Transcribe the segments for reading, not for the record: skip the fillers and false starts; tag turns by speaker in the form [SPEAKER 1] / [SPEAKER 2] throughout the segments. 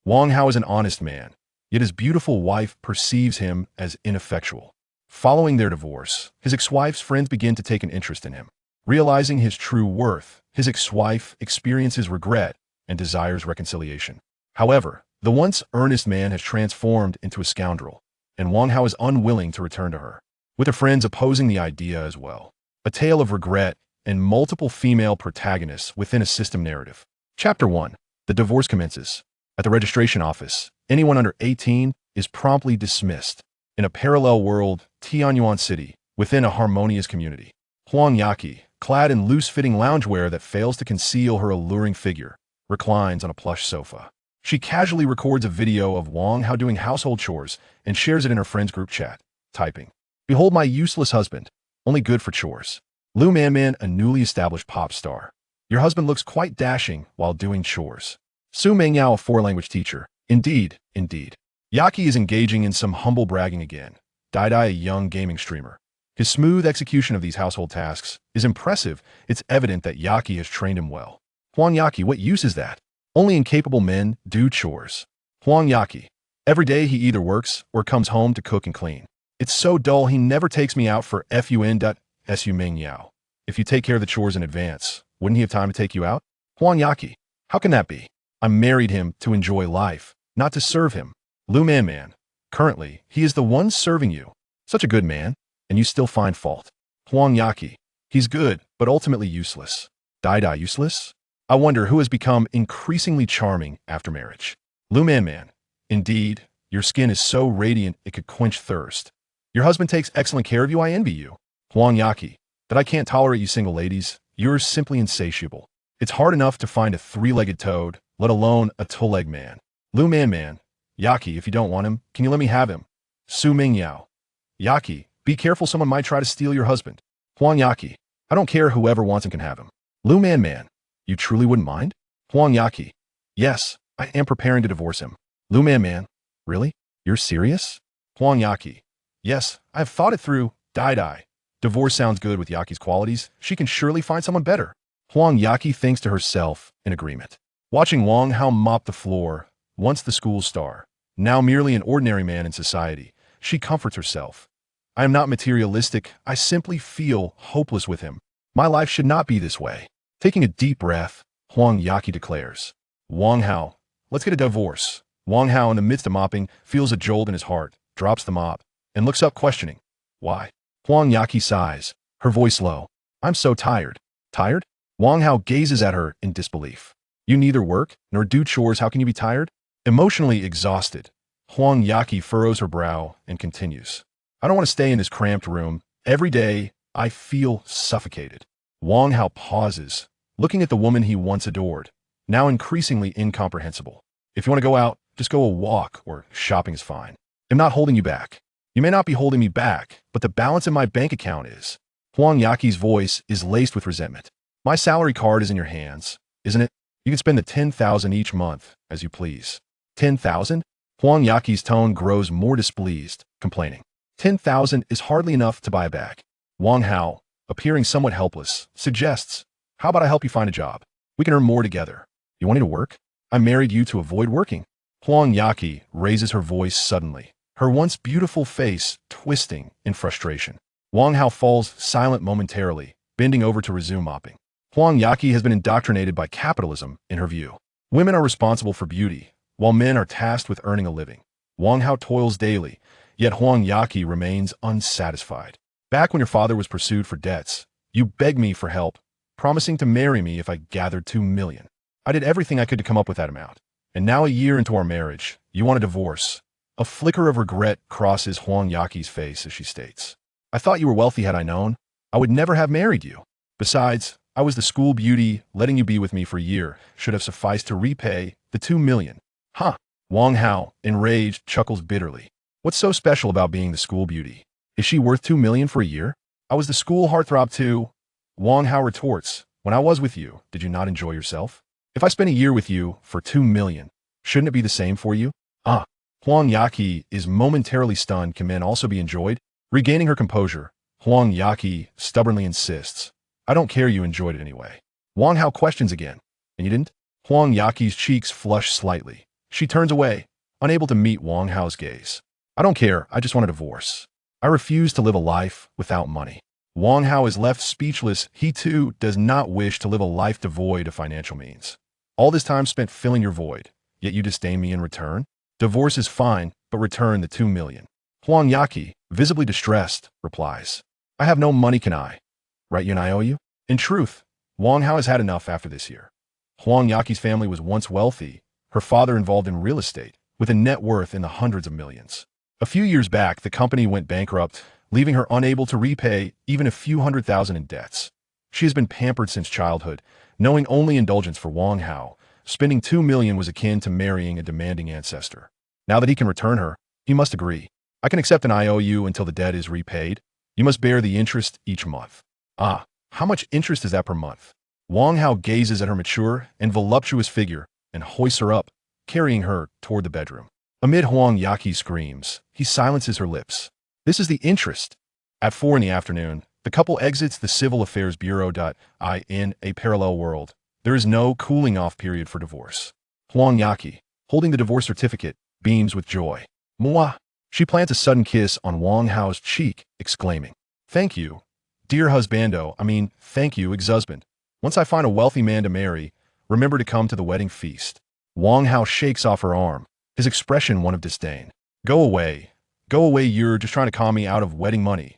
[SPEAKER 1] Wang Hao is an honest man, yet his beautiful wife perceives him as ineffectual. Following their divorce, his ex-wife's friends begin to take an interest in him. Realizing his true worth, his ex-wife experiences regret and desires reconciliation. However, the once earnest man has transformed into a scoundrel, and Wang Hao is unwilling to return to her, with her friends opposing the idea as well. A tale of regret and multiple female protagonists within a system narrative. Chapter 1. The divorce commences. At the registration office, anyone under 18 is promptly dismissed. In a parallel world, Tianyuan City, within a harmonious community. Huang Yaqi, clad in loose-fitting loungewear that fails to conceal her alluring figure, reclines on a plush sofa. She casually records a video of Wang Hao doing household chores and shares it in her friend's group chat, typing, "Behold my useless husband, only good for chores." Lu Manman, a newly established pop star. Your husband looks quite dashing while doing chores. Su Mengyao, a four-language teacher. Indeed, indeed. Yaqi is engaging in some humble bragging again. Dai, a young gaming streamer. His smooth execution of these household tasks is impressive. It's evident that Yaqi has trained him well. Huang Yaqi, what use is that? Only incapable men do chores. Huang Yaqi. Every day he either works or comes home to cook and clean. It's so dull he never takes me out for fun.Su Mengyao. If you take care of the chores in advance, wouldn't he have time to take you out? Huang Yaqi. How can that be? I married him to enjoy life, not to serve him. Lu Manman. Currently, he is the one serving you. Such a good man, and you still find fault. Huang Yaqi. He's good, but ultimately useless. Dai useless? I wonder who has become increasingly charming after marriage. Lu Manman. Indeed, your skin is so radiant it could quench thirst. Your husband takes excellent care of you. I envy you. Huang Yaqi. That I can't tolerate you single ladies. You're simply insatiable. It's hard enough to find a three-legged toad, let alone a two-legged man. Lu Manman. Yaqi, if you don't want him, can you let me have him? Su Mengyao. Yaqi, be careful, someone might try to steal your husband. Huang Yaqi. I don't care, whoever wants him can have him. Lu Manman. You truly wouldn't mind? Huang Yaqi. Yes, I am preparing to divorce him. Lu Manman. Really? You're serious? Huang Yaqi. Yes, I have thought it through. Dai. Divorce sounds good with Yaqi's qualities. She can surely find someone better. Huang Yaqi thinks to herself in agreement. Watching Wang Hao mop the floor, once the school star, now merely an ordinary man in society, she comforts herself. I am not materialistic. I simply feel hopeless with him. My life should not be this way. Taking a deep breath, Huang Yaqi declares, Wang Hao, let's get a divorce. Wang Hao, in the midst of mopping, feels a jolt in his heart, drops the mop, and looks up questioning. Why? Huang Yaqi sighs, her voice low. I'm so tired. Tired? Wang Hao gazes at her in disbelief. You neither work nor do chores. How can you be tired? Emotionally exhausted, Huang Yaqi furrows her brow and continues. I don't want to stay in this cramped room. Every day, I feel suffocated. Wang Hao pauses, looking at the woman he once adored, now increasingly incomprehensible. If you want to go out, just go a walk, or shopping is fine. I'm not holding you back. You may not be holding me back, but the balance in my bank account is. Huang Yaqi's voice is laced with resentment. My salary card is in your hands, isn't it? You can spend the 10,000 each month, as you please. 10,000? Huang Yaqi's tone grows more displeased, complaining. 10,000 is hardly enough to buy a bag. Wang Hao, appearing somewhat helpless, suggests, how about I help you find a job? We can earn more together. You want me to work? I married you to avoid working. Huang Yaqi raises her voice suddenly, her once beautiful face twisting in frustration. Wang Hao falls silent momentarily, bending over to resume mopping. Huang Yaqi has been indoctrinated by capitalism, in her view. Women are responsible for beauty, while men are tasked with earning a living. Wang Hao toils daily, yet Huang Yaqi remains unsatisfied. Back when your father was pursued for debts, you begged me for help, promising to marry me if I gathered 2 million. I did everything I could to come up with that amount. And now, a year into our marriage, you want a divorce. A flicker of regret crosses Huang Yaqi's face as she states, I thought you were wealthy. Had I known, I would never have married you. Besides, I was the school beauty. Letting you be with me for a year should have sufficed to repay the 2 million. Huh. Wang Hao, enraged, chuckles bitterly. What's so special about being the school beauty? Is she worth 2 million for a year? I was the school heartthrob too. Wang Hao retorts, when I was with you, did you not enjoy yourself? If I spent a year with you for 2 million, shouldn't it be the same for you? Huang Yaqi is momentarily stunned. Can men also be enjoyed? Regaining her composure, Huang Yaqi stubbornly insists, I don't care, you enjoyed it anyway. Wang Hao questions again, and you didn't? Huang Yaqi's cheeks flush slightly. She turns away, unable to meet Wang Hao's gaze. I don't care, I just want a divorce. I refuse to live a life without money. Wang Hao is left speechless. He too does not wish to live a life devoid of financial means. All this time spent filling your void, yet you disdain me in return? Divorce is fine, but return the 2 million. Huang Yaqi, visibly distressed, replies, I have no money, can I? Write you an IOU? In truth, Wang Hao has had enough after this year. Huang Yaqi's family was once wealthy, her father involved in real estate, with a net worth in the hundreds of millions. A few years back, the company went bankrupt, leaving her unable to repay even a few $100,000 in debts. She has been pampered since childhood, knowing only indulgence for Wang Hao. Spending 2 million was akin to marrying a demanding ancestor. Now that he can return her, he must agree. I can accept an IOU until the debt is repaid. You must bear the interest each month. Ah, how much interest is that per month? Wang Hao gazes at her mature and voluptuous figure and hoists her up, carrying her toward the bedroom. Amid Huang Yaqi's screams, he silences her lips. This is the interest. At 4 in the afternoon, the couple exits the Civil Affairs Bureau. In a parallel world, there is no cooling-off period for divorce. Huang Yaqi, holding the divorce certificate, beams with joy. Moi! She plants a sudden kiss on Wang Hao's cheek, exclaiming, Thank you, dear thank you, ex-husband. Once I find a wealthy man to marry, remember to come to the wedding feast. Wang Hao shakes off her arm, his expression one of disdain. Go away, you're just trying to con me out of wedding money.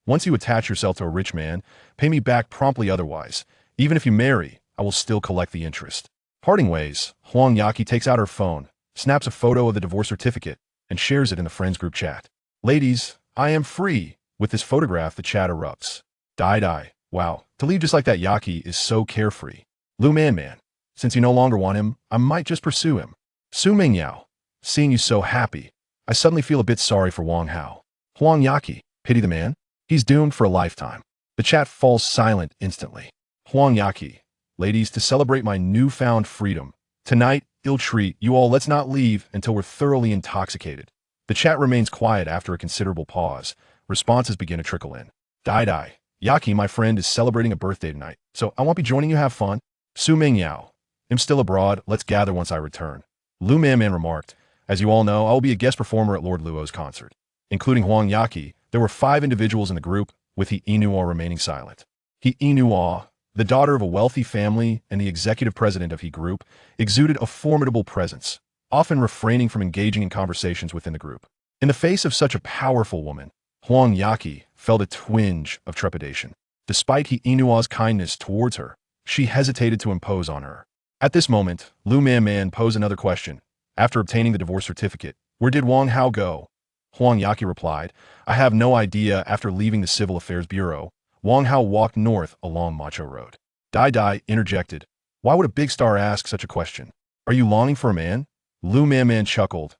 [SPEAKER 1] Once you attach yourself to a rich man, pay me back promptly otherwise. Even if you marry, I will still collect the interest. Parting ways, Huang Yaqi takes out her phone, snaps a photo of the divorce certificate, and shares it in the friends group chat. Ladies, I am free. With this photograph, the chat erupts. Die. Wow, to leave just like that Yaqi is so carefree. Lu Man, since you no longer want him, I might just pursue him. Su Mingyao, seeing you so happy, I suddenly feel a bit sorry for Wang Hao. Huang Yaqi, pity the man? He's doomed for a lifetime. The chat falls silent instantly. Huang Yaqi, ladies, to celebrate my newfound freedom, tonight, ill treat you all, let's not leave until we're thoroughly intoxicated. The chat remains quiet after a considerable pause. Responses begin to trickle in. Die. Yaqi, my friend, is celebrating a birthday tonight, so I won't be joining you. Have fun. Su Mingyao, I'm still abroad. Let's gather once I return. Lu Man remarked, as you all know, I will be a guest performer at Lord Luo's concert. Including Huang Yaqi, there were 5 individuals in the group, with He Inuo remaining silent. He Inuo, the daughter of a wealthy family and the executive president of He Group, exuded a formidable presence, often refraining from engaging in conversations within the group. In the face of such a powerful woman, Huang Yaqi felt a twinge of trepidation. Despite He Inuo's kindness towards her, she hesitated to impose on her. At this moment, Lu Man posed another question. After obtaining the divorce certificate, where did Wang Hao go? Huang Yaqi replied, I have no idea. After leaving the Civil Affairs Bureau, Wang Hao walked north along Macho Road. Die interjected, why would a big star ask such a question? Are you longing for a man? Lu Man chuckled.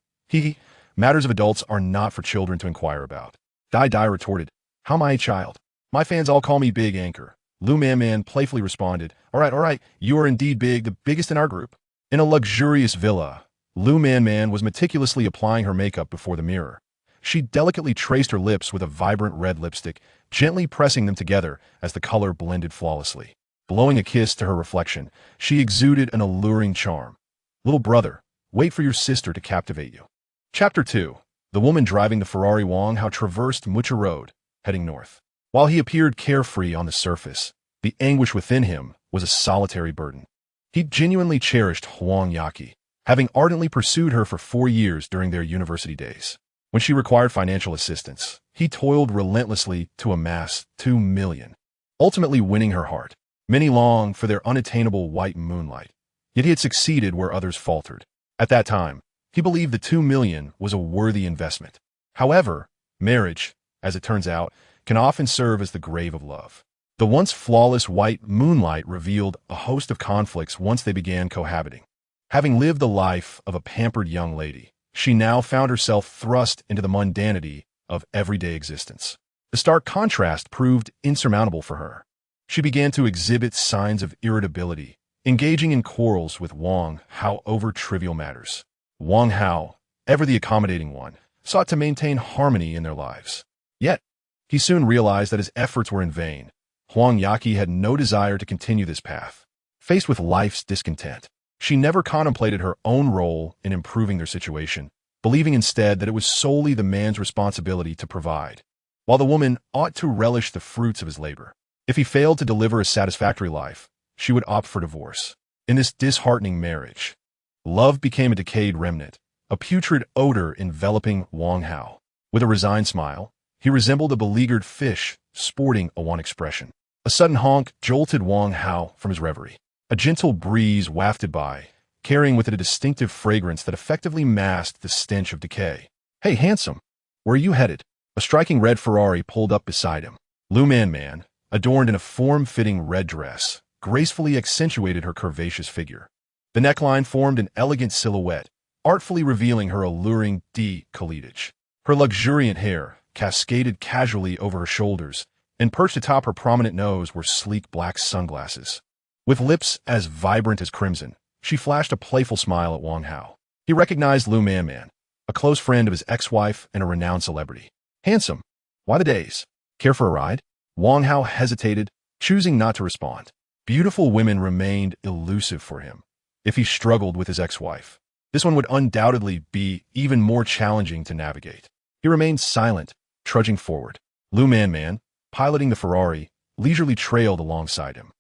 [SPEAKER 1] Matters of adults are not for children to inquire about. Die retorted, how am I a child? My fans all call me Big Anchor. Lu Man playfully responded, all right, you are indeed big, the biggest in our group. In a luxurious villa, Lu Man was meticulously applying her makeup before the mirror. She delicately traced her lips with a vibrant red lipstick, gently pressing them together as the color blended flawlessly. Blowing a kiss to her reflection, she exuded an alluring charm. Little brother, wait for your sister to captivate you. Chapter 2. The woman driving the Ferrari. Wang Hao traversed Macho Road, heading north. While he appeared carefree on the surface, the anguish within him was a solitary burden. He genuinely cherished Huang Yaqi, having ardently pursued her for 4 years during their university days. When she required financial assistance, he toiled relentlessly to amass 2 million, ultimately winning her heart. Many longed for their unattainable white moonlight, yet he had succeeded where others faltered. At that time, he believed the 2 million was a worthy investment. However, marriage, as it turns out, can often serve as the grave of love. The once flawless white moonlight revealed a host of conflicts once they began cohabiting. Having lived the life of a pampered young lady, she now found herself thrust into the mundanity of everyday existence. The stark contrast proved insurmountable for her. She began to exhibit signs of irritability, engaging in quarrels with Wang Hao over trivial matters. Wang Hao, ever the accommodating one, sought to maintain harmony in their lives. Yet, he soon realized that his efforts were in vain. Huang Yaqi had no desire to continue this path. Faced with life's discontent, She never contemplated her own role in improving their situation, believing instead that it was solely the man's responsibility to provide, while the woman ought to relish the fruits of his labor. If he failed to deliver a satisfactory life, she would opt for divorce. In this disheartening marriage, love became a decayed remnant, a putrid odor enveloping Wang Hao. With a resigned smile, he resembled a beleaguered fish sporting a wan expression. A sudden honk jolted Wang Hao from his reverie. A gentle breeze wafted by, carrying with it a distinctive fragrance that effectively masked the stench of decay. "Hey, handsome, where are you headed?" A striking red Ferrari pulled up beside him. Man, adorned in a form-fitting red dress, gracefully accentuated her curvaceous figure. The neckline formed an elegant silhouette, artfully revealing her alluring décolletage. Her luxuriant hair cascaded casually over her shoulders, and perched atop her prominent nose were sleek black sunglasses. With lips as vibrant as crimson, she flashed a playful smile at Wang Hao. He recognized Man, a close friend of his ex-wife and a renowned celebrity. "Handsome, why the days? Care for a ride?" Wang Hao hesitated, choosing not to respond. Beautiful women remained elusive for him. If he struggled with his ex-wife, this one would undoubtedly be even more challenging to navigate. He remained silent, trudging forward. Man, piloting the Ferrari, leisurely trailed alongside him.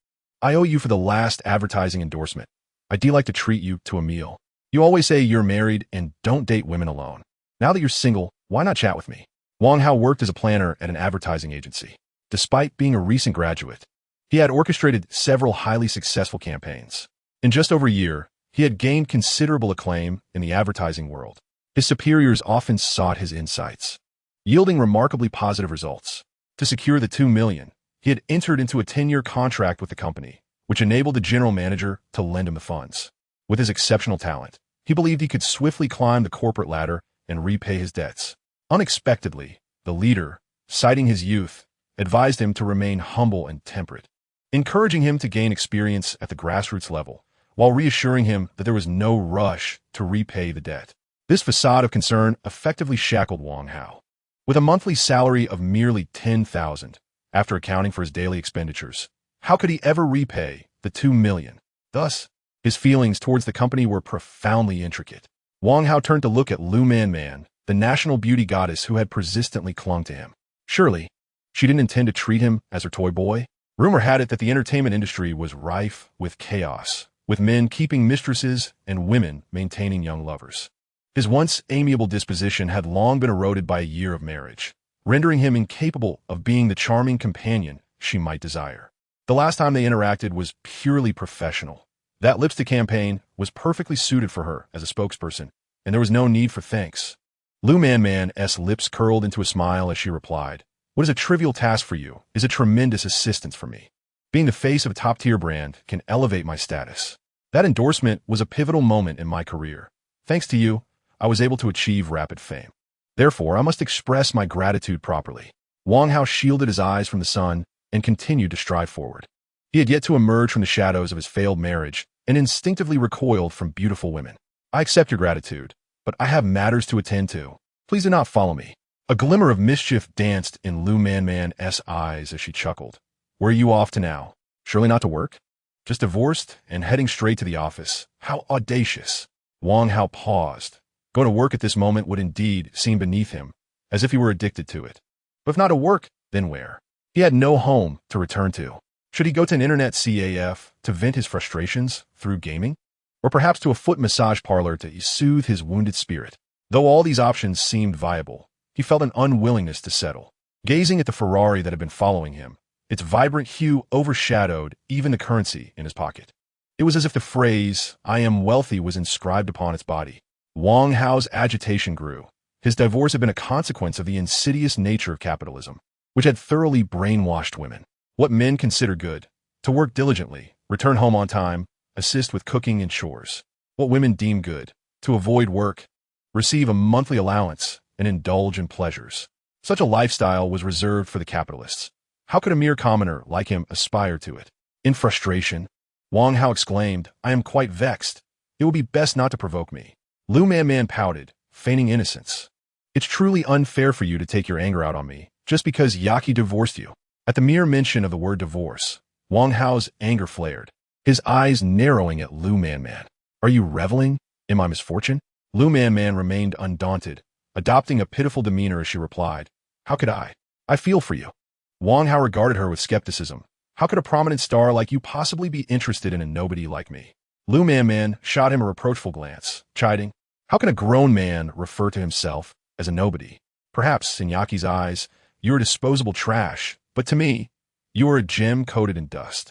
[SPEAKER 1] "I owe you for the last advertising endorsement. I'd like to treat you to a meal. You always say you're married and don't date women alone. Now that you're single, why not chat with me?" Wang Hao worked as a planner at an advertising agency. Despite being a recent graduate, he had orchestrated several highly successful campaigns. In just over a year, he had gained considerable acclaim in the advertising world. His superiors often sought his insights, yielding remarkably positive results. To secure the $2 million, he had entered into a 10-year contract with the company, which enabled the general manager to lend him the funds. With his exceptional talent, he believed he could swiftly climb the corporate ladder and repay his debts. Unexpectedly, the leader, citing his youth, advised him to remain humble and temperate, encouraging him to gain experience at the grassroots level, while reassuring him that there was no rush to repay the debt. This facade of concern effectively shackled Wang Hao. With a monthly salary of merely $10,000, after accounting for his daily expenditures, how could he ever repay the $2 million? Thus, his feelings towards the company were profoundly intricate. Wang Hao turned to look at Man, the national beauty goddess who had persistently clung to him. Surely, she didn't intend to treat him as her toy boy? Rumor had it that the entertainment industry was rife with chaos, with men keeping mistresses and women maintaining young lovers. His once amiable disposition had long been eroded by a year of marriage, rendering him incapable of being the charming companion she might desire. The last time they interacted was purely professional. That lipstick campaign was perfectly suited for her as a spokesperson, and there was no need for thanks. Man's lips curled into a smile as she replied, "What is a trivial task for you is a tremendous assistance for me. Being the face of a top-tier brand can elevate my status. That endorsement was a pivotal moment in my career. Thanks to you, I was able to achieve rapid fame. Therefore, I must express my gratitude properly." Wang Hao shielded his eyes from the sun and continued to stride forward. He had yet to emerge from the shadows of his failed marriage and instinctively recoiled from beautiful women. "I accept your gratitude, but I have matters to attend to. Please do not follow me." A glimmer of mischief danced in Man's eyes as she chuckled. "Where are you off to now? Surely not to work? Just divorced and heading straight to the office. How audacious." Wang Hao paused. Going to work at this moment would indeed seem beneath him, as if he were addicted to it. But if not at work, then where? He had no home to return to. Should he go to an internet cafe to vent his frustrations through gaming? Or perhaps to a foot massage parlor to soothe his wounded spirit? Though all these options seemed viable, he felt an unwillingness to settle. Gazing at the Ferrari that had been following him, its vibrant hue overshadowed even the currency in his pocket. It was as if the phrase, "I am wealthy," was inscribed upon its body. Wang Hao's agitation grew. His divorce had been a consequence of the insidious nature of capitalism, which had thoroughly brainwashed women. What men consider good: to work diligently, return home on time, assist with cooking and chores. What women deem good: to avoid work, receive a monthly allowance, and indulge in pleasures. Such a lifestyle was reserved for the capitalists. How could a mere commoner like him aspire to it? In frustration, Wang Hao exclaimed, "I am quite vexed. It will be best not to provoke me." Man pouted, feigning innocence. "It's truly unfair for you to take your anger out on me, just because Yaki divorced you." At the mere mention of the word divorce, Wang Hao's anger flared, his eyes narrowing at Man. Are you reveling in my misfortune? Lu Man remained undaunted, adopting a pitiful demeanor as she replied, How could I? I feel for you. Wang Hao regarded her with skepticism. How could a prominent star like you possibly be interested in a nobody like me? Lu Man shot him a reproachful glance, chiding, How can a grown man refer to himself as a nobody? Perhaps, in Yaki's eyes, you are disposable trash, but to me, you are a gem coated in dust.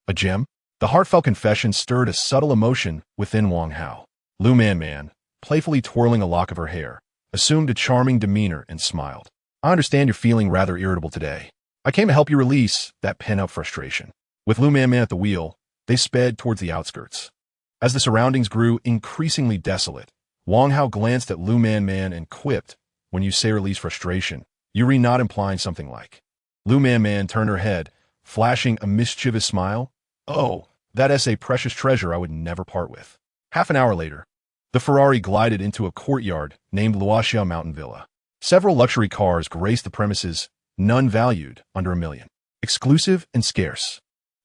[SPEAKER 1] A gem? The heartfelt confession stirred a subtle emotion within Wang Hao. Lu Man, playfully twirling a lock of her hair, assumed a charming demeanor and smiled. I understand you're feeling rather irritable today. I came to help you release that pent-up frustration. With Lu Man at the wheel, they sped towards the outskirts. As the surroundings grew increasingly desolate, Wang Hao glanced at Lu Man and quipped, When you say release frustration, you re not implying something like. Lu Man turned her head, flashing a mischievous smile. Oh, that's a precious treasure I would never part with. Half an hour later, the Ferrari glided into a courtyard named Luoxia Mountain Villa. Several luxury cars graced the premises, none valued under $1 million. Exclusive and scarce.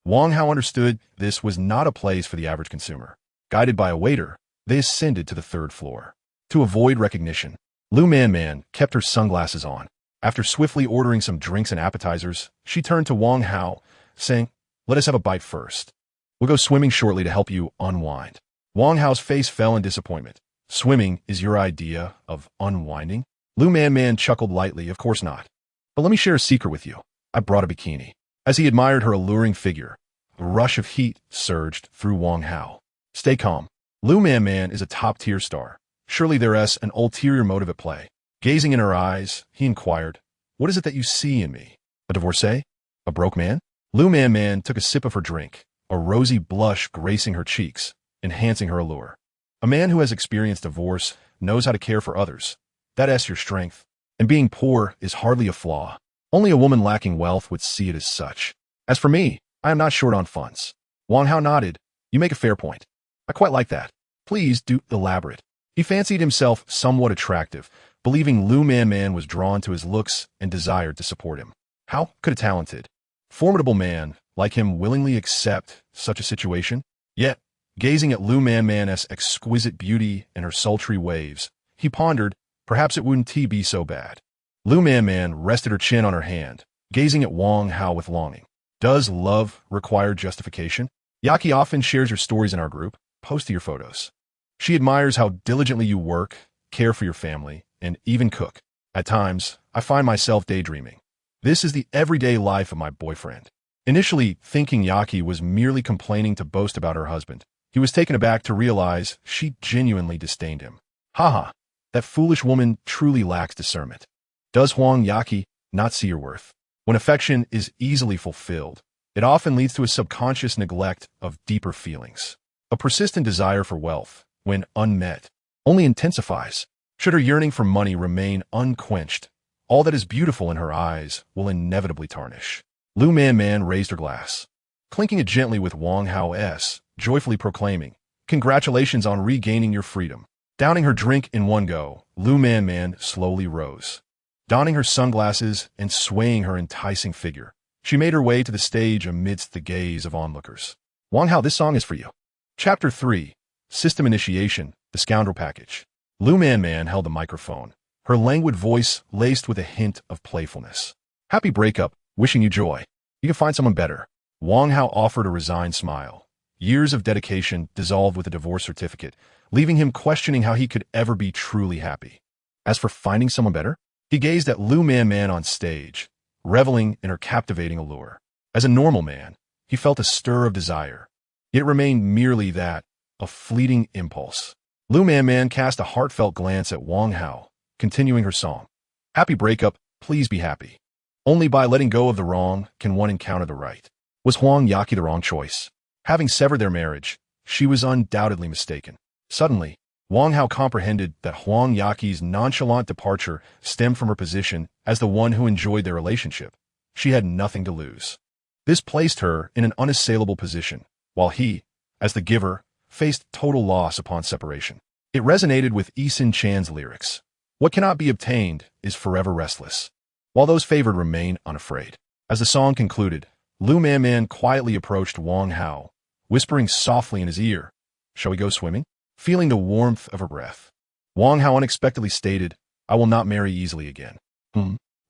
[SPEAKER 1] Wang Hao understood this was not a place for the average consumer. Guided by a waiter, they ascended to the third floor. To avoid recognition, Lu Man kept her sunglasses on. After swiftly ordering some drinks and appetizers, she turned to Wang Hao, saying, Let us have a bite first. We'll go swimming shortly to help you unwind. Wang Hao's face fell in disappointment. Swimming is your idea of unwinding? Lu Man chuckled lightly, Of course not. But let me share a secret with you. I brought a bikini. As he admired her alluring figure, a rush of heat surged through Wang Hao. Stay calm. Lu Man is a top-tier star. Surely there's an ulterior motive at play. Gazing in her eyes, he inquired, What is it that you see in me? A divorcee? A broke man? Lu Man took a sip of her drink, a rosy blush gracing her cheeks, enhancing her allure. A man who has experienced divorce knows how to care for others. That's your strength. And being poor is hardly a flaw. Only a woman lacking wealth would see it as such. As for me, I am not short on funds. Wang Hao nodded. You make a fair point. I quite like that. Please do elaborate. He fancied himself somewhat attractive, believing Lu Man was drawn to his looks and desired to support him. How could a talented, formidable man like him willingly accept such a situation? Yet, gazing at Lu Man's exquisite beauty and her sultry waves, he pondered, perhaps it wouldn't be so bad. Lu Man rested her chin on her hand, gazing at Wang Hao with longing. Does love require justification? Yaki often shares your stories in our group. Post your photos. She admires how diligently you work, care for your family, and even cook. At times, I find myself daydreaming. This is the everyday life of my boyfriend. Initially, thinking Yaki was merely complaining to boast about her husband, he was taken aback to realize she genuinely disdained him. Haha, that foolish woman truly lacks discernment. Does Huang Yaki not see your worth? When affection is easily fulfilled, it often leads to a subconscious neglect of deeper feelings. A persistent desire for wealth, when unmet, only intensifies. Should her yearning for money remain unquenched, all that is beautiful in her eyes will inevitably tarnish. Lu Man raised her glass, clinking it gently with Wang Hao's, joyfully proclaiming, Congratulations on regaining your freedom. Downing her drink in one go, Lu Man slowly rose. Donning her sunglasses and swaying her enticing figure, she made her way to the stage amidst the gaze of onlookers. Wang Hao, this song is for you. Chapter 3. System Initiation, The Scoundrel Package. Lu Man held the microphone, her languid voice laced with a hint of playfulness. Happy breakup, wishing you joy. You can find someone better. Wang Hao offered a resigned smile. Years of dedication dissolved with a divorce certificate, leaving him questioning how he could ever be truly happy. As for finding someone better, he gazed at Lu Man on stage, reveling in her captivating allure. As a normal man, he felt a stir of desire. It remained merely that, a fleeting impulse. Lu Man cast a heartfelt glance at Wang Hao, continuing her song. Happy breakup, please be happy. Only by letting go of the wrong can one encounter the right. Was Huang Yaki the wrong choice? Having severed their marriage, she was undoubtedly mistaken. Suddenly, Wang Hao comprehended that Huang Yaki's nonchalant departure stemmed from her position as the one who enjoyed their relationship. She had nothing to lose. This placed her in an unassailable position, while he, as the giver, faced total loss upon separation. It resonated with Eason Chan's lyrics. What cannot be obtained is forever restless, while those favored remain unafraid. As the song concluded, Lu Man quietly approached Wang Hao, whispering softly in his ear, Shall we go swimming? feeling the warmth of her breath. Wang Hao unexpectedly stated, "I will not marry easily again."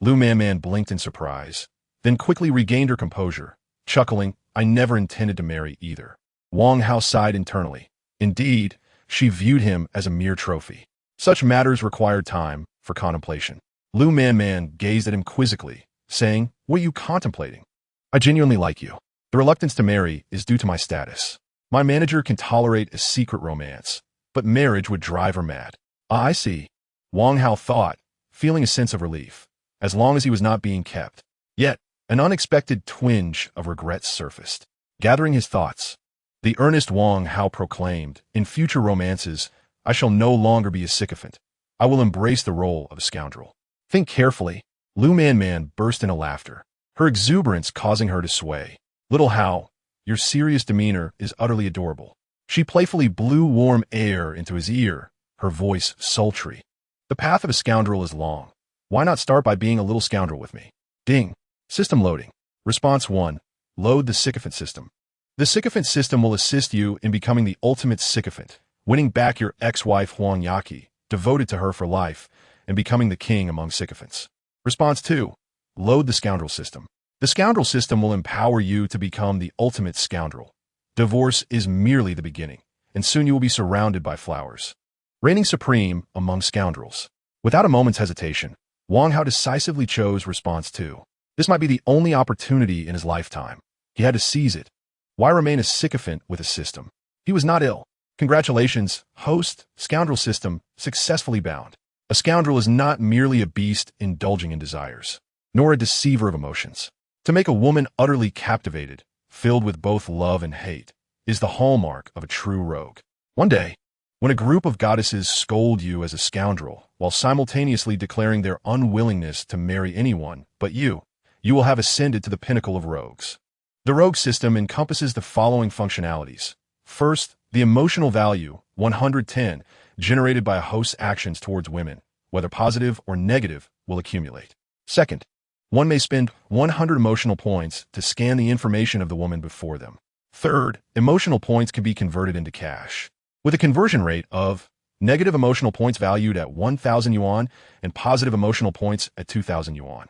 [SPEAKER 1] Lu Man blinked in surprise, then quickly regained her composure, chuckling, "I never intended to marry either." Wang Hao sighed internally. Indeed, she viewed him as a mere trophy. Such matters required time for contemplation. Lu Man gazed at him quizzically, saying, "What are you contemplating?" "I genuinely like you. The reluctance to marry is due to my status. My manager can tolerate a secret romance, but marriage would drive her mad." "Ah, I see," Wang Hao thought, feeling a sense of relief, as long as he was not being kept. Yet, an unexpected twinge of regret surfaced. Gathering his thoughts, the earnest Wang Hao proclaimed, "In future romances, I shall no longer be a sycophant. I will embrace the role of a scoundrel." "Think carefully." Lu Man burst into laughter, her exuberance causing her to sway. "Little Hao, your serious demeanor is utterly adorable." She playfully blew warm air into his ear, her voice sultry. "The path of a scoundrel is long. Why not start by being a little scoundrel with me?" Ding. System loading. Response 1. Load the sycophant system. The sycophant system will assist you in becoming the ultimate sycophant, winning back your ex-wife Huang Yaqi, devoted to her for life, and becoming the king among sycophants. Response 2. Load the scoundrel system. The scoundrel system will empower you to become the ultimate scoundrel. Divorce is merely the beginning, and soon you will be surrounded by flowers. Reigning supreme among scoundrels. Without a moment's hesitation, Wang Hao decisively chose response 2. This might be the only opportunity in his lifetime. He had to seize it. Why remain a sycophant with a system? He was not ill. Congratulations, host, scoundrel system, successfully bound. A scoundrel is not merely a beast indulging in desires, nor a deceiver of emotions. To make a woman utterly captivated, filled with both love and hate, is the hallmark of a true rogue. One day, when a group of goddesses scold you as a scoundrel, while simultaneously declaring their unwillingness to marry anyone but you will have ascended to the pinnacle of rogues. The rogue system encompasses the following functionalities. First, the emotional value, 110, generated by a host's actions towards women, whether positive or negative, will accumulate. Second, one may spend 100 emotional points to scan the information of the woman before them. Third, emotional points can be converted into cash, with a conversion rate of negative emotional points valued at 1,000 yuan and positive emotional points at 2,000 yuan.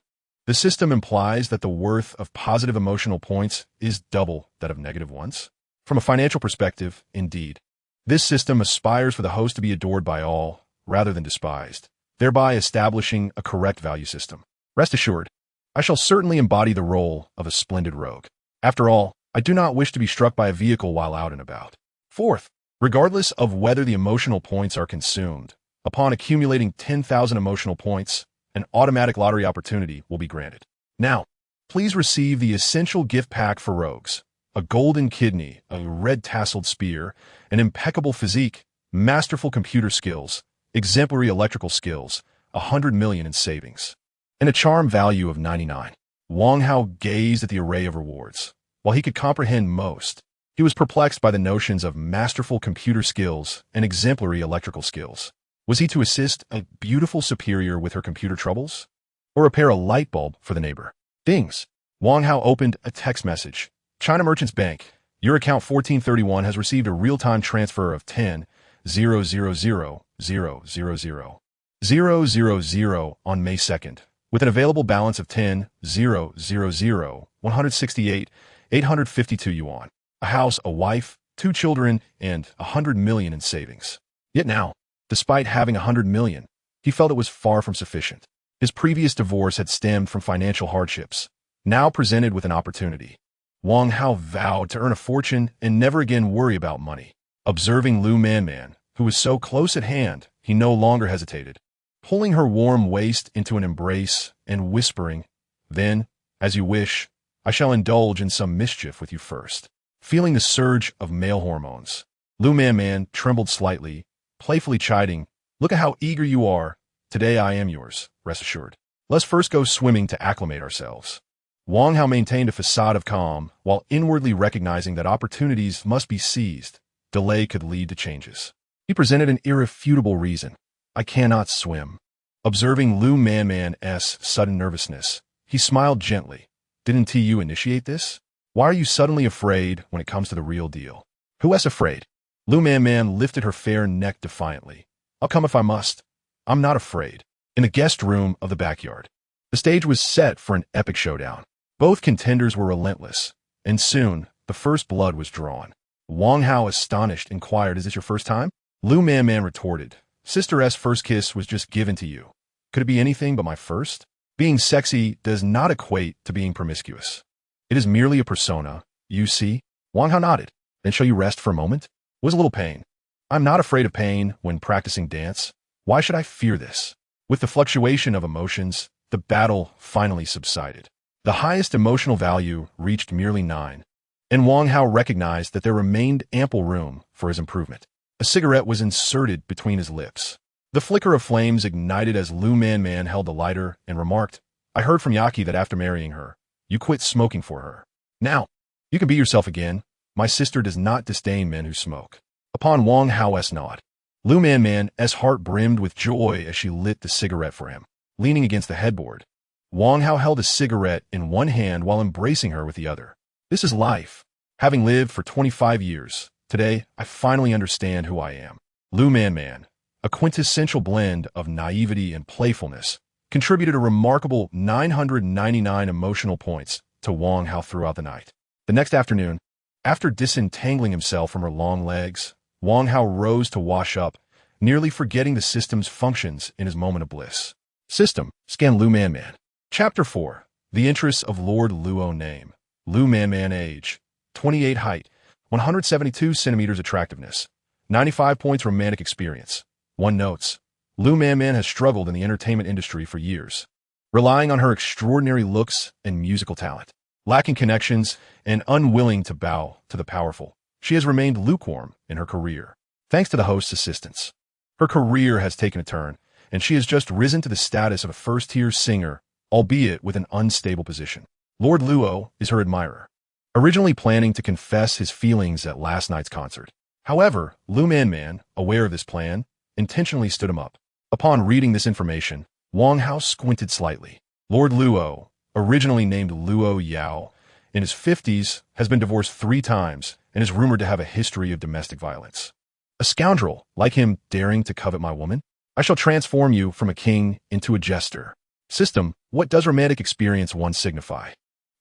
[SPEAKER 1] The system implies that the worth of positive emotional points is double that of negative ones. From a financial perspective, indeed, this system aspires for the host to be adored by all, rather than despised, thereby establishing a correct value system. Rest assured, I shall certainly embody the role of a splendid rogue. After all, I do not wish to be struck by a vehicle while out and about. Fourth, regardless of whether the emotional points are consumed, upon accumulating 10,000 emotional points, an automatic lottery opportunity will be granted. Now, please receive the essential gift pack for rogues: a golden kidney, a red-tasseled spear, an impeccable physique, masterful computer skills, exemplary electrical skills, 100 million in savings, and a charm value of 99. Wang Hao gazed at the array of rewards. While he could comprehend most, he was perplexed by the notions of masterful computer skills and exemplary electrical skills. Was he to assist a beautiful superior with her computer troubles? Or repair a light bulb for the neighbor? Dings. Wang Hao opened a text message. China Merchants Bank. Your account 1431 has received a real-time transfer of 10,000,000 on May 2nd, with an available balance of 10,000,168,852 yuan. A house, a wife, 2 children, and 100 million in savings. Yet now, despite having 100 million, he felt it was far from sufficient. His previous divorce had stemmed from financial hardships, now presented with an opportunity. Wang Hao vowed to earn a fortune and never again worry about money. Observing Lu Man, who was so close at hand, he no longer hesitated, pulling her warm waist into an embrace and whispering, "Then, as you wish, I shall indulge in some mischief with you first." Feeling the surge of male hormones, Lu Man trembled slightly, playfully chiding, "Look at how eager you are. Today I am yours, rest assured. Let's first go swimming to acclimate ourselves." Wang Hao maintained a facade of calm, while inwardly recognizing that opportunities must be seized. Delay could lead to changes. He presented an irrefutable reason. "I cannot swim." Observing Lu Man's sudden nervousness, he smiled gently. "Didn't you initiate this? Why are you suddenly afraid when it comes to the real deal?" "Who is afraid?" Lu Man lifted her fair neck defiantly. I'll come if I must. I'm not afraid. In the guest room of the backyard, the stage was set for an epic showdown. Both contenders were relentless, and soon the first blood was drawn. Wang Hao, astonished, inquired, "Is this your first time?" Lu Man retorted, "Sister S' first kiss was just given to you. Could it be anything but my first?" Being sexy does not equate to being promiscuous. It is merely a persona, you see. Wang Hao nodded. "Then shall you rest for a moment?" "Was a little pain. I'm not afraid of pain when practicing dance. Why should I fear this?" With the fluctuation of emotions, the battle finally subsided. The highest emotional value reached merely 9, and Wang Hao recognized that there remained ample room for his improvement. A cigarette was inserted between his lips. The flicker of flames ignited as Lu Man held the lighter and remarked, "I heard from Yaki that after marrying her, you quit smoking for her. Now, you can be yourself again. My sister does not disdain men who smoke." Upon Wang Hao's nod, Lu Man's heart brimmed with joy as she lit the cigarette for him. Leaning against the headboard, Wang Hao held a cigarette in one hand while embracing her with the other. "This is life. Having lived for 25 years, today I finally understand who I am." Lu Man, a quintessential blend of naivety and playfulness, contributed a remarkable 999 emotional points to Wang Hao throughout the night. The next afternoon, after disentangling himself from her long legs, Wang Hao rose to wash up, nearly forgetting the system's functions in his moment of bliss. System, scan Lu Man. Chapter 4. The Interests of Lord Luo. Name: Lu Man. Age: 28. Height: 172 centimeters. Attractiveness: 95 points. Romantic experience: 1 notes. Lu Man has struggled in the entertainment industry for years, relying on her extraordinary looks and musical talent. Lacking connections and unwilling to bow to the powerful, she has remained lukewarm in her career. Thanks to the host's assistance, her career has taken a turn, and she has just risen to the status of a first-tier singer, albeit with an unstable position. Lord Luo is her admirer, originally planning to confess his feelings at last night's concert. However, Lu Man, aware of this plan, intentionally stood him up. Upon reading this information, Wang Hao squinted slightly. Lord Luo, originally named Luo Yao, in his 50s, has been divorced 3 times and is rumored to have a history of domestic violence. A scoundrel like him daring to covet my woman? I shall transform you from a king into a jester. System, what does romantic experience 1 signify?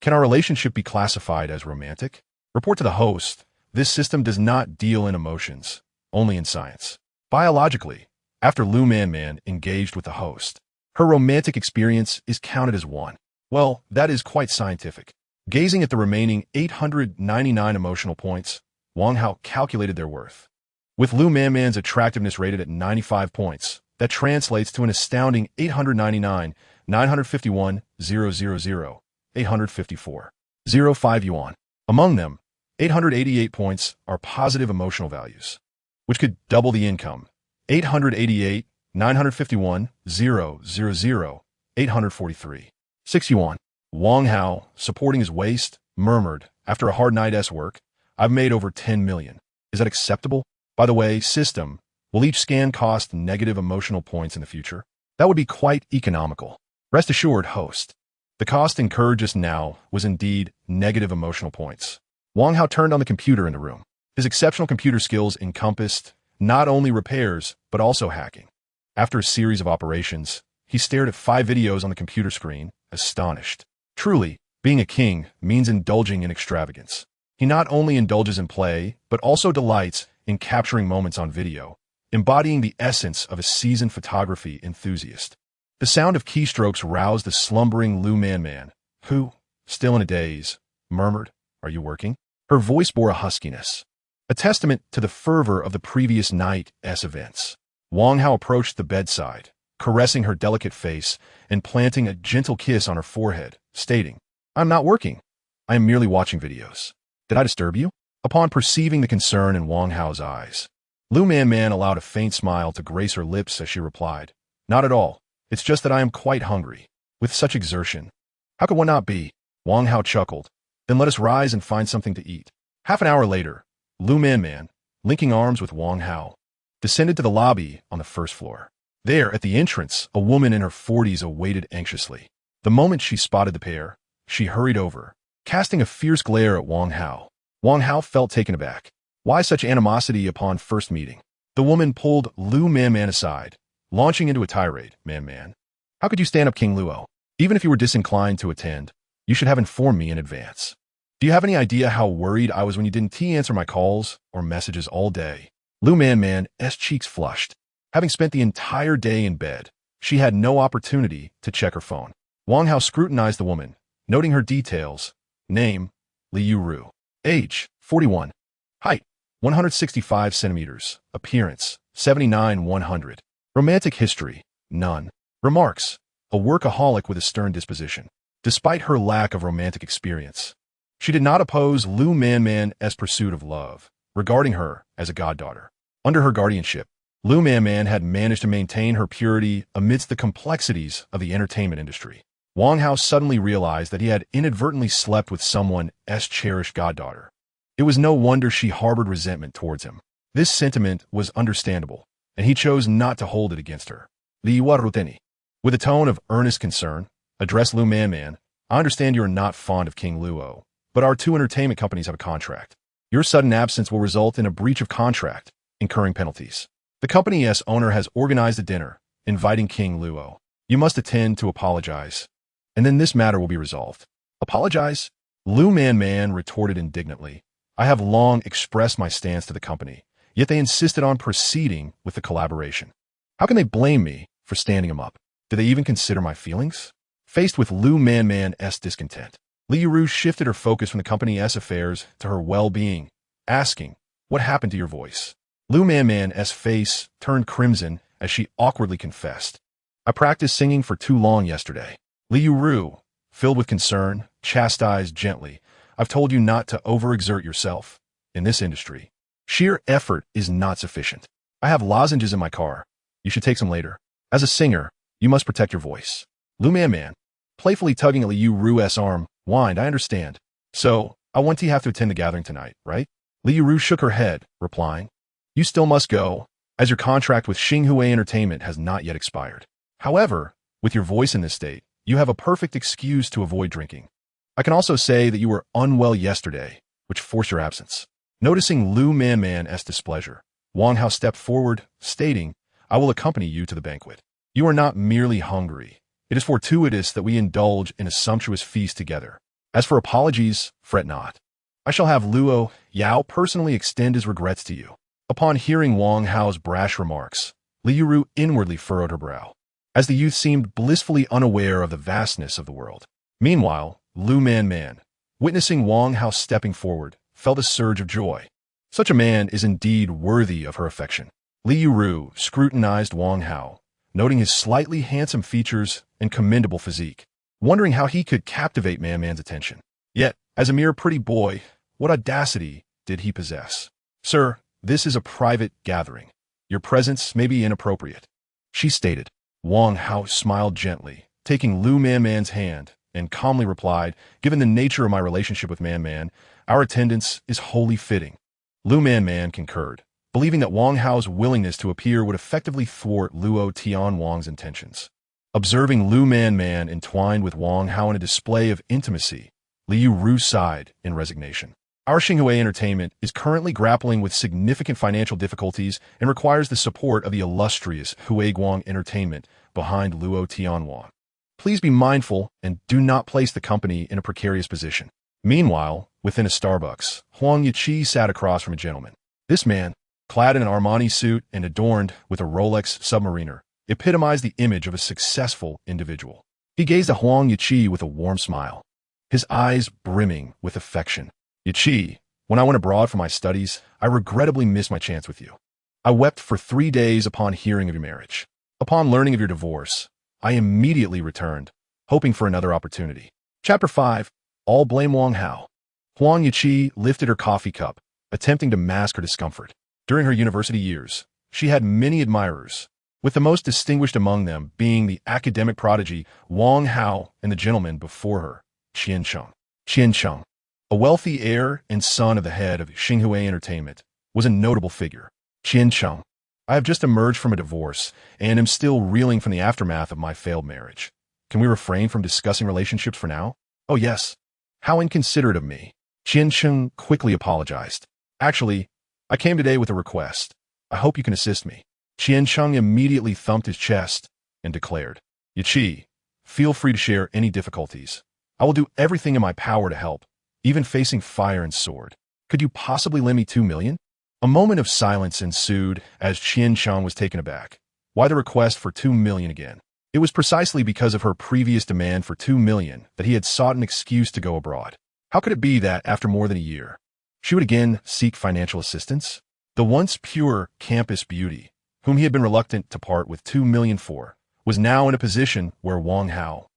[SPEAKER 1] Can our relationship be classified as romantic? Report to the host. This system does not deal in emotions, only in science. Biologically, after Lu Man engaged with the host, her romantic experience is counted as 1. Well, that is quite scientific. Gazing at the remaining 899 emotional points, Wang Hao calculated their worth. With Lu Man's attractiveness rated at 95 points, that translates to an astounding 899, 951, 000, 854, 05 yuan. Among them, 888 points are positive emotional values, which could double the income. 888, 951, 000, 843. 6 yuan. Wang Hao, supporting his waist, murmured, after a hard night's work, I've made over 10 million. Is that acceptable? By the way, system, will each scan cost negative emotional points in the future? That would be quite economical. Rest assured, host. The cost incurred just now was indeed negative emotional points. Wang Hao turned on the computer in the room. His exceptional computer skills encompassed not only repairs, but also hacking. After a series of operations, he stared at 5 videos on the computer screen, astonished. Truly, being a king means indulging in extravagance. He not only indulges in play, but also delights in capturing moments on video, embodying the essence of a seasoned photography enthusiast. The sound of keystrokes roused the slumbering Lu Man, who, still in a daze, murmured, "Are you working?" Her voice bore a huskiness, a testament to the fervor of the previous night's events. Wang Hao approached the bedside, caressing her delicate face and planting a gentle kiss on her forehead, stating, "I'm not working. I am merely watching videos. Did I disturb you?" Upon perceiving the concern in Wang Hao's eyes, Lu Man allowed a faint smile to grace her lips as she replied, "Not at all. It's just that I am quite hungry. With such exertion, how could one not be?" Wang Hao chuckled. "Then let us rise and find something to eat." Half an hour later, Lu Man, linking arms with Wang Hao, descended to the lobby on the first floor. There, at the entrance, a woman in her 40s awaited anxiously. The moment she spotted the pair, she hurried over, casting a fierce glare at Wang Hao. Wang Hao felt taken aback. Why such animosity upon first meeting? The woman pulled Lu Man aside, launching into a tirade. Man, how could you stand up King Luo? Even if you were disinclined to attend, you should have informed me in advance. Do you have any idea how worried I was when you didn't answer my calls or messages all day? Lu Man's cheeks flushed. Having spent the entire day in bed, she had no opportunity to check her phone. Wang Hao scrutinized the woman, noting her details. Name, Liu Ru. Age, 41. Height, 165 centimeters. Appearance, 79-100. Romantic history, none. Remarks, a workaholic with a stern disposition. Despite her lack of romantic experience, she did not oppose Lu Man's pursuit of love, regarding her as a goddaughter. Under her guardianship, Lu Man had managed to maintain her purity amidst the complexities of the entertainment industry. Wang Hao suddenly realized that he had inadvertently slept with someone's cherished goddaughter. It was no wonder she harbored resentment towards him. This sentiment was understandable, and he chose not to hold it against her. With a tone of earnest concern, addressed Lu Man, I understand you are not fond of King Luo, but our two entertainment companies have a contract. Your sudden absence will result in a breach of contract, incurring penalties. The company's owner has organized a dinner, inviting King Luo. You must attend to apologize, and then this matter will be resolved. Apologize? Lu Man retorted indignantly. I have long expressed my stance to the company, yet they insisted on proceeding with the collaboration. How can they blame me for standing them up? Do they even consider my feelings? Faced with Lu Man's discontent, Liu Ru shifted her focus from the company's affairs to her well-being, asking, what happened to your voice? Lu Man's face turned crimson as she awkwardly confessed. I practiced singing for too long yesterday. Liu Ru, filled with concern, chastised gently, I've told you not to overexert yourself. In this industry, sheer effort is not sufficient. I have lozenges in my car. You should take some later. As a singer, you must protect your voice. Lu Man, playfully tugging at Liu Ru's arm, whined, I understand. So, I want to have to attend the gathering tonight, right? Liu Ru shook her head, replying, you still must go, as your contract with Xinghua Entertainment has not yet expired. However, with your voice in this state, you have a perfect excuse to avoid drinking. I can also say that you were unwell yesterday, which forced your absence. Noticing Lu Man's displeasure, Wang Hao stepped forward, stating, I will accompany you to the banquet. You are not merely hungry. It is fortuitous that we indulge in a sumptuous feast together. As for apologies, fret not. I shall have Luo Yao personally extend his regrets to you. Upon hearing Wang Hao's brash remarks, Liu Ru inwardly furrowed her brow, as the youth seemed blissfully unaware of the vastness of the world. Meanwhile, Lu Man, witnessing Wang Hao stepping forward, felt a surge of joy. Such a man is indeed worthy of her affection. Liu Ru scrutinized Wang Hao, noting his slightly handsome features and commendable physique, wondering how he could captivate Man's attention. Yet, as a mere pretty boy, what audacity did he possess? Sir, this is a private gathering. Your presence may be inappropriate, she stated. Wang Hao smiled gently, taking Lu Man's hand, and calmly replied, given the nature of my relationship with Man, our attendance is wholly fitting. Lu Man concurred, believing that Wang Hao's willingness to appear would effectively thwart Luo Tianwang's intentions. Observing Lu Man entwined with Wang Hao in a display of intimacy, Liu Ru sighed in resignation. Our Xinghua Entertainment is currently grappling with significant financial difficulties and requires the support of the illustrious Huiguang Entertainment behind Luo Tianwang. Please be mindful and do not place the company in a precarious position. Meanwhile, within a Starbucks, Huang sat across from a gentleman. This man, clad in an Armani suit and adorned with a Rolex Submariner, epitomized the image of a successful individual. He gazed at Huang with a warm smile, his eyes brimming with affection. Yiqi, when I went abroad for my studies, I regrettably missed my chance with you. I wept for 3 days upon hearing of your marriage. Upon learning of your divorce, I immediately returned, hoping for another opportunity. Chapter 5. All blame Wang Hao. Huang Yiqi lifted her coffee cup, attempting to mask her discomfort. During her university years, she had many admirers, with the most distinguished among them being the academic prodigy Wang Hao and the gentleman before her, Qian Cheng. A wealthy heir and son of the head of Xinghua Entertainment, was a notable figure. Qian Cheng. I have just emerged from a divorce and am still reeling from the aftermath of my failed marriage. Can we refrain from discussing relationships for now? Oh yes. How inconsiderate of me. Qian Cheng quickly apologized. Actually, I came today with a request. I hope you can assist me. Qiancheng immediately thumped his chest and declared, Yachi, feel free to share any difficulties. I will do everything in my power to help, even facing fire and sword. Could you possibly lend me 2 million? A moment of silence ensued as Qiancheng was taken aback. Why the request for 2 million again? It was precisely because of her previous demand for 2 million that he had sought an excuse to go abroad. How could it be that, after more than a year, she would again seek financial assistance? The once pure campus beauty, whom he had been reluctant to part with 2 million for, was now in a position where Wang Hao,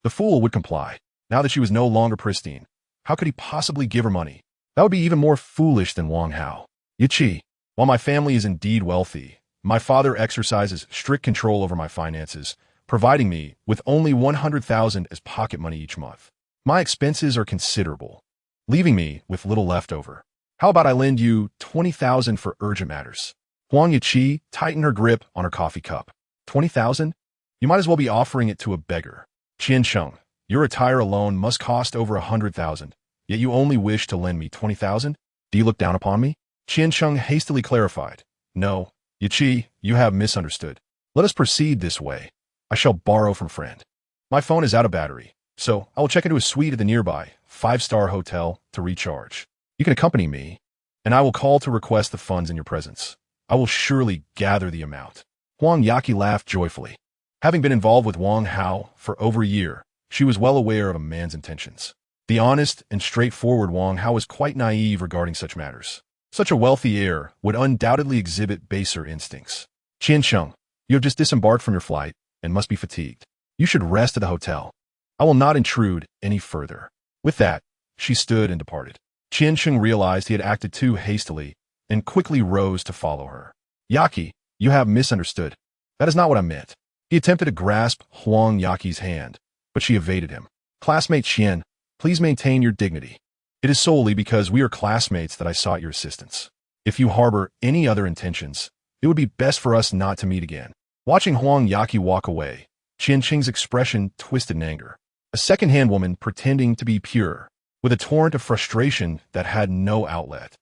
[SPEAKER 1] the fool, would comply. Now that she was no longer pristine, how could he possibly give her money? That would be even more foolish than Wang Hao. Yachi, while my family is indeed wealthy, my father exercises strict control over my finances, providing me with only 100,000 as pocket money each month. My expenses are considerable, leaving me with little left over. How about I lend you 20,000 for urgent matters? Huang Yachi tightened her grip on her coffee cup. 20,000? You might as well be offering it to a beggar. Qiancheng, your attire alone must cost over 100,000, yet you only wish to lend me 20,000? Do you look down upon me? Qiancheng hastily clarified. No, Yachi, you have misunderstood. Let us proceed this way. I shall borrow from friend. My phone is out of battery, so I will check into a suite at the nearby 5-star hotel to recharge. You can accompany me, and I will call to request the funds in your presence. I will surely gather the amount. Huang Yaqi laughed joyfully. Having been involved with Wang Hao for over a year, she was well aware of a man's intentions. The honest and straightforward Wang Hao was quite naive regarding such matters. Such a wealthy heir would undoubtedly exhibit baser instincts. Qiancheng, you have just disembarked from your flight and must be fatigued. You should rest at the hotel. I will not intrude any further. With that, she stood and departed. Qiancheng realized he had acted too hastily and quickly rose to follow her. Yaqi, you have misunderstood. That is not what I meant. He attempted to grasp Huang Yaqi's hand, but she evaded him. Classmate Qian, please maintain your dignity. It is solely because we are classmates that I sought your assistance. If you harbor any other intentions, it would be best for us not to meet again. Watching Huang Yaqi walk away, Qiancheng's expression twisted in anger. A second-hand woman pretending to be pure, with a torrent of frustration that had no outlet.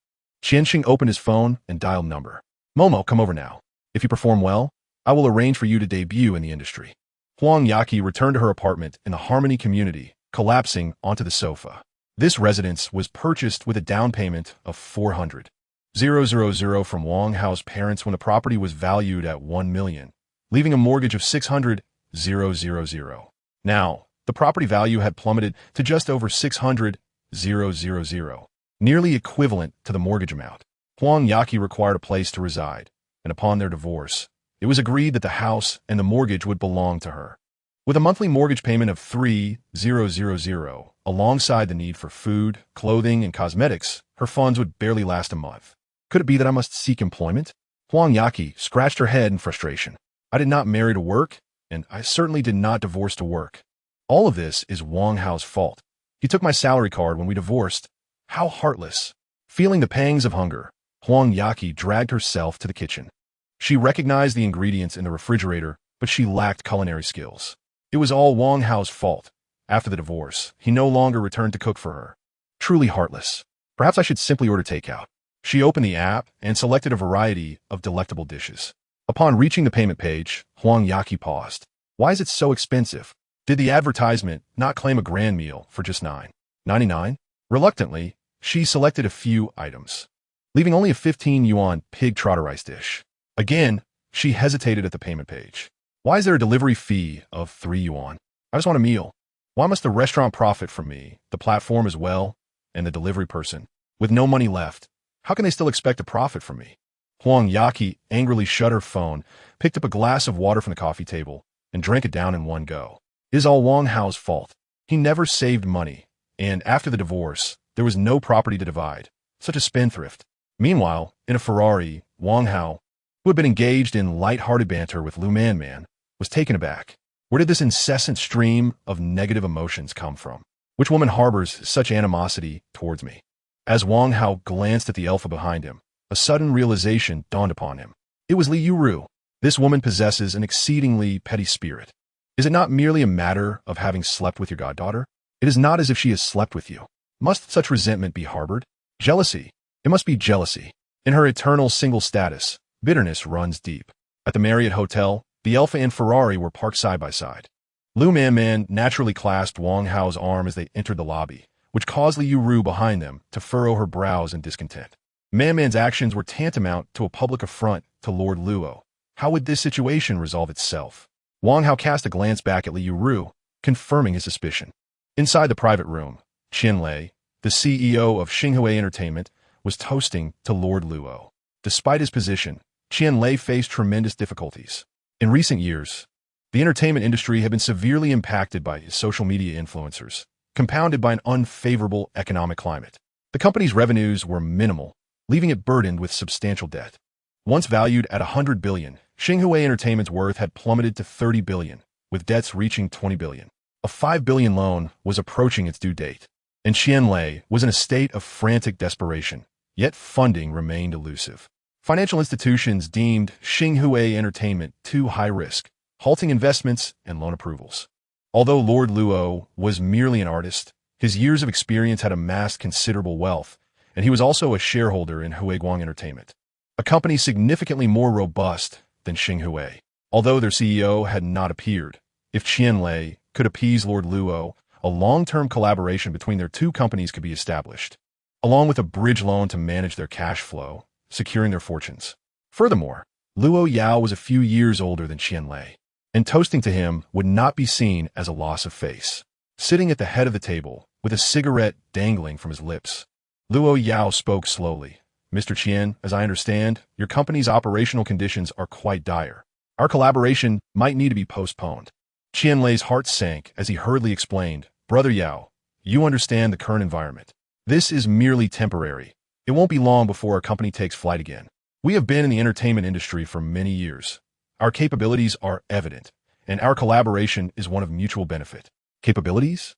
[SPEAKER 1] Qiancheng opened his phone and dialed number. Momo, come over now. If you perform well, I will arrange for you to debut in the industry. Huang Yaqi returned to her apartment in the Harmony community, collapsing onto the sofa. This residence was purchased with a down payment of 400,000 from Wang Hao's parents when the property was valued at 1 million, leaving a mortgage of 600,000. Now, the property value had plummeted to just over 600,000, nearly equivalent to the mortgage amount. Huang Yaqi required a place to reside, and upon their divorce, it was agreed that the house and the mortgage would belong to her. With a monthly mortgage payment of 3,000, alongside the need for food, clothing, and cosmetics, her funds would barely last a month. Could it be that I must seek employment? Huang Yaqi scratched her head in frustration. I did not marry to work, and I certainly did not divorce to work. All of this is Wang Hao's fault. He took my salary card when we divorced. How heartless. Feeling the pangs of hunger, Huang Yaqi dragged herself to the kitchen. She recognized the ingredients in the refrigerator, but she lacked culinary skills. It was all Wang Hao's fault. After the divorce, he no longer returned to cook for her. Truly heartless. Perhaps I should simply order takeout. She opened the app and selected a variety of delectable dishes. Upon reaching the payment page, Huang Yaqi paused. Why is it so expensive? Did the advertisement not claim a grand meal for just $9.99? Reluctantly, she selected a few items, leaving only a 15 yuan pig trotter rice dish. Again, she hesitated at the payment page. Why is there a delivery fee of 3 yuan? I just want a meal. Why must the restaurant profit from me, the platform as well, and the delivery person? With no money left, how can they still expect a profit from me? Huang Yaqi angrily shut her phone, picked up a glass of water from the coffee table, and drank it down in one go. It is all Wang Hao's fault. He never saved money, and after the divorce, there was no property to divide. Such a spendthrift. Meanwhile, in a Ferrari, Wang Hao, who had been engaged in light-hearted banter with Lu Man, was taken aback. Where did this incessant stream of negative emotions come from? Which woman harbors such animosity towards me? As Wang Hao glanced at the alpha behind him, a sudden realization dawned upon him. It was Li Yuru. This woman possesses an exceedingly petty spirit. Is it not merely a matter of having slept with your goddaughter? It is not as if she has slept with you. Must such resentment be harbored? Jealousy. It must be jealousy. In her eternal single status, bitterness runs deep. At the Marriott Hotel, the Alfa and Ferrari were parked side by side. Lu Man naturally clasped Wang Hao's arm as they entered the lobby, which caused Liu Ru behind them to furrow her brows in discontent. Man's actions were tantamount to a public affront to Lord Luo. How would this situation resolve itself? Wang Hao cast a glance back at Liu Ru, confirming his suspicion. Inside the private room, Qian Lei, the CEO of Xinghui Entertainment, was toasting to Lord Luo. Despite his position, Qian Lei faced tremendous difficulties. In recent years, the entertainment industry had been severely impacted by his social media influencers, compounded by an unfavorable economic climate. The company's revenues were minimal, leaving it burdened with substantial debt. Once valued at 100 billion, Xinghui Entertainment's worth had plummeted to 30 billion, with debts reaching 20 billion. A 5 billion loan was approaching its due date, and Qian Lei was in a state of frantic desperation, yet funding remained elusive. Financial institutions deemed Xinghui Entertainment too high risk, halting investments and loan approvals. Although Lord Luo was merely an artist, his years of experience had amassed considerable wealth, and he was also a shareholder in Huiguang Entertainment, a company significantly more robust than Xinghui. Although their CEO had not appeared, if Qian Lei could appease Lord Luo, a long-term collaboration between their two companies could be established, along with a bridge loan to manage their cash flow, securing their fortunes. Furthermore, Luo Yao was a few years older than Qian Lei, and toasting to him would not be seen as a loss of face. Sitting at the head of the table, with a cigarette dangling from his lips, Luo Yao spoke slowly. Mr. Qian, as I understand, your company's operational conditions are quite dire. Our collaboration might need to be postponed. Qian Lei's heart sank as he hurriedly explained, Brother Yao, you understand the current environment. This is merely temporary. It won't be long before our company takes flight again. We have been in the entertainment industry for many years. Our capabilities are evident, and our collaboration is one of mutual benefit. Capabilities?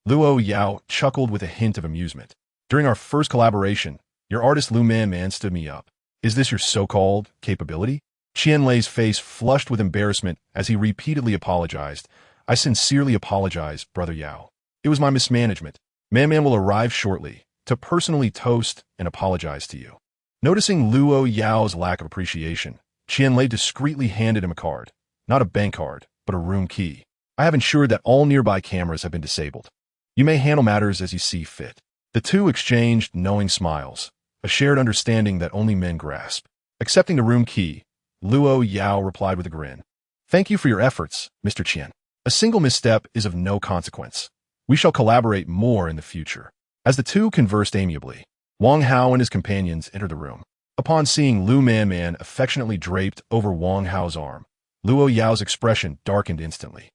[SPEAKER 1] Luo Yao chuckled with a hint of amusement. During our first collaboration, your artist Lu Man stood me up. Is this your so-called capability? Qian Lei's face flushed with embarrassment as he repeatedly apologized. I sincerely apologize, Brother Yao. It was my mismanagement. Man will arrive shortly to personally toast and apologize to you. Noticing Luo Yao's lack of appreciation, Qian Lei discreetly handed him a card. Not a bank card, but a room key. I have ensured that all nearby cameras have been disabled. You may handle matters as you see fit. The two exchanged knowing smiles, a shared understanding that only men grasp. Accepting the room key, Luo Yao replied with a grin. Thank you for your efforts, Mr. Qian. A single misstep is of no consequence. We shall collaborate more in the future. As the two conversed amiably, Wang Hao and his companions entered the room. Upon seeing Lu Man affectionately draped over Wang Hao's arm, Luo Yao's expression darkened instantly.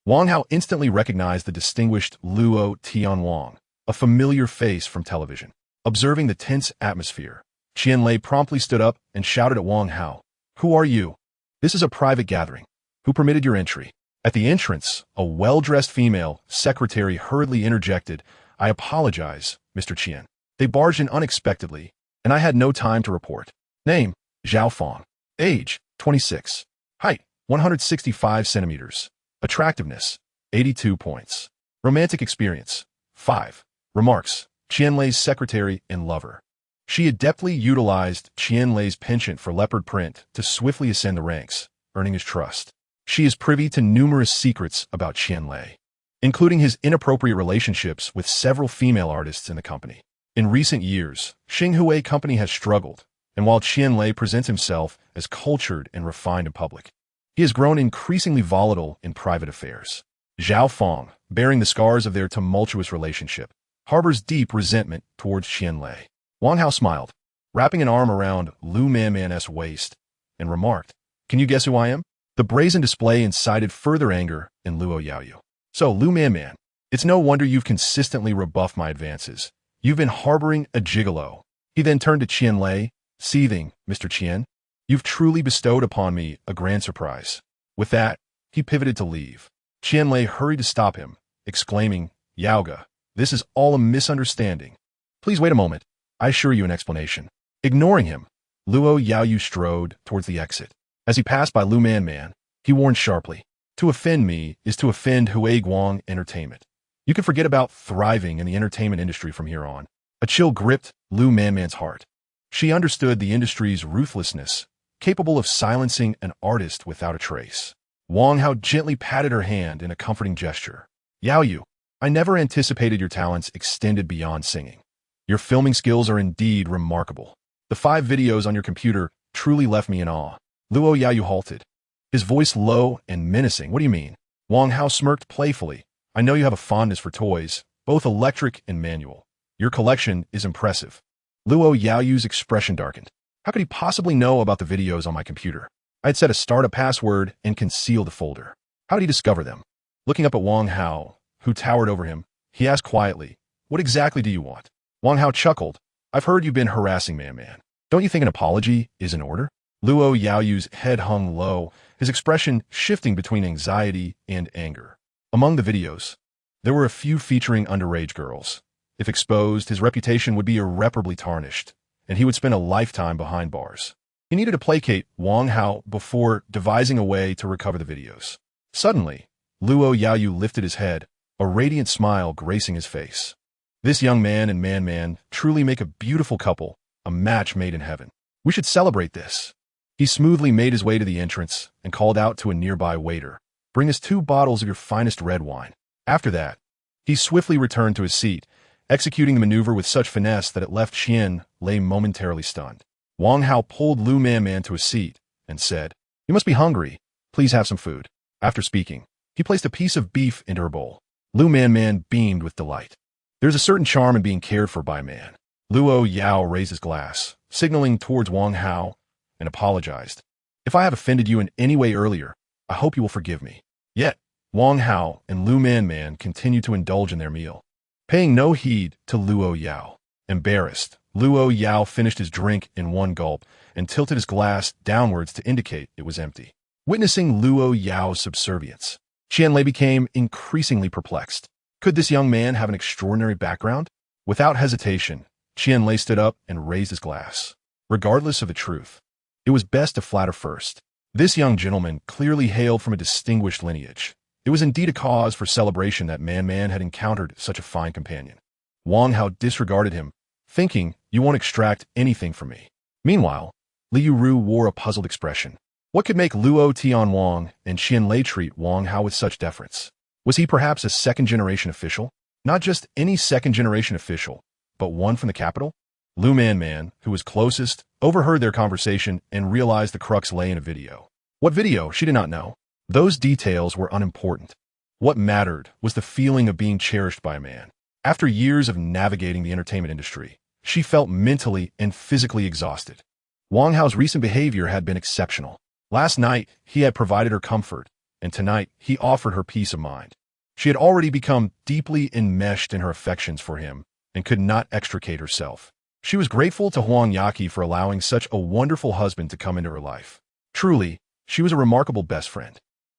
[SPEAKER 1] Wang Hao instantly recognized the distinguished Luo Tianwang, a familiar face from television. Observing the tense atmosphere, Qian Lei promptly stood up and shouted at Wang Hao, Who are you? This is a private gathering. Who permitted your entry? At the entrance, a well-dressed female secretary hurriedly interjected, I apologize, Mr. Qian. They barged in unexpectedly, and I had no time to report. Name, Zhao Fong. Age, 26. Height, 165 centimeters. Attractiveness, 82 points. Romantic experience, 5. Remarks, Qian Lei's secretary and lover. She adeptly utilized Qian Lei's penchant for leopard print to swiftly ascend the ranks, earning his trust. She is privy to numerous secrets about Qian Lei, including his inappropriate relationships with several female artists in the company. In recent years, Xinghui Company has struggled, and while Qian Lei presents himself as cultured and refined in public, he has grown increasingly volatile in private affairs. Zhao Fong, bearing the scars of their tumultuous relationship, harbors deep resentment towards Qian Lei. Wang Hao smiled, wrapping an arm around Lu Man's waist, and remarked, Can you guess who I am? The brazen display incited further anger in Luo Yaoyu. So, Lu Man, it's no wonder you've consistently rebuffed my advances. You've been harboring a gigolo. He then turned to Qian Lei, seething, Mr. Qian, you've truly bestowed upon me a grand surprise. With that, he pivoted to leave. Qian Lei hurried to stop him, exclaiming, Yaoga, this is all a misunderstanding. Please wait a moment. I assure you an explanation. Ignoring him, Luo Yaoyu strode towards the exit. As he passed by Lu Man, he warned sharply, To offend me is to offend Huiguang Entertainment. You can forget about thriving in the entertainment industry from here on. A chill gripped Lu Man's heart. She understood the industry's ruthlessness, capable of silencing an artist without a trace. Wang Hao gently patted her hand in a comforting gesture. Yao Yu, I never anticipated your talents extended beyond singing. Your filming skills are indeed remarkable. The 5 videos on your computer truly left me in awe. Luo Yao Yu halted, his voice low and menacing. What do you mean? Wang Hao smirked playfully. I know you have a fondness for toys, both electric and manual. Your collection is impressive. Luo Yao Yu's expression darkened. How could he possibly know about the videos on my computer? I had set a startup password and concealed the folder. How did he discover them? Looking up at Wang Hao, who towered over him, he asked quietly, what exactly do you want? Wang Hao chuckled. I've heard you've been harassing Man. Don't you think an apology is in order? Luo Yao Yu's head hung low, his expression shifting between anxiety and anger. Among the videos, there were a few featuring underage girls. If exposed, his reputation would be irreparably tarnished, and he would spend a lifetime behind bars. He needed to placate Wang Hao before devising a way to recover the videos. Suddenly, Luo Yao Yu lifted his head, a radiant smile gracing his face. This young man and Man truly make a beautiful couple, a match made in heaven. We should celebrate this. He smoothly made his way to the entrance and called out to a nearby waiter, bring us 2 bottles of your finest red wine. After that, he swiftly returned to his seat, executing the maneuver with such finesse that it left Xian lay momentarily stunned. Wang Hao pulled Lu Man to a seat and said, you must be hungry. Please have some food. After speaking, he placed a piece of beef into her bowl. Lu Man beamed with delight. There's a certain charm in being cared for by a man. Luo Yao raised his glass, signaling towards Wang Hao, and apologized. If I have offended you in any way earlier, I hope you will forgive me. Yet, Wang Hao and Lu Man continued to indulge in their meal, paying no heed to Luo Yao. Embarrassed, Luo Yao finished his drink in one gulp and tilted his glass downwards to indicate it was empty. Witnessing Luo Yao's subservience, Qianlei became increasingly perplexed. Could this young man have an extraordinary background? Without hesitation, Qianlei stood up and raised his glass. Regardless of the truth, it was best to flatter first. This young gentleman clearly hailed from a distinguished lineage. It was indeed a cause for celebration that Man had encountered such a fine companion. Wang Hao disregarded him, thinking, you won't extract anything from me. Meanwhile, Liu Ru wore a puzzled expression. What could make Luo Tianwang and Qianlei treat Wang Hao with such deference? Was he perhaps a second-generation official? Not just any second-generation official, but one from the capital? Lu Man, who was closest, overheard their conversation and realized the crux lay in a video. What video? She did not know. Those details were unimportant. What mattered was the feeling of being cherished by a man. After years of navigating the entertainment industry, she felt mentally and physically exhausted. Wang Hao's recent behavior had been exceptional. Last night, he had provided her comfort, and tonight, he offered her peace of mind. She had already become deeply enmeshed in her affections for him and could not extricate herself. She was grateful to Huang Yaqi for allowing such a wonderful husband to come into her life. Truly, she was a remarkable best friend.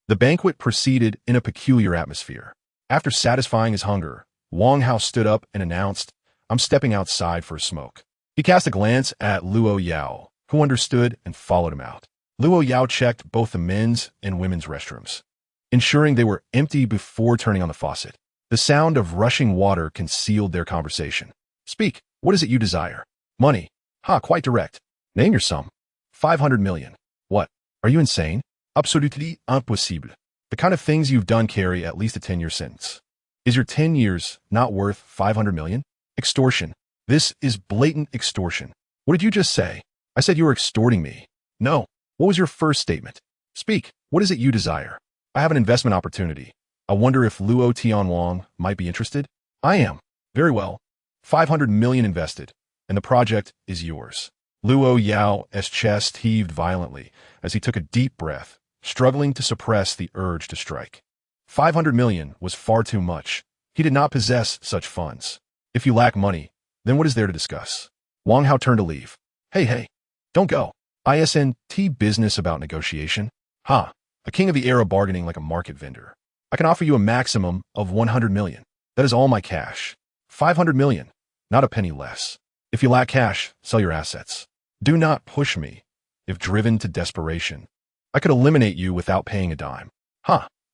[SPEAKER 1] The banquet proceeded in a peculiar atmosphere. After satisfying his hunger, Wang Hao stood up and announced, I'm stepping outside for a smoke. He cast a glance at Luo Yao, who understood and followed him out. Luo Yao checked both the men's and women's restrooms, ensuring they were empty before turning on the faucet. The sound of rushing water concealed their conversation. Speak, what is it you desire? Money. Quite direct. Name your sum. 500 million. What? Are you insane? Absolutely impossible. The kind of things you've done carry at least a 10-year sentence. Is your 10 years not worth 500 million? Extortion. This is blatant extortion. What did you just say? I said you were extorting me. No. What was your first statement? Speak. What is it you desire? I have an investment opportunity. I wonder if Luo Tianwang might be interested? I am. Very well. 500 million invested, and the project is yours. Luo Yao's chest heaved violently as he took a deep breath, struggling to suppress the urge to strike. 500 million was far too much. He did not possess such funds. If you lack money, then what is there to discuss? Wang Hao turned to leave. Hey, don't go. ISNT business about negotiation? A king of the era bargaining like a market vendor. I can offer you a maximum of 100 million. That is all my cash. 500 million, not a penny less. If you lack cash, sell your assets. Do not push me. If driven to desperation, I could eliminate you without paying a dime.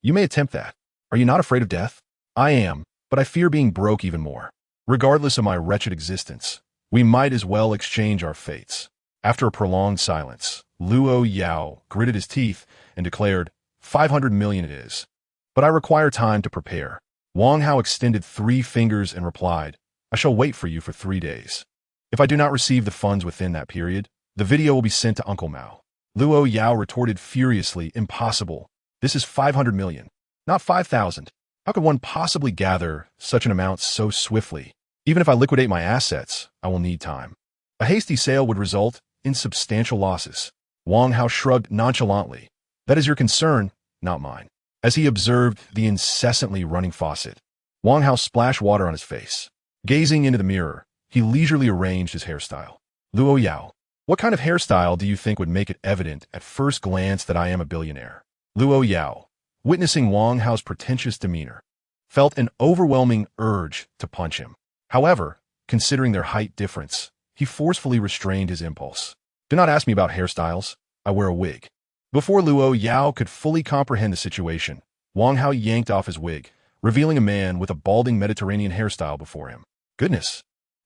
[SPEAKER 1] You may attempt that. Are you not afraid of death? I am, but I fear being broke even more. Regardless of my wretched existence, We might as well exchange our fates. After a prolonged silence, Luo Yao gritted his teeth and declared, 500 million it is. But I require time to prepare. Wang Hao extended 3 fingers and replied, I shall wait for you for 3 days. If I do not receive the funds within that period, the video will be sent to Uncle Mao. Luo Yao retorted furiously, impossible. This is 500 million, not 5,000. How could one possibly gather such an amount so swiftly? Even if I liquidate my assets, I will need time. A hasty sale would result in substantial losses. Wang Hao shrugged nonchalantly. That is your concern, not mine. As he observed the incessantly running faucet, Wang Hao splashed water on his face. Gazing into the mirror, he leisurely arranged his hairstyle. Luo Yao, what kind of hairstyle do you think would make it evident at first glance that I am a billionaire? Luo Yao, witnessing Wang Hao's pretentious demeanor, felt an overwhelming urge to punch him. However, considering their height difference, he forcefully restrained his impulse. Do not ask me about hairstyles. I wear a wig. Before Luo Yao could fully comprehend the situation, Wang Hao yanked off his wig, revealing a man with a balding Mediterranean hairstyle before him. Goodness,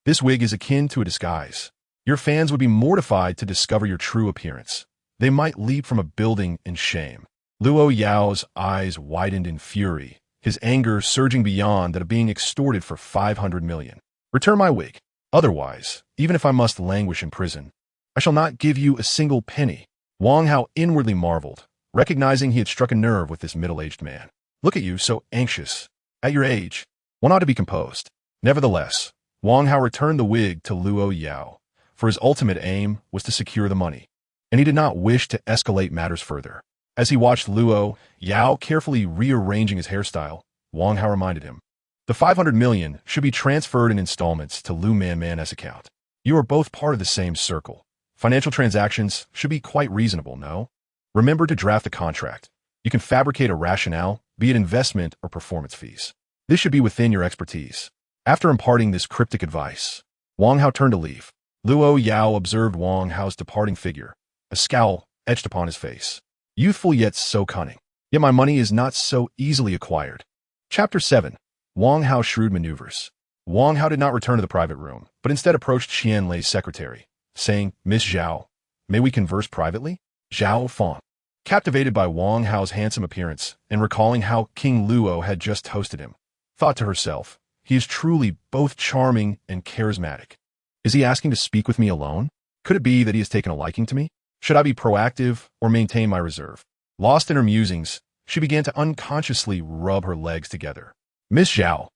[SPEAKER 1] this wig is akin to a disguise. Your fans would be mortified to discover your true appearance. They might leap from a building in shame. Luo Yao's eyes widened in fury, his anger surging beyond that of being extorted for 500 million. Return my wig. Otherwise, even if I must languish in prison, I shall not give you a single penny. Wang Hao inwardly marveled, recognizing he had struck a nerve with this middle-aged man. Look at you, so anxious. At your age, one ought to be composed. Nevertheless, Wang Hao returned the wig to Luo Yao, for his ultimate aim was to secure the money, and he did not wish to escalate matters further. As he watched Luo Yao carefully rearranging his hairstyle, Wang Hao reminded him, the 500 million should be transferred in installments to Lu Man's account. You are both part of the same circle. Financial transactions should be quite reasonable, no? Remember to draft a contract. You can fabricate a rationale, be it investment or performance fees. This should be within your expertise. After imparting this cryptic advice, Wang Hao turned to leave. Luo Yao observed Wang Hao's departing figure, a scowl etched upon his face. Youthful yet so cunning. Yet my money is not so easily acquired. Chapter 7. Wang Hao's shrewd maneuvers. Wang Hao did not return to the private room, but instead approached Qian Lei's secretary, saying, Miss Zhao, may we converse privately? Zhao Fang, captivated by Wang Hao's handsome appearance and recalling how King Luo had just toasted him, thought to herself, he is truly both charming and charismatic. Is he asking to speak with me alone? Could it be that he has taken a liking to me? Should I be proactive or maintain my reserve? Lost in her musings, she began to unconsciously rub her legs together. Miss Zhao,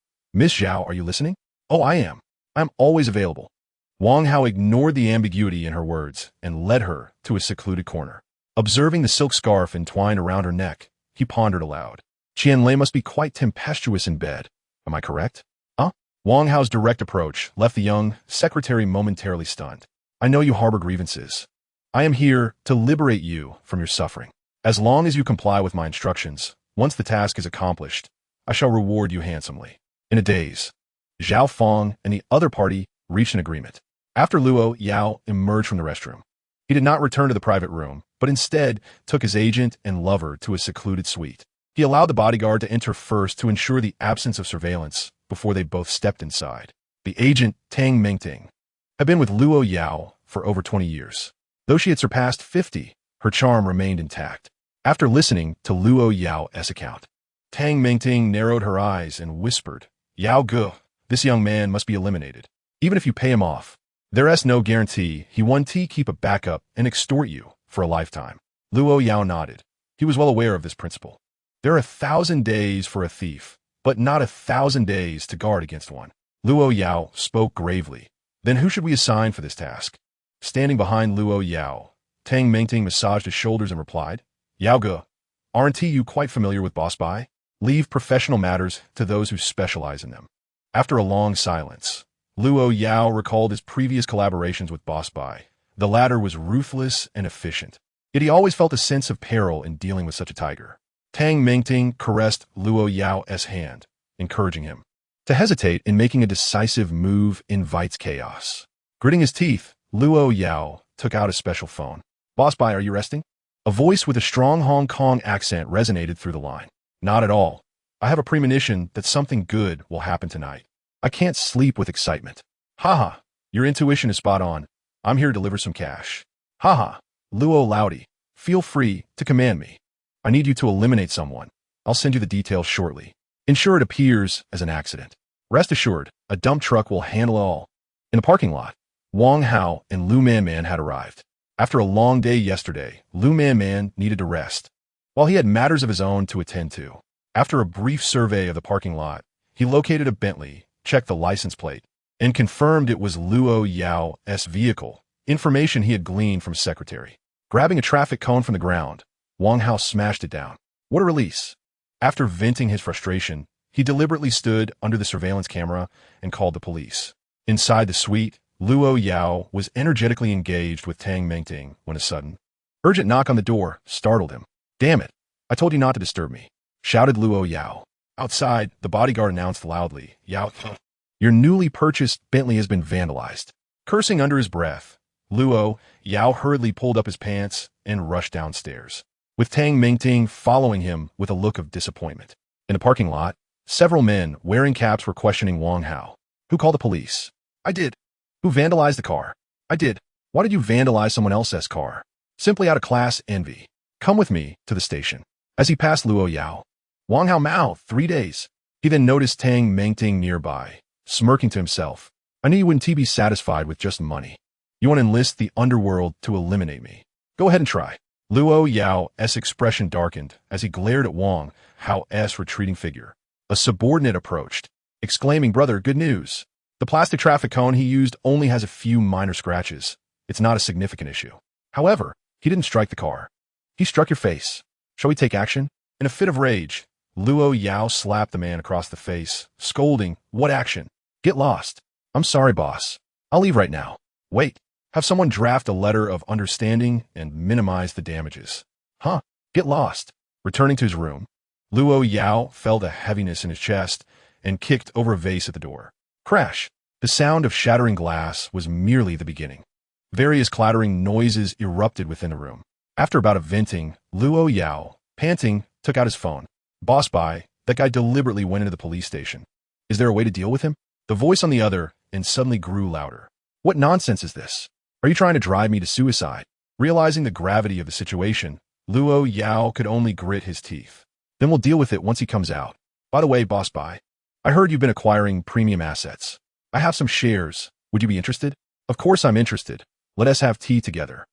[SPEAKER 1] are you listening? Oh, I am. I am always available. Wang Hao ignored the ambiguity in her words and led her to a secluded corner. Observing the silk scarf entwined around her neck, he pondered aloud. Qian Lei must be quite tempestuous in bed. Am I correct? Wang Hao's direct approach left the young secretary momentarily stunned. I know you harbor grievances. I am here to liberate you from your suffering. As long as you comply with my instructions, once the task is accomplished, I shall reward you handsomely. In a daze, Zhao Fang and the other party reached an agreement. After Luo Yao emerged from the restroom, he did not return to the private room, but instead took his agent and lover to a secluded suite. He allowed the bodyguard to enter first to ensure the absence of surveillance before they both stepped inside. The agent, Tang Mengting, had been with Luo Yao for over 20 years. Though she had surpassed 50, her charm remained intact. After listening to Luo Yao's account, Tang Mengting narrowed her eyes and whispered, Yao Ge, this young man must be eliminated. Even if you pay him off, there is no guarantee he won't keep a backup and extort you for a lifetime. Luo Yao nodded. He was well aware of this principle. There are 1,000 days for a thief, but not 1,000 days to guard against one. Luo Yao spoke gravely. Then who should we assign for this task? Standing behind Luo Yao, Tang Mengting massaged his shoulders and replied, Yao Ge, aren't you quite familiar with Boss Bai? Leave professional matters to those who specialize in them. After a long silence, Luo Yao recalled his previous collaborations with Boss Bai. The latter was ruthless and efficient, yet he always felt a sense of peril in dealing with such a tiger. Tang Mengting caressed Luo Yao's hand, encouraging him. To hesitate in making a decisive move invites chaos. Gritting his teeth, Luo Yao took out a special phone. Boss Bai, are you resting? A voice with a strong Hong Kong accent resonated through the line. Not at all. I have a premonition that something good will happen tonight. I can't sleep with excitement. Haha, Your intuition is spot on. I'm here to deliver some cash. Haha. Luo Laudi, feel free to command me. I need you to eliminate someone. I'll send you the details shortly. Ensure it appears as an accident. Rest assured, a dump truck will handle it all. In the parking lot, Wang Hao and Lu Man had arrived. After a long day yesterday, Lu Man needed to rest, while he had matters of his own to attend to. After a brief survey of the parking lot, he located a Bentley, checked the license plate, and confirmed it was Luo Yao's vehicle, information he had gleaned from his secretary. Grabbing a traffic cone from the ground, Wang Hao smashed it down. What a release! After venting his frustration, he deliberately stood under the surveillance camera and called the police. Inside the suite, Luo Yao was energetically engaged with Tang Mengting when a sudden, urgent knock on the door startled him. "Damn it! I told you not to disturb me," shouted Luo Yao. Outside, the bodyguard announced loudly, "Yao, your newly purchased Bentley has been vandalized." Cursing under his breath, Luo Yao hurriedly pulled up his pants and rushed downstairs, with Tang Mengting following him with a look of disappointment. In the parking lot, several men wearing caps were questioning Wang Hao. "Who called the police?" "I did." "Who vandalized the car?" "I did." "Why did you vandalize someone else's car?" "Simply out of class envy." "Come with me to the station." As he passed Luo Yao, Wang Hao mouthed, 3 days. He then noticed Tang Mengting nearby, smirking to himself. "I knew you wouldn't be satisfied with just money. You want to enlist the underworld to eliminate me. Go ahead and try." Luo Yao's expression darkened as he glared at Wang Hao's retreating figure. A subordinate approached, exclaiming, "Brother, good news. The plastic traffic cone he used only has a few minor scratches. It's not a significant issue." However, he didn't strike the car. "He struck your face. Shall we take action?" In a fit of rage, Luo Yao slapped the man across the face, scolding, "What action? Get lost." "I'm sorry, boss. I'll leave right now." "Wait. Have someone draft a letter of understanding and minimize the damages." "Huh? Get lost." Returning to his room, Luo Yao felt a heaviness in his chest and kicked over a vase at the door. Crash! The sound of shattering glass was merely the beginning. Various clattering noises erupted within the room. After about a venting, Luo Yao, panting, took out his phone. "Boss, that guy deliberately went into the police station. Is there a way to deal with him?" The voice on the other end suddenly grew louder. "What nonsense is this? Are you trying to drive me to suicide?" Realizing the gravity of the situation, Luo Yao could only grit his teeth. "Then we'll deal with it once he comes out. By the way, boss, I heard you've been acquiring premium assets. I have some shares. Would you be interested?" "Of course I'm interested. Let us have tea together."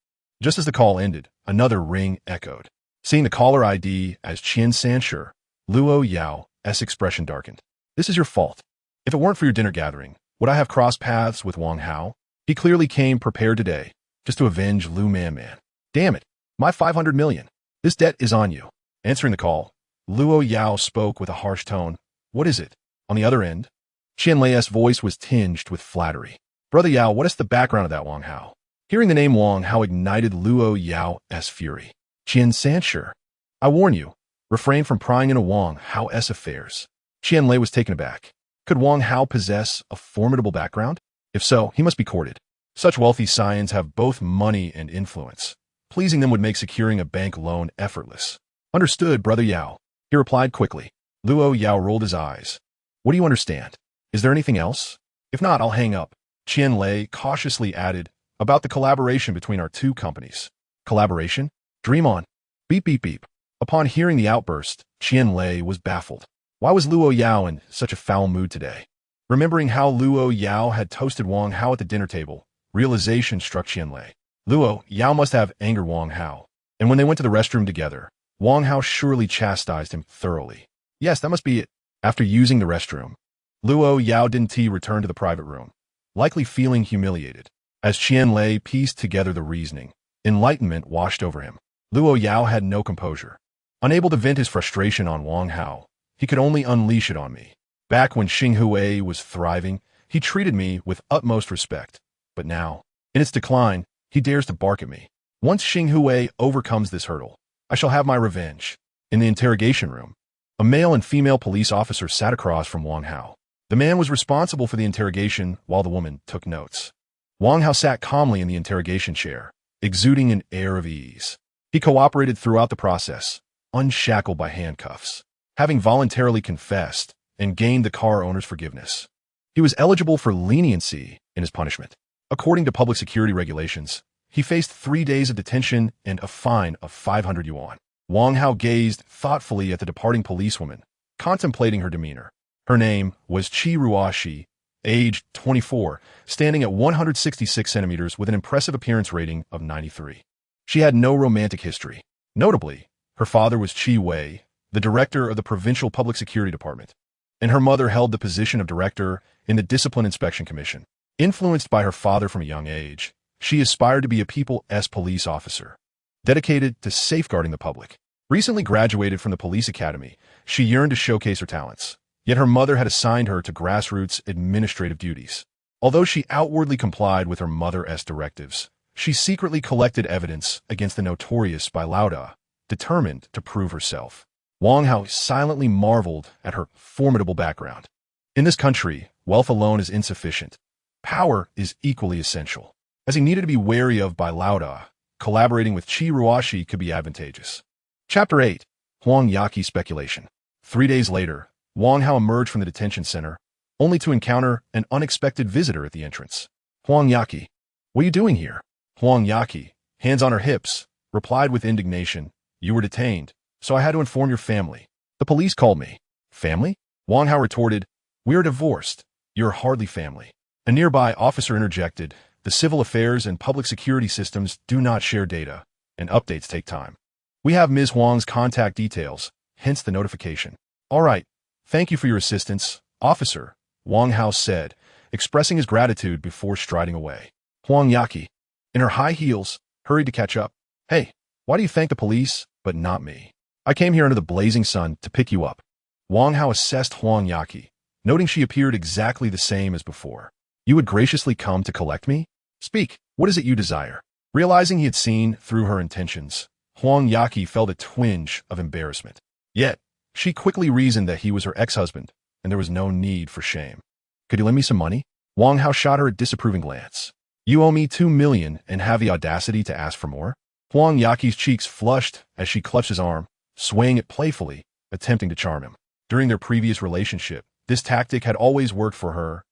[SPEAKER 1] Just as the call ended, another ring echoed. Seeing the caller ID as Qian Sanshi, Luo Yao's expression darkened. "This is your fault. If it weren't for your dinner gathering, would I have crossed paths with Wang Hao? He clearly came prepared today, just to avenge Lu Man. Damn it, my 500 million. This debt is on you." Answering the call, Luo Yao spoke with a harsh tone. "What is it?" On the other end, Qian Lei's voice was tinged with flattery. "Brother Yao, what is the background of that Wang Hao?" Hearing the name Wang Hao ignited Luo Yao's fury. "Qian Sanshi, I warn you, refrain from prying into Wang Hao's affairs." Qian Lei was taken aback. Could Wang Hao possess a formidable background? If so, he must be courted. Such wealthy scions have both money and influence. Pleasing them would make securing a bank loan effortless. "Understood, Brother Yao," he replied quickly. Luo Yao rolled his eyes. "What do you understand? Is there anything else? If not, I'll hang up." Qian Lei cautiously added, "About the collaboration between our two companies." "Collaboration? Dream on." Beep, beep, beep. Upon hearing the outburst, Qian Lei was baffled. Why was Luo Yao in such a foul mood today? Remembering how Luo Yao had toasted Wang Hao at the dinner table, realization struck Qian Lei. Luo Yao must have angered Wang Hao, and when they went to the restroom together, Wang Hao surely chastised him thoroughly. Yes, that must be it. After using the restroom, Luo Yao didn't return to the private room, likely feeling humiliated. As Qian Lei pieced together the reasoning, enlightenment washed over him. Luo Yao had no composure. Unable to vent his frustration on Wang Hao, he could only unleash it on me. Back when Xinhui was thriving, he treated me with utmost respect. But now, in its decline, he dares to bark at me. Once Xinhui overcomes this hurdle, I shall have my revenge. In the interrogation room, a male and female police officer sat across from Wang Hao. The man was responsible for the interrogation while the woman took notes. Wang Hao sat calmly in the interrogation chair, exuding an air of ease. He cooperated throughout the process, unshackled by handcuffs. Having voluntarily confessed and gained the car owner's forgiveness, he was eligible for leniency in his punishment. According to public security regulations, he faced 3 days of detention and a fine of 500 yuan. Wang Hao gazed thoughtfully at the departing policewoman, contemplating her demeanor. Her name was She, aged 24, standing at 166 centimeters with an impressive appearance rating of 93. She had no romantic history. Notably, her father was Wei, the director of the Provincial Public Security Department, and her mother held the position of director in the Discipline Inspection Commission. Influenced by her father from a young age, she aspired to be a People's police officer, dedicated to safeguarding the public. Recently graduated from the police academy, she yearned to showcase her talents. Yet her mother had assigned her to grassroots administrative duties. Although she outwardly complied with her mother's directives, she secretly collected evidence against the notorious Bai Lauda, determined to prove herself. Wang Hao silently marveled at her formidable background. In this country, wealth alone is insufficient. Power is equally essential. As he needed to be wary of Bai Lauda, collaborating with She could be advantageous. Chapter 8. Huang Yaqi Speculation. 3 days later, Wang Hao emerged from the detention center, only to encounter an unexpected visitor at the entrance. Huang Yaqi, what are you doing here? Huang Yaqi, hands on her hips, replied with indignation, you were detained, so I had to inform your family. The police called me. Family? Wang Hao retorted, we are divorced. You're hardly family. A nearby officer interjected, the civil affairs and public security systems do not share data, and updates take time. We have Ms. Huang's contact details, hence the notification. All right. Thank you for your assistance, officer, Wang Hao said, expressing his gratitude before striding away. Huang Yaqi, in her high heels, hurried to catch up. Hey, why do you thank the police, but not me? I came here under the blazing sun to pick you up. Wang Hao assessed Huang Yaqi, noting she appeared exactly the same as before. You would graciously come to collect me? Speak, what is it you desire? Realizing he had seen through her intentions, Huang Yaqi felt a twinge of embarrassment. Yet, she quickly reasoned that he was her ex-husband, and there was no need for shame. Could you lend me some money? Wang Hao shot her a disapproving glance. You owe me 2 million and have the audacity to ask for more? Huang Yaqi's cheeks flushed as she clutched his arm, swaying it playfully, attempting to charm him. During their previous relationship, this tactic had always worked for her,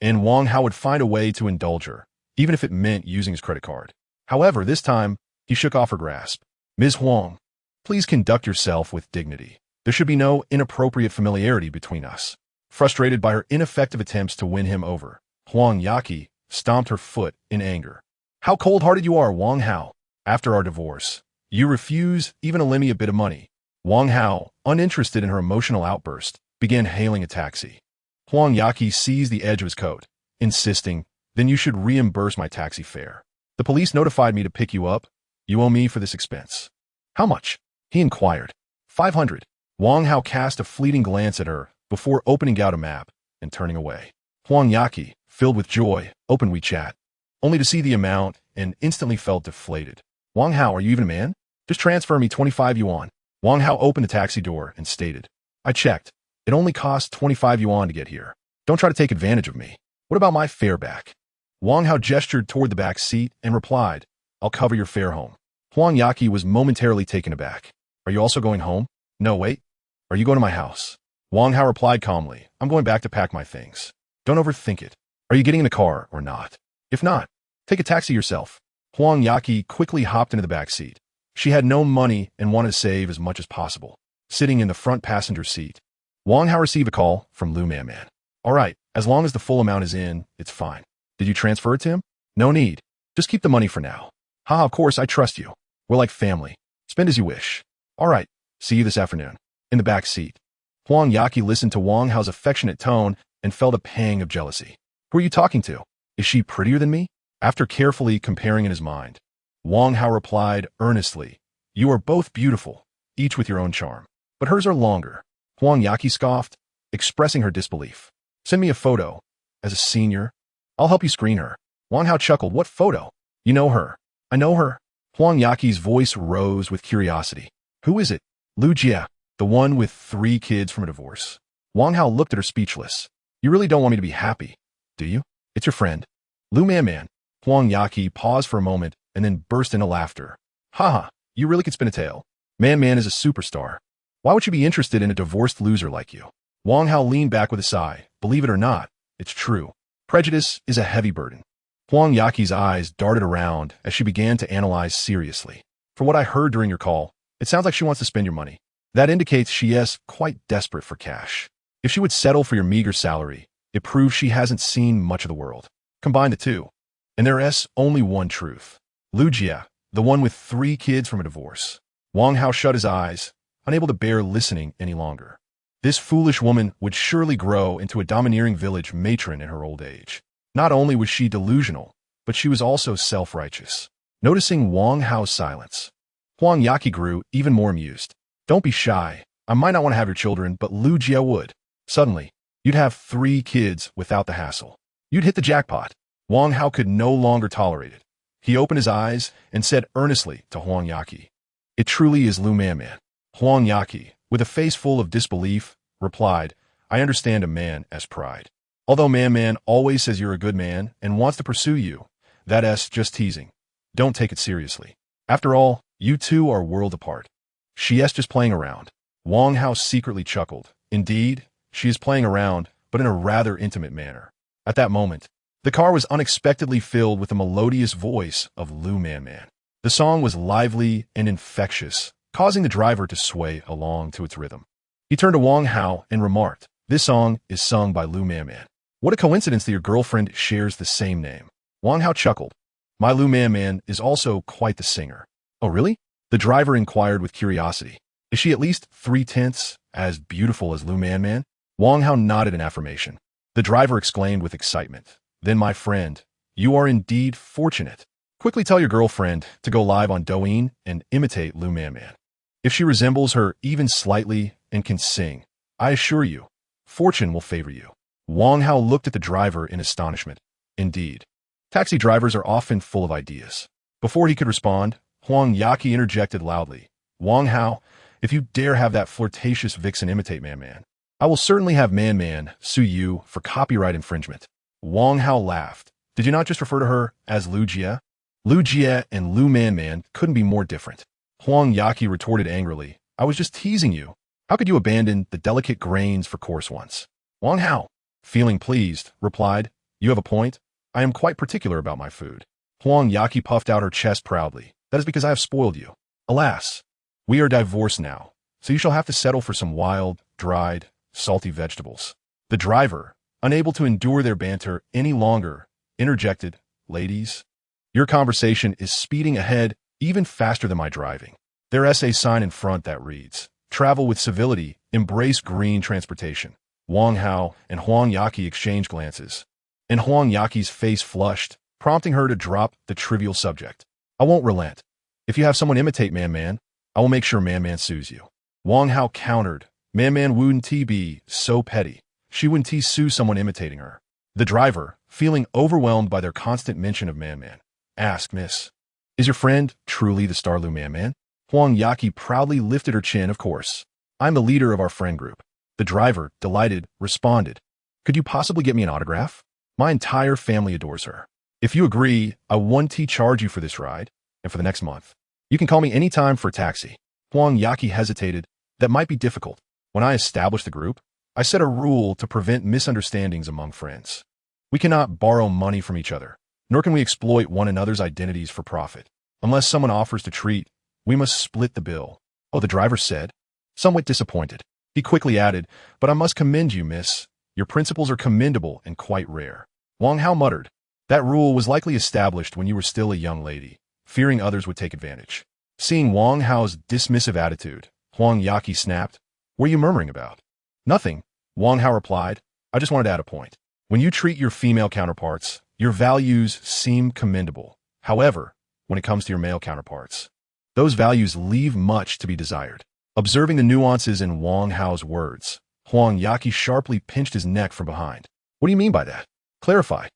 [SPEAKER 1] and Wang Hao would find a way to indulge her, even if it meant using his credit card. However, this time, he shook off her grasp. Ms. Huang, please conduct yourself with dignity. There should be no inappropriate familiarity between us. Frustrated by her ineffective attempts to win him over, Huang Yaqi stomped her foot in anger. How cold-hearted you are, Wang Hao. After our divorce, you refuse even to lend me a bit of money. Wang Hao, uninterested in her emotional outburst, began hailing a taxi. Huang Yaqi seized the edge of his coat, insisting, then you should reimburse my taxi fare. The police notified me to pick you up. You owe me for this expense. How much? He inquired. 500. Wang Hao cast a fleeting glance at her before opening out a map and turning away. Huang Yaqi, filled with joy, opened WeChat, only to see the amount and instantly felt deflated. Wang Hao, are you even a man? Just transfer me 25 yuan. Wang Hao opened the taxi door and stated, I checked. It only cost 25 yuan to get here. Don't try to take advantage of me. What about my fare back? Wang Hao gestured toward the back seat and replied, I'll cover your fare home. Huang Yaqi was momentarily taken aback. Are you also going home? No, wait. Are you going to my house? Wang Hao replied calmly, I'm going back to pack my things. Don't overthink it. Are you getting in the car or not? If not, take a taxi yourself. Huang Yaqi quickly hopped into the back seat. She had no money and wanted to save as much as possible. Sitting in the front passenger seat, Wang Hao received a call from Lu Man. All right, as long as the full amount is in, it's fine. Did you transfer it to him? No need. Just keep the money for now. Ha, of course, I trust you. We're like family. Spend as you wish. All right, see you this afternoon. In the back seat, Huang Yaqi listened to Wang Hao's affectionate tone and felt a pang of jealousy. Who are you talking to? Is she prettier than me? After carefully comparing in his mind, Wang Hao replied earnestly, you are both beautiful, each with your own charm. But hers are longer. Huang Yaqi scoffed, expressing her disbelief. Send me a photo. As a senior, I'll help you screen her. Wang Hao chuckled, what photo? You know her. I know her. Huang Yaqi's voice rose with curiosity. Who is it? Lu Jia, the one with 3 kids from a divorce. Wang Hao looked at her speechless. You really don't want me to be happy, do you? It's your friend. Lu Man. Huang Yaqi paused for a moment and then burst into laughter. Haha, you really could spin a tale. Man is a superstar. Why would you be interested in a divorced loser like you? Wang Hao leaned back with a sigh. Believe it or not, it's true. Prejudice is a heavy burden. Huang Yaqi's eyes darted around as she began to analyze seriously. "From what I heard during your call, it sounds like she wants to spend your money. That indicates she is quite desperate for cash. If she would settle for your meager salary, it proves she hasn't seen much of the world. Combine the two, and there is only one truth. Lu Jie, the one with 3 kids from a divorce." Wang Hao shut his eyes, unable to bear listening any longer. This foolish woman would surely grow into a domineering village matron in her old age. Not only was she delusional, but she was also self-righteous. Noticing Wang Hao's silence, Huang Yaqi grew even more amused. "Don't be shy. I might not want to have your children, but Lu Jie would. Suddenly, you'd have 3 kids without the hassle. You'd hit the jackpot." Wang Hao could no longer tolerate it. He opened his eyes and said earnestly to Huang Yaqi, "It truly is Lu Man." Huang Yaqi, with a face full of disbelief, replied, "I understand a man as pride. Although Man always says you're a good man and wants to pursue you, that is just teasing. Don't take it seriously. After all, you two are world apart. She is just playing around." Wang Hao secretly chuckled. Indeed, she is playing around, but in a rather intimate manner. At that moment, the car was unexpectedly filled with the melodious voice of Lu Man. The song was lively and infectious, causing the driver to sway along to its rhythm. He turned to Wang Hao and remarked, "This song is sung by Lu Man. What a coincidence that your girlfriend shares the same name." Wang Hao chuckled. "My Lu Man is also quite the singer." "Oh, really?" the driver inquired with curiosity. "Is she at least 3/10 as beautiful as Lu Man?" Wang Hao nodded in affirmation. The driver exclaimed with excitement, "Then, my friend, you are indeed fortunate. Quickly tell your girlfriend to go live on Douyin and imitate Lu Man. If she resembles her even slightly and can sing, I assure you, fortune will favor you." Wang Hao looked at the driver in astonishment. Indeed, taxi drivers are often full of ideas. Before he could respond, Huang Yaqi interjected loudly, "Wang Hao, if you dare have that flirtatious vixen imitate Man, I will certainly have Man sue you for copyright infringement." Wang Hao laughed. "Did you not just refer to her as Lu Jie?" Lu Jie and Lu Man couldn't be more different. Huang Yaqi retorted angrily, "I was just teasing you. How could you abandon the delicate grains for coarse ones?" Wang Hao, feeling pleased, replied, "You have a point. I am quite particular about my food." Huang Yaqi puffed out her chest proudly. "That is because I have spoiled you. Alas, we are divorced now, so you shall have to settle for some wild, dried, salty vegetables." The driver, unable to endure their banter any longer, interjected, "Ladies, your conversation is speeding ahead even faster than my driving. There is a sign in front that reads, 'Travel with civility, embrace green transportation.'" Wang Hao and Huang Yaqi exchanged glances, and Huang Yaqi's face flushed, prompting her to drop the trivial subject. "I won't relent. If you have someone imitate Man, I will make sure Man sues you." Wang Hao countered, Man wouldn't be so petty. She wouldn't sue someone imitating her." The driver, feeling overwhelmed by their constant mention of Man, asked, "Miss, is your friend truly the star Lu Man?" Huang Yaqi proudly lifted her chin. "Of course. I'm the leader of our friend group." The driver, delighted, responded, "Could you possibly get me an autograph? My entire family adores her. If you agree, I won't charge you for this ride, and for the next month. You can call me anytime for a taxi." Huang Yaqi hesitated. "That might be difficult. When I established the group, I set a rule to prevent misunderstandings among friends. We cannot borrow money from each other, nor can we exploit one another's identities for profit. Unless someone offers to treat, we must split the bill." "Oh," the driver said, somewhat disappointed. He quickly added, "But I must commend you, miss. Your principles are commendable and quite rare." Wang Hao muttered, "That rule was likely established when you were still a young lady, fearing others would take advantage." Seeing Wang Hao's dismissive attitude, Huang Yaqi snapped, "What are you murmuring about?" "Nothing," Wang Hao replied. "I just wanted to add a point. When you treat your female counterparts, your values seem commendable. However, when it comes to your male counterparts, those values leave much to be desired." Observing the nuances in Wang Hao's words, Huang Yaqi sharply pinched his neck from behind. "What do you mean by that? Clarify."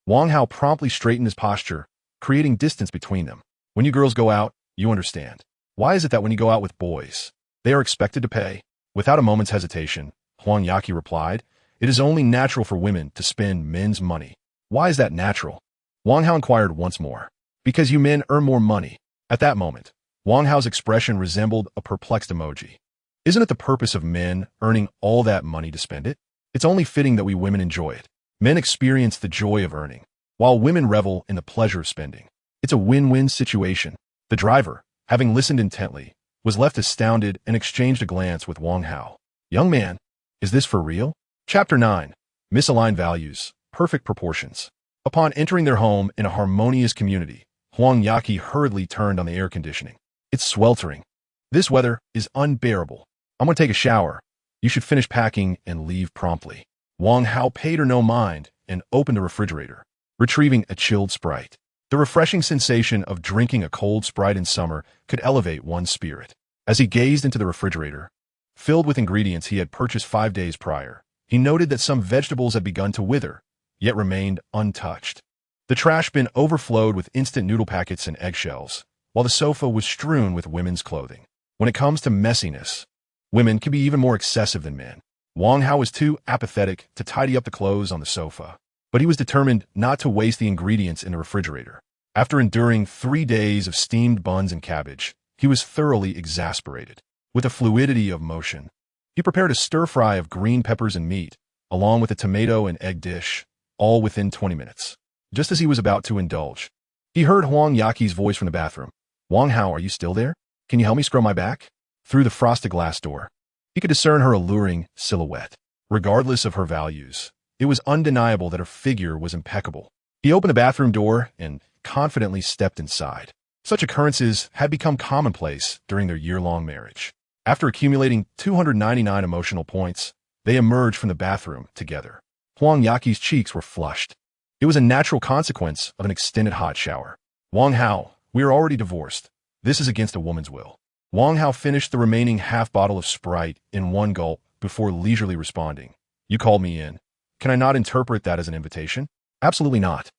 [SPEAKER 1] Wang Hao promptly straightened his posture, creating distance between them. "When you girls go out, you understand. Why is it that when you go out with boys, they are expected to pay?" Without a moment's hesitation, Huang Yaqi replied, "It is only natural for women to spend men's money." "Why is that natural?" Wang Hao inquired once more. "Because you men earn more money." At that moment, Wang Hao's expression resembled a perplexed emoji. "Isn't it the purpose of men earning all that money to spend it? It's only fitting that we women enjoy it. Men experience the joy of earning. while women revel in the pleasure of spending. It's a win-win situation. The driver, having listened intently, was left astounded and exchanged a glance with Wang Hao. Young man, is this for real? Chapter 9. Misaligned Values, Perfect Proportions. Upon entering their home in a harmonious community, Huang Yaqi hurriedly turned on the air conditioning. It's sweltering. This weather is unbearable. I'm going to take a shower. You should finish packing and leave promptly. Wang Hao paid her no mind and opened the refrigerator, retrieving a chilled Sprite. The refreshing sensation of drinking a cold Sprite in summer could elevate one's spirit. As he gazed into the refrigerator, filled with ingredients he had purchased 5 days prior, he noted that some vegetables had begun to wither, yet remained untouched. The trash bin overflowed with instant noodle packets and eggshells, while the sofa was strewn with women's clothing. When it comes to messiness, women can be even more excessive than men. Wang Hao was too apathetic to tidy up the clothes on the sofa, but he was determined not to waste the ingredients in the refrigerator. After enduring 3 days of steamed buns and cabbage, he was thoroughly exasperated. With a fluidity of motion, he prepared a stir-fry of green peppers and meat, along with a tomato and egg dish, all within 20 minutes. Just as he was about to indulge, he heard Huang Yaqi's voice from the bathroom. Wang Hao, are you still there? Can you help me scrub my back? Through the frosted glass door, he could discern her alluring silhouette. Regardless of her values, it was undeniable that her figure was impeccable. He opened the bathroom door and confidently stepped inside. Such occurrences had become commonplace during their year-long marriage. After accumulating 299 emotional points, they emerged from the bathroom together. Huang Yaqi's cheeks were flushed. It was a natural consequence of an extended hot shower. Wang Hao, we are already divorced. This is against a woman's will. Wang Hao finished the remaining half bottle of Sprite in one gulp before leisurely responding. You called me in. Can I not interpret that as an invitation? Absolutely not.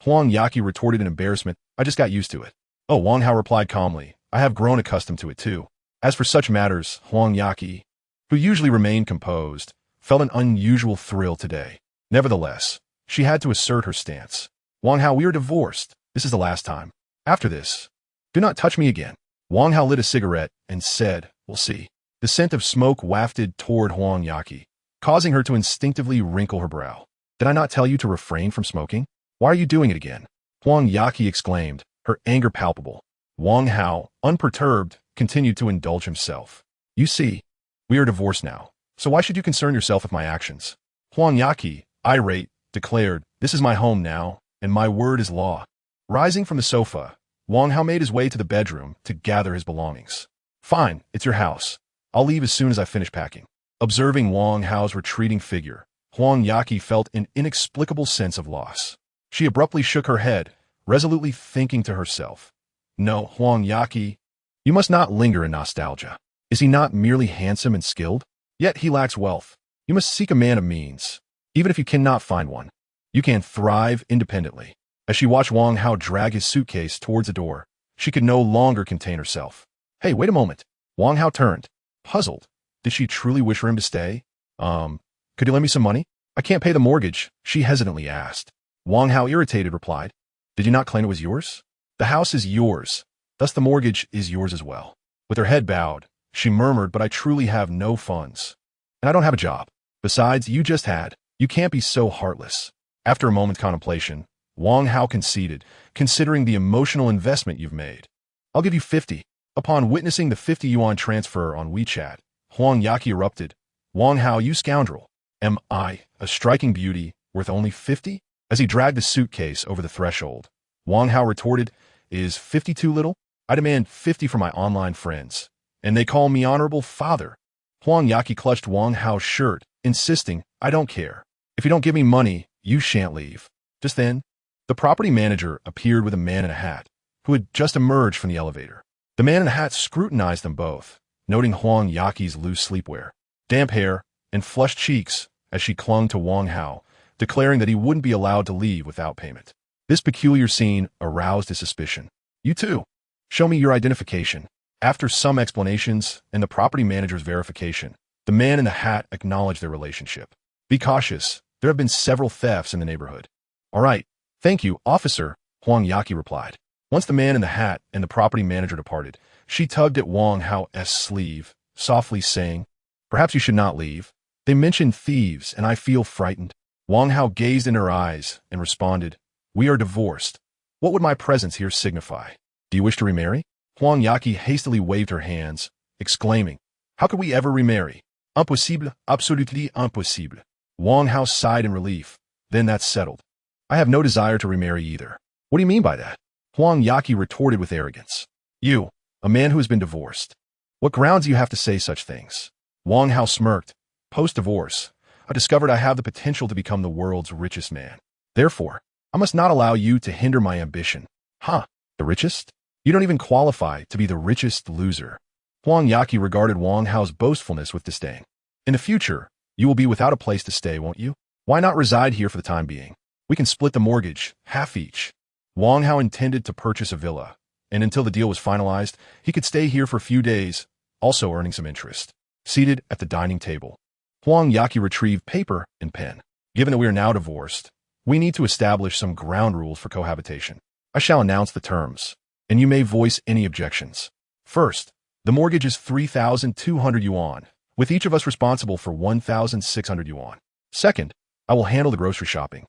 [SPEAKER 1] Huang Yaqi retorted in embarrassment. I just got used to it. Oh, Wang Hao replied calmly. I have grown accustomed to it too. As for such matters, Huang Yaqi, who usually remained composed, felt an unusual thrill today. Nevertheless, she had to assert her stance. Wang Hao, we are divorced. This is the last time. After this, do not touch me again. Wang Hao lit a cigarette and said, we'll see. The scent of smoke wafted toward Huang Yaqi, causing her to instinctively wrinkle her brow. Did I not tell you to refrain from smoking? Why are you doing it again? Huang Yaqi exclaimed, her anger palpable. Wang Hao, unperturbed, continued to indulge himself. You see, we are divorced now, so why should you concern yourself with my actions? Huang Yaqi, irate, declared, this is my home now, and my word is law. Rising from the sofa, Wang Hao made his way to the bedroom to gather his belongings. Fine, it's your house. I'll leave as soon as I finish packing. Observing Wang Hao's retreating figure, Huang Yaqi felt an inexplicable sense of loss. She abruptly shook her head, resolutely thinking to herself, no, Huang Yaqi, you must not linger in nostalgia. Is he not merely handsome and skilled? Yet he lacks wealth. You must seek a man of means. Even if you cannot find one, you can thrive independently. As she watched Wang Hao drag his suitcase towards the door, she could no longer contain herself. Hey, wait a moment. Wang Hao turned, puzzled. Did she truly wish for him to stay? Could you lend me some money? I can't pay the mortgage, she hesitantly asked. Wang Hao, irritated, replied, did you not claim it was yours? The house is yours, thus the mortgage is yours as well. With her head bowed, she murmured, but I truly have no funds. And I don't have a job. Besides, you just had. You can't be so heartless. After a moment's contemplation, Wang Hao conceded, considering the emotional investment you've made. I'll give you 50. Upon witnessing the 50 yuan transfer on WeChat, Huang Yaqi erupted. Wang Hao, you scoundrel. Am I, a striking beauty, worth only 50? As he dragged the suitcase over the threshold, Wang Hao retorted, is 50 too little? I demand 50 from my online friends, and they call me honorable father. Huang Yaqi clutched Wang Hao's shirt, insisting, I don't care. If you don't give me money, you shan't leave. Just then, the property manager appeared with a man in a hat, who had just emerged from the elevator. The man in the hat scrutinized them both, noting Huang Yaqi's loose sleepwear, damp hair, and flushed cheeks as she clung to Wang Hao, declaring that he wouldn't be allowed to leave without payment. This peculiar scene aroused his suspicion. You too. Show me your identification. After some explanations and the property manager's verification, the man in the hat acknowledged their relationship. Be cautious. There have been several thefts in the neighborhood. All right. Thank you, officer, Huang Yaqi replied. Once the man in the hat and the property manager departed, she tugged at Wang Hao's sleeve, softly saying, perhaps you should not leave. They mentioned thieves, and I feel frightened. Wang Hao gazed in her eyes and responded, We are divorced. What would my presence here signify? Do you wish to remarry? Huang Yaqi hastily waved her hands, exclaiming, how could we ever remarry? Impossible, absolutely impossible. Wang Hao sighed in relief. Then that's settled. I have no desire to remarry either. What do you mean by that? Huang Yaqi retorted with arrogance. You, a man who has been divorced. What grounds do you have to say such things? Wang Hao smirked. Post-divorce, I discovered I have the potential to become the world's richest man. Therefore, I must not allow you to hinder my ambition. Huh? The richest? You don't even qualify to be the richest loser. Huang Yaqi regarded Wang Hao's boastfulness with disdain. In the future, you will be without a place to stay, won't you? Why not reside here for the time being? We can split the mortgage, half each. Wang Hao intended to purchase a villa, and until the deal was finalized, he could stay here for a few days, also earning some interest. Seated at the dining table, Huang Yaqi retrieved paper and pen. Given that we are now divorced, we need to establish some ground rules for cohabitation. I shall announce the terms, and you may voice any objections. First, the mortgage is 3,200 yuan, with each of us responsible for 1,600 yuan. Second, I will handle the grocery shopping,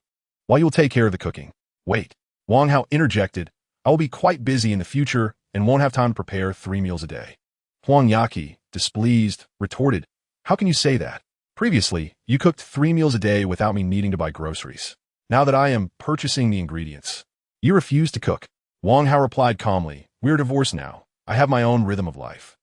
[SPEAKER 1] while you will take care of the cooking. Wait, Wang Hao interjected, I will be quite busy in the future and won't have time to prepare 3 meals a day. Huang Yaqi, displeased, retorted, how can you say that? Previously, you cooked 3 meals a day without me needing to buy groceries. Now that I am purchasing the ingredients, you refuse to cook. Wang Hao replied calmly, we are divorced now. I have my own rhythm of life.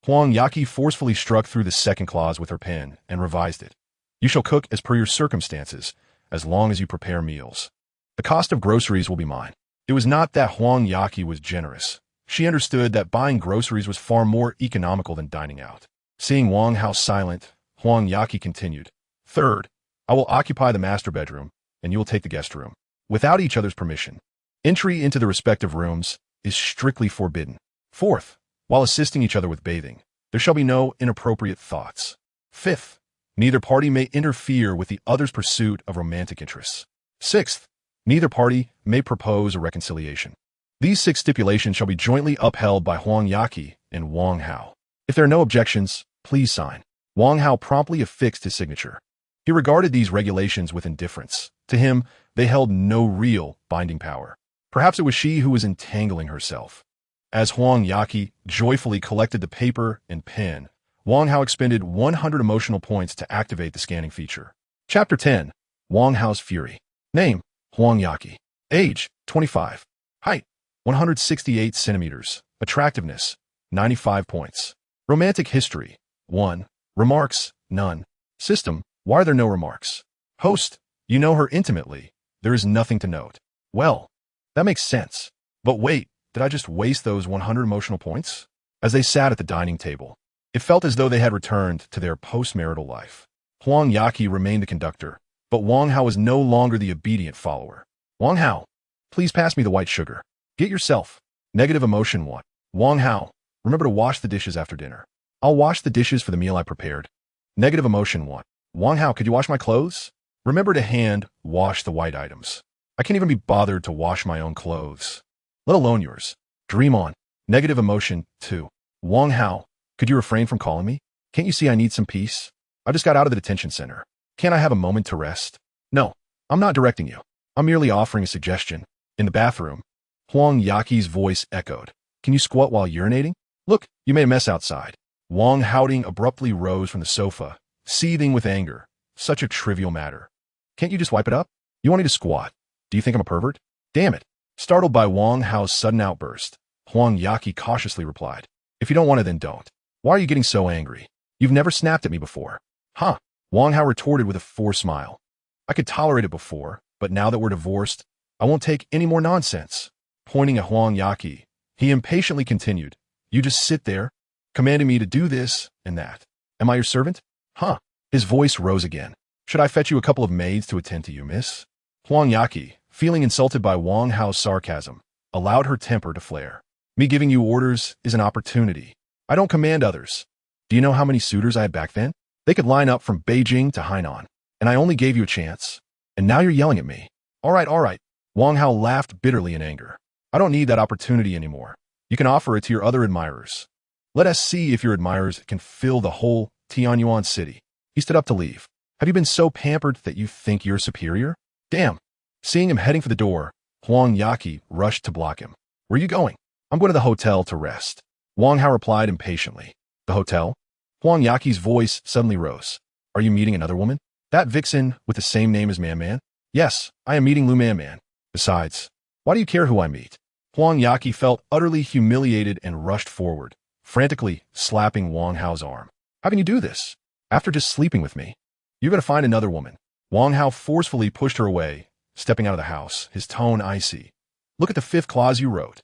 [SPEAKER 1] Huang Yaqi forcefully struck through the second clause with her pen and revised it. You shall cook as per your circumstances, as long as you prepare meals. The cost of groceries will be mine. It was not that Huang Yaqi was generous. She understood that buying groceries was far more economical than dining out. Seeing Wang Hao silent, Huang Yaqi continued. Third, I will occupy the master bedroom, and you will take the guest room. Without each other's permission. Entry into the respective rooms is strictly forbidden. Fourth, while assisting each other with bathing, there shall be no inappropriate thoughts. Fifth, neither party may interfere with the other's pursuit of romantic interests. Sixth, neither party may propose a reconciliation. These 6 stipulations shall be jointly upheld by Huang Yaqi and Wang Hao. If there are no objections, please sign. Wang Hao promptly affixed his signature. He regarded these regulations with indifference. To him, they held no real binding power. Perhaps it was she who was entangling herself. As Huang Yaqi joyfully collected the paper and pen, Wang Hao expended 100 emotional points to activate the scanning feature. Chapter 10. Wang Hao's Fury. Name, Huang Yaqi. Age, 25. Height, 168 centimeters. Attractiveness, 95 points. Romantic history, 1. Remarks, none. System, why are there no remarks? Host, you know her intimately. There is nothing to note. Well, that makes sense. But wait, did I just waste those 100 emotional points? As they sat at the dining table, it felt as though they had returned to their post-marital life. Huang Yaqi remained the conductor, but Wang Hao was no longer the obedient follower. Wang Hao, please pass me the white sugar. Get yourself. Negative emotion 1. Wang Hao, remember to wash the dishes after dinner. I'll wash the dishes for the meal I prepared. Negative emotion 1. Wang Hao, could you wash my clothes? Remember to hand wash the white items. I can't even be bothered to wash my own clothes, let alone yours. Dream on. Negative emotion 2. Wang Hao, could you refrain from calling me? Can't you see I need some peace? I just got out of the detention center. Can't I have a moment to rest? No, I'm not directing you. I'm merely offering a suggestion. In the bathroom, Huang Yaqi's voice echoed. Can you squat while urinating? Look, you made a mess outside. Wang Hao abruptly rose from the sofa, seething with anger. Such a trivial matter. Can't you just wipe it up? You want me to squat? Do you think I'm a pervert? Damn it. Startled by Wang Hao's sudden outburst, Huang Yaqi cautiously replied. If you don't want to, then don't. Why are you getting so angry? You've never snapped at me before. Huh? Wang Hao retorted with a forced smile. I could tolerate it before, but now that we're divorced, I won't take any more nonsense. Pointing at Huang Yaqi, he impatiently continued. You just sit there, commanding me to do this and that. Am I your servant? Huh? His voice rose again. Should I fetch you a couple of maids to attend to you, miss? Huang Yaqi, feeling insulted by Wang Hao's sarcasm, allowed her temper to flare. Me giving you orders is an opportunity. I don't command others. Do you know how many suitors I had back then? They could line up from Beijing to Hainan, and I only gave you a chance. And now you're yelling at me. All right. Wang Hao laughed bitterly in anger. I don't need that opportunity anymore. You can offer it to your other admirers. Let us see if your admirers can fill the whole Tianyuan city. He stood up to leave. Have you been so pampered that you think you're superior? Damn. Seeing him heading for the door, Huang Yaqi rushed to block him. Where are you going? I'm going to the hotel to rest. Wang Hao replied impatiently. The hotel? Huang Yaqi's voice suddenly rose. Are you meeting another woman? That vixen with the same name as Man? Yes, I am meeting Lu Man. Besides, why do you care who I meet? Huang Yaqi felt utterly humiliated and rushed forward, frantically slapping Wang Hao's arm. How can you do this? After just sleeping with me? You're going to find another woman. Wang Hao forcefully pushed her away, stepping out of the house, his tone icy. Look at the 5th clause you wrote.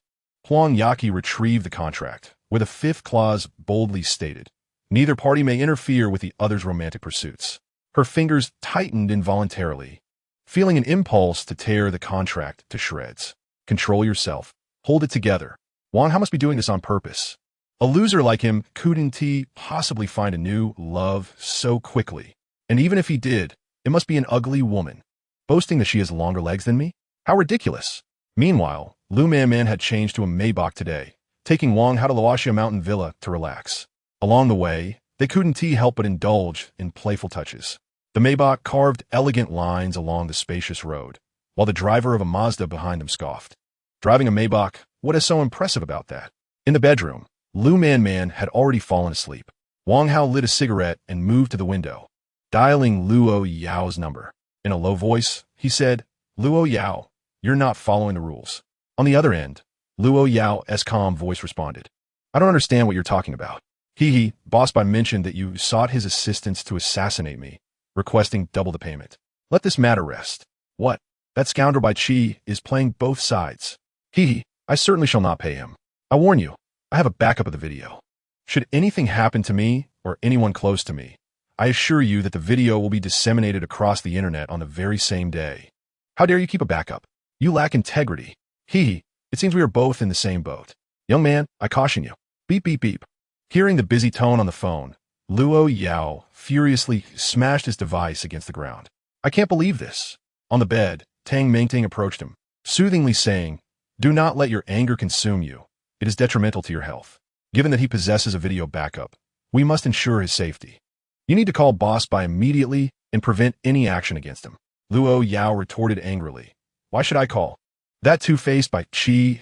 [SPEAKER 1] Huang Yaqi retrieved the contract, where the 5th clause boldly stated, neither party may interfere with the other's romantic pursuits. Her fingers tightened involuntarily, feeling an impulse to tear the contract to shreds. Control yourself. Hold it together. Wang Hao must be doing this on purpose. A loser like him couldn't he possibly find a new love so quickly. And even if he did, it must be an ugly woman, boasting that she has longer legs than me? How ridiculous. Meanwhile, Lu Man had changed to a Maybach today, taking Wang Hao to Luoxia Mountain Villa to relax. Along the way, they couldn't help but indulge in playful touches. The Maybach carved elegant lines along the spacious road, while the driver of a Mazda behind them scoffed. Driving a Maybach, what is so impressive about that? In the bedroom, Lu Man had already fallen asleep. Wang Hao lit a cigarette and moved to the window, dialing Luo Yao's number. In a low voice, he said, Luo Yao, you're not following the rules. On the other end, Luo Yao's calm voice responded, I don't understand what you're talking about. Boss Bai mentioned that you sought his assistance to assassinate me, requesting double the payment. Let this matter rest. What? That scoundrel Bai is playing both sides. I certainly shall not pay him. I warn you, I have a backup of the video. Should anything happen to me or anyone close to me, I assure you that the video will be disseminated across the internet on the very same day. How dare you keep a backup? You lack integrity. It seems we are both in the same boat. Young man, I caution you. Beep, beep, beep. Hearing the busy tone on the phone, Luo Yao furiously smashed his device against the ground. I can't believe this. On the bed, Tang Mengting approached him, soothingly saying, do not let your anger consume you. It is detrimental to your health. Given that he possesses a video backup, we must ensure his safety. You need to call Boss Bai immediately and prevent any action against him. Luo Yao retorted angrily. Why should I call? That two-faced Bai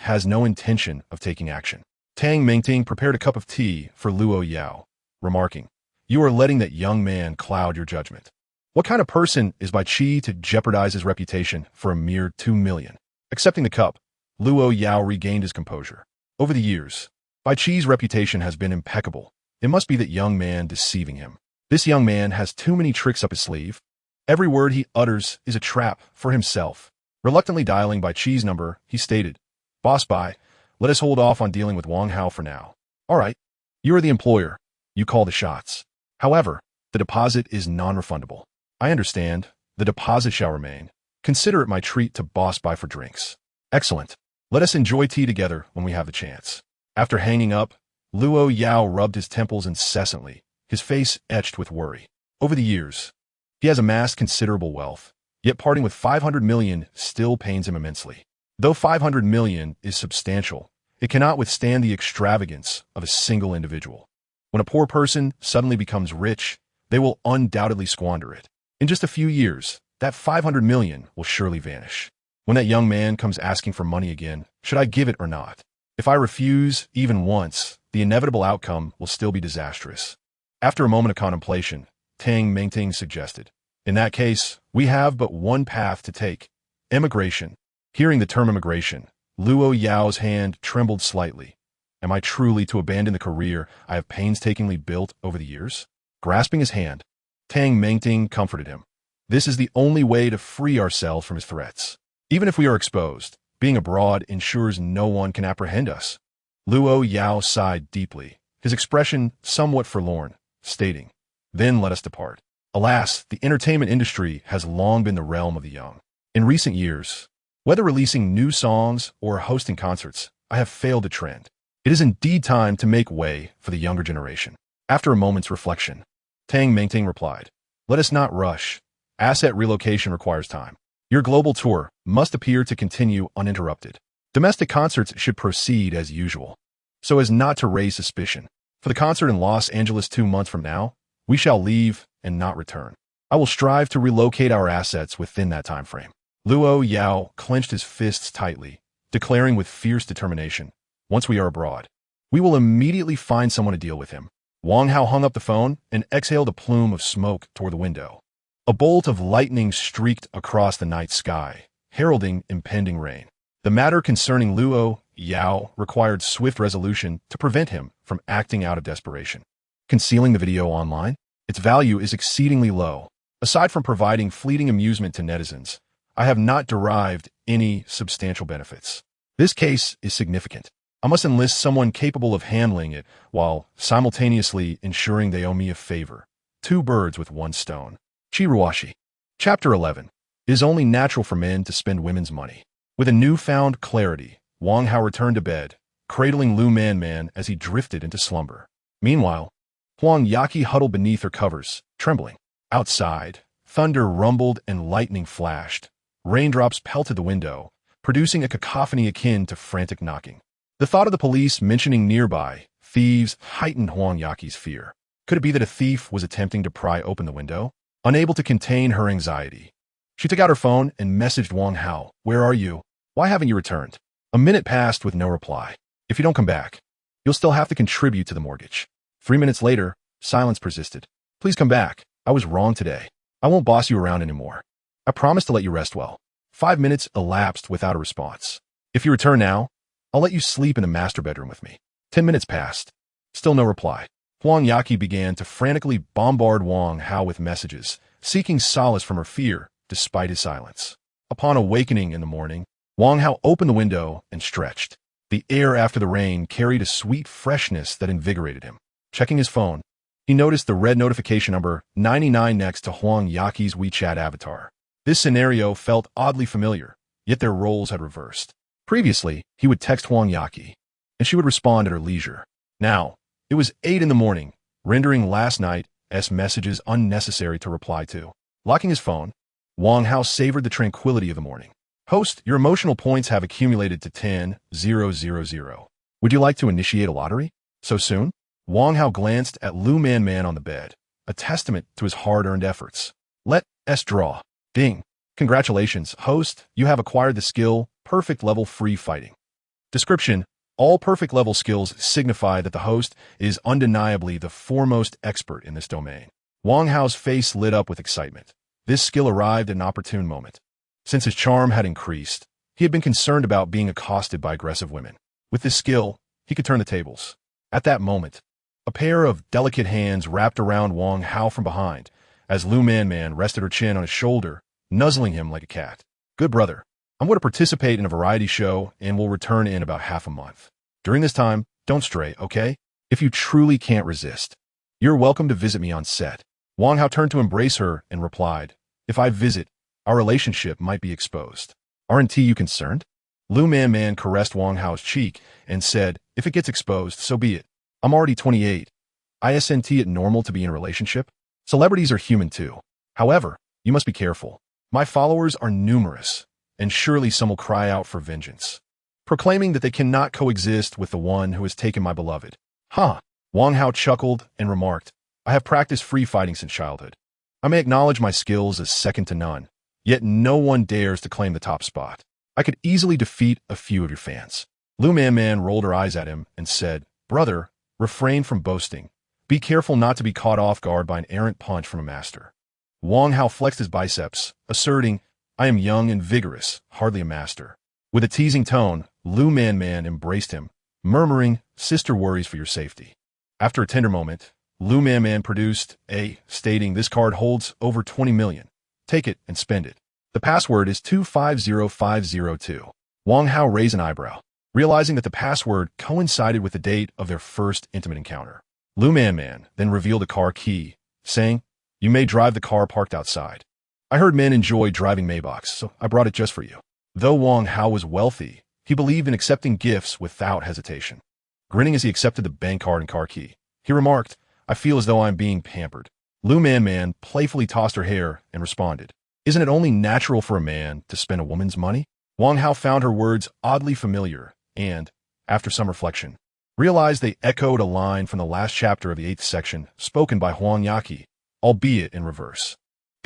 [SPEAKER 1] has no intention of taking action. Tang Mengting prepared a cup of tea for Luo Yao, remarking, you are letting that young man cloud your judgment. What kind of person is Bai to jeopardize his reputation for a mere 2 million? Accepting the cup, Luo Yao regained his composure. Over the years, Bai's reputation has been impeccable. It must be that young man deceiving him. This young man has too many tricks up his sleeve. Every word he utters is a trap for himself. Reluctantly dialing Bai's number, he stated, Boss Bai, let us hold off on dealing with Wang Hao for now. All right, you are the employer. You call the shots. However, the deposit is non-refundable. I understand. The deposit shall remain. Consider it my treat to Boss Bai for drinks. Excellent. Let us enjoy tea together when we have the chance. After hanging up, Luo Yao rubbed his temples incessantly, his face etched with worry. Over the years, he has amassed considerable wealth, yet parting with 500 million still pains him immensely. Though 500 million is substantial, it cannot withstand the extravagance of a single individual. When a poor person suddenly becomes rich, they will undoubtedly squander it. In just a few years, that 500 million will surely vanish. When that young man comes asking for money again, should I give it or not? If I refuse even once, the inevitable outcome will still be disastrous. After a moment of contemplation, Tang Mengting suggested, in that case, we have but one path to take, emigration. Hearing the term immigration, Luo Yao's hand trembled slightly. Am I truly to abandon the career I have painstakingly built over the years? Grasping his hand, Tang Mengting comforted him. This is the only way to free ourselves from his threats. Even if we are exposed, being abroad ensures no one can apprehend us. Luo Yao sighed deeply, his expression somewhat forlorn, stating, then let us depart. Alas, the entertainment industry has long been the realm of the young. In recent years, whether releasing new songs or hosting concerts, I have failed to trend. It is indeed time to make way for the younger generation. After a moment's reflection, Tang Mengting replied, let us not rush. Asset relocation requires time. Your global tour must appear to continue uninterrupted. Domestic concerts should proceed as usual, so as not to raise suspicion. For the concert in Los Angeles 2 months from now, we shall leave and not return. I will strive to relocate our assets within that time frame. Luo Yao clenched his fists tightly, declaring with fierce determination, "Once we are abroad, we will immediately find someone to deal with him." Wang Hao hung up the phone and exhaled a plume of smoke toward the window. A bolt of lightning streaked across the night sky, heralding impending rain. The matter concerning Luo Yao required swift resolution to prevent him from acting out of desperation. Concealing the video online? Its value is exceedingly low. Aside from providing fleeting amusement to netizens, I have not derived any substantial benefits. This case is significant. I must enlist someone capable of handling it while simultaneously ensuring they owe me a favor. Two birds with one stone. Chiruashi. Chapter 11. It is only natural for men to spend women's money. With a newfound clarity, Wang Hao returned to bed, cradling Lu Man as he drifted into slumber. Meanwhile, Huang Yaqi huddled beneath her covers, trembling. Outside, thunder rumbled and lightning flashed. Raindrops pelted the window, producing a cacophony akin to frantic knocking. The thought of the police mentioning nearby thieves heightened Huang Yaqi's fear. Could it be that a thief was attempting to pry open the window? Unable to contain her anxiety, she took out her phone and messaged Wang Hao, "Where are you? Why haven't you returned?" A minute passed with no reply. "If you don't come back, you'll still have to contribute to the mortgage." 3 minutes later, silence persisted. "Please come back. I was wrong today. I won't boss you around anymore. I promise to let you rest well." 5 minutes elapsed without a response. "If you return now, I'll let you sleep in the master bedroom with me." 10 minutes passed. Still no reply. Huang Yaqi began to frantically bombard Wang Hao with messages, seeking solace from her fear despite his silence. Upon awakening in the morning, Wang Hao opened the window and stretched. The air after the rain carried a sweet freshness that invigorated him. Checking his phone, he noticed the red notification number 99 next to Huang Yaqi's WeChat avatar. This scenario felt oddly familiar, yet their roles had reversed. Previously, he would text Huang Yaqi, and she would respond at her leisure. Now, it was 8 in the morning, rendering last night's messages unnecessary to reply to. Locking his phone, Wang Hao savored the tranquility of the morning. "Host, your emotional points have accumulated to 10,000. Would you like to initiate a lottery? So soon?" Wang Hao glanced at Lu Man on the bed, a testament to his hard-earned efforts. "Let's draw." Ding. "Congratulations, host, you have acquired the skill Perfect Level Free Fighting." Description: all perfect level skills signify that the host is undeniably the foremost expert in this domain. Wang Hao's face lit up with excitement. This skill arrived at an opportune moment. Since his charm had increased, he had been concerned about being accosted by aggressive women. With this skill, he could turn the tables. At that moment, a pair of delicate hands wrapped around Wang Hao from behind, as Lu Man rested her chin on his shoulder, nuzzling him like a cat. "Good brother. I'm going to participate in a variety show and will return in about half a month. During this time, don't stray, okay? If you truly can't resist, you're welcome to visit me on set." Wang Hao turned to embrace her and replied, "If I visit, our relationship might be exposed. Aren't you concerned?" Lu Man caressed Wang Hao's cheek and said, "If it gets exposed, so be it. I'm already 28. Isn't it normal to be in a relationship? Celebrities are human too. However, you must be careful. My followers are numerous, and surely some will cry out for vengeance, proclaiming that they cannot coexist with the one who has taken my beloved." "Huh." Wang Hao chuckled and remarked, "I have practiced free fighting since childhood. I may acknowledge my skills as second to none, yet no one dares to claim the top spot. I could easily defeat a few of your fans." Lu Man rolled her eyes at him and said, "Brother, refrain from boasting. Be careful not to be caught off guard by an errant punch from a master." Wang Hao flexed his biceps, asserting, "I am young and vigorous, hardly a master." With a teasing tone, Lu Man embraced him, murmuring, "Sister worries for your safety." After a tender moment, Lu Man produced stating, "This card holds over 20 million. Take it and spend it. The password is 250502. Wang Hao raised an eyebrow, realizing that the password coincided with the date of their first intimate encounter. Lu Man then revealed a car key, saying, "You may drive the car parked outside. I heard men enjoy driving Maybachs, so I brought it just for you." Though Wang Hao was wealthy, he believed in accepting gifts without hesitation. Grinning as he accepted the bank card and car key, he remarked, "I feel as though I'm being pampered." Lu Man playfully tossed her hair and responded, "Isn't it only natural for a man to spend a woman's money?" Wang Hao found her words oddly familiar and, after some reflection, realized they echoed a line from the last chapter of the 8th section spoken by Huang Yaqi, albeit in reverse.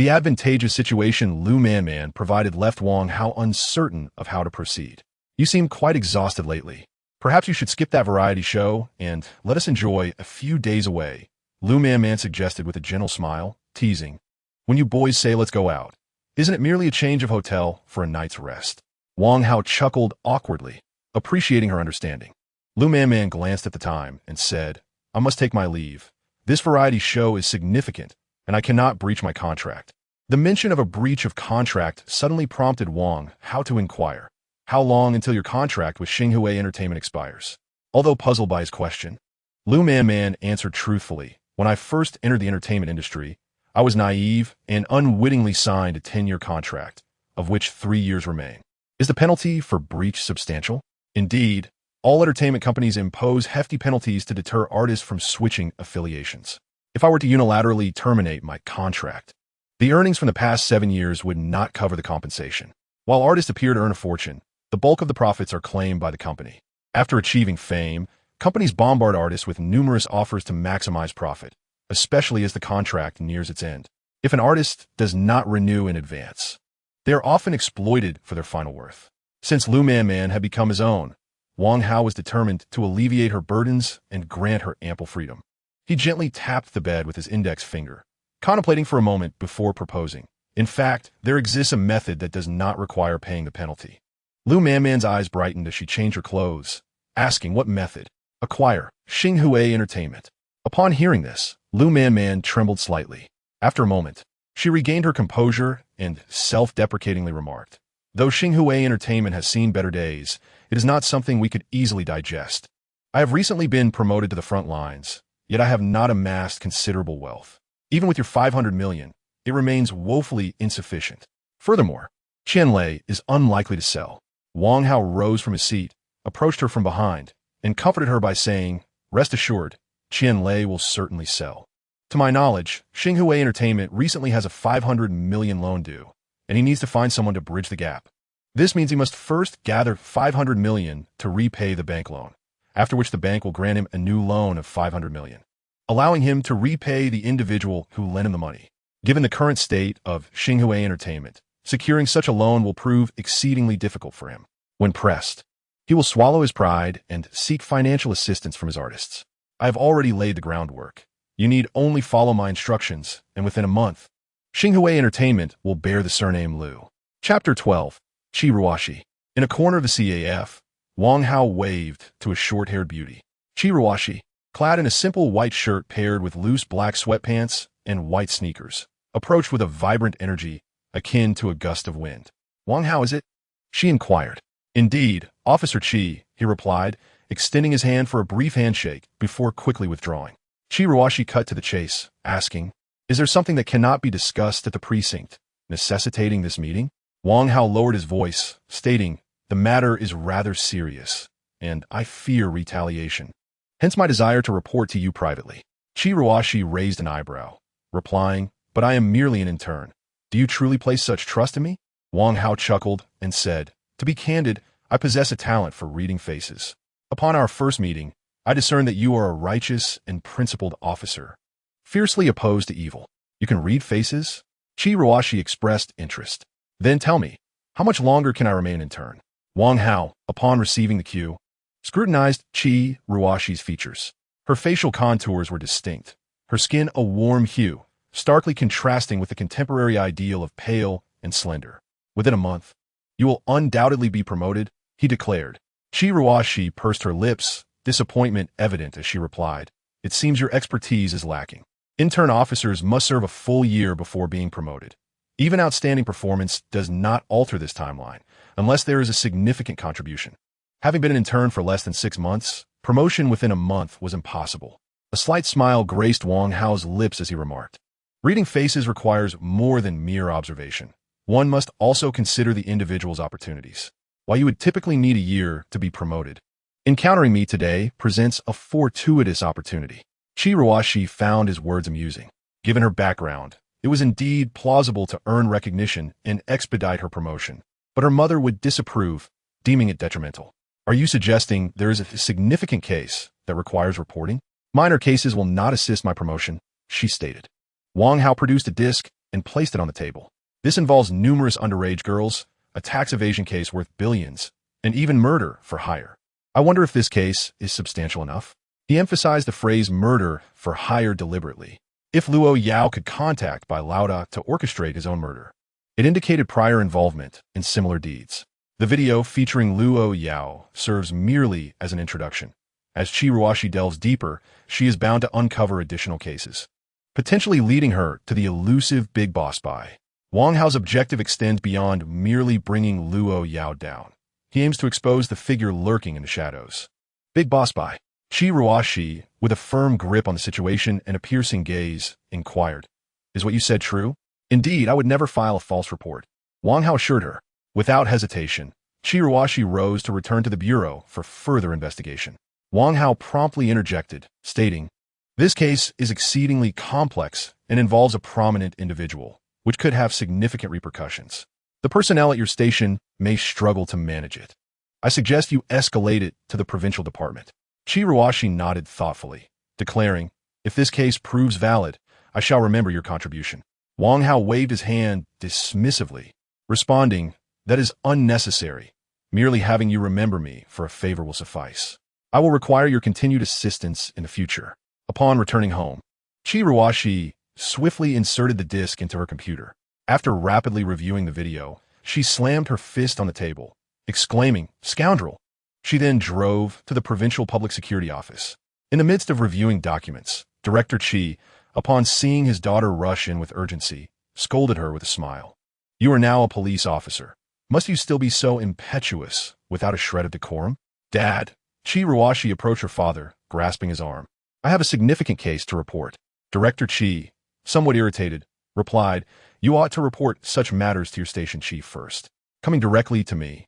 [SPEAKER 1] The advantageous situation Lu Man provided left Wang Hao uncertain of how to proceed. You seem quite exhausted lately. Perhaps you should skip that variety show and let us enjoy a few days away, Lu Man suggested with a gentle smile, teasing. When you boys say let's go out, isn't it merely a change of hotel for a night's rest? Wang Hao chuckled awkwardly, appreciating her understanding. Lu Man glanced at the time and said, I must take my leave. This variety show is significant, and I cannot breach my contract. The mention of a breach of contract suddenly prompted Wang Hao to inquire, how long until your contract with Xinghua Entertainment expires? Although puzzled by his question, Lu Man answered truthfully, when I first entered the entertainment industry, I was naive and unwittingly signed a 10-year contract, of which 3 years remain. Is the penalty for breach substantial? Indeed, all entertainment companies impose hefty penalties to deter artists from switching affiliations. If I were to unilaterally terminate my contract, the earnings from the past 7 years would not cover the compensation. While artists appear to earn a fortune, the bulk of the profits are claimed by the company. After achieving fame, companies bombard artists with numerous offers to maximize profit, especially as the contract nears its end. If an artist does not renew in advance, they are often exploited for their final worth. Since Lu Man had become his own, Wang Hao was determined to alleviate her burdens and grant her ample freedom. He gently tapped the bed with his index finger, contemplating for a moment before proposing. In fact, there exists a method that does not require paying the penalty. Lu Man's eyes brightened as she changed her clothes, asking what method. Acquire Xinghua Entertainment. Upon hearing this, Lu Man trembled slightly. After a moment, she regained her composure and self-deprecatingly remarked, though Xinghua Entertainment has seen better days, it is not something we could easily digest. I have recently been promoted to the front lines, yet I have not amassed considerable wealth. Even with your 500 million, it remains woefully insufficient. Furthermore, Qianlei is unlikely to sell. Wang Hao rose from his seat, approached her from behind, and comforted her by saying, rest assured, Qianlei will certainly sell. To my knowledge, Xinghua Entertainment recently has a 500 million loan due, and he needs to find someone to bridge the gap. This means he must first gather 500 million to repay the bank loan, after which the bank will grant him a new loan of 500 million, allowing him to repay the individual who lent him the money. Given the current state of Xinghua Entertainment, securing such a loan will prove exceedingly difficult for him. When pressed, he will swallow his pride and seek financial assistance from his artists. I have already laid the groundwork. You need only follow my instructions, and within a month, Xinghua Entertainment will bear the surname Lu. Chapter 12. Chiruashi. In a corner of the CAF, Wang Hao waved to a short-haired beauty. Chiruashi, clad in a simple white shirt paired with loose black sweatpants and white sneakers, approached with a vibrant energy akin to a gust of wind. Wang Hao, is it? She inquired. Indeed, Officer Chi, he replied, extending his hand for a brief handshake before quickly withdrawing. Chiruashi cut to the chase, asking, is there something that cannot be discussed at the precinct, necessitating this meeting? Wang Hao lowered his voice, stating, the matter is rather serious, and I fear retaliation. Hence my desire to report to you privately. Chiruashi raised an eyebrow, replying, but I am merely an intern. Do you truly place such trust in me? Wang Hao chuckled and said, to be candid, I possess a talent for reading faces. Upon our first meeting, I discerned that you are a righteous and principled officer, fiercely opposed to evil. You can read faces? Chiruashi expressed interest. Then tell me, how much longer can I remain an intern? Wang Hao, upon receiving the cue, scrutinized Chiruashi's features. Her facial contours were distinct, her skin a warm hue, starkly contrasting with the contemporary ideal of pale and slender. Within a month, you will undoubtedly be promoted, he declared. Chiruashi pursed her lips, disappointment evident as she replied, it seems your expertise is lacking. Intern officers must serve a full year before being promoted. Even outstanding performance does not alter this timeline, unless there is a significant contribution. Having been an intern for less than 6 months, promotion within a month was impossible. A slight smile graced Wang Hao's lips as he remarked, reading faces requires more than mere observation. One must also consider the individual's opportunities. While you would typically need a year to be promoted, encountering me today presents a fortuitous opportunity. Chiruashi found his words amusing. Given her background, it was indeed plausible to earn recognition and expedite her promotion, but her mother would disapprove, deeming it detrimental. Are you suggesting there is a significant case that requires reporting? Minor cases will not assist my promotion, she stated. Wang Hao produced a disc and placed it on the table. This involves numerous underage girls, a tax evasion case worth billions, and even murder for hire. I wonder if this case is substantial enough. He emphasized the phrase murder for hire deliberately. If Luo Yao could contact by Lauda to orchestrate his own murder, it indicated prior involvement in similar deeds. The video featuring Luo Yao serves merely as an introduction. As Qi Ruoxi delves deeper, she is bound to uncover additional cases, potentially leading her to the elusive Big Boss Spy. Wang Hao's objective extends beyond merely bringing Luo Yao down. He aims to expose the figure lurking in the shadows. Big Boss Spy. Qi Ruoxi, with a firm grip on the situation and a piercing gaze, inquired, "Is what you said true?" "Indeed, I would never file a false report," Wang Hao assured her. Without hesitation, Qi Ruoxi rose to return to the bureau for further investigation. Wang Hao promptly interjected, stating, "This case is exceedingly complex and involves a prominent individual, which could have significant repercussions. The personnel at your station may struggle to manage it. I suggest you escalate it to the provincial department." Qi Ruoxi nodded thoughtfully, declaring, "If this case proves valid, I shall remember your contribution." Wang Hao waved his hand dismissively, responding, "That is unnecessary. Merely having you remember me for a favor will suffice. I will require your continued assistance in the future." Upon returning home, Qi Ruoxi swiftly inserted the disc into her computer. After rapidly reviewing the video, she slammed her fist on the table, exclaiming, "Scoundrel!" She then drove to the provincial public security office. In the midst of reviewing documents, Director Qi, upon seeing his daughter rush in with urgency, scolded her with a smile. "You are now a police officer. Must you still be so impetuous, without a shred of decorum?" "Dad," Qi Ruoxi approached her father, grasping his arm. "I have a significant case to report." Director Qi, somewhat irritated, replied, "You ought to report such matters to your station chief first. Coming directly to me,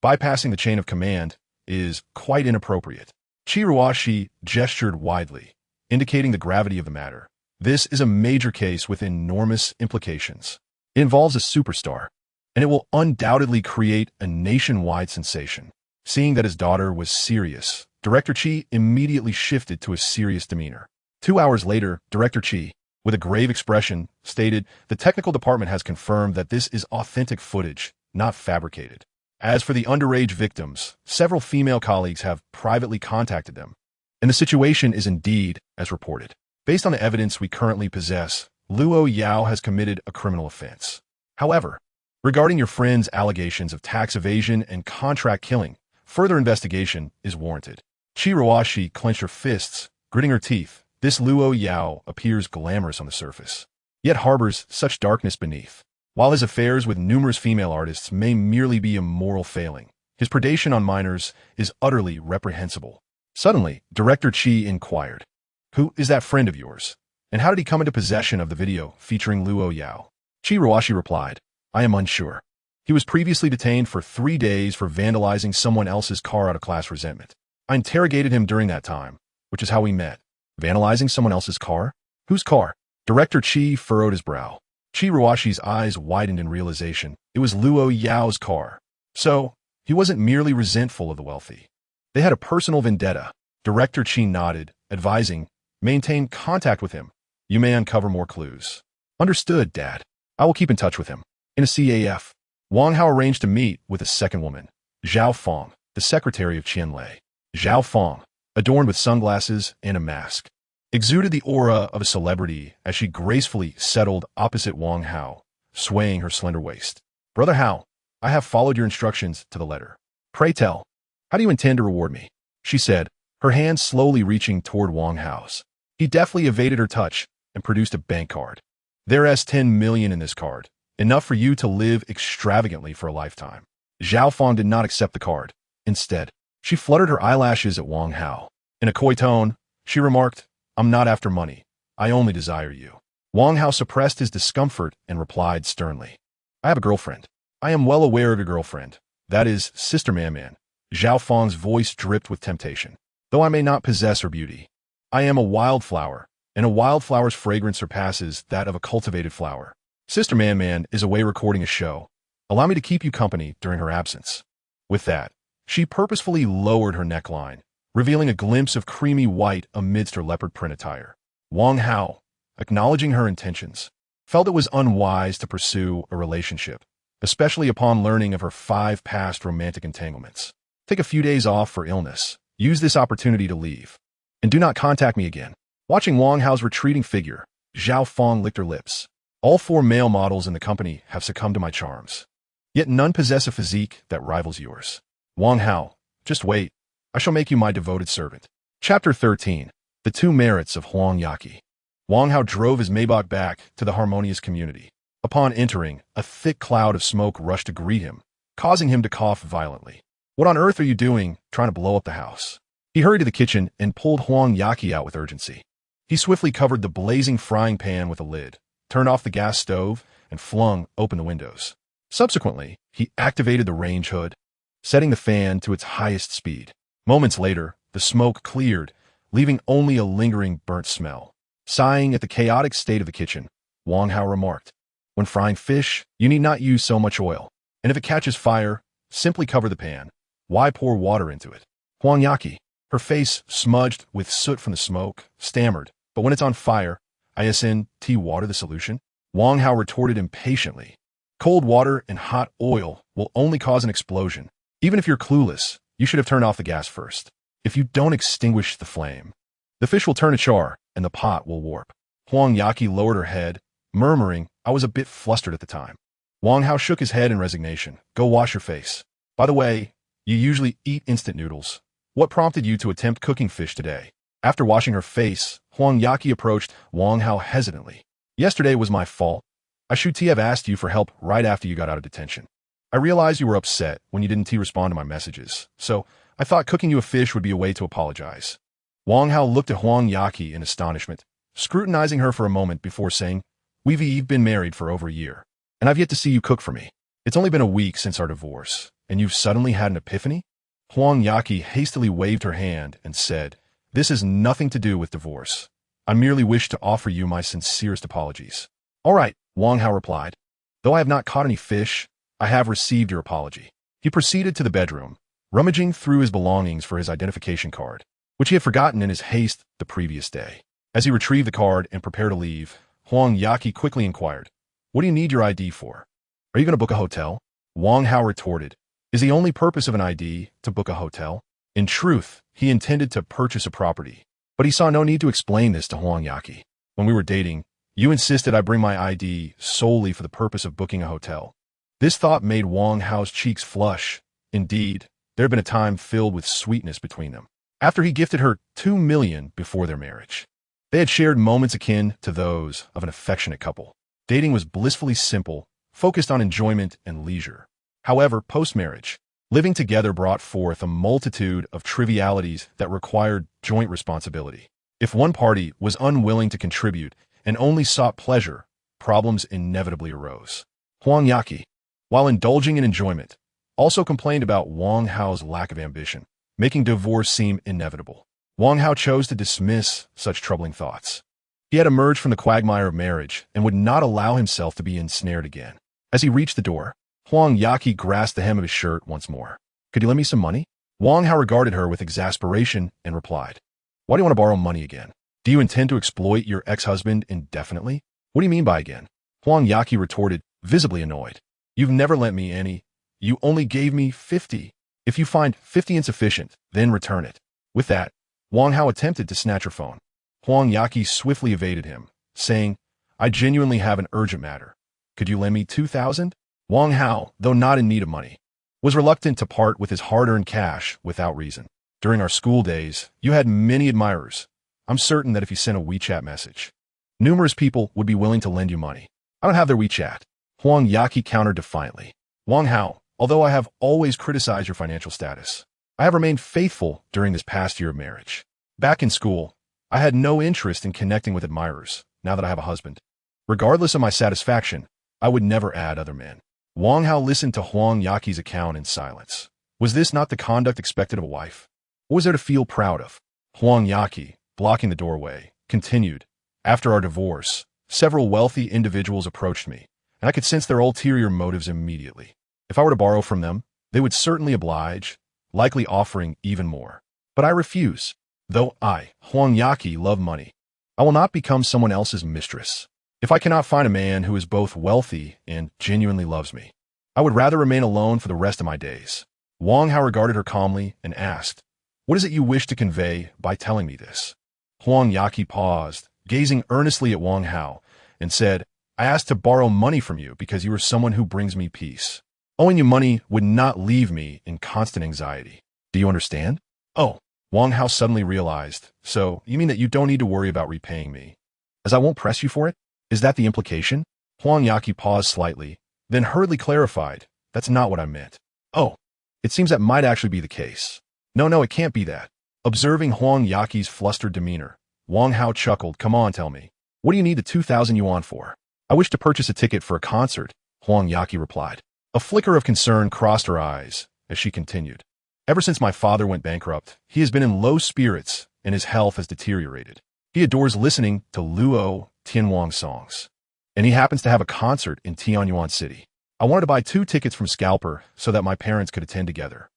[SPEAKER 1] bypassing the chain of command, is quite inappropriate." Qi Ruoxi gestured widely, indicating the gravity of the matter. "This is a major case with enormous implications. It involves a superstar, and it will undoubtedly create a nationwide sensation." Seeing that his daughter was serious, Director Qi immediately shifted to a serious demeanor. 2 hours later, Director Qi, with a grave expression, stated, "The technical department has confirmed that this is authentic footage, not fabricated. As for the underage victims, several female colleagues have privately contacted them, and the situation is indeed as reported. Based on the evidence we currently possess, Luo Yao has committed a criminal offense. However, regarding your friend's allegations of tax evasion and contract killing, further investigation is warranted." Qi Ruoxi clenched her fists, gritting her teeth. This Luo Yao appears glamorous on the surface, yet harbors such darkness beneath. While his affairs with numerous female artists may merely be a moral failing, his predation on minors is utterly reprehensible. Suddenly, Director Qi inquired, "Who is that friend of yours? And how did he come into possession of the video featuring Luo Yao?" Qi Ruoxi replied, "I am unsure. He was previously detained for 3 days for vandalizing someone else's car out of class resentment. I interrogated him during that time, which is how we met." "Vandalizing someone else's car? Whose car?" Director Qi furrowed his brow. Qi Ruoxi's eyes widened in realization. It was Luo Yao's car. So, he wasn't merely resentful of the wealthy. They had a personal vendetta. Director Qi nodded, advising, "Maintain contact with him. You may uncover more clues." "Understood, Dad. I will keep in touch with him." In a CAF, Wang Hao arranged to meet with a second woman, Zhao Fong, the secretary of Qianlei. Zhao Fong, adorned with sunglasses and a mask, exuded the aura of a celebrity as she gracefully settled opposite Wang Hao, swaying her slender waist. "Brother Hao, I have followed your instructions to the letter. Pray tell, how do you intend to reward me?" she said, her hand slowly reaching toward Wang Hao's. He deftly evaded her touch and produced a bank card. "There's 10 million in this card, enough for you to live extravagantly for a lifetime." Zhao Fong did not accept the card. Instead, she fluttered her eyelashes at Wang Hao. In a coy tone, she remarked, "I'm not after money. I only desire you." Wang Hao suppressed his discomfort and replied sternly, "I have a girlfriend." "I am well aware of your girlfriend. That is Sister Man. Zhao Fong's voice dripped with temptation. "Though I may not possess her beauty, I am a wildflower, and a wildflower's fragrance surpasses that of a cultivated flower. Sister Man is away recording a show. Allow me to keep you company during her absence." With that, she purposefully lowered her neckline, revealing a glimpse of creamy white amidst her leopard print attire. Wang Hao, acknowledging her intentions, felt it was unwise to pursue a relationship, especially upon learning of her 5 past romantic entanglements. Take a few days off for illness. Use this opportunity to leave. And do not contact me again. Watching Wang Hao's retreating figure, Zhao Feng licked her lips. All 4 male models in the company have succumbed to my charms. Yet none possess a physique that rivals yours. Wang Hao, just wait. I shall make you my devoted servant. Chapter 13. The 2 Merits of Huang Yaqi. Wang Hao drove his Maybach back to the harmonious community. Upon entering, a thick cloud of smoke rushed to greet him, causing him to cough violently. What on earth are you doing, trying to blow up the house? He hurried to the kitchen and pulled Huang Yaqi out with urgency. He swiftly covered the blazing frying pan with a lid, turned off the gas stove, and flung open the windows. Subsequently, he activated the range hood, setting the fan to its highest speed. Moments later, the smoke cleared, leaving only a lingering burnt smell. Sighing at the chaotic state of the kitchen, Wang Hao remarked, "When frying fish, you need not use so much oil, and if it catches fire, simply cover the pan. Why pour water into it?" Huang Yaqi, her face smudged with soot from the smoke, stammered, "But when it's on fire, isn't water the solution?" Wang Hao retorted impatiently, "Cold water and hot oil will only cause an explosion. Even if you're clueless, you should have turned off the gas first. If you don't extinguish the flame, the fish will turn to char and the pot will warp." Huang Yaqi lowered her head, murmuring, "I was a bit flustered at the time." Wang Hao shook his head in resignation. "Go wash your face. By the way, you usually eat instant noodles. What prompted you to attempt cooking fish today?" After washing her face, Huang Yaqi approached Wang Hao hesitantly. "Yesterday was my fault. I should have asked you for help right after you got out of detention. I realized you were upset when you didn't respond to my messages, so I thought cooking you a fish would be a way to apologize." Wang Hao looked at Huang Yaqi in astonishment, scrutinizing her for a moment before saying, We've been married for over a year, and I've yet to see you cook for me. It's only been a week since our divorce, and you've suddenly had an epiphany?" Huang Yaqi hastily waved her hand and said, "This has nothing to do with divorce. I merely wish to offer you my sincerest apologies." "All right," Wang Hao replied. "Though I have not caught any fish, I have received your apology." He proceeded to the bedroom, rummaging through his belongings for his identification card, which he had forgotten in his haste the previous day. As he retrieved the card and prepared to leave, Huang Yaqi quickly inquired, "What do you need your ID for? Are you going to book a hotel?" Wang Hao retorted, "Is the only purpose of an ID to book a hotel?" In truth, he intended to purchase a property, but he saw no need to explain this to Huang Yaqi. "When we were dating, you insisted I bring my ID solely for the purpose of booking a hotel." This thought made Wang Hao's cheeks flush. Indeed, there had been a time filled with sweetness between them. After he gifted her $2 million before their marriage, they had shared moments akin to those of an affectionate couple. Dating was blissfully simple, focused on enjoyment and leisure. However, post-marriage, living together brought forth a multitude of trivialities that required joint responsibility. If one party was unwilling to contribute and only sought pleasure, problems inevitably arose. Huang Yaqi, while indulging in enjoyment, also complained about Wang Hao's lack of ambition, making divorce seem inevitable. Wang Hao chose to dismiss such troubling thoughts. He had emerged from the quagmire of marriage and would not allow himself to be ensnared again. As he reached the door, Huang Yaqi grasped the hem of his shirt once more. "Could you lend me some money?" Wang Hao regarded her with exasperation and replied, "Why do you want to borrow money again? Do you intend to exploit your ex-husband indefinitely?" "What do you mean by again?" Huang Yaqi retorted, visibly annoyed. "You've never lent me any. You only gave me 50. If you find 50 insufficient, then return it." With that, Wang Hao attempted to snatch her phone. Huang Yaqi swiftly evaded him, saying, "I genuinely have an urgent matter. Could you lend me 2,000? Wang Hao, though not in need of money, was reluctant to part with his hard-earned cash without reason. "During our school days, you had many admirers. I'm certain that if you sent a WeChat message, numerous people would be willing to lend you money." "I don't have their WeChat," Huang Yaqi countered defiantly. "Wang Hao, although I have always criticized your financial status, I have remained faithful during this past year of marriage. Back in school, I had no interest in connecting with admirers. Now that I have a husband, regardless of my satisfaction, I would never add other men." Wang Hao listened to Huang Yaqi's account in silence. Was this not the conduct expected of a wife? What was there to feel proud of? Huang Yaqi, blocking the doorway, continued, "After our divorce, several wealthy individuals approached me, and I could sense their ulterior motives immediately. If I were to borrow from them, they would certainly oblige, likely offering even more. But I refuse. Though I, Huang Yaqi, love money, I will not become someone else's mistress. If I cannot find a man who is both wealthy and genuinely loves me, I would rather remain alone for the rest of my days. Wang Hao regarded her calmly and asked, "What is it you wish to convey by telling me this?" Huang Yaqi paused, gazing earnestly at Wang Hao, and said, "I asked to borrow money from you because you are someone who brings me peace. Owing you money would not leave me in constant anxiety. Do you understand?" "Oh," Wang Hao suddenly realized, "so you mean that you don't need to worry about repaying me, as I won't press you for it? Is that the implication?" Huang Yaqi paused slightly, then hurriedly clarified, "That's not what I meant." "Oh, it seems that might actually be the case." No, it can't be that." Observing Huang Yaqi's flustered demeanor, Wang Hao chuckled. "Come on, tell me. What do you need the 2,000 yuan for?" "I wish to purchase a ticket for a concert," Huang Yaqi replied. A flicker of concern crossed her eyes as she continued. "Ever since my father went bankrupt, he has been in low spirits and his health has deteriorated. He adores listening to Luo Tianwang songs, and he happens to have a concert in Tianyuan City. I wanted to buy 2 tickets from Scalper so that my parents could attend together.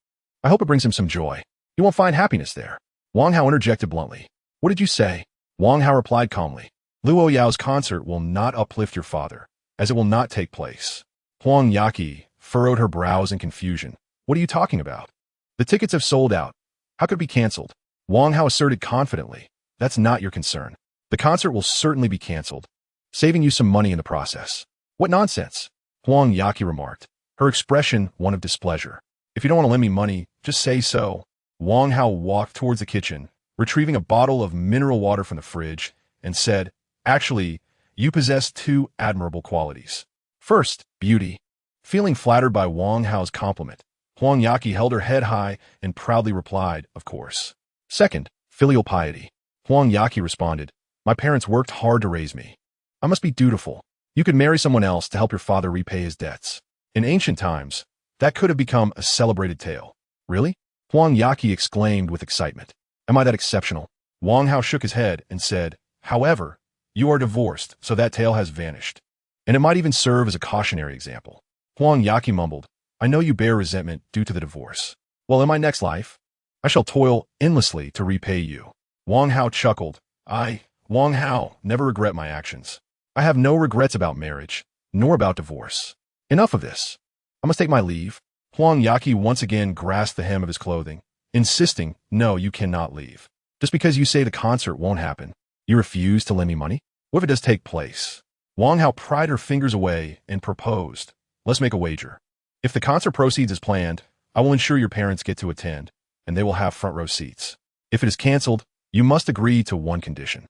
[SPEAKER 1] I hope it brings him some joy. He won't find happiness there." Wang Hao interjected bluntly. "What did you say?" Wang Hao replied calmly, "Luo Yao's concert will not uplift your father, as it will not take place." Huang Yaqi furrowed her brows in confusion. "What are you talking about? The tickets have sold out. How could it be canceled?" Wang Hao asserted confidently, "That's not your concern. The concert will certainly be canceled, saving you some money in the process." "What nonsense," Huang Yaqi remarked, her expression one of displeasure. "If you don't want to lend me money, just say so." Wang Hao walked towards the kitchen, retrieving a bottle of mineral water from the fridge, and said, "Actually, you possess 2 admirable qualities. First, beauty." Feeling flattered by Wang Hao's compliment, Huang Yaqi held her head high and proudly replied, "Of course." "Second, filial piety." Huang Yaqi responded, "My parents worked hard to raise me. I must be dutiful. You could marry someone else to help your father repay his debts. In ancient times, that could have become a celebrated tale." "Really?" Huang Yaqi exclaimed with excitement. "Am I that exceptional?" Wang Hao shook his head and said, "However, you are divorced, so that tale has vanished. And it might even serve as a cautionary example." Huang Yaqi mumbled, "I know you bear resentment due to the divorce. Well, in my next life, I shall toil endlessly to repay you." Wang Hao chuckled. Wang Hao, never regret my actions. I have no regrets about marriage, nor about divorce. Enough of this. I must take my leave." Huang Yaqi once again grasped the hem of his clothing, insisting, "No, you cannot leave. Just because you say the concert won't happen, you refuse to lend me money? What if it does take place?" Wang Hao pried her fingers away and proposed, "Let's make a wager. If the concert proceeds as planned, I will ensure your parents get to attend, and they will have front row seats. If it is canceled, you must agree to one condition."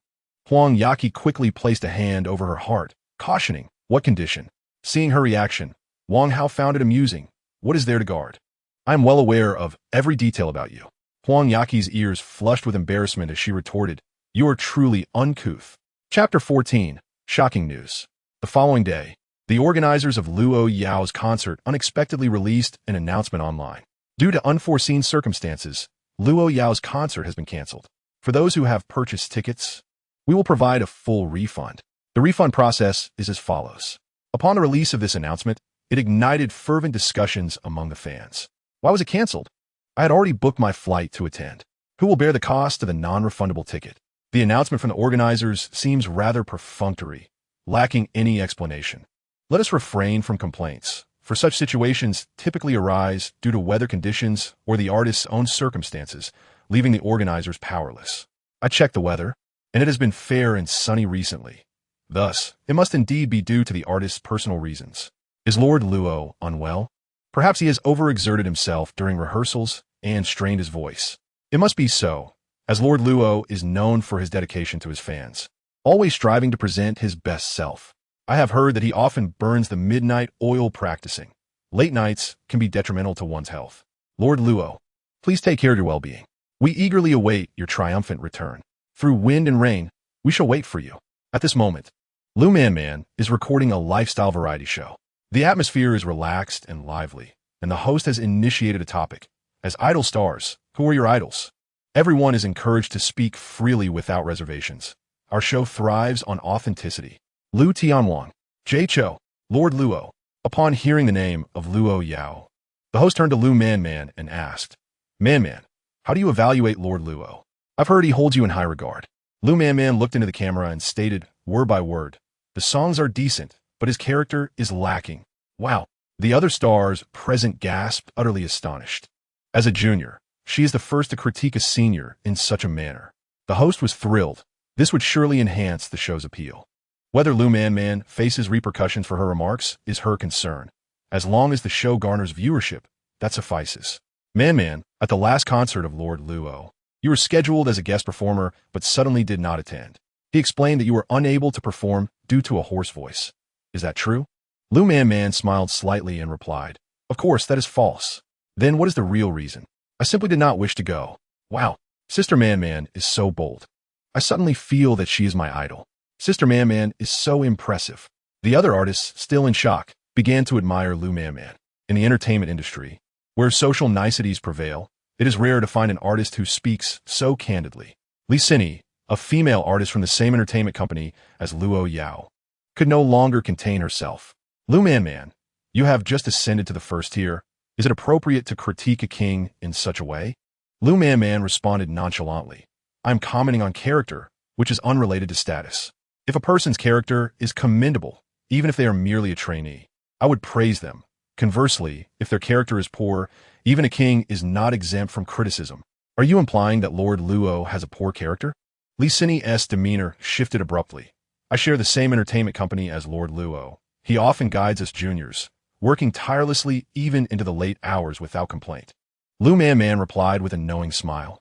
[SPEAKER 1] Huang Yaqi quickly placed a hand over her heart, cautioning, "What condition?" Seeing her reaction, Wang Hao found it amusing. "What is there to guard? I am well aware of every detail about you." Huang Yaqi's ears flushed with embarrassment as she retorted, "You are truly uncouth." Chapter 14. Shocking news. The following day, the organizers of Luo Yao's concert unexpectedly released an announcement online. Due to unforeseen circumstances, Luo Yao's concert has been canceled. For those who have purchased tickets, we will provide a full refund. The refund process is as follows. Upon the release of this announcement, it ignited fervent discussions among the fans. Why was it canceled? I had already booked my flight to attend. Who will bear the cost of the non-refundable ticket? The announcement from the organizers seems rather perfunctory, lacking any explanation. Let us refrain from complaints, for such situations typically arise due to weather conditions or the artist's own circumstances, leaving the organizers powerless. I checked the weather, and it has been fair and sunny recently. Thus, it must indeed be due to the artist's personal reasons. Is Lord Luo unwell? Perhaps he has overexerted himself during rehearsals and strained his voice. It must be so, as Lord Luo is known for his dedication to his fans, always striving to present his best self. I have heard that he often burns the midnight oil practicing. Late nights can be detrimental to one's health. Lord Luo, please take care of your well-being. We eagerly await your triumphant return. Through wind and rain, we shall wait for you." At this moment, Man is recording a lifestyle variety show. The atmosphere is relaxed and lively, and the host has initiated a topic. As idol stars, who are your idols? Everyone is encouraged to speak freely without reservations. Our show thrives on authenticity. Lu Tianwang, Jay Cho, Lord Luo. Upon hearing the name of Luo Yao, the host turned to Man and asked, Man, how do you evaluate Lord Luo? I've heard he holds you in high regard." Man looked into the camera and stated, word by word, The songs are decent, but his character is lacking. Wow. The other stars present gasped, utterly astonished. As a junior, she is the first to critique a senior in such a manner. The host was thrilled. This would surely enhance the show's appeal. Whether Lu Man faces repercussions for her remarks is her concern. As long as the show garners viewership, that suffices. Man, at the last concert of Lord Luo, you were scheduled as a guest performer but suddenly did not attend. He explained that you were unable to perform due to a hoarse voice. Is that true? Lu Man smiled slightly and replied, "Of course, that is false." Then what is the real reason? I simply did not wish to go. Wow, Sister Man is so bold. I suddenly feel that she is my idol. Sister Man is so impressive. The other artists, still in shock, began to admire Lu Man. In the entertainment industry, where social niceties prevail, it is rare to find an artist who speaks so candidly. Li Xin, a female artist from the same entertainment company as Luo Yao, could no longer contain herself. Lu Man, you have just ascended to the first tier. Is it appropriate to critique a king in such a way? Lu Man responded nonchalantly. I'm commenting on character, which is unrelated to status. If a person's character is commendable, even if they are merely a trainee, I would praise them. Conversely, if their character is poor, even a king is not exempt from criticism. Are you implying that Lord Luo has a poor character? Li Xin's demeanor shifted abruptly. I share the same entertainment company as Lord Luo. He often guides us juniors, working tirelessly even into the late hours without complaint. Lu Man replied with a knowing smile.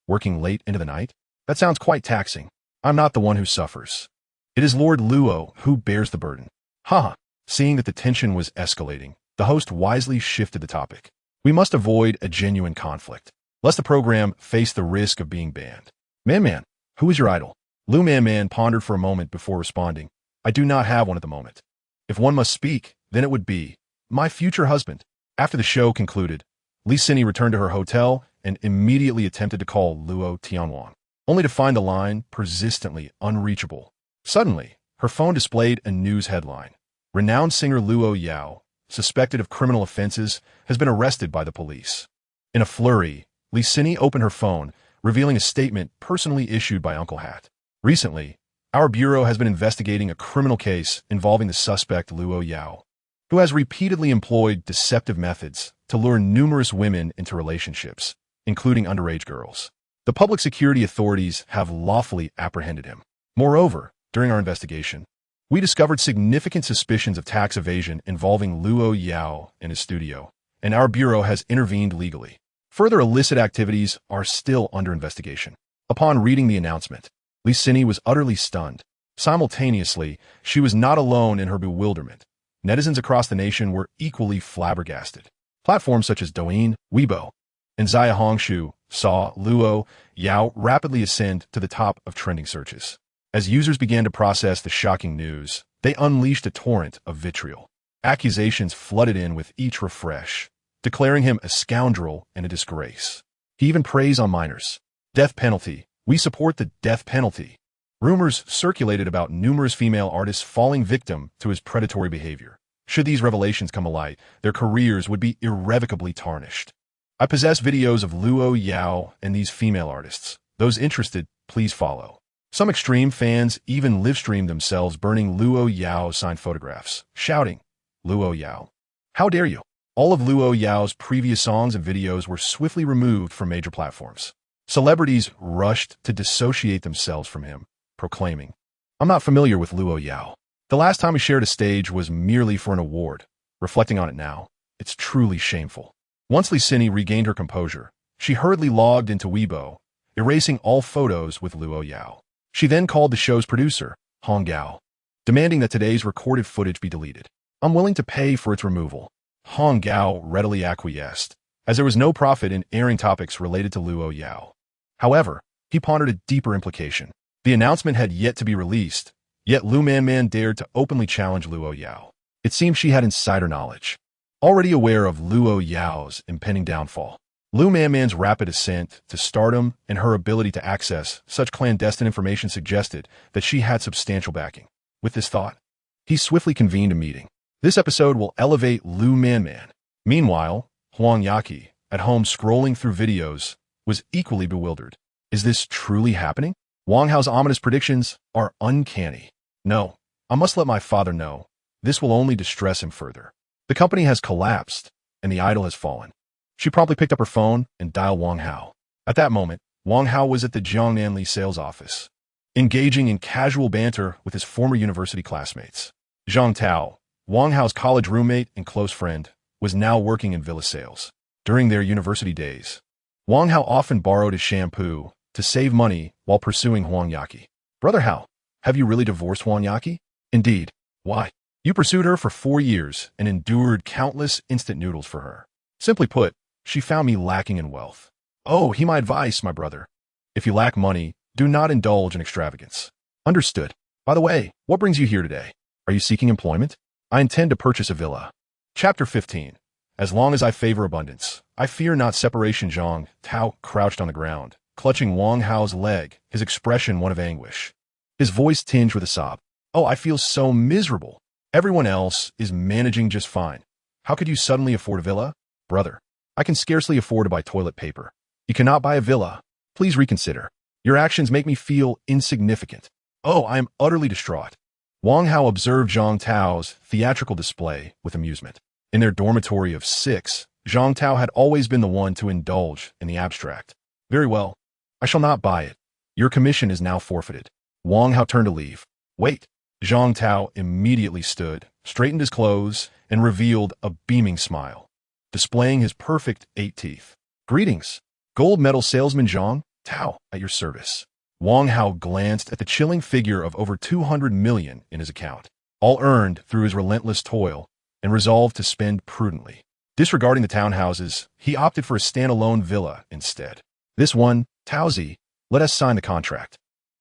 [SPEAKER 1] Working late into the night? That sounds quite taxing. I'm not the one who suffers. It is Lord Luo who bears the burden. Haha. Seeing that the tension was escalating, the host wisely shifted the topic. We must avoid a genuine conflict, lest the program face the risk of being banned. Man, who is your idol? Lu Man pondered for a moment before responding. I do not have one at the moment. If one must speak, then it would be my future husband. After the show concluded, Li Xin returned to her hotel and immediately attempted to call Luo Tianwang, only to find the line persistently unreachable. Suddenly, her phone displayed a news headline. Renowned singer Luo Yao, suspected of criminal offenses, has been arrested by the police. In a flurry, Li Xin opened her phone, revealing a statement personally issued by Uncle Hat. Recently, our bureau has been investigating a criminal case involving the suspect Luo Yao, who has repeatedly employed deceptive methods to lure numerous women into relationships, including underage girls. The public security authorities have lawfully apprehended him. Moreover, during our investigation, we discovered significant suspicions of tax evasion involving Luo Yao and his studio, and our bureau has intervened legally. Further illicit activities are still under investigation. Upon reading the announcement, Li Xin was utterly stunned. Simultaneously, she was not alone in her bewilderment. Netizens across the nation were equally flabbergasted. Platforms such as Douyin, Weibo, and Zaya Hongshu saw Luo Yao rapidly ascend to the top of trending searches. As users began to process the shocking news, they unleashed a torrent of vitriol. Accusations flooded in with each refresh, declaring him a scoundrel and a disgrace. He even preys on minors. Death penalty. We support the death penalty. Rumors circulated about numerous female artists falling victim to his predatory behavior. Should these revelations come to light, their careers would be irrevocably tarnished. I possess videos of Luo Yao and these female artists. Those interested, please follow. Some extreme fans even live-streamed themselves burning Luo Yao signed photographs, shouting, Luo Yao. How dare you? All of Luo Yao's previous songs and videos were swiftly removed from major platforms. Celebrities rushed to dissociate themselves from him, proclaiming, I'm not familiar with Luo Yao. The last time he shared a stage was merely for an award. Reflecting on it now, it's truly shameful. Once Li Xin regained her composure, she hurriedly logged into Weibo, erasing all photos with Luo Yao. She then called the show's producer, Wang Hao, demanding that today's recorded footage be deleted. I'm willing to pay for its removal. Wang Hao readily acquiesced, as there was no profit in airing topics related to Luo Yao. However, he pondered a deeper implication. The announcement had yet to be released, yet Lu Man dared to openly challenge Luo Yao. It seemed she had insider knowledge. Already aware of Luo Yao's impending downfall, Lu Man's rapid ascent to stardom and her ability to access such clandestine information suggested that she had substantial backing. With this thought, he swiftly convened a meeting. This episode will elevate Lu Man. Meanwhile, Huang Yaqi, at home scrolling through videos, was equally bewildered. Is this truly happening? Wang Hao's ominous predictions are uncanny. No, I must let my father know. This will only distress him further. The company has collapsed, and the idol has fallen. She promptly picked up her phone and dialed Wang Hao. At that moment, Wang Hao was at the Jiangnan sales office, engaging in casual banter with his former university classmates. Zhang Tao, Wang Hao's college roommate and close friend, was now working in villa sales. During their university days, Wang Hao often borrowed his shampoo to save money while pursuing Huang Yaqi. Brother Hao, have you really divorced Huang Yaqi? Indeed. Why? You pursued her for 4 years and endured countless instant noodles for her. Simply put, she found me lacking in wealth. Oh, heed my advice, my brother. If you lack money, do not indulge in extravagance. Understood. By the way, what brings you here today? Are you seeking employment? I intend to purchase a villa. Chapter 15. As long as I favor abundance, I fear not separation. Zhang Tao crouched on the ground, clutching Wang Hao's leg, his expression one of anguish. His voice tinged with a sob. Oh, I feel so miserable. Everyone else is managing just fine. How could you suddenly afford a villa? Brother, I can scarcely afford to buy toilet paper. You cannot buy a villa. Please reconsider. Your actions make me feel insignificant. Oh, I am utterly distraught. Wang Hao observed Zhang Tao's theatrical display with amusement. In their dormitory of 6, Zhang Tao had always been the one to indulge in the abstract. Very well. I shall not buy it. Your commission is now forfeited. Wang Hao turned to leave. Wait. Zhang Tao immediately stood, straightened his clothes, and revealed a beaming smile, displaying his perfect 8 teeth. Greetings. Gold medal salesman Zhang Tao, at your service. Wang Hao glanced at the chilling figure of over 200 million in his account, all earned through his relentless toil, and resolved to spend prudently. Disregarding the townhouses, he opted for a standalone villa instead. This one, Taozi, let us sign the contract.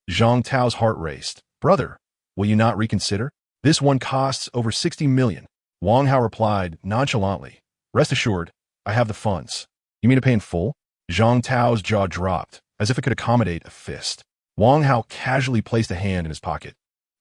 [SPEAKER 1] Zhang Tao's heart raced. Brother, will you not reconsider? This one costs over 60 million. Wang Hao replied nonchalantly. Rest assured, I have the funds. You mean to pay in full? Zhang Tao's jaw dropped, as if it could accommodate a fist. Wang Hao casually placed a hand in his pocket,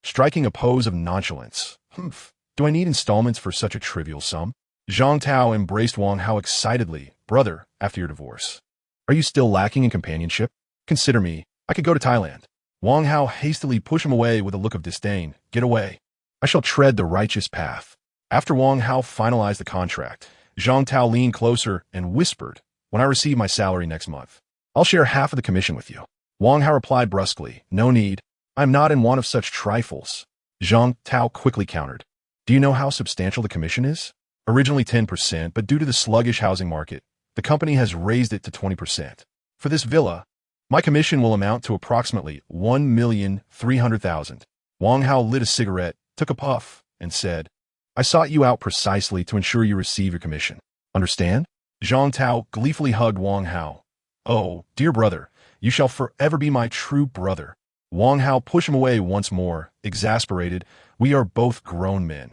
[SPEAKER 1] striking a pose of nonchalance. Humph. Do I need installments for such a trivial sum? Zhang Tao embraced Wang Hao excitedly. Brother, after your divorce, are you still lacking in companionship? Consider me. I could go to Thailand. Wang Hao hastily pushed him away with a look of disdain. Get away. I shall tread the righteous path. After Wang Hao finalized the contract, Zhang Tao leaned closer and whispered, when I receive my salary next month, I'll share half of the commission with you. Wang Hao replied brusquely, no need. I am not in want of such trifles. Zhang Tao quickly countered. Do you know how substantial the commission is? Originally 10%, but due to the sluggish housing market, the company has raised it to 20%. For this villa, my commission will amount to approximately 1,300,000. Wang Hao lit a cigarette, took a puff, and said, I sought you out precisely to ensure you receive your commission. Understand? Zhang Tao gleefully hugged Wang Hao. Oh, dear brother, you shall forever be my true brother. Wang Hao pushed him away once more, exasperated. We are both grown men.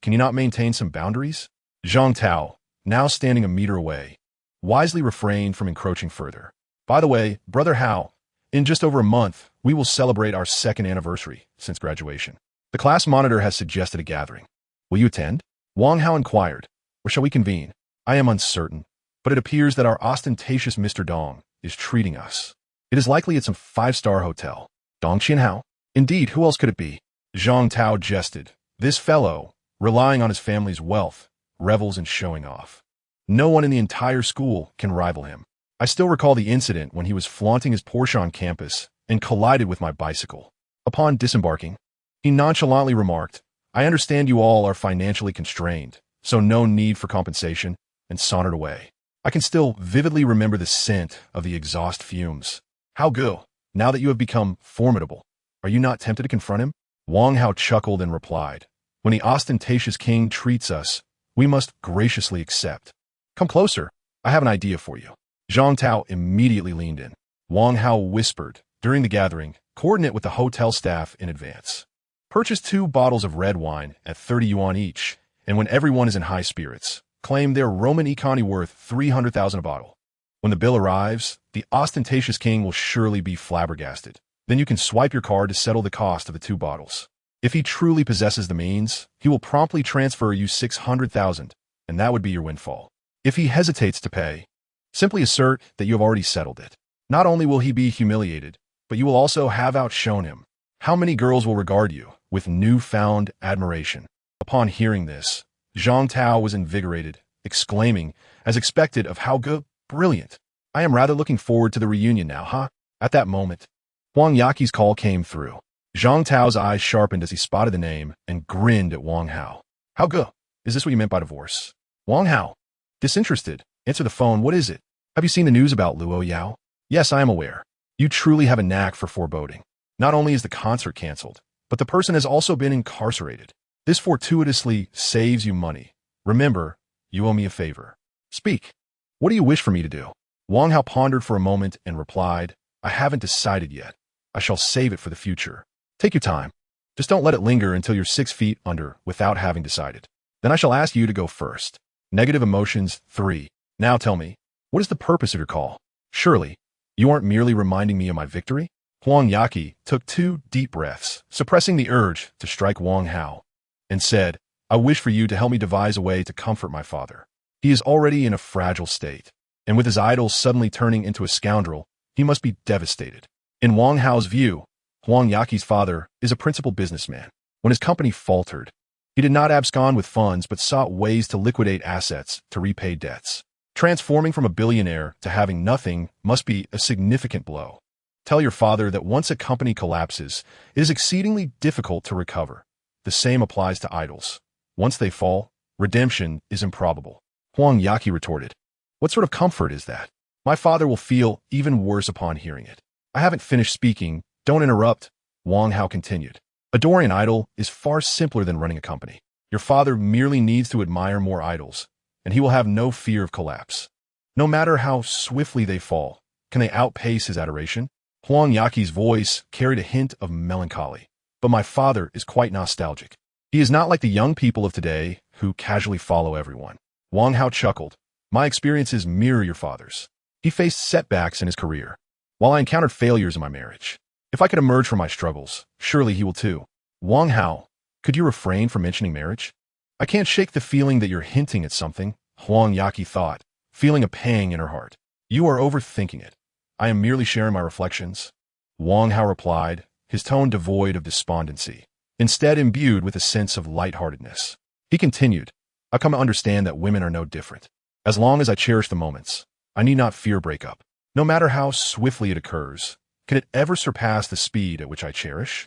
[SPEAKER 1] Can you not maintain some boundaries? Zhang Tao, now standing a meter away, wisely refrained from encroaching further. By the way, brother Hao, in just over a month, we will celebrate our 2nd anniversary since graduation. The class monitor has suggested a gathering. Will you attend? Wang Hao inquired. Or shall we convene? I am uncertain, but it appears that our ostentatious Mr. Dong is treating us. It is likely it's some 5-star hotel. Dong Qianhao? Indeed, who else could it be? Zhang Tao jested. This fellow, relying on his family's wealth, revels in showing off. No one in the entire school can rival him. I still recall the incident when he was flaunting his Porsche on campus and collided with my bicycle. Upon disembarking, he nonchalantly remarked, I understand you all are financially constrained, so no need for compensation, and sauntered away. I can still vividly remember the scent of the exhaust fumes. How good, now that you have become formidable. Are you not tempted to confront him? Wang Hao chuckled and replied, when the ostentatious king treats us, we must graciously accept. Come closer, I have an idea for you. Zhang Tao immediately leaned in. Wang Hao whispered, during the gathering, coordinate with the hotel staff in advance. Purchase 2 bottles of red wine at 30 yuan each, and when everyone is in high spirits, claim their Roman economy worth 300,000 a bottle. When the bill arrives, the ostentatious king will surely be flabbergasted. Then you can swipe your card to settle the cost of the 2 bottles. If he truly possesses the means, he will promptly transfer you 600,000, and that would be your windfall. If he hesitates to pay, simply assert that you have already settled it. Not only will he be humiliated, but you will also have outshone him. How many girls will regard you with newfound admiration. Upon hearing this, Zhang Tao was invigorated, exclaiming, as expected, of how good, brilliant. I am rather looking forward to the reunion now, huh? At that moment, Huang Yaqi's call came through. Zhang Tao's eyes sharpened as he spotted the name and grinned at Wang Hao. How good? Is this what you meant by divorce? Wang Hao, disinterested, answer the phone. What is it? Have you seen the news about Luo Yao? Yes, I am aware. You truly have a knack for foreboding. Not only is the concert canceled, but the person has also been incarcerated. This fortuitously saves you money. Remember, you owe me a favor. Speak. What do you wish for me to do? Wang Hao pondered for a moment and replied, I haven't decided yet. I shall save it for the future. Take your time. Just don't let it linger until you're 6 feet under without having decided. Then I shall ask you to go first. Negative emotions 3. Now tell me, what is the purpose of your call? Surely, you aren't merely reminding me of my victory? Huang Yaqi took 2 deep breaths, suppressing the urge to strike Wang Hao, and said, I wish for you to help me devise a way to comfort my father. He is already in a fragile state, and with his idol suddenly turning into a scoundrel, he must be devastated. In Wang Hao's view, Huang Yaqi's father is a principal businessman. When his company faltered, he did not abscond with funds but sought ways to liquidate assets to repay debts. Transforming from a billionaire to having nothing must be a significant blow. Tell your father that once a company collapses, it is exceedingly difficult to recover. The same applies to idols. Once they fall, redemption is improbable. Huang Yaqi retorted, What sort of comfort is that? My father will feel even worse upon hearing it. I haven't finished speaking. Don't interrupt, Wang Hao continued. Adoring an idol is far simpler than running a company. Your father merely needs to admire more idols, and he will have no fear of collapse. No matter how swiftly they fall, can they outpace his adoration? Huang Yaqi's voice carried a hint of melancholy. But my father is quite nostalgic. He is not like the young people of today who casually follow everyone. Wang Hao chuckled. My experiences mirror your father's. He faced setbacks in his career, while I encountered failures in my marriage. If I could emerge from my struggles, surely he will too. Wang Hao, could you refrain from mentioning marriage? I can't shake the feeling that you're hinting at something, Huang Yaqi thought, feeling a pang in her heart. You are overthinking it. I am merely sharing my reflections. Wang Hao replied, his tone devoid of despondency, instead imbued with a sense of lightheartedness. He continued, I've come to understand that women are no different. As long as I cherish the moments, I need not fear breakup. No matter how swiftly it occurs, can it ever surpass the speed at which I cherish?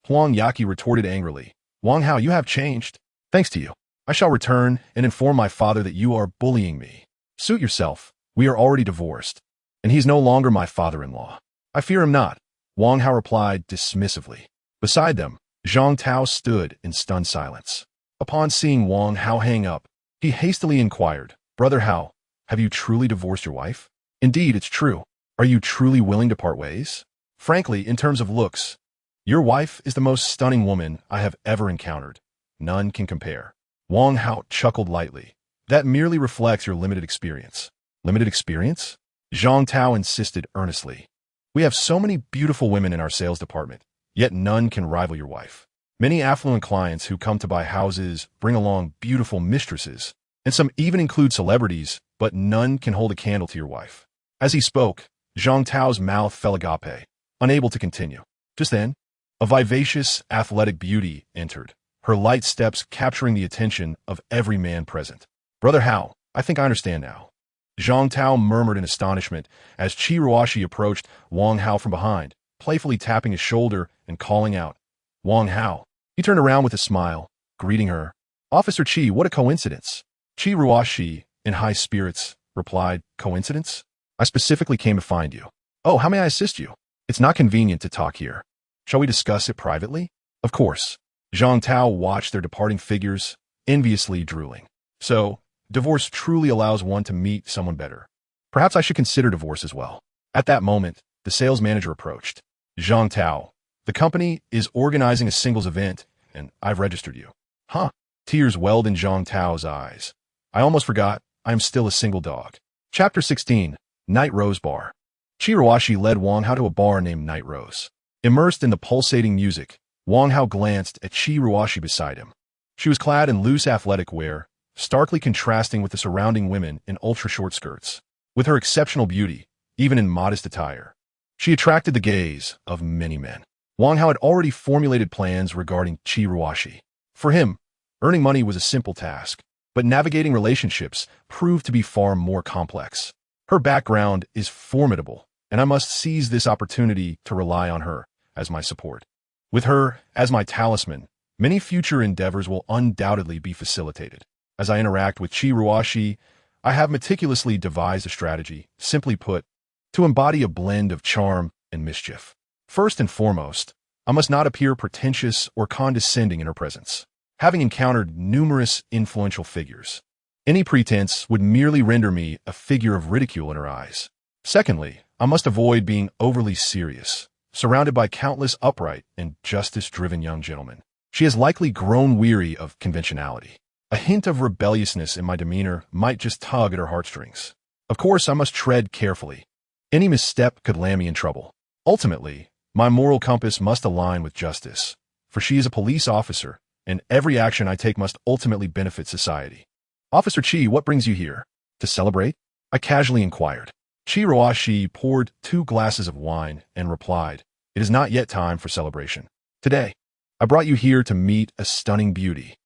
[SPEAKER 1] Huang Yaqi retorted angrily, Wang Hao, you have changed. Thanks to you, I shall return and inform my father that you are bullying me. Suit yourself. We are already divorced, and he's no longer my father-in-law. I fear him not, Wang Hao replied dismissively. Beside them, Zhang Tao stood in stunned silence. Upon seeing Wang Hao hang up, he hastily inquired, Brother Hao, have you truly divorced your wife? Indeed, it's true. Are you truly willing to part ways? Frankly, in terms of looks, your wife is the most stunning woman I have ever encountered. None can compare. Wang Hao chuckled lightly. That merely reflects your limited experience. Limited experience? Zhang Tao insisted earnestly. We have so many beautiful women in our sales department, yet none can rival your wife. Many affluent clients who come to buy houses bring along beautiful mistresses, and some even include celebrities, but none can hold a candle to your wife. As he spoke, Zhang Tao's mouth fell agape, unable to continue. Just then, a vivacious, athletic beauty entered, her light steps capturing the attention of every man present. Brother Hao, I think I understand now. Zhang Tao murmured in astonishment as Qi Ruoxi approached Wang Hao from behind, playfully tapping his shoulder and calling out, Wang Hao. He turned around with a smile, greeting her. Officer Qi, what a coincidence. Qi Ruoxi, in high spirits, replied, Coincidence? I specifically came to find you. Oh, how may I assist you? It's not convenient to talk here. Shall we discuss it privately? Of course. Zhang Tao watched their departing figures, enviously drooling. So, divorce truly allows one to meet someone better. Perhaps I should consider divorce as well. At that moment, the sales manager approached. Zhang Tao, the company is organizing a singles event, and I've registered you. Huh? Tears welled in Zhang Tao's eyes. I almost forgot, I am still a single dog. Chapter 16, Night Rose Bar. Qi Ruoxi led Wang Hao to a bar named Night Rose. Immersed in the pulsating music, Wang Hao glanced at Qi Ruoxi beside him. She was clad in loose athletic wear, starkly contrasting with the surrounding women in ultra-short skirts. With her exceptional beauty, even in modest attire, she attracted the gaze of many men. Wang Hao had already formulated plans regarding Chi. For him, earning money was a simple task, but navigating relationships proved to be far more complex. Her background is formidable, and I must seize this opportunity to rely on her as my support. With her as my talisman, many future endeavors will undoubtedly be facilitated. As I interact with Chi, I have meticulously devised a strategy, simply put, to embody a blend of charm and mischief. First and foremost, I must not appear pretentious or condescending in her presence. Having encountered numerous influential figures, any pretense would merely render me a figure of ridicule in her eyes. Secondly, I must avoid being overly serious, surrounded by countless upright and justice-driven young gentlemen. She has likely grown weary of conventionality. A hint of rebelliousness in my demeanor might just tug at her heartstrings. Of course, I must tread carefully. Any misstep could land me in trouble. Ultimately, my moral compass must align with justice, for she is a police officer, and every action I take must ultimately benefit society. Officer Chi, what brings you here? To celebrate? I casually inquired. Chi poured 2 glasses of wine and replied, "It is not yet time for celebration. Today, I brought you here to meet a stunning beauty."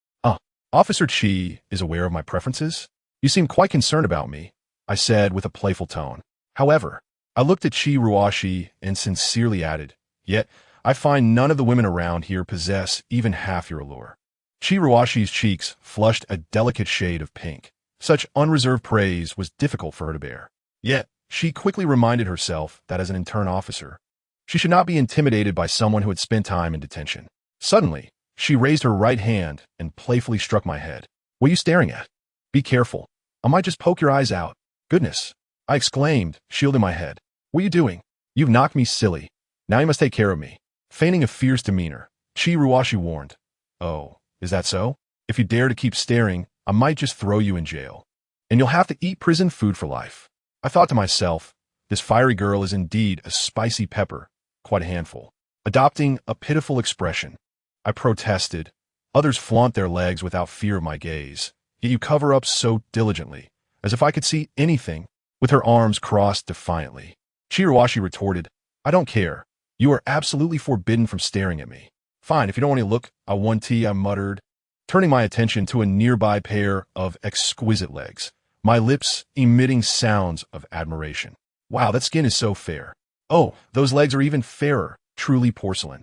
[SPEAKER 1] Officer Chi is aware of my preferences? You seem quite concerned about me, I said with a playful tone. However, I looked at Chi and sincerely added, "Yet, I find none of the women around here possess even half your allure." Chi's cheeks flushed a delicate shade of pink. Such unreserved praise was difficult for her to bear. Yet, she quickly reminded herself that as an intern officer, she should not be intimidated by someone who had spent time in detention. Suddenly, she raised her right hand and playfully struck my head. "What are you staring at? Be careful. I might just poke your eyes out." "Goodness," I exclaimed, shielding my head. "What are you doing? You've knocked me silly. Now you must take care of me." Feigning a fierce demeanor, Chi warned, "Oh, is that so? If you dare to keep staring, I might just throw you in jail. And you'll have to eat prison food for life." I thought to myself, this fiery girl is indeed a spicy pepper, quite a handful. Adopting a pitiful expression, I protested. "Others flaunt their legs without fear of my gaze, yet you cover up so diligently, as if I could see anything." With her arms crossed defiantly, Chi retorted, "I don't care. You are absolutely forbidden from staring at me." "Fine, if you don't want to look, I want tea," I muttered, turning my attention to a nearby pair of exquisite legs, my lips emitting sounds of admiration. "Wow, that skin is so fair. Oh, those legs are even fairer, truly porcelain."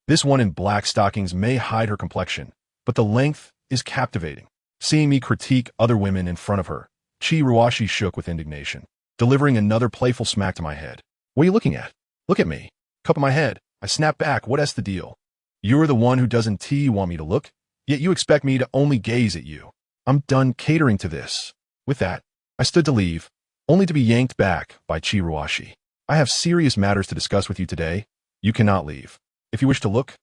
[SPEAKER 1] This one in black stockings may hide her complexion, but the length is captivating. Seeing me critique other women in front of her, Chi shook with indignation, delivering another playful smack to my head. "What are you looking at? Look at me." Cup of my head, I snapped back. "What's the deal? You're the one who doesn't want me to look, yet you expect me to only gaze at you. I'm done catering to this." With that, I stood to leave, only to be yanked back by Chi. "I have serious matters to discuss with you today. You cannot leave. If you wish to look,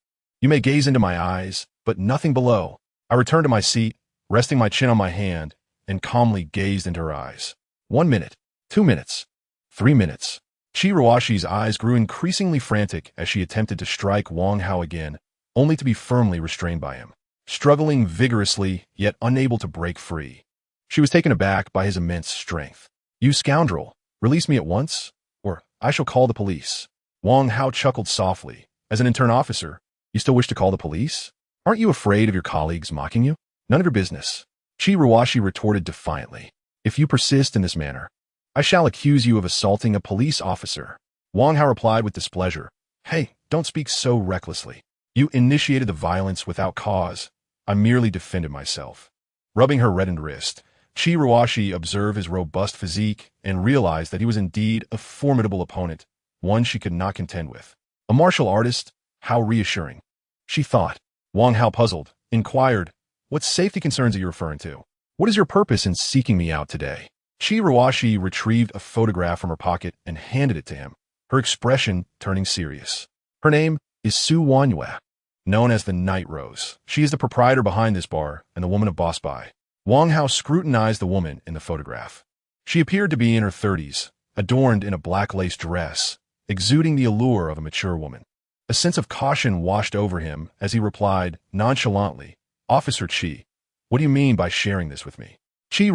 [SPEAKER 1] you may gaze into my eyes, but nothing below." I returned to my seat, resting my chin on my hand, and calmly gazed into her eyes. 1 minute, 2 minutes, 3 minutes. Chi's eyes grew increasingly frantic as she attempted to strike Wang Hao again, only to be firmly restrained by him. Struggling vigorously, yet unable to break free, she was taken aback by his immense strength. "You scoundrel, release me at once, or I shall call the police." Wang Hao chuckled softly. "As an intern officer, you still wish to call the police? Aren't you afraid of your colleagues mocking you? None of your business." Chi retorted defiantly. "If you persist in this manner, I shall accuse you of assaulting a police officer." Wang Hao replied with displeasure. "Hey, don't speak so recklessly. You initiated the violence without cause. I merely defended myself." Rubbing her reddened wrist, Chi observed his robust physique and realized that he was indeed a formidable opponent, one she could not contend with. A martial artist? How reassuring. She thought. Wang Hao, puzzled, inquired, "What safety concerns are you referring to? What is your purpose in seeking me out today?" Chi retrieved a photograph from her pocket and handed it to him, her expression turning serious. "Her name is Su Wanyue, known as the Night Rose. She is the proprietor behind this bar and the woman of Boss Bai." Wang Hao scrutinized the woman in the photograph. She appeared to be in her 30s, adorned in a black lace dress, exuding the allure of a mature woman. A sense of caution washed over him as he replied nonchalantly, "Officer Chi, what do you mean by sharing this with me?" Chi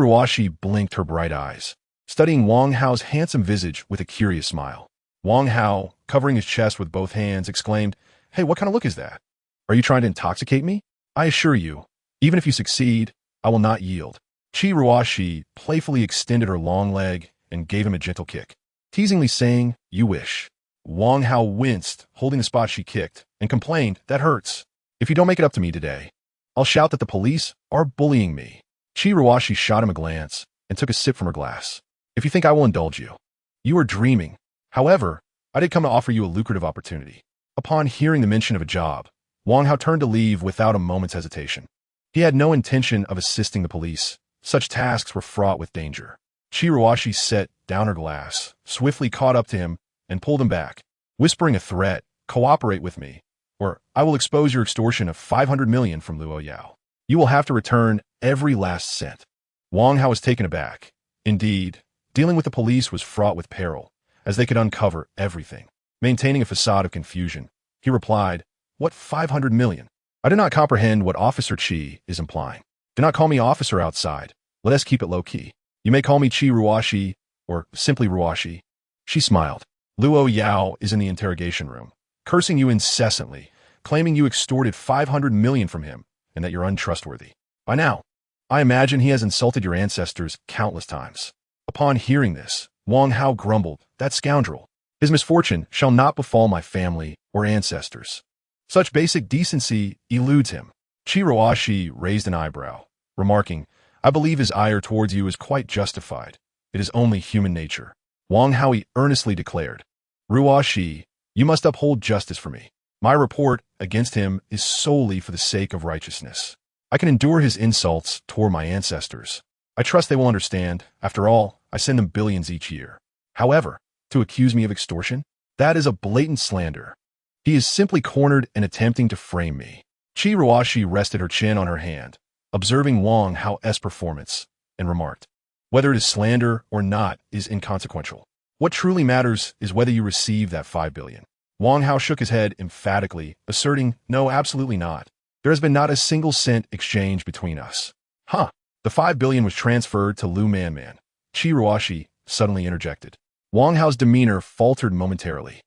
[SPEAKER 1] blinked her bright eyes, studying Wang Hao's handsome visage with a curious smile. Wang Hao, covering his chest with both hands, exclaimed, Hey, what kind of look is that? Are you trying to intoxicate me? I assure you, even if you succeed, I will not yield. She playfully extended her long leg and gave him a gentle kick, teasingly saying, "You wish." Wang Hao winced, holding the spot she kicked, and complained, "That hurts. If you don't make it up to me today, I'll shout that the police are bullying me." She shot him a glance and took a sip from her glass. "If you think I will indulge you, you are dreaming. However, I did come to offer you a lucrative opportunity." Upon hearing the mention of a job, Wang Hao turned to leave without a moment's hesitation. He had no intention of assisting the police. Such tasks were fraught with danger. She set down her glass, swiftly caught up to him, and pulled him back, whispering a threat, "Cooperate with me, or I will expose your extortion of 500 million from Luo Yao. You will have to return every last cent." Wang Hao was taken aback. Indeed, dealing with the police was fraught with peril, as they could uncover everything. Maintaining a facade of confusion, he replied, "What 500 million? I do not comprehend what Officer Chi is implying. Do not call me officer outside. Let us keep it low-key. You may call me Chi Ruoshi, or simply Ruoshi." She smiled. "Luo Yao is in the interrogation room, cursing you incessantly, claiming you extorted 500 million from him and that you're untrustworthy. By now, I imagine he has insulted your ancestors countless times." Upon hearing this, Wang Hao grumbled, "That scoundrel. His misfortune shall not befall my family or ancestors." Such basic decency eludes him. Chi raised an eyebrow, remarking, "I believe his ire towards you is quite justified. It is only human nature." Wang Hao earnestly declared, "Ruoshi, you must uphold justice for me. My report against him is solely for the sake of righteousness. I can endure his insults toward my ancestors. I trust they will understand. After all, I send them billions each year. However, to accuse me of extortion, that is a blatant slander. He is simply cornered and attempting to frame me." Chi rested her chin on her hand, observing Wang Hao's performance, and remarked, "Whether it is slander or not is inconsequential. What truly matters is whether you receive that 5 billion. Wang Hao shook his head emphatically, asserting, "No, absolutely not. There has been not a single cent exchange between us." "Huh. The 5 billion was transferred to Lu Man. Chi suddenly interjected. Wang Hao's demeanor faltered momentarily,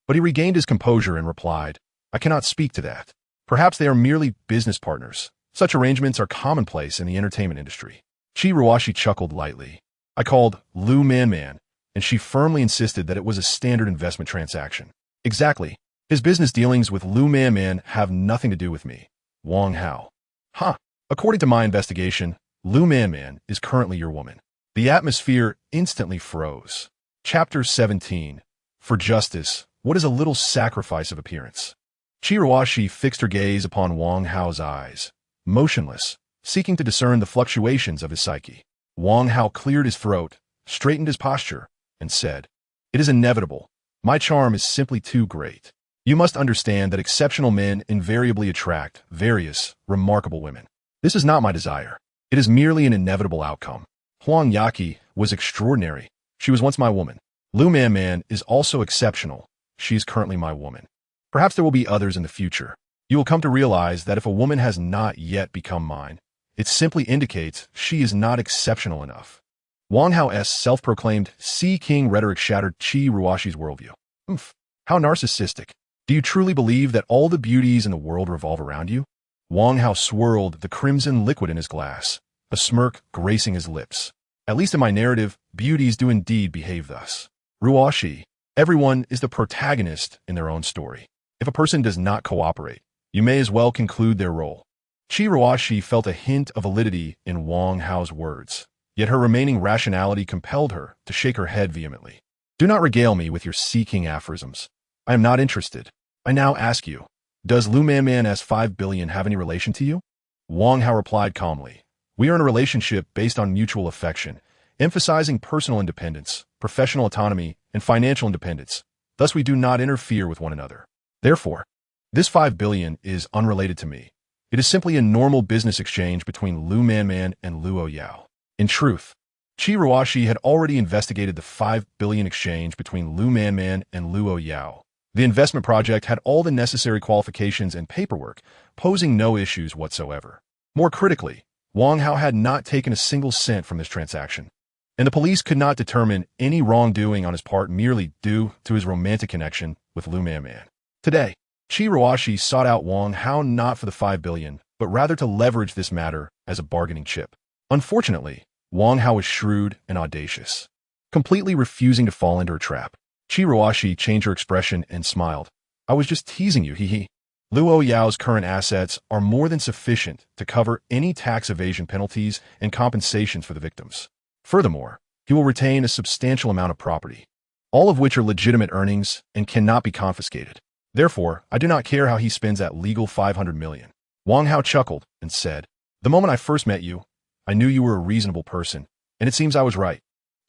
[SPEAKER 1] but he regained his composure and replied, "I cannot speak to that. Perhaps they are merely business partners. Such arrangements are commonplace in the entertainment industry." Chi chuckled lightly. "I called Lu Man, and she firmly insisted that it was a standard investment transaction." "Exactly. His business dealings with Lu Man have nothing to do with me." Wang Hao. "Huh. According to my investigation, Lu Man is currently your woman." The atmosphere instantly froze. Chapter 17. For Justice, What is a Little Sacrifice of Appearance? Chi fixed her gaze upon Wang Hao's eyes, motionless, seeking to discern the fluctuations of his psyche. Wang Hao cleared his throat, straightened his posture, and said, "It is inevitable. My charm is simply too great. You must understand that exceptional men invariably attract various, remarkable women. This is not my desire. It is merely an inevitable outcome. Huang Yaqi was extraordinary. She was once my woman. Lu Man is also exceptional. She is currently my woman. Perhaps there will be others in the future. You will come to realize that if a woman has not yet become mine, it simply indicates she is not exceptional enough." Wang Hao's self-proclaimed Sea King rhetoric shattered Chi Ruoshi's worldview. "Oomph, how narcissistic. Do you truly believe that all the beauties in the world revolve around you?" Wang Hao swirled the crimson liquid in his glass, a smirk gracing his lips. "At least in my narrative, beauties do indeed behave thus. Ruoshi, everyone is the protagonist in their own story. If a person does not cooperate, you may as well conclude their role." Chi Ruoshi felt a hint of validity in Wang Hao's words, yet her remaining rationality compelled her to shake her head vehemently. "Do not regale me with your Sea King aphorisms. I am not interested. I now ask you, does Lu Man's 5 billion have any relation to you?" Wang Hao replied calmly, "We are in a relationship based on mutual affection, emphasizing personal independence, professional autonomy, and financial independence. Thus, we do not interfere with one another. Therefore, this 5 billion is unrelated to me. It is simply a normal business exchange between Lu Man and Luo Yao." In truth, Chi Ruoshi had already investigated the 5 billion exchange between Lu Man and Luo Yao. The investment project had all the necessary qualifications and paperwork, posing no issues whatsoever. More critically, Wang Hao had not taken a single cent from this transaction, and the police could not determine any wrongdoing on his part merely due to his romantic connection with Lu Man. Today, Ruoshi sought out Wang Hao not for the 5 billion, but rather to leverage this matter as a bargaining chip. Unfortunately, Wang Hao was shrewd and audacious, completely refusing to fall into her trap. Ruoshi changed her expression and smiled. I was just teasing you, hee. Luo Yao's current assets are more than sufficient to cover any tax evasion penalties and compensations for the victims. Furthermore, he will retain a substantial amount of property, all of which are legitimate earnings and cannot be confiscated. Therefore, I do not care how he spends that legal 500 million. Wang Hao chuckled and said, the moment I first met you, I knew you were a reasonable person, and it seems I was right.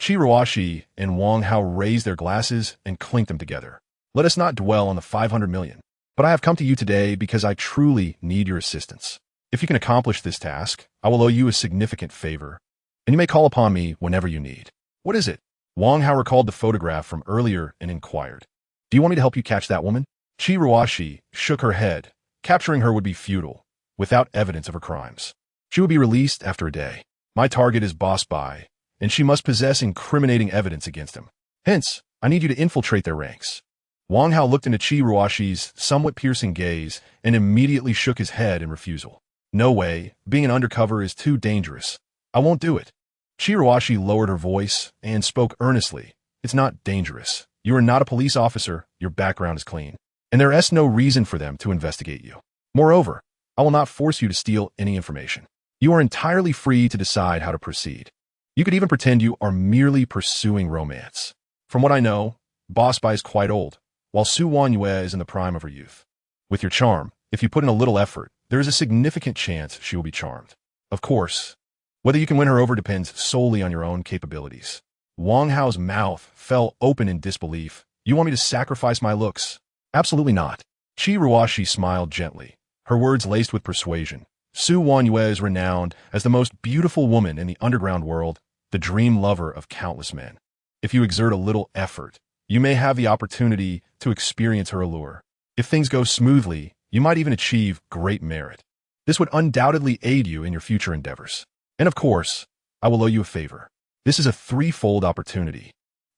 [SPEAKER 1] Ruoshi and Wang Hao raised their glasses and clinked them together. Let us not dwell on the 500 million. But I have come to you today because I truly need your assistance. If you can accomplish this task, I will owe you a significant favor, and you may call upon me whenever you need. What is it? Wang Hao recalled the photograph from earlier and inquired. Do you want me to help you catch that woman? Ruoshi shook her head. Capturing her would be futile, without evidence of her crimes. She would be released after a day. My target is Boss Bai, and she must possess incriminating evidence against him. Hence, I need you to infiltrate their ranks. Wang Hao looked into Ruoshi's somewhat piercing gaze and immediately shook his head in refusal. No way, being an undercover is too dangerous. I won't do it. Ruoshi lowered her voice and spoke earnestly. It's not dangerous. You are not a police officer, your background is clean, and there is no reason for them to investigate you. Moreover, I will not force you to steal any information. You are entirely free to decide how to proceed. You could even pretend you are merely pursuing romance. From what I know, Boss Bai is quite old, while Su Wanyue is in the prime of her youth. With your charm, if you put in a little effort, there is a significant chance she will be charmed. Of course, whether you can win her over depends solely on your own capabilities. Wang Hao's mouth fell open in disbelief. You want me to sacrifice my looks? Absolutely not. Ruoshi smiled gently, her words laced with persuasion. Su Wanyue is renowned as the most beautiful woman in the underground world, the dream lover of countless men. If you exert a little effort, you may have the opportunity to experience her allure. If things go smoothly, you might even achieve great merit. This would undoubtedly aid you in your future endeavors. And of course, I will owe you a favor. This is a threefold opportunity.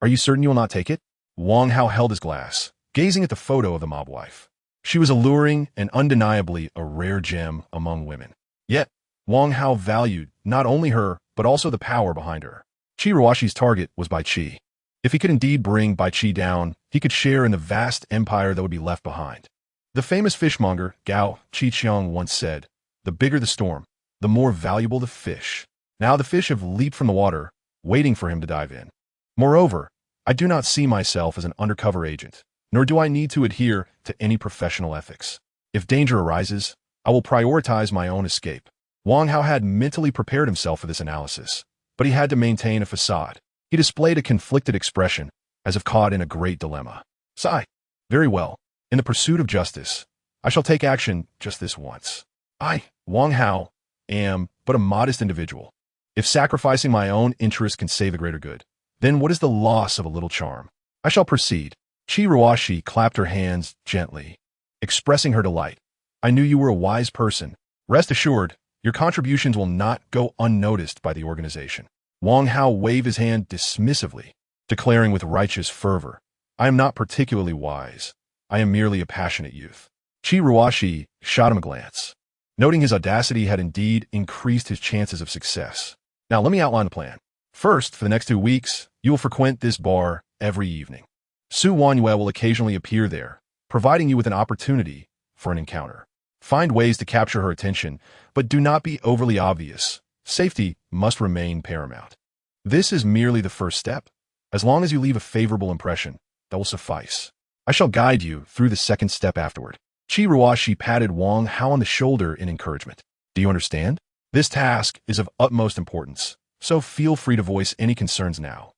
[SPEAKER 1] Are you certain you will not take it? Wang Hao held his glass, gazing at the photo of the mob wife. She was alluring and undeniably a rare gem among women. Yet, Wang Hao valued not only her, but also the power behind her. Ruoshi's target was Bai Qi. If he could indeed bring Bai Qi down, he could share in the vast empire that would be left behind. The famous fishmonger Gao Qiqiang once said, the bigger the storm, the more valuable the fish. Now the fish have leaped from the water, waiting for him to dive in. Moreover, I do not see myself as an undercover agent, nor do I need to adhere to any professional ethics. If danger arises, I will prioritize my own escape. Wang Hao had mentally prepared himself for this analysis, but he had to maintain a facade. He displayed a conflicted expression, as if caught in a great dilemma. Sigh. Very well. In the pursuit of justice, I shall take action just this once. I, Wang Hao, am but a modest individual. If sacrificing my own interests can save the greater good, then what is the loss of a little charm? I shall proceed. Ruoshi clapped her hands gently, expressing her delight. I knew you were a wise person. Rest assured, your contributions will not go unnoticed by the organization. Wang Hao waved his hand dismissively, declaring with righteous fervor, I am not particularly wise. I am merely a passionate youth. Ruoshi shot him a glance, noting his audacity had indeed increased his chances of success. Now let me outline the plan. First, for the next 2 weeks, you will frequent this bar every evening. Su Wanyue will occasionally appear there, providing you with an opportunity for an encounter. Find ways to capture her attention, but do not be overly obvious. Safety must remain paramount. This is merely the first step. As long as you leave a favorable impression, that will suffice. I shall guide you through the second step afterward. Ruoshi patted Wang Hao on the shoulder in encouragement. Do you understand? This task is of utmost importance, so feel free to voice any concerns now.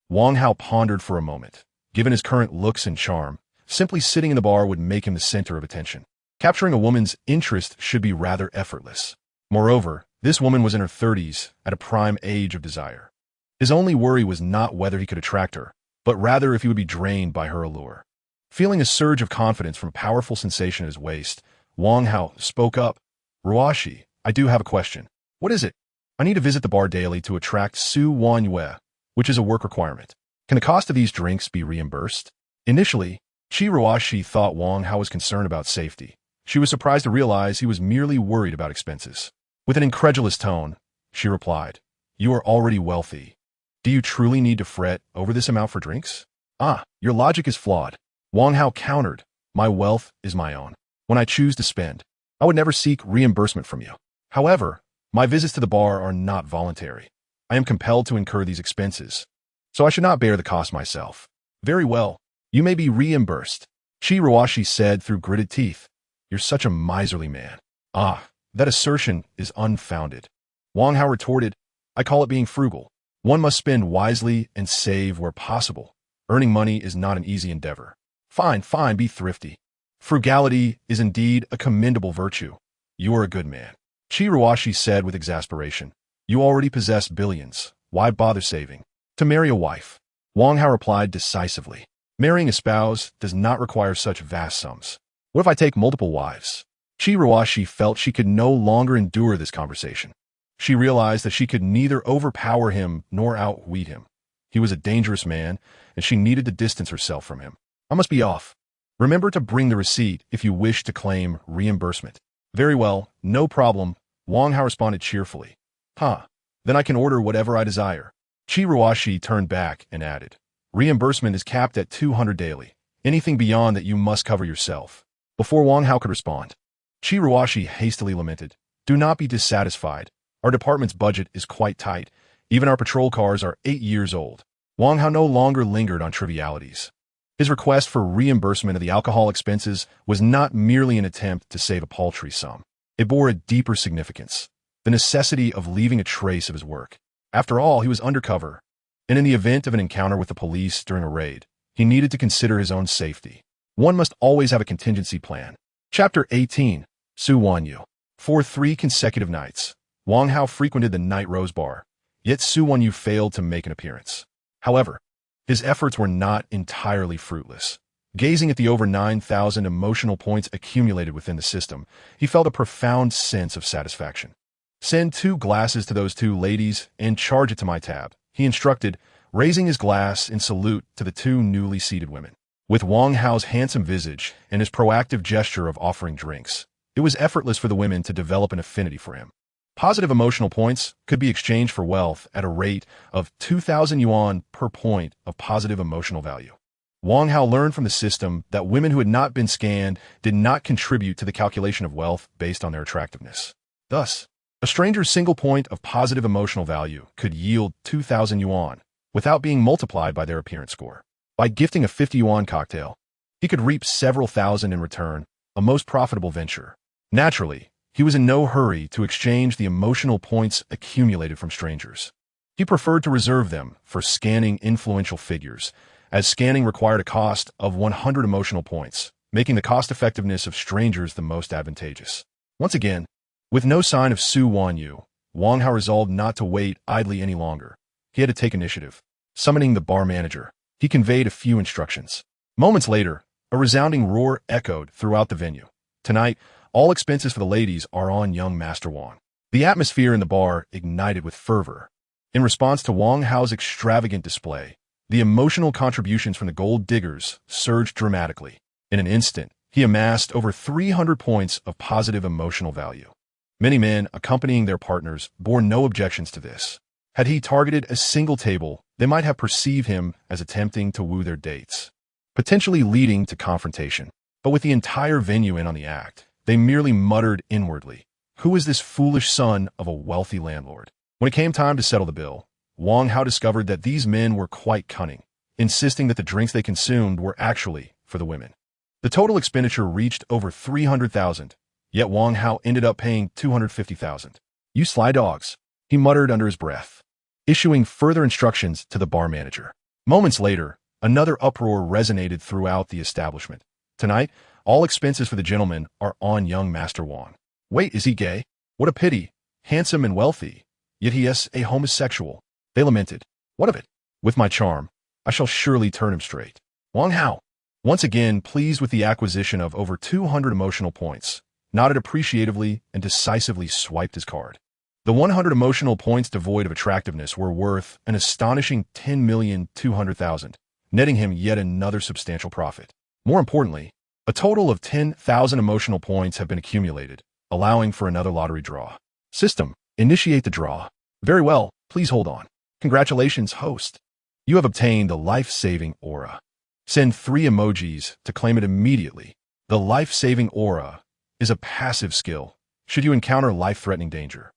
[SPEAKER 1] Wang Hao pondered for a moment. Given his current looks and charm, simply sitting in the bar would make him the center of attention. Capturing a woman's interest should be rather effortless. Moreover, this woman was in her 30s, at a prime age of desire. His only worry was not whether he could attract her, but rather if he would be drained by her allure. Feeling a surge of confidence from a powerful sensation at his waist, Wang Hao spoke up. Ruoshi, I do have a question. What is it? I need to visit the bar daily to attract Su Wanyue, which is a work requirement. Can the cost of these drinks be reimbursed? Initially, Shi thought Wang Hao was concerned about safety. She was surprised to realize he was merely worried about expenses. With an incredulous tone, she replied, "You are already wealthy. Do you truly need to fret over this amount for drinks?" "Ah, your logic is flawed." Wang Hao countered, "My wealth is my own. When I choose to spend, I would never seek reimbursement from you. However, my visits to the bar are not voluntary. I am compelled to incur these expenses, so I should not bear the cost myself." "Very well. You may be reimbursed," Shi said through gritted teeth. "You're such a miserly man." "Ah, that assertion is unfounded." Wang Hao retorted, "I call it being frugal. One must spend wisely and save where possible. Earning money is not an easy endeavor." Fine, be thrifty. Frugality is indeed a commendable virtue. You are a good man." Shi said with exasperation, "You already possess billions. Why bother saving?" "To marry a wife," Wang Hao replied decisively. "Marrying a spouse does not require such vast sums. What if I take multiple wives?" Shi felt she could no longer endure this conversation. She realized that she could neither overpower him nor outwit him. He was a dangerous man, and she needed to distance herself from him. "I must be off. Remember to bring the receipt if you wish to claim reimbursement." "Very well, no problem," Wang Hao responded cheerfully. Then I can order whatever I desire." Shi turned back and added, "Reimbursement is capped at 200 daily. Anything beyond that you must cover yourself." Before Wang Hao could respond, Shi hastily lamented, "Do not be dissatisfied. Our department's budget is quite tight. Even our patrol cars are 8 years old." Wang Hao no longer lingered on trivialities. His request for reimbursement of the alcohol expenses was not merely an attempt to save a paltry sum. It bore a deeper significance, the necessity of leaving a trace of his work. After all, he was undercover, and in the event of an encounter with the police during a raid, he needed to consider his own safety. One must always have a contingency plan. Chapter 18. Su Wanyu. For 3 consecutive nights, Wang Hao frequented the Night Rose Bar, yet Su Wanyu failed to make an appearance. However, his efforts were not entirely fruitless. Gazing at the over 9,000 emotional points accumulated within the system, he felt a profound sense of satisfaction. "Send 2 glasses to those 2 ladies and charge it to my tab," he instructed, raising his glass in salute to the 2 newly seated women. With Wang Hao's handsome visage and his proactive gesture of offering drinks, it was effortless for the women to develop an affinity for him. Positive emotional points could be exchanged for wealth at a rate of 2,000 yuan per point of positive emotional value. Wang Hao learned from the system that women who had not been scanned did not contribute to the calculation of wealth based on their attractiveness. Thus, a stranger's single point of positive emotional value could yield 2,000 yuan without being multiplied by their appearance score. By gifting a 50 yuan cocktail, he could reap several thousand in return, a most profitable venture. Naturally, he was in no hurry to exchange the emotional points accumulated from strangers. He preferred to reserve them for scanning influential figures, as scanning required a cost of 100 emotional points, making the cost-effectiveness of strangers the most advantageous. Once again, with no sign of Su Wanyu, Wang Hao resolved not to wait idly any longer. He had to take initiative. Summoning the bar manager, he conveyed a few instructions. Moments later, a resounding roar echoed throughout the venue. "Tonight, all expenses for the ladies are on young Master Wang." The atmosphere in the bar ignited with fervor. In response to Wang Hao's extravagant display, the emotional contributions from the gold diggers surged dramatically. In an instant, he amassed over 300 points of positive emotional value. Many men accompanying their partners bore no objections to this. Had he targeted a single table, they might have perceived him as attempting to woo their dates, potentially leading to confrontation. But with the entire venue in on the act, they merely muttered inwardly, "Who is this foolish son of a wealthy landlord?" When it came time to settle the bill, Wang Hao discovered that these men were quite cunning, insisting that the drinks they consumed were actually for the women. The total expenditure reached over 300,000, yet Wang Hao ended up paying 250,000. "You sly dogs," he muttered under his breath, issuing further instructions to the bar manager. Moments later, another uproar resonated throughout the establishment. "Tonight, all expenses for the gentlemen are on young Master Wang." "Wait, is he gay? What a pity. Handsome and wealthy, yet he is a homosexual," they lamented. "What of it? With my charm, I shall surely turn him straight." Wang Hao, once again pleased with the acquisition of over 200 emotional points, nodded appreciatively and decisively swiped his card. The 100 emotional points devoid of attractiveness were worth an astonishing 10,200,000, netting him yet another substantial profit. More importantly, a total of 10,000 emotional points have been accumulated, allowing for another lottery draw. System, initiate the draw. Very well, please hold on. Congratulations, host. You have obtained the life-saving aura. Send 3 emojis to claim it immediately. The life-saving aura is a passive skill should you encounter life-threatening danger.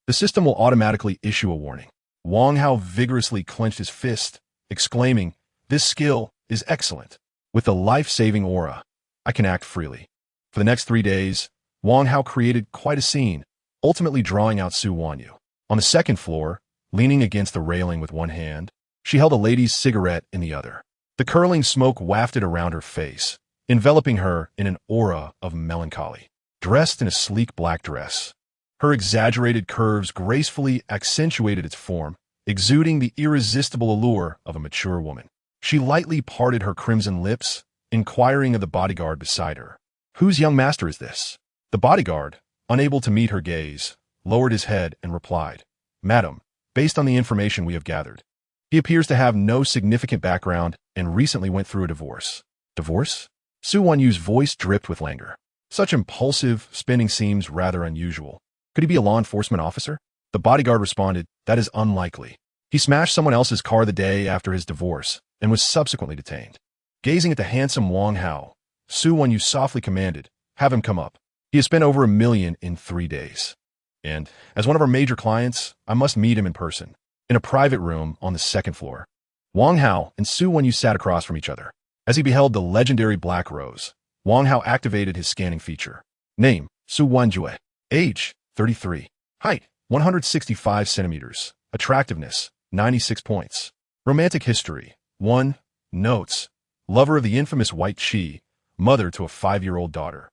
[SPEAKER 1] The system will automatically issue a warning. Wang Hao vigorously clenched his fist, exclaiming, "This skill is excellent. With the life-saving aura, I can act freely." For the next 3 days, Wang Hao created quite a scene, ultimately drawing out Su Wanyu. On the second floor, leaning against the railing with one hand, she held a lady's cigarette in the other. The curling smoke wafted around her face, enveloping her in an aura of melancholy. Dressed in a sleek black dress, her exaggerated curves gracefully accentuated its form, exuding the irresistible allure of a mature woman. She lightly parted her crimson lips, inquiring of the bodyguard beside her. "Whose young master is this?" The bodyguard, unable to meet her gaze, lowered his head and replied, "Madam, based on the information we have gathered, he appears to have no significant background and recently went through a divorce." "Divorce?" Su Wanyu's voice dripped with languor. Such impulsive spending seems rather unusual. Could he be a law enforcement officer? The bodyguard responded, "That is unlikely. He smashed someone else's car the day after his divorce and was subsequently detained." Gazing at the handsome Wang Hao, Su Wanyu softly commanded, "Have him come up. He has spent over $1 million in 3 days. And, as one of our major clients, I must meet him in person, in a private room on the second floor." Wang Hao and Su Wanyu sat across from each other. As he beheld the legendary Black Rose, Wang Hao activated his scanning feature. Name, Su Wanjue. Age, 33. Height, 165 centimeters. Attractiveness, 96 points. Romantic history, 1. Notes. Lover of the infamous women.She, mother to a 5-year-old daughter.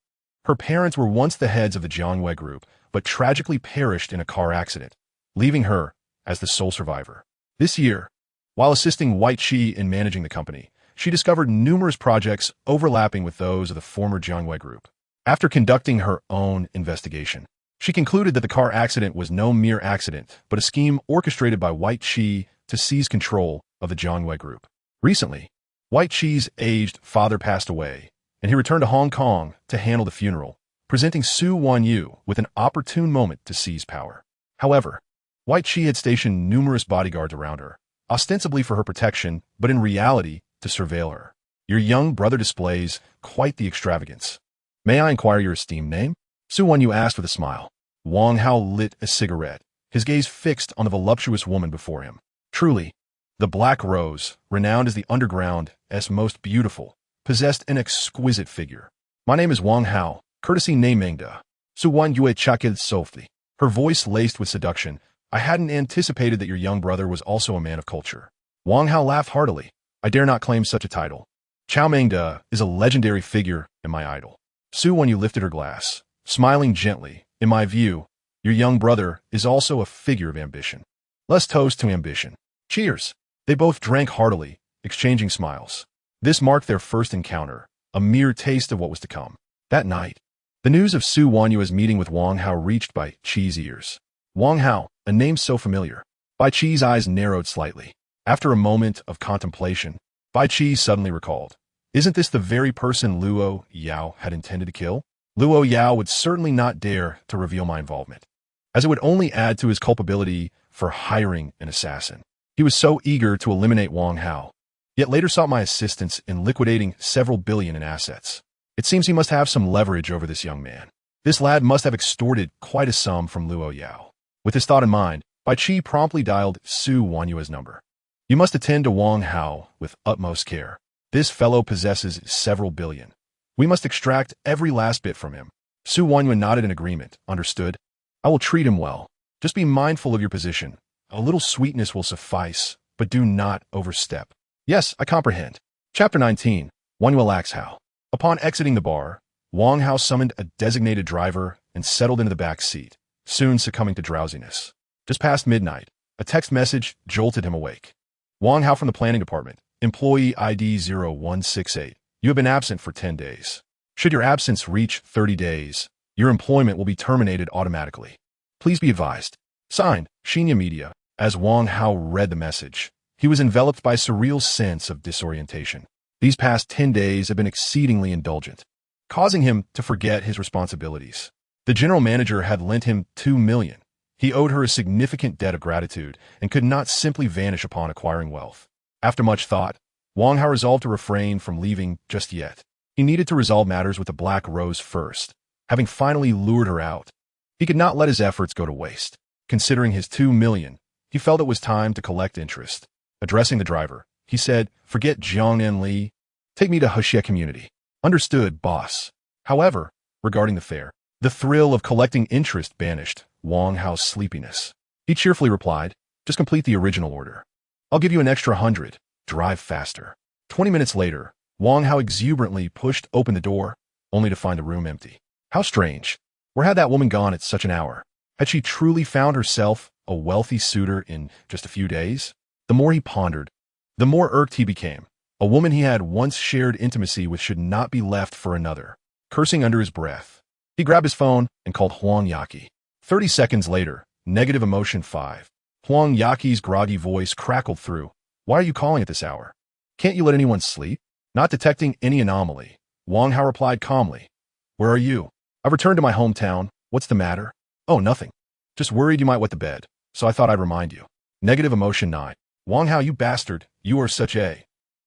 [SPEAKER 1] Her parents were once the heads of the Jiangwei group, but tragically perished in a car accident, leaving her as the sole survivor. This year, while assisting women.She in managing the company, she discovered numerous projects overlapping with those of the former Jiangwei group. After conducting her own investigation, she concluded that the car accident was no mere accident, but a scheme orchestrated by women.She to seize control of the Jiangwei group. Recently, women.She's aged father passed away, and he returned to Hong Kong to handle the funeral, presenting Su Wanyu with an opportune moment to seize power. However, women.She had stationed numerous bodyguards around her, ostensibly for her protection, but in reality, to surveil her. Your young brother displays quite the extravagance. May I inquire your esteemed name? Su Wanyu asked with a smile. Wang Hao lit a cigarette, his gaze fixed on the voluptuous woman before him. Truly, the Black Rose, renowned as the underground's most beautiful, possessed an exquisite figure. "My name is Wang Hao, courtesy name Mengda." Su Wanyu chuckled softly, her voice laced with seduction. "I hadn't anticipated that your young brother was also a man of culture." Wang Hao laughed heartily. "I dare not claim such a title. Chao Mengda is a legendary figure and my idol." Su Wanyu lifted her glass, smiling gently. "In my view, your young brother is also a figure of ambition. Let's toast to ambition. Cheers." They both drank heartily, exchanging smiles. This marked their first encounter, a mere taste of what was to come. That night, the news of Su Wanyu's meeting with Wang Hao reached women.She's ears. Wang Hao, a name so familiar. women.She's eyes narrowed slightly. After a moment of contemplation, women.She suddenly recalled, "Isn't this the very person Luo Yao had intended to kill?" Luo Yao would certainly not dare to reveal my involvement, as it would only add to his culpability for hiring an assassin. He was so eager to eliminate Wang Hao, yet later sought my assistance in liquidating several billion in assets. It seems he must have some leverage over this young man. This lad must have extorted quite a sum from Luo Yao. With this thought in mind, women.She promptly dialed Su Wanyu's number. "You must attend to Wang Hao with utmost care. This fellow possesses several billion. We must extract every last bit from him." Su Wanyu nodded in agreement. "Understood. I will treat him well. Just be mindful of your position. A little sweetness will suffice, but do not overstep." "Yes, I comprehend." Chapter 19. Wanyu Lacks Hao. Upon exiting the bar, Wang Hao summoned a designated driver and settled into the back seat, soon succumbing to drowsiness. Just past midnight, a text message jolted him awake. "Wang Hao from the planning department, employee ID 0168. You have been absent for 10 days. Should your absence reach 30 days, your employment will be terminated automatically. Please be advised." Signed, Shinya Media. As Wang Hao read the message, he was enveloped by a surreal sense of disorientation. These past 10 days have been exceedingly indulgent, causing him to forget his responsibilities. The general manager had lent him $2 million. He owed her a significant debt of gratitude and could not simply vanish upon acquiring wealth. After much thought, Wang Hao resolved to refrain from leaving just yet. He needed to resolve matters with the Black Rose first. Having finally lured her out, he could not let his efforts go to waste. Considering his $2 million, he felt it was time to collect interest. Addressing the driver, he said, "Forget Jiang and Li. Take me to Hexie community." "Understood, boss." However, regarding the fare, the thrill of collecting interest banished Wang Hao's sleepiness. He cheerfully replied, "Just complete the original order. I'll give you an extra 100. Drive faster." 20 minutes later, Wang Hao exuberantly pushed open the door, only to find the room empty. How strange. Where had that woman gone at such an hour? Had she truly found herself a wealthy suitor in just a few days? The more he pondered, the more irked he became. A woman he had once shared intimacy with should not be left for another. Cursing under his breath, he grabbed his phone and called Huang Yaqi. 30 seconds later, negative emotion 5. Huang Yaqi's groggy voice crackled through. "Why are you calling at this hour? Can't you let anyone sleep?" Not detecting any anomaly, Wang Hao replied calmly, "Where are you?" "I've returned to my hometown. What's the matter?" "Oh, nothing. Just worried you might wet the bed, so I thought I'd remind you." Negative emotion 9. "Wang Hao, you bastard, you are such a..."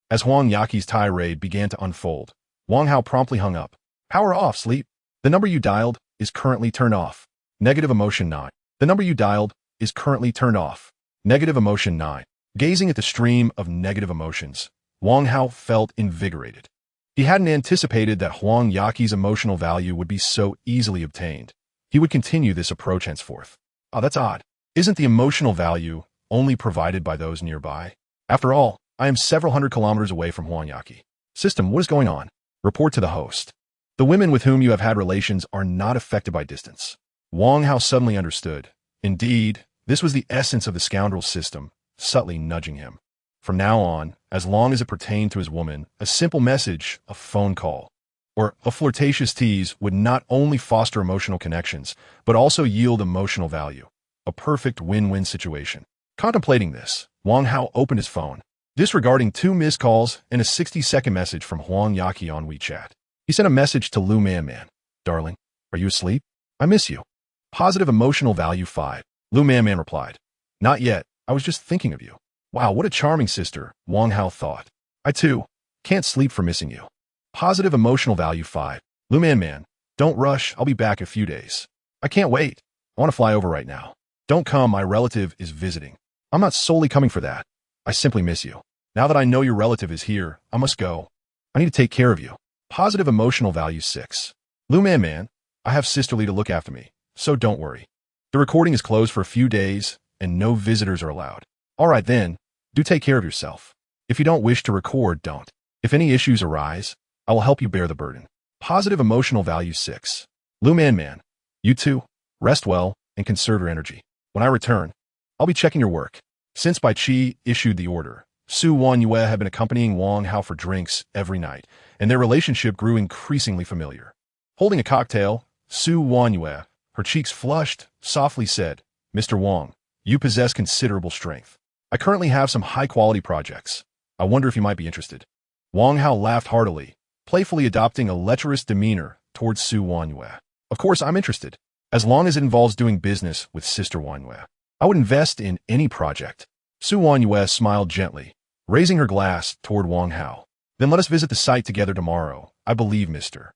[SPEAKER 1] As Huang Yaqi's tirade began to unfold, Wang Hao promptly hung up. "Power off, sleep. The number you dialed is currently turned off." Negative emotion 9. "The number you dialed is currently turned off." Negative emotion 9. Gazing at the stream of negative emotions, Wang Hao felt invigorated. He hadn't anticipated that Huang Yaqi's emotional value would be so easily obtained. He would continue this approach henceforth. "Oh, that's odd. Isn't the emotional value only provided by those nearby? After all, I am several hundred kilometers away from Huang Yaqi. System, what is going on?" "Report to the host. The women with whom you have had relations are not affected by distance." Wang Hao suddenly understood. Indeed, this was the essence of the scoundrel's system, subtly nudging him. From now on, as long as it pertained to his woman, a simple message, a phone call, or a flirtatious tease would not only foster emotional connections, but also yield emotional value. A perfect win-win situation. Contemplating this, Wang Hao opened his phone, disregarding 2 missed calls and a 60-second message from Huang Yaqi on WeChat. He sent a message to Lu Man. "Darling, are you asleep? I miss you." Positive emotional value 5. Lu Man replied, "Not yet. I was just thinking of you." "Wow, what a charming sister," Wang Hao thought. "I too can't sleep for missing you." Positive emotional value 5. Lu Man, "Don't rush. I'll be back in a few days." "I can't wait. I want to fly over right now." "Don't come. My relative is visiting." "I'm not solely coming for that. I simply miss you. Now that I know your relative is here, I must go. I need to take care of you." Positive emotional value 6. Lu Man, "I have sisterly to look after me, so don't worry. The recording is closed for a few days, and no visitors are allowed." "All right then, do take care of yourself. If you don't wish to record, don't. If any issues arise, I will help you bear the burden." Positive emotional value 6. Lu Man, "You too. Rest well and conserve your energy. When I return, I'll be checking your work." Since Bai Qi issued the order, Su Wanyue had been accompanying Wang Hao for drinks every night, and their relationship grew increasingly familiar. Holding a cocktail, Su Wanyue, her cheeks flushed, softly said, "Mr. Wang, you possess considerable strength. I currently have some high-quality projects. I wonder if you might be interested." Wang Hao laughed heartily, playfully adopting a lecherous demeanor towards Su Wanyue. "Of course I'm interested. As long as it involves doing business with Sister Wanyue, I would invest in any project." Su Wanyue smiled gently, raising her glass toward Wang Hao. "Then let us visit the site together tomorrow. I believe Mr.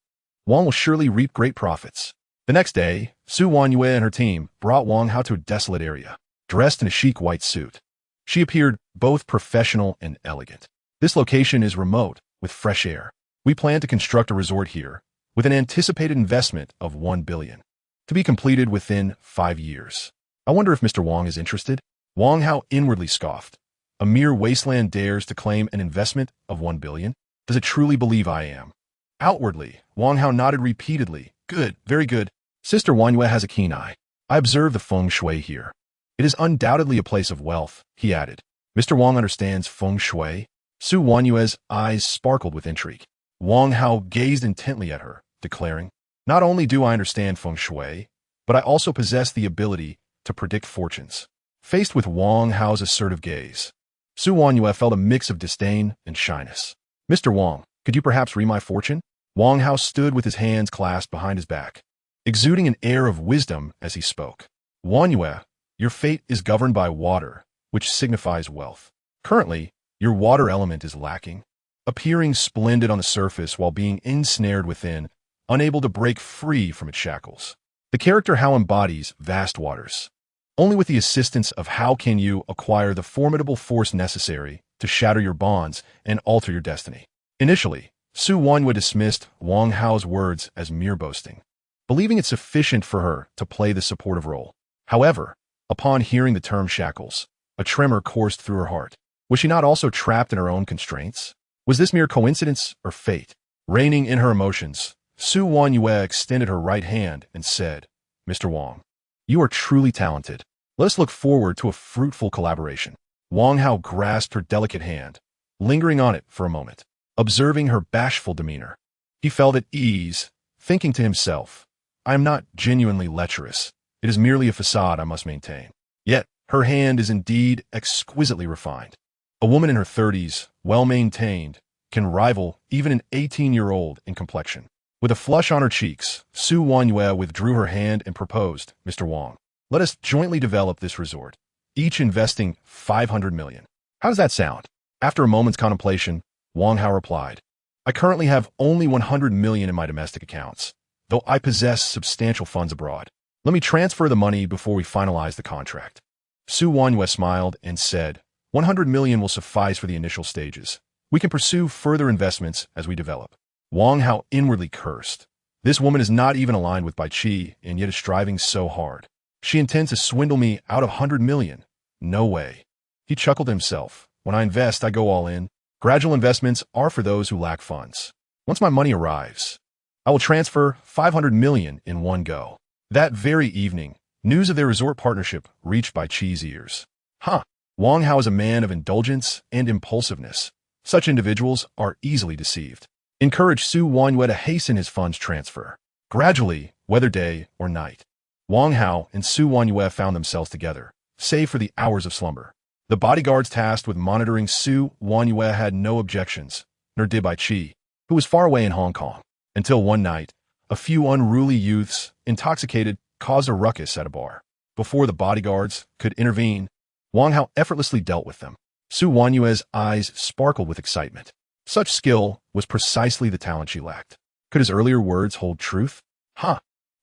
[SPEAKER 1] Wang will surely reap great profits." The next day, Su Wanyue and her team brought Wang Hao to a desolate area, dressed in a chic white suit. She appeared both professional and elegant. "This location is remote, with fresh air. We plan to construct a resort here, with an anticipated investment of 1 billion, to be completed within 5 years. I wonder if Mr. Wang is interested." Wang Hao inwardly scoffed. "A mere wasteland dares to claim an investment of 1 billion? Does it truly believe I am?" Outwardly, Wang Hao nodded repeatedly. "Good, very good. Sister Wanyue has a keen eye. I observe the feng shui here. It is undoubtedly a place of wealth," he added. "Mr. Wang understands feng shui?" Su Wanyue's eyes sparkled with intrigue. Wang Hao gazed intently at her, declaring, "Not only do I understand feng shui, but I also possess the ability to predict fortunes." Faced with Wang Hao's assertive gaze, Su Wanyue felt a mix of disdain and shyness. Mr. Wang, could you perhaps read my fortune? Wang Hao stood with his hands clasped behind his back, exuding an air of wisdom as he spoke. Wan Yue, your fate is governed by water, which signifies wealth. Currently, your water element is lacking, appearing splendid on the surface while being ensnared within, unable to break free from its shackles. The character Hao embodies vast waters. Only with the assistance of Hao can you acquire the formidable force necessary to shatter your bonds and alter your destiny. Initially, Su Wanyu dismissed Wang Hao's words as mere boasting, believing it sufficient for her to play the supportive role. However, upon hearing the term shackles, a tremor coursed through her heart. Was she not also trapped in her own constraints? Was this mere coincidence or fate? Reining in her emotions, Su Wanyu extended her right hand and said, Mr. Wang, you are truly talented. Let us look forward to a fruitful collaboration. Wang Hao grasped her delicate hand, lingering on it for a moment, observing her bashful demeanor. He felt at ease, thinking to himself, I am not genuinely lecherous. It is merely a facade I must maintain. Yet, her hand is indeed exquisitely refined. A woman in her 30s, well-maintained, can rival even an 18-year-old in complexion. With a flush on her cheeks, Su Wanyu withdrew her hand and proposed, Mr. Wang, let us jointly develop this resort, each investing 500 million. How does that sound? After a moment's contemplation, Wang Hao replied, I currently have only 100 million in my domestic accounts, though I possess substantial funds abroad. Let me transfer the money before we finalize the contract. Su Wanyu smiled and said, 100 million will suffice for the initial stages. We can pursue further investments as we develop. Wang Hao inwardly cursed. This woman is not even aligned with BaiQi and yet is striving so hard. She intends to swindle me out of 100 million. No way. He chuckled to himself. When I invest, I go all in. Gradual investments are for those who lack funds. Once my money arrives, I will transfer 500 million in one go. That very evening, news of their resort partnership reached BaiQi's ears. Wang Hao is a man of indulgence and impulsiveness. Such individuals are easily deceived. Encourage Su Wanyu to hasten his funds transfer. Gradually, whether day or night, Wang Hao and Su Wanyu found themselves together, save for the hours of slumber. The bodyguards tasked with monitoring Su Wanyu had no objections, nor did BaiQi, who was far away in Hong Kong, until one night, a few unruly youths, intoxicated, caused a ruckus at a bar. Before the bodyguards could intervene, Wang Hao effortlessly dealt with them. Su Wanyu's eyes sparkled with excitement. Such skill was precisely the talent she lacked. Could his earlier words hold truth?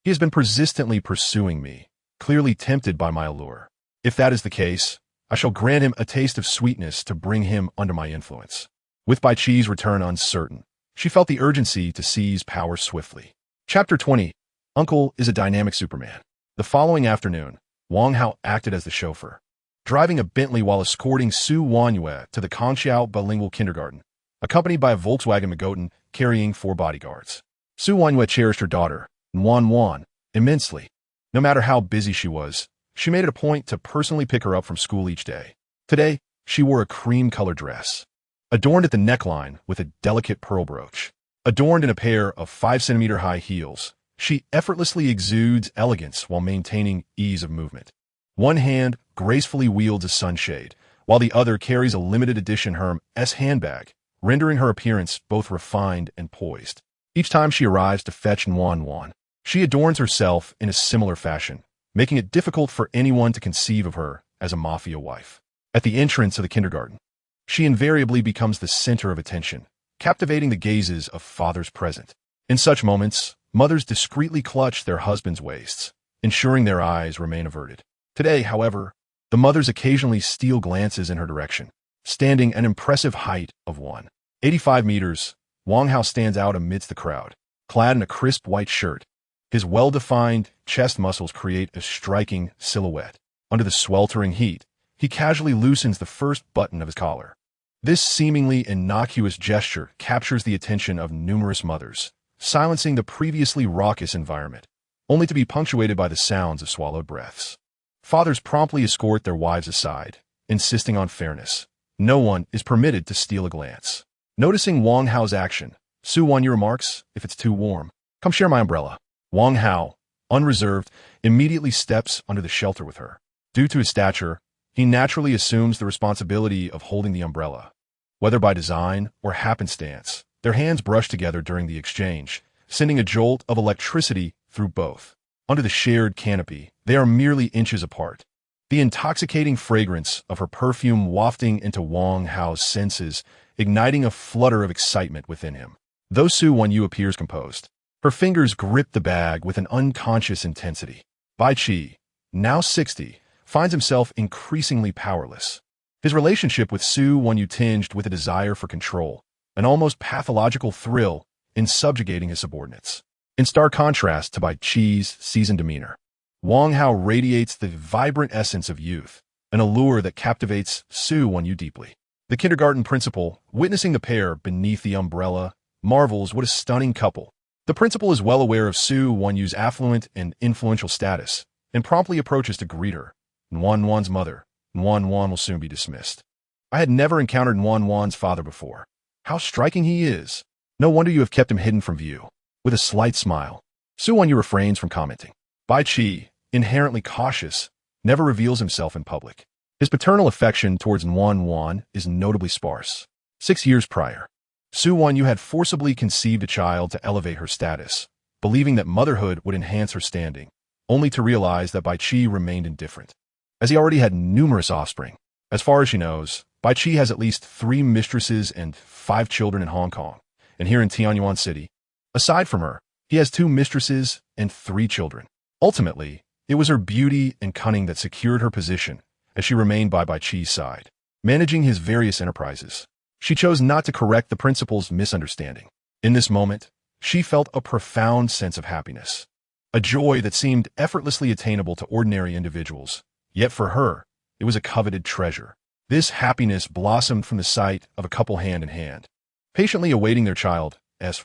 [SPEAKER 1] He has been persistently pursuing me, clearly tempted by my allure. If that is the case, I shall grant him a taste of sweetness to bring him under my influence. With BaiQi's return uncertain, she felt the urgency to seize power swiftly. Chapter 20. Uncle is a dynamic Superman. The following afternoon, Wang Hao acted as the chauffeur, driving a Bentley while escorting Su Wanyu to the Kongxiao bilingual kindergarten, accompanied by a Volkswagen Magotan carrying 4 bodyguards. Su Wanyu cherished her daughter, Wan, immensely. No matter how busy she was, she made it a point to personally pick her up from school each day. Today, she wore a cream-colored dress, adorned at the neckline with a delicate pearl brooch. Adorned in a pair of 5-centimeter high heels, she effortlessly exudes elegance while maintaining ease of movement. One hand gracefully wields a sunshade, while the other carries a limited edition Hermes handbag, rendering her appearance both refined and poised. Each time she arrives to fetch Wan, she adorns herself in a similar fashion, making it difficult for anyone to conceive of her as a mafia wife. At the entrance of the kindergarten, she invariably becomes the center of attention, captivating the gazes of fathers present. In such moments, mothers discreetly clutch their husbands' waists, ensuring their eyes remain averted. Today, however, the mothers occasionally steal glances in her direction. Standing an impressive height of 185 meters, Wang Hao stands out amidst the crowd, clad in a crisp white shirt. His well-defined chest muscles create a striking silhouette. Under the sweltering heat, he casually loosens the first button of his collar. This seemingly innocuous gesture captures the attention of numerous mothers, silencing the previously raucous environment, only to be punctuated by the sounds of swallowed breaths. Fathers promptly escort their wives aside, insisting on fairness. No one is permitted to steal a glance. Noticing Wang Hao's action, Su Wanyu remarks, if it's too warm, come share my umbrella. Wang Hao, unreserved, immediately steps under the shelter with her. Due to his stature, he naturally assumes the responsibility of holding the umbrella. Whether by design or happenstance, their hands brush together during the exchange, sending a jolt of electricity through both. Under the shared canopy, they are merely inches apart. The intoxicating fragrance of her perfume wafting into Wang Hao's senses, igniting a flutter of excitement within him. Though Su Wenyu appears composed, her fingers grip the bag with an unconscious intensity. Bai-Chi, now 60, finds himself increasingly powerless. His relationship with Su Wenyu tinged with a desire for control, an almost pathological thrill in subjugating his subordinates. In stark contrast to Bai-Chi's seasoned demeanor, Wang Hao radiates the vibrant essence of youth, an allure that captivates Su Wenyu deeply. The kindergarten principal, witnessing the pair beneath the umbrella, marvels what a stunning couple. The principal is well aware of Su Wenyu's affluent and influential status, and promptly approaches to greet her. Wan's mother. Wan will soon be dismissed. I had never encountered Wan's father before. How striking he is. No wonder you have kept him hidden from view. With a slight smile, Su Wenyu refrains from commenting. Bai-Chi, inherently cautious, never reveals himself in public. His paternal affection towards Wan is notably sparse. 6 years prior, Su Wenyu had forcibly conceived a child to elevate her status, believing that motherhood would enhance her standing, only to realize that Bai-Chi remained indifferent. As he already had numerous offspring, as far as she knows, Bai-Chi has at least 3 mistresses and 5 children in Hong Kong, and here in Tianyuan City. Aside from her, he has 2 mistresses and 3 children. Ultimately, it was her beauty and cunning that secured her position, as she remained by Bai-Chi's side, managing his various enterprises. She chose not to correct the principal's misunderstanding. In this moment, she felt a profound sense of happiness, a joy that seemed effortlessly attainable to ordinary individuals. Yet for her, it was a coveted treasure. This happiness blossomed from the sight of a couple hand in hand, patiently awaiting their child's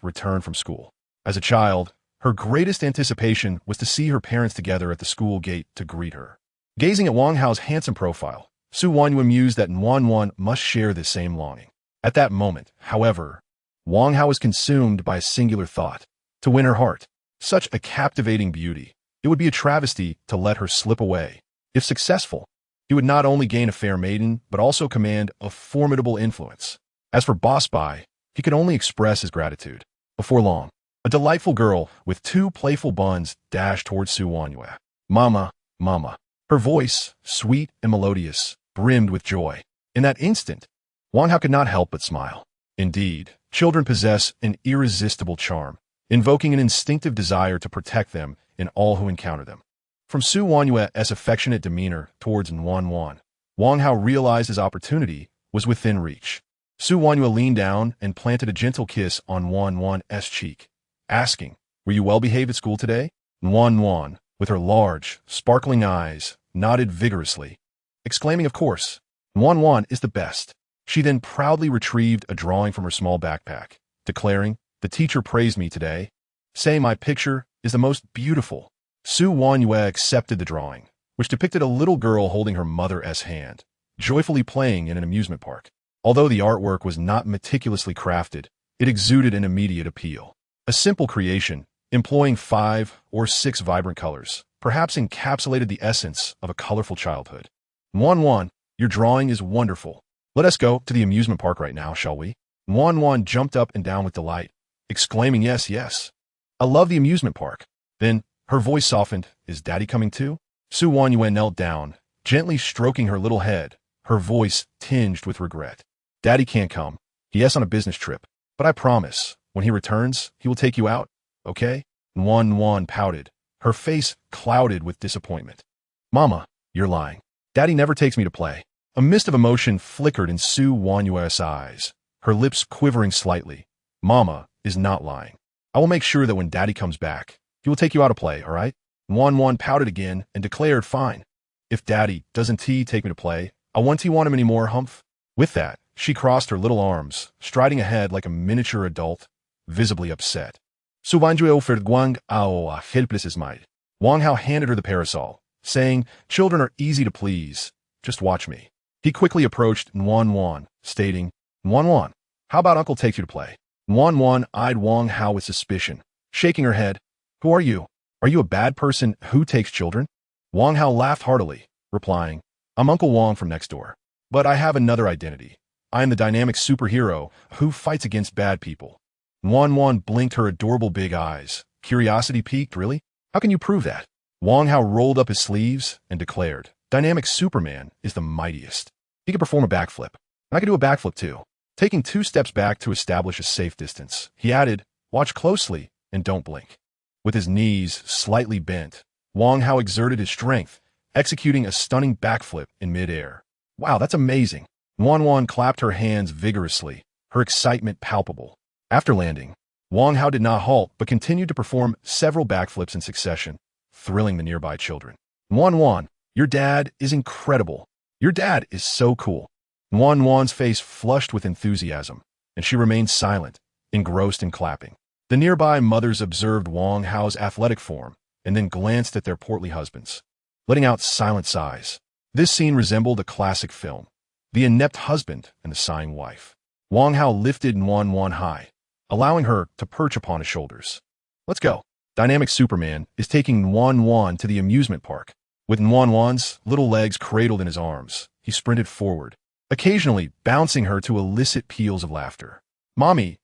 [SPEAKER 1] return from school. As a child, her greatest anticipation was to see her parents together at the school gate to greet her. Gazing at Wang Hao's handsome profile, Su Wenyu mused that Wan must share this same longing. At that moment, however, Wang Hao was consumed by a singular thought: to win her heart. Such a captivating beauty, it would be a travesty to let her slip away. If successful, he would not only gain a fair maiden, but also command a formidable influence. As for Boss Bai, he could only express his gratitude. Before long, a delightful girl with 2 playful buns dashed towards Su Wenyu. Mama, mama. Her voice, sweet and melodious, brimmed with joy. In that instant, Wang Hao could not help but smile. Indeed, children possess an irresistible charm, invoking an instinctive desire to protect them in all who encounter them. From Su Wenyu's affectionate demeanor towards Wang Hao realized his opportunity was within reach. Su Wenyu leaned down and planted a gentle kiss on Wan's cheek, asking, "Were you well behaved at school today?" Wan, with her large, sparkling eyes, nodded vigorously, exclaiming, "Of course. Wan is the best." She then proudly retrieved a drawing from her small backpack, declaring, "The teacher praised me today, saying my picture is the most beautiful." Su Wenyu accepted the drawing, which depicted a little girl holding her mother's hand, joyfully playing in an amusement park. Although the artwork was not meticulously crafted, it exuded an immediate appeal. A simple creation, employing 5 or 6 vibrant colors, perhaps encapsulated the essence of a colorful childhood. Wan, your drawing is wonderful. Let us go to the amusement park right now, shall we? Wan jumped up and down with delight, exclaiming, yes. I love the amusement park." Then, her voice softened, "Is Daddy coming too?" Su Wenyu knelt down, gently stroking her little head, her voice tinged with regret. "Daddy can't come. He is on a business trip. But I promise, when he returns, he will take you out, okay?" Wan pouted, her face clouded with disappointment. "Mama, you're lying. Daddy never takes me to play." A mist of emotion flickered in Su Wenyu's eyes, her lips quivering slightly. "Mama is not lying. I will make sure that when Daddy comes back, he will take you out to play, all right?" Wan pouted again and declared, "Fine. If Daddy doesn't take me to play, I won't want him anymore, humph." With that, she crossed her little arms, striding ahead like a miniature adult, visibly upset. Su Wenyu offered Wang Hao a helpless smile. Wang Hao handed her the parasol, saying, "Children are easy to please. Just watch me." He quickly approached Wan, stating, "Wan, how about Uncle takes you to play?" Wan eyed Wang Hao with suspicion, shaking her head. "Who are you? Are you a bad person who takes children?" Wang Hao laughed heartily, replying, "I'm Uncle Wang from next door. But I have another identity. I am the dynamic superhero who fights against bad people. Wan blinked her adorable big eyes. Curiosity piqued, really? How can you prove that? Wang Hao rolled up his sleeves and declared, Dynamic Superman is the mightiest. He can perform a backflip. And I can do a backflip too. Taking 2 steps back to establish a safe distance, he added, watch closely and don't blink. With his knees slightly bent, Wang Hao exerted his strength, executing a stunning backflip in midair. Wow, that's amazing. Wan clapped her hands vigorously, her excitement palpable. After landing, Wang Hao did not halt but continued to perform several backflips in succession, thrilling the nearby children. Wan, your dad is incredible. Your dad is so cool. Wan's face flushed with enthusiasm, and she remained silent, engrossed in clapping. The nearby mothers observed Wang Hao's athletic form and then glanced at their portly husbands, letting out silent sighs. This scene resembled a classic film, the inept husband and the sighing wife. Wang Hao lifted Wan high, allowing her to perch upon his shoulders. Let's go. Dynamic Superman is taking Wan to the amusement park. With Wan's little legs cradled in his arms, he sprinted forward, occasionally bouncing her to elicit peals of laughter. Mommy,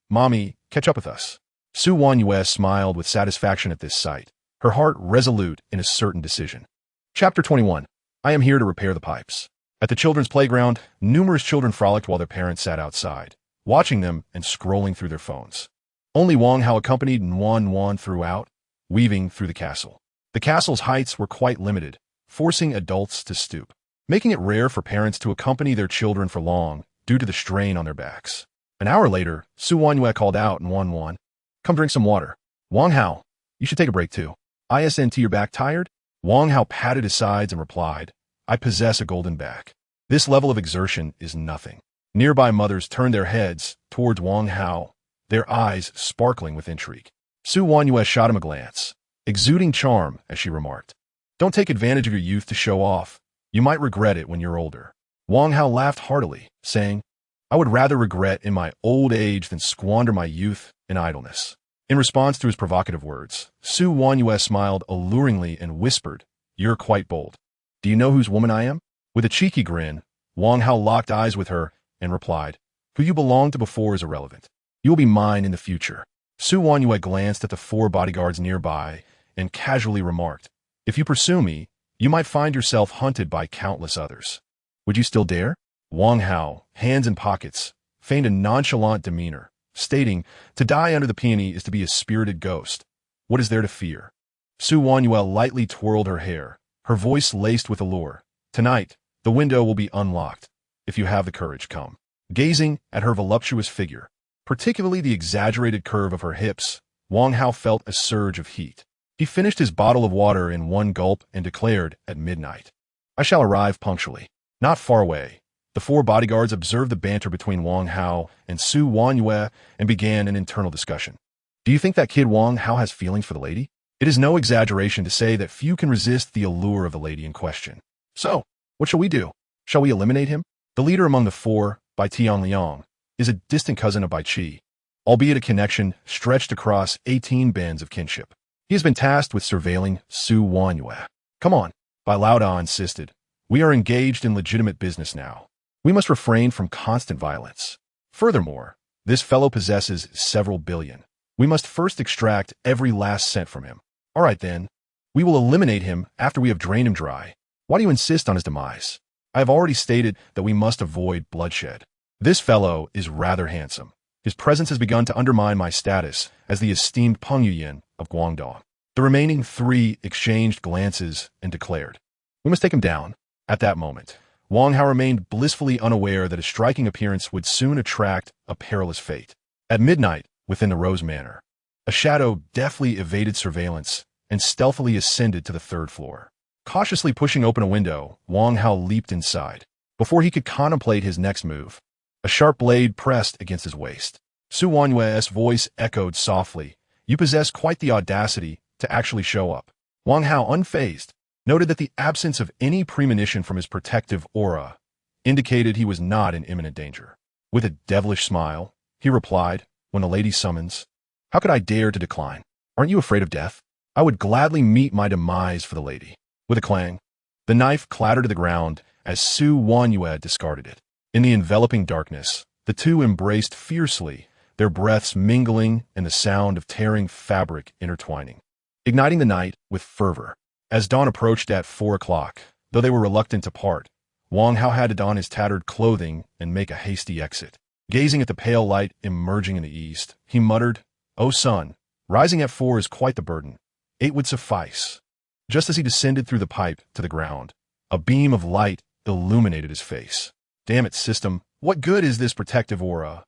[SPEAKER 1] catch up with us. Su Wanyue smiled with satisfaction at this sight, her heart resolute in a certain decision. Chapter 21. I am here to repair the pipes. At the children's playground, numerous children frolicked while their parents sat outside, watching them and scrolling through their phones. Only Wang Hao accompanied Wan throughout, weaving through the castle. The castle's heights were quite limited, forcing adults to stoop, making it rare for parents to accompany their children for long due to the strain on their backs. An hour later, Su Wanyue called out and Wan, come drink some water. Wang Hao, you should take a break too. Isn't your back tired? Wang Hao patted his sides and replied, I possess a golden back. This level of exertion is nothing. Nearby mothers turned their heads towards Wang Hao, their eyes sparkling with intrigue. Su Wanyue shot him a glance, exuding charm as she remarked, don't take advantage of your youth to show off. You might regret it when you're older. Wang Hao laughed heartily, saying, I would rather regret in my old age than squander my youth in idleness. In response to his provocative words, Su Wanyue smiled alluringly and whispered, you're quite bold. Do you know whose woman I am? With a cheeky grin, Wang Hao locked eyes with her and replied, who you belonged to before is irrelevant. You will be mine in the future. Su Wanyue glanced at the 4 bodyguards nearby and casually remarked, if you pursue me, you might find yourself hunted by countless others. Would you still dare? Wang Hao, hands in pockets, feigned a nonchalant demeanor, stating, to die under the peony is to be a spirited ghost. What is there to fear? Su Wanyue lightly twirled her hair, her voice laced with allure. Tonight, the window will be unlocked. If you have the courage, come. Gazing at her voluptuous figure, particularly the exaggerated curve of her hips, Wang Hao felt a surge of heat. He finished his bottle of water in one gulp and declared, at midnight, I shall arrive punctually. Not far away, the 4 bodyguards observed the banter between Wang Hao and Su Wanyue and began an internal discussion. Do you think that kid Wang Hao has feelings for the lady? It is no exaggeration to say that few can resist the allure of the lady in question. So, what shall we do? Shall we eliminate him? The leader among the 4, Bai Tiangliang, is a distant cousin of Bai Qi, albeit a connection stretched across 18 bands of kinship. He has been tasked with surveilling Su Wanyue. Come on, Bai Laodao insisted. We are engaged in legitimate business now. We must refrain from constant violence. Furthermore, this fellow possesses several billion. We must first extract every last cent from him. All right then, we will eliminate him after we have drained him dry. Why do you insist on his demise? I have already stated that we must avoid bloodshed. This fellow is rather handsome. His presence has begun to undermine my status as the esteemed Peng Yuyan of Guangdong. The remaining 3 exchanged glances and declared, we must take him down. At that moment, Wang Hao remained blissfully unaware that his striking appearance would soon attract a perilous fate. At midnight, within the Rose Manor, a shadow deftly evaded surveillance and stealthily ascended to the 3rd floor. Cautiously pushing open a window, Wang Hao leaped inside. Before he could contemplate his next move, a sharp blade pressed against his waist. Su Wanyue's voice echoed softly, you possess quite the audacity to actually show up. Wang Hao, unfazed, noted that the absence of any premonition from his protective aura indicated he was not in imminent danger. With a devilish smile, he replied, when the lady summons, how could I dare to decline? Aren't you afraid of death? I would gladly meet my demise for the lady. With a clang, the knife clattered to the ground as Su Wanyue discarded it. In the enveloping darkness, the two embraced fiercely, their breaths mingling and the sound of tearing fabric intertwining, igniting the night with fervor. As dawn approached at 4 o'clock, though they were reluctant to part, Wang Hao had to don his tattered clothing and make a hasty exit. Gazing at the pale light emerging in the east, he muttered, "O son, rising at 4 is quite the burden. 8 would suffice." Just as he descended through the pipe to the ground, a beam of light illuminated his face. "Damn it, system, what good is this protective aura?"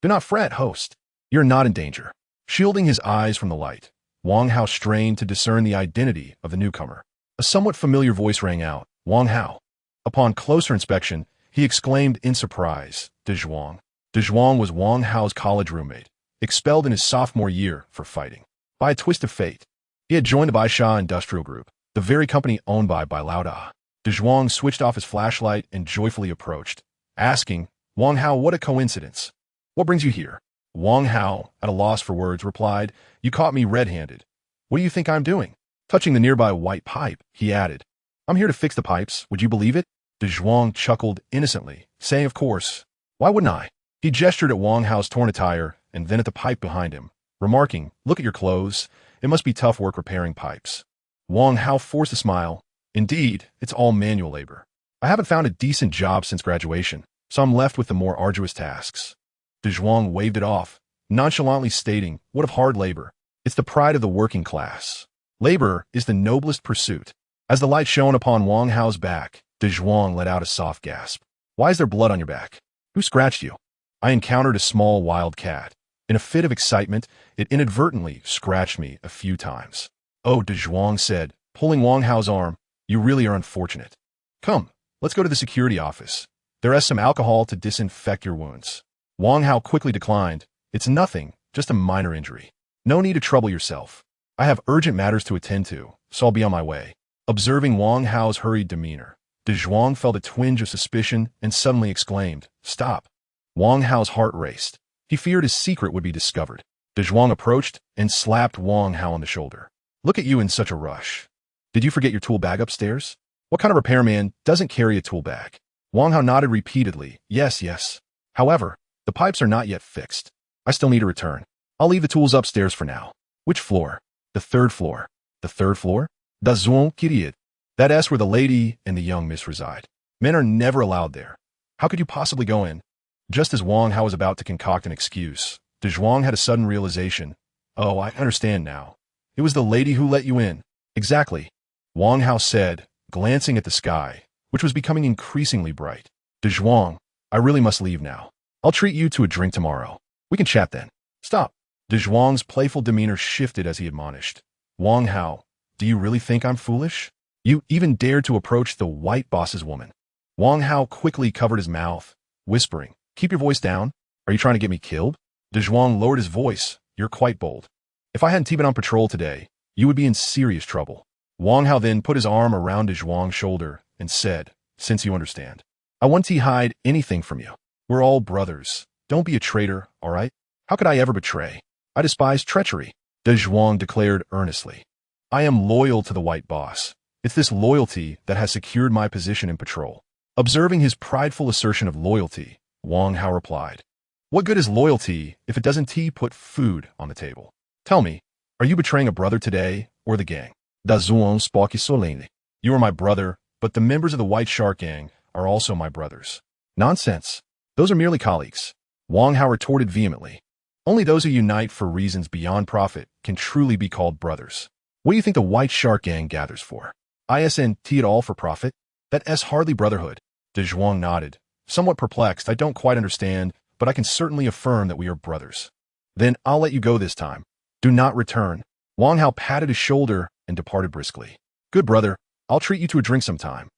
[SPEAKER 1] "Do not fret, host. You're not in danger." Shielding his eyes from the light, Wang Hao strained to discern the identity of the newcomer. A somewhat familiar voice rang out, "Wang Hao." Upon closer inspection, he exclaimed in surprise, "De Zhuang." De Zhuang was Wang Hao's college roommate, expelled in his sophomore year for fighting. By a twist of fate, he had joined the BaiSha Industrial Group, the very company owned by Lao Da. De Zhuang switched off his flashlight and joyfully approached, asking, "Wang Hao, what a coincidence. What brings you here?" Wang Hao, at a loss for words, replied, "You caught me red-handed. What do you think I'm doing?" Touching the nearby white pipe, he added, "I'm here to fix the pipes, would you believe it?" De Zhuang chuckled innocently, saying, "Of course. Why wouldn't I?" He gestured at Wang Hao's torn attire and then at the pipe behind him, remarking, "Look at your clothes. It must be tough work repairing pipes." Wang Hao forced a smile. "Indeed, it's all manual labor. I haven't found a decent job since graduation, so I'm left with the more arduous tasks." De Zhuang waved it off, nonchalantly stating, "What of hard labor? It's the pride of the working class. Labor is the noblest pursuit." As the light shone upon Wang Hao's back, De Zhuang let out a soft gasp. "Why is there blood on your back? Who scratched you?" "I encountered a small wild cat. In a fit of excitement, it inadvertently scratched me a few times." "Oh," De Zhuang said, pulling Wang Hao's arm, "you really are unfortunate. Come, let's go to the security office. There is some alcohol to disinfect your wounds." Wang Hao quickly declined. "It's nothing, just a minor injury. No need to trouble yourself. I have urgent matters to attend to, so I'll be on my way." Observing Wang Hao's hurried demeanor, De Zhuang felt a twinge of suspicion and suddenly exclaimed, "Stop." Wang Hao's heart raced. He feared his secret would be discovered. De Zhuang approached and slapped Wang Hao on the shoulder. "Look at you in such a rush. Did you forget your tool bag upstairs? What kind of repairman doesn't carry a tool bag?" Wang Hao nodded repeatedly. Yes. However, the pipes are not yet fixed. I still need to return. I'll leave the tools upstairs for now." "Which floor?" "The 3rd floor." "The 3rd floor?" "Da Zhuang Kiriet. That is where the lady and the young miss reside. Men are never allowed there. How could you possibly go in?" Just as Wang Hao was about to concoct an excuse, De Zhuang had a sudden realization. "Oh, I understand now. It was the lady who let you in." "Exactly," Wang Hao said, glancing at the sky, which was becoming increasingly bright. "De Zhuang, I really must leave now. I'll treat you to a drink tomorrow. We can chat then." "Stop." De Zhuang's playful demeanor shifted as he admonished. "Wang Hao, do you really think I'm foolish? You even dared to approach the white boss's woman." Wang Hao quickly covered his mouth, whispering, "Keep your voice down. Are you trying to get me killed?" De Zhuang lowered his voice. "You're quite bold. If I hadn't been on patrol today, you would be in serious trouble." Wang Hao then put his arm around De Zhuang's shoulder and said, "Since you understand, I won't hide anything from you. We're all brothers. Don't be a traitor, all right? How could I ever betray? I despise treachery." De Zhuang declared earnestly, "I am loyal to the white boss. It's this loyalty that has secured my position in patrol." Observing his prideful assertion of loyalty, Wang Hao replied, "What good is loyalty if it doesn't put food on the table? Tell me, are you betraying a brother today or the gang?" Da Zhuang spoke solemnly. "You are my brother, but the members of the White Shark Gang are also my brothers." "Nonsense. Those are merely colleagues," Wang Hao retorted vehemently. "Only those who unite for reasons beyond profit can truly be called brothers. What do you think the White Shark Gang gathers for? Isn't it all for profit? That's hardly brotherhood." De Zhuang nodded. Somewhat perplexed, "I don't quite understand, but I can certainly affirm that we are brothers." "Then I'll let you go this time. Do not return." Wang Hao patted his shoulder and departed briskly. "Good brother, I'll treat you to a drink sometime."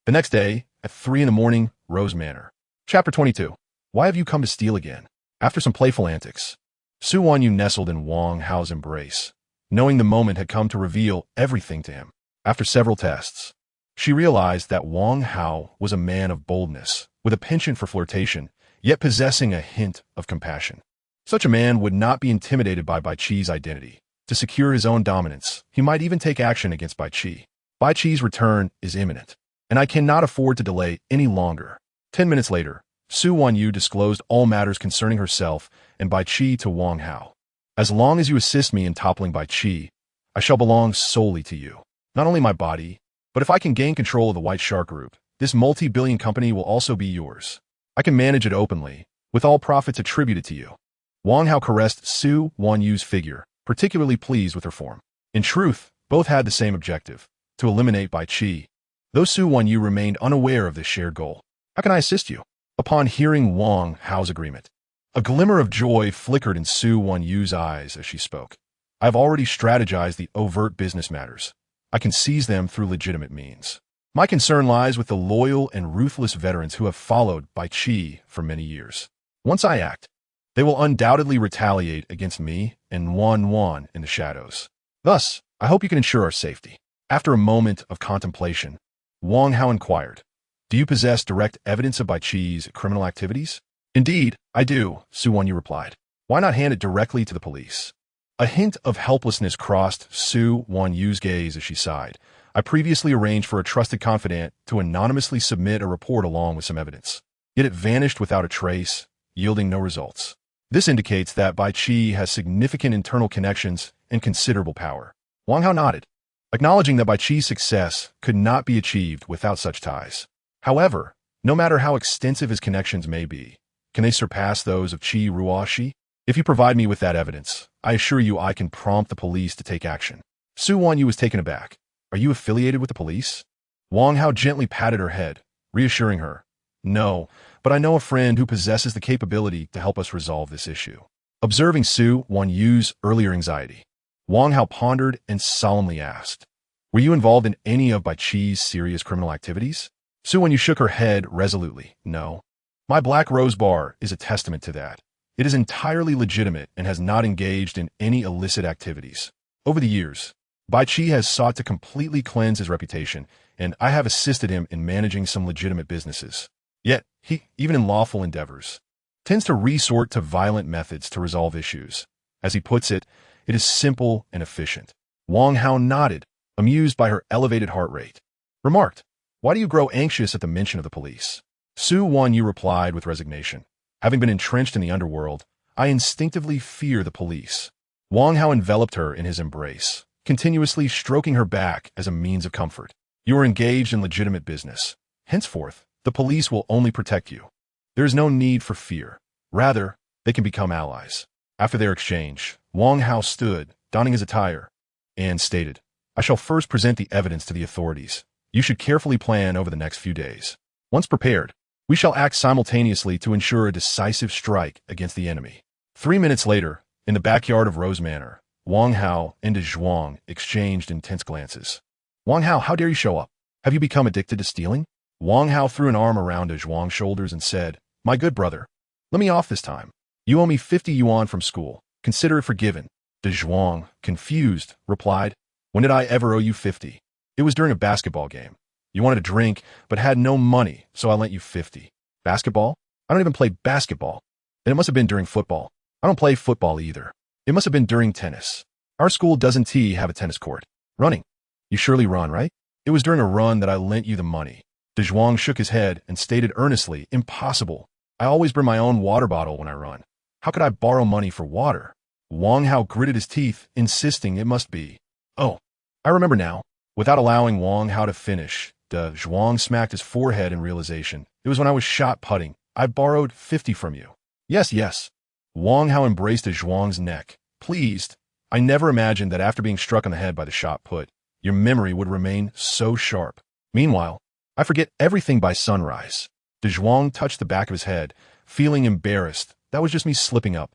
[SPEAKER 1] The next day, at 3 in the morning, Rose Manor. Chapter 22. Why have you come to steal again? After some playful antics, Su Wanyu nestled in Wang Hao's embrace, knowing the moment had come to reveal everything to him. After several tests, she realized that Wang Hao was a man of boldness, with a penchant for flirtation, yet possessing a hint of compassion. Such a man would not be intimidated by Bai Qi's identity. To secure his own dominance, he might even take action against Bai Qi. Bai Qi's return is imminent, and I cannot afford to delay any longer. 10 minutes later, Su Wanyu disclosed all matters concerning herself and Bai-Chi to Wang Hao. As long as you assist me in toppling Bai-Chi, I shall belong solely to you. Not only my body, but if I can gain control of the White Shark Group, this multi-billion company will also be yours. I can manage it openly, with all profits attributed to you. Wang Hao caressed Su Wanyu's figure, particularly pleased with her form. In truth, both had the same objective, to eliminate Bai-Chi. Though Su Wanyu remained unaware of this shared goal. How can I assist you? Upon hearing Wang Hao's agreement, a glimmer of joy flickered in Su Wanyu's eyes as she spoke. I have already strategized the overt business matters. I can seize them through legitimate means. My concern lies with the loyal and ruthless veterans who have followed Bai-Chi for many years. Once I act, they will undoubtedly retaliate against me and Wan in the shadows. Thus, I hope you can ensure our safety. After a moment of contemplation, Wang Hao inquired, do you possess direct evidence of Bai-Chi's criminal activities? Indeed, I do, Su Wanyu replied. Why not hand it directly to the police? A hint of helplessness crossed Su Wanyu's gaze as she sighed. I previously arranged for a trusted confidant to anonymously submit a report along with some evidence. Yet it vanished without a trace, yielding no results. This indicates that Bai-Chi has significant internal connections and considerable power. Wang Hao nodded, acknowledging that Bai-Chi's success could not be achieved without such ties. However, no matter how extensive his connections may be, can they surpass those of Qi Ruoxi? If you provide me with that evidence, I assure you I can prompt the police to take action. Su Wanyu was taken aback. Are you affiliated with the police? Wang Hao gently patted her head, reassuring her. No, but I know a friend who possesses the capability to help us resolve this issue. Observing Su Wanyu's earlier anxiety, Wang Hao pondered and solemnly asked, were you involved in any of Bai-Chi's serious criminal activities? Su Wanyu shook her head resolutely. No. My Black Rose Bar is a testament to that. It is entirely legitimate and has not engaged in any illicit activities. Over the years, Bai-Chi has sought to completely cleanse his reputation, and I have assisted him in managing some legitimate businesses. Yet, he, even in lawful endeavors, tends to resort to violent methods to resolve issues. As he puts it, it is simple and efficient. Wang Hao nodded, amused by her elevated heart rate. Remarked, why do you grow anxious at the mention of the police? Su Wanyu replied with resignation. Having been entrenched in the underworld, I instinctively fear the police. Wang Hao enveloped her in his embrace, continuously stroking her back as a means of comfort. You are engaged in legitimate business. Henceforth, the police will only protect you. There is no need for fear. Rather, they can become allies. After their exchange, Wang Hao stood, donning his attire, and stated, I shall first present the evidence to the authorities. You should carefully plan over the next few days. Once prepared, we shall act simultaneously to ensure a decisive strike against the enemy. 3 minutes later, in the backyard of Rose Manor, Wang Hao and De Zhuang exchanged intense glances. Wang Hao, how dare you show up? Have you become addicted to stealing? Wang Hao threw an arm around De Zhuang's shoulders and said, my good brother, let me off this time. You owe me 50 yuan from school. Consider it forgiven. De Zhuang, confused, replied, when did I ever owe you 50? It was during a basketball game. You wanted a drink, but had no money, so I lent you 50. Basketball? I don't even play basketball. Then it must have been during football. I don't play football either. It must have been during tennis. Our school doesn't have a tennis court. Running. You surely run, right? It was during a run that I lent you the money. De Zhuang shook his head and stated earnestly, impossible. I always bring my own water bottle when I run. How could I borrow money for water? Wang Hao gritted his teeth, insisting it must be. Oh, I remember now. Without allowing Wang Hao to finish, De Zhuang smacked his forehead in realization. It was when I was shot putting. I borrowed 50 from you. Yes. Wang Hao embraced De Zhuang's neck. Pleased. I never imagined that after being struck on the head by the shot put, your memory would remain so sharp. Meanwhile, I forget everything by sunrise. De Zhuang touched the back of his head, feeling embarrassed. That was just me slipping up.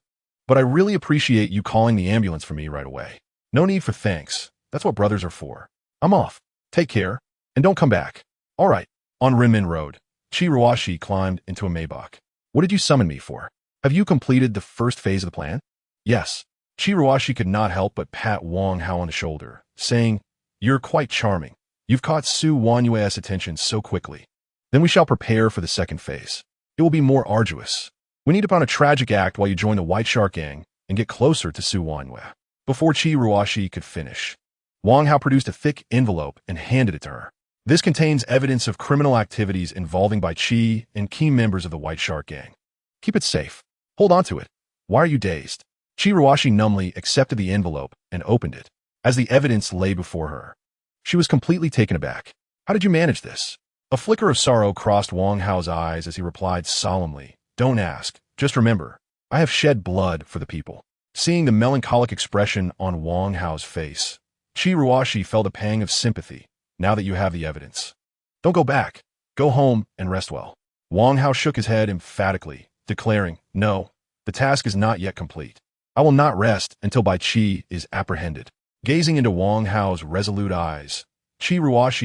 [SPEAKER 1] But I really appreciate you calling the ambulance for me right away. No need for thanks. That's what brothers are for. I'm off. Take care. And don't come back. All right. On Renmin Road, Qi Ruoxi climbed into a Maybach. What did you summon me for? Have you completed the first phase of the plan? Yes. Qi Ruoxi could not help but pat Wang Hao on the shoulder, saying, you're quite charming. You've caught Su Wanyue's attention so quickly. Then we shall prepare for the second phase. It will be more arduous. We need to put on a tragic act while you join the White Shark Gang and get closer to Su Wanyue. Before Qi Ruoxi could finish, Wang Hao produced a thick envelope and handed it to her. This contains evidence of criminal activities involving Bai-Chi and key members of the White Shark Gang. Keep it safe. Hold on to it. Why are you dazed? Chi numbly accepted the envelope and opened it. As the evidence lay before her, she was completely taken aback. How did you manage this? A flicker of sorrow crossed Wang Hao's eyes as he replied solemnly, Don't ask. Just remember, I have shed blood for the people. Seeing the melancholic expression on Wang Hao's face, Chi felt a pang of sympathy. Now that you have the evidence, don't go back. Go home and rest well. Wang Hao shook his head emphatically, declaring, No, the task is not yet complete. I will not rest until Bai-Chi is apprehended. Gazing into Wang Hao's resolute eyes, Chi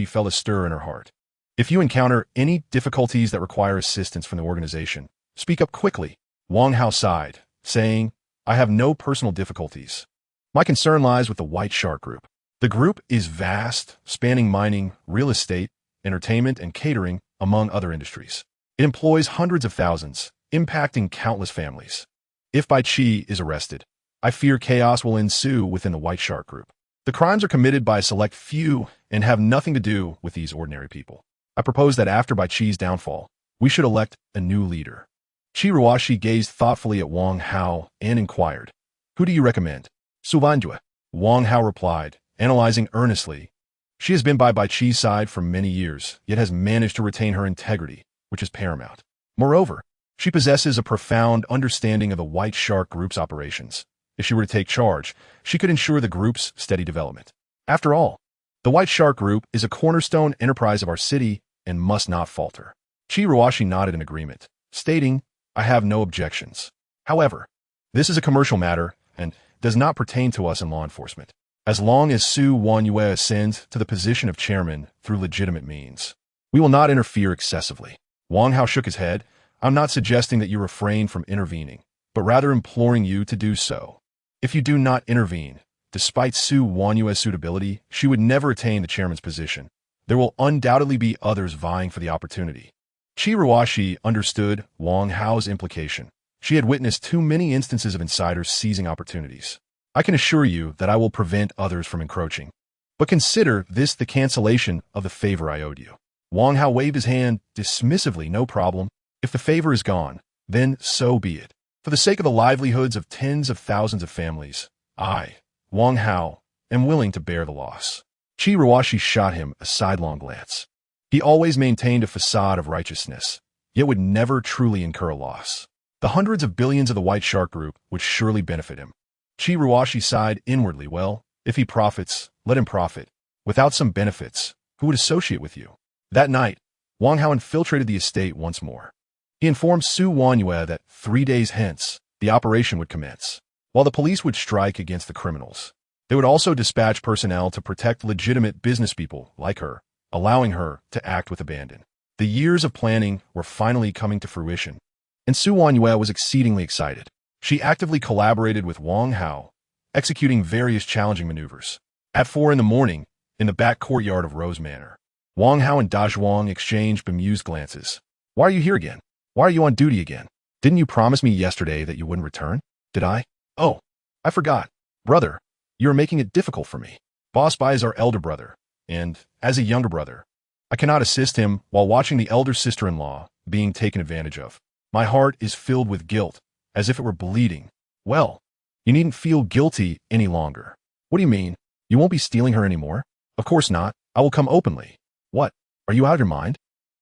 [SPEAKER 1] felt a stir in her heart. If you encounter any difficulties that require assistance from the organization, speak up quickly. Wang Hao sighed, saying, I have no personal difficulties. My concern lies with the White Shark Group. The group is vast, spanning mining, real estate, entertainment, and catering, among other industries. It employs hundreds of thousands, impacting countless families. If Bai-Chi is arrested, I fear chaos will ensue within the White Shark Group. The crimes are committed by a select few and have nothing to do with these ordinary people. I propose that after Bai-Chi's downfall, we should elect a new leader. Chi gazed thoughtfully at Wang Hao and inquired, Who do you recommend? Suvanjua. Wang Hao replied, analyzing earnestly. She has been by Bai-Chi's side for many years, yet has managed to retain her integrity, which is paramount. Moreover, she possesses a profound understanding of the White Shark Group's operations. If she were to take charge, she could ensure the group's steady development. After all, the White Shark Group is a cornerstone enterprise of our city and must not falter. Chi nodded in agreement, stating, I have no objections. However, this is a commercial matter and does not pertain to us in law enforcement. As long as Su Wanyue ascends to the position of chairman through legitimate means, we will not interfere excessively. Wang Hao shook his head. I'm not suggesting that you refrain from intervening, but rather imploring you to do so. If you do not intervene, despite Su Wanyue's suitability, she would never attain the chairman's position. There will undoubtedly be others vying for the opportunity. Chi understood Wang Hao's implication. She had witnessed too many instances of insiders seizing opportunities. I can assure you that I will prevent others from encroaching. But consider this the cancellation of the favor I owed you. Wang Hao waved his hand dismissively. No problem. If the favor is gone, then so be it. For the sake of the livelihoods of tens of thousands of families, I, Wang Hao, am willing to bear the loss. Chi shot him a sidelong glance. He always maintained a facade of righteousness, yet would never truly incur a loss. The hundreds of billions of the White Shark Group would surely benefit him. Chi sighed inwardly. Well, if he profits, let him profit. Without some benefits, who would associate with you? That night, Wang Hao infiltrated the estate once more. He informed Su Wanyue that 3 days hence, the operation would commence. While the police would strike against the criminals, they would also dispatch personnel to protect legitimate business people like her, allowing her to act with abandon. The years of planning were finally coming to fruition, and Su Wanyue was exceedingly excited. She actively collaborated with Wang Hao, executing various challenging maneuvers. At 4 a.m, in the back courtyard of Rose Manor, Wang Hao and Da Zhuang exchanged bemused glances. Why are you here again? Why are you on duty again? Didn't you promise me yesterday that you wouldn't return? Did I? Oh, I forgot. Brother, you are making it difficult for me. Boss Bai is our elder brother, and, as a younger brother, I cannot assist him while watching the elder sister-in-law being taken advantage of. My heart is filled with guilt, as if it were bleeding. Well, you needn't feel guilty any longer. What do you mean? You won't be stealing her anymore? Of course not. I will come openly. What? Are you out of your mind?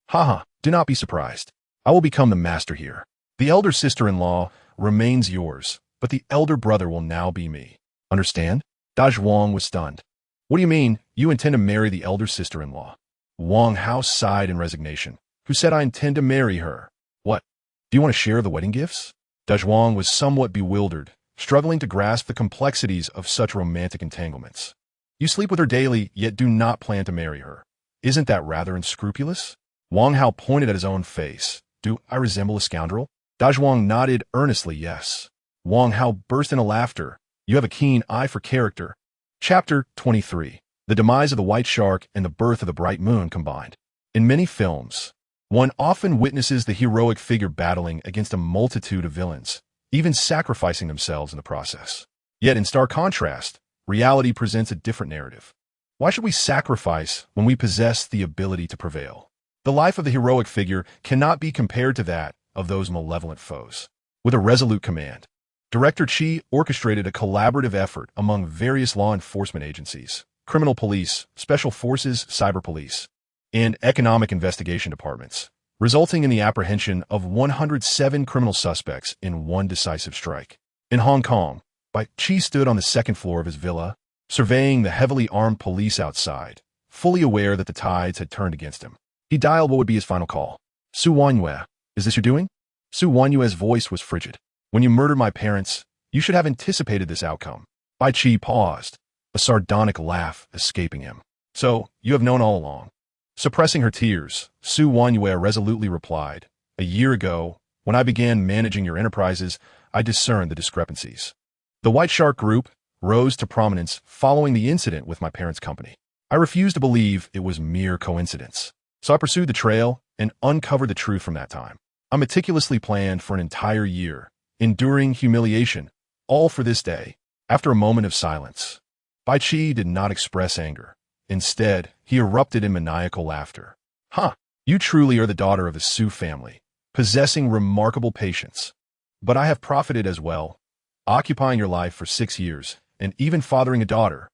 [SPEAKER 1] Haha, do not be surprised. I will become the master here. The elder sister-in-law remains yours, but the elder brother will now be me. Understand? Da Zhuang was stunned. What do you mean, you intend to marry the elder sister-in-law? Wang Hao sighed in resignation. Who said I intend to marry her? What? Do you want to share the wedding gifts? Da Zhuang was somewhat bewildered, struggling to grasp the complexities of such romantic entanglements. You sleep with her daily, yet do not plan to marry her. Isn't that rather unscrupulous? Wang Hao pointed at his own face. Do I resemble a scoundrel? Da Zhuang nodded earnestly yes. Wang Hao burst into laughter. You have a keen eye for character. Chapter 23. The demise of the White Shark and the birth of the Bright Moon combined. In many films, one often witnesses the heroic figure battling against a multitude of villains, even sacrificing themselves in the process. Yet in stark contrast, reality presents a different narrative. Why should we sacrifice when we possess the ability to prevail? The life of the heroic figure cannot be compared to that of those malevolent foes. With a resolute command, Director She orchestrated a collaborative effort among various law enforcement agencies, criminal police, special forces, cyber police, and economic investigation departments, resulting in the apprehension of 107 criminal suspects in one decisive strike. In Hong Kong, Chi stood on the second floor of his villa, surveying the heavily armed police outside, fully aware that the tides had turned against him. He dialed what would be his final call. Su Wanyue, is this your doing? Su Wanyue's voice was frigid. When you murdered my parents, you should have anticipated this outcome. Bai Chi paused, a sardonic laugh escaping him. So, you have known all along. Suppressing her tears, Su Wanyue resolutely replied, a year ago, when I began managing your enterprises, I discerned the discrepancies. The White Shark Group rose to prominence following the incident with my parents' company. I refused to believe it was mere coincidence. So I pursued the trail and uncovered the truth from that time. I meticulously planned for an entire year, enduring humiliation, all for this day. After a moment of silence, Bai Chi did not express anger. Instead, he erupted in maniacal laughter. You truly are the daughter of the Su family, possessing remarkable patience. But I have profited as well, occupying your life for 6 years, and even fathering a daughter.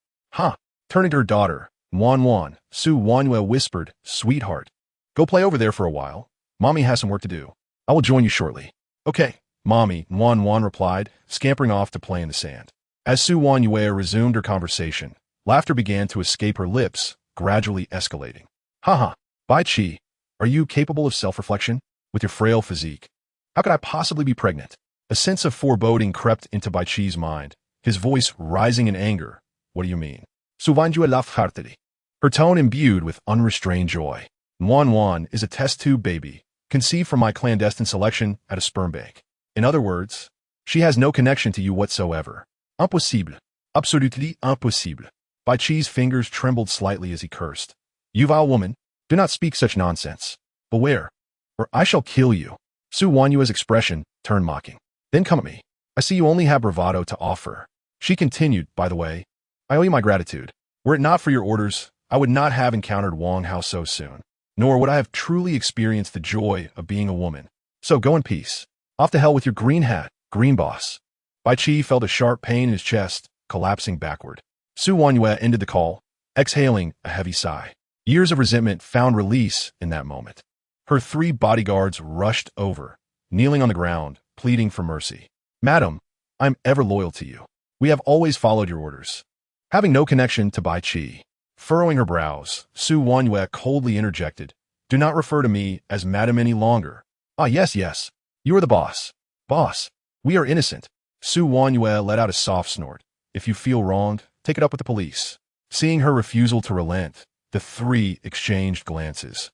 [SPEAKER 1] Turning to her daughter, Wan, Su Wanyue whispered, sweetheart, go play over there for a while. Mommy has some work to do. I will join you shortly. Okay, Mommy, Wan replied, scampering off to play in the sand. As Su Wanyue resumed her conversation, laughter began to escape her lips, gradually escalating. Bai Chi, are you capable of self-reflection? With your frail physique, how could I possibly be pregnant? A sense of foreboding crept into Bai Chi's mind, his voice rising in anger. What do you mean? Su Wanyue laughed heartily, her tone imbued with unrestrained joy. Wan is a test tube baby, conceived from my clandestine selection at a sperm bank. In other words, she has no connection to you whatsoever. Impossible. Absolutely impossible. Bai Chi's fingers trembled slightly as he cursed. You vile woman, do not speak such nonsense. Beware, or I shall kill you. Su Wanyue's expression turned mocking. Then come at me. I see you only have bravado to offer. She continued, by the way, I owe you my gratitude. Were it not for your orders, I would not have encountered Wang Hao so soon, nor would I have truly experienced the joy of being a woman. So go in peace. Off to hell with your green hat, green boss. Bai Chi felt a sharp pain in his chest, collapsing backward. Su Wanyue ended the call, exhaling a heavy sigh. Years of resentment found release in that moment. Her 3 bodyguards rushed over, kneeling on the ground, pleading for mercy. Madam, I'm ever loyal to you. We have always followed your orders. Having no connection to Bai Chi, furrowing her brows, Su Wanyue coldly interjected, do not refer to me as madam any longer. Yes, you are the boss. Boss, we are innocent. Su Wanyue let out a soft snort. If you feel wronged, take it up with the police. Seeing her refusal to relent, the 3 exchanged glances,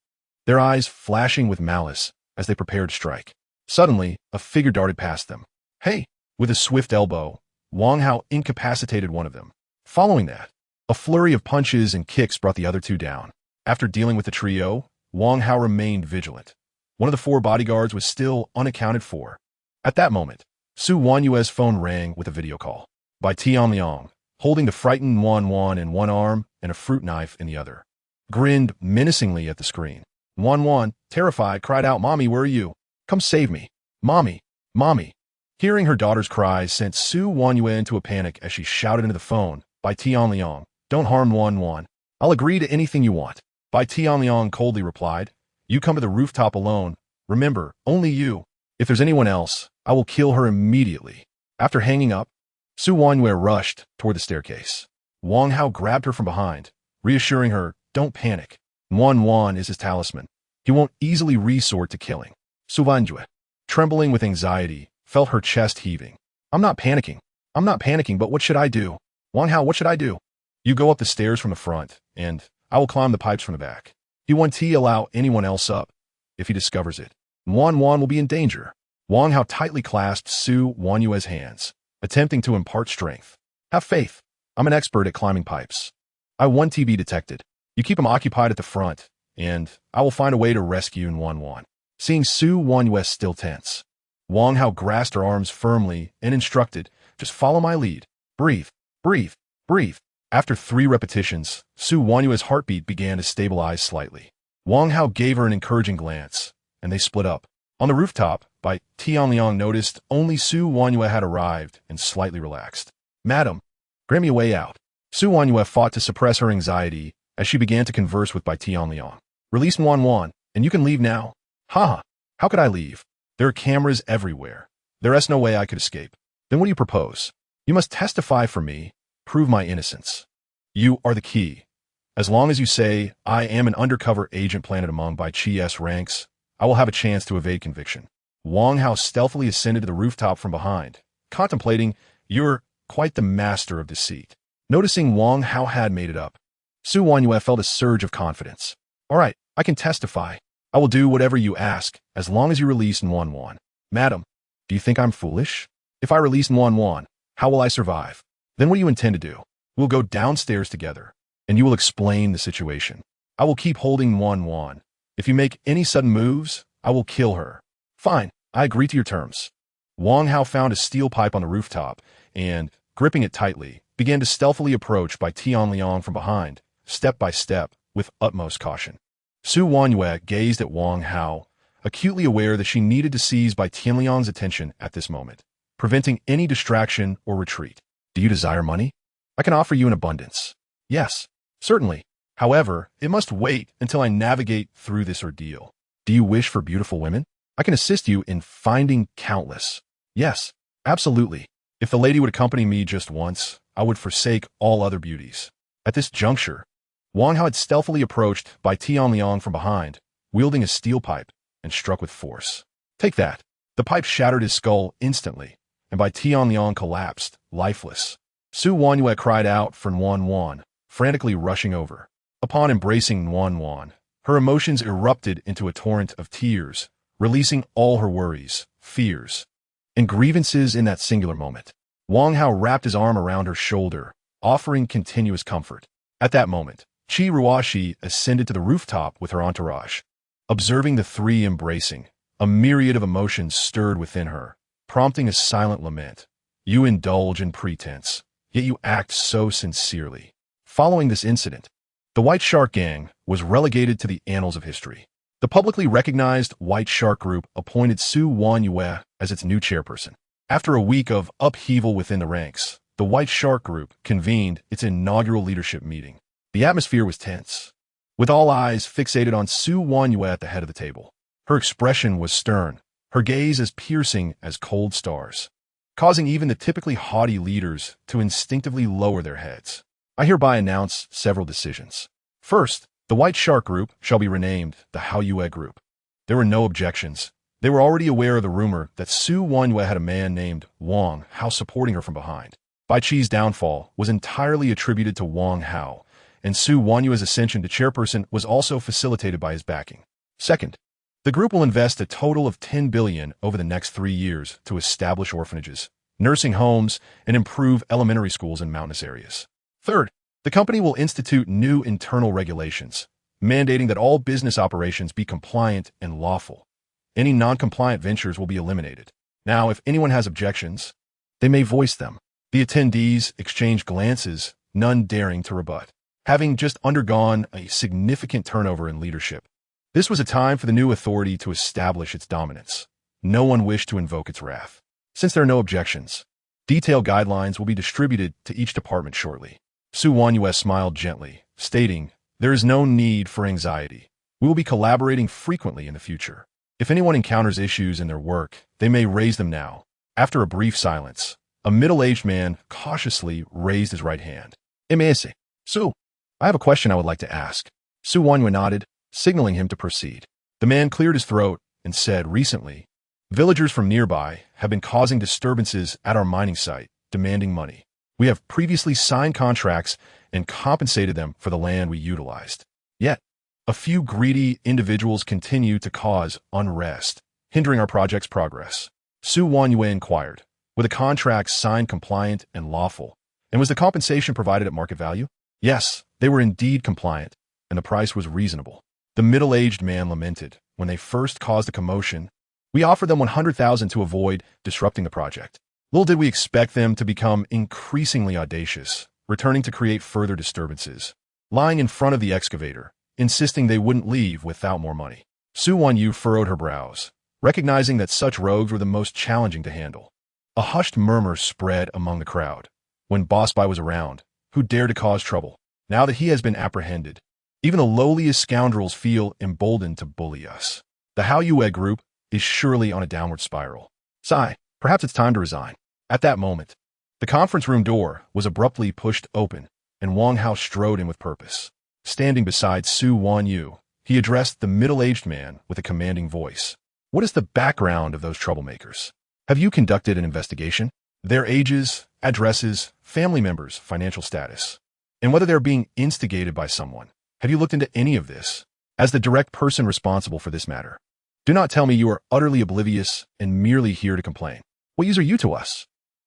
[SPEAKER 1] their eyes flashing with malice as they prepared to strike. Suddenly, a figure darted past them. Hey! With a swift elbow, Wang Hao incapacitated one of them. Following that, a flurry of punches and kicks brought the other 2 down. After dealing with the trio, Wang Hao remained vigilant. One of the 4 bodyguards was still unaccounted for. At that moment, Su Wanyue's phone rang with a video call. By Tianliang, holding the frightened Wan in one arm and a fruit knife in the other, grinned menacingly at the screen. Wan, terrified, cried out, Mommy, where are you? Come save me. Mommy. Hearing her daughter's cries sent Su Wanyue into a panic as she shouted into the phone, By Tianliang, don't harm Wan. I'll agree to anything you want. By Tianliang coldly replied, you come to the rooftop alone. Remember, only you. If there's anyone else, I will kill her immediately. After hanging up, Su Wanyue rushed toward the staircase. Wang Hao grabbed her from behind, reassuring her, don't panic. Wan is his talisman. He won't easily resort to killing. Su Wanyue, trembling with anxiety, felt her chest heaving. I'm not panicking, but what should I do? Wang Hao, what should I do? You go up the stairs from the front, and I will climb the pipes from the back. You won't allow anyone else up. If he discovers it, Wan will be in danger. Wang Hao tightly clasped Su Wanyue's hands, attempting to impart strength. Have faith. I'm an expert at climbing pipes. I won't be detected. You keep him occupied at the front, and I will find a way to rescue Wan. Seeing Su Wanyue still tense, Wang Hao grasped her arms firmly and instructed, just follow my lead. Breathe. After 3 repetitions, Su Wanyue's heartbeat began to stabilize slightly. Wang Hao gave her an encouraging glance, and they split up. On the rooftop, Bai Tianliang noticed only Su Wanyue had arrived and slightly relaxed. Madam, grant me a way out. Su Wanyue fought to suppress her anxiety as she began to converse with Bai Tianliang. Release Wan, and you can leave now. Haha, how could I leave? There are cameras everywhere. There is no way I could escape. Then what do you propose? You must testify for me, prove my innocence. You are the key. As long as you say, I am an undercover agent planted among Bai Chi's ranks, I will have a chance to evade conviction. Wang Hao stealthily ascended to the rooftop from behind, contemplating, you're quite the master of deceit. Noticing Wang Hao had made it up, Su Wanyue felt a surge of confidence. All right, I can testify. I will do whatever you ask, as long as you release Wan. Madam, do you think I'm foolish? If I release Wan, how will I survive? Then what do you intend to do? We'll go downstairs together, and you will explain the situation. I will keep holding Wan. If you make any sudden moves, I will kill her. Fine, I agree to your terms. Wang Hao found a steel pipe on the rooftop and, gripping it tightly, began to stealthily approach Bai Tianliang from behind, step by step, with utmost caution. Su Wanyue gazed at Wang Hao, acutely aware that she needed to seize Bai Tianliang's attention at this moment, preventing any distraction or retreat. Do you desire money? I can offer you in abundance. Yes, certainly. However, it must wait until I navigate through this ordeal. Do you wish for beautiful women? I can assist you in finding countless. Yes, absolutely. If the lady would accompany me just once, I would forsake all other beauties. At this juncture, Wang Hao had stealthily approached Bai Tianliang from behind, wielding a steel pipe, and struck with force. Take that. The pipe shattered his skull instantly, and Bai Tianliang collapsed, lifeless. Su Wanyue cried out for Wan, frantically rushing over. Upon embracing Wan, her emotions erupted into a torrent of tears, releasing all her worries, fears, and grievances in that singular moment. Wang Hao wrapped his arm around her shoulder, offering continuous comfort. At that moment, Qi Ruoxi ascended to the rooftop with her entourage. Observing the 3 embracing, a myriad of emotions stirred within her, prompting a silent lament. You indulge in pretense, yet you act so sincerely. Following this incident, the White Shark Gang was relegated to the annals of history. The publicly recognized White Shark Group appointed Su Wanyue as its new chairperson. After a week of upheaval within the ranks, the White Shark Group convened its inaugural leadership meeting. The atmosphere was tense, with all eyes fixated on Su Wanyue at the head of the table. Her expression was stern, her gaze as piercing as cold stars, causing even the typically haughty leaders to instinctively lower their heads. I hereby announce several decisions. First, the White Shark Group shall be renamed the Hao Yue Group. There were no objections. They were already aware of the rumor that Su Wanyue had a man named Wang Hao supporting her from behind. Bai Chi's downfall was entirely attributed to Wang Hao, and Su Wanyue's ascension to chairperson was also facilitated by his backing. Second, the group will invest a total of 10 billion over the next 3 years to establish orphanages, nursing homes, and improve elementary schools in mountainous areas. Third, the company will institute new internal regulations, mandating that all business operations be compliant and lawful. Any non-compliant ventures will be eliminated. Now, if anyone has objections, they may voice them. The attendees exchanged glances, none daring to rebut. Having just undergone a significant turnover in leadership, this was a time for the new authority to establish its dominance. No one wished to invoke its wrath. Since there are no objections, detailed guidelines will be distributed to each department shortly. Su Wanyue smiled gently, stating, there is no need for anxiety. We will be collaborating frequently in the future. If anyone encounters issues in their work, they may raise them now. After a brief silence, a middle-aged man cautiously raised his right hand. M.A.S. Su, I have a question I would like to ask. Su Wanyue nodded, signaling him to proceed. The man cleared his throat and said, recently, villagers from nearby have been causing disturbances at our mining site, demanding money. We have previously signed contracts and compensated them for the land we utilized. Yet, a few greedy individuals continue to cause unrest, hindering our project's progress. Su Wanyue inquired, were the contracts signed compliant and lawful, and was the compensation provided at market value? Yes, they were indeed compliant, and the price was reasonable. The middle-aged man lamented, when they first caused a commotion, we offered them 100,000 to avoid disrupting the project. Little did we expect them to become increasingly audacious, returning to create further disturbances. Lying in front of the excavator, insisting they wouldn't leave without more money. Su Wanyu furrowed her brows, recognizing that such rogues were the most challenging to handle. A hushed murmur spread among the crowd. When Boss Bai was around, who dared to cause trouble? Now that he has been apprehended, even the lowliest scoundrels feel emboldened to bully us. The Hao Yue group is surely on a downward spiral. Sigh, perhaps it's time to resign. At that moment, the conference room door was abruptly pushed open, and Wang Hao strode in with purpose. Standing beside Su Wanyu, he addressed the middle-aged man with a commanding voice. What is the background of those troublemakers? Have you conducted an investigation? Their ages, addresses, family members, financial status, and whether they're being instigated by someone. Have you looked into any of this? As the direct person responsible for this matter, do not tell me you are utterly oblivious and merely here to complain. What use are you to us?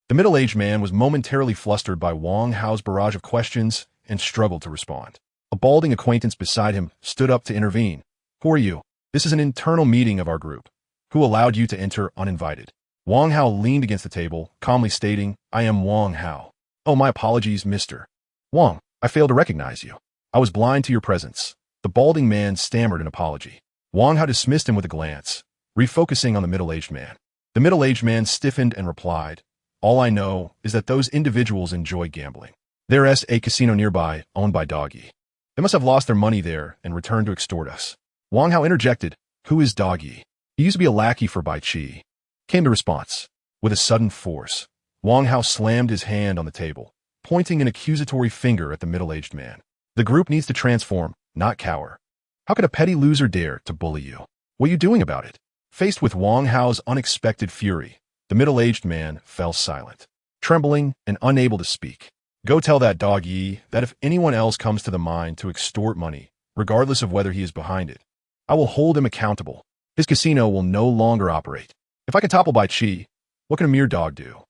[SPEAKER 1] The middle-aged man was momentarily flustered by Wang Hao's barrage of questions and struggled to respond. A balding acquaintance beside him stood up to intervene. Who are you? This is an internal meeting of our group. Who allowed you to enter uninvited? Wang Hao leaned against the table, calmly stating, I am Wang Hao. Oh, my apologies, Mr. Wang, I failed to recognize you. I was blind to your presence. The balding man stammered an apology. Wang Hao dismissed him with a glance, refocusing on the middle-aged man. The middle-aged man stiffened and replied, all I know is that those individuals enjoy gambling. There is a casino nearby owned by Doggy. They must have lost their money there and returned to extort us. Wang Hao interjected, who is Doggy? He used to be a lackey for Bai-Chi. Came the response. With a sudden force, Wang Hao slammed his hand on the table, pointing an accusatory finger at the middle-aged man. The group needs to transform, not cower. How could a petty loser dare to bully you? What are you doing about it? Faced with Wang Hao's unexpected fury, the middle-aged man fell silent, trembling and unable to speak. Go tell that dog Yi that if anyone else comes to the mine to extort money, regardless of whether he is behind it, I will hold him accountable. His casino will no longer operate. If I can topple Bai-Chi, what can a mere dog do?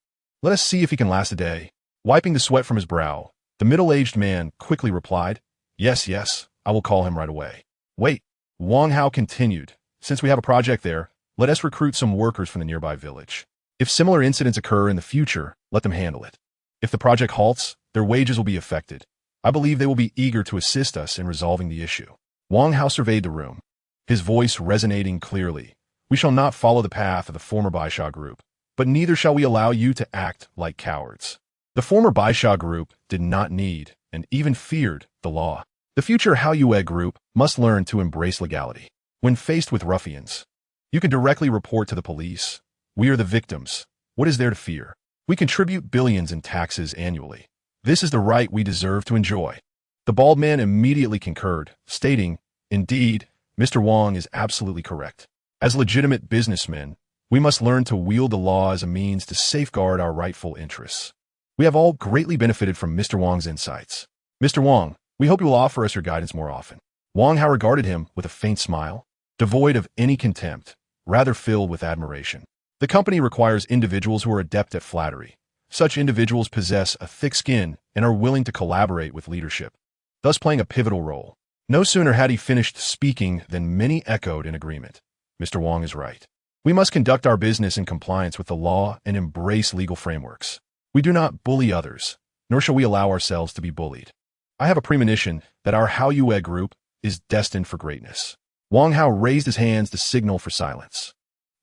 [SPEAKER 1] Let us see if he can last a day. Wiping the sweat from his brow, the middle-aged man quickly replied, yes, I will call him right away. Wait, Wang Hao continued, since we have a project there, let us recruit some workers from the nearby village. If similar incidents occur in the future, let them handle it. If the project halts, their wages will be affected. I believe they will be eager to assist us in resolving the issue. Wang Hao surveyed the room, his voice resonating clearly. We shall not follow the path of the former Baisha group, but neither shall we allow you to act like cowards. The former Baisha group did not need, and even feared, the law. The future Hao Yue group must learn to embrace legality. When faced with ruffians, you can directly report to the police. We are the victims. What is there to fear? We contribute billions in taxes annually. This is the right we deserve to enjoy. The bald man immediately concurred, stating, indeed, Mr. Wang is absolutely correct. As legitimate businessmen, we must learn to wield the law as a means to safeguard our rightful interests. We have all greatly benefited from Mr. Wang's insights. Mr. Wang, we hope you will offer us your guidance more often. Wang Hao regarded him with a faint smile, devoid of any contempt, rather filled with admiration. The company requires individuals who are adept at flattery. Such individuals possess a thick skin and are willing to collaborate with leadership, thus playing a pivotal role. No sooner had he finished speaking than many echoed in agreement. Mr. Wang is right. We must conduct our business in compliance with the law and embrace legal frameworks. We do not bully others, nor shall we allow ourselves to be bullied. I have a premonition that our Hao Yue group is destined for greatness. Wang Hao raised his hands to signal for silence.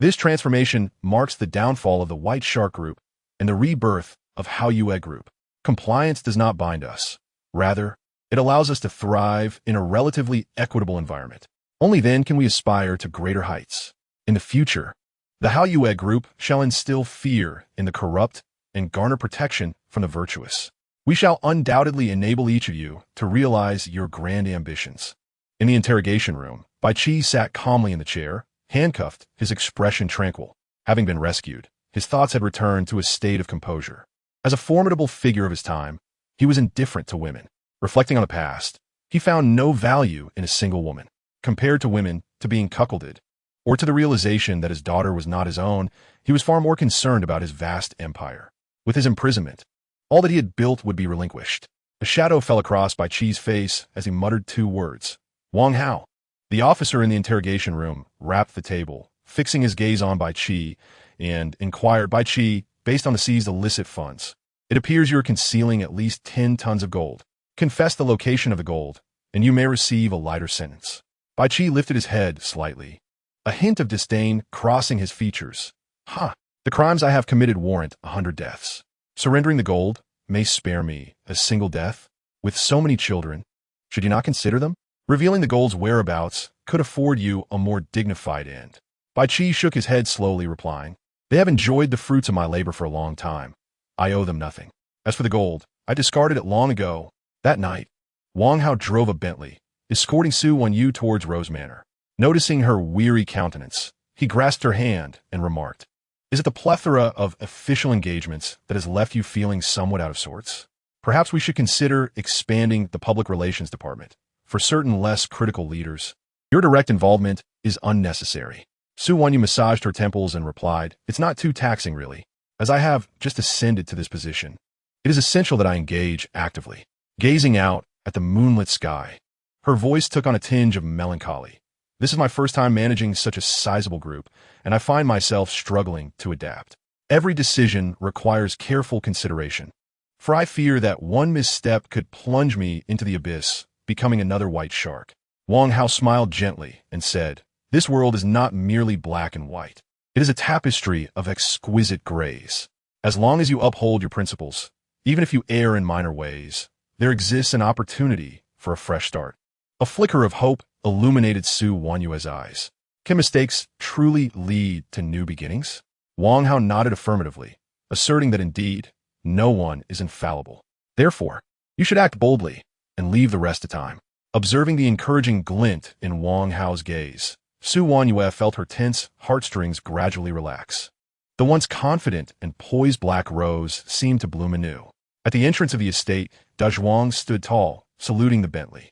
[SPEAKER 1] This transformation marks the downfall of the White Shark Group and the rebirth of Hao Yue Group. Compliance does not bind us. Rather, it allows us to thrive in a relatively equitable environment. Only then can we aspire to greater heights. In the future, the Hao Yue Group shall instill fear in the corrupt and garner protection from the virtuous. We shall undoubtedly enable each of you to realize your grand ambitions. In the interrogation room, Bai-Chi sat calmly in the chair, handcuffed, his expression tranquil. Having been rescued, his thoughts had returned to a state of composure. As a formidable figure of his time, he was indifferent to women. Reflecting on the past, he found no value in a single woman. Compared to women, to being cuckolded, or to the realization that his daughter was not his own, he was far more concerned about his vast empire. With his imprisonment, all that he had built would be relinquished. A shadow fell across Bai-Chi's face as he muttered two words. Wang Hao. The officer in the interrogation room rapped the table, fixing his gaze on Bai-Chi, and inquired, Bai-Chi, based on the seized illicit funds, It appears you are concealing at least 10 tons of gold. Confess the location of the gold, and you may receive a lighter sentence. Bai-Chi lifted his head slightly, a hint of disdain crossing his features. The crimes I have committed warrant 100 deaths. Surrendering the gold may spare me a single death. With so many children, should you not consider them? Revealing the gold's whereabouts could afford you a more dignified end. Bai-Chi shook his head slowly, replying, they have enjoyed the fruits of my labor for a long time. I owe them nothing. As for the gold, I discarded it long ago. That night, Wang Hao drove a Bentley, escorting Su Wanyu towards Rose Manor. Noticing her weary countenance, he grasped her hand and remarked, is it the plethora of official engagements that has left you feeling somewhat out of sorts? Perhaps we should consider expanding the public relations department for certain less critical leaders. Your direct involvement is unnecessary. Su Wanyu massaged her temples and replied, it's not too taxing really, as I have just ascended to this position. It is essential that I engage actively. Gazing out at the moonlit sky, her voice took on a tinge of melancholy. This is my first time managing such a sizable group, and I find myself struggling to adapt. Every decision requires careful consideration, for I fear that one misstep could plunge me into the abyss, becoming another white shark. Wang Hao smiled gently and said, this world is not merely black and white. It is a tapestry of exquisite grays. As long as you uphold your principles, even if you err in minor ways, there exists an opportunity for a fresh start. A flicker of hope illuminated Su Wanyue's eyes. Can mistakes truly lead to new beginnings? Wang Hao nodded affirmatively, asserting that indeed, no one is infallible. Therefore, you should act boldly and leave the rest to time. Observing the encouraging glint in Wang Hao's gaze, Su Wanyue felt her tense heartstrings gradually relax. The once confident and poised black rose seemed to bloom anew. At the entrance of the estate, Dazhuang stood tall, saluting the Bentley.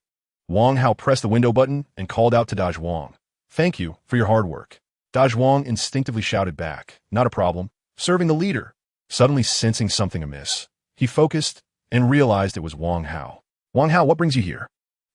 [SPEAKER 1] Wang Hao pressed the window button and called out to Dazhuang, thank you for your hard work. Dazhuang instinctively shouted back, not a problem, serving the leader. Suddenly sensing something amiss, he focused and realized it was Wang Hao. Wang Hao, what brings you here?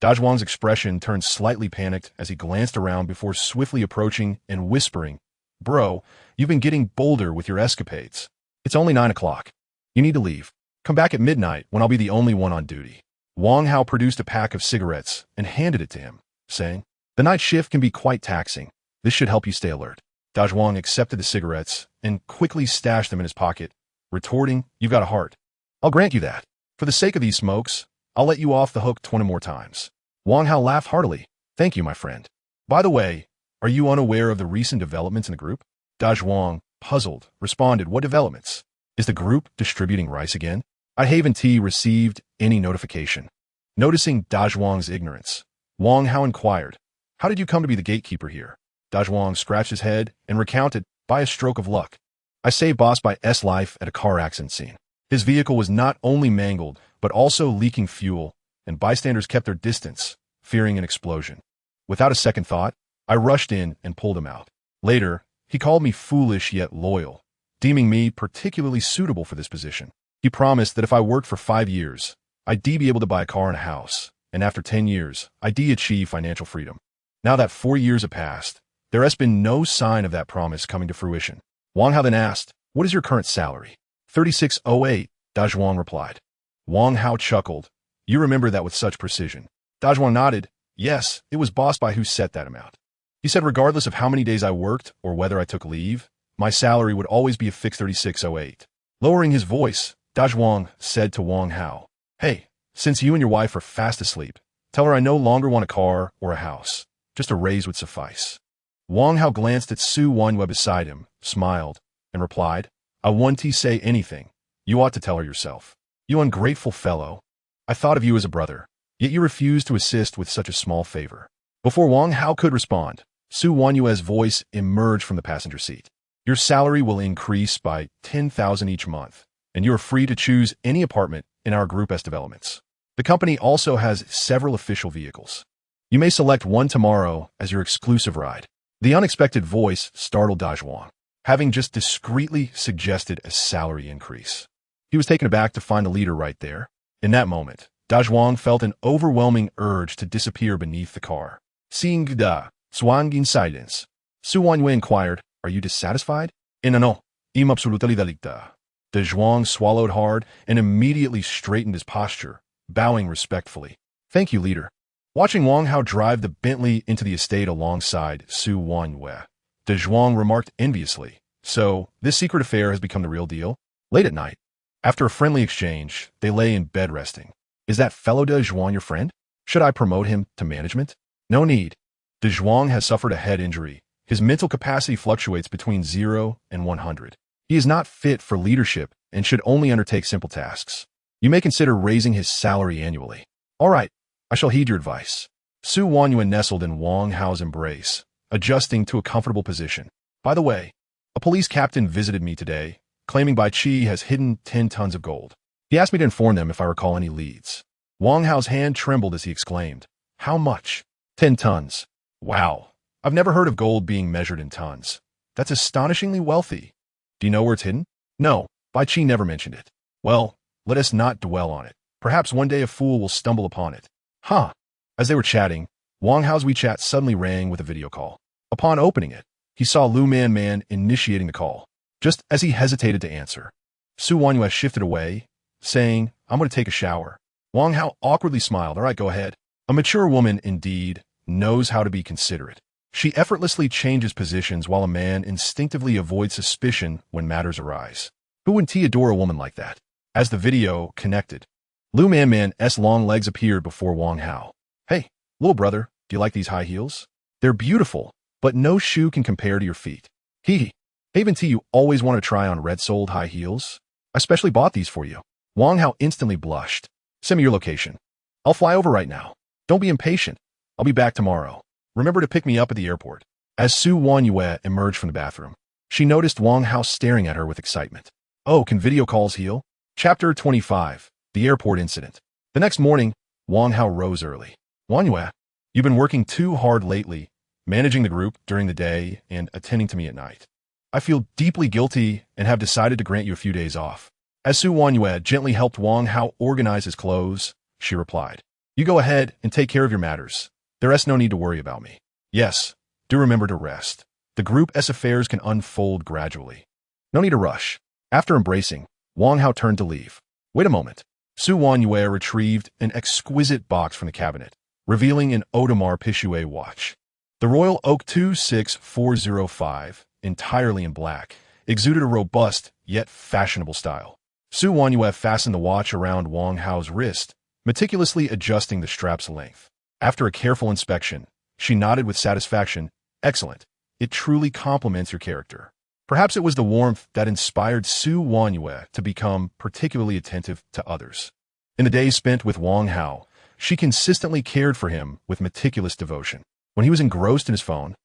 [SPEAKER 1] Dazhuang's expression turned slightly panicked as he glanced around before swiftly approaching and whispering, bro, you've been getting bolder with your escapades. It's only 9 o'clock. You need to leave. Come back at midnight when I'll be the only one on duty. Wang Hao produced a pack of cigarettes and handed it to him, saying, the night shift can be quite taxing. This should help you stay alert. Dazhuang accepted the cigarettes and quickly stashed them in his pocket, retorting, you've got a heart. I'll grant you that. For the sake of these smokes, I'll let you off the hook 20 more times. Wang Hao laughed heartily. Thank you, my friend. By the way, are you unaware of the recent developments in the group? Dazhuang, puzzled, responded, what developments? Is the group distributing rice again? I haven't received any notification. Noticing Dazhuang's ignorance, Wang Hao inquired, how did you come to be the gatekeeper here? Dazhuang scratched his head and recounted, by a stroke of luck. I saved Boss Bai's life at a car accident scene. His vehicle was not only mangled, but also leaking fuel, and bystanders kept their distance, fearing an explosion. Without a second thought, I rushed in and pulled him out. Later, he called me foolish yet loyal, deeming me particularly suitable for this position. He promised that if I worked for 5 years, I'd be able to buy a car and a house, and after 10 years, I'd achieve financial freedom. Now that 4 years have passed, there has been no sign of that promise coming to fruition. Wang Hao then asked, what is your current salary? 3608, Dazhuang replied. Wang Hao chuckled. You remember that with such precision. Dazhuang nodded. Yes, it was Boss Bai who set that amount. He said regardless of how many days I worked or whether I took leave, my salary would always be a fixed 3608. Lowering his voice, Dazhuang said to Wang Hao, hey, since you and your wife are fast asleep, tell her I no longer want a car or a house. Just a raise would suffice. Wang Hao glanced at Su Wanyu beside him, smiled, and replied, I won't say anything. You ought to tell her yourself. You ungrateful fellow. I thought of you as a brother, yet you refused to assist with such a small favor. Before Wang Hao could respond, Su Wanyue's voice emerged from the passenger seat. Your salary will increase by 10,000 each month, and you are free to choose any apartment in our Group S developments. The company also has several official vehicles. You may select one tomorrow as your exclusive ride. The unexpected voice startled Dazhuang, having just discreetly suggested a salary increase. He was taken aback to find the leader right there. In that moment, Dazhuang felt an overwhelming urge to disappear beneath the car. Seeing the swang in silence, Su Wanyu inquired, are you dissatisfied? No, im absolutely delicta. De Zhuang swallowed hard and immediately straightened his posture, bowing respectfully. Thank you, leader. Watching Wang Hao drive the Bentley into the estate alongside Su Wanyue, De Zhuang remarked enviously, so this secret affair has become the real deal? Late at night, after a friendly exchange, they lay in bed resting. Is that fellow De Zhuang your friend? Should I promote him to management? No need. De Zhuang has suffered a head injury. His mental capacity fluctuates between 0 and 100. He is not fit for leadership and should only undertake simple tasks. You may consider raising his salary annually. All right, I shall heed your advice. Su Wanyue nestled in Wang Hao's embrace, adjusting to a comfortable position. By the way, a police captain visited me today, claiming Bai-Chi has hidden 10 tons of gold. He asked me to inform them if I recall any leads. Wang Hao's hand trembled as he exclaimed, How much? 10 tons. Wow, I've never heard of gold being measured in tons. That's astonishingly wealthy. Do you know where it's hidden? No, Bai-Chi never mentioned it. Well, let us not dwell on it. Perhaps one day a fool will stumble upon it. Huh. As they were chatting, Wang Hao's WeChat suddenly rang with a video call. Upon opening it, he saw Lu Man initiating the call. Just as he hesitated to answer, Su Wanyue shifted away, saying, I'm going to take a shower. Wang Hao awkwardly smiled. All right, go ahead. A mature woman, indeed, knows how to be considerate. She effortlessly changes positions while a man instinctively avoids suspicion when matters arise. Who wouldn't adore a woman like that? As the video connected, Lu Man's long legs appeared before Wang Hao. Hey, little brother, do you like these high heels? They're beautiful, but no shoe can compare to your feet. Hee. Haven't you always wanted to try on red-soled high heels? I specially bought these for you. Wang Hao instantly blushed. Send me your location. I'll fly over right now. Don't be impatient. I'll be back tomorrow. Remember to pick me up at the airport. As Su Wanyue emerged from the bathroom, she noticed Wang Hao staring at her with excitement. Oh, can video calls heal? Chapter 25, The Airport Incident. The next morning, Wang Hao rose early. Wanyue, you've been working too hard lately, managing the group during the day and attending to me at night. I feel deeply guilty and have decided to grant you a few days off. As Su Wanyue gently helped Wang Hao organize his clothes, she replied, You go ahead and take care of your matters. There is no need to worry about me. Yes, do remember to rest. The group's affairs can unfold gradually. No need to rush. After embracing, Wang Hao turned to leave. Wait a moment. Su Wanyue retrieved an exquisite box from the cabinet, revealing an Audemars Piguet watch. The Royal Oak 26405, entirely in black, exuded a robust yet fashionable style. Su Wanyue fastened the watch around Wang Hao's wrist, meticulously adjusting the strap's length. After a careful inspection, she nodded with satisfaction. Excellent. It truly complements your character. Perhaps it was the warmth that inspired Su Wanyue to become particularly attentive to others. In the days spent with Wang Hao, she consistently cared for him with meticulous devotion. When he was engrossed in his phone,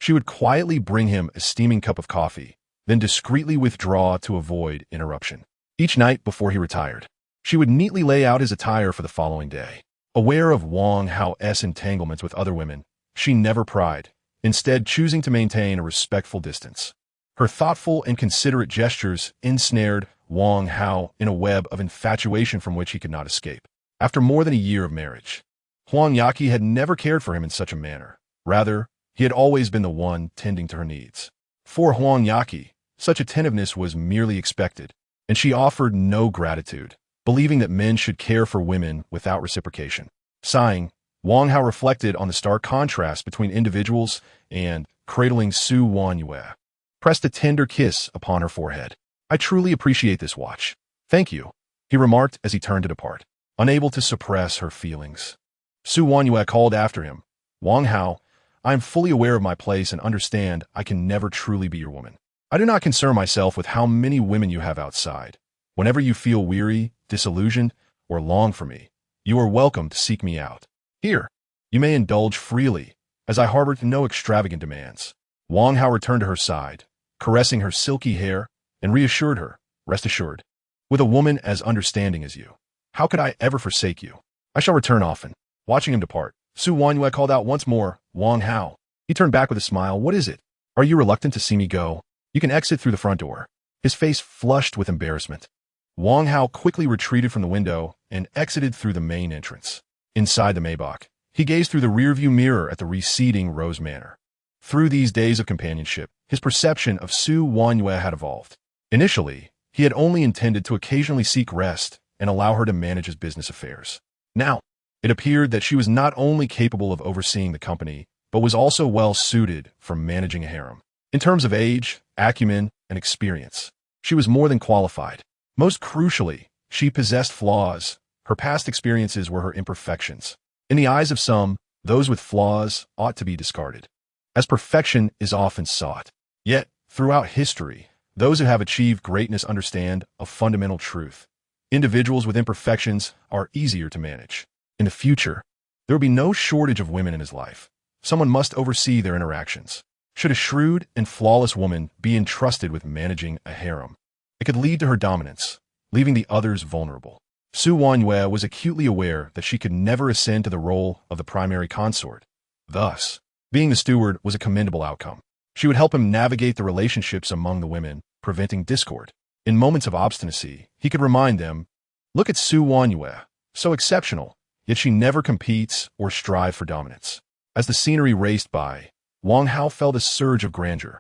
[SPEAKER 1] she would quietly bring him a steaming cup of coffee, then discreetly withdraw to avoid interruption. Each night before he retired, she would neatly lay out his attire for the following day. Aware of Wang Hao's entanglements with other women, she never pried, instead choosing to maintain a respectful distance. Her thoughtful and considerate gestures ensnared Wang Hao in a web of infatuation from which he could not escape. After more than a year of marriage, Huang Yaqi had never cared for him in such a manner. Rather, he had always been the one tending to her needs. For Huang Yaqi, such attentiveness was merely expected, and she offered no gratitude, believing that men should care for women without reciprocation. Sighing, Wang Hao reflected on the stark contrast between individuals and, cradling Su Wanyue, pressed a tender kiss upon her forehead. I truly appreciate this watch. Thank you, he remarked as he turned to depart, unable to suppress her feelings. Su Wanyue called after him. Wang Hao, I am fully aware of my place and understand I can never truly be your woman. I do not concern myself with how many women you have outside. Whenever you feel weary, disillusioned, or long for me, you are welcome to seek me out. Here, you may indulge freely, as I harbor no extravagant demands. Wang Hao returned to her side, caressing her silky hair, and reassured her, rest assured. With a woman as understanding as you, how could I ever forsake you? I shall return often. Watching him depart, Su Wanyue called out once more, Wang Hao. He turned back with a smile. What is it? Are you reluctant to see me go? You can exit through the front door. His face flushed with embarrassment. Wang Hao quickly retreated from the window and exited through the main entrance. Inside the Maybach, he gazed through the rearview mirror at the receding Rose Manor. Through these days of companionship, his perception of Su Wanyue had evolved. Initially, He had only intended to occasionally seek rest and allow her to manage his business affairs. Now, it appeared that she was not only capable of overseeing the company, but was also well suited for managing a harem. In terms of age, acumen, and experience, she was more than qualified. Most crucially, she possessed flaws. Her past experiences were her imperfections. In the eyes of some, those with flaws ought to be discarded, as perfection is often sought. Yet, throughout history, those who have achieved greatness understand a fundamental truth. Individuals with imperfections are easier to manage. In the future, there will be no shortage of women in his life. Someone must oversee their interactions. Should a shrewd and flawless woman be entrusted with managing a harem, it could lead to her dominance, leaving the others vulnerable. Su Wanyue was acutely aware that she could never ascend to the role of the primary consort. Thus, being the steward was a commendable outcome. She would help him navigate the relationships among the women, preventing discord. In moments of obstinacy, he could remind them, "Look at Su Wanyue, so exceptional, yet she never competes or strives for dominance." As the scenery raced by, Wang Hao felt a surge of grandeur.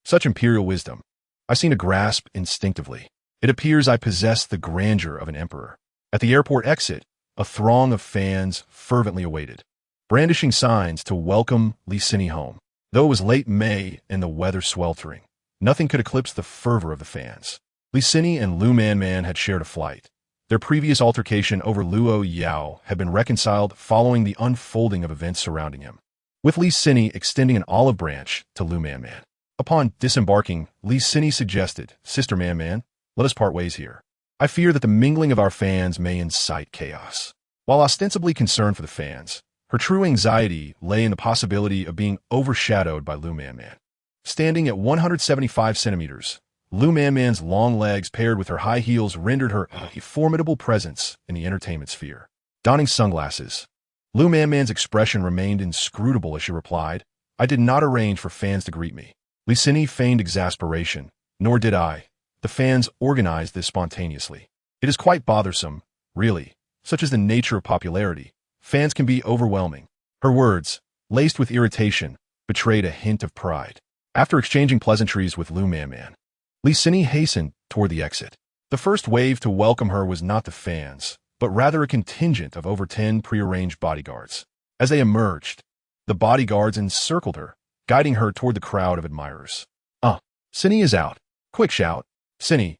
[SPEAKER 1] Such imperial wisdom. I seem to grasp instinctively. It appears I possess the grandeur of an emperor. At the airport exit, a throng of fans fervently awaited, brandishing signs to welcome Li Xini home. Though it was late May and the weather sweltering, nothing could eclipse the fervor of the fans. Li Xini and Lu Man had shared a flight. Their previous altercation over Luo Yao had been reconciled following the unfolding of events surrounding him, with Li Xini extending an olive branch to Lu Man. Upon disembarking, Li Xini suggested, "Sister Man, let us part ways here. I fear that the mingling of our fans may incite chaos." While ostensibly concerned for the fans, her true anxiety lay in the possibility of being overshadowed by Lu Man. Standing at 175 centimeters, Lu Man's long legs paired with her high heels rendered her a formidable presence in the entertainment sphere. Donning sunglasses, Lu Man's expression remained inscrutable as she replied, "I did not arrange for fans to greet me." Li Xini feigned exasperation. "Nor did I. The fans organized this spontaneously. It is quite bothersome, really. Such is the nature of popularity. Fans can be overwhelming." Her words, laced with irritation, betrayed a hint of pride. After exchanging pleasantries with Lu Man, Li Xini hastened toward the exit. The first wave to welcome her was not the fans, but rather a contingent of over 10 prearranged bodyguards. As they emerged, the bodyguards encircled her, guiding her toward the crowd of admirers. Xini is out. Quick shout. Xini,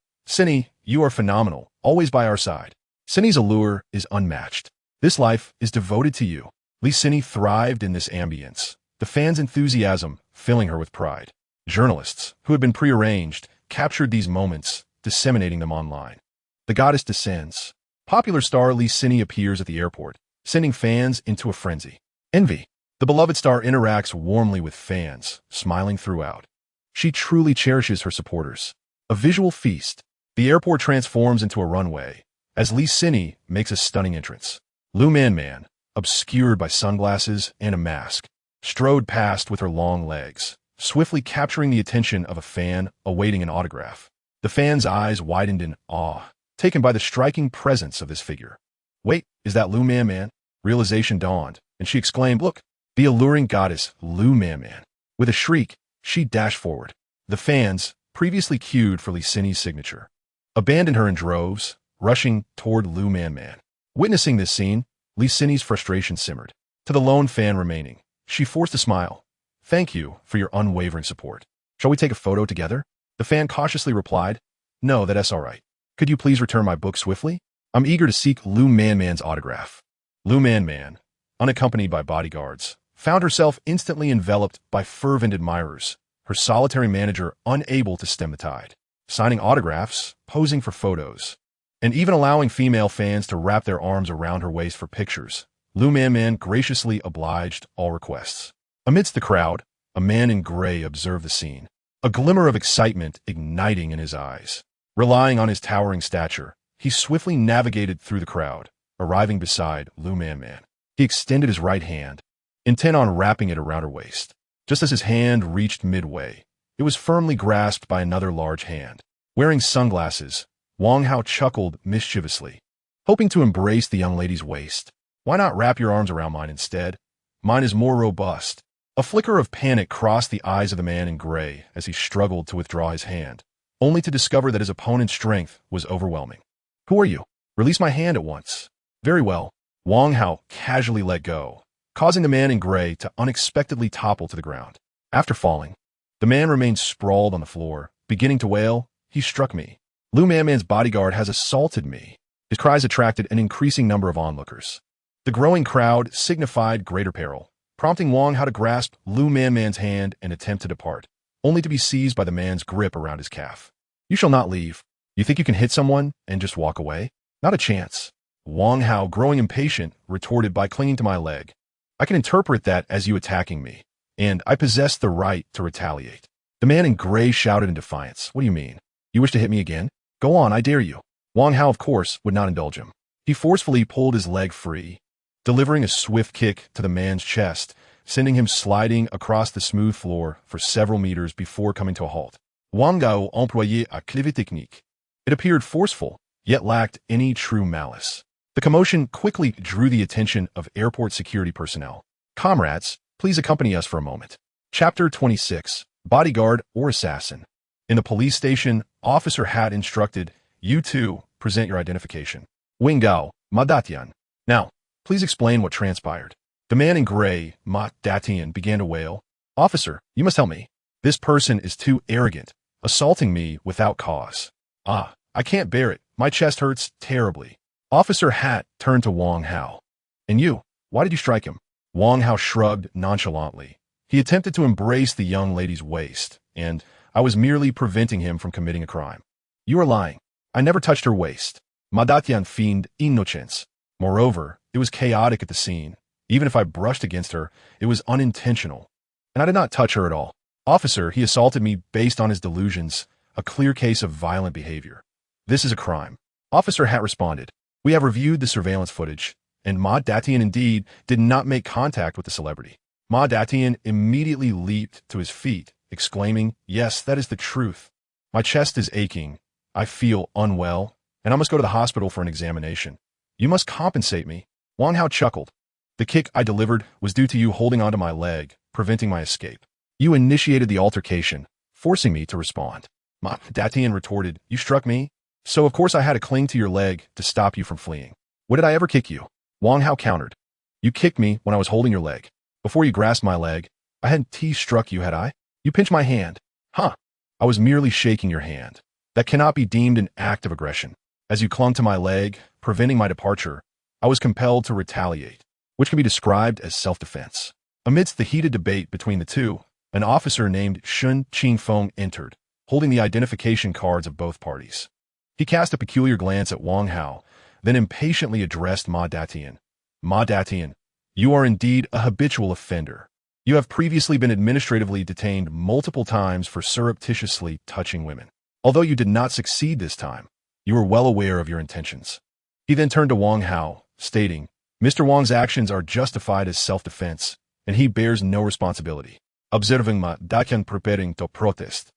[SPEAKER 1] you are phenomenal, always by our side. Xini's allure is unmatched. This life is devoted to you." Li Xini thrived in this ambience, the fans' enthusiasm filling her with pride. Journalists, who had been prearranged, captured these moments, disseminating them online. The goddess descends. Popular star Li Xini appears at the airport, sending fans into a frenzy. Envy. The beloved star interacts warmly with fans, smiling throughout. She truly cherishes her supporters. A visual feast. The airport transforms into a runway, as Li Xini makes a stunning entrance. Lu Man, obscured by sunglasses and a mask, strode past with her long legs, swiftly capturing the attention of a fan awaiting an autograph. The fan's eyes widened in awe, taken by the striking presence of this figure. "Wait, is that Lu Man?" Realization dawned, and she exclaimed, "Look, the alluring goddess Lu Man." With a shriek, she dashed forward. The fans, previously queued for Li Xini's signature, abandoned her in droves, rushing toward Lu Man. Witnessing this scene, Li Xini's frustration simmered. To the lone fan remaining, she forced a smile. "Thank you for your unwavering support. Shall we take a photo together?" The fan cautiously replied, "No, that's all right. Could you please return my book swiftly? I'm eager to seek Lu Man's autograph." Lu Man, unaccompanied by bodyguards, found herself instantly enveloped by fervent admirers, her solitary manager unable to stem the tide, signing autographs, posing for photos, and even allowing female fans to wrap their arms around her waist for pictures. Lu Man graciously obliged all requests. Amidst the crowd, a man in gray observed the scene, a glimmer of excitement igniting in his eyes. Relying on his towering stature, he swiftly navigated through the crowd, arriving beside Lu Man. He extended his right hand, intent on wrapping it around her waist. Just as his hand reached midway, it was firmly grasped by another large hand. Wearing sunglasses, Wang Hao chuckled mischievously, hoping to embrace the young lady's waist. "Why not wrap your arms around mine instead? Mine is more robust." A flicker of panic crossed the eyes of the man in gray as he struggled to withdraw his hand, only to discover that his opponent's strength was overwhelming. Who are you? Release my hand at once. Very well. Wang Hao casually let go, causing the man in gray to unexpectedly topple to the ground. After falling, the man remained sprawled on the floor, beginning to wail, "He struck me. Lu Manman's bodyguard has assaulted me." His cries attracted an increasing number of onlookers. The growing crowd signified greater peril, prompting Wang Hao to grasp Lu Manman's hand and attempt to depart, only to be seized by the man's grip around his calf. "You shall not leave. You think you can hit someone and just walk away? Not a chance." Wang Hao, growing impatient, retorted by clinging to my leg. "I can interpret that as you attacking me, and I possess the right to retaliate." The man in gray shouted in defiance. "What do you mean? You wish to hit me again? Go on, I dare you." Wang Hao, of course, would not indulge him. He forcefully pulled his leg free, delivering a swift kick to the man's chest, sending him sliding across the smooth floor for several meters before coming to a halt. Wang Hao employait a clivée technique. It appeared forceful, yet lacked any true malice. The commotion quickly drew the attention of airport security personnel. "Comrades, please accompany us for a moment." Chapter 26, Bodyguard or Assassin. In the police station, Officer Hat instructed, "You two, present your identification." Wang Hao, Ma Datian. "Now, please explain what transpired." The man in gray, Ma Datian, began to wail. "Officer, you must help me. This person is too arrogant, assaulting me without cause. I can't bear it. My chest hurts terribly." Officer Hat turned to Wang Hao. "And you, why did you strike him?" Wang Hao shrugged nonchalantly. He attempted to embrace the young lady's waist, and I was merely preventing him from committing a crime. "You are lying. I never touched her waist." Ma Datian feigned innocence. Moreover, it was chaotic at the scene. Even if I brushed against her, it was unintentional. And I did not touch her at all. "Officer, he assaulted me based on his delusions, a clear case of violent behavior. This is a crime." Officer Hat responded, "We have reviewed the surveillance footage, and Ma Datian indeed did not make contact with the celebrity." Ma Datian immediately leaped to his feet, exclaiming, "Yes, that is the truth. My chest is aching. I feel unwell, and I must go to the hospital for an examination. You must compensate me." Wang Hao chuckled. "The kick I delivered was due to you holding onto my leg, preventing my escape. You initiated the altercation, forcing me to respond." Ma Datian retorted, "You struck me, so of course I had to cling to your leg to stop you from fleeing." "When did I ever kick you?" Wang Hao countered. "You kicked me when I was holding your leg. Before you grasped my leg, I hadn't struck you, had I? You pinched my hand." "Huh. I was merely shaking your hand. That cannot be deemed an act of aggression. As you clung to my leg, preventing my departure, I was compelled to retaliate, which can be described as self-defense." Amidst the heated debate between the two, an officer named Shun Qingfeng entered, holding the identification cards of both parties. He cast a peculiar glance at Wang Hao, then impatiently addressed Ma Datian. "Ma Datian, you are indeed a habitual offender. You have previously been administratively detained multiple times for surreptitiously touching women. Although you did not succeed this time, you were well aware of your intentions." He then turned to Wang Hao, stating, "Mr. Wang's actions are justified as self-defense, and he bears no responsibility." Observing Ma Datian preparing to protest,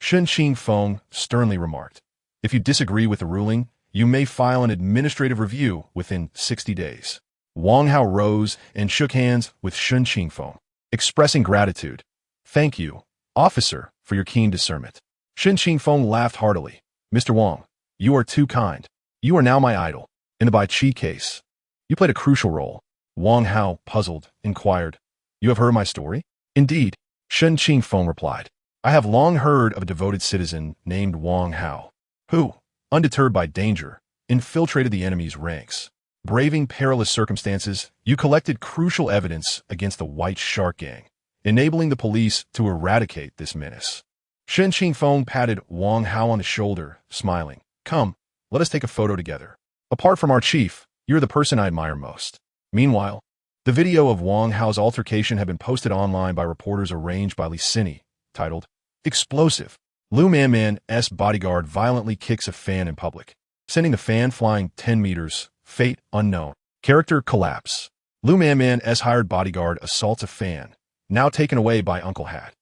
[SPEAKER 1] Shun Qingfeng sternly remarked, "If you disagree with the ruling, you may file an administrative review within 60 days. Wang Hao rose and shook hands with Shun Qingfeng, expressing gratitude. "Thank you, officer, for your keen discernment." Shun Qingfeng laughed heartily. "Mr. Wang, you are too kind. You are now my idol. In the Bai-Chi case, you played a crucial role." Wang Hao, puzzled, inquired, "You have heard my story?" "Indeed," Shun Qingfeng replied. "I have long heard of a devoted citizen named Wang Hao, who, undeterred by danger, infiltrated the enemy's ranks. Braving perilous circumstances, you collected crucial evidence against the White Shark Gang, enabling the police to eradicate this menace." Shen Qingfeng patted Wang Hao on the shoulder, smiling. "Come, let us take a photo together. Apart from our chief, you're the person I admire most." Meanwhile, the video of Wang Hao's altercation had been posted online by reporters arranged by Li Sini, titled, "Explosive. Lu Manman's bodyguard violently kicks a fan in public, sending the fan flying 10 meters, fate unknown. Character collapse. Lu Manman's hired bodyguard assaults a fan, now taken away by Uncle Hat.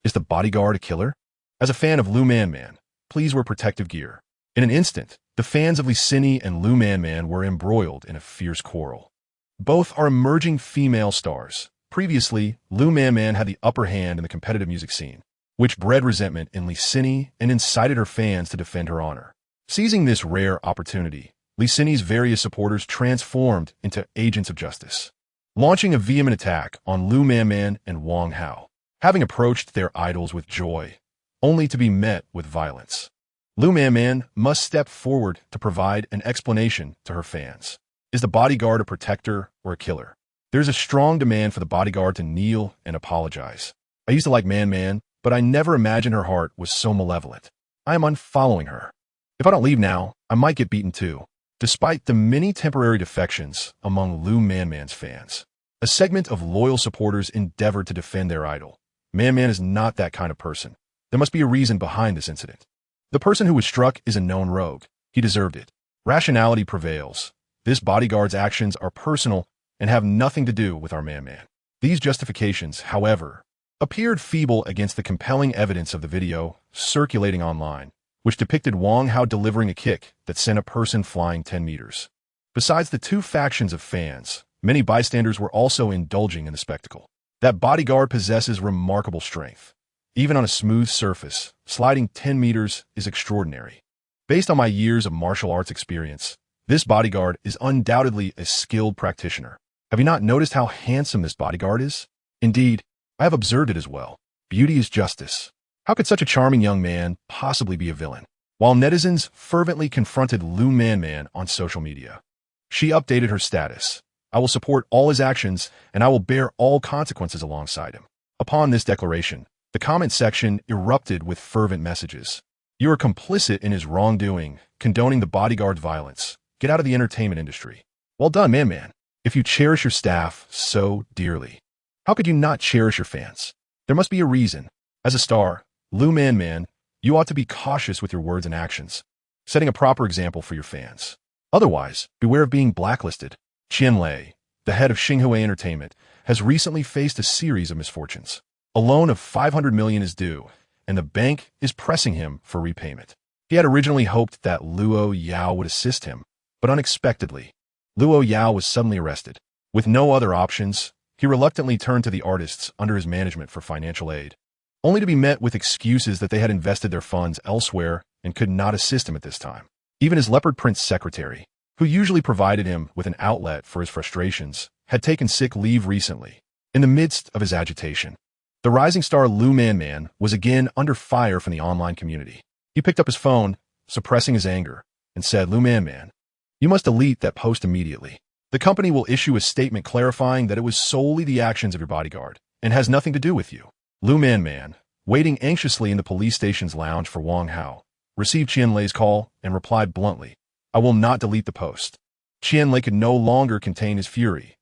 [SPEAKER 1] Is the bodyguard a killer? As a fan of Lu Manman, please wear protective gear." In an instant, the fans of Li Sini and Lu Manman were embroiled in a fierce quarrel. Both are emerging female stars. Previously, Lu Manman had the upper hand in the competitive music scene. which bred resentment in Licini and incited her fans to defend her honor. Seizing this rare opportunity, Licini's various supporters transformed into agents of justice, launching a vehement attack on Lu Man and Wang Hao. Having approached their idols with joy, only to be met with violence, Lu Man must step forward to provide an explanation to her fans. Is the bodyguard a protector or a killer? There's a strong demand for the bodyguard to kneel and apologize. I used to like Man, but I never imagined her heart was so malevolent. I am unfollowing her. If I don't leave now, I might get beaten too. Despite the many temporary defections among Lu Man's fans, a segment of loyal supporters endeavored to defend their idol. Man is not that kind of person. There must be a reason behind this incident. The person who was struck is a known rogue. He deserved it. Rationality prevails. This bodyguard's actions are personal and have nothing to do with our man. These justifications, however, appeared feeble against the compelling evidence of the video circulating online, which depicted Wang Hao delivering a kick that sent a person flying 10 meters. Besides the two factions of fans, many bystanders were also indulging in the spectacle. That bodyguard possesses remarkable strength. Even on a smooth surface, sliding 10 meters is extraordinary. Based on my years of martial arts experience, this bodyguard is undoubtedly a skilled practitioner. Have you not noticed how handsome this bodyguard is? Indeed, I have observed it as well. Beauty is justice. How could such a charming young man possibly be a villain? While netizens fervently confronted Lu Man on social media, she updated her status. I will support all his actions, and I will bear all consequences alongside him. Upon this declaration, the comment section erupted with fervent messages. You are complicit in his wrongdoing, condoning the bodyguard's violence. Get out of the entertainment industry. Well done, man. If you cherish your staff so dearly, how could you not cherish your fans? There must be a reason. As a star, Lu Man, you ought to be cautious with your words and actions, setting a proper example for your fans. Otherwise, beware of being blacklisted. Qianlei, the head of Xinhua Entertainment, has recently faced a series of misfortunes. A loan of 500 million is due, and the bank is pressing him for repayment. He had originally hoped that Luo Yao would assist him, but unexpectedly, Luo Yao was suddenly arrested. With no other options, he reluctantly turned to the artists under his management for financial aid, only to be met with excuses that they had invested their funds elsewhere and could not assist him at this time. Even his Leopard Prince secretary, who usually provided him with an outlet for his frustrations, had taken sick leave recently. In the midst of his agitation, the rising star Lu Man was again under fire from the online community. He picked up his phone, suppressing his anger, and said, Lu Man, you must delete that post immediately. The company will issue a statement clarifying that it was solely the actions of your bodyguard and has nothing to do with you. Lu Man, waiting anxiously in the police station's lounge for Wang Hao, received Qianlei's call and replied bluntly, I will not delete the post. Qianlei could no longer contain his fury.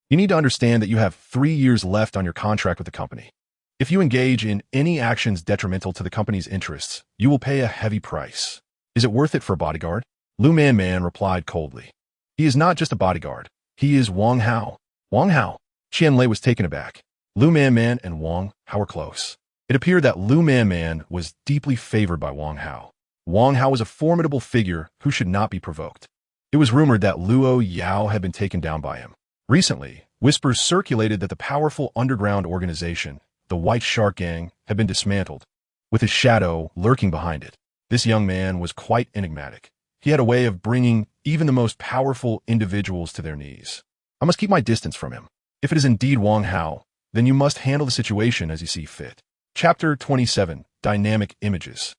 [SPEAKER 1] You need to understand that you have 3 years left on your contract with the company. If you engage in any actions detrimental to the company's interests, you will pay a heavy price. Is it worth it for a bodyguard? Lu Man replied coldly. He is not just a bodyguard. He is Wang Hao. Wang Hao? Qianlei was taken aback. Lu Man and Wang Hao were close. It appeared that Lu Man was deeply favored by Wang Hao. Wang Hao was a formidable figure who should not be provoked. It was rumored that Luo Yao had been taken down by him. Recently, whispers circulated that the powerful underground organization, the White Shark Gang, had been dismantled, with his shadow lurking behind it. This young man was quite enigmatic. He had a way of bringing even the most powerful individuals to their knees. I must keep my distance from him. If it is indeed Wang Hao, then you must handle the situation as you see fit. Chapter 27, Dynamic Images.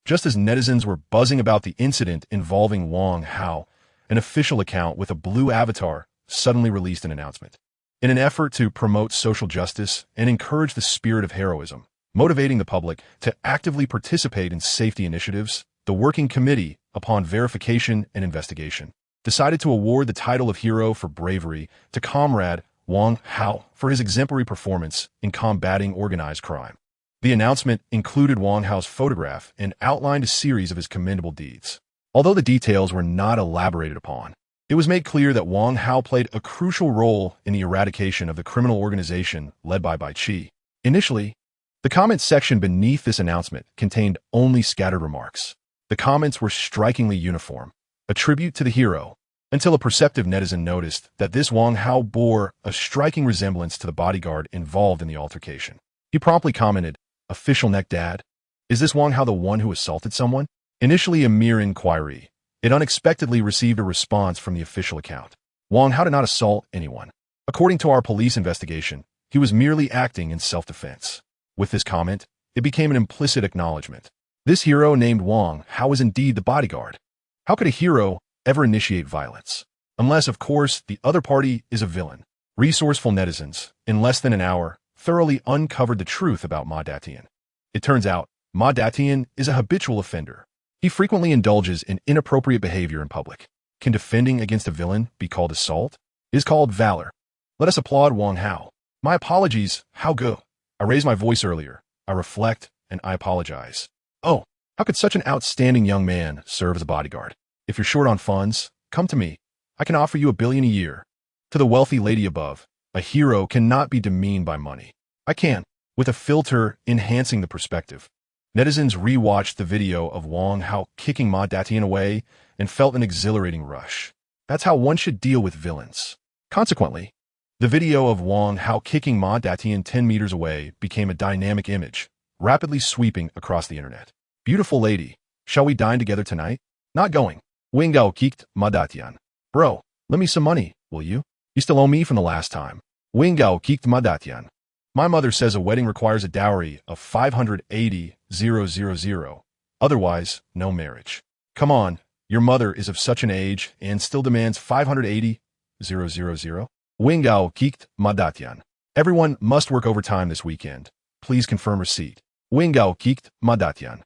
[SPEAKER 1] Just as netizens were buzzing about the incident involving Wang Hao, an official account with a blue avatar suddenly released an announcement. In an effort to promote social justice and encourage the spirit of heroism, motivating the public to actively participate in safety initiatives, the Working Committee, upon verification and investigation, decided to award the title of Hero for Bravery to Comrade Wang Hao for his exemplary performance in combating organized crime. The announcement included Wang Hao's photograph and outlined a series of his commendable deeds. Although the details were not elaborated upon, it was made clear that Wang Hao played a crucial role in the eradication of the criminal organization led by Bai-Chi. Initially, the comments section beneath this announcement contained only scattered remarks. The comments were strikingly uniform, a tribute to the hero, until a perceptive netizen noticed that this Wang Hao bore a striking resemblance to the bodyguard involved in the altercation. He promptly commented, Official neck dad? Is this Wang Hao the one who assaulted someone? Initially a mere inquiry, it unexpectedly received a response from the official account. Wang Hao did not assault anyone. According to our police investigation, he was merely acting in self-defense. With this comment, it became an implicit acknowledgement. This hero named Wang Hao is indeed the bodyguard. How could a hero ever initiate violence? Unless, of course, the other party is a villain. Resourceful netizens, in less than an hour, thoroughly uncovered the truth about Ma Datian. It turns out, Ma Datian is a habitual offender. He frequently indulges in inappropriate behavior in public. Can defending against a villain be called assault? It is called valor. Let us applaud Wang Hao. My apologies, how good. I raised my voice earlier. I reflect, and I apologize. Oh, how could such an outstanding young man serve as a bodyguard? If you're short on funds, come to me. I can offer you $1 billion a year. To the wealthy lady above, a hero cannot be demeaned by money. I can, with a filter enhancing the perspective. Netizens rewatched the video of Wang Hao kicking Ma Datian away and felt an exhilarating rush. That's how one should deal with villains. Consequently, the video of Wang Hao kicking Ma Datian 10 meters away became a dynamic image, rapidly sweeping across the internet. Beautiful lady, shall we dine together tonight? Not going. Wang Hao kicked Ma Datian. Bro, lend me some money, will you? You still owe me from the last time. Wang Hao kicked Ma Datian. My mother says a wedding requires a dowry of 580,000. Otherwise, no marriage. Come on, your mother is of such an age and still demands 580,000. Wang Hao kicked Ma Datian. Everyone must work overtime this weekend. Please confirm receipt. Wang Hao kicked Ma Datian.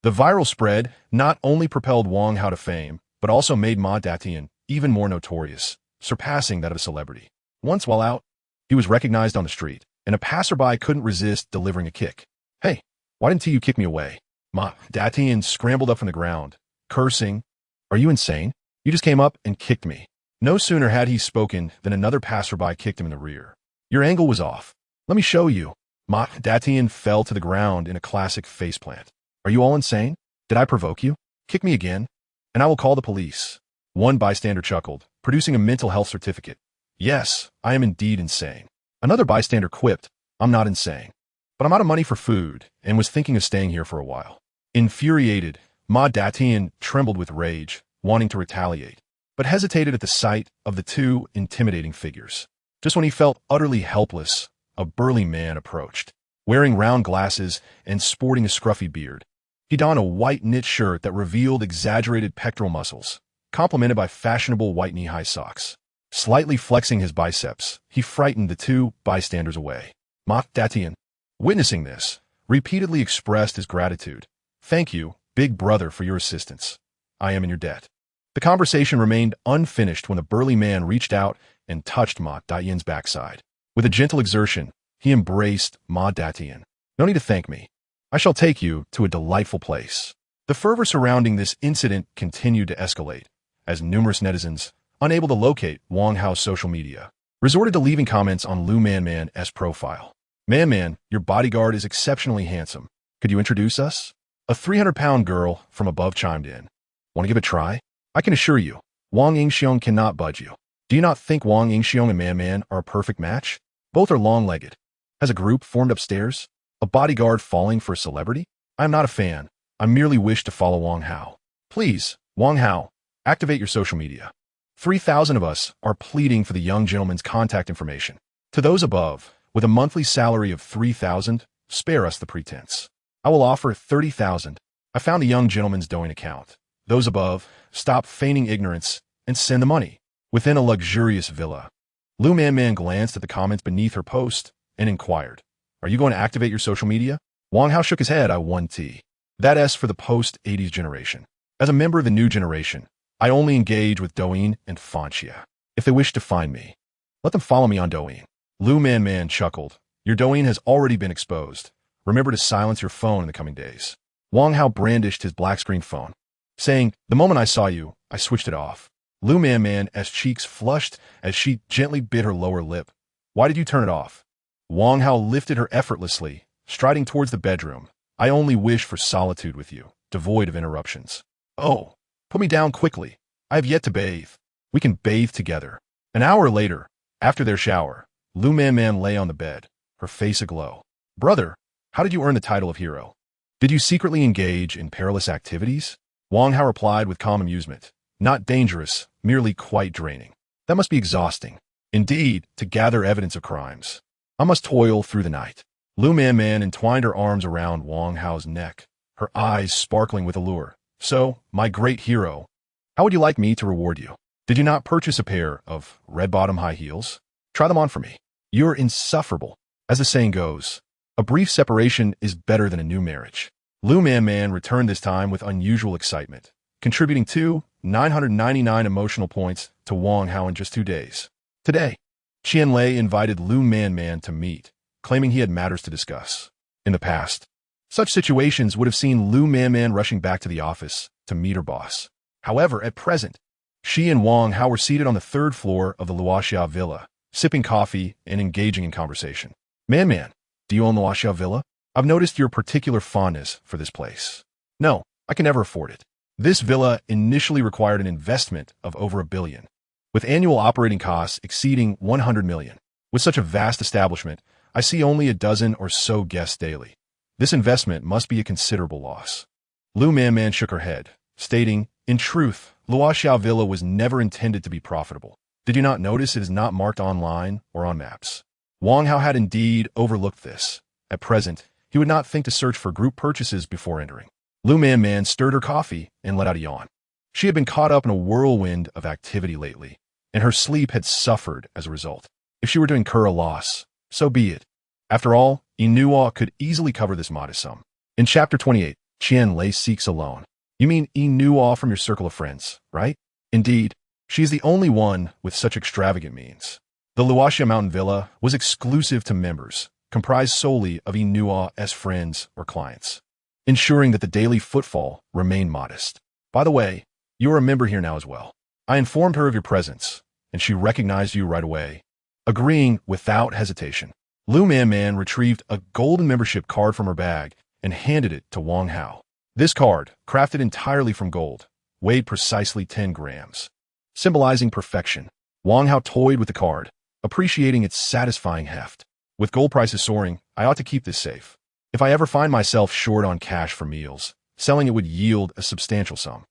[SPEAKER 1] The viral spread not only propelled Wang Hao to fame, but also made Ma Datian even more notorious, surpassing that of a celebrity. Once while out, he was recognized on the street, and a passerby couldn't resist delivering a kick. Hey, why didn't you kick me away? Ma Datian scrambled up from the ground, cursing. Are you insane? You just came up and kicked me. No sooner had he spoken than another passerby kicked him in the rear. Your angle was off. Let me show you. Ma Datian fell to the ground in a classic faceplant. Are you all insane? Did I provoke you? Kick me again, and I will call the police. One bystander chuckled, producing a mental health certificate. Yes, I am indeed insane. Another bystander quipped, I'm not insane, but I'm out of money for food and was thinking of staying here for a while. Infuriated, Ma Datian trembled with rage, wanting to retaliate, but hesitated at the sight of the two intimidating figures. Just when he felt utterly helpless, a burly man approached. Wearing round glasses and sporting a scruffy beard, he donned a white knit shirt that revealed exaggerated pectoral muscles, complemented by fashionable white knee-high socks. Slightly flexing his biceps, he frightened the two bystanders away. Ma Datian, witnessing this, repeatedly expressed his gratitude. Thank you, big brother, for your assistance. I am in your debt. The conversation remained unfinished when the burly man reached out and touched Ma Datian's backside. With a gentle exertion, he embraced Ma Datian. No need to thank me. I shall take you to a delightful place. The fervor surrounding this incident continued to escalate, as numerous netizens, unable to locate Wang Hao's social media, resorted to leaving comments on Lu Man's profile. Man, your bodyguard is exceptionally handsome. Could you introduce us? A 300-pound girl from above chimed in. Want to give it a try? I can assure you, Wang Yingxiong cannot budge you. Do you not think Wang Yingxiong and Man are a perfect match? Both are long-legged. Has a group formed upstairs? A bodyguard falling for a celebrity? I am not a fan. I merely wish to follow Wang Hao. Please, Wang Hao, activate your social media. 3,000 of us are pleading for the young gentleman's contact information. To those above, with a monthly salary of 3,000, spare us the pretense. I will offer 30,000. I found the young gentleman's Douyin account. Those above, stop feigning ignorance and send the money. Within a luxurious villa. Lu Man glanced at the comments beneath her post and inquired, are you going to activate your social media? Wang Hao shook his head. I won T. That S for the post-80s generation. As a member of the new generation, I only engage with Douyin and Fanxia. If they wish to find me, let them follow me on Douyin. Lu Man chuckled. Your Douyin has already been exposed. Remember to silence your phone in the coming days. Wang Hao brandished his black-screen phone, saying, the moment I saw you, I switched it off. Lu Man's cheeks flushed as she gently bit her lower lip. Why did you turn it off? Wang Hao lifted her effortlessly, striding towards the bedroom. I only wish for solitude with you, devoid of interruptions. Oh, put me down quickly. I have yet to bathe. We can bathe together. An hour later, after their shower, Lu Man lay on the bed, her face aglow. Brother, How did you earn the title of hero? Did you secretly engage in perilous activities? Wang Hao replied with calm amusement. Not dangerous, merely quite draining. That must be exhausting. Indeed, to gather evidence of crimes. I must toil through the night. Lu Man entwined her arms around Wang Hao's neck, her eyes sparkling with allure. So, my great hero, how would you like me to reward you? Did you not purchase a pair of red-bottom high heels? Try them on for me. You're insufferable. As the saying goes, a brief separation is better than a new marriage. Lu Man returned this time with unusual excitement, contributing 999 emotional points to Wang Hao in just 2 days. Today, Qianlei invited Lu Man to meet, claiming he had matters to discuss. In the past, such situations would have seen Lu Man rushing back to the office to meet her boss. However, at present, she and Wang Hao were seated on the 3rd floor of the Luoxia villa, sipping coffee and engaging in conversation. Man, do you own the Luoxia villa? I've noticed your particular fondness for this place. No, I can never afford it. This villa initially required an investment of over $1 billion, with annual operating costs exceeding $100 million. With such a vast establishment, I see only a dozen or so guests daily. This investment must be a considerable loss. Lu Man shook her head, stating, in truth, Luoxia Villa was never intended to be profitable. Did you not notice it is not marked online or on maps? Wang Hao had indeed overlooked this. At present, he would not think to search for group purchases before entering. Lu Man stirred her coffee and let out a yawn. She had been caught up in a whirlwind of activity lately, and her sleep had suffered as a result. If she were to incur a loss, so be it. After all, Inua could easily cover this modest sum. In Chapter 28, Qianlei seeks a loan. You mean Inua from your circle of friends, right? Indeed, she is the only one with such extravagant means. The Luoxia Mountain Villa was exclusive to members, comprised solely of Inua's friends or clients, ensuring that the daily footfall remained modest. By the way, you are a member here now as well. I informed her of your presence, and she recognized you right away, agreeing without hesitation. Lu Man retrieved a golden membership card from her bag and handed it to Wang Hao. This card, crafted entirely from gold, weighed precisely 10 grams, symbolizing perfection. Wang Hao toyed with the card, appreciating its satisfying heft. With gold prices soaring, I ought to keep this safe. If I ever find myself short on cash for meals, selling it would yield a substantial sum.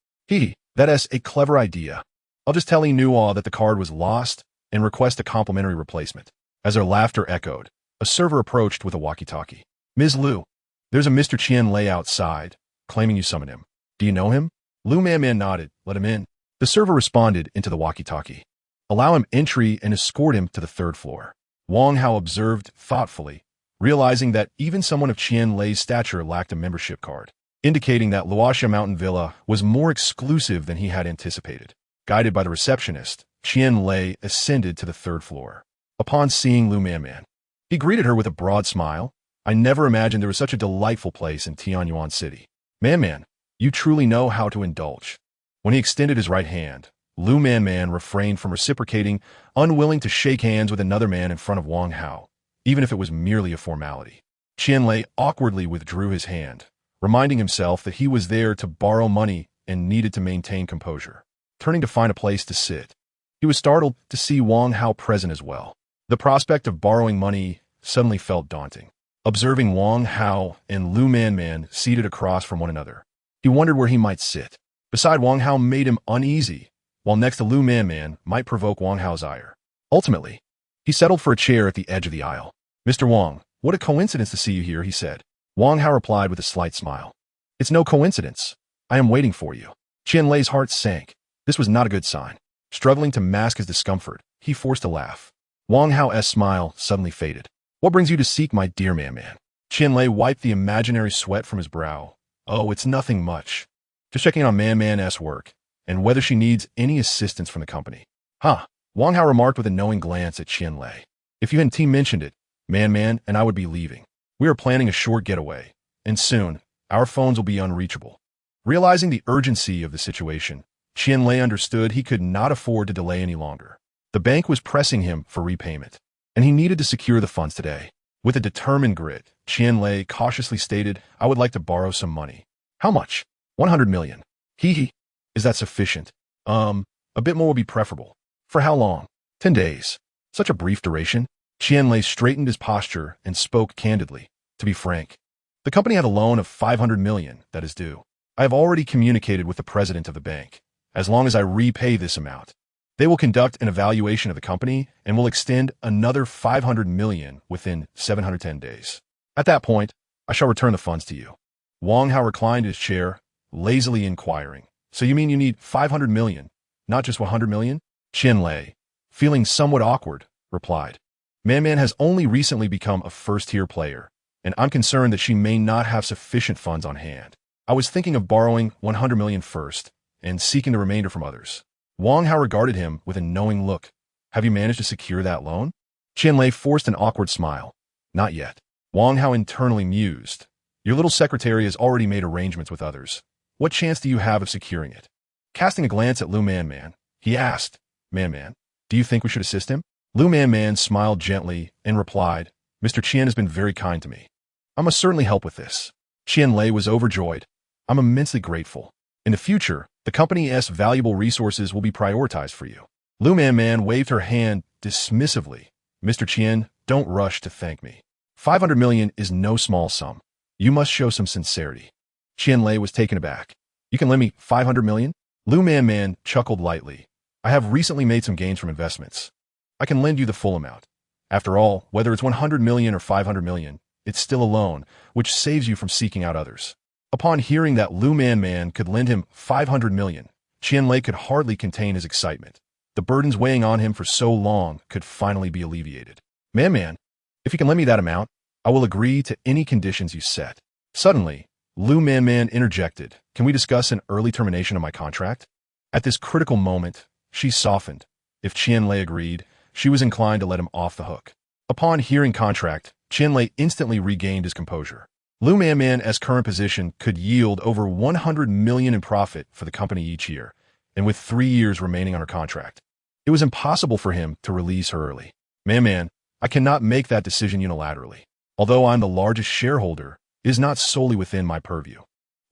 [SPEAKER 1] That is a clever idea. I'll just tell Inua that the card was lost and request a complimentary replacement. As her laughter echoed, a server approached with a walkie-talkie. Ms. Lu, there's a Mr. Qianlei outside, claiming you summoned him. Do you know him? Lu Man nodded. Let him in. The server responded into the walkie-talkie. Allow him entry and escort him to the 3rd floor. Wang Hao observed thoughtfully, realizing that even someone of Qianlei's stature lacked a membership card, indicating that Luoxia Mountain Villa was more exclusive than he had anticipated. Guided by the receptionist, Qianlei ascended to the 3rd floor. Upon seeing Lu Man, he greeted her with a broad smile. I never imagined there was such a delightful place in Tianyuan City. Man, you truly know how to indulge. When he extended his right hand, Lu Man refrained from reciprocating, unwilling to shake hands with another man in front of Wang Hao, even if it was merely a formality. Qianlei awkwardly withdrew his hand, reminding himself that he was there to borrow money and needed to maintain composure. Turning to find a place to sit, he was startled to see Wang Hao present as well. The prospect of borrowing money suddenly felt daunting. Observing Wang Hao and Lu Man seated across from one another, he wondered where he might sit. Beside Wang Hao made him uneasy, while next to Lu Man might provoke Wang Hao's ire. Ultimately, he settled for a chair at the edge of the aisle. Mr. Wang, what a coincidence to see you here, he said. Wang Hao replied with a slight smile. It's no coincidence. I am waiting for you. Qianlei's heart sank. This was not a good sign. Struggling to mask his discomfort, he forced a laugh. Wang Hao's smile suddenly faded. What brings you to seek my dear man? Qianlei wiped the imaginary sweat from his brow. Oh, it's nothing much. Just checking on man's work, and whether she needs any assistance from the company. Wang Hao remarked with a knowing glance at Qianlei. If you hadn't mentioned it, man and I would be leaving. We are planning a short getaway, and soon, our phones will be unreachable. Realizing the urgency of the situation, Qianlei understood he could not afford to delay any longer. The bank was pressing him for repayment, and he needed to secure the funds today. With a determined grit, Qianlei cautiously stated, I would like to borrow some money. How much? 100 million. Is that sufficient? A bit more would be preferable. For how long? 10 days. Such a brief duration? Qianlei straightened his posture and spoke candidly. To be frank, The company had a loan of 500 million that is due. I have already communicated with the president of the bank. As long as I repay this amount, they will conduct an evaluation of the company and will extend another 500 million within 710 days. At that point, I shall return the funds to you. Wang Hao reclined in his chair, lazily inquiring. So you mean you need 500 million, not just 100 million? Qianlei, feeling somewhat awkward, replied. Man has only recently become a first-tier player, and I'm concerned that she may not have sufficient funds on hand. I was thinking of borrowing 100 million first and seeking the remainder from others. Wang Hao regarded him with a knowing look. Have you managed to secure that loan? Qianlei forced an awkward smile. Not yet. Wang Hao internally mused. Your little secretary has already made arrangements with others. What chance do you have of securing it? Casting a glance at Lu Man, he asked, Man, do you think we should assist him? Lu Man smiled gently and replied, Mr. Qian has been very kind to me. I must certainly help with this. Qianlei was overjoyed. I'm immensely grateful. In the future, the company's valuable resources will be prioritized for you. Lu Man waved her hand dismissively. Mr. Qian, don't rush to thank me. 500 million is no small sum. You must show some sincerity. Qianlei was taken aback. You can lend me 500 million? Lu Man chuckled lightly. I have recently made some gains from investments. I can lend you the full amount. After all, whether it's 100 million or 500 million, it's still a loan, which saves you from seeking out others. Upon hearing that Lu Man could lend him 500 million, Qianlei could hardly contain his excitement. The burdens weighing on him for so long could finally be alleviated. Man, if you can lend me that amount, I will agree to any conditions you set. Suddenly, Lu Man interjected, Can we discuss an early termination of my contract? At this critical moment, she softened. If Qianlei agreed, she was inclined to let him off the hook. Upon hearing contract, Qianlei instantly regained his composure. Lu Man's current position could yield over 100 million in profit for the company each year, and with 3 years remaining on her contract, it was impossible for him to release her early. Man, I cannot make that decision unilaterally. Although I'm the largest shareholder, it is not solely within my purview.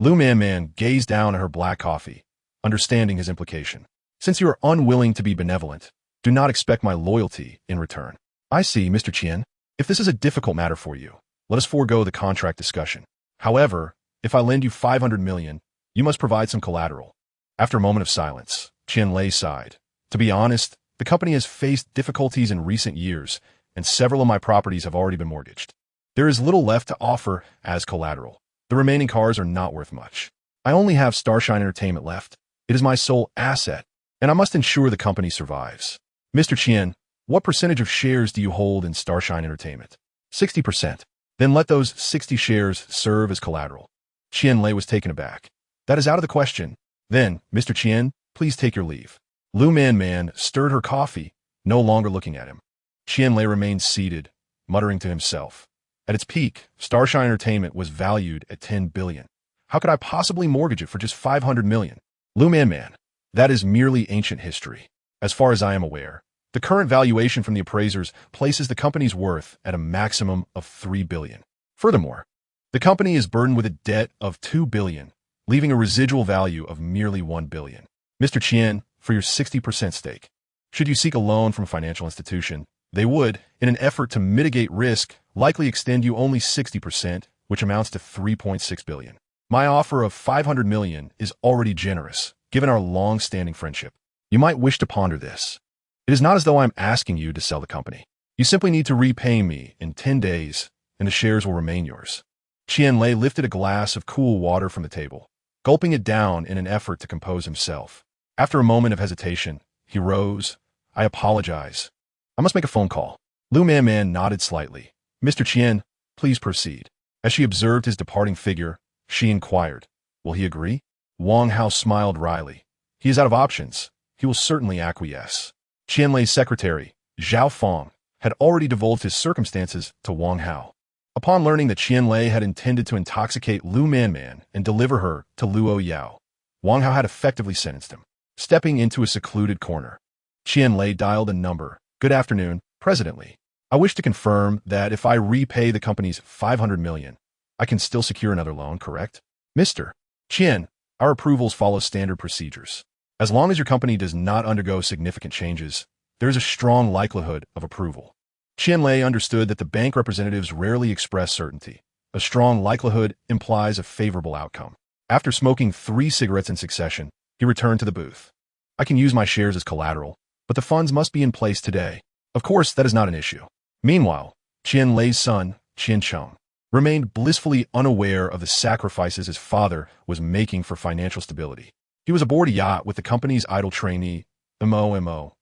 [SPEAKER 1] Lu Man gazed down at her black coffee, understanding his implication. Since you are unwilling to be benevolent, do not expect my loyalty in return. I see, Mr. Qian. If this is a difficult matter for you, let us forego the contract discussion. However, if I lend you 500 million, you must provide some collateral. After a moment of silence, Qianlei sighed. To be honest, the company has faced difficulties in recent years, and several of my properties have already been mortgaged. There is little left to offer as collateral. The remaining cars are not worth much. I only have Starshine Entertainment left. It is my sole asset, and I must ensure the company survives. Mr. Qian, what percentage of shares do you hold in Starshine Entertainment? 60%. Then let those 60 shares serve as collateral. Qianlei was taken aback. That is out of the question. Then, Mr. Qian, please take your leave. Lu Man stirred her coffee, no longer looking at him. Qianlei remained seated, muttering to himself. At its peak, Starshine Entertainment was valued at 10 billion. How could I possibly mortgage it for just 500 million? Lu Man, that is merely ancient history. As far as I am aware, the current valuation from the appraisers places the company's worth at a maximum of 3 billion. Furthermore, the company is burdened with a debt of 2 billion, leaving a residual value of merely 1 billion. Mr. Qian, for your 60% stake, should you seek a loan from a financial institution, they would, in an effort to mitigate risk, likely extend you only 60%, which amounts to 3.6 billion. My offer of 500 million is already generous, given our long-standing friendship. You might wish to ponder this. It is not as though I'm asking you to sell the company. You simply need to repay me in 10 days, and the shares will remain yours. Qianlei lifted a glass of cool water from the table, gulping it down in an effort to compose himself. After a moment of hesitation, he rose. I apologize. I must make a phone call. Lu Man nodded slightly. Mr. Qian, please proceed. As she observed his departing figure, she inquired, Will he agree? Wang Hao smiled wryly. He is out of options. He will certainly acquiesce. Qianlei's secretary, Zhao Feng, had already divulged his circumstances to Wang Hao. Upon learning that Qianlei had intended to intoxicate Lu Man and deliver her to Luo Yao, Wang Hao had effectively sentenced him. Stepping into a secluded corner, Qianlei dialed a number. Good afternoon, President Li. I wish to confirm that if I repay the company's 500 million, I can still secure another loan, correct? Mr. Qian, our approvals follow standard procedures. As long as your company does not undergo significant changes, there is a strong likelihood of approval. Qianlei understood that the bank representatives rarely express certainty, A strong likelihood implies a favorable outcome. After smoking 3 cigarettes in succession, he returned to the booth. I can use my shares as collateral, but the funds must be in place today. Of course, that is not an issue. Meanwhile, Qian Lei's son, Qian Cheng, remained blissfully unaware of the sacrifices his father was making for financial stability. He was aboard a yacht with the company's idle trainee, Mo,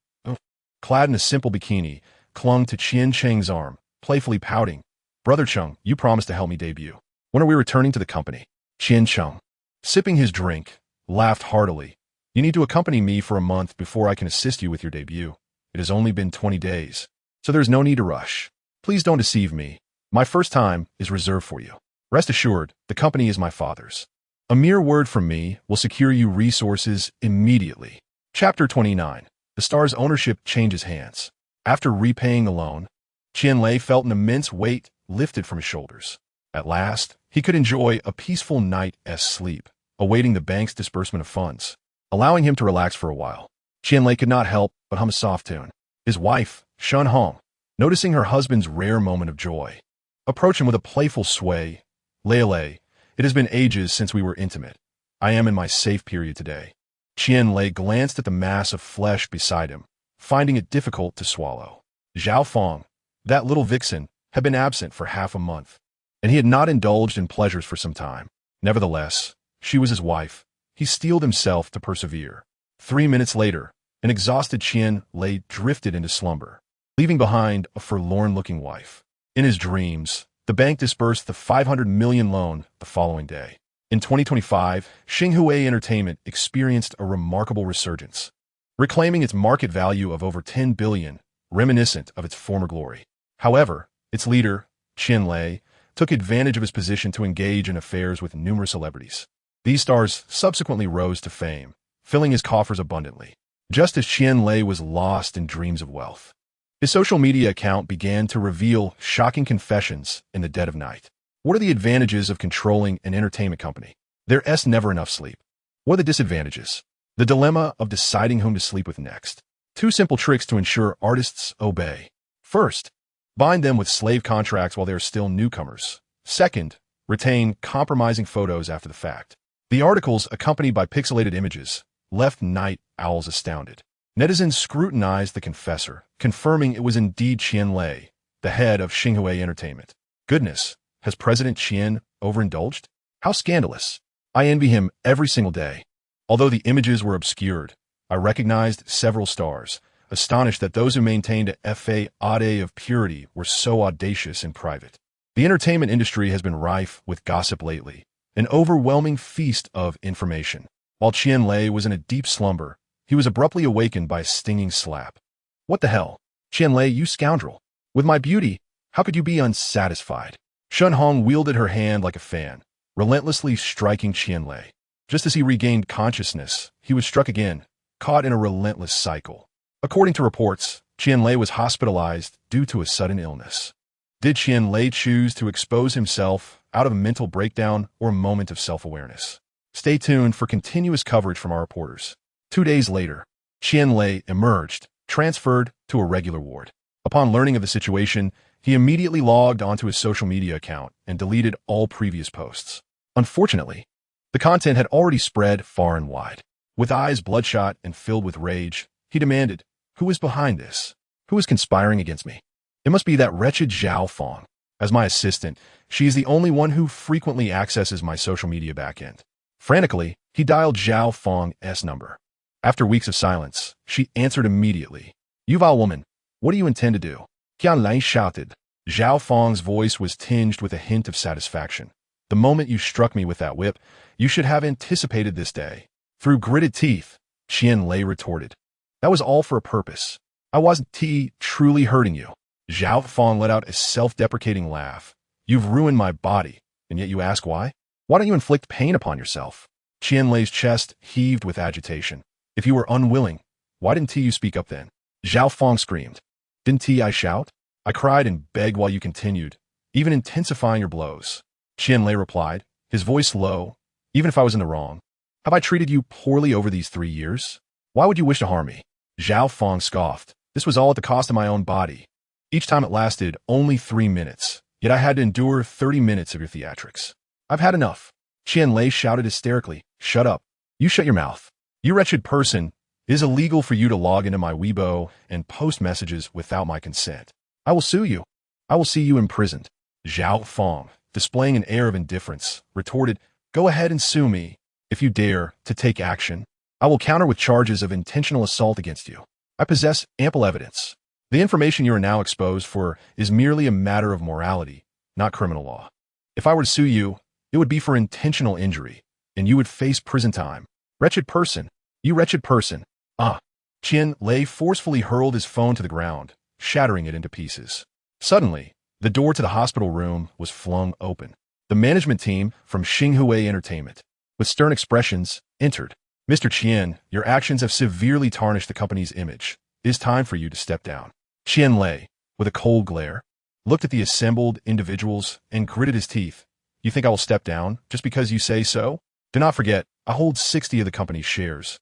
[SPEAKER 1] clad in a simple bikini, clung to Qian Cheng's arm, playfully pouting. Brother Cheng, you promised to help me debut. When are we returning to the company? Qian Cheng, sipping his drink, laughed heartily. You need to accompany me for a month before I can assist you with your debut. It has only been 20 days, so there's no need to rush. Please don't deceive me. My first time is reserved for you. Rest assured, the company is my father's. A mere word from me will secure you resources immediately. Chapter 29. The star's ownership changes hands. After repaying the loan, Qian Lei felt an immense weight lifted from his shoulders. At last, he could enjoy a peaceful night's sleep, awaiting the bank's disbursement of funds, allowing him to relax for a while. Qian Lei could not help but hum a soft tune. His wife, Shen Hong, noticing her husband's rare moment of joy, approached him with a playful sway. Lei, it has been ages since we were intimate. I am in my safe period today. Qian Lei glanced at the mass of flesh beside him, finding it difficult to swallow. Zhao Fong, that little vixen, had been absent for half a month, and he had not indulged in pleasures for some time. Nevertheless, she was his wife. He steeled himself to persevere. 3 minutes later, an exhausted Qian Lei drifted into slumber, leaving behind a forlorn-looking wife. In his dreams, the bank disbursed the 500 million loan the following day. In 2025, Xinhui Entertainment experienced a remarkable resurgence, reclaiming its market value of over 10 billion, reminiscent of its former glory. However, its leader, Qian Lei, took advantage of his position to engage in affairs with numerous celebrities. These stars subsequently rose to fame, filling his coffers abundantly, just as Qian Lei was lost in dreams of wealth. His social media account began to reveal shocking confessions in the dead of night. What are the advantages of controlling an entertainment company? There's never enough sleep. What are the disadvantages? The dilemma of deciding whom to sleep with next. 2 simple tricks to ensure artists obey. First, bind them with slave contracts while they are still newcomers. Second, retain compromising photos after the fact. The articles, accompanied by pixelated images, left night owls astounded. Netizens scrutinized the confessor, confirming it was indeed Qian Lei, the head of Xinhui Entertainment. Goodness, has President Qian overindulged? How scandalous. I envy him every single day. Although the images were obscured, I recognized several stars, astonished that those who maintained a facade of purity were so audacious in private. The entertainment industry has been rife with gossip lately, an overwhelming feast of information. While Qian Lei was in a deep slumber, he was abruptly awakened by a stinging slap. What the hell? Qian Lei, you scoundrel. With my beauty, how could you be unsatisfied? Shen Hong wielded her hand like a fan, relentlessly striking Qian Lei. Just as he regained consciousness, he was struck again, caught in a relentless cycle. According to reports, Qian Lei was hospitalized due to a sudden illness. Did Qian Lei choose to expose himself out of a mental breakdown or a moment of self-awareness? Stay tuned for continuous coverage from our reporters. 2 days later, Qian Lei emerged, transferred to a regular ward. Upon learning of the situation, he immediately logged onto his social media account and deleted all previous posts. Unfortunately, the content had already spread far and wide. With eyes bloodshot and filled with rage, he demanded, "Who is behind this? Who is conspiring against me? It must be that wretched Zhao Fong. As my assistant, she is the only one who frequently accesses my social media backend." Frantically, he dialed Zhao Fong's number. After weeks of silence, she answered immediately. "You vile woman, what do you intend to do?" Qian Lei shouted. Zhao Fong's voice was tinged with a hint of satisfaction. "The moment you struck me with that whip, you should have anticipated this day." Through gritted teeth, Qian Lei retorted. "That was all for a purpose. I wasn't truly hurting you." Zhao Fong let out a self-deprecating laugh. "You've ruined my body, and yet you ask why? Why don't you inflict pain upon yourself?" Qian Lei's chest heaved with agitation. "If you were unwilling, why didn't you speak up then?" Zhao Fong screamed. "Didn't I shout? I cried and begged while you continued, even intensifying your blows." Qian Lei replied, his voice low. "Even if I was in the wrong, have I treated you poorly over these 3 years? Why would you wish to harm me?" Zhao Fong scoffed. "This was all at the cost of my own body. Each time it lasted only 3 minutes, Yet I had to endure 30 minutes of your theatrics. I've had enough. Qian Lei shouted hysterically. Shut up. You shut your mouth. You wretched person. It is illegal for you to log into my Weibo and post messages without my consent. I will sue you. I will see you imprisoned. Zhao Fong, displaying an air of indifference, retorted, Go ahead and sue me. If you dare to take action, I will counter with charges of intentional assault against you. I possess ample evidence. The information you are now exposed for is merely a matter of morality, not criminal law. If I were to sue you, it would be for intentional injury, and you would face prison time. Wretched person. You wretched person. Qian Lei forcefully hurled his phone to the ground, shattering it into pieces. Suddenly, the door to the hospital room was flung open. The management team from Xinghua Entertainment, with stern expressions, entered. Mr. Qian, your actions have severely tarnished the company's image. It is time for you to step down. Qian Lei, with a cold glare, looked at the assembled individuals and gritted his teeth. You think I will step down just because you say so? Do not forget, I hold 60 of the company's shares.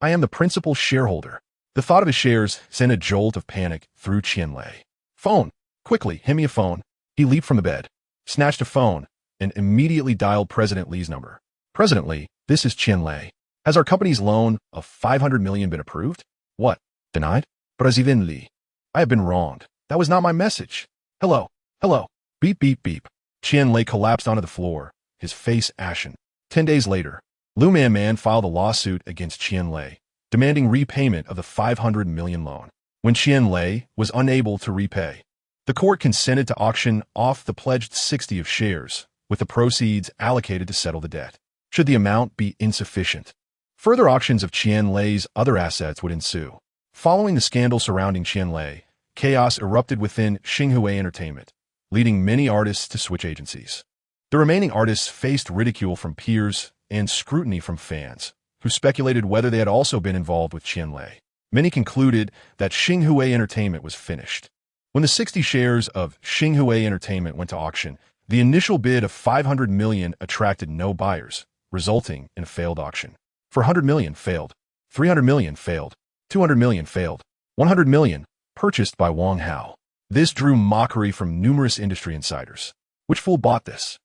[SPEAKER 1] I am the principal shareholder. The thought of his shares sent a jolt of panic through Qian Lei. Phone! Quickly, hand me a phone. He leaped from the bed, snatched a phone, and immediately dialed President Li's number. President Li, this is Qian Lei. Has our company's loan of 500 million been approved? What? Denied? President Li. I have been wronged. That was not my message. Hello. Hello. Beep, beep, beep. Qian Lei collapsed onto the floor, his face ashen. 10 days later, Lu Man filed a lawsuit against Qian Lei, demanding repayment of the 500 million loan. When Qian Lei was unable to repay, the court consented to auction off the pledged 60 of shares, with the proceeds allocated to settle the debt, should the amount be insufficient. Further auctions of Qian Lei's other assets would ensue. Following the scandal surrounding Qian Lei, chaos erupted within Xinghua Entertainment, leading many artists to switch agencies. The remaining artists faced ridicule from peers and scrutiny from fans, who speculated whether they had also been involved with Qian Lei. Many concluded that Xinghua Entertainment was finished. When the 60 shares of Xinghua Entertainment went to auction, the initial bid of 500 million attracted no buyers, resulting in a failed auction. 400 million failed, 300 million failed, 200 million failed, 100 million purchased by Wang Hao. This drew mockery from numerous industry insiders. Which fool bought this?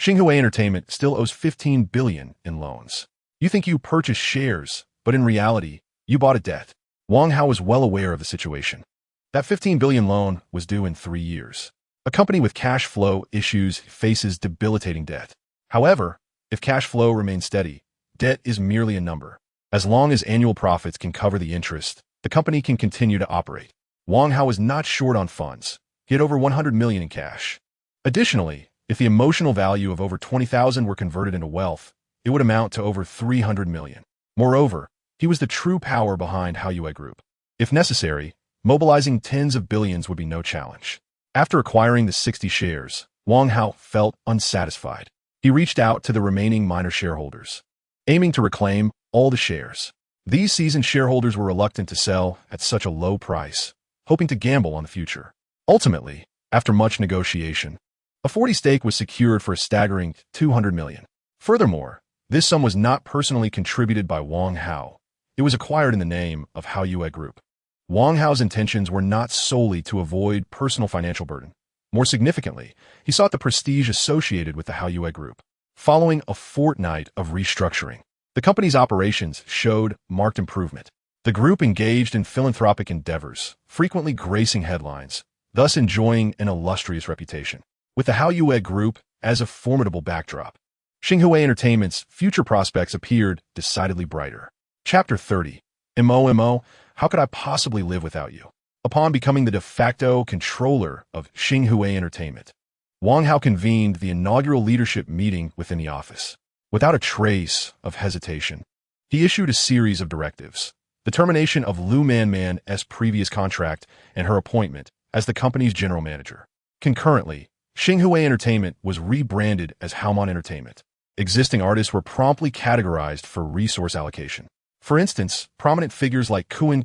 [SPEAKER 1] Xinghua Entertainment still owes 15 billion in loans. You think you purchased shares, but in reality, you bought a debt. Wang Hao was well aware of the situation. That 15 billion loan was due in 3 years. A company with cash flow issues faces debilitating debt. However, if cash flow remains steady, debt is merely a number. As long as annual profits can cover the interest, the company can continue to operate. Wang Hao was not short on funds. He had over 100 million in cash. Additionally, if the emotional value of over 20,000 were converted into wealth, it would amount to over 300 million. Moreover, he was the true power behind Haoyue Group. If necessary, mobilizing tens of billions would be no challenge. After acquiring the 60 shares, Wang Hao felt unsatisfied. He reached out to the remaining minor shareholders, aiming to reclaim all the shares. These seasoned shareholders were reluctant to sell at such a low price, hoping to gamble on the future. Ultimately, after much negotiation, a 40 stake was secured for a staggering 200 million. Furthermore, this sum was not personally contributed by Wang Hao. It was acquired in the name of Haoyue Group. Wang Hao's intentions were not solely to avoid personal financial burden. More significantly, he sought the prestige associated with the Haoyue Group. Following a fortnight of restructuring, the company's operations showed marked improvement. The group engaged in philanthropic endeavors, frequently gracing headlines, thus enjoying an illustrious reputation. With the Haoyue Group as a formidable backdrop, Xinghua Entertainment's future prospects appeared decidedly brighter. Chapter 30. MO, how could I possibly live without you? Upon becoming the de facto controller of Xinghua Entertainment, Wang Hao convened the inaugural leadership meeting within the office. Without a trace of hesitation, he issued a series of directives: the termination of Lu Man's previous contract and her appointment as the company's general manager. Concurrently, Xinghua Entertainment was rebranded as Haomon Entertainment. Existing artists were promptly categorized for resource allocation. For instance, prominent figures like Kuan,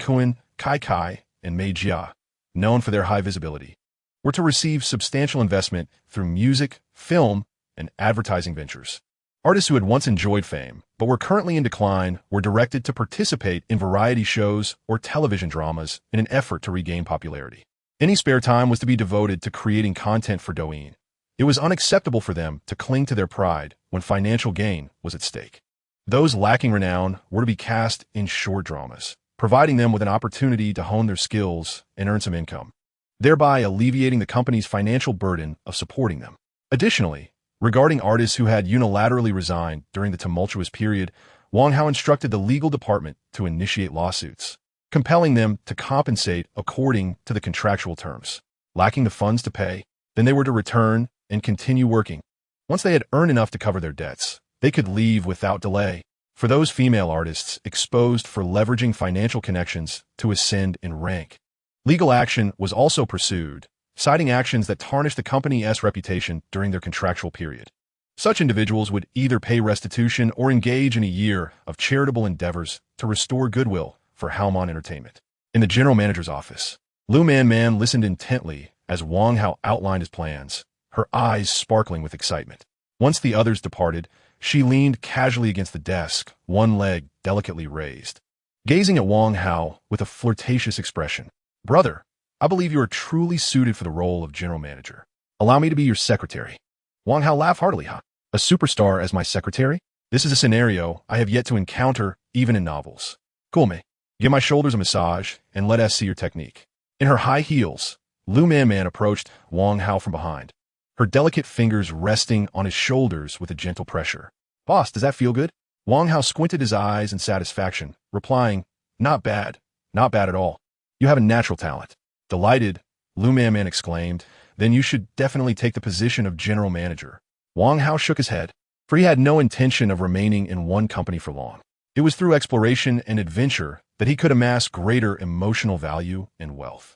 [SPEAKER 1] Kai, and Mei Jia, known for their high visibility, were to receive substantial investment through music, film, and advertising ventures. Artists who had once enjoyed fame but were currently in decline were directed to participate in variety shows or television dramas in an effort to regain popularity. Any spare time was to be devoted to creating content for Douyin, It was unacceptable for them to cling to their pride when financial gain was at stake. Those lacking renown were to be cast in short dramas, providing them with an opportunity to hone their skills and earn some income, thereby alleviating the company's financial burden of supporting them. Additionally, regarding artists who had unilaterally resigned during the tumultuous period, Wang Hao instructed the legal department to initiate lawsuits, compelling them to compensate according to the contractual terms. Lacking the funds to pay, then they were to return and continue working. Once they had earned enough to cover their debts, they could leave without delay. For those female artists exposed for leveraging financial connections to ascend in rank, legal action was also pursued, citing actions that tarnished the company's reputation during their contractual period. Such individuals would either pay restitution or engage in a year of charitable endeavors to restore goodwill for Haomon Entertainment. In the general manager's office, Lu Man listened intently as Wang Hao outlined his plans, her eyes sparkling with excitement. Once the others departed, she leaned casually against the desk, one leg delicately raised, gazing at Wang Hao with a flirtatious expression. "Brother, I believe you are truly suited for the role of general manager. Allow me to be your secretary." Wang Hao laughed heartily. A superstar as my secretary? This is a scenario I have yet to encounter even in novels. Cool me. Give my shoulders a massage and let us see your technique. In her high heels, Lu Man approached Wang Hao from behind, her delicate fingers resting on his shoulders with a gentle pressure. "Boss, does that feel good?" Wang Hao squinted his eyes in satisfaction, replying, "Not bad. Not bad at all. You have a natural talent." Delighted, Lu Man exclaimed, "Then you should definitely take the position of general manager." Wang Hao shook his head, for he had no intention of remaining in one company for long. It was through exploration and adventure that he could amass greater emotional value and wealth.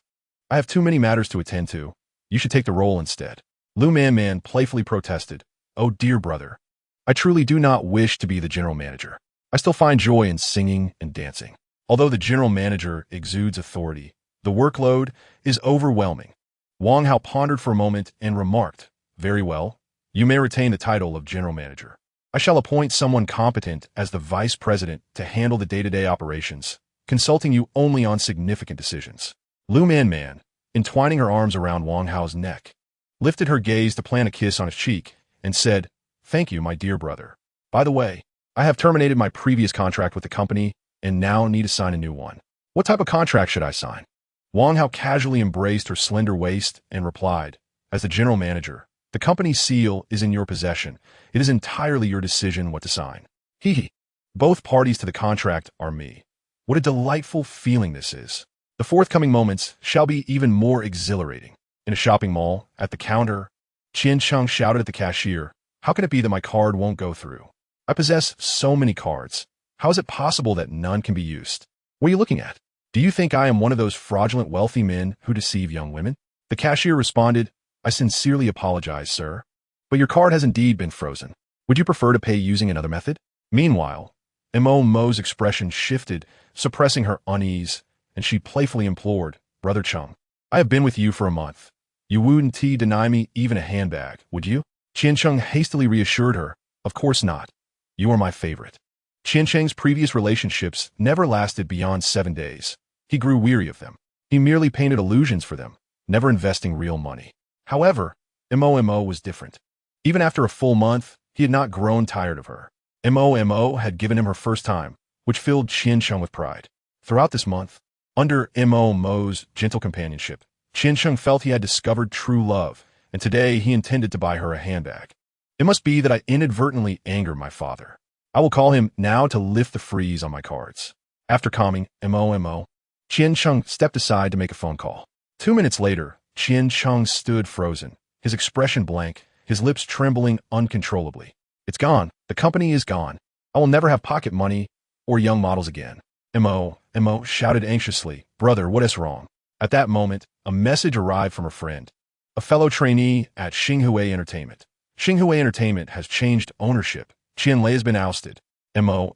[SPEAKER 1] "I have too many matters to attend to. You should take the role instead." Lu Man playfully protested, "Oh dear brother, I truly do not wish to be the general manager. I still find joy in singing and dancing. Although the general manager exudes authority, the workload is overwhelming." Wang Hao pondered for a moment and remarked, "Very well, you may retain the title of general manager. I shall appoint someone competent as the vice president to handle the day-to-day operations, consulting you only on significant decisions." Lu Man, entwining her arms around Wang Hao's neck, lifted her gaze to plant a kiss on his cheek, and said, "Thank you, my dear brother. By the way, I have terminated my previous contract with the company and now need to sign a new one. What type of contract should I sign?" Wang Hao casually embraced her slender waist and replied, "As the general manager, the company's seal is in your possession. It is entirely your decision what to sign. Hee. Both parties to the contract are me. What a delightful feeling this is. The forthcoming moments shall be even more exhilarating." In a shopping mall, at the counter, Qian Cheng shouted at the cashier, "How can it be that my card won't go through? I possess so many cards. How is it possible that none can be used? What are you looking at? Do you think I am one of those fraudulent wealthy men who deceive young women?" The cashier responded, "I sincerely apologize, sir, but your card has indeed been frozen. Would you prefer to pay using another method?" Meanwhile, Mo's expression shifted, suppressing her unease, and she playfully implored, "Brother Cheng, I have been with you for a month. You wouldn't deny me even a handbag, would you?" Qian Cheng hastily reassured her, "Of course not. You are my favorite." Qian Cheng's previous relationships never lasted beyond 7 days. He grew weary of them. He merely painted illusions for them, never investing real money. However, Mo was different. Even after a full month, he had not grown tired of her. Mo had given him her first time, which filled Qian Cheng with pride. Throughout this month, under Mo's gentle companionship, Qian Cheng felt he had discovered true love, and today he intended to buy her a handbag. "It must be that I inadvertently angered my father. I will call him now to lift the freeze on my cards." After calming Mo, Qian Cheng stepped aside to make a phone call. 2 minutes later, Qian Cheng stood frozen, his expression blank, his lips trembling uncontrollably. "It's gone. The company is gone. I will never have pocket money or young models again." Mo shouted anxiously, "Brother, what is wrong?" At that moment, a message arrived from her friend, a fellow trainee at Xinghue Entertainment. Xinghue Entertainment has changed ownership. Qian Lei has been ousted. Mo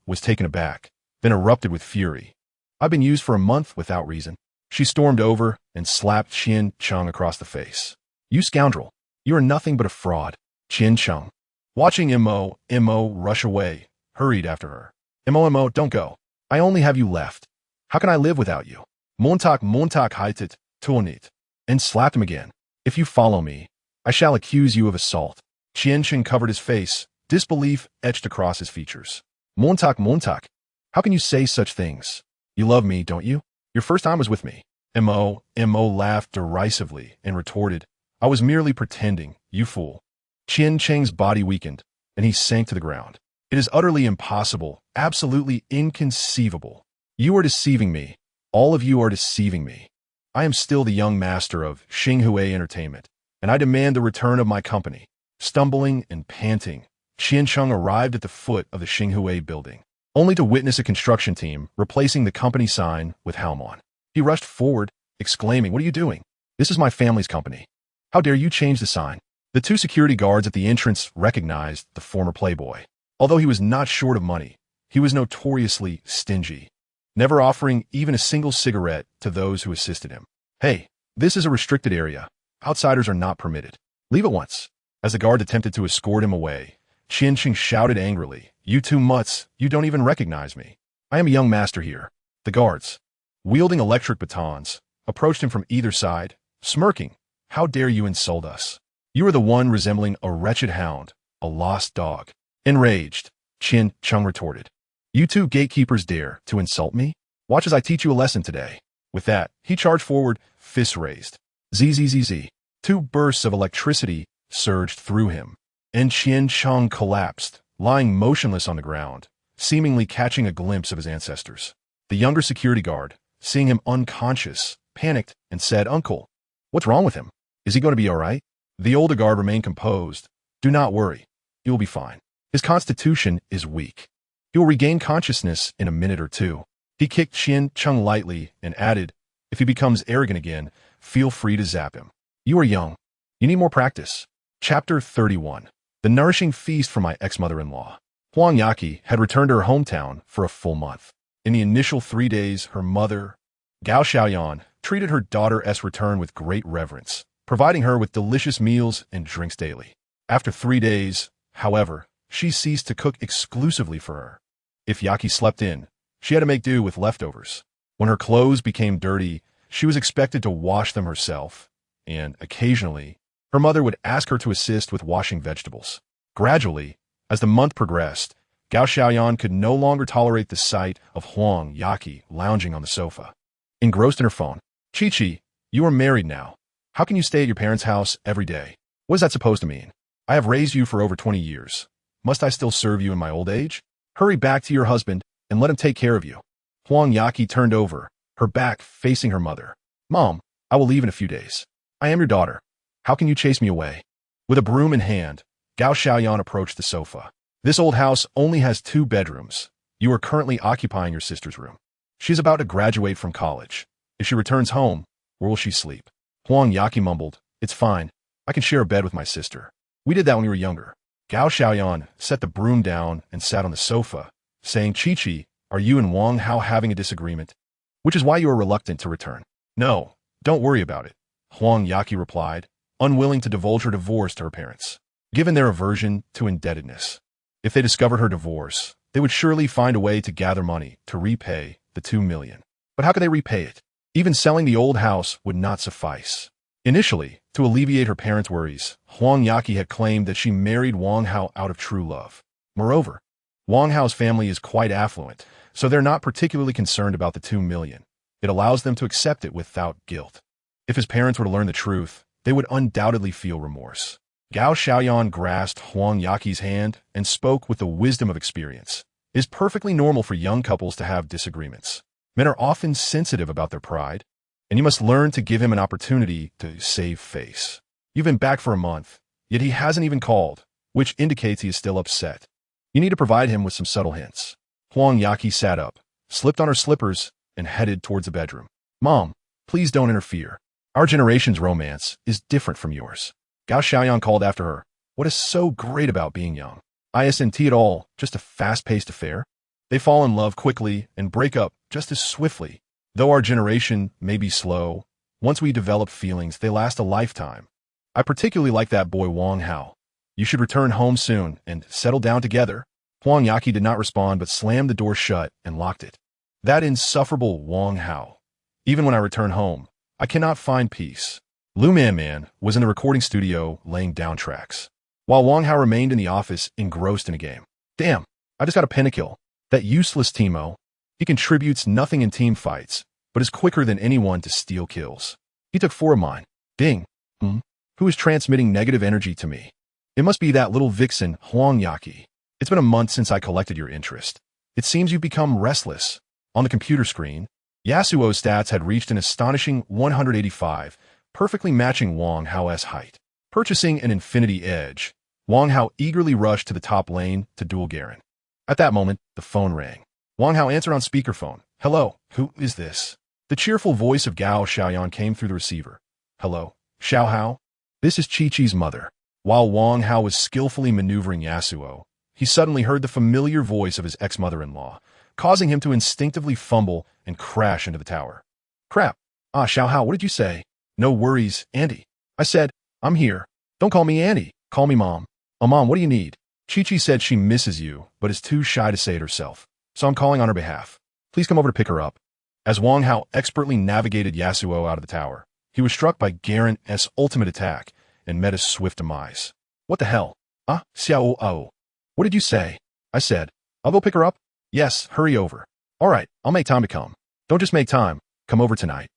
[SPEAKER 1] was taken aback, then erupted with fury. "I've been used for a month without reason." She stormed over and slapped Qian Cheng across the face. "You scoundrel! You are nothing but a fraud." Qian Cheng, watching Mo rush away, hurried after her. Mo, don't go. I only have you left. How can I live without you?" Montak haitit tuonit, and slapped him again. "If you follow me, I shall accuse you of assault. Qianqing covered his face, disbelief etched across his features. Montak, Montak, how can you say such things? You love me, don't you? Your first time was with me. Mo laughed derisively and retorted, I was merely pretending, you fool. Qianqing's body weakened, and he sank to the ground. It is utterly impossible, absolutely inconceivable. You are deceiving me. All of you are deceiving me. I am still the young master of Xinghui Entertainment, and I demand the return of my company. Stumbling and panting, Qianqing arrived at the foot of the Xinghui building, only to witness a construction team replacing the company sign with Haomon. He rushed forward, exclaiming, What are you doing? This is my family's company. How dare you change the sign? The two security guards at the entrance recognized the former playboy. Although he was not short of money, he was notoriously stingy, never offering even a single cigarette to those who assisted him. Hey, this is a restricted area. Outsiders are not permitted. Leave at once. As the guard attempted to escort him away, Qianqing shouted angrily, You two mutts, you don't even recognize me. I am a young master here. The guards, wielding electric batons, approached him from either side, smirking, How dare you insult us? You are the one resembling a wretched hound, a lost dog. Enraged, Qianqing retorted, You two gatekeepers dare to insult me? Watch as I teach you a lesson today. With that, he charged forward, fists raised. Zzz. Two bursts of electricity surged through him, and Qianqing collapsed, lying motionless on the ground, seemingly catching a glimpse of his ancestors. The younger security guard, seeing him unconscious, panicked and said, Uncle, what's wrong with him? Is he going to be all right? The older guard remained composed. Do not worry. He will be fine. His constitution is weak. He will regain consciousness in a minute or two. He kicked Qianqing lightly and added, If he becomes arrogant again, feel free to zap him. You are young. You need more practice. Chapter 31. The nourishing feast for my ex-mother-in-law. Huang Yaqi had returned to her hometown for a full month. In the initial 3 days, her mother, Gao Xiaoyan, treated her daughter's return with great reverence, providing her with delicious meals and drinks daily. After 3 days, however, she ceased to cook exclusively for her. If Yaqi slept in, she had to make do with leftovers. When her clothes became dirty, she was expected to wash them herself, and occasionally, her mother would ask her to assist with washing vegetables. Gradually, as the month progressed, Gao Xiaoyan could no longer tolerate the sight of Huang Yaqi lounging on the sofa. Engrossed in her phone, Chi, you are married now. How can you stay at your parents' house every day? What is that supposed to mean? I have raised you for over 20 years. Must I still serve you in my old age? Hurry back to your husband and let him take care of you. Huang Yaqi turned over, her back facing her mother. Mom, I will leave in a few days. I am your daughter. How can you chase me away? With a broom in hand, Gao Xiaoyan approached the sofa. This old house only has 2 bedrooms. You are currently occupying your sister's room. She is about to graduate from college. If she returns home, where will she sleep? Huang Yaqi mumbled, It's fine. I can share a bed with my sister. We did that when we were younger. Gao Xiaoyan set the broom down and sat on the sofa, saying, Chi, are you and Wang Hao having a disagreement? Which is why you are reluctant to return. No, don't worry about it, Huang Yaqi replied, unwilling to divulge her divorce to her parents, given their aversion to indebtedness. If they discovered her divorce, they would surely find a way to gather money to repay the 2 million. But how could they repay it? Even selling the old house would not suffice. Initially, to alleviate her parents' worries, Huang Yaqi had claimed that she married Wang Hao out of true love. Moreover, Wang Hao's family is quite affluent, so they're not particularly concerned about the 2 million. It allows them to accept it without guilt. If his parents were to learn the truth, they would undoubtedly feel remorse. Gao Xiaoyan grasped Huang Yaqi's hand and spoke with the wisdom of experience. It is perfectly normal for young couples to have disagreements. Men are often sensitive about their pride, and you must learn to give him an opportunity to save face. You've been back for a month, yet he hasn't even called, which indicates he is still upset. You need to provide him with some subtle hints. Huang Yaqi sat up, slipped on her slippers, and headed towards the bedroom. Mom, please don't interfere. Our generation's romance is different from yours. Gao Xiaoyan called after her. What is so great about being young? Isn't it all just a fast-paced affair? They fall in love quickly and break up just as swiftly. Though our generation may be slow, once we develop feelings, they last a lifetime. I particularly like that boy Wang Hao. You should return home soon and settle down together. Huang Yaqi did not respond but slammed the door shut and locked it. That insufferable Wang Hao. Even when I return home, I cannot find peace. Man was in the recording studio laying down tracks, while Wang Hao remained in the office engrossed in a game. Damn, I just got a pentakill. That useless Timo. He contributes nothing in team fights, but is quicker than anyone to steal kills. He took 4 of mine. Ding. Who is transmitting negative energy to me? It must be that little vixen, Huang Yaki. It's been a month since I collected your interest. It seems you've become restless. On the computer screen, Yasuo's stats had reached an astonishing 185, perfectly matching Wang Hao's height. Purchasing an infinity edge, Wang Hao eagerly rushed to the top lane to duel Garen. At that moment, the phone rang. Wang Hao answered on speakerphone. Hello, who is this? The cheerful voice of Gao Xiaoyan came through the receiver. Hello, Xiao Hao? This is Chi-Chi's mother. While Wang Hao was skillfully maneuvering Yasuo, he suddenly heard the familiar voice of his ex-mother-in-law, causing him to instinctively fumble and crash into the tower. Crap. Xiao Hao, what did you say? No worries, Auntie. I said, I'm here. Don't call me Auntie. Call me Mom. Oh, Mom, what do you need? Chi-Chi said she misses you, but is too shy to say it herself. So I'm calling on her behalf. Please come over to pick her up. As Wang Hao expertly navigated Yasuo out of the tower, he was struck by Garen's ultimate attack and met a swift demise. What the hell? Xiao Ao. What did you say? I said, I'll go pick her up? Yes, hurry over. All right, I'll make time to come. Don't just make time. Come over tonight.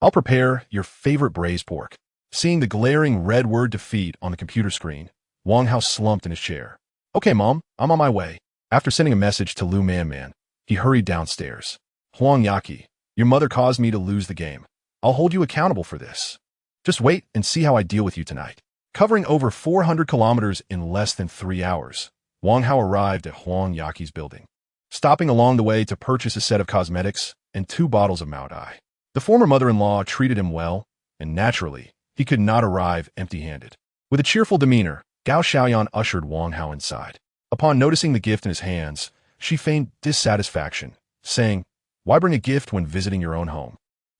[SPEAKER 1] I'll prepare your favorite braised pork. Seeing the glaring red word defeat on the computer screen, Wang Hao slumped in his chair. Okay, Mom, I'm on my way. After sending a message to Man, he hurried downstairs. Huang Yaki, your mother caused me to lose the game. I'll hold you accountable for this. Just wait and see how I deal with you tonight. Covering over 400 kilometers in less than 3 hours, Wang Hao arrived at Huang Yaki's building, stopping along the way to purchase a set of cosmetics and 2 bottles of Mao Dai. The former mother-in-law treated him well, and naturally, he could not arrive empty-handed. With a cheerful demeanor, Gao Xiaoyan ushered Wang Hao inside. Upon noticing the gift in his hands, she feigned dissatisfaction, saying, Why bring a gift when visiting your own home?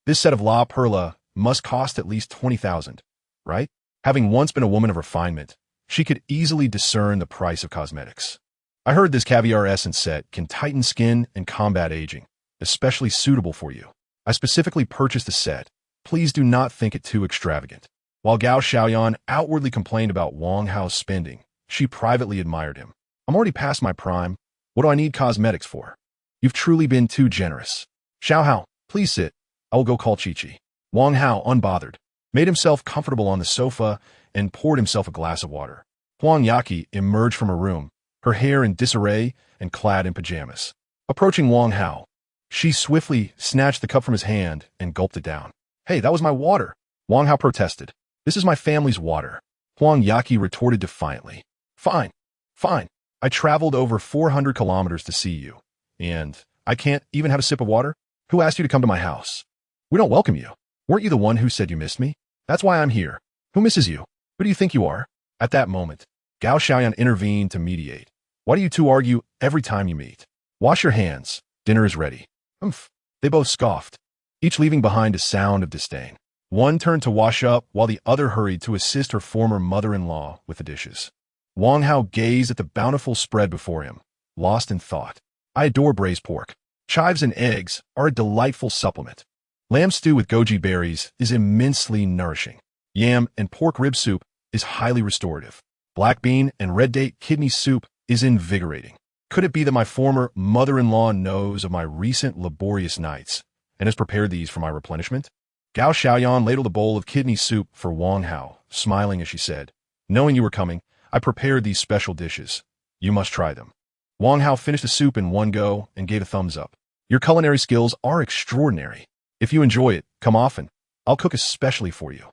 [SPEAKER 1] This set of La Perla must cost at least 20,000, right? Having once been a woman of refinement, she could easily discern the price of cosmetics. I heard this caviar essence set can tighten skin and combat aging, especially suitable for you. I specifically purchased the set. Please do not think it too extravagant. While Gao Xiaoyan outwardly complained about Wang Hao's spending, she privately admired him. I'm already past my prime. What do I need cosmetics for? You've truly been too generous. Xiao Hao, please sit. I will go call Chi-Chi. Wang Hao, unbothered, made himself comfortable on the sofa and poured himself a glass of water. Huang Yaki emerged from her room, her hair in disarray and clad in pajamas. Approaching Wang Hao, she swiftly snatched the cup from his hand and gulped it down. Hey, that was my water. Wang Hao protested. This is my family's water. Huang Yaki retorted defiantly. Fine. I traveled over 400 kilometers to see you, and I can't even have a sip of water? Who asked you to come to my house? We don't welcome you. Weren't you the one who said you missed me? That's why I'm here. Who misses you? Who do you think you are? At that moment, Gao Xiaoyan intervened to mediate. Why do you two argue every time you meet? Wash your hands. Dinner is ready. Humph. They both scoffed, each leaving behind a sound of disdain. One turned to wash up while the other hurried to assist her former mother-in-law with the dishes. Wang Hao gazed at the bountiful spread before him, lost in thought. I adore braised pork. Chives and eggs are a delightful supplement. Lamb stew with goji berries is immensely nourishing. Yam and pork rib soup is highly restorative. Black bean and red date kidney soup is invigorating. Could it be that my former mother-in-law knows of my recent laborious nights and has prepared these for my replenishment? Gao Xiaoyan ladled a bowl of kidney soup for Wang Hao, smiling as she said, Knowing you were coming, I prepared these special dishes. You must try them. Wang Hao finished the soup in one go and gave a thumbs up. Your culinary skills are extraordinary. If you enjoy it, come often. I'll cook especially for you.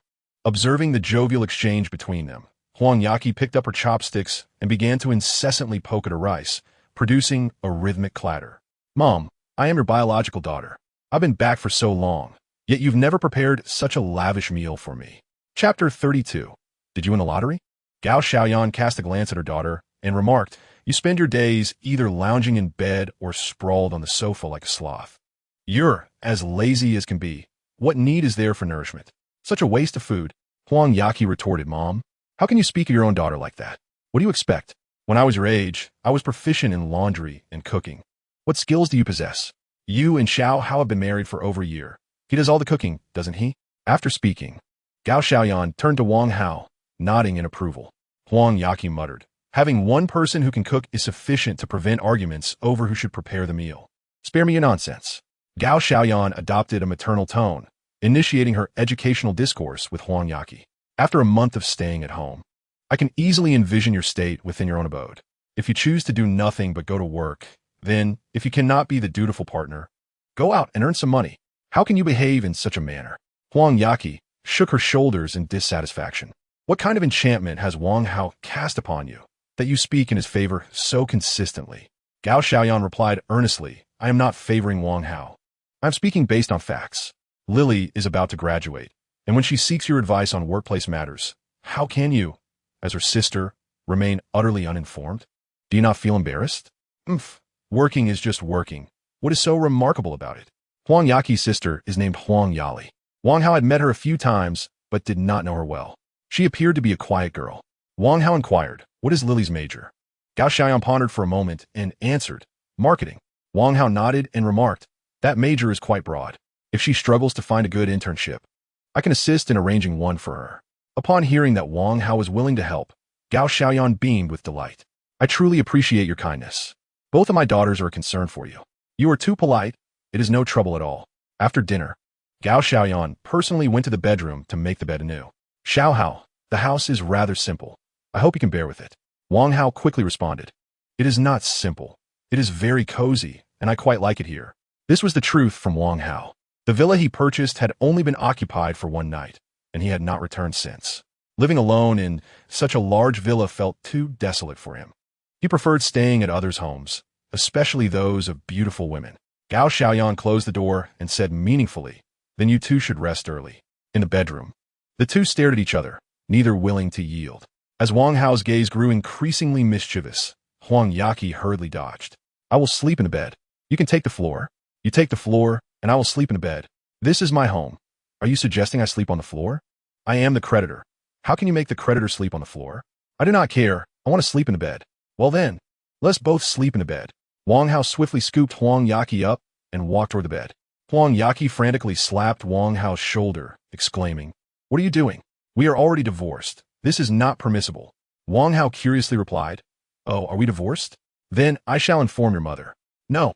[SPEAKER 1] Observing the jovial exchange between them, Huang Yaki picked up her chopsticks and began to incessantly poke at her rice, producing a rhythmic clatter. Mom, I am your biological daughter. I've been back for so long, yet you've never prepared such a lavish meal for me. Chapter 32. Did you win the lottery? Gao Xiaoyan cast a glance at her daughter and remarked, You spend your days either lounging in bed or sprawled on the sofa like a sloth. You're as lazy as can be. What need is there for nourishment? Such a waste of food. Huang Yaki retorted, Mom. How can you speak of your own daughter like that? What do you expect? When I was your age, I was proficient in laundry and cooking. What skills do you possess? You and Xiao Hao have been married for over a year. He does all the cooking, doesn't he? After speaking, Gao Xiaoyan turned to Wang Hao, nodding in approval. Huang Yaqi muttered, "Having one person who can cook is sufficient to prevent arguments over who should prepare the meal. Spare me your nonsense." Gao Xiaoyan adopted a maternal tone, initiating her educational discourse with Huang Yaqi. "After a month of staying at home, I can easily envision your state within your own abode. If you choose to do nothing but go to work, then, if you cannot be the dutiful partner, go out and earn some money. How can you behave in such a manner?" Huang Yaqi shook her shoulders in dissatisfaction. "What kind of enchantment has Wang Hao cast upon you, that you speak in his favor so consistently?" Gao Xiaoyan replied earnestly, "I am not favoring Wang Hao. I am speaking based on facts. Lily is about to graduate, and when she seeks your advice on workplace matters, how can you, as her sister, remain utterly uninformed? Do you not feel embarrassed? Working is just working. What is so remarkable about it?" Huang Yaqi's sister is named Huang Yali. Wang Hao had met her a few times, but did not know her well. She appeared to be a quiet girl. Wang Hao inquired, "What is Lily's major?" Gao Xiaoyan pondered for a moment and answered, "Marketing." Wang Hao nodded and remarked, "That major is quite broad. If she struggles to find a good internship, I can assist in arranging one for her." Upon hearing that Wang Hao was willing to help, Gao Xiaoyan beamed with delight. "I truly appreciate your kindness. Both of my daughters are a concern for you. You are too polite. It is no trouble at all." After dinner, Gao Xiaoyan personally went to the bedroom to make the bed anew. "Xiao Hao, the house is rather simple. I hope you can bear with it." Wang Hao quickly responded, "It is not simple. It is very cozy, and I quite like it here." This was the truth from Wang Hao. The villa he purchased had only been occupied for one night, and he had not returned since. Living alone in such a large villa felt too desolate for him. He preferred staying at others' homes, especially those of beautiful women. Gao Xiaoyan closed the door and said meaningfully, "Then you two should rest early." In the bedroom, the two stared at each other, neither willing to yield. As Wang Hao's gaze grew increasingly mischievous, Huang Yaqi hurriedly dodged. "I will sleep in the bed. You can take the floor. You take the floor, and I will sleep in the bed. This is my home. Are you suggesting I sleep on the floor? I am the creditor. How can you make the creditor sleep on the floor?" "I do not care. I want to sleep in the bed." "Well then, let's both sleep in the bed." Wang Hao swiftly scooped Huang Yaqi up and walked toward the bed. Huang Yaqi frantically slapped Wang Hao's shoulder, exclaiming, "What are you doing? We are already divorced. This is not permissible." Wang Hao curiously replied, "Oh, are we divorced? Then I shall inform your mother." "No."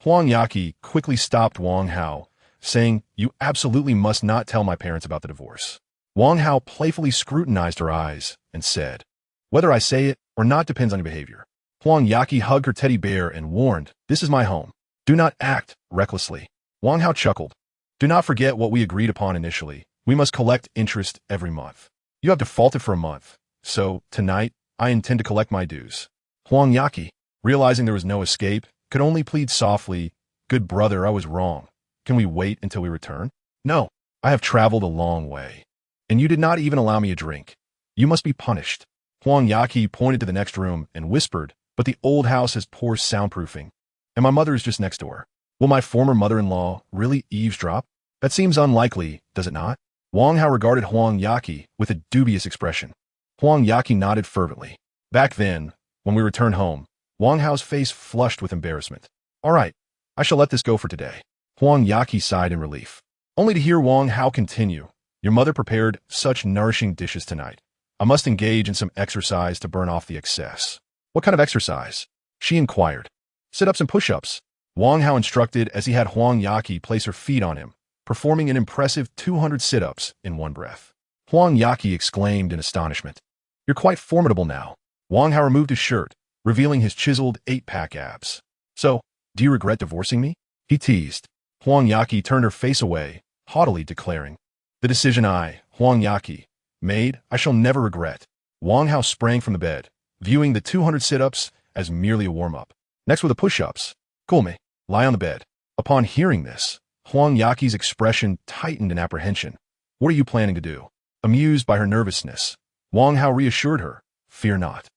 [SPEAKER 1] Huang Yaqi quickly stopped Wang Hao, saying, "You absolutely must not tell my parents about the divorce." Wang Hao playfully scrutinized her eyes and said, "Whether I say it or not depends on your behavior." Huang Yaqi hugged her teddy bear and warned, "This is my home. Do not act recklessly." Wang Hao chuckled, "Do not forget what we agreed upon initially. We must collect interest every month. You have defaulted for a month, so tonight I intend to collect my dues." Huang Yaqi, realizing there was no escape, could only plead softly, "Good brother, I was wrong. Can we wait until we return?" "No, I have traveled a long way, and you did not even allow me a drink. You must be punished." Huang Yaqi pointed to the next room and whispered, "But the old house has poor soundproofing, and my mother is just next door. Will my former mother-in-law really eavesdrop? That seems unlikely, does it not?" Wang Hao regarded Huang Yaqi with a dubious expression. Huang Yaqi nodded fervently. Back then, when we returned home, Wang Hao's face flushed with embarrassment. "All right, I shall let this go for today." Huang Yaqi sighed in relief, only to hear Wang Hao continue, "Your mother prepared such nourishing dishes tonight. I must engage in some exercise to burn off the excess." "What kind of exercise?" she inquired. "Sit-ups and push-ups," Wang Hao instructed as he had Huang Yaqi place her feet on him, performing an impressive 200 sit-ups in one breath. Huang Yaqi exclaimed in astonishment, "You're quite formidable now." Wang Hao removed his shirt, revealing his chiseled 8-pack abs. "So, do you regret divorcing me?" he teased. Huang Yaqi turned her face away, haughtily declaring, "The decision I, Huang Yaqi, made, I shall never regret." Wang Hao sprang from the bed, viewing the 200 sit-ups as merely a warm-up. Next were the push-ups. "Cool me. Lie on the bed." Upon hearing this, Huang Yaqi's expression tightened in apprehension. "What are you planning to do?" Amused by her nervousness, Wang Hao reassured her, "Fear not.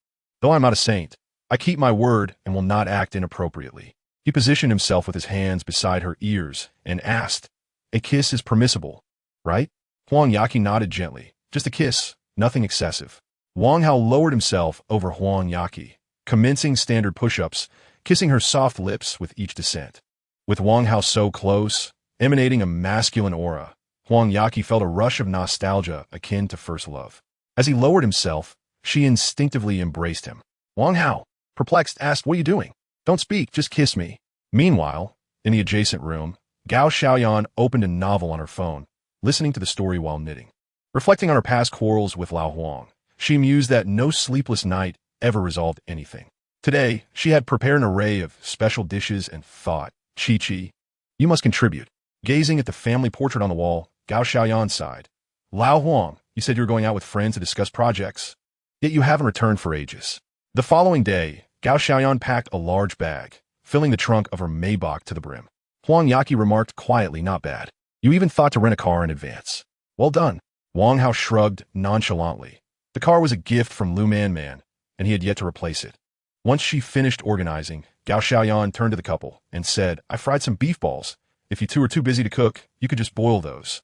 [SPEAKER 1] Though I'm not a saint, I keep my word and will not act inappropriately." He positioned himself with his hands beside her ears and asked, "A kiss is permissible, right?" Huang Yaqi nodded gently. "Just a kiss, nothing excessive." Wang Hao lowered himself over Huang Yaqi, commencing standard push-ups, kissing her soft lips with each descent. With Wang Hao so close, emanating a masculine aura, Huang Yaqi felt a rush of nostalgia akin to first love. As he lowered himself, she instinctively embraced him. Wang Hao, perplexed, asked, "What are you doing? Don't speak, just kiss me." Meanwhile, in the adjacent room, Gao Xiaoyan opened a novel on her phone, listening to the story while knitting. Reflecting on her past quarrels with Lao Huang, she mused that no sleepless night ever resolved anything. Today, she had prepared an array of special dishes and thought, "Chi-Chi, you must contribute." Gazing at the family portrait on the wall, Gao Xiaoyan sighed. "Lao Huang, you said you were going out with friends to discuss projects, yet you haven't returned for ages." The following day, Gao Xiaoyan packed a large bag, filling the trunk of her Maybach to the brim. Huang Yaqi remarked quietly, "Not bad. You even thought to rent a car in advance. Well done." Wang Hao shrugged nonchalantly. The car was a gift from Man, and he had yet to replace it. Once she finished organizing, Gao Xiaoyan turned to the couple and said, "I fried some beef balls. If you two are too busy to cook, you could just boil those."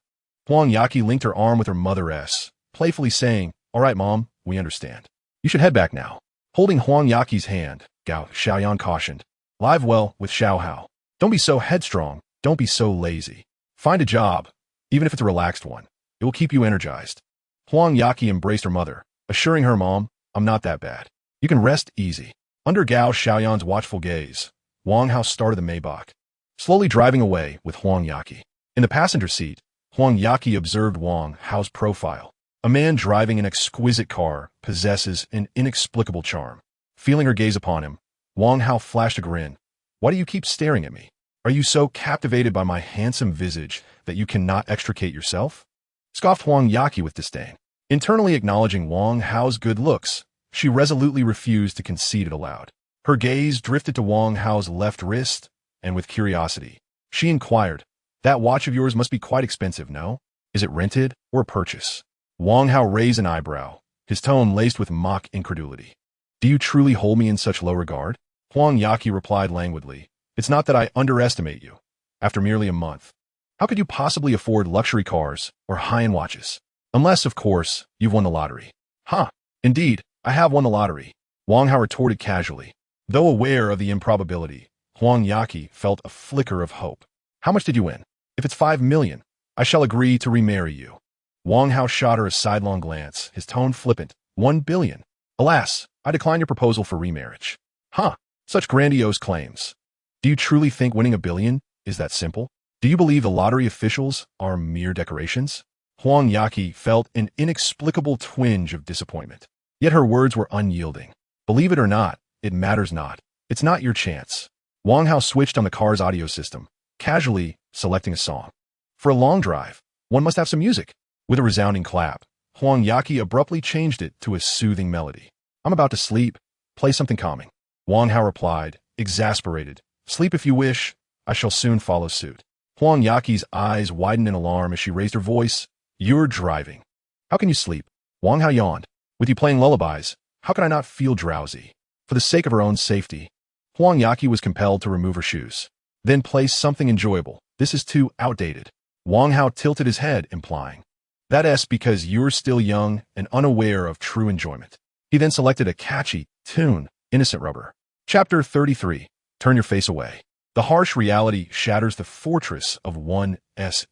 [SPEAKER 1] Huang Yaqi linked her arm with her mother's, playfully saying, "All right, Mom, we understand. You should head back now." Holding Huang Yaqi's hand, Gao Xiaoyan cautioned, "Live well with Xiao Hao. Don't be so headstrong. Don't be so lazy. Find a job, even if it's a relaxed one. It will keep you energized." Huang Yaqi embraced her mother, assuring her, "Mom, I'm not that bad. You can rest easy." Under Gao Xiaoyan's watchful gaze, Wang Hao started the Maybach, slowly driving away with Huang Yaqi. In the passenger seat, Huang Yaqi observed Wang Hao's profile. A man driving an exquisite car possesses an inexplicable charm. Feeling her gaze upon him, Wang Hao flashed a grin. "Why do you keep staring at me? Are you so captivated by my handsome visage that you cannot extricate yourself?" Scoffed Huang Yaqi with disdain. Internally acknowledging Wang Hao's good looks, she resolutely refused to concede it aloud. Her gaze drifted to Wang Hao's left wrist, and with curiosity, she inquired, "That watch of yours must be quite expensive, no? Is it rented or a purchase?" Wang Hao raised an eyebrow, his tone laced with mock incredulity. "Do you truly hold me in such low regard?" Huang Yaqi replied languidly, "It's not that I underestimate you. After merely a month, how could you possibly afford luxury cars or high-end watches? Unless, of course, you've won the lottery." "Huh, indeed, I have won the lottery," Wang Hao retorted casually. Though aware of the improbability, Huang Yaqi felt a flicker of hope. "How much did you win? If it's 5 million, I shall agree to remarry you." Wang Hao shot her a sidelong glance, his tone flippant. 1 billion. "Alas, I decline your proposal for remarriage." "Huh, such grandiose claims. Do you truly think winning 1 billion is that simple? Do you believe the lottery officials are mere decorations?" Huang Yaqi felt an inexplicable twinge of disappointment. Yet her words were unyielding. "Believe it or not, it matters not. It's not your chance." Wang Hao switched on the car's audio system, casually selecting a song. For a long drive, one must have some music. With a resounding clap, Huang Yaqi abruptly changed it to a soothing melody. "I'm about to sleep. Play something calming." Wang Hao replied, exasperated, "Sleep if you wish. I shall soon follow suit." Huang Yaqi's eyes widened in alarm as she raised her voice. "You're driving. How can you sleep?" Wang Hao yawned. "With you playing lullabies, how can I not feel drowsy?" For the sake of her own safety, Huang Yaqi was compelled to remove her shoes. "Then play something enjoyable. This is too outdated." Wang Hao tilted his head, implying, "That's because you're still young and unaware of true enjoyment." He then selected a catchy tune, Innocent Rubber. Chapter 33. Turn Your Face Away. The harsh reality shatters the fortress of one's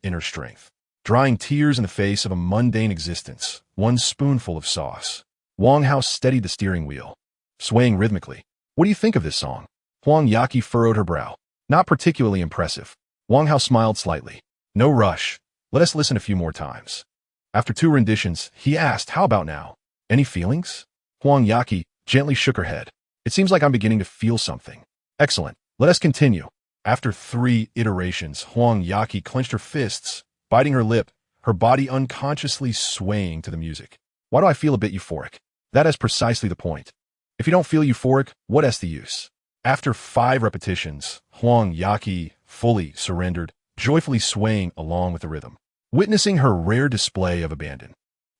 [SPEAKER 1] inner strength, drying tears in the face of a mundane existence, one spoonful of sauce. Wang Hao steadied the steering wheel, swaying rhythmically. "What do you think of this song?" Huang Yaqi furrowed her brow. "Not particularly impressive." Wang Hao smiled slightly. "No rush. Let us listen a few more times." After 2 renditions, he asked, "How about now? Any feelings?" Huang Yaqi gently shook her head. "It seems like I'm beginning to feel something." "Excellent. Let us continue." After 3 iterations, Huang Yaqi clenched her fists, biting her lip, her body unconsciously swaying to the music. "Why do I feel a bit euphoric?" "That is precisely the point. If you don't feel euphoric, what's the use?" After 5 repetitions, Huang Yaqi fully surrendered, joyfully swaying along with the rhythm. Witnessing her rare display of abandon,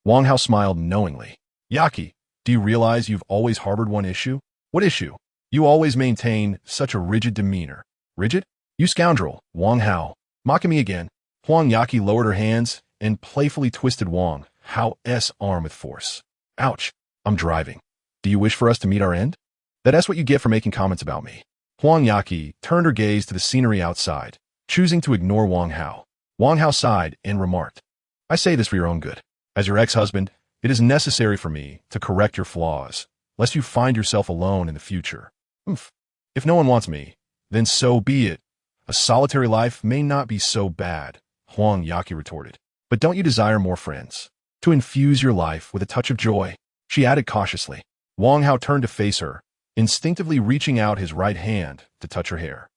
[SPEAKER 1] Wang Hao smiled knowingly. "Yaqi, do you realize you've always harbored one issue?" "What issue?" "You always maintain such a rigid demeanor." "Rigid? You scoundrel." Wang Hao, mocking me again. Huang Yaqi lowered her hands and playfully twisted Wang Hao's arm with force. "Ouch, I'm driving. Do you wish for us to meet our end?" "That's what you get for making comments about me." Huang Yaqi turned her gaze to the scenery outside, choosing to ignore Wang Hao. Wang Hao sighed and remarked, I say this for your own good. As your ex-husband, it is necessary for me to correct your flaws, lest you find yourself alone in the future. Oomph. If no one wants me, then so be it. A solitary life may not be so bad, Huang Yaqi retorted. But don't you desire more friends? To infuse your life with a touch of joy, she added cautiously. Wang Hao turned to face her, instinctively reaching out his right hand to touch her hair.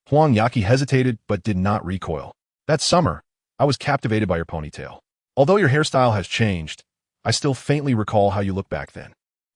[SPEAKER 1] Huang Yaqi hesitated but did not recoil. That summer, I was captivated by your ponytail. Although your hairstyle has changed, I still faintly recall how you looked back then.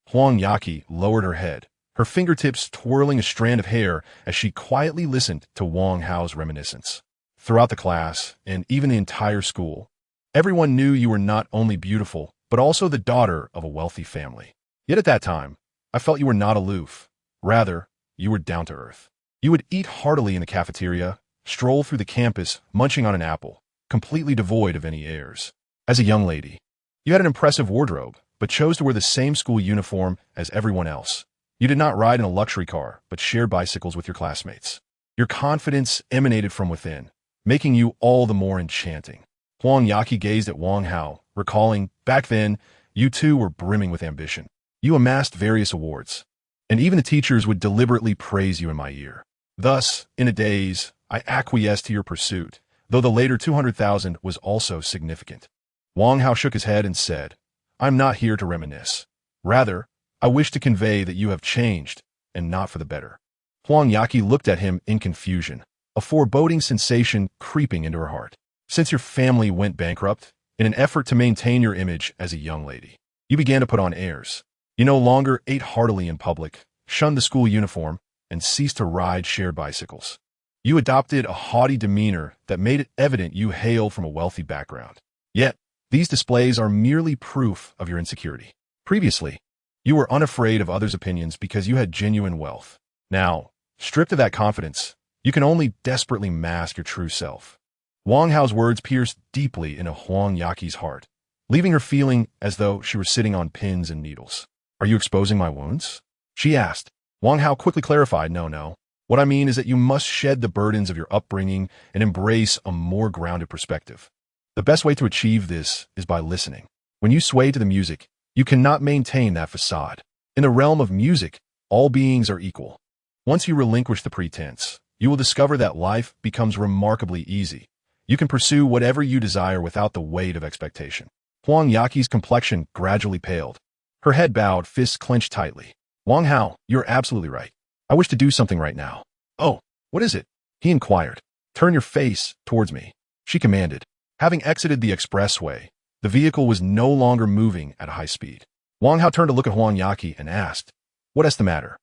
[SPEAKER 1] Huang Yaqi lowered her head, her fingertips twirling a strand of hair as she quietly listened to Wang Hao's reminiscence. Throughout the class, and even the entire school, everyone knew you were not only beautiful, but also the daughter of a wealthy family. Yet at that time, I felt you were not aloof. Rather, you were down to earth. You would eat heartily in the cafeteria, stroll through the campus, munching on an apple, completely devoid of any airs. As a young lady, you had an impressive wardrobe, but chose to wear the same school uniform as everyone else. You did not ride in a luxury car, but shared bicycles with your classmates. Your confidence emanated from within, making you all the more enchanting. Huang Yaqi gazed at Wang Hao, recalling, back then, you too were brimming with ambition. You amassed various awards, and even the teachers would deliberately praise you in my ear. Thus, in a daze, I acquiesced to your pursuit, though the later 200,000 was also significant. Wang Hao shook his head and said, I'm not here to reminisce. Rather, I wish to convey that you have changed, and not for the better. Huang Yaqi looked at him in confusion, a foreboding sensation creeping into her heart. Since your family went bankrupt, in an effort to maintain your image as a young lady, you began to put on airs. You no longer ate heartily in public, shunned the school uniform, and ceased to ride shared bicycles. You adopted a haughty demeanor that made it evident you hailed from a wealthy background. Yet, these displays are merely proof of your insecurity. Previously, you were unafraid of others' opinions because you had genuine wealth. Now, stripped of that confidence, you can only desperately mask your true self. Wang Hao's words pierced deeply into Huang Yaqi's heart, leaving her feeling as though she were sitting on pins and needles. Are you exposing my wounds? She asked. Wang Hao quickly clarified, no. What I mean is that you must shed the burdens of your upbringing and embrace a more grounded perspective. The best way to achieve this is by listening. When you sway to the music, you cannot maintain that facade. In the realm of music, all beings are equal. Once you relinquish the pretense, you will discover that life becomes remarkably easy. You can pursue whatever you desire without the weight of expectation. Huang Yaqi's complexion gradually paled. Her head bowed, fists clenched tightly. Wang Hao, you're absolutely right. I wish to do something right now. Oh, what is it? He inquired. Turn your face towards me, she commanded. Having exited the expressway, the vehicle was no longer moving at a high speed. Wang Hao turned to look at Huang Yaqi and asked, what is the matter?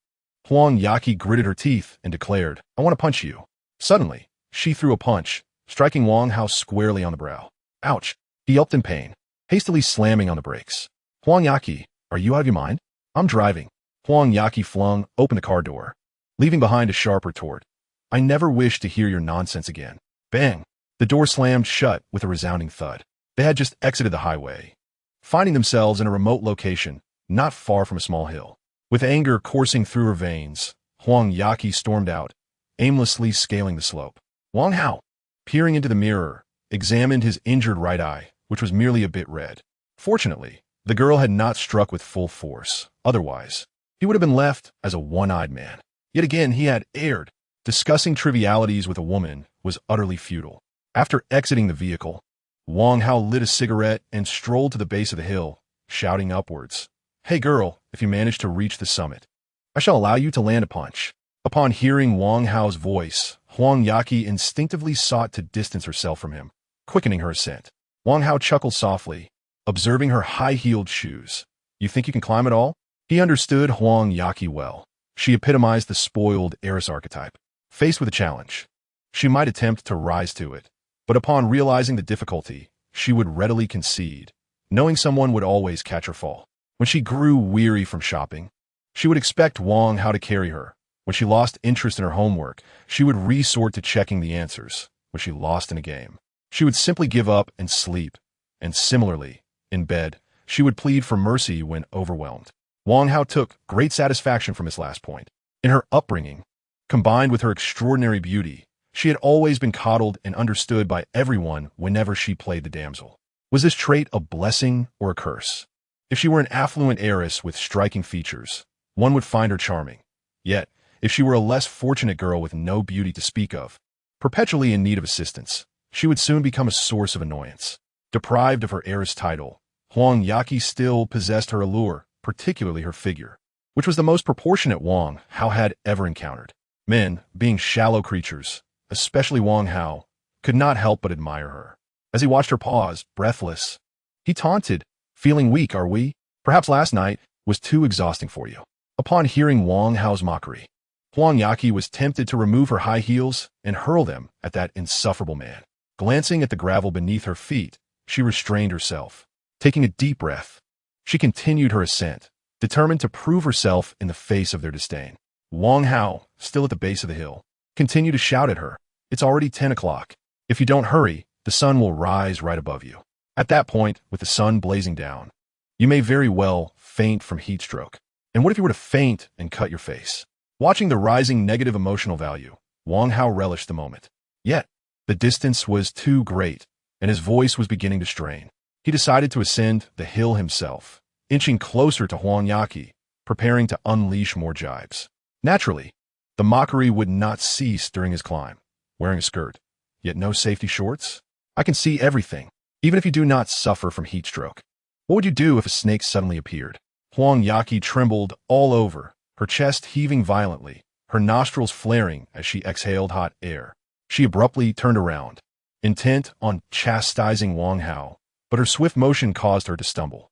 [SPEAKER 1] Huang Yaqi gritted her teeth and declared, I want to punch you. Suddenly, she threw a punch, striking Wang Hao squarely on the brow. Ouch! He yelped in pain, hastily slamming on the brakes. Huang Yaqi, are you out of your mind? I'm driving. Huang Yaqi flung open the car door, leaving behind a sharp retort. I never wish to hear your nonsense again. Bang! The door slammed shut with a resounding thud. They had just exited the highway, finding themselves in a remote location, not far from a small hill. With anger coursing through her veins, Huang Yaqi stormed out, aimlessly scaling the slope. Wang Hao, peering into the mirror, examined his injured right eye, which was merely a bit red. Fortunately, the girl had not struck with full force. Otherwise, he would have been left as a one-eyed man. Yet again, he had erred. Discussing trivialities with a woman was utterly futile. After exiting the vehicle, Wang Hao lit a cigarette and strolled to the base of the hill, shouting upwards. Hey girl, if you manage to reach the summit, I shall allow you to land a punch. Upon hearing Wang Hao's voice, Huang Yaqi instinctively sought to distance herself from him, quickening her ascent. Wang Hao chuckled softly, observing her high-heeled shoes. You think you can climb it all? He understood Huang Yaqi well. She epitomized the spoiled heiress archetype. Faced with a challenge, she might attempt to rise to it, but upon realizing the difficulty, she would readily concede, knowing someone would always catch her fall. When she grew weary from shopping, she would expect Wang Hao to carry her. When she lost interest in her homework, she would resort to checking the answers. When she lost in a game, she would simply give up and sleep. And similarly, in bed, she would plead for mercy when overwhelmed. Wang Hao took great satisfaction from this last point. In her upbringing, combined with her extraordinary beauty, She had always been coddled and understood by everyone whenever she played the damsel. Was this trait a blessing or a curse? If she were an affluent heiress with striking features, one would find her charming. Yet, if she were a less fortunate girl with no beauty to speak of, perpetually in need of assistance, she would soon become a source of annoyance. Deprived of her heiress title, Huang Yaqi still possessed her allure, particularly her figure, which was the most proportionate Wang Hao had ever encountered. Men, being shallow creatures, especially Wang Hao, could not help but admire her. As he watched her pause, breathless, he taunted, "Feeling weak, are we? Perhaps last night was too exhausting for you." Upon hearing Wang Hao's mockery, Huang Yaqi was tempted to remove her high heels and hurl them at that insufferable man. Glancing at the gravel beneath her feet, she restrained herself. Taking a deep breath, she continued her ascent, determined to prove herself in the face of their disdain. Wang Hao, still at the base of the hill, continued to shout at her, "It's already 10 o'clock. If you don't hurry, the sun will rise right above you." At that point, with the sun blazing down, you may very well faint from heat stroke. And what if you were to faint and cut your face? Watching the rising negative emotional value, Wang Hao relished the moment. Yet, the distance was too great, and his voice was beginning to strain. He decided to ascend the hill himself, inching closer to Huang Yaqi, preparing to unleash more jibes. Naturally, the mockery would not cease during his climb. Wearing a skirt, yet no safety shorts? I can see everything, even if you do not suffer from heat stroke. What would you do if a snake suddenly appeared? Huang Yaqi trembled all over, her chest heaving violently, her nostrils flaring as she exhaled hot air. She abruptly turned around, intent on chastising Wang Hao, but her swift motion caused her to stumble.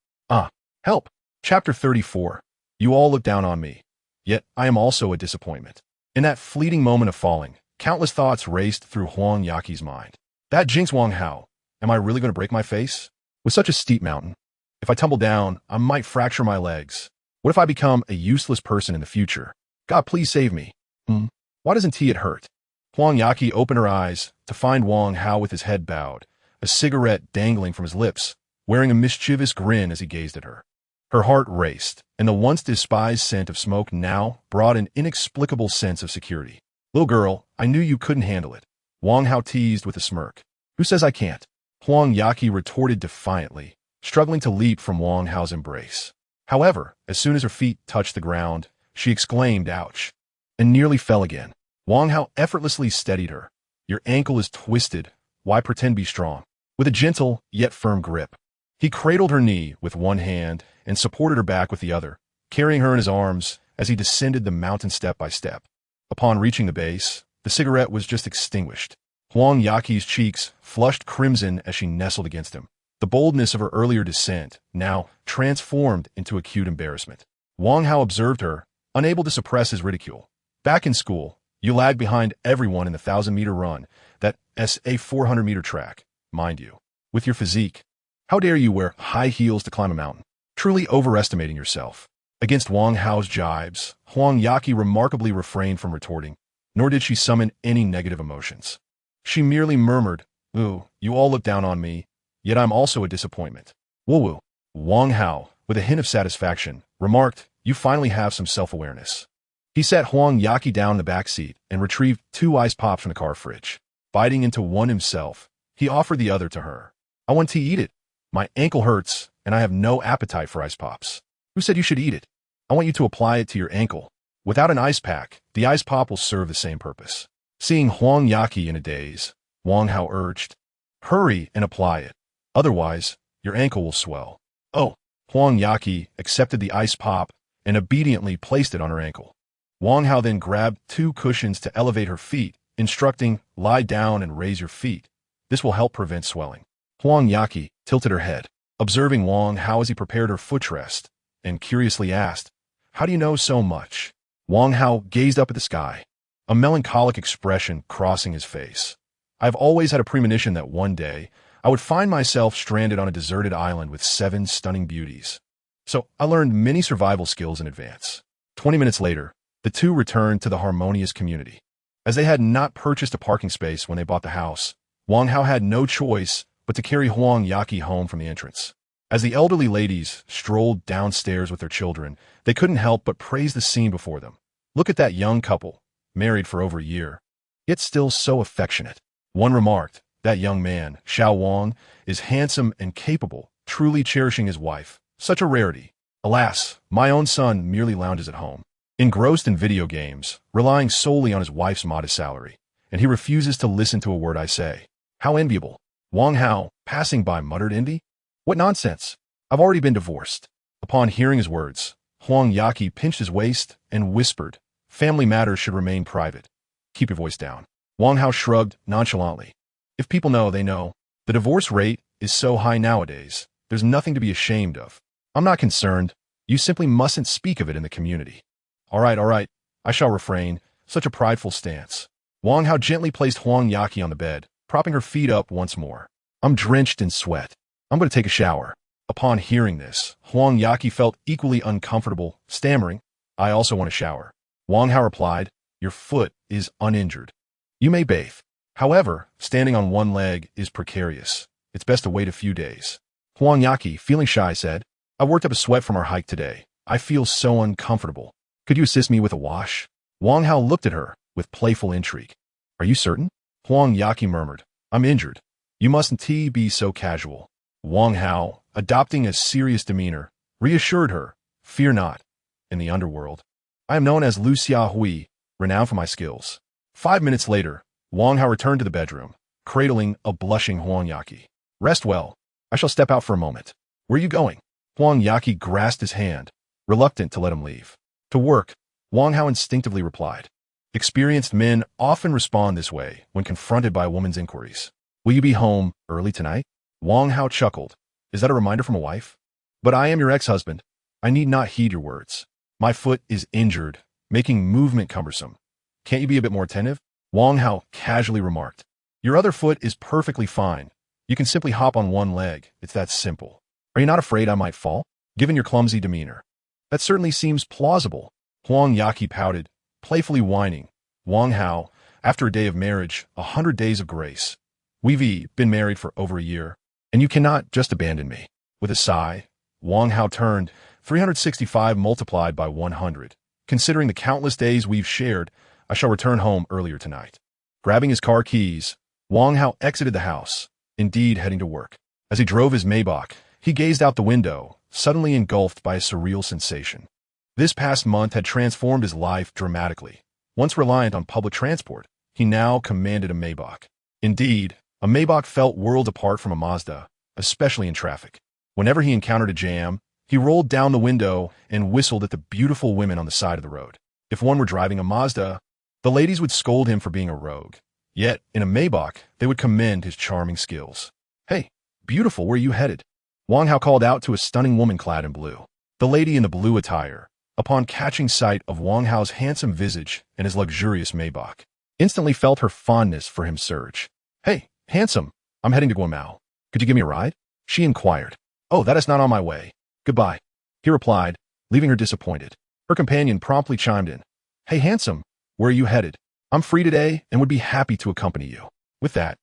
[SPEAKER 1] Help! Chapter 34. You all look down on me, yet I am also a disappointment. In that fleeting moment of falling, countless thoughts raced through Huang Yaqi's mind. That jinx Wang Hao. Am I really going to break my face? With such a steep mountain, if I tumble down, I might fracture my legs. What if I become a useless person in the future? God, please save me. Why doesn't it hurt? Huang Yaqi opened her eyes to find Wang Hao with his head bowed, a cigarette dangling from his lips, wearing a mischievous grin as he gazed at her. Her heart raced, and the once despised scent of smoke now brought an inexplicable sense of security. "Little girl, I knew you couldn't handle it," Wang Hao teased with a smirk. "Who says I can't?" Huang Yaqi retorted defiantly, struggling to leap from Wang Hao's embrace. However, as soon as her feet touched the ground, she exclaimed, "Ouch," and nearly fell again. Wang Hao effortlessly steadied her. "Your ankle is twisted. Why pretend to be strong?" With a gentle yet firm grip, he cradled her knee with one hand and supported her back with the other, carrying her in his arms as he descended the mountain step by step. Upon reaching the base, the cigarette was just extinguished. Huang Yaqi's cheeks flushed crimson as she nestled against him. The boldness of her earlier descent now transformed into acute embarrassment. Wang Hao observed her, unable to suppress his ridicule. "Back in school, you lagged behind everyone in the 1,000-meter run, that SA 400-meter track, mind you. With your physique, how dare you wear high heels to climb a mountain? Truly overestimating yourself." Against Wang Hao's jibes, Huang Yaqi remarkably refrained from retorting, nor did she summon any negative emotions. She merely murmured, "Ooh, you all look down on me, yet I'm also a disappointment." "Woo-woo." Wang Hao, with a hint of satisfaction, remarked, "You finally have some self-awareness." He set Huang Yaqi down in the back seat and retrieved 2 ice pops from the car fridge. Biting into one himself, he offered the other to her. "I want to eat it. My ankle hurts, and I have no appetite for ice pops." "Who said you should eat it? I want you to apply it to your ankle. Without an ice pack, the ice pop will serve the same purpose." Seeing Huang Yaqi in a daze, Wang Hao urged, "Hurry and apply it. Otherwise, your ankle will swell." "Oh." Huang Yaqi accepted the ice pop and obediently placed it on her ankle. Wang Hao then grabbed 2 cushions to elevate her feet, instructing, "Lie down and raise your feet. This will help prevent swelling." Huang Yaqi tilted her head, observing Wang Hao as he prepared her footrest, and curiously asked, "How do you know so much?" Wang Hao gazed up at the sky, a melancholic expression crossing his face. "I've always had a premonition that one day I would find myself stranded on a deserted island with 7 stunning beauties. So I learned many survival skills in advance." 20 minutes later, the two returned to the harmonious community. As they had not purchased a parking space when they bought the house, Wang Hao had no choice but to carry Huang Yaqi home from the entrance. As the elderly ladies strolled downstairs with their children, they couldn't help but praise the scene before them. "Look at that young couple, married for over a year. yet still so affectionate. One remarked, "That young man, Xiao Wang, is handsome and capable, truly cherishing his wife. Such a rarity. Alas, my own son merely lounges at home, engrossed in video games, relying solely on his wife's modest salary, and he refuses to listen to a word I say. How enviable." Wang Hao, passing by, muttered, "Envy? What nonsense! I've already been divorced." Upon hearing his words, Huang Yaqi pinched his waist and whispered, "Family matters should remain private. Keep your voice down." Wang Hao shrugged nonchalantly. "If people know, they know. The divorce rate is so high nowadays, there's nothing to be ashamed of. I'm not concerned. You simply mustn't speak of it in the community." All right, I shall refrain. Such a prideful stance." Wang Hao gently placed Huang Yaqi on the bed, propping her feet up once more. "I'm drenched in sweat. I'm going to take a shower." Upon hearing this, Huang Yaqi felt equally uncomfortable, stammering, "I also want a shower." Wang Hao replied, "Your foot is uninjured. You may bathe. However, standing on one leg is precarious. It's best to wait a few days." Huang Yaqi, feeling shy, said, "I worked up a sweat from our hike today. I feel so uncomfortable. Could you assist me with a wash?" Wang Hao looked at her with playful intrigue. "Are you certain?" Huang Yaqi murmured, "I'm injured. You mustn't be so casual." Wang Hao, adopting a serious demeanor, reassured her, "Fear not. In the underworld, I am known as Lu Xiahui, renowned for my skills." 5 minutes later, Wang Hao returned to the bedroom, cradling a blushing Huang Yaqi. "Rest well. I shall step out for a moment." "Where are you going?" Huang Yaqi grasped his hand, reluctant to let him leave. "To work," Wang Hao instinctively replied. Experienced men often respond this way when confronted by a woman's inquiries. "Will you be home early tonight?" Wang Hao chuckled. "Is that a reminder from a wife? But I am your ex-husband. I need not heed your words. My foot is injured, making movement cumbersome. Can't you be a bit more attentive?" Wang Hao casually remarked, "Your other foot is perfectly fine. You can simply hop on one leg. It's that simple. Are you not afraid I might fall, given your clumsy demeanor?" "That certainly seems plausible." Huang Yaqi pouted, playfully whining. "Wang Hao, after a day of marriage, 100 days of grace. We've been married for over a year, and you cannot just abandon me." With a sigh, Wang Hao turned, 365 multiplied by 100. "Considering the countless days we've shared, I shall return home earlier tonight." Grabbing his car keys, Wang Hao exited the house, indeed heading to work. As he drove his Maybach, he gazed out the window, suddenly engulfed by a surreal sensation. This past month had transformed his life dramatically. Once reliant on public transport, he now commanded a Maybach. Indeed, a Maybach felt worlds apart from a Mazda, especially in traffic. Whenever he encountered a jam, he rolled down the window and whistled at the beautiful women on the side of the road. If one were driving a Mazda, the ladies would scold him for being a rogue. Yet, in a Maybach, they would commend his charming skills. "Hey, beautiful, where are you headed?" Wang Hao called out to a stunning woman clad in blue. The lady in the blue attire, upon catching sight of Wang Hao's handsome visage and his luxurious Maybach, instantly felt her fondness for him surge. "Hey, handsome, I'm heading to Guamao. Could you give me a ride?" she inquired. "Oh, that is not on my way. Goodbye," he replied, leaving her disappointed. Her companion promptly chimed in. "Hey, handsome, where are you headed? I'm free today and would be happy to accompany you." With that,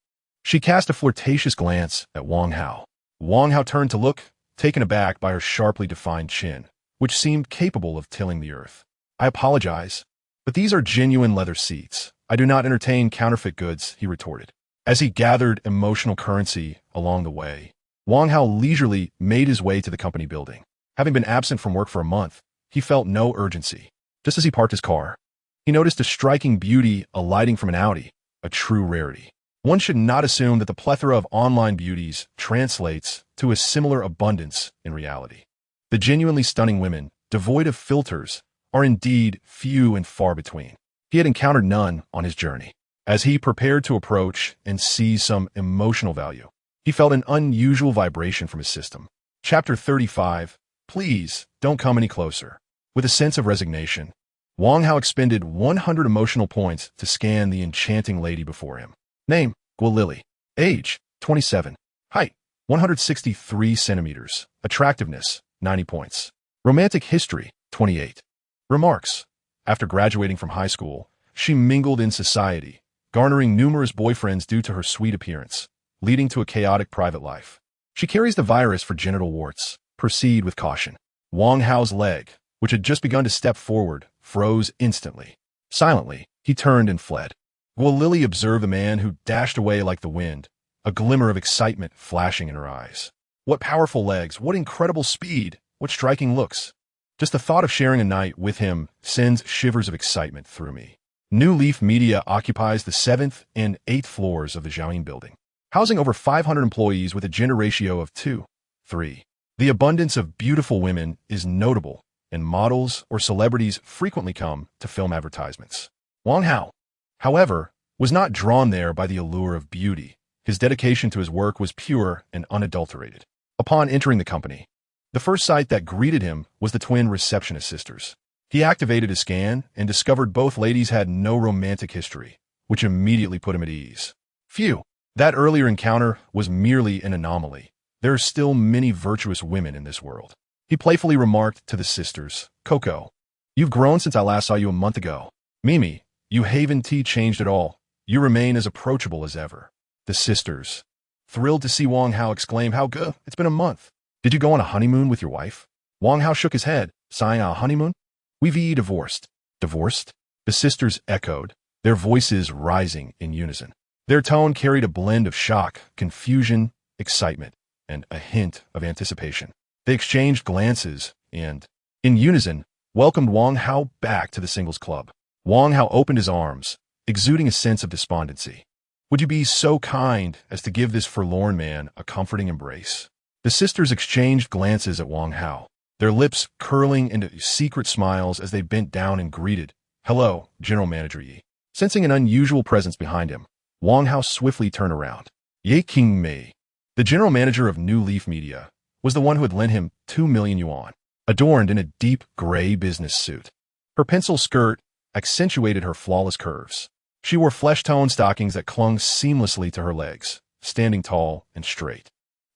[SPEAKER 1] she cast a flirtatious glance at Wang Hao. Wang Hao turned to look, taken aback by her sharply defined chin, which seemed capable of tilling the earth. "I apologize, but these are genuine leather seats. I do not entertain counterfeit goods," he retorted. As he gathered emotional currency along the way, Wang Hao leisurely made his way to the company building. Having been absent from work for a month, he felt no urgency. Just as he parked his car, he noticed a striking beauty alighting from an Audi, a true rarity. One should not assume that the plethora of online beauties translates to a similar abundance in reality. The genuinely stunning women, devoid of filters, are indeed few and far between. He had encountered none on his journey. As he prepared to approach and seize some emotional value, he felt an unusual vibration from his system. Chapter 35, Please don't come any closer. With a sense of resignation, Wang Hao expended 100 emotional points to scan the enchanting lady before him. Name, Guo Lily. Age, 27. Height, 163 centimeters. Attractiveness, 90 points. Romantic history, 28. Remarks. After graduating from high school, she mingled in society, garnering numerous boyfriends due to her sweet appearance, leading to a chaotic private life. She carries the virus for genital warts. Proceed with caution. Wang Hao's leg, which had just begun to step forward, froze instantly. Silently, he turned and fled. Guo Lily observed the man who dashed away like the wind, a glimmer of excitement flashing in her eyes. What powerful legs, what incredible speed, what striking looks. Just the thought of sharing a night with him sends shivers of excitement through me. New Leaf Media occupies the 7th and 8th floors of the Jiaoyin building, housing over 500 employees with a gender ratio of 2:3. The abundance of beautiful women is notable, and models or celebrities frequently come to film advertisements. Wang Hao, however, was not drawn there by the allure of beauty. His dedication to his work was pure and unadulterated. Upon entering the company, the first sight that greeted him was the twin receptionist sisters. He activated his scan and discovered both ladies had no romantic history, which immediately put him at ease. Phew, that earlier encounter was merely an anomaly. There are still many virtuous women in this world. He playfully remarked to the sisters, Coco, you've grown since I last saw you a month ago. Mimi, you haven't changed at all. You remain as approachable as ever. The sisters, thrilled to see Wang Hao, exclaimed, how good, it's been a month. Did you go on a honeymoon with your wife? Wang Hao shook his head, sighing, a honeymoon? We've divorced. Divorced? The sisters echoed, their voices rising in unison. Their tone carried a blend of shock, confusion, excitement, and a hint of anticipation. They exchanged glances and, in unison, welcomed Wang Hao back to the singles club. Wang Hao opened his arms, exuding a sense of despondency. Would you be so kind as to give this forlorn man a comforting embrace? The sisters exchanged glances at Wang Hao, their lips curling into secret smiles as they bent down and greeted, hello, General Manager Yi. Sensing an unusual presence behind him, Wang Hao swiftly turned around. Ye Qingmei, the general manager of New Leaf Media, was the one who had lent him 2 million yuan, adorned in a deep gray business suit. Her pencil skirt accentuated her flawless curves. She wore flesh-toned stockings that clung seamlessly to her legs, standing tall and straight.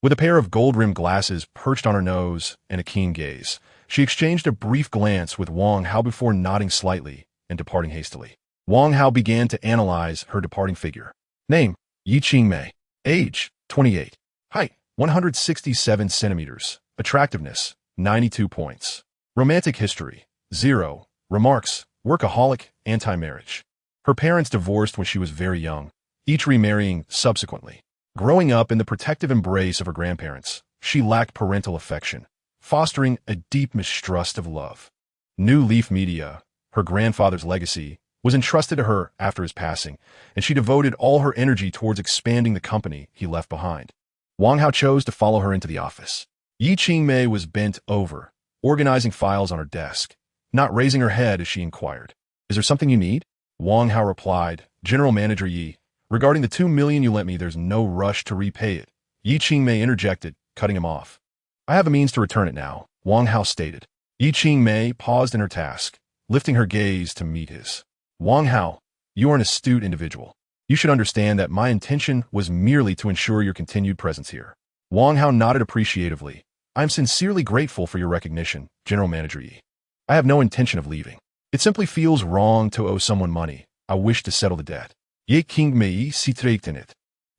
[SPEAKER 1] With a pair of gold-rimmed glasses perched on her nose and a keen gaze, she exchanged a brief glance with Wang Hao before nodding slightly and departing hastily. Wang Hao began to analyze her departing figure. Name, Yi Qingmei. Age, 28. Height, 167 centimeters. Attractiveness, 92 points. Romantic history, 0. Remarks, workaholic, anti-marriage. Her parents divorced when she was very young, each remarrying subsequently. Growing up in the protective embrace of her grandparents, she lacked parental affection, fostering a deep mistrust of love. New Leaf Media, her grandfather's legacy, was entrusted to her after his passing, and she devoted all her energy towards expanding the company he left behind. Wang Hao chose to follow her into the office. Yi Qingmei was bent over, organizing files on her desk, not raising her head as she inquired. Is there something you need? Wang Hao replied, General Manager Yi, regarding the 2 million you lent me, there's no rush to repay it. Yi Qingmei interjected, cutting him off. I have a means to return it now, Wang Hao stated. Yi Qingmei paused in her task, lifting her gaze to meet his. Wang Hao, you are an astute individual. You should understand that my intention was merely to ensure your continued presence here. Wang Hao nodded appreciatively. I am sincerely grateful for your recognition, General Manager Yi. I have no intention of leaving. It simply feels wrong to owe someone money. I wish to settle the debt. Ye Qingmei straightened it,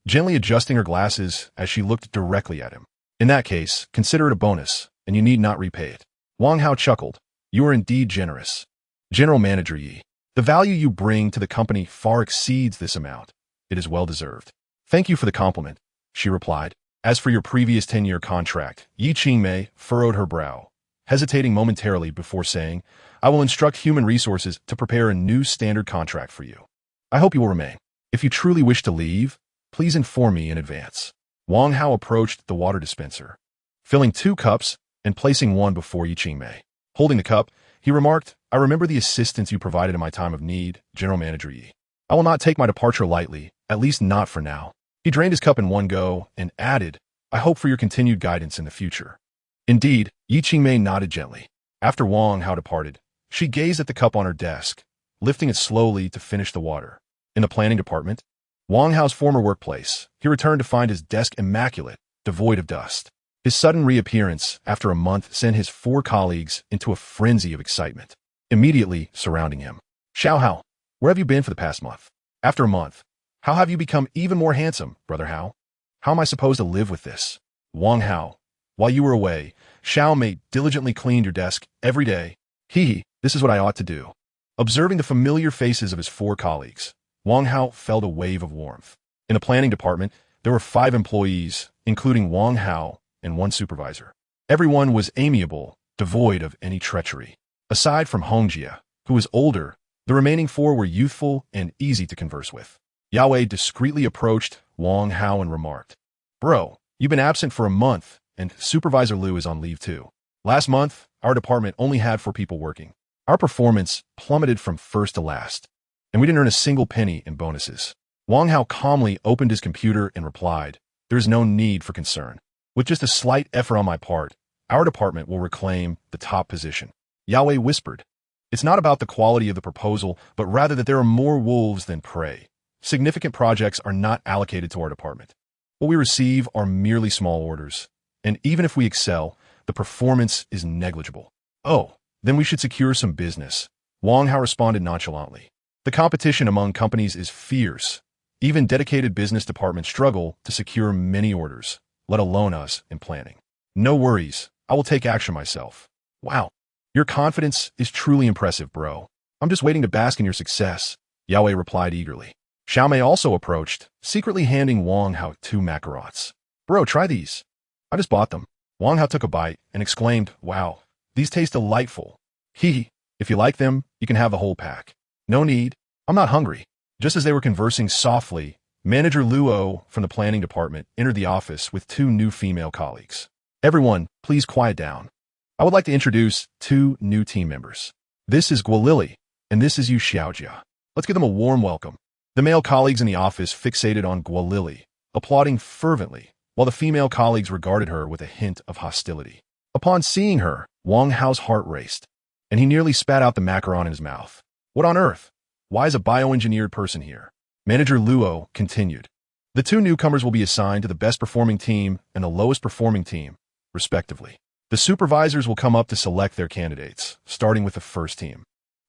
[SPEAKER 1] gently adjusting her glasses as she looked directly at him. In that case, consider it a bonus, and you need not repay it. Wang Hao chuckled. You are indeed generous. General Manager Yi, the value you bring to the company far exceeds this amount. It is well deserved. Thank you for the compliment, she replied. As for your previous 10-year contract, Yi Qingmei furrowed her brow, hesitating momentarily before saying, I will instruct human resources to prepare a new standard contract for you. I hope you will remain. If you truly wish to leave, please inform me in advance. Wang Hao approached the water dispenser, filling 2 cups and placing one before Yi Qingmei. Holding the cup, he remarked, I remember the assistance you provided in my time of need, General Manager Yi. I will not take my departure lightly, at least not for now. He drained his cup in one go and added, I hope for your continued guidance in the future. Indeed, Yi Qingmei nodded gently. After Wang Hao departed, she gazed at the cup on her desk, lifting it slowly to finish the water. In the planning department, Wang Hao's former workplace, he returned to find his desk immaculate, devoid of dust. His sudden reappearance after a month sent his 4 colleagues into a frenzy of excitement, immediately surrounding him. Xiao Hao, where have you been for the past month? After a month, how have you become even more handsome, Brother Hao? How am I supposed to live with this? Wang Hao, while you were away, Xiao Mei diligently cleaned your desk every day. This is what I ought to do. Observing the familiar faces of his 4 colleagues, Wang Hao felt a wave of warmth. In the planning department, there were 5 employees, including Wang Hao and 1 supervisor. Everyone was amiable, devoid of any treachery. Aside from Hongjia, who was older, the remaining 4 were youthful and easy to converse with. Yahweh discreetly approached Wang Hao and remarked, "Bro, you've been absent for a month, and Supervisor Liu is on leave too. Last month, our department only had 4 people working. Our performance plummeted from first to last, and we didn't earn a single penny in bonuses." Wang Hao calmly opened his computer and replied, "There is no need for concern. With just a slight effort on my part, our department will reclaim the top position." Yahweh whispered, "It's not about the quality of the proposal, but rather that there are more wolves than prey. Significant projects are not allocated to our department. What we receive are merely small orders, and even if we excel, the performance is negligible." "Oh, then we should secure some business," Wang Hao responded nonchalantly. "The competition among companies is fierce. Even dedicated business departments struggle to secure many orders, let alone us in planning. No worries, I will take action myself." "Wow, your confidence is truly impressive, bro. I'm just waiting to bask in your success," Yahweh replied eagerly. Xiaomei also approached, secretly handing Wang Hao 2 macarons. "Bro, try these. I just bought them." Wang Hao took a bite and exclaimed, "Wow, these taste delightful. Hee, if you like them, you can have the whole pack." "No need, I'm not hungry." Just as they were conversing softly, Manager Luo from the planning department entered the office with 2 new female colleagues. "Everyone, please quiet down. I would like to introduce 2 new team members. This is Guo Lily, and this is Yu Xiaojia. Let's give them a warm welcome." The male colleagues in the office fixated on Guo Lily, applauding fervently, while the female colleagues regarded her with a hint of hostility. Upon seeing her, Wang Hao's heart raced, and he nearly spat out the macaron in his mouth. "What on earth? Why is a bioengineered person here?" Manager Luo continued. "The 2 newcomers will be assigned to the best performing team and the lowest performing team, respectively. The supervisors will come up to select their candidates, starting with the first team."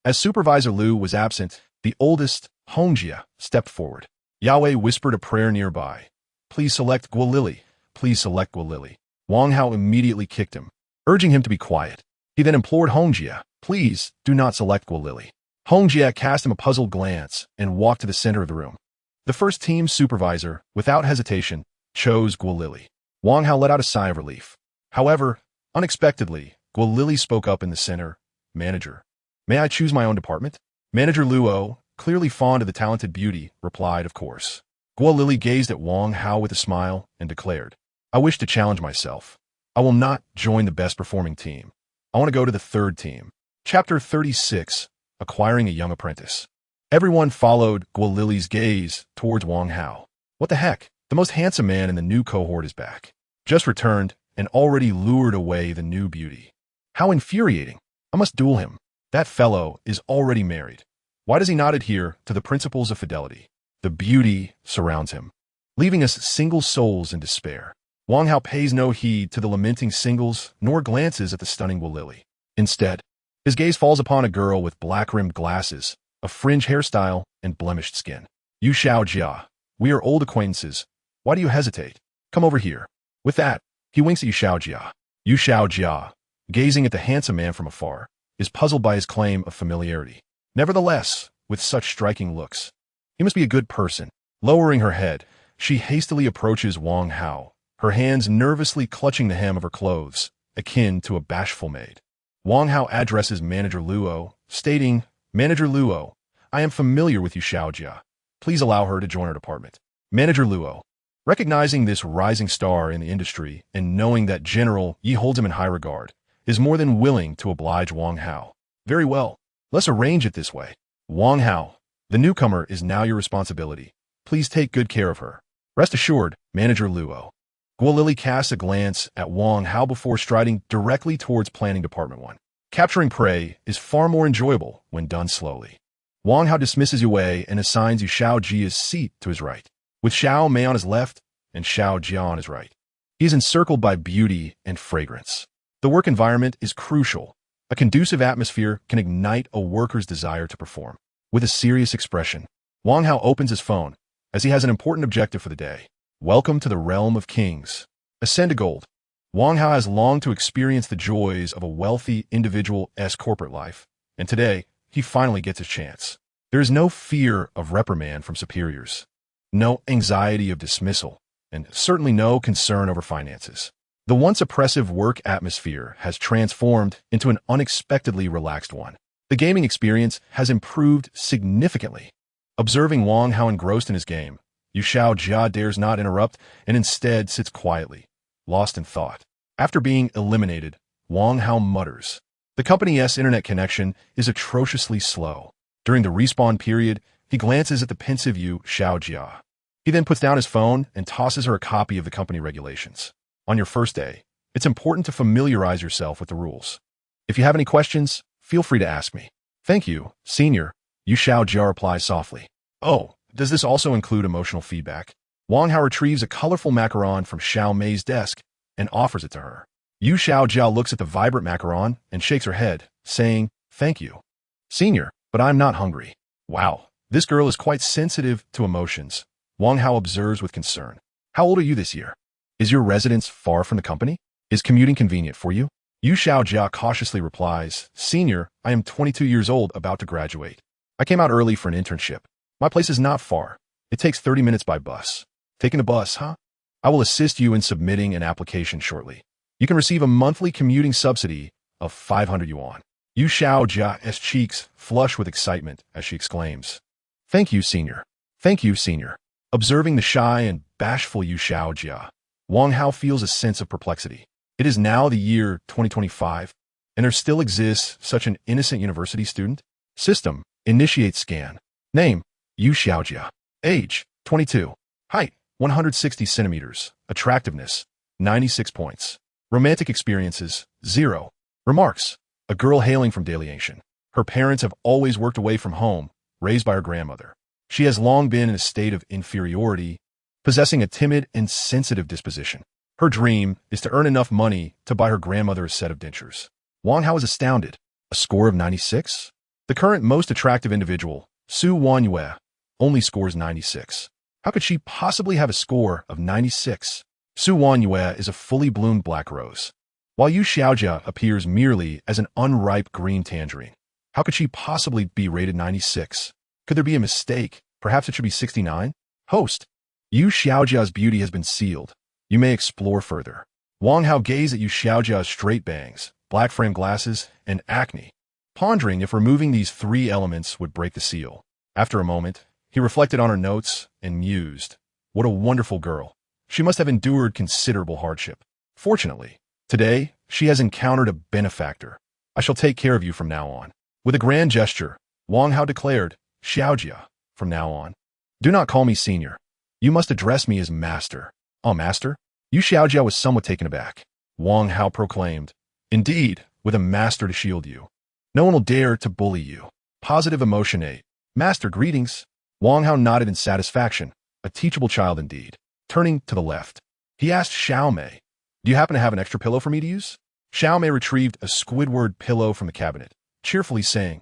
[SPEAKER 1] As Supervisor Liu was absent, the oldest, Hongjia, stepped forward. Yahweh whispered a prayer nearby. "Please select Guo Lily. Please select Guo Lily." Wang Hao immediately kicked him, urging him to be quiet. He then implored Hongjia, "Please do not select Guo Lily." Hongjia cast him a puzzled glance and walked to the center of the room. The first team's supervisor, without hesitation, chose Guo Lily. Wang Hao let out a sigh of relief. However, unexpectedly, Guo Lily spoke up in the center. "Manager, may I choose my own department?" Manager Luo, clearly fond of the talented beauty, replied, "Of course." Guo Lily gazed at Wang Hao with a smile and declared, "I wish to challenge myself. I will not join the best performing team. I want to go to the 3rd team." Chapter 36, Acquiring a Young Apprentice. Everyone followed Guo Lily's gaze towards Wang Hao. "What the heck? The most handsome man in the new cohort is back. Just returned and already lured away the new beauty. How infuriating. I must duel him. That fellow is already married. Why does he not adhere to the principles of fidelity?" The beauty surrounds him, leaving us single souls in despair. Wang Hao pays no heed to the lamenting singles nor glances at the stunning Guo Lily. Instead, his gaze falls upon a girl with black-rimmed glasses, a fringe hairstyle, and blemished skin. "Yu Xiaojia, we are old acquaintances. Why do you hesitate? Come over here." With that, he winks at Yu Xiaojia. Yu Xiaojia, gazing at the handsome man from afar, is puzzled by his claim of familiarity. Nevertheless, with such striking looks, he must be a good person. Lowering her head, she hastily approaches Wang Hao, her hands nervously clutching the hem of her clothes, akin to a bashful maid. Wang Hao addresses Manager Luo, stating, "Manager Luo, I am familiar with Yu Xiaojia. Please allow her to join our department." Manager Luo, recognizing this rising star in the industry and knowing that General Yi holds him in high regard, is more than willing to oblige Wang Hao. "Very well. Let's arrange it this way. Wang Hao, the newcomer is now your responsibility. Please take good care of her." "Rest assured, Manager Luo." Guo Lily casts a glance at Wang Hao before striding directly towards Planning Department 1. Capturing prey is far more enjoyable when done slowly. Wang Hao dismisses Yue and assigns Yu Xiaojia's seat to his right, with Xiao Mei on his left and Xiao Jia on his right. He is encircled by beauty and fragrance. The work environment is crucial. A conducive atmosphere can ignite a worker's desire to perform. With a serious expression, Wang Hao opens his phone, as he has an important objective for the day. "Welcome to the realm of kings. Ascend to gold." Wang Hao has longed to experience the joys of a wealthy individual's corporate life, and today, he finally gets his chance. There is no fear of reprimand from superiors, no anxiety of dismissal, and certainly no concern over finances. The once oppressive work atmosphere has transformed into an unexpectedly relaxed one. The gaming experience has improved significantly. Observing Wang Hao engrossed in his game, Yu Xiaojia dares not interrupt and instead sits quietly, lost in thought. After being eliminated, Wang Hao mutters, "The company's internet connection is atrociously slow." During the respawn period, he glances at the pensive Yu Xiaojia. He then puts down his phone and tosses her a copy of the company regulations. On your first day, it's important to familiarize yourself with the rules. If you have any questions, feel free to ask me. Thank you, Senior, Yu Xiaojia replies softly. Oh, does this also include emotional feedback? Wang Hao retrieves a colorful macaron from Xiao Mei's desk and offers it to her. Yu Xiaojia looks at the vibrant macaron and shakes her head, saying, "Thank you, Senior, but I'm not hungry." Wow, this girl is quite sensitive to emotions, Wang Hao observes with concern. How old are you this year? Is your residence far from the company? Is commuting convenient for you? Yu Xiaojia cautiously replies, "Senior, I am 22 years old, about to graduate. I came out early for an internship. My place is not far. It takes 30 minutes by bus. Taking a bus, huh? I will assist you in submitting an application shortly. You can receive a monthly commuting subsidy of 500 yuan. Yu Xiaojia's cheeks flush with excitement as she exclaims, "Thank you, Senior. Thank you, Senior." Observing the shy and bashful Yu Xiaojia, Wang Hao feels a sense of perplexity. It is now the year 2025, and there still exists such an innocent university student? System, initiate scan. Name, Yu Xiaojia. Age, 22. Height, 160 centimeters. Attractiveness, 96 points. Romantic experiences, 0. Remarks, a girl hailing from Dalianxian. Her parents have always worked away from home, raised by her grandmother. She has long been in a state of inferiority, possessing a timid and sensitive disposition. Her dream is to earn enough money to buy her grandmother a set of dentures. Wang Hao is astounded. A score of 96? The current most attractive individual, Su Wanyue, only scores 96. How could she possibly have a score of 96? Su Wanyue is a fully bloomed black rose, while Yu Xiaojia appears merely as an unripe green tangerine. How could she possibly be rated 96? Could there be a mistake? Perhaps it should be 69? Host, Yu Xiaojia's beauty has been sealed. You may explore further. Wang Hao gazed at Yu Xiaojia's straight bangs, black frame glasses, and acne, pondering if removing these 3 elements would break the seal. After a moment, he reflected on her notes and mused, "What a wonderful girl. She must have endured considerable hardship. Fortunately, today, she has encountered a benefactor. I shall take care of you from now on." With a grand gesture, Wang Hao declared, "Xiaojia, from now on, do not call me Senior. You must address me as Master." "Oh, Master?" Yu Xiaojia was somewhat taken aback. Wang Hao proclaimed, "Indeed, with a master to shield you. No one will dare to bully you." Positive emotion 8. Master, greetings. Wang Hao nodded in satisfaction, a teachable child indeed. Turning to the left, he asked Xiao Mei, "Do you happen to have an extra pillow for me to use?" Xiao Mei retrieved a Squidward pillow from the cabinet, cheerfully saying,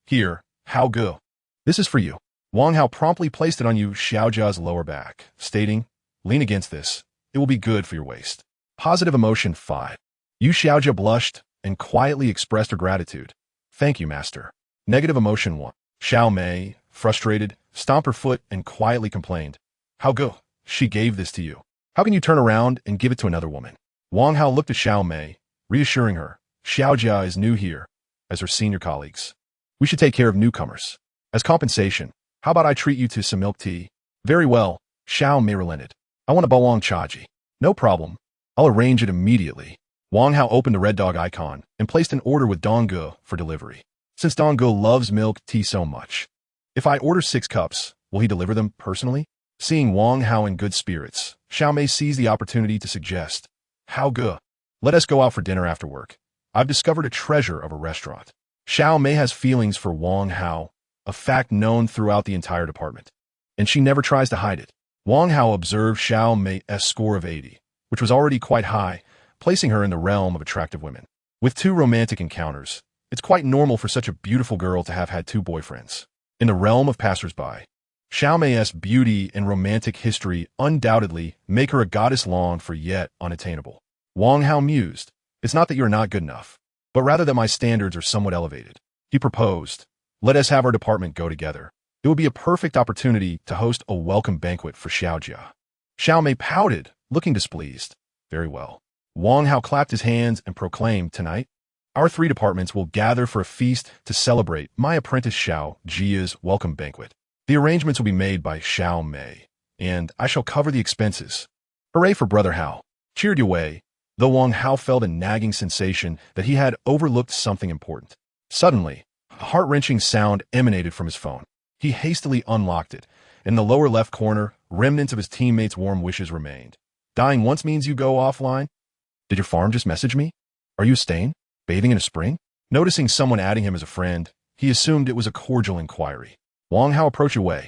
[SPEAKER 1] "Here, Hao Ge. This is for you." Wang Hao promptly placed it on Yu Xiaojia's lower back, stating, "Lean against this. It will be good for your waist." Positive emotion 5. Yu Xiaojia blushed and quietly expressed her gratitude. "Thank you, Master." Negative emotion 1. Xiao Mei, frustrated, stomped her foot and quietly complained, "Hao Ge, she gave this to you. How can you turn around and give it to another woman?" Wang Hao looked at Xiao Mei, reassuring her, "Xiaojia is new here, as her senior colleagues. We should take care of newcomers. As compensation, how about I treat you to some milk tea?" "Very well," Xiao Mei relented. "I want a bawang chaji." "No problem. I'll arrange it immediately." Wang Hao opened the red dog icon and placed an order with Dongge for delivery. Since Dongge loves milk tea so much, if I order 6 cups, will he deliver them personally? Seeing Wang Hao in good spirits, Xiao Mei seized the opportunity to suggest, "Hao Ge, let us go out for dinner after work. I've discovered a treasure of a restaurant." Xiao Mei has feelings for Wang Hao, a fact known throughout the entire department, and she never tries to hide it. Wang Hao observed Xiao Mei's score of 80, which was already quite high, placing her in the realm of attractive women. With 2 romantic encounters, it's quite normal for such a beautiful girl to have had 2 boyfriends. In the realm of passersby, Xiao Mei's beauty and romantic history undoubtedly make her a goddess long for yet unattainable. Wang Hao mused, "It's not that you are not good enough, but rather that my standards are somewhat elevated." He proposed, "Let us have our department go together. It would be a perfect opportunity to host a welcome banquet for Xiaojia. Xiao Mei pouted, looking displeased. Very well. Wang Hao clapped his hands and proclaimed, tonight, our 3 departments will gather for a feast to celebrate my apprentice Xiao Jia's welcome banquet. The arrangements will be made by Xiao Mei, and I shall cover the expenses. Hooray for Brother Hao, cheered Yue, though Wang Hao felt a nagging sensation that he had overlooked something important. Suddenly, a heart-wrenching sound emanated from his phone. He hastily unlocked it. In the lower left corner, remnants of his teammates' warm wishes remained. Dying once means you go offline? Did your farm just message me? Are you staying? Bathing in a spring? Noticing someone adding him as a friend, he assumed it was a cordial inquiry. Wang Hao approached Yue,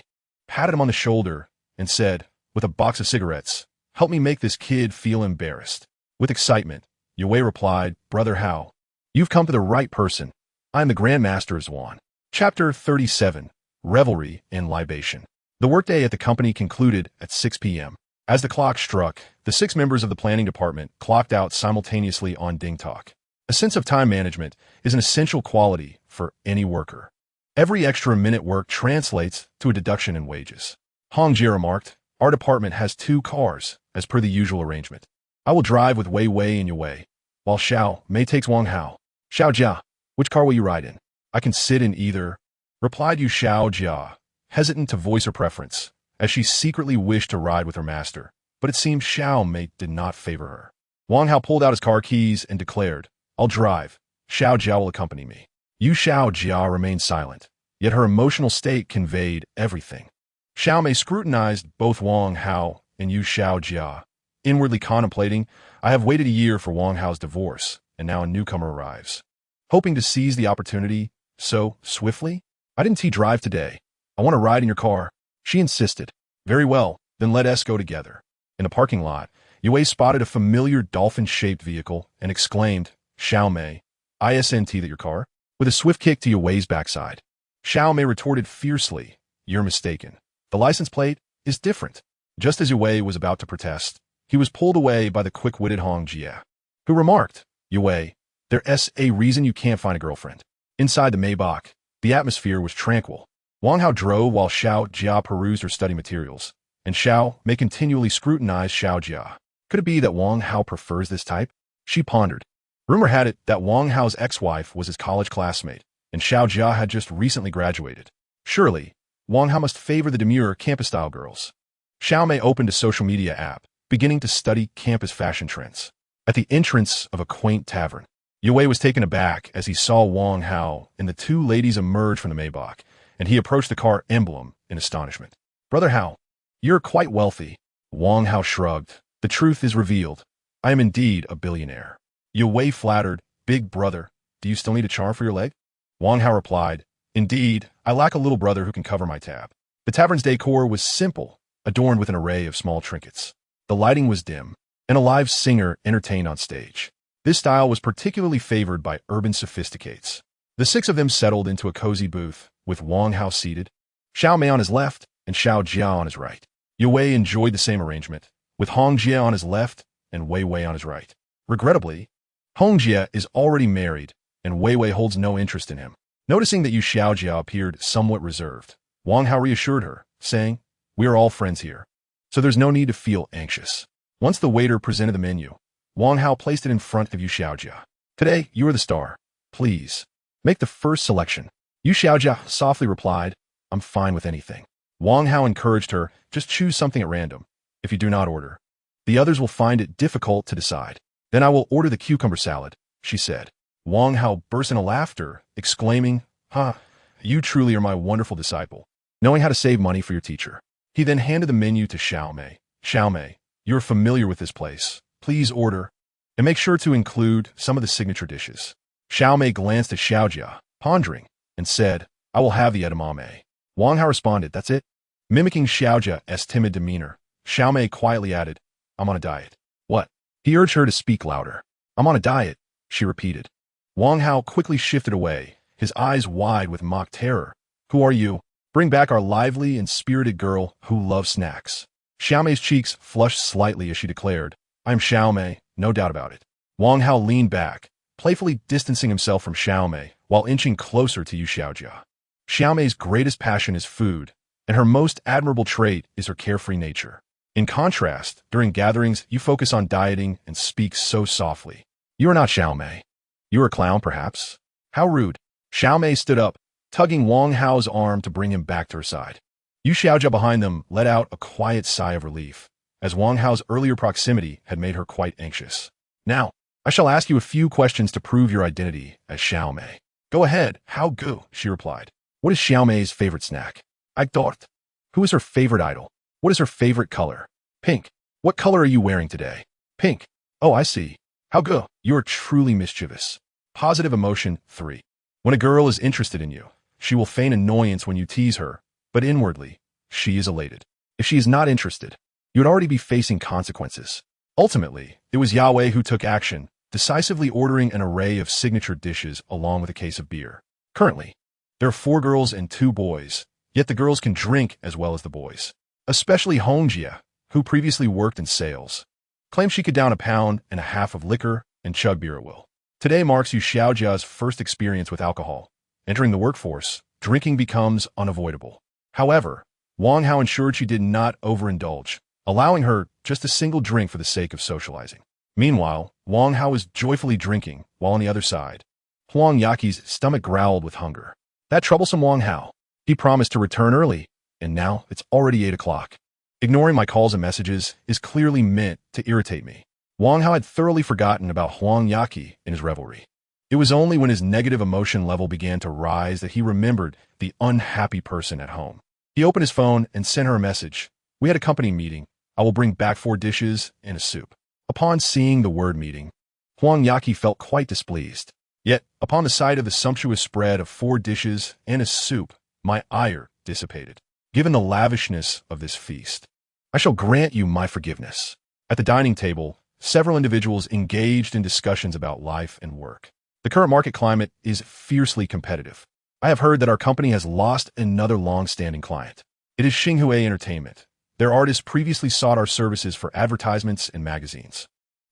[SPEAKER 1] patted him on the shoulder, and said, with a box of cigarettes, help me make this kid feel embarrassed. With excitement, Yue replied, Brother Hao, you've come to the right person. I am the Grand Master of Zwan. Chapter 37, Revelry and Libation. The workday at the company concluded at 6 p.m. As the clock struck, the 6 members of the planning department clocked out simultaneously on Ding Talk. A sense of time management is an essential quality for any worker. Every extra minute work translates to a deduction in wages. Hong Jie remarked, our department has 2 cars, as per the usual arrangement. I will drive with Wei Wei and Yue, while Xiao Mei takes Wang Hao. Xiao Jia, which car will you ride in? I can sit in either, replied Yu Xiao Jia, hesitant to voice her preference, as she secretly wished to ride with her master, but it seemed Xiao Mei did not favor her. Wang Hao pulled out his car keys and declared, I'll drive. Xiao Jia will accompany me. Yu Xiao Jia remained silent, yet her emotional state conveyed everything. Xiao Mei scrutinized both Wang Hao and Yu Xiao Jia, inwardly contemplating, I have waited a year for Wang Hao's divorce, and now a newcomer arrives. Hoping to seize the opportunity so swiftly? I didn't drive today. I want to ride in your car. She insisted. Very well, then let us go together. In a parking lot, Yue spotted a familiar dolphin-shaped vehicle and exclaimed, Xiao Mei, ISNT that your car? With a swift kick to Yue's backside. Xiao Mei retorted fiercely, you're mistaken. The license plate is different. Just as Yue was about to protest, he was pulled away by the quick-witted Hong Jie, who remarked, Yue, there's a reason you can't find a girlfriend. Inside the Maybach, the atmosphere was tranquil. Wang Hao drove while Xiao Jia perused her study materials, and Xiao Mei continually scrutinized Xiao Jia. Could it be that Wang Hao prefers this type? She pondered. Rumor had it that Wang Hao's ex-wife was his college classmate, and Xiao Jia had just recently graduated. Surely, Wang Hao must favor the demure campus-style girls. Xiao Mei opened a social media app, beginning to study campus fashion trends. At the entrance of a quaint tavern, Yue was taken aback as he saw Wang Hao and the 2 ladies emerge from the Maybach, and he approached the car emblem in astonishment. Brother Hao, you're quite wealthy. Wang Hao shrugged. The truth is revealed. I am indeed a billionaire. Yue flattered, Big brother, do you still need a charm for your leg? Wang Hao replied, Indeed, I lack a little brother who can cover my tab. The tavern's decor was simple, adorned with an array of small trinkets. The lighting was dim, and a live singer entertained on stage. This style was particularly favored by urban sophisticates. The 6 of them settled into a cozy booth, with Wang Hao seated, Xiao Mei on his left, and Xiao Jia on his right. Yue enjoyed the same arrangement, with Hong Jie on his left and Wei Wei on his right. Regrettably, Hong Jie is already married, and Wei Wei holds no interest in him. Noticing that Yu Xiao Jia appeared somewhat reserved, Wang Hao reassured her, saying, We are all friends here, so there's no need to feel anxious. Once the waiter presented the menu, Wang Hao placed it in front of Yu Xiao Jia. Today, you are the star. Please, make the first selection. Yu Xiao Jia softly replied, I'm fine with anything. Wang Hao encouraged her, just choose something at random. If you do not order, the others will find it difficult to decide. Then I will order the cucumber salad, she said. Wang Hao burst into laughter, exclaiming, you truly are my wonderful disciple, knowing how to save money for your teacher. He then handed the menu to Xiao Mei. Xiao Mei, you are familiar with this place. Please order, and make sure to include some of the signature dishes. Xiao Mei glanced at Xiao Jia, pondering, and said, I will have the edamame. Wang Hao responded, that's it. Mimicking Xiao Jia's timid demeanor, Xiao Mei quietly added, I'm on a diet. What? He urged her to speak louder. I'm on a diet, she repeated. Wang Hao quickly shifted away, his eyes wide with mock terror. Who are you? Bring back our lively and spirited girl who loves snacks. Xiao Mei's cheeks flushed slightly as she declared, I'm Xiao Mei, no doubt about it. Wang Hao leaned back, playfully distancing himself from Xiao Mei while inching closer to Yu Xiao Jia. Xiaomei's greatest passion is food, and her most admirable trait is her carefree nature. In contrast, during gatherings, you focus on dieting and speak so softly. You are not Xiaomei. You are a clown, perhaps? How rude. Xiaomei stood up, tugging Wang Hao's arm to bring him back to her side. Yu Xiaojia behind them let out a quiet sigh of relief, as Wang Hao's earlier proximity had made her quite anxious. Now, I shall ask you a few questions to prove your identity as Xiaomei. Go ahead, how go, she replied. What is Xiaomei's favorite snack? I thought. Who is her favorite idol? What is her favorite color? Pink. What color are you wearing today? Pink. Oh, I see. How go, you are truly mischievous. Positive emotion 3. When a girl is interested in you, she will feign annoyance when you tease her, but inwardly, she is elated. If she is not interested, you would already be facing consequences. Ultimately, it was Yahweh who took action, decisively ordering an array of signature dishes along with a case of beer. Currently, there are 4 girls and 2 boys, yet the girls can drink as well as the boys. Especially Hongjia, who previously worked in sales, claimed she could down 1.5 pounds of liquor and chug beer at will. Today marks Yu Xiaojia's first experience with alcohol. Entering the workforce, drinking becomes unavoidable. However, Wang Hao ensured she did not overindulge, allowing her just a single drink for the sake of socializing. Meanwhile, Wang Hao was joyfully drinking, while on the other side, Huang Yaqi's stomach growled with hunger. That troublesome Wang Hao. He promised to return early, and now it's already 8 o'clock. Ignoring my calls and messages is clearly meant to irritate me. Wang Hao had thoroughly forgotten about Huang Yaqi in his revelry. It was only when his negative emotion level began to rise that he remembered the unhappy person at home. He opened his phone and sent her a message. We had a company meeting. I will bring back 4 dishes and a soup. Upon seeing the word meeting, Huang Yaqi felt quite displeased. Yet, upon the sight of the sumptuous spread of 4 dishes and a soup, my ire dissipated. Given the lavishness of this feast, I shall grant you my forgiveness. At the dining table, several individuals engaged in discussions about life and work. The current market climate is fiercely competitive. I have heard that our company has lost another long-standing client. It is Xinghue Entertainment. Their artists previously sought our services for advertisements and magazines.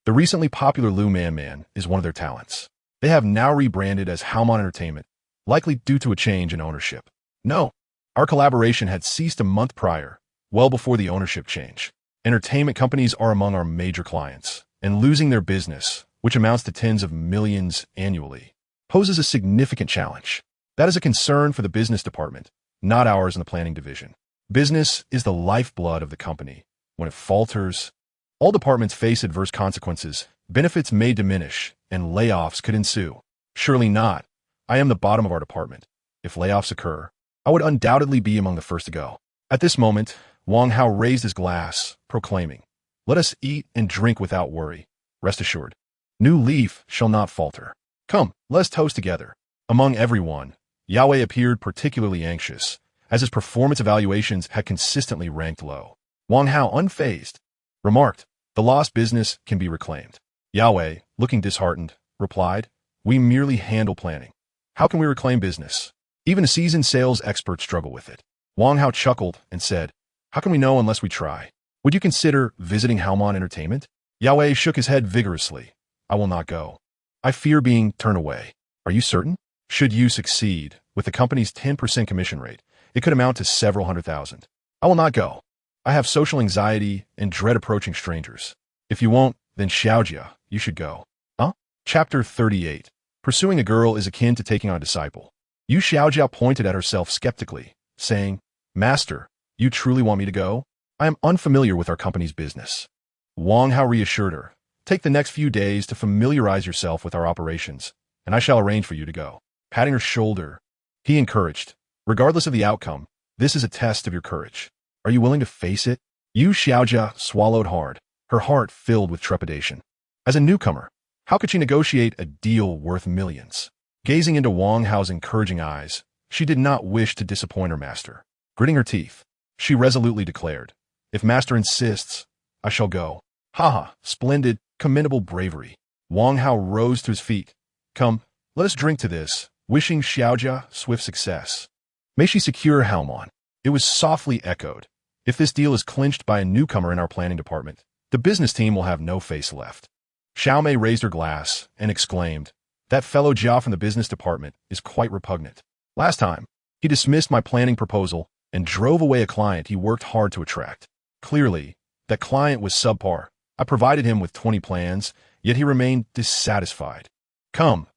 [SPEAKER 1] The recently popular Lu Man Man is one of their talents. They have now rebranded as Haomon Entertainment, likely due to a change in ownership. No, our collaboration had ceased a month prior, well before the ownership change. Entertainment companies are among our major clients, and losing their business, which amounts to tens of millions annually, poses a significant challenge. That is a concern for the business department, not ours in the planning division. Business is the lifeblood of the company. When it falters, all departments face adverse consequences. Benefits may diminish, and layoffs could ensue. Surely not. I am the bottom of our department. If layoffs occur, I would undoubtedly be among the first to go. At this moment, Wang Hao raised his glass, proclaiming, "Let us eat and drink without worry. Rest assured, New Leaf shall not falter. Come, let us toast together." Among everyone, Yahweh appeared particularly anxious, as his performance evaluations had consistently ranked low. Wang Hao, unfazed, remarked, "The lost business can be reclaimed." Yahweh, looking disheartened, replied, "We merely handle planning. How can we reclaim business? Even a seasoned sales expert struggle with it." Wang Hao chuckled and said, "How can we know unless we try? Would you consider visiting Haomon Entertainment?" Yahweh shook his head vigorously. "I will not go. I fear being turned away." "Are you certain?" "Should you succeed, with the company's 10% commission rate, it could amount to several $100,000. I will not go. I have social anxiety and dread approaching strangers. If you won't, then Xiaojia, you should go." Huh? Chapter 38. Pursuing a girl is akin to taking on a disciple. Yu Xiaojia pointed at herself skeptically, saying, "Master, you truly want me to go? I am unfamiliar with our company's business." Wang Hao reassured her, "Take the next few days to familiarize yourself with our operations, and I shall arrange for you to go." Patting her shoulder, he encouraged, "Regardless of the outcome, this is a test of your courage. Are you willing to face it?" Yu Xiaojia swallowed hard, her heart filled with trepidation. As a newcomer, how could she negotiate a deal worth millions? Gazing into Wang Hao's encouraging eyes, she did not wish to disappoint her master. Gritting her teeth, she resolutely declared, "If master insists, I shall go." "Haha, splendid, commendable bravery." Wang Hao rose to his feet. "Come, let us drink to this," wishing Xiaojia swift success. "May she secure Haomon." It was softly echoed. "If this deal is clinched by a newcomer in our planning department, the business team will have no face left." Xiaomei raised her glass and exclaimed, "That fellow Jia from the business department is quite repugnant. Last time, He dismissed my planning proposal and drove away a client he worked hard to attract. Clearly, that client was subpar. I provided him with 20 plans, yet he remained dissatisfied. Come,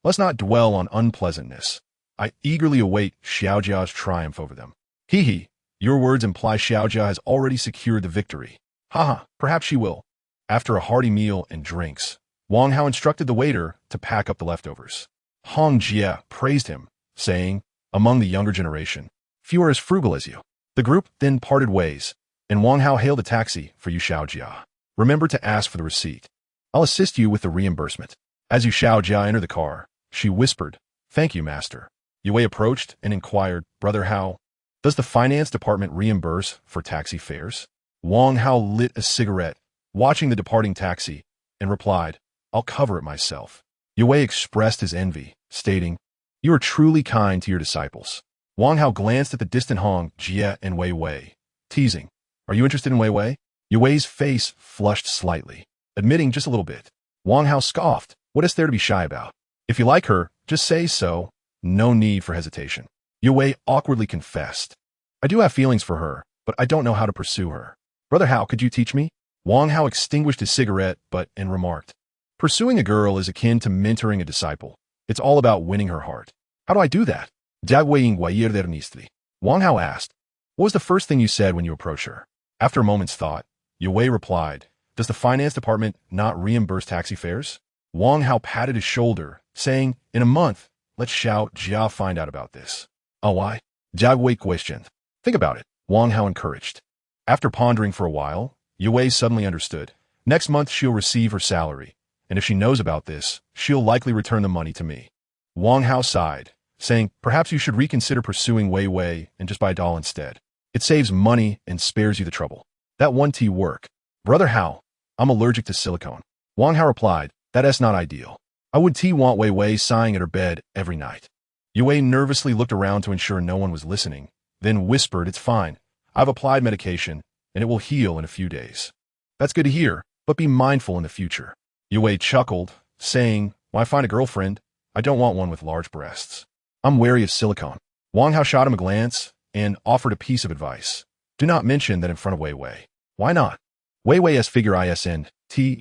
[SPEAKER 1] let's not dwell on unpleasantness. I eagerly await Xiaojia's triumph over them. Hee, your words imply Xiaojia has already secured the victory. Haha, perhaps she will. After a hearty meal and drinks, Wang Hao instructed the waiter to pack up the leftovers. Hong Jie praised him, saying, among the younger generation, few are as frugal as you. The group then parted ways, and Wang Hao hailed a taxi for Yu Xiaojia. Remember to ask for the receipt. I'll assist you with the reimbursement. As Yu Xiaojia entered the car, she whispered, thank you, master. Yue approached and inquired, Brother Hao, does the finance department reimburse for taxi fares? Wang Hao lit a cigarette, watching the departing taxi, and replied, I'll cover it myself. Yue expressed his envy, stating, you are truly kind to your disciples. Wang Hao glanced at the distant Hong Jie and Wei Wei, teasing, are you interested in Wei Wei? Yue's face flushed slightly, admitting just a little bit. Wang Hao scoffed, what is there to be shy about? If you like her, just say so. No need for hesitation. Yue awkwardly confessed, I do have feelings for her, but I don't know how to pursue her. Brother Hao, could you teach me? Wang Hao extinguished his cigarette, and remarked, pursuing a girl is akin to mentoring a disciple. It's all about winning her heart. How do I do that? Wang Hao asked, what was the first thing you said when you approached her? After a moment's thought, Yue replied, does the finance department not reimburse taxi fares? Wang Hao patted his shoulder, saying, in a month, let Xiao Jia find out about this. Oh, why? Wei questioned. Think about it, Wang Hao encouraged. After pondering for a while, Yue suddenly understood. Next month she'll receive her salary, and if she knows about this, she'll likely return the money to me. Wang Hao sighed, saying, perhaps you should reconsider pursuing Wei Wei and just buy a doll instead. It saves money and spares you the trouble. That 1T work. Brother Hao, I'm allergic to silicone. Wang Hao replied, that's not ideal. I would want Wei Wei sighing at her bed every night. Yue nervously looked around to ensure no one was listening, then whispered, it's fine. I've applied medication, and it will heal in a few days. That's good to hear, but be mindful in the future. Yue chuckled, saying, when I find a girlfriend, I don't want one with large breasts. I'm wary of silicone. Wang Hao shot him a glance and offered a piece of advice. Do not mention that in front of Wei Wei. Why not? Wei Wei's figure isn't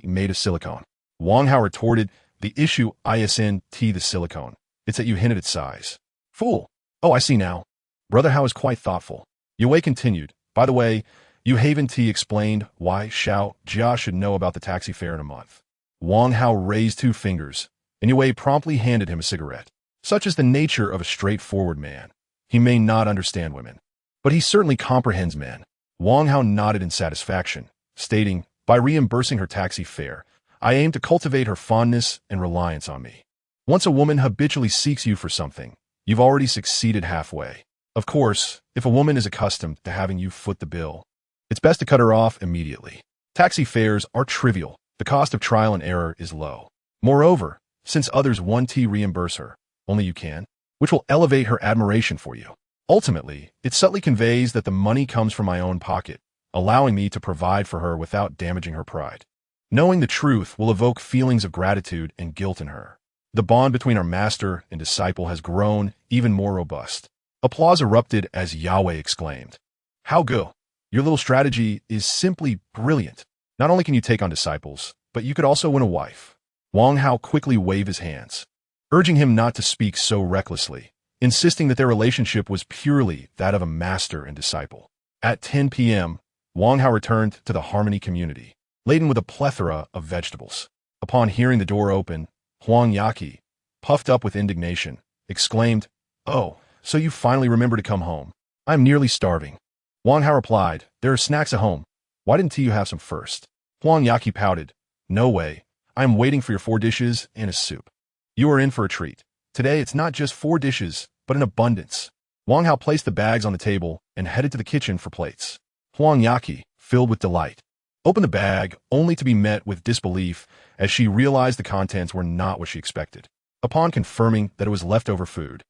[SPEAKER 1] made of silicone. Wang Hao retorted, the issue isn't the silicone. It's that you hinted at size. Fool. Oh, I see now. Brother Hao is quite thoughtful. Yue continued, by the way, Yu Haven T explained why Xiao Jia should know about the taxi fare in a month. Wang Hao raised 2 fingers, and Yue promptly handed him a cigarette. Such is the nature of a straightforward man. He may not understand women, but he certainly comprehends men. Wang Hao nodded in satisfaction, stating, by reimbursing her taxi fare, I aim to cultivate her fondness and reliance on me. Once a woman habitually seeks you for something, you've already succeeded halfway. Of course, if a woman is accustomed to having you foot the bill, it's best to cut her off immediately. Taxi fares are trivial. The cost of trial and error is low. Moreover, since others 1T reimburse her, only you can, which will elevate her admiration for you. Ultimately, it subtly conveys that the money comes from my own pocket, allowing me to provide for her without damaging her pride. Knowing the truth will evoke feelings of gratitude and guilt in her. The bond between our master and disciple has grown even more robust. Applause erupted as Yahweh exclaimed, how good! Your little strategy is simply brilliant. Not only can you take on disciples, but you could also win a wife. Wang Hao quickly waved his hands, urging him not to speak so recklessly, insisting that their relationship was purely that of a master and disciple. At 10 p.m., Wang Hao returned to the Harmony community, laden with a plethora of vegetables. Upon hearing the door open, Huang Yaqi, puffed up with indignation, exclaimed, oh, so you finally remember to come home. I'm nearly starving. Wang Hao replied, there are snacks at home. Why didn't you have some first? Huang Yaqi pouted, no way. I am waiting for your 4 dishes and a soup. You are in for a treat. Today it's not just 4 dishes, but in abundance. Wang Hao placed the bags on the table and headed to the kitchen for plates. Huang Yaqi, filled with delight, opened the bag only to be met with disbelief as she realized the contents were not what she expected. Upon confirming that it was leftover food,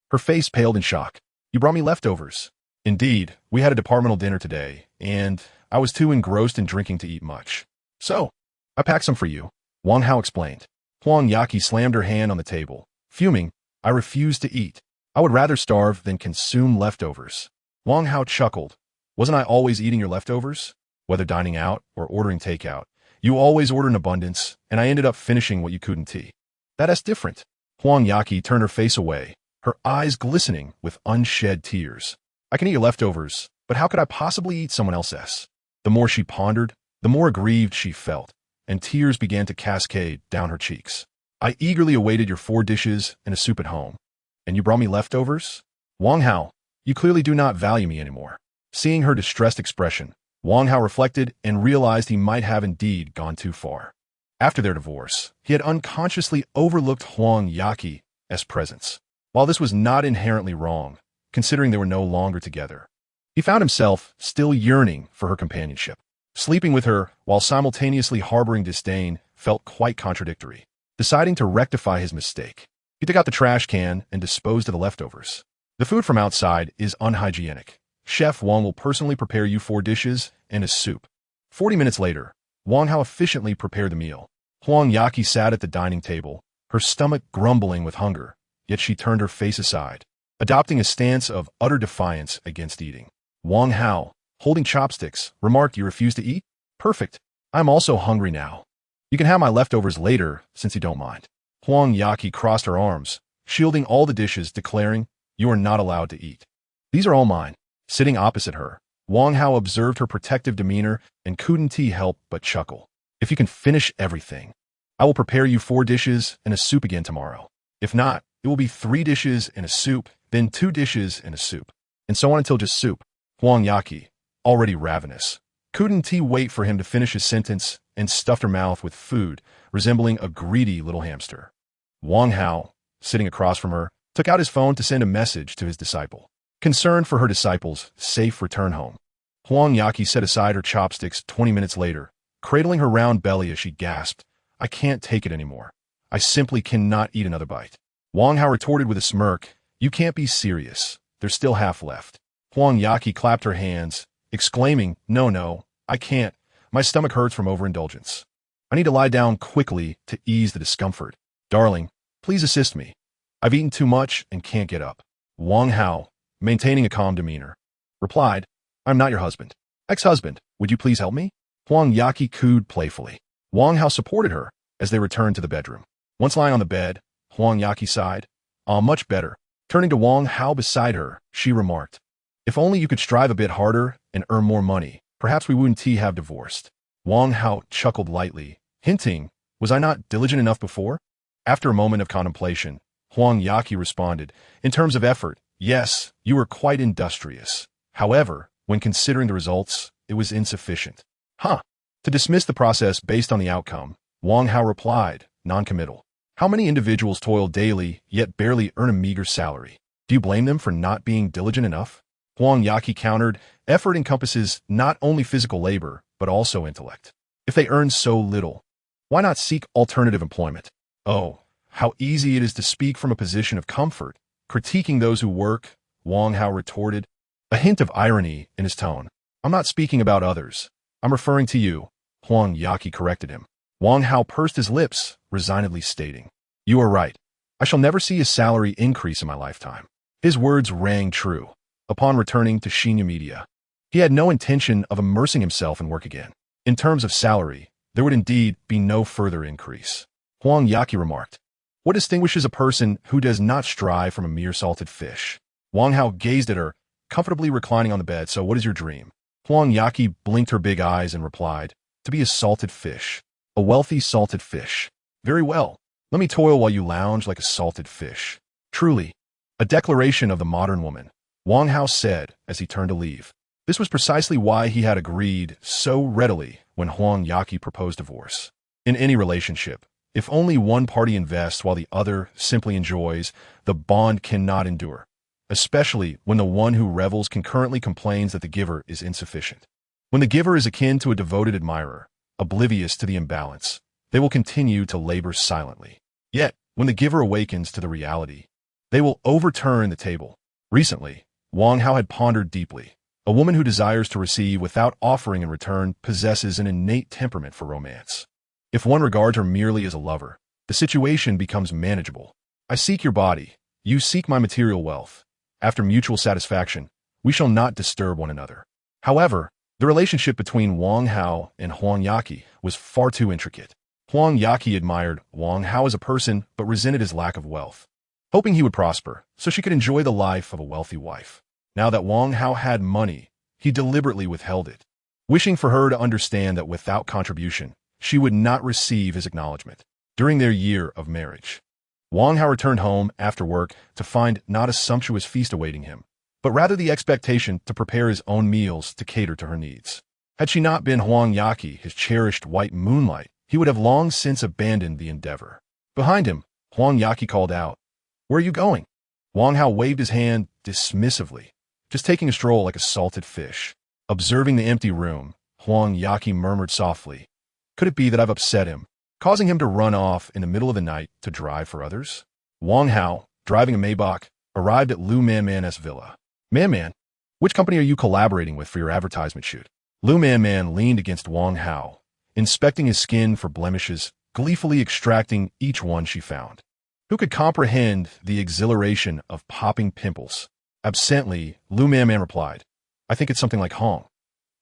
[SPEAKER 1] her face paled in shock. You brought me leftovers. Indeed, we had a departmental dinner today, and I was too engrossed in drinking to eat much. So, I packed some for you, Wang Hao explained. Huang Yaqi slammed her hand on the table, fuming, I refuse to eat. I would rather starve than consume leftovers. Wang Hao chuckled. Wasn't I always eating your leftovers? Whether dining out or ordering takeout, you always order in abundance, and I ended up finishing what you couldn't eat. That's different. Huang Yaqi turned her face away, her eyes glistening with unshed tears. I can eat your leftovers, but how could I possibly eat someone else's? The more she pondered, the more aggrieved she felt, and tears began to cascade down her cheeks. I eagerly awaited your 4 dishes and a soup at home. And you brought me leftovers? Wang Hao, you clearly do not value me anymore. Seeing her distressed expression, Wang Hao reflected and realized he might have indeed gone too far. After their divorce, he had unconsciously overlooked Huang Yaqi's presence. While this was not inherently wrong, considering they were no longer together, he found himself still yearning for her companionship. Sleeping with her while simultaneously harboring disdain felt quite contradictory. Deciding to rectify his mistake, he took out the trash can and disposed of the leftovers. The food from outside is unhygienic. Chef Wang will personally prepare you 4 dishes and a soup. 40 minutes later, Wang Hao efficiently prepared the meal. Huang Yaqi sat at the dining table, her stomach grumbling with hunger, yet she turned her face aside, adopting a stance of utter defiance against eating. Wang Hao, holding chopsticks, remarked, "You refuse to eat? Perfect. I'm also hungry now. You can have my leftovers later, since you don't mind." Huang Yaqi crossed her arms, shielding all the dishes, declaring, "You are not allowed to eat. These are all mine." Sitting opposite her, Wang Hao observed her protective demeanor and couldn't help but chuckle. "If you can finish everything, I will prepare you 4 dishes and a soup again tomorrow. If not, it will be 3 dishes and a soup, then 2 dishes and a soup, and so on until just soup." Huang Yaqi, already ravenous, couldn't wait for him to finish his sentence and stuffed her mouth with food, resembling a greedy little hamster. Wang Hao, sitting across from her, took out his phone to send a message to his disciple, concerned for her disciple's safe return home. Huang Yaqi set aside her chopsticks 20 minutes later, cradling her round belly as she gasped, "I can't take it anymore. I simply cannot eat another bite." Wang Hao retorted with a smirk, "You can't be serious. There's still half left." Huang Yaqi clapped her hands, exclaiming, No, I can't. My stomach hurts from overindulgence. I need to lie down quickly to ease the discomfort. Darling, please assist me. I've eaten too much and can't get up." Wang Hao, maintaining a calm demeanor, replied, "I'm not your husband. Ex-husband, would you please help me?" Huang Yaqi cooed playfully. Wang Hao supported her as they returned to the bedroom. Once lying on the bed, Huang Yaqi sighed, much better." Turning to Wang Hao beside her, she remarked, "If only you could strive a bit harder and earn more money, perhaps we wouldn't have divorced." Wang Hao chuckled lightly, hinting, "Was I not diligent enough before?" After a moment of contemplation, Huang Yaqi responded, "In terms of effort, yes, you were quite industrious. However, when considering the results, it was insufficient." "Huh." To dismiss the process based on the outcome, Wang Hao replied, non-committal, "How many individuals toil daily yet barely earn a meager salary? Do you blame them for not being diligent enough?" Huang Yaqi countered, "Effort encompasses not only physical labor, but also intellect. If they earn so little, why not seek alternative employment?" "Oh, how easy it is to speak from a position of comfort, critiquing those who work," Wang Hao retorted, a hint of irony in his tone. "I'm not speaking about others. I'm referring to you," Huang Yaqi corrected him. Wang Hao pursed his lips, resignedly stating, "You are right. I shall never see a salary increase in my lifetime." His words rang true. Upon returning to Shinya Media, he had no intention of immersing himself in work again. In terms of salary, there would indeed be no further increase. Huang Yaqi remarked, "What distinguishes a person who does not strive from a mere salted fish?" Wang Hao gazed at her, comfortably reclining on the bed. "So what is your dream?" Huang Yaqi blinked her big eyes and replied, "To be a salted fish. A wealthy salted fish. Very well. Let me toil while you lounge like a salted fish." "Truly, a declaration of the modern woman," Wang Hao said as he turned to leave. This was precisely why he had agreed so readily when Huang Yaqi proposed divorce. In any relationship, if only one party invests while the other simply enjoys, the bond cannot endure, especially when the one who revels concurrently complains that the giver is insufficient. When the giver is akin to a devoted admirer, oblivious to the imbalance, they will continue to labor silently. Yet, when the giver awakens to the reality, they will overturn the table. Recently, Wang Hao had pondered deeply. A woman who desires to receive without offering in return possesses an innate temperament for romance. If one regards her merely as a lover, the situation becomes manageable. "I seek your body, You seek my material wealth. After mutual satisfaction, we shall not disturb one another. However, the relationship between Wang Hao and Huang Yaqi was far too intricate. Huang Yaqi admired Wang Hao as a person but resented his lack of wealth, hoping he would prosper so she could enjoy the life of a wealthy wife. Now that Wang Hao had money, he deliberately withheld it, wishing for her to understand that without contribution, she would not receive his acknowledgement. During their year of marriage, Wang Hao returned home after work to find not a sumptuous feast awaiting him, but rather the expectation to prepare his own meals to cater to her needs. Had she not been Huang Yaqi, his cherished white moonlight, he would have long since abandoned the endeavor. Behind him, Huang Yaqi called out, "Where are you going?" Wang Hao waved his hand dismissively, just taking a stroll like a salted fish. Observing the empty room, Huang Yaqi murmured softly, "Could it be that I've upset him, causing him to run off in the middle of the night to drive for others?" Wang Hao, driving a Maybach, arrived at Lu Man's villa. "Man, which company are you collaborating with for your advertisement shoot?" Lu Man leaned against Wang Hao, inspecting his skin for blemishes, gleefully extracting each one she found. Who could comprehend the exhilaration of popping pimples? Absently, Lu Man replied, "I think it's something like Hong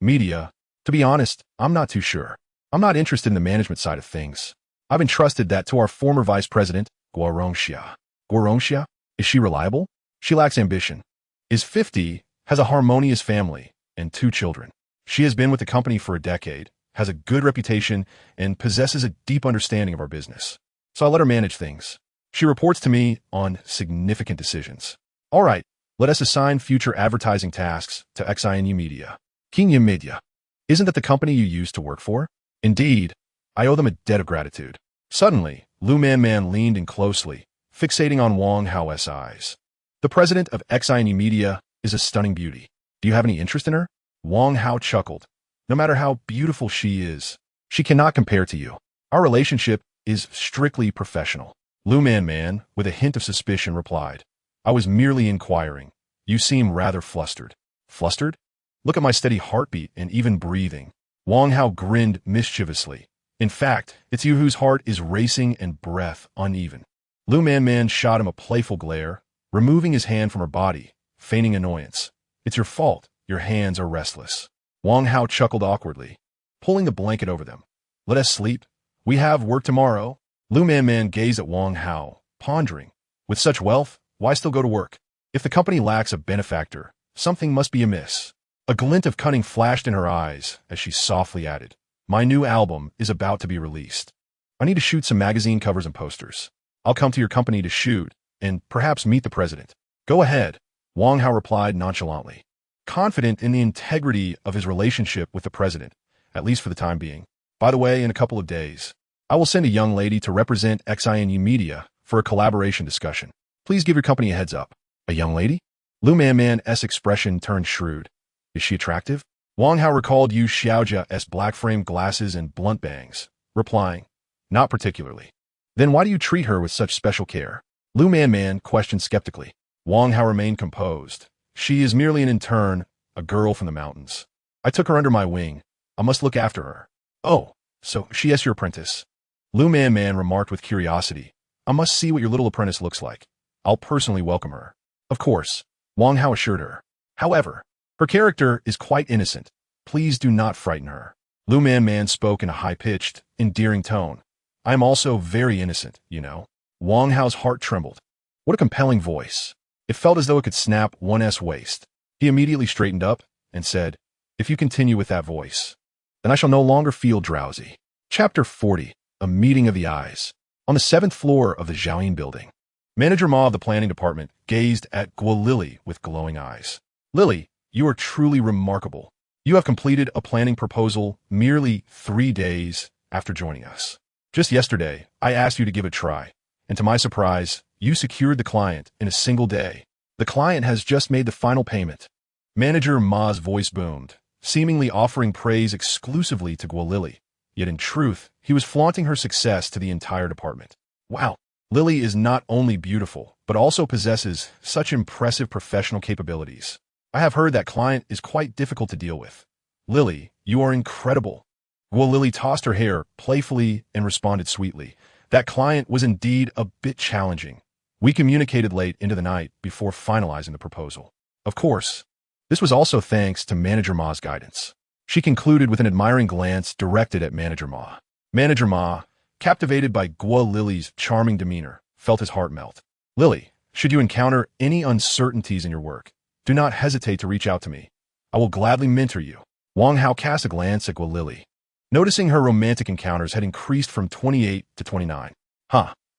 [SPEAKER 1] Media. To be honest, I'm not too sure. I'm not interested in the management side of things. I've entrusted that to our former vice president, Guorongxia. Guorongxia? Is she reliable? She lacks ambition. Is 50, has a harmonious family, and 2 children. She has been with the company for a decade, has a good reputation, and possesses a deep understanding of our business. So I let her manage things. She reports to me on significant decisions. All right, let us assign future advertising tasks to XINU Media." "Kinya Media. Isn't that the company you used to work for?" "Indeed. I owe them a debt of gratitude." Suddenly, Lu Man leaned in closely, fixating on Wang Hao's eyes. "The president of XINU Media is a stunning beauty. Do you have any interest in her?" Wang Hao chuckled. "No matter how beautiful she is, she cannot compare to you. Our relationship is strictly professional." Lu Man, with a hint of suspicion, replied, "I was merely inquiring. You seem rather flustered." "Flustered? Look at my steady heartbeat and even breathing." Wang Hao grinned mischievously. "In fact, it's you whose heart is racing and breath uneven." Lu Man shot him a playful glare, removing his hand from her body, feigning annoyance. "It's your fault. Your hands are restless." Wang Hao chuckled awkwardly, pulling the blanket over them. "Let us sleep. We have work tomorrow." Lu Man gazed at Wang Hao, pondering. With such wealth, why still go to work? If the company lacks a benefactor, something must be amiss. A glint of cunning flashed in her eyes as she softly added, "My new album is about to be released. I need to shoot some magazine covers and posters. I'll come to your company to shoot, and perhaps meet the president." "Go ahead," Wang Hao replied nonchalantly, confident in the integrity of his relationship with the president, at least for the time being. "By the way, in a couple of days, I will send a young lady to represent XINU Media for a collaboration discussion. Please give your company a heads up." "A young lady?" Lu Man's expression turned shrewd. "Is she attractive?" Wang Hao recalled Yu Xiaojia's black-framed glasses and blunt bangs, replying, "Not particularly." "Then why do you treat her with such special care?" Lu Man questioned skeptically. Wang Hao remained composed. "She is merely an intern, a girl from the mountains. I took her under my wing. I must look after her." "Oh, so she is your apprentice?" Lu Man remarked with curiosity. "I must see what your little apprentice looks like. I'll personally welcome her." "Of course," Wang Hao assured her. "However, her character is quite innocent. Please do not frighten her." Lu Man spoke in a high-pitched, endearing tone. "I am also very innocent, you know." Wang Hao's heart trembled. What a compelling voice. It felt as though it could snap one's waist. He immediately straightened up and said, "If you continue with that voice, then I shall no longer feel drowsy." Chapter 40. A Meeting of the Eyes. On the 7th floor of the Zhaoyin building, Manager Ma of the planning department gazed at Guo Lily with glowing eyes. "Lily, you are truly remarkable. You have completed a planning proposal merely 3 days after joining us. Just yesterday, I asked you to give it a try, and to my surprise, you secured the client in a single day. The client has just made the final payment." Manager Ma's voice boomed, seemingly offering praise exclusively to Guo Lily. Yet in truth, he was flaunting her success to the entire department. "Wow, Lily is not only beautiful, but also possesses such impressive professional capabilities. I have heard that client is quite difficult to deal with. Lily, you are incredible." Guo Lily tossed her hair playfully and responded sweetly. "That client was indeed a bit challenging. We communicated late into the night before finalizing the proposal. Of course, this was also thanks to Manager Ma's guidance. She concluded with an admiring glance directed at Manager Ma. Manager Ma, captivated by Guo Lily's charming demeanor, felt his heart melt. Lily, should you encounter any uncertainties in your work, do not hesitate to reach out to me. I will gladly mentor you. Wang Hao cast a glance at Guo Lily. Noticing her romantic encounters had increased from 28 to 29.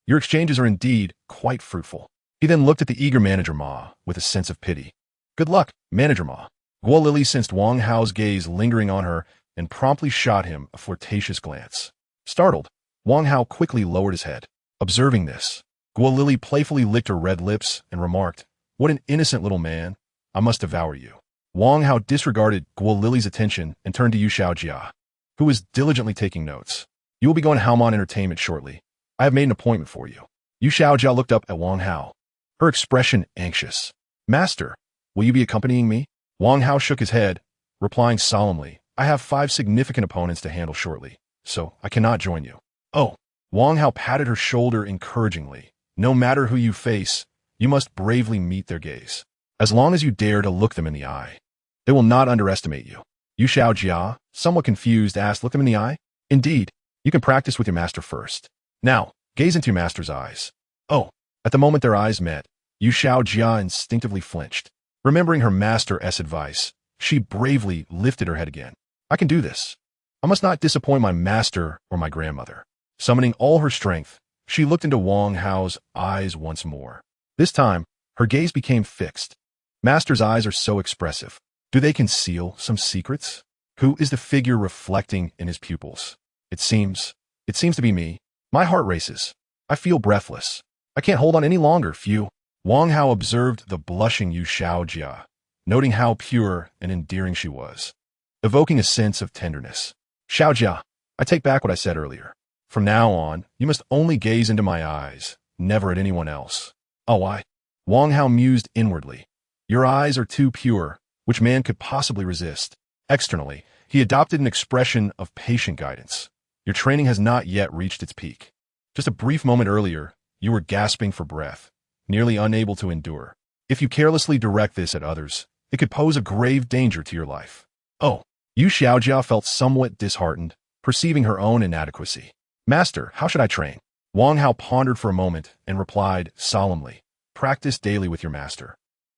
[SPEAKER 1] Your exchanges are indeed quite fruitful. He then looked at the eager Manager Ma with a sense of pity. Good luck, Manager Ma. Guo Lily sensed Wang Hao's gaze lingering on her and promptly shot him a flirtatious glance. Startled, Wang Hao quickly lowered his head. Observing this, Guo Lily playfully licked her red lips and remarked, "What an innocent little man. I must devour you." Wang Hao disregarded Guo Lily's attention and turned to Yu Xiaojia, who was diligently taking notes. "You will be going to Haomon Entertainment shortly. I have made an appointment for you." Yu Xiaojia looked up at Wang Hao, her expression anxious. "Master, will you be accompanying me?" Wang Hao shook his head, replying solemnly, "I have 5 significant opponents to handle shortly, so I cannot join you." "Oh." Wang Hao patted her shoulder encouragingly. "No matter who you face, you must bravely meet their gaze. As long as you dare to look them in the eye, they will not underestimate you." Yu Xiaojia, somewhat confused, asked, "Look them in the eye?" "Indeed. You can practice with your master first. Now, gaze into your master's eyes." "Oh." At the moment their eyes met, Yu Xiaojia instinctively flinched. Remembering her master's advice, she bravely lifted her head again. "I can do this. I must not disappoint my master or my grandmother." Summoning all her strength, she looked into Wang Hao's eyes once more. This time, her gaze became fixed. Master's eyes are so expressive. Do they conceal some secrets? Who is the figure reflecting in his pupils? It seems to be me. My heart races. I feel breathless. I can't hold on any longer, Phew. Wang Hao observed the blushing Yu Xiaojia, noting how pure and endearing she was, evoking a sense of tenderness. "Xiaojia, I take back what I said earlier. From now on, you must only gaze into my eyes, never at anyone else." "Oh, why?" Wang Hao mused inwardly. "Your eyes are too pure. Which man could possibly resist?" Externally, he adopted an expression of patient guidance. "Your training has not yet reached its peak. Just a brief moment earlier, you were gasping for breath, nearly unable to endure. If you carelessly direct this at others, it could pose a grave danger to your life." "Oh." Yu Xiaojia felt somewhat disheartened, perceiving her own inadequacy. "Master, how should I train?" Wang Hao pondered for a moment and replied solemnly, "Practice daily with your master.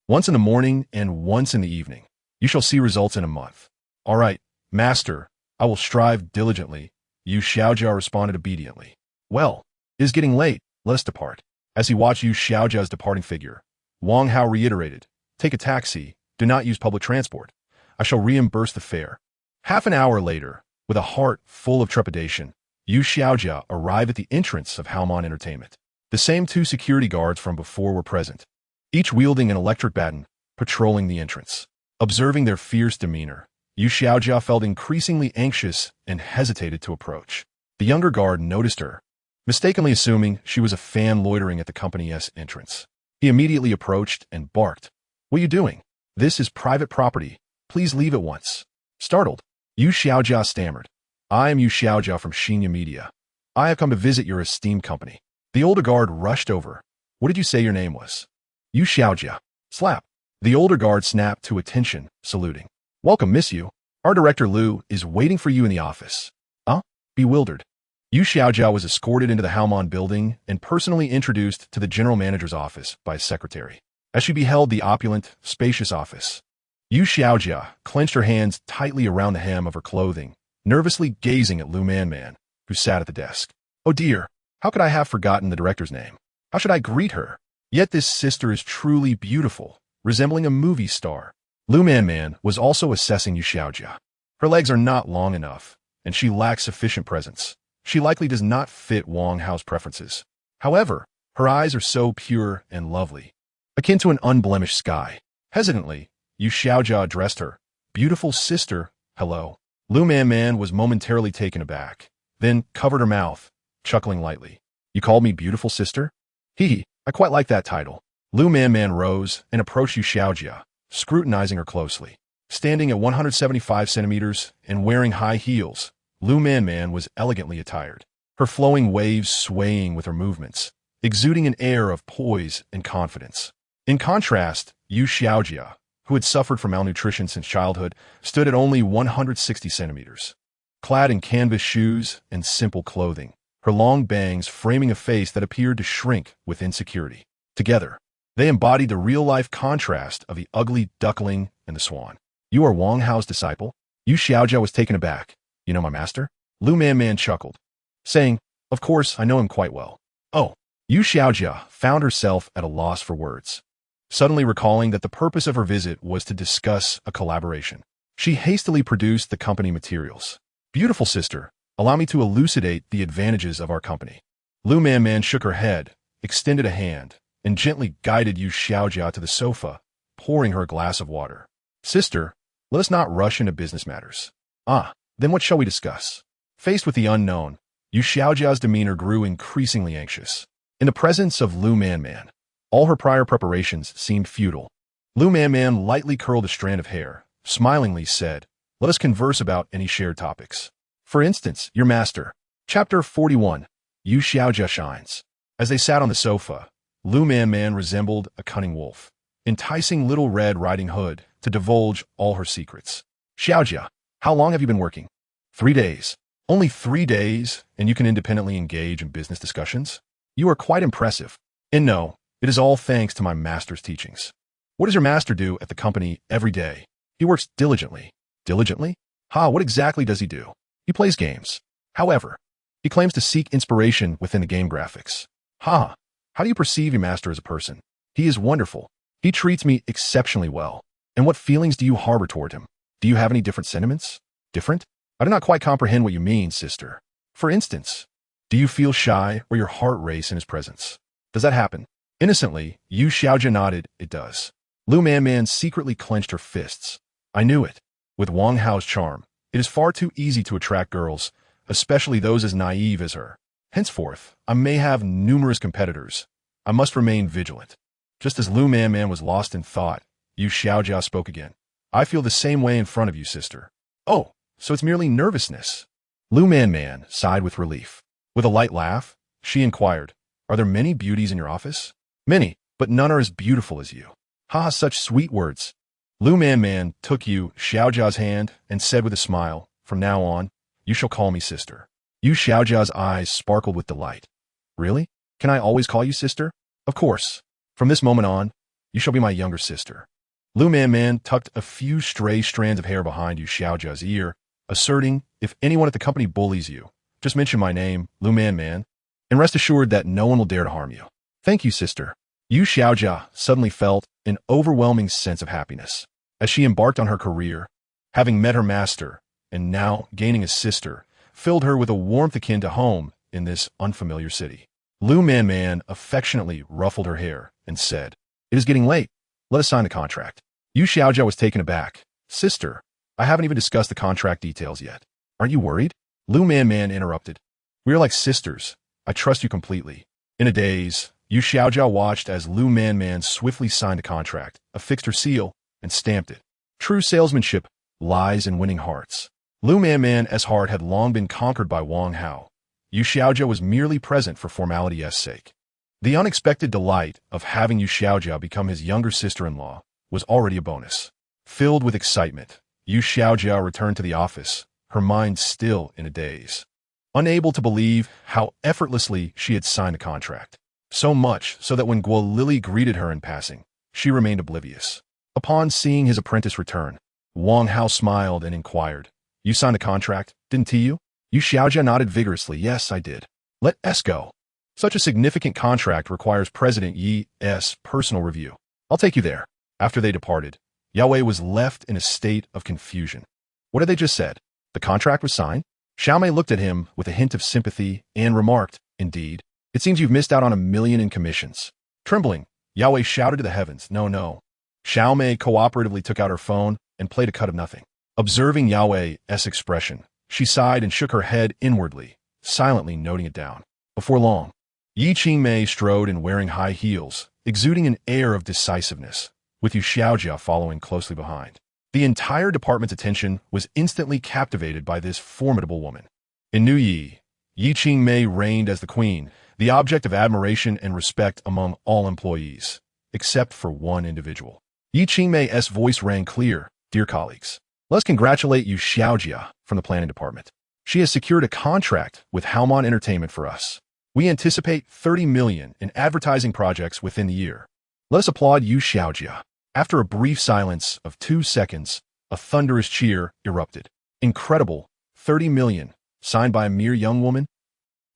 [SPEAKER 1] Once in the morning and once in the evening. You shall see results in a month." "All right, master, I will strive diligently," Yu Xiaojia responded obediently. "Well, it is getting late. Let us depart." As he watched Yu Xiaojia's departing figure, Wang Hao reiterated, "Take a taxi. Do not use public transport. I shall reimburse the fare." Half an hour later, with a heart full of trepidation, Yu Xiaojia arrived at the entrance of Haomon Entertainment. The same 2 security guards from before were present, each wielding an electric baton, patrolling the entrance. Observing their fierce demeanor, Yu Xiaojia felt increasingly anxious and hesitated to approach. The younger guard noticed her, mistakenly assuming she was a fan loitering at the company's entrance. He immediately approached and barked, "What are you doing? This is private property. Please leave at once." Startled, Yu Xiaojia stammered, "I am Yu Xiaojia from Shinya Media. I have come to visit your esteemed company." The older guard rushed over. "What did you say your name was?" "Yu Xiaojia." Slap. The older guard snapped to attention, saluting. "Welcome, Miss Yu. Our director Lu is waiting for you in the office." Bewildered, Yu Xiaojia was escorted into the Haomon building and personally introduced to the general manager's office by his secretary. As she beheld the opulent, spacious office, Yu Xiaojia clenched her hands tightly around the hem of her clothing, nervously gazing at Lu Man, who sat at the desk. "Oh dear, how could I have forgotten the director's name? How should I greet her? Yet this sister is truly beautiful, resembling a movie star." Lu Man was also assessing Yu Xiaojia. Her legs are not long enough, and she lacks sufficient presence. She likely does not fit Wang Hao's preferences. However, her eyes are so pure and lovely, akin to an unblemished sky. Hesitantly, Yu Xiaojia addressed her, "Beautiful sister, hello." Lu Man was momentarily taken aback, then covered her mouth, chuckling lightly. "You called me beautiful sister? Hee, I quite like that title." Lu Man rose and approached Yu Xiaojia, scrutinizing her closely. Standing at 175 centimeters and wearing high heels, Lu Man was elegantly attired, her flowing waves swaying with her movements, exuding an air of poise and confidence. In contrast, Yu Xiaojia, who had suffered from malnutrition since childhood, stood at only 160 centimeters. Clad in canvas shoes and simple clothing, her long bangs framing a face that appeared to shrink with insecurity. Together, they embodied the real-life contrast of the ugly duckling and the swan. "You are Wang Hao's disciple?" Yu Xiaojia was taken aback. "You know my master?" Lu Man chuckled, saying, "Of course, I know him quite well." "Oh." Yu Xiaojia found herself at a loss for words, suddenly recalling that the purpose of her visit was to discuss a collaboration. She hastily produced the company materials. "Beautiful sister, allow me to elucidate the advantages of our company." Lu Man shook her head, extended a hand, and gently guided Yu Xiaojia to the sofa, pouring her a glass of water. "Sister, let us not rush into business matters." "Ah, then what shall we discuss?" Faced with the unknown, Yu Xiaojia's demeanor grew increasingly anxious. In the presence of Lu Man, all her prior preparations seemed futile. Lu Man lightly curled a strand of hair, smilingly said, "Let us converse about any shared topics. For instance, your master." Chapter 41. Yu Xiaojia shines. As they sat on the sofa, Lu Man resembled a cunning wolf, enticing Little Red Riding Hood to divulge all her secrets. "Xiaojia, how long have you been working?" 3 days. "Only 3 days, and you can independently engage in business discussions? You are quite impressive. And no, it is all thanks to my master's teachings." "What does your master do at the company every day?" "He works diligently." "Diligently? Ha, what exactly does he do?" "He plays games. However, he claims to seek inspiration within the game graphics." "Ha, how do you perceive your master as a person?" "He is wonderful. He treats me exceptionally well." "And what feelings do you harbor toward him? Do you have any different sentiments?" "Different? I do not quite comprehend what you mean, sister." "For instance, do you feel shy or your heart race in his presence?" "Does that happen?" Innocently, Yu Xiaojia nodded. "It does." Lu Man secretly clenched her fists. "I knew it. With Wang Hao's charm, it is far too easy to attract girls, especially those as naive as her. Henceforth, I may have numerous competitors. I must remain vigilant." Just as Lu Man was lost in thought, Yu Xiaojia spoke again. "I feel the same way in front of you, sister." "Oh, so it's merely nervousness." Lu Man sighed with relief. With a light laugh, she inquired, "Are there many beauties in your office?" "Many, but none are as beautiful as you." "Ha, such sweet words." Lu Man took Yu Xiaojia's hand and said with a smile, "From now on, you shall call me sister." Yu Xiaojia's eyes sparkled with delight. "Really? Can I always call you sister?" "Of course. From this moment on, you shall be my younger sister." Lu Man tucked a few stray strands of hair behind Yu Xiaojia's ear, asserting, "If anyone at the company bullies you, just mention my name, Lu Man, and rest assured that no one will dare to harm you." "Thank you, sister." Yu Xiaojia suddenly felt an overwhelming sense of happiness. As she embarked on her career, having met her master, and now gaining a sister, filled her with a warmth akin to home in this unfamiliar city. Lu Man affectionately ruffled her hair and said, "It is getting late. Let us sign the contract." Yu Xiaojia was taken aback. "Sister, I haven't even discussed the contract details yet. Aren't you worried?" Lu Man interrupted. "We are like sisters. I trust you completely." In a daze, Yu Xiaojia watched as Lu Man swiftly signed a contract, affixed her seal, and stamped it. True salesmanship lies in winning hearts. Lu Man's heart had long been conquered by Wang Hao. Yu Xiaojia was merely present for formality's sake. The unexpected delight of having Yu Xiaojia become his younger sister-in-law was already a bonus. Filled with excitement, Yu Xiaojia returned to the office, her mind still in a daze. Unable to believe how effortlessly she had signed the contract. So much so that when Guo Lily greeted her in passing, she remained oblivious. Upon seeing his apprentice return, Wang Hao smiled and inquired, "You signed the contract, didn't you?" Yu Xiaojia nodded vigorously. "Yes, I did." "Let us go." Such a significant contract requires President Yi's personal review. "I'll take you there." After they departed, Yao was left in a state of confusion. What had they just said? The contract was signed? Xiaomei looked at him with a hint of sympathy and remarked, "Indeed, it seems you've missed out on $1 million in commissions." Trembling, Yao shouted to the heavens, "No, no." Xiaomei cooperatively took out her phone and played a cut of nothing. Observing Yao's expression, she sighed and shook her head inwardly, silently noting it down. Before long, Yi Qingmei strode in wearing high heels, exuding an air of decisiveness, with Yu Xiaojia following closely behind. The entire department's attention was instantly captivated by this formidable woman. In New Yi, Yi Qingmei reigned as the queen, the object of admiration and respect among all employees, except for one individual. Yi Qingmei's voice rang clear. Dear colleagues, let's congratulate Yu Xiaojia from the planning department. She has secured a contract with Haomon Entertainment for us. We anticipate 30 million in advertising projects within the year. Let us applaud Yu Xiaojia. After a brief silence of 2 seconds, a thunderous cheer erupted. Incredible, 30 million, signed by a mere young woman?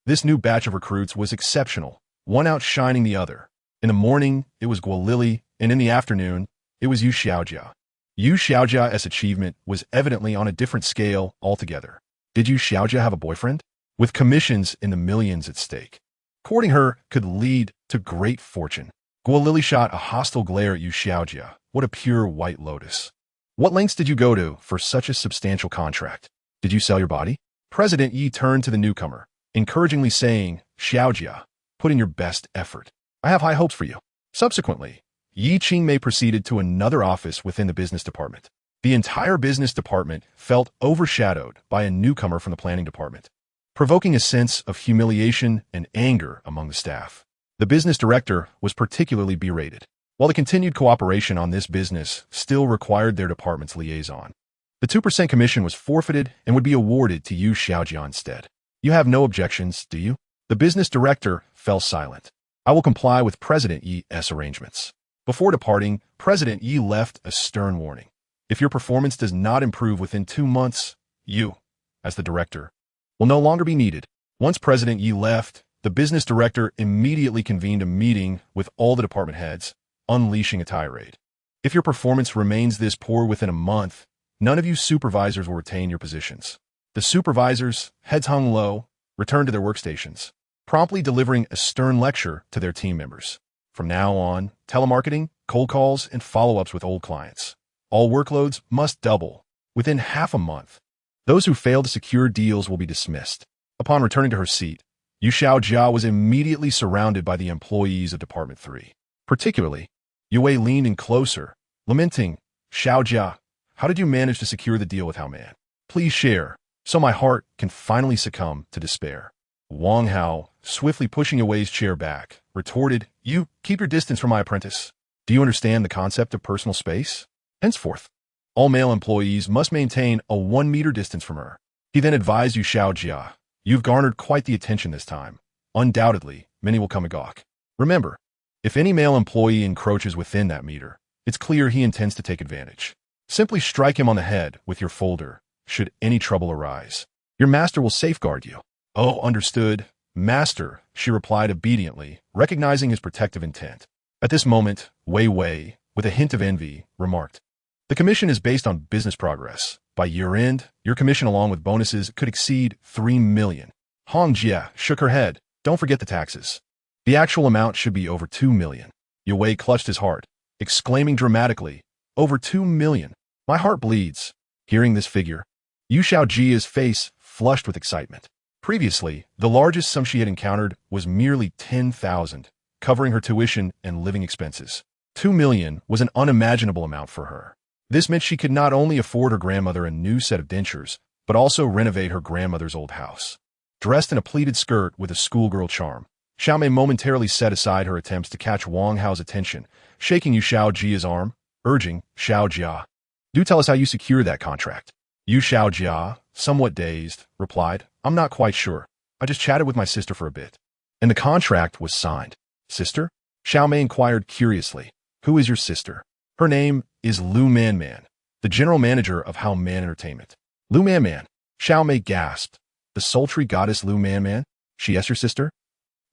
[SPEAKER 1] This new batch of recruits was exceptional, one outshining the other. In the morning, it was Guo Lili, and in the afternoon, it was Yu Xiaojia. Yu Xiaojia's achievement was evidently on a different scale altogether. Did Yu Xiaojia have a boyfriend? With commissions in the millions at stake. Courting her could lead to great fortune. Guo Lili shot a hostile glare at Yu Xiaojia. What a pure white lotus. What lengths did you go to for such a substantial contract? Did you sell your body? President Yi turned to the newcomer, encouragingly saying, Xiaojia, put in your best effort. I have high hopes for you. Subsequently, Yi Qingmei proceeded to another office within the business department. The entire business department felt overshadowed by a newcomer from the planning department, provoking a sense of humiliation and anger among the staff. The business director was particularly berated, while the continued cooperation on this business still required their department's liaison. The 2% commission was forfeited and would be awarded to Yu Xiaojia instead. You have no objections, do you? The business director fell silent. I will comply with President Yi's arrangements. Before departing, President Yi left a stern warning. If your performance does not improve within 2 months, you, as the director, will no longer be needed. Once President Yi left, the business director immediately convened a meeting with all the department heads, unleashing a tirade. If your performance remains this poor within a month, none of you supervisors will retain your positions. The supervisors, heads hung low, returned to their workstations, promptly delivering a stern lecture to their team members. From now on, telemarketing, cold calls, and follow-ups with old clients. All workloads must double within half a month. Those who fail to secure deals will be dismissed. Upon returning to her seat, Yu Xiaojia was immediately surrounded by the employees of Department 3. Particularly, Yue leaned in closer, lamenting, Xiaojia, how did you manage to secure the deal with Haomon? Please share, so my heart can finally succumb to despair. Wang Hao, swiftly pushing Yue's chair back, retorted, You, keep your distance from my apprentice. Do you understand the concept of personal space? Henceforth, all male employees must maintain a 1-meter distance from her. He then advised Yu Xiaojia, You've garnered quite the attention this time. Undoubtedly, many will come and gawk. Remember, if any male employee encroaches within that meter, it's clear he intends to take advantage. Simply strike him on the head with your folder, should any trouble arise. Your master will safeguard you. Oh, understood, master, she replied obediently, recognizing his protective intent. At this moment, Wei Wei, with a hint of envy, remarked, The commission is based on business progress. By year-end, your commission along with bonuses could exceed 3 million. Hong Jia shook her head. Don't forget the taxes. The actual amount should be over 2 million. Yue clutched his heart, exclaiming dramatically, Over 2 million. My heart bleeds. Hearing this figure, Yu Xiaojia's face flushed with excitement. Previously, the largest sum she had encountered was merely 10,000, covering her tuition and living expenses. 2 million was an unimaginable amount for her. This meant she could not only afford her grandmother a new set of dentures, but also renovate her grandmother's old house. Dressed in a pleated skirt with a schoolgirl charm, Xiaomei momentarily set aside her attempts to catch Wang Hao's attention, shaking Yu Xiaojia's arm, urging, Xiaojia, do tell us how you secured that contract. Yu Xiaojia, somewhat dazed, replied, I'm not quite sure. I just chatted with my sister for a bit. And the contract was signed. Sister? Xiaomei inquired curiously. Who is your sister? Her name is Lu Manman, the general manager of Haomon Entertainment. Lu Manman. Xiaomei gasped. The sultry goddess Lu Manman? She is your sister?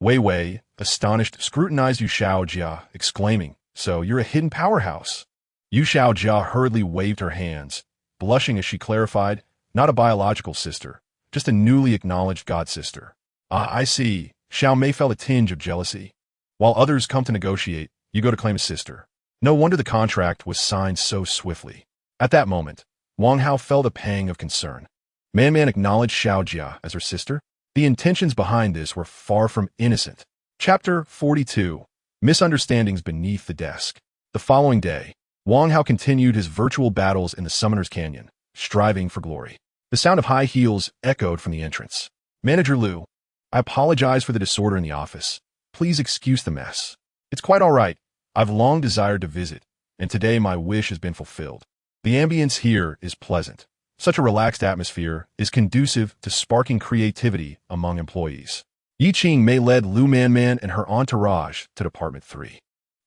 [SPEAKER 1] Wei Wei, astonished, scrutinized Yu Xiaojia, exclaiming, So you're a hidden powerhouse. Yu Xiaojia hurriedly waved her hands, blushing as she clarified, not a biological sister, just a newly acknowledged god-sister. Ah, I see. Xiaomei felt a tinge of jealousy. While others come to negotiate, you go to claim a sister. No wonder the contract was signed so swiftly. At that moment, Wang Hao felt a pang of concern. Man acknowledged Xiaojia as her sister. The intentions behind this were far from innocent. Chapter 42. Misunderstandings beneath the desk. The following day, Wang Hao continued his virtual battles in the Summoner's Canyon, striving for glory. The sound of high heels echoed from the entrance. Manager Lu, I apologize for the disorder in the office. Please excuse the mess. It's quite all right. I've long desired to visit, and today my wish has been fulfilled. The ambience here is pleasant. Such a relaxed atmosphere is conducive to sparking creativity among employees. Yi Qingmei led Lu Manman and her entourage to Department 3.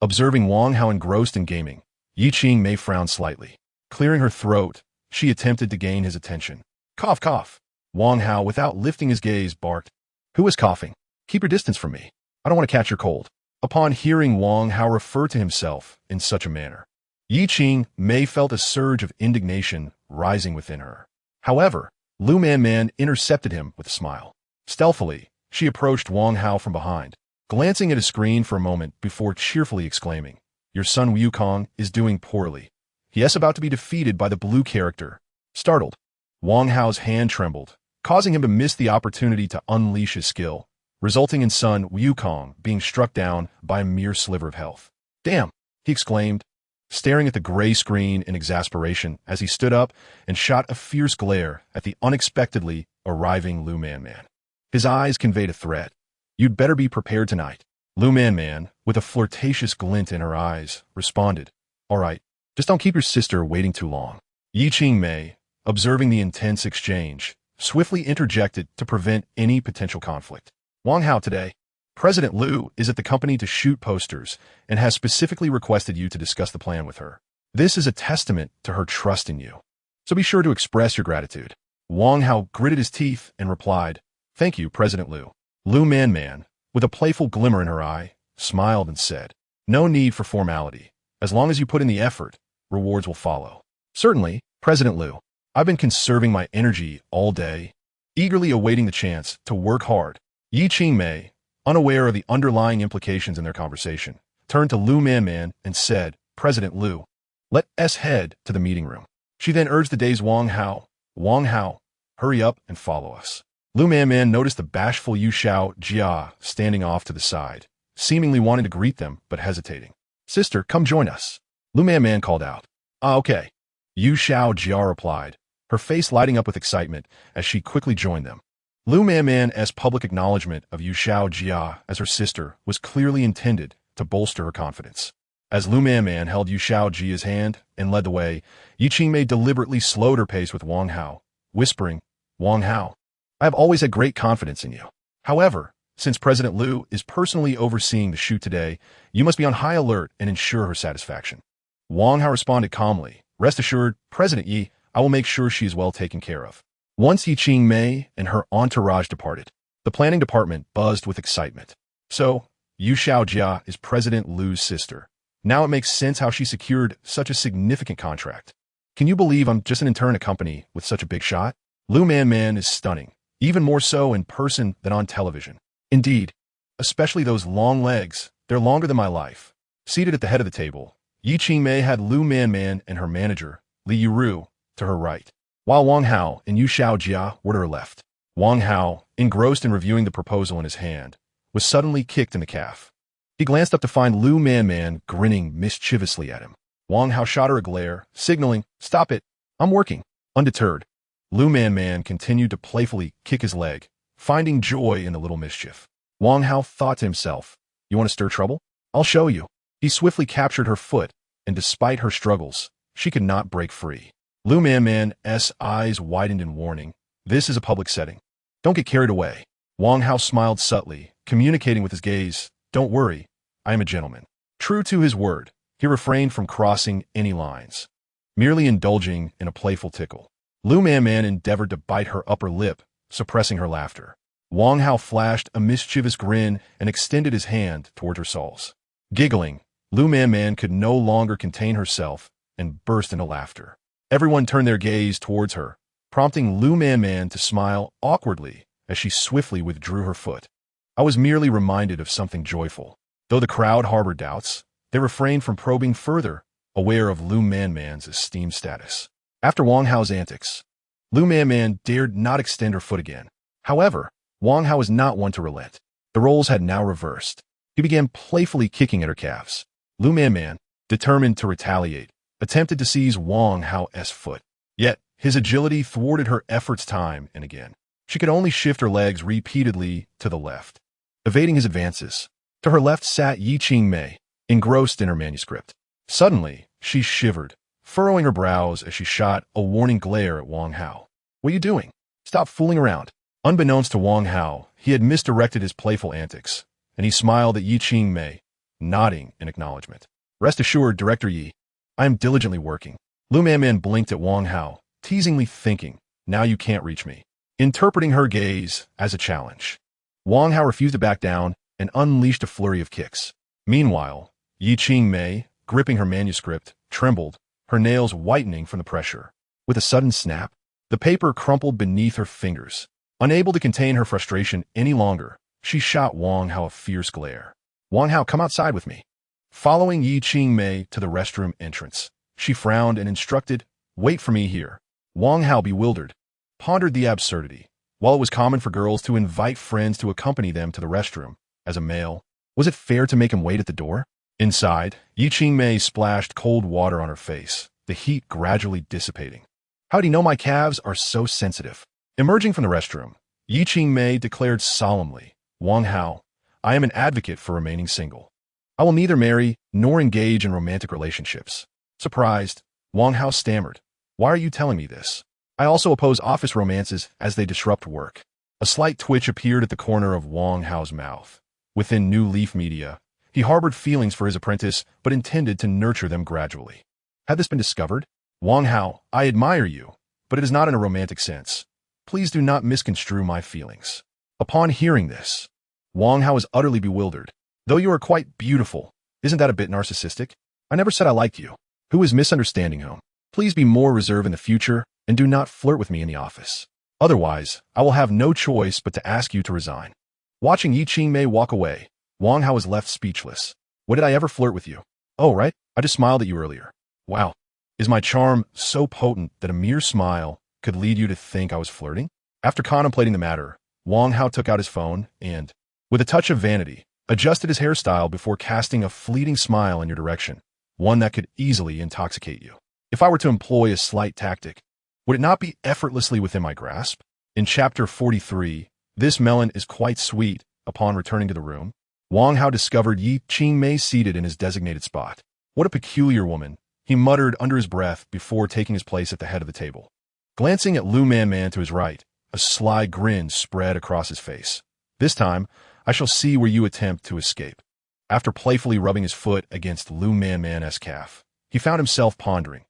[SPEAKER 1] Observing Wang Hao engrossed in gaming, Yi Qingmei frowned slightly. Clearing her throat, she attempted to gain his attention. Cough, cough. Wang Hao, without lifting his gaze, barked. Who is coughing? Keep your distance from me. I don't want to catch your cold. Upon hearing Wang Hao refer to himself in such a manner, Yi Qingmei felt a surge of indignation rising within her. However, Lu Manman intercepted him with a smile. Stealthily, she approached Wang Hao from behind, glancing at his screen for a moment before cheerfully exclaiming, Your son Wukong is doing poorly. He is about to be defeated by the blue character. Startled, Wang Hao's hand trembled, causing him to miss the opportunity to unleash his skill, resulting in son Wukong being struck down by a mere sliver of health. Damn, he exclaimed, staring at the gray screen in exasperation as he stood up and shot a fierce glare at the unexpectedly arriving Lu Manman. His eyes conveyed a threat. You'd better be prepared tonight. Lu Manman, with a flirtatious glint in her eyes, responded, All right, just don't keep your sister waiting too long. Yi Qingmei, observing the intense exchange, swiftly interjected to prevent any potential conflict. Wang Hao, today, President Liu is at the company to shoot posters and has specifically requested you to discuss the plan with her. This is a testament to her trust in you. So be sure to express your gratitude. Wang Hao gritted his teeth and replied, Thank you, President Liu. Lu Manman, with a playful glimmer in her eye, smiled and said, No need for formality. As long as you put in the effort, rewards will follow. Certainly, President Liu. I've been conserving my energy all day, eagerly awaiting the chance to work hard. Yi Qingmei, unaware of the underlying implications in their conversation, turned to Lu Manman and said, President Liu, let us head to the meeting room. She then urged the dazed Wang Hao, hurry up and follow us. Lu Manman noticed the bashful Yu Xiaojia standing off to the side, seemingly wanting to greet them but hesitating. Sister, come join us. Lu Manman called out. Okay. Yu Xiaojia replied, her face lighting up with excitement as she quickly joined them. Lu Manman's public acknowledgement of Yu Xiaojia as her sister was clearly intended to bolster her confidence. As Lu Manman held Yu Xiaojia's hand and led the way, Yi Qingmei deliberately slowed her pace with Wang Hao, whispering, Wang Hao, I have always had great confidence in you. However, since President Liu is personally overseeing the shoot today, you must be on high alert and ensure her satisfaction. Wang Hao responded calmly, Rest assured, President Yi, I will make sure she is well taken care of. Once Yi Qingmei and her entourage departed, the planning department buzzed with excitement. So, Yu Xiaojia is President Liu's sister. Now it makes sense how she secured such a significant contract. Can you believe I'm just an intern at a company with such a big shot? Lu Manman is stunning, even more so in person than on television. Indeed, especially those long legs, they're longer than my life. Seated at the head of the table, Yi Qingmei had Lu Manman and her manager, Li Yuru, to her right, while Wang Hao and Yu Xiaojia were to her left. Wang Hao, engrossed in reviewing the proposal in his hand, was suddenly kicked in the calf. He glanced up to find Lu Manman grinning mischievously at him. Wang Hao shot her a glare, signaling, Stop it, I'm working. Undeterred, Lu Manman continued to playfully kick his leg, finding joy in the little mischief. Wang Hao thought to himself, You want to stir trouble? I'll show you. He swiftly captured her foot, and despite her struggles, she could not break free. Lu Manman's eyes widened in warning. This is a public setting. Don't get carried away. Wang Hao smiled subtly, communicating with his gaze, Don't worry, I am a gentleman. True to his word, he refrained from crossing any lines, merely indulging in a playful tickle. Lu Manman endeavored to bite her upper lip, suppressing her laughter. Wang Hao flashed a mischievous grin and extended his hand toward her soles. Giggling, Lu Manman could no longer contain herself and burst into laughter. Everyone turned their gaze towards her, prompting Lu Manman to smile awkwardly as she swiftly withdrew her foot. I was merely reminded of something joyful. Though the crowd harbored doubts, they refrained from probing further, aware of Lu Manman's esteemed status. After Wang Hao's antics, Lu Manman dared not extend her foot again. However, Wang Hao was not one to relent. The roles had now reversed. He began playfully kicking at her calves. Lu Manman, determined to retaliate, attempted to seize Wang Hao's foot. Yet, his agility thwarted her efforts time and again. She could only shift her legs repeatedly to the left, evading his advances. To her left sat Yi Qingmei, engrossed in her manuscript. Suddenly, she shivered, furrowing her brows as she shot a warning glare at Wang Hao. "What are you doing? Stop fooling around." Unbeknownst to Wang Hao, he had misdirected his playful antics, and he smiled at Yi Qingmei, nodding in acknowledgement. "Rest assured, Director Yi, I am diligently working." Lu Man blinked at Wang Hao, teasingly thinking, "Now you can't reach me," interpreting her gaze as a challenge. Wang Hao refused to back down and unleashed a flurry of kicks. Meanwhile, Yi Qingmei, gripping her manuscript, trembled, her nails whitening from the pressure. With a sudden snap, the paper crumpled beneath her fingers. Unable to contain her frustration any longer, she shot Wang Hao a fierce glare. "Wang Hao, come outside with me." Following Yi Qingmei to the restroom entrance, she frowned and instructed, "Wait for me here." Wang Hao, bewildered, pondered the absurdity. While it was common for girls to invite friends to accompany them to the restroom, as a male, was it fair to make him wait at the door? Inside, Yi Qingmei splashed cold water on her face, the heat gradually dissipating. "How do you know my calves are so sensitive?" Emerging from the restroom, Yi Qingmei declared solemnly, "Wang Hao, I am an advocate for remaining single. I will neither marry nor engage in romantic relationships." Surprised, Wang Hao stammered, "Why are you telling me this? I also oppose office romances as they disrupt work." A slight twitch appeared at the corner of Wang Hao's mouth. Within New Leaf Media, he harbored feelings for his apprentice but intended to nurture them gradually. Had this been discovered? "Wang Hao, I admire you, but it is not in a romantic sense. Please do not misconstrue my feelings." Upon hearing this, Wang Hao was utterly bewildered. "Though you are quite beautiful, isn't that a bit narcissistic? I never said I liked you." "Who is misunderstanding whom? Please be more reserved in the future and do not flirt with me in the office. Otherwise, I will have no choice but to ask you to resign." Watching Yi Qingmei walk away, Wang Hao was left speechless. "What, did I ever flirt with you?" "Oh, right, I just smiled at you earlier." "Wow, is my charm so potent that a mere smile could lead you to think I was flirting?" After contemplating the matter, Wang Hao took out his phone and, with a touch of vanity, adjusted his hairstyle before casting a fleeting smile in your direction, one that could easily intoxicate you. "If I were to employ a slight tactic, would it not be effortlessly within my grasp?" In Chapter 43, "This melon is quite sweet." Upon returning to the room, Wang Hao discovered Yi Qingmei seated in his designated spot. "What a peculiar woman," he muttered under his breath before taking his place at the head of the table. Glancing at Lu Man to his right, a sly grin spread across his face. "This time, I shall see where you attempt to escape." After playfully rubbing his foot against Lu Man's calf, he found himself pondering.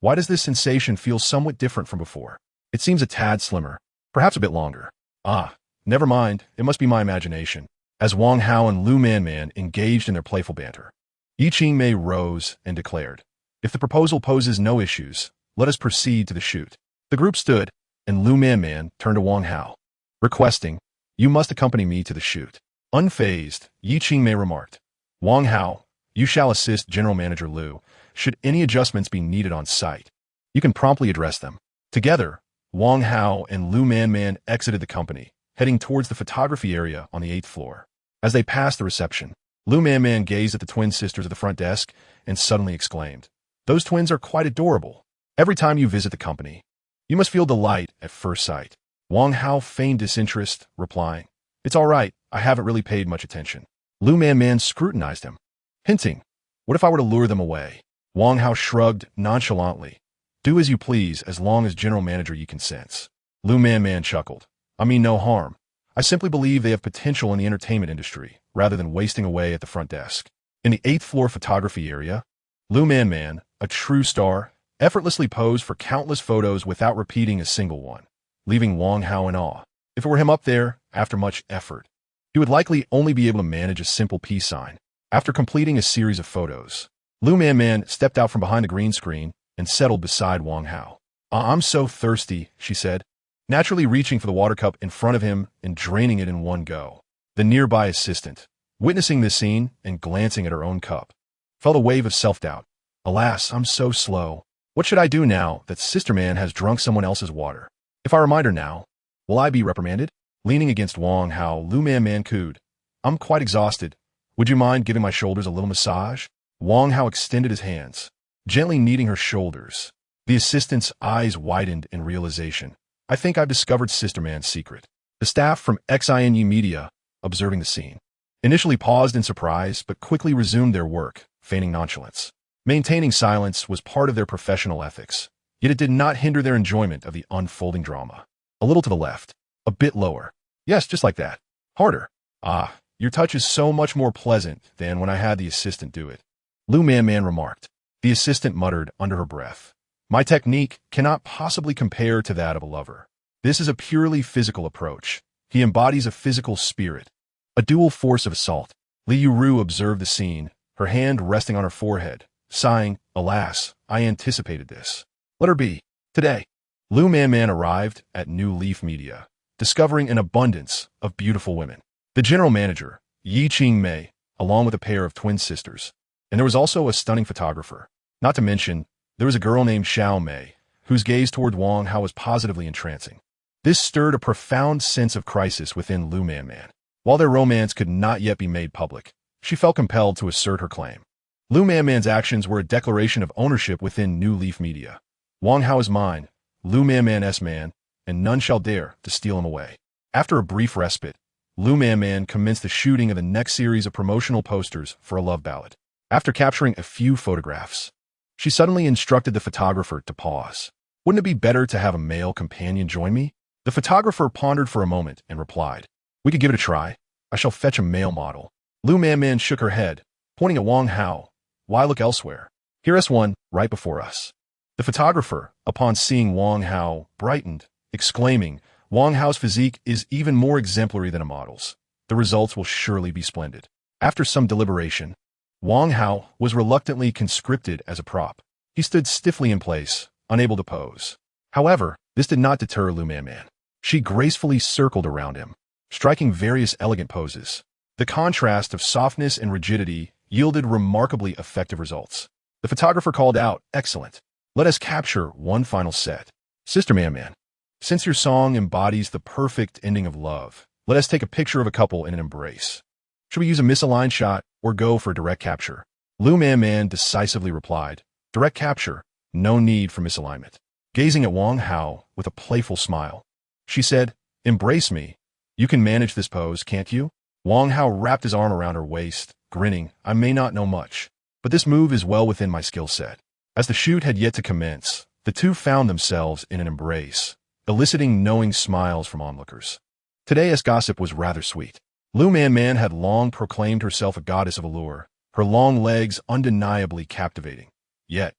[SPEAKER 1] Why does this sensation feel somewhat different from before? It seems a tad slimmer, perhaps a bit longer. Ah, never mind, it must be my imagination. As Wang Hao and Lu Man engaged in their playful banter, Yi Qingmei rose and declared, "If the proposal poses no issues, let us proceed to the shoot." The group stood, and Lu Man turned to Wang Hao, requesting, "You must accompany me to the shoot." Unfazed, Yi Qingmei remarked, "Wang Hao, you shall assist General Manager Lu, should any adjustments be needed on site. You can promptly address them." Together, Wang Hao and Lu Man exited the company, heading towards the photography area on the 8th floor. As they passed the reception, Lu Man gazed at the twin sisters at the front desk and suddenly exclaimed, "Those twins are quite adorable. Every time you visit the company, you must feel delight at first sight." Wang Hao feigned disinterest, replying, "It's all right, I haven't really paid much attention." Lu Man scrutinized him, hinting, "What if I were to lure them away?" Wang Hao shrugged nonchalantly, "Do as you please as long as General Manager Yi consents." Lu Man chuckled, "I mean no harm. I simply believe they have potential in the entertainment industry, rather than wasting away at the front desk." In the 8th floor photography area, Lu Man, a true star, effortlessly posed for countless photos without repeating a single one, leaving Wang Hao in awe. If it were him up there, after much effort, he would likely only be able to manage a simple peace sign. After completing a series of photos, Lu Man stepped out from behind the green screen and settled beside Wang Hao. "I'm so thirsty," she said, naturally reaching for the water cup in front of him and draining it in one go. The nearby assistant, witnessing this scene and glancing at her own cup, felt a wave of self-doubt. "Alas, I'm so slow. What should I do now that Sister Man has drunk someone else's water? If I remind her now, will I be reprimanded?" Leaning against Wang Hao, Lu Man cooed, "I'm quite exhausted. Would you mind giving my shoulders a little massage?" Wang Hao extended his hands, gently kneading her shoulders. The assistant's eyes widened in realization. I think I've discovered Sister Man's secret. The staff from XINU Media, observing the scene, initially paused in surprise but quickly resumed their work, feigning nonchalance. Maintaining silence was part of their professional ethics, yet it did not hinder their enjoyment of the unfolding drama. A little to the left. A bit lower. Yes, just like that. Harder. Ah, your touch is so much more pleasant than when I had the assistant do it. Lu Man remarked. The assistant muttered under her breath. My technique cannot possibly compare to that of a lover. This is a purely physical approach. He embodies a physical spirit, a dual force of assault. Liu Ru observed the scene, her hand resting on her forehead, sighing, alas, I anticipated this. Let her be. Today, Lu Man arrived at New Leaf Media, discovering an abundance of beautiful women. The general manager, Yi Ching Mei, along with a pair of twin sisters. And there was also a stunning photographer. Not to mention, there was a girl named Xiao Mei, whose gaze toward Wang Hao was positively entrancing. This stirred a profound sense of crisis within Lu Man. While their romance could not yet be made public, she felt compelled to assert her claim. Lu Man's actions were a declaration of ownership within New Leaf Media. Wang Hao is mine, Lu Man's man, and none shall dare to steal him away. After a brief respite, Lu Man commenced the shooting of the next series of promotional posters for a love ballad. After capturing a few photographs, she suddenly instructed the photographer to pause. Wouldn't it be better to have a male companion join me? The photographer pondered for a moment and replied, we could give it a try. I shall fetch a male model. Lu Man shook her head, pointing at Wang Hao. Why look elsewhere? Here's one right before us. The photographer, upon seeing Wang Hao, brightened, exclaiming, Wang Hao's physique is even more exemplary than a model's. The results will surely be splendid. After some deliberation, Wang Hao was reluctantly conscripted as a prop. He stood stiffly in place, unable to pose. However, this did not deter Lu Man. She gracefully circled around him, striking various elegant poses. The contrast of softness and rigidity yielded remarkably effective results. The photographer called out, excellent. Let us capture one final set. Sister Man, since your song embodies the perfect ending of love, let us take a picture of a couple in an embrace. Should we use a misaligned shot or go for direct capture? Lu Man decisively replied, direct capture, no need for misalignment. Gazing at Wang Hao with a playful smile, she said, embrace me. You can manage this pose, can't you? Wang Hao wrapped his arm around her waist, grinning, I may not know much, but this move is well within my skill set. As the shoot had yet to commence, the two found themselves in an embrace, eliciting knowing smiles from onlookers. Today's gossip was rather sweet. Lu Man had long proclaimed herself a goddess of allure, her long legs undeniably captivating. Yet,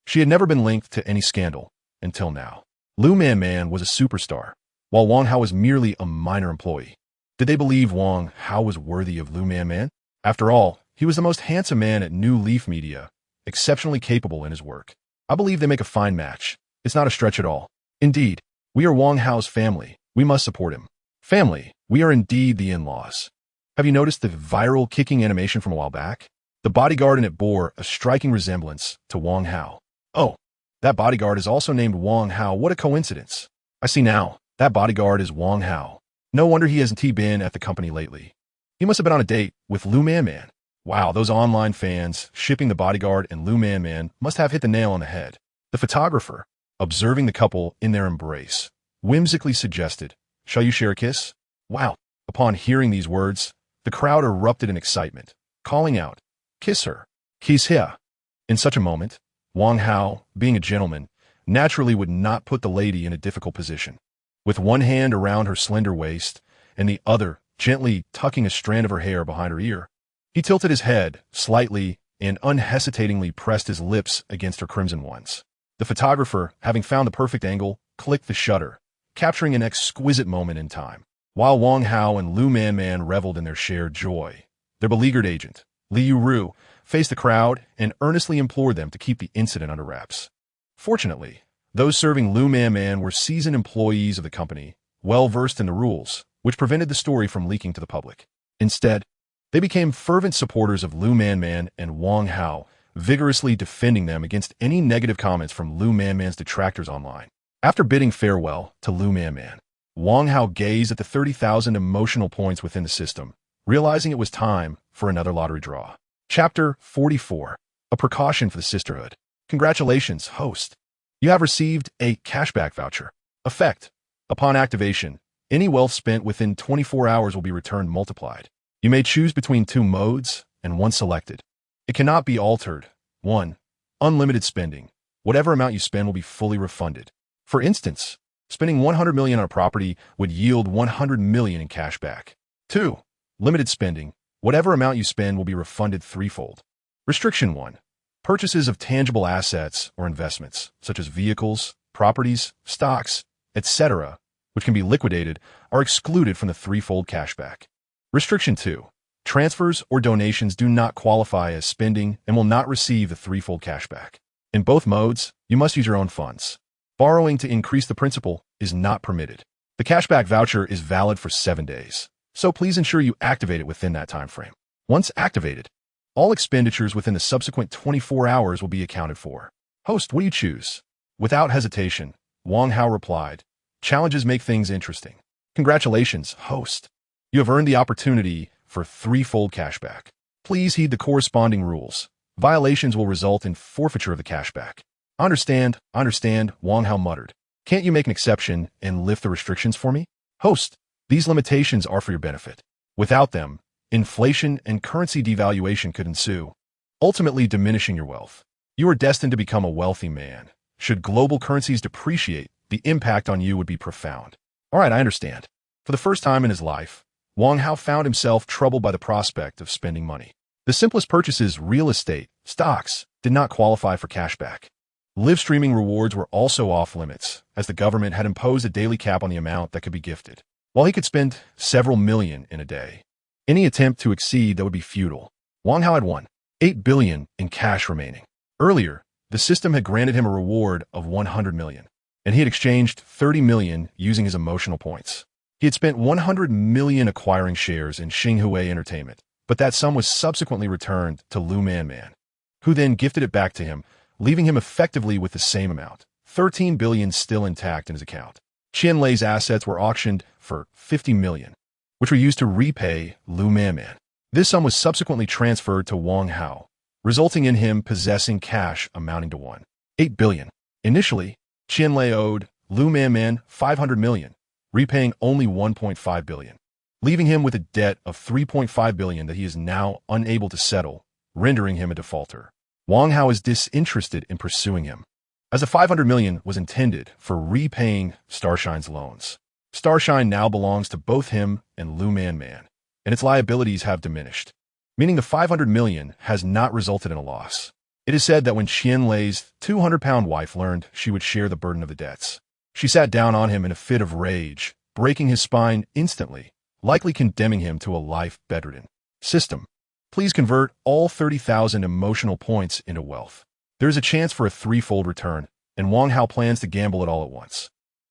[SPEAKER 1] she had never been linked to any scandal, until now. Lu Man was a superstar, while Wang Hao was merely a minor employee. Did they believe Wang Hao was worthy of Lu Man? After all, he was the most handsome man at New Leaf Media, exceptionally capable in his work. I believe they make a fine match. It's not a stretch at all. Indeed, we are Wang Hao's family. We must support him. Family, we are indeed the in-laws. Have you noticed the viral kicking animation from a while back? The bodyguard in it bore a striking resemblance to Wang Hao. Oh, that bodyguard is also named Wang Hao. What a coincidence. I see now. That bodyguard is Wang Hao. No wonder he hasn't been at the company lately. He must have been on a date with Lu Man. Wow, those online fans shipping the bodyguard and Lu Man must have hit the nail on the head. The photographer, observing the couple in their embrace, whimsically suggested, shall you share a kiss? Wow. Upon hearing these words, the crowd erupted in excitement, calling out, kiss her. Kiss her. In such a moment, Wang Hao, being a gentleman, naturally would not put the lady in a difficult position. With one hand around her slender waist and the other gently tucking a strand of her hair behind her ear, he tilted his head slightly and unhesitatingly pressed his lips against her crimson ones. The photographer, having found the perfect angle, clicked the shutter, capturing an exquisite moment in time. While Wang Hao and Lu Man reveled in their shared joy, their beleaguered agent, Liu Ru, faced the crowd and earnestly implored them to keep the incident under wraps. Fortunately, those serving Lu Man were seasoned employees of the company, well-versed in the rules, which prevented the story from leaking to the public. Instead, they became fervent supporters of Lu Man and Wang Hao, vigorously defending them against any negative comments from Lu Man's detractors online. After bidding farewell to Lu Man, Wang Hao gazed at the 30,000 emotional points within the system, realizing it was time for another lottery draw. Chapter 44. A Precaution for the Sisterhood. Congratulations, host. You have received a cashback voucher. Effect. Upon activation, any wealth spent within 24 hours will be returned multiplied. You may choose between two modes and one selected. It cannot be altered. 1. Unlimited spending. Whatever amount you spend will be fully refunded. For instance, spending $100 million on a property would yield $100 million in cash back. 2. Limited spending. Whatever amount you spend will be refunded threefold. Restriction 1. Purchases of tangible assets or investments, such as vehicles, properties, stocks, etc., which can be liquidated, are excluded from the threefold cashback. Restriction 2. Transfers or donations do not qualify as spending and will not receive the threefold cashback. In both modes, you must use your own funds. Borrowing to increase the principal is not permitted. The cashback voucher is valid for 7 days, so please ensure you activate it within that time frame. Once activated, all expenditures within the subsequent 24 hours will be accounted for. Host, what do you choose? Without hesitation, Wang Hao replied, "Challenges make things interesting." Congratulations, host. You have earned the opportunity for threefold cashback. Please heed the corresponding rules. Violations will result in forfeiture of the cashback. Understand, Wang Hao muttered. Can't you make an exception and lift the restrictions for me? Host, these limitations are for your benefit. Without them, inflation and currency devaluation could ensue, ultimately diminishing your wealth. You are destined to become a wealthy man. Should global currencies depreciate, the impact on you would be profound. All right, I understand. For the first time in his life, Wang Hao found himself troubled by the prospect of spending money. The simplest purchases, real estate, stocks, did not qualify for cashback. Live streaming rewards were also off limits, as the government had imposed a daily cap on the amount that could be gifted. While he could spend several million in a day, any attempt to exceed that would be futile. Wang Hao had $8 billion in cash remaining. Earlier, the system had granted him a reward of $100 million, and he had exchanged $30 million using his emotional points. He had spent $100 million acquiring shares in Xinhui Entertainment, but that sum was subsequently returned to Lu Man, who then gifted it back to him, leaving him effectively with the same amount, $13 billion still intact in his account. Qianlei's assets were auctioned for $50 million, which were used to repay Lu Man. This sum was subsequently transferred to Wang Hao, resulting in him possessing cash amounting to $8 billion. Initially, Qianlei owed Lu Man $500 million, repaying only $1.5 billion, leaving him with a debt of $3.5 billion that he is now unable to settle, rendering him a defaulter. Wang Hao is disinterested in pursuing him, as the $500 million was intended for repaying Starshine's loans. Starshine now belongs to both him and Lu Man, and its liabilities have diminished, meaning the $500 million has not resulted in a loss. It is said that when Qianlei's 200-pound wife learned she would share the burden of the debts, she sat down on him in a fit of rage, breaking his spine instantly, likely condemning him to a life bedridden. System. Please convert all 30,000 emotional points into wealth. There is a chance for a threefold return, and Wang Hao plans to gamble it all at once.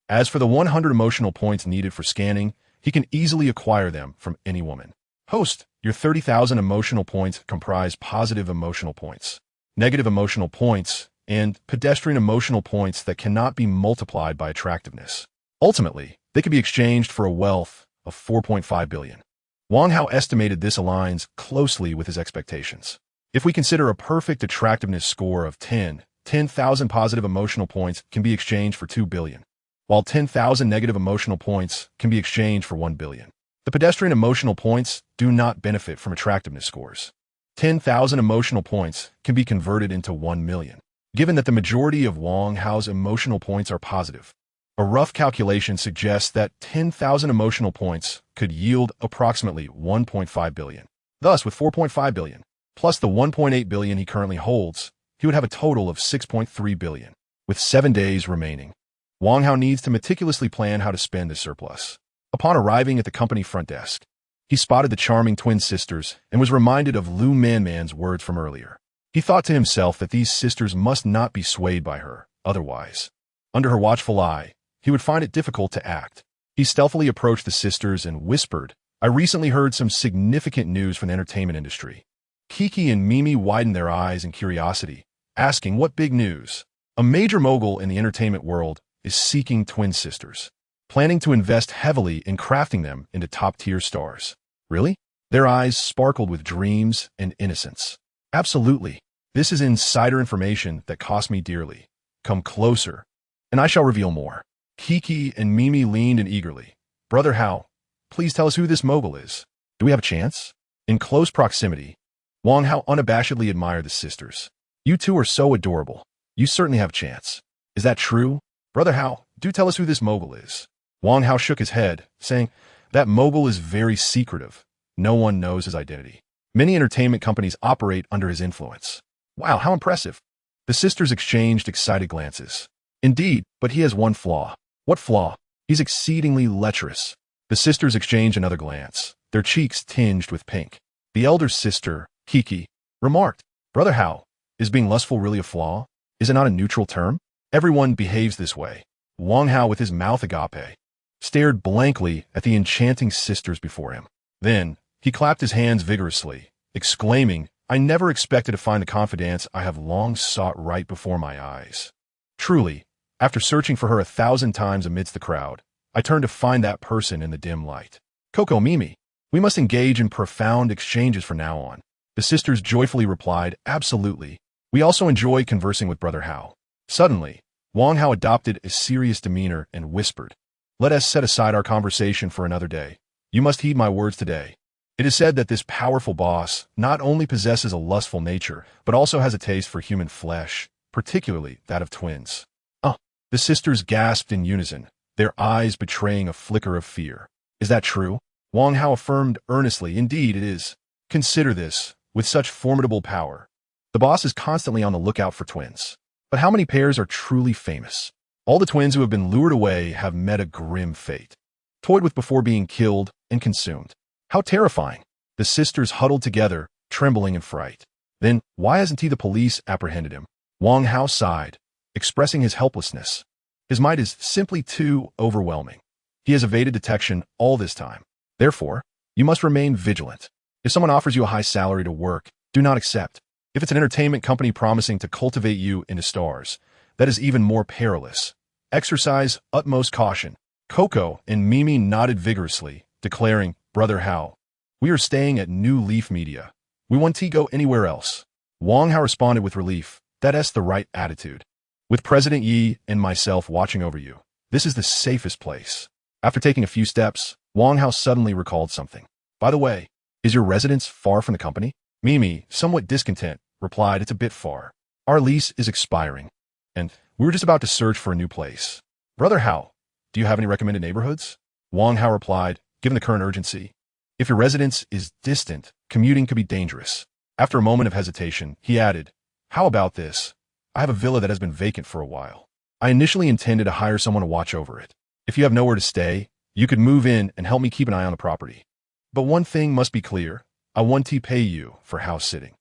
[SPEAKER 1] As for the 100 emotional points needed for scanning, he can easily acquire them from any woman. Host, your 30,000 emotional points comprise positive emotional points, negative emotional points, and pedestrian emotional points that cannot be multiplied by attractiveness. Ultimately, they can be exchanged for a wealth of $4.5 billion. Wang Hao estimated this aligns closely with his expectations. If we consider a perfect attractiveness score of 10,000 positive emotional points can be exchanged for $2 billion, while 10,000 negative emotional points can be exchanged for $1 billion. The pedestrian emotional points do not benefit from attractiveness scores. 10,000 emotional points can be converted into 1 million, given that the majority of Wang Hao's emotional points are positive. A rough calculation suggests that 10,000 emotional points could yield approximately $1.5 billion. Thus, with $4.5 billion, plus the $1.8 billion he currently holds, he would have a total of $6.3 billion. With 7 days remaining, Wang Hao needs to meticulously plan how to spend his surplus. Upon arriving at the company front desk, he spotted the charming twin sisters and was reminded of Lu Man's words from earlier. He thought to himself that these sisters must not be swayed by her, otherwise, under her watchful eye, he would find it difficult to act. He stealthily approached the sisters and whispered, "I recently heard some significant news from the entertainment industry." Kiki and Mimi widened their eyes in curiosity, asking, "What big news?" A major mogul in the entertainment world is seeking twin sisters, planning to invest heavily in crafting them into top-tier stars. Really? Their eyes sparkled with dreams and innocence. Absolutely. This is insider information that cost me dearly. Come closer, and I shall reveal more. Kiki and Mimi leaned in eagerly. Brother Hao, please tell us who this mogul is. Do we have a chance? In close proximity, Wang Hao unabashedly admired the sisters. You two are so adorable. You certainly have a chance. Is that true? Brother Hao, do tell us who this mogul is. Wang Hao shook his head, saying, that mogul is very secretive. No one knows his identity. Many entertainment companies operate under his influence. Wow, how impressive. The sisters exchanged excited glances. Indeed, but he has one flaw. What flaw? He's exceedingly lecherous. The sisters exchanged another glance, their cheeks tinged with pink. The elder sister, Kiki, remarked, Brother Hao, is being lustful really a flaw? Is it not a neutral term? Everyone behaves this way. Wang Hao, with his mouth agape, stared blankly at the enchanting sisters before him. Then, he clapped his hands vigorously, exclaiming, I never expected to find the confidante I have long sought right before my eyes. Truly, after searching for her 1,000 times amidst the crowd, I turned to find that person in the dim light. Coco, Mimi, we must engage in profound exchanges from now on. The sisters joyfully replied, absolutely. We also enjoy conversing with Brother Hao. Suddenly, Wang Hao adopted a serious demeanor and whispered, let us set aside our conversation for another day. You must heed my words today. It is said that this powerful boss not only possesses a lustful nature, but also has a taste for human flesh, particularly that of twins. Oh, the sisters gasped in unison, their eyes betraying a flicker of fear. Is that true? Wang Hao affirmed earnestly, indeed it is. Consider this, with such formidable power. The boss is constantly on the lookout for twins. But how many pairs are truly famous? All the twins who have been lured away have met a grim fate, toyed with before being killed and consumed. How terrifying! The sisters huddled together, trembling in fright. Then, why hasn't the police apprehended him? Wang Hao sighed, expressing his helplessness. His might is simply too overwhelming. He has evaded detection all this time. Therefore, you must remain vigilant. If someone offers you a high salary to work, do not accept. If it's an entertainment company promising to cultivate you into stars, that is even more perilous. Exercise utmost caution. Coco and Mimi nodded vigorously, declaring, Brother Hao, we are staying at New Leaf Media. We won't go anywhere else. Wang Hao responded with relief, that's the right attitude. With President Yi and myself watching over you, this is the safest place. After taking a few steps, Wang Hao suddenly recalled something. By the way, is your residence far from the company? Mimi, somewhat discontent, replied, it's a bit far. Our lease is expiring, and we were just about to search for a new place. Brother Hao, do you have any recommended neighborhoods? Wang Hao replied, given the current urgency, if your residence is distant, commuting could be dangerous. After a moment of hesitation, he added, how about this? I have a villa that has been vacant for a while. I initially intended to hire someone to watch over it. If you have nowhere to stay, you could move in and help me keep an eye on the property. But one thing must be clear. I want to pay you for house sitting.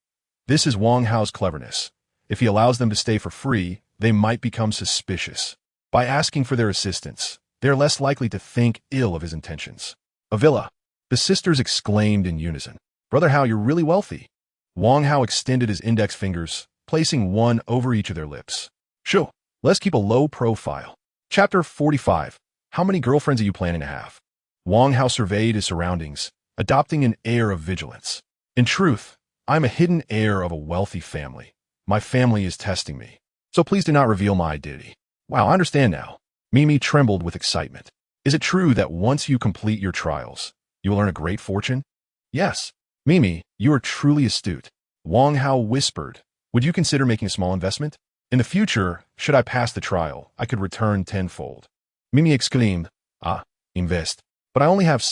[SPEAKER 1] This is Wang Hao's cleverness. If he allows them to stay for free, they might become suspicious. By asking for their assistance, they are less likely to think ill of his intentions. A villa. The sisters exclaimed in unison. Brother Hao, you're really wealthy. Wang Hao extended his index fingers, placing one over each of their lips. Sure, let's keep a low profile. Chapter 45. How many girlfriends are you planning to have? Wang Hao surveyed his surroundings, adopting an air of vigilance. In truth, I'm a hidden heir of a wealthy family. My family is testing me, so please do not reveal my identity. Wow, I understand now. Mimi trembled with excitement. Is it true that once you complete your trials, you will earn a great fortune? Yes. Mimi, you are truly astute. Wang Hao whispered, would you consider making a small investment? In the future, should I pass the trial, I could return tenfold. Mimi exclaimed, invest. But I only have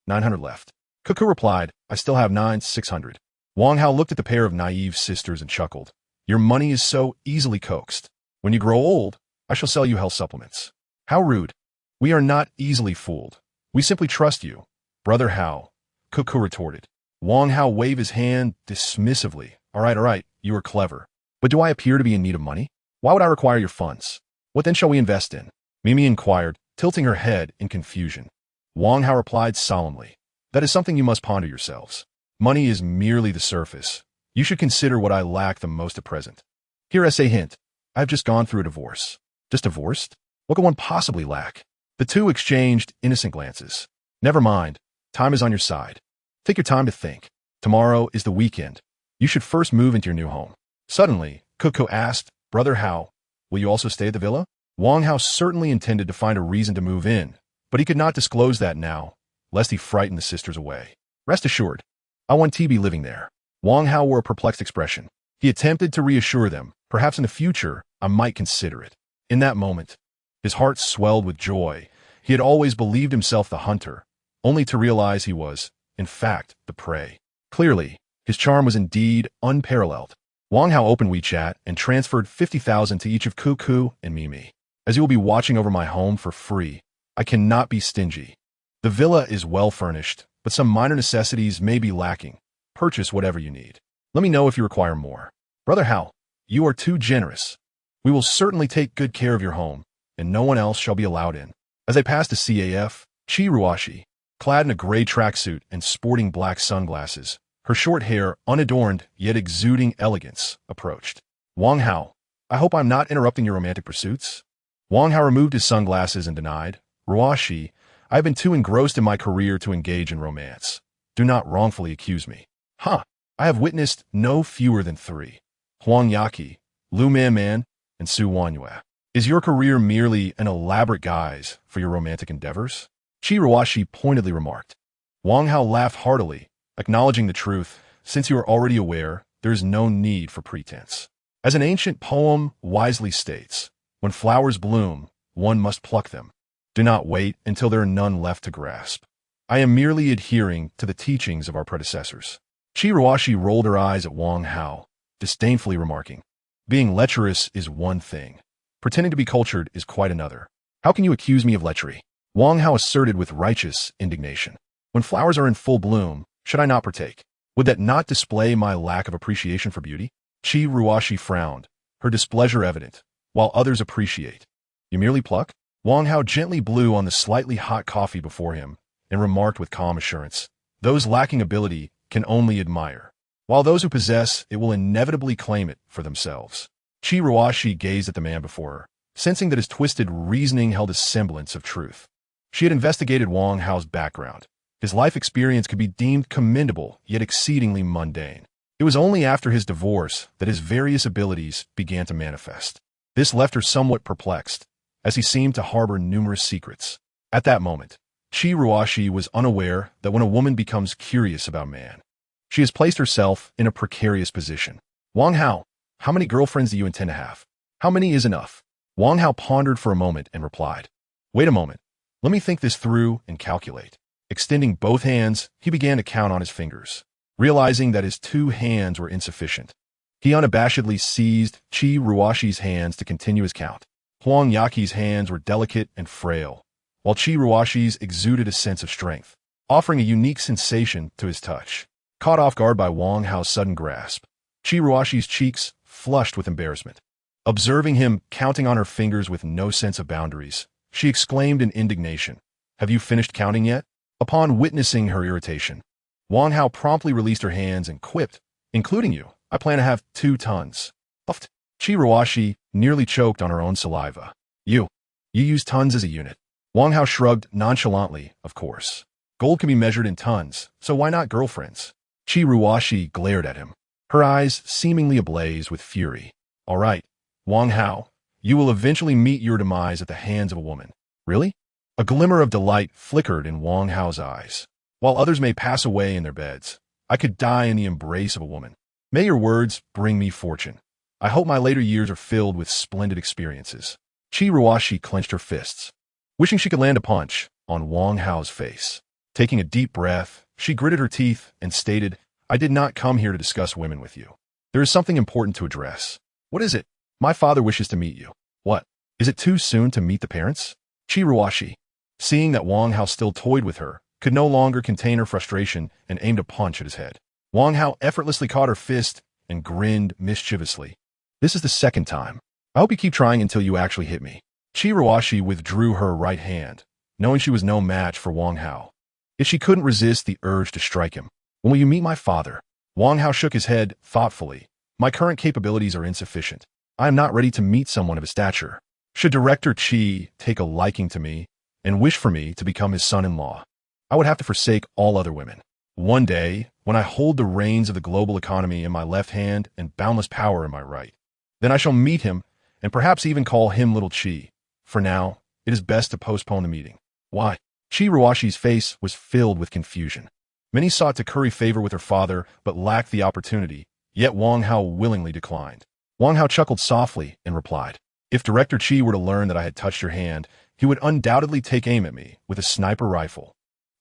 [SPEAKER 1] 900 left. Cuckoo replied, I still have 600. Wang Hao looked at the pair of naive sisters and chuckled. Your money is so easily coaxed. When you grow old, I shall sell you health supplements. How rude. We are not easily fooled. We simply trust you. Brother Hao, Cuckoo retorted. Wang Hao waved his hand dismissively. All right, you are clever. But do I appear to be in need of money? Why would I require your funds? What then shall we invest in? Mimi inquired, tilting her head in confusion. Wang Hao replied solemnly. That is something you must ponder yourselves. Money is merely the surface. You should consider what I lack the most at present. Here is a hint. I have just gone through a divorce. Just divorced? What could one possibly lack? The two exchanged innocent glances. Never mind. Time is on your side. Take your time to think. Tomorrow is the weekend. You should first move into your new home. Suddenly, Cuckoo asked, Brother Hao, will you also stay at the villa? Wang Hao certainly intended to find a reason to move in, but he could not disclose that now, lest he frighten the sisters away. Rest assured, I want to be living there. Wang Hao wore a perplexed expression. He attempted to reassure them, perhaps in the future, I might consider it. In that moment, his heart swelled with joy. He had always believed himself the hunter, only to realize he was, in fact, the prey. Clearly, his charm was indeed unparalleled. Wang Hao opened WeChat and transferred 50,000 to each of Cuckoo and Mimi. As you will be watching over my home for free, I cannot be stingy. The villa is well furnished, but some minor necessities may be lacking. Purchase whatever you need. Let me know if you require more. Brother Hao, you are too generous. We will certainly take good care of your home, and no one else shall be allowed in. As I passed a CAF, Chi, clad in a gray tracksuit and sporting black sunglasses, her short hair unadorned yet exuding elegance, approached. Wang Hao, I hope I'm not interrupting your romantic pursuits? Wang Hao removed his sunglasses and denied, Ruashi, I have been too engrossed in my career to engage in romance. Do not wrongfully accuse me. I have witnessed no fewer than 3. Huang Yaqi, Lu Man, and Su Wanyue. Is your career merely an elaborate guise for your romantic endeavors? Chi Ruashi pointedly remarked. Wang Hao laughed heartily, acknowledging the truth. Since you are already aware, there is no need for pretense. As an ancient poem wisely states, when flowers bloom, one must pluck them. Do not wait until there are none left to grasp. I am merely adhering to the teachings of our predecessors. Chi Ruashi rolled her eyes at Wang Hao, disdainfully remarking, being lecherous is one thing. Pretending to be cultured is quite another. How can you accuse me of lechery? Wang Hao asserted with righteous indignation. When flowers are in full bloom, should I not partake? Would that not display my lack of appreciation for beauty? Chi Ruashi frowned, her displeasure evident, while others appreciate. You merely pluck? Wang Hao gently blew on the slightly hot coffee before him and remarked with calm assurance, those lacking ability can only admire, while those who possess it will inevitably claim it for themselves. Chi Ruashi gazed at the man before her, sensing that his twisted reasoning held a semblance of truth. She had investigated Wang Hao's background. His life experience could be deemed commendable, yet exceedingly mundane. It was only after his divorce that his various abilities began to manifest. This left her somewhat perplexed, as he seemed to harbor numerous secrets. At that moment, Chi Ruashi was unaware that when a woman becomes curious about man, she has placed herself in a precarious position. Wang Hao, how many girlfriends do you intend to have? How many is enough? Wang Hao pondered for a moment and replied, wait a moment. Let me think this through and calculate. Extending both hands, he began to count on his fingers. Realizing that his 2 hands were insufficient, he unabashedly seized Chi Ruashi's hands to continue his count. Huang Yaqi's hands were delicate and frail, while Chi Ruashi's exuded a sense of strength, offering a unique sensation to his touch. Caught off guard by Wang Hao's sudden grasp, Chi Ruashi's cheeks flushed with embarrassment. Observing him counting on her fingers with no sense of boundaries, she exclaimed in indignation, have you finished counting yet? Upon witnessing her irritation, Wang Hao promptly released her hands and quipped, including you, I plan to have 2 tons. Puffed. Chi Ruashi nearly choked on her own saliva. You use tons as a unit. Wang Hao shrugged nonchalantly, of course. Gold can be measured in tons, so why not girlfriends? Chi Ruashi glared at him, her eyes seemingly ablaze with fury. All right, Wang Hao, you will eventually meet your demise at the hands of a woman. Really? A glimmer of delight flickered in Wang Hao's eyes. While others may pass away in their beds, I could die in the embrace of a woman. May your words bring me fortune. I hope my later years are filled with splendid experiences. Chi Ruashi clenched her fists, wishing she could land a punch on Wang Hao's face. Taking a deep breath, she gritted her teeth and stated, I did not come here to discuss women with you. There is something important to address. What is it? My father wishes to meet you. What? Is it too soon to meet the parents? Chi Ruashi, seeing that Wang Hao still toyed with her, could no longer contain her frustration and aimed a punch at his head. Wang Hao effortlessly caught her fist and grinned mischievously. This is the 2nd time. I hope you keep trying until you actually hit me. Chi Ruashi withdrew her right hand, knowing she was no match for Wang Hao. Yet she couldn't resist the urge to strike him. When will you meet my father? Wang Hao shook his head thoughtfully. My current capabilities are insufficient. I am not ready to meet someone of his stature. Should Director Chi take a liking to me and wish for me to become his son-in-law, I would have to forsake all other women. One day, when I hold the reins of the global economy in my left hand and boundless power in my right, then I shall meet him and perhaps even call him Little Chi. For now, it is best to postpone the meeting. Why? Chi Ruashi's face was filled with confusion. Many sought to curry favor with her father, but lacked the opportunity, yet Wang Hao willingly declined. Wang Hao chuckled softly and replied, "If Director Chi were to learn that I had touched your hand, he would undoubtedly take aim at me with a sniper rifle."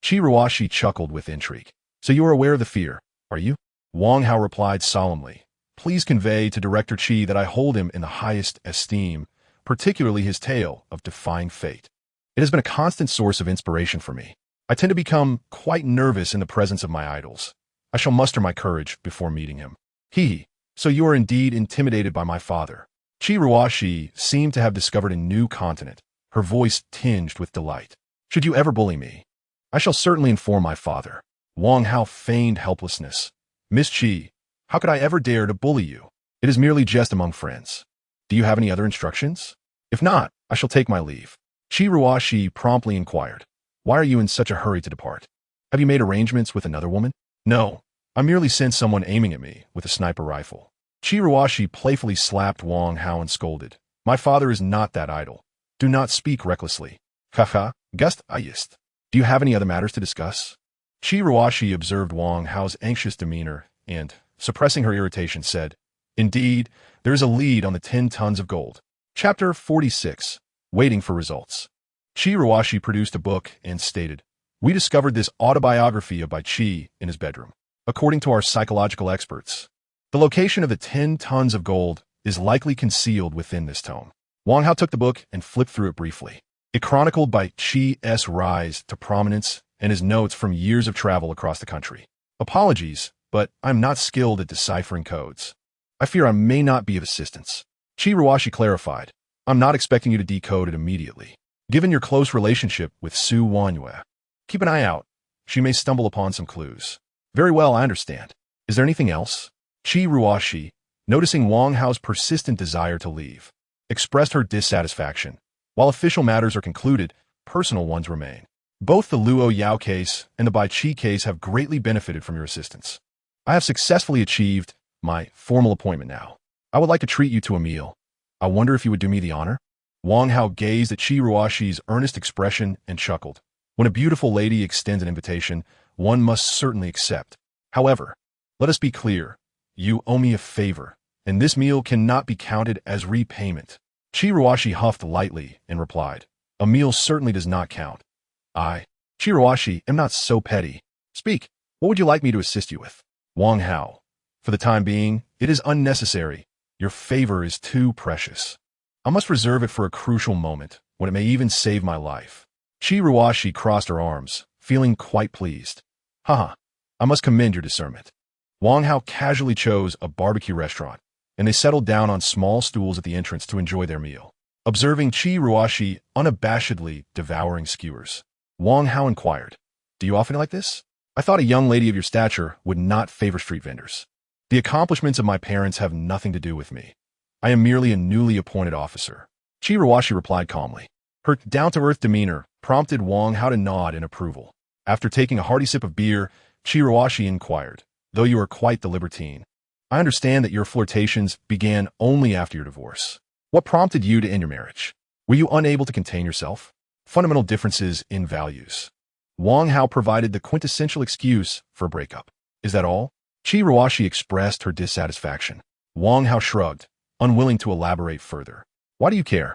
[SPEAKER 1] Chi Ruashi chuckled with intrigue. "So you are aware of the fear, are you?" Wang Hao replied solemnly, "Please convey to Director Chi that I hold him in the highest esteem, particularly his tale of defying fate. It has been a constant source of inspiration for me. I tend to become quite nervous in the presence of my idols. I shall muster my courage before meeting him." "He, so you are indeed intimidated by my father." Chi Ruashi seemed to have discovered a new continent, her voice tinged with delight. "Should you ever bully me, I shall certainly inform my father." Wang Hao feigned helplessness. "Miss Chi, how could I ever dare to bully you? It is merely jest among friends. Do you have any other instructions? If not, I shall take my leave." Chi Ruashi promptly inquired, "Why are you in such a hurry to depart? Have you made arrangements with another woman?" "No, I merely sensed someone aiming at me with a sniper rifle." Chi Ruashi playfully slapped Wang Hao and scolded, "My father is not that idle. Do not speak recklessly." "Haha, gust ayist. Do you have any other matters to discuss?" Chi Ruashi observed Wang Hao's anxious demeanor and, suppressing her irritation, said, "Indeed, there is a lead on the 10 tons of gold." Chapter 46. Waiting for Results. Chi Ruashi produced a book and stated, "We discovered this autobiography of Bai Chi in his bedroom. According to our psychological experts, the location of the 10 tons of gold is likely concealed within this tome." Wang Hao took the book and flipped through it briefly. It chronicled Bai Chi's rise to prominence and his notes from years of travel across the country. "Apologies, but I'm not skilled at deciphering codes. I fear I may not be of assistance." Chi Ruashi clarified, "I'm not expecting you to decode it immediately. Given your close relationship with Su Wanyue, keep an eye out. She may stumble upon some clues." "Very well, I understand. Is there anything else?" Chi Ruashi, noticing Wang Hao's persistent desire to leave, expressed her dissatisfaction. "While official matters are concluded, personal ones remain. Both the Luo Yao case and the Bai Chi case have greatly benefited from your assistance. I have successfully achieved my formal appointment now. I would like to treat you to a meal. I wonder if you would do me the honor?" Wang Hao gazed at Chi Ruashi's earnest expression and chuckled. When a beautiful lady extends an invitation, one must certainly accept. "However, let us be clear. You owe me a favor, and this meal cannot be counted as repayment." Chi Ruashi huffed lightly and replied, "A meal certainly does not count. I, Chi Ruashi, am not so petty. Speak, what would you like me to assist you with?" Wang Hao, "For the time being, it is unnecessary. Your favor is too precious. I must reserve it for a crucial moment, when it may even save my life." Chi Ruashi crossed her arms, feeling quite pleased. "Haha, I must commend your discernment." Wang Hao casually chose a barbecue restaurant, and they settled down on small stools at the entrance to enjoy their meal. Observing Chi Ruashi unabashedly devouring skewers, Wang Hao inquired, "Do you often like this? I thought a young lady of your stature would not favor street vendors." "The accomplishments of my parents have nothing to do with me. I am merely a newly appointed officer." Chi Ruashi replied calmly. Her down-to-earth demeanor prompted Wang Hao to nod in approval. After taking a hearty sip of beer, Chi Ruashi inquired, "Though you are quite the libertine, I understand that your flirtations began only after your divorce. What prompted you to end your marriage? Were you unable to contain yourself?" Fundamental differences in values. Wang Hao provided the quintessential excuse for a breakup. "Is that all?" Chi Ruashi expressed her dissatisfaction. Wang Hao shrugged, unwilling to elaborate further. "Why do you care?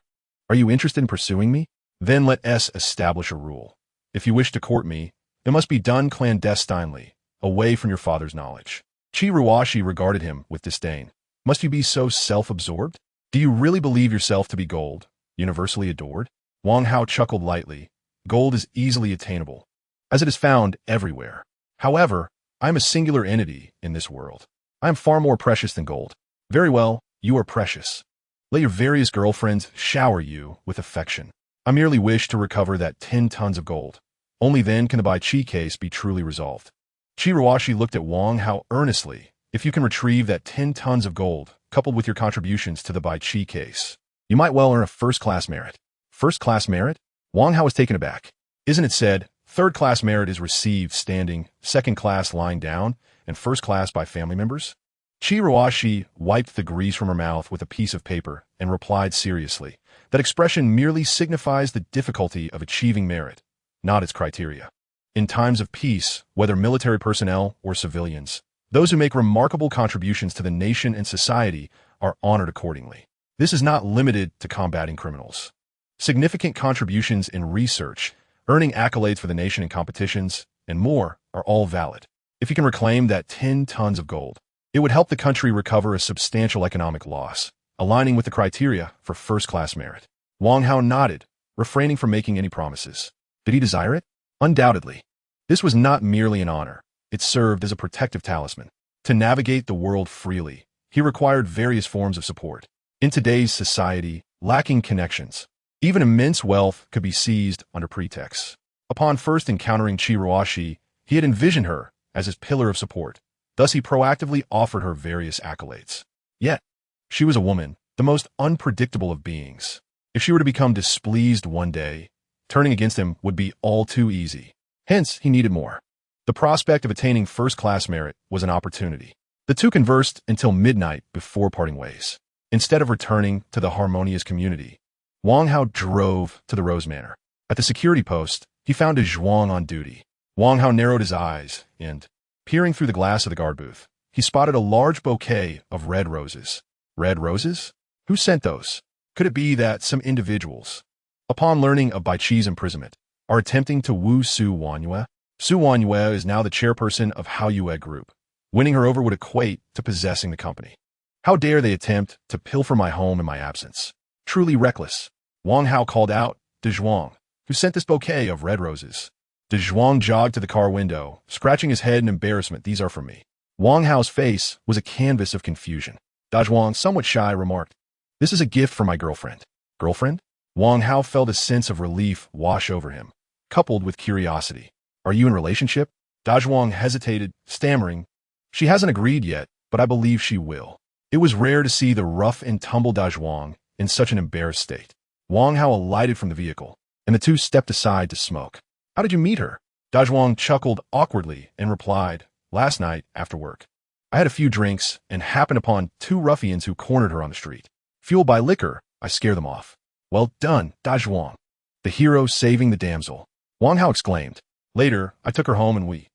[SPEAKER 1] Are you interested in pursuing me? Then let us establish a rule. If you wish to court me, it must be done clandestinely, away from your father's knowledge." Chi Ruashi regarded him with disdain. "Must you be so self-absorbed? Do you really believe yourself to be gold, universally adored?" Wang Hao chuckled lightly. "Gold is easily attainable, as it is found everywhere. However, I am a singular entity in this world. I am far more precious than gold." "Very well, you are precious. Let your various girlfriends shower you with affection. I merely wish to recover that 10 tons of gold. Only then can the Bai Chi case be truly resolved." Chi Ruashi looked at Wang Hao earnestly. "If you can retrieve that 10 tons of gold, coupled with your contributions to the Bai Chi case, you might well earn a first-class merit." "First-class merit?" Wang Hao was taken aback. "Isn't it said, third-class merit is received standing, second-class lying down, and first-class by family members?" She wiped the grease from her mouth with a piece of paper and replied seriously. That expression merely signifies the difficulty of achieving merit, not its criteria. In times of peace, whether military personnel or civilians, those who make remarkable contributions to the nation and society are honored accordingly. This is not limited to combating criminals. Significant contributions in research, earning accolades for the nation in competitions, and more are all valid. If you can reclaim that 10 tons of gold, it would help the country recover a substantial economic loss, aligning with the criteria for first-class merit. Wang Hao nodded, refraining from making any promises. Did he desire it? Undoubtedly. This was not merely an honor. It served as a protective talisman. To navigate the world freely, he required various forms of support. In today's society, lacking connections, even immense wealth could be seized under pretexts. Upon first encountering She, he had envisioned her as his pillar of support. Thus, he proactively offered her various accolades. Yet, she was a woman, the most unpredictable of beings. If she were to become displeased one day, turning against him would be all too easy. Hence, he needed more. The prospect of attaining first-class merit was an opportunity. The two conversed until midnight before parting ways. Instead of returning to the harmonious community, Wang Hao drove to the Rose Manor. At the security post, he found a zhuang on duty. Wang Hao narrowed his eyes and, peering through the glass of the guard booth, he spotted a large bouquet of red roses. Red roses? Who sent those? Could it be that some individuals, upon learning of Bai Qi's imprisonment, are attempting to woo Su Wanyue? Su Wanyue is now the chairperson of Hao Yue Group. Winning her over would equate to possessing the company. How dare they attempt to pilfer my home in my absence? Truly reckless. Wang Hao called out, "De Zhuang, who sent this bouquet of red roses?" De Zhuang jogged to the car window, scratching his head in embarrassment. "These are for me." Wang Hao's face was a canvas of confusion. Da Zhuang, somewhat shy, remarked, "This is a gift for my girlfriend." Girlfriend? Wang Hao felt a sense of relief wash over him, coupled with curiosity. "Are you in a relationship?" Da Zhuang hesitated, stammering, "She hasn't agreed yet, but I believe she will." It was rare to see the rough-and-tumble Da Zhuang in such an embarrassed state. Wang Hao alighted from the vehicle, and the two stepped aside to smoke. "How did you meet her?" Da Zhuang chuckled awkwardly and replied, "Last night, after work. I had a few drinks and happened upon two ruffians who cornered her on the street. Fueled by liquor, I scare them off." "Well done, Da Zhuang. The hero saving the damsel," Wang Hao exclaimed. "Later, I took her home and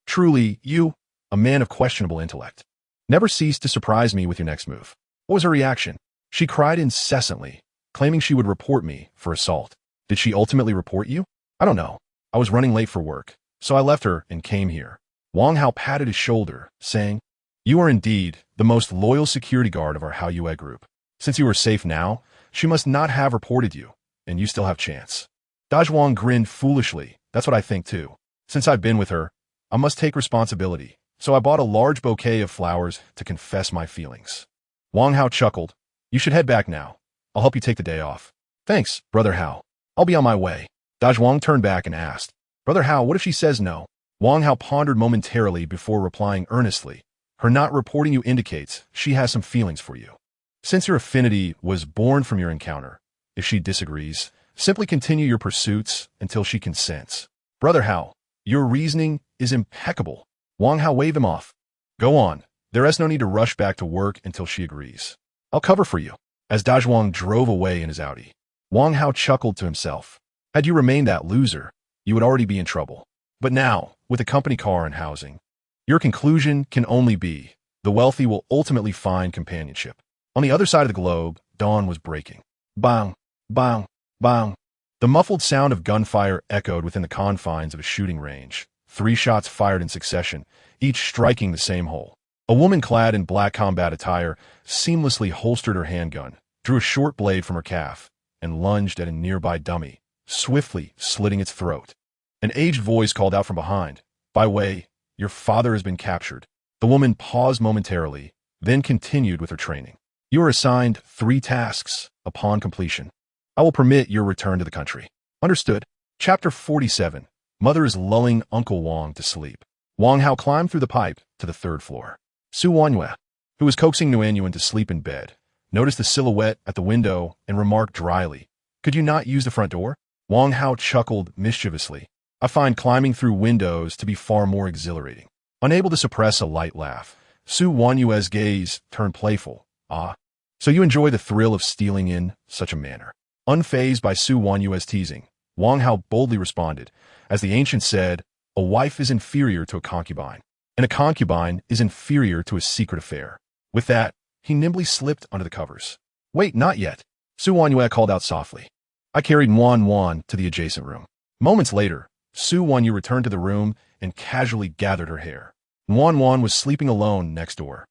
[SPEAKER 1] truly, you, a man of questionable intellect, never ceased to surprise me with your next move." "What was her reaction?" "She cried incessantly, claiming she would report me for assault." "Did she ultimately report you?" "I don't know. I was running late for work, so I left her and came here." Wang Hao patted his shoulder, saying, "You are indeed the most loyal security guard of our Hao Yue group. Since you are safe now, she must not have reported you, and you still have chance." Da Zhuang grinned foolishly. "That's what I think too. Since I've been with her, I must take responsibility, so I bought a large bouquet of flowers to confess my feelings." Wang Hao chuckled. "You should head back now. I'll help you take the day off." "Thanks, Brother Hao. I'll be on my way." Da Zhuang turned back and asked, "Brother Hao, what if she says no?" Wang Hao pondered momentarily before replying earnestly, "Her not reporting you indicates she has some feelings for you. Since your affinity was born from your encounter, if she disagrees, simply continue your pursuits until she consents." "Brother Hao, your reasoning is impeccable." Wang Hao waved him off. "Go on. There is no need to rush back to work until she agrees. I'll cover for you." As Da Zhuang drove away in his Audi, Wang Hao chuckled to himself. Had you remained that loser, you would already be in trouble. But now, with a company car and housing, your conclusion can only be, the wealthy will ultimately find companionship. On the other side of the globe, dawn was breaking. Bang, bang, bang. The muffled sound of gunfire echoed within the confines of a shooting range. 3 shots fired in succession, each striking the same hole. A woman clad in black combat attire seamlessly holstered her handgun, drew a short blade from her calf, and lunged at a nearby dummy, swiftly slitting its throat. An aged voice called out from behind, "By way, your father has been captured." The woman paused momentarily, then continued with her training. "You are assigned 3 tasks. Upon completion, I will permit your return to the country." "Understood." Chapter 47. Mother is lulling Uncle Wang to sleep. Wang Hao climbed through the pipe to the 3rd floor. Su Wanyue, who was coaxing Nguyen to sleep in bed, noticed the silhouette at the window and remarked dryly, "Could you not use the front door?" Wang Hao chuckled mischievously. "I find climbing through windows to be far more exhilarating." Unable to suppress a light laugh, Su Wanyue's gaze turned playful. Ah, so you enjoy the thrill of stealing in such a manner. Unfazed by Su Wanyue's teasing, Wang Hao boldly responded, as the ancient said, a wife is inferior to a concubine, and a concubine is inferior to a secret affair. With that, he nimbly slipped under the covers. Wait, not yet. Su Wanyue called out softly. I carried Wan to the adjacent room. Moments later, Su Wanyu returned to the room and casually gathered her hair. Wan was sleeping alone next door.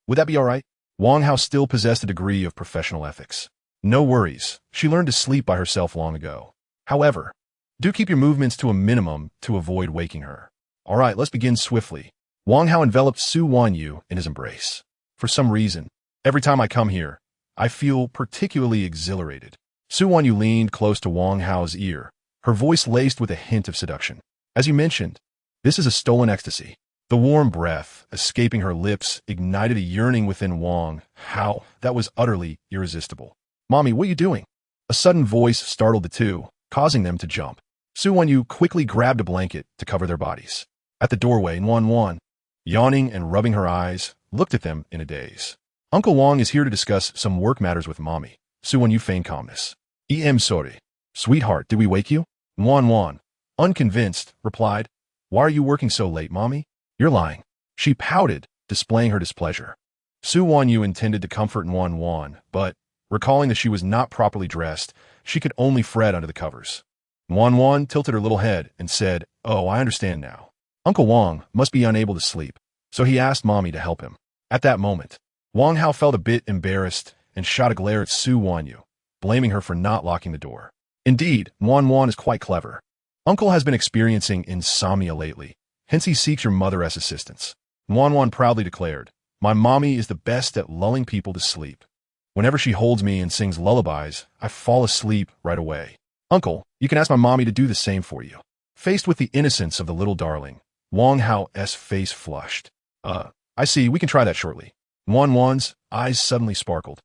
[SPEAKER 1] Would that be all right? Wang Hao still possessed a degree of professional ethics. No worries, she learned to sleep by herself long ago. However, do keep your movements to a minimum to avoid waking her. All right, let's begin swiftly. Wang Hao enveloped Su Wanyu in his embrace. For some reason, every time I come here, I feel particularly exhilarated. Su Wanyu leaned close to Wang Hao's ear, her voice laced with a hint of seduction. As you mentioned, this is a stolen ecstasy. The warm breath escaping her lips ignited a yearning within Wang Hao that was utterly irresistible. Mommy, what are you doing? A sudden voice startled the two, causing them to jump. Su Wanyu quickly grabbed a blanket to cover their bodies. At the doorway, Wan, yawning and rubbing her eyes, looked at them in a daze. Uncle Wang is here to discuss some work matters with Mommy. Su Wanyu feigned calmness. Sorry. Sweetheart, did we wake you? Wan, unconvinced, replied, Why are you working so late, Mommy? You're lying. She pouted, displaying her displeasure. Su Wanyu intended to comfort Wan, but, recalling that she was not properly dressed, she could only fret under the covers. Wan tilted her little head and said, Oh, I understand now. Uncle Wang must be unable to sleep, so he asked Mommy to help him. At that moment, Wang Hao felt a bit embarrassed and shot a glare at Su Wanyu, blaming her for not locking the door. Indeed, Wan is quite clever. Uncle has been experiencing insomnia lately, hence he seeks your mother as assistance. Wan proudly declared, My mommy is the best at lulling people to sleep. Whenever she holds me and sings lullabies, I fall asleep right away. Uncle, you can ask my mommy to do the same for you. Faced with the innocence of the little darling, Wang Hao's face flushed. I see, we can try that shortly. Wan's eyes suddenly sparkled.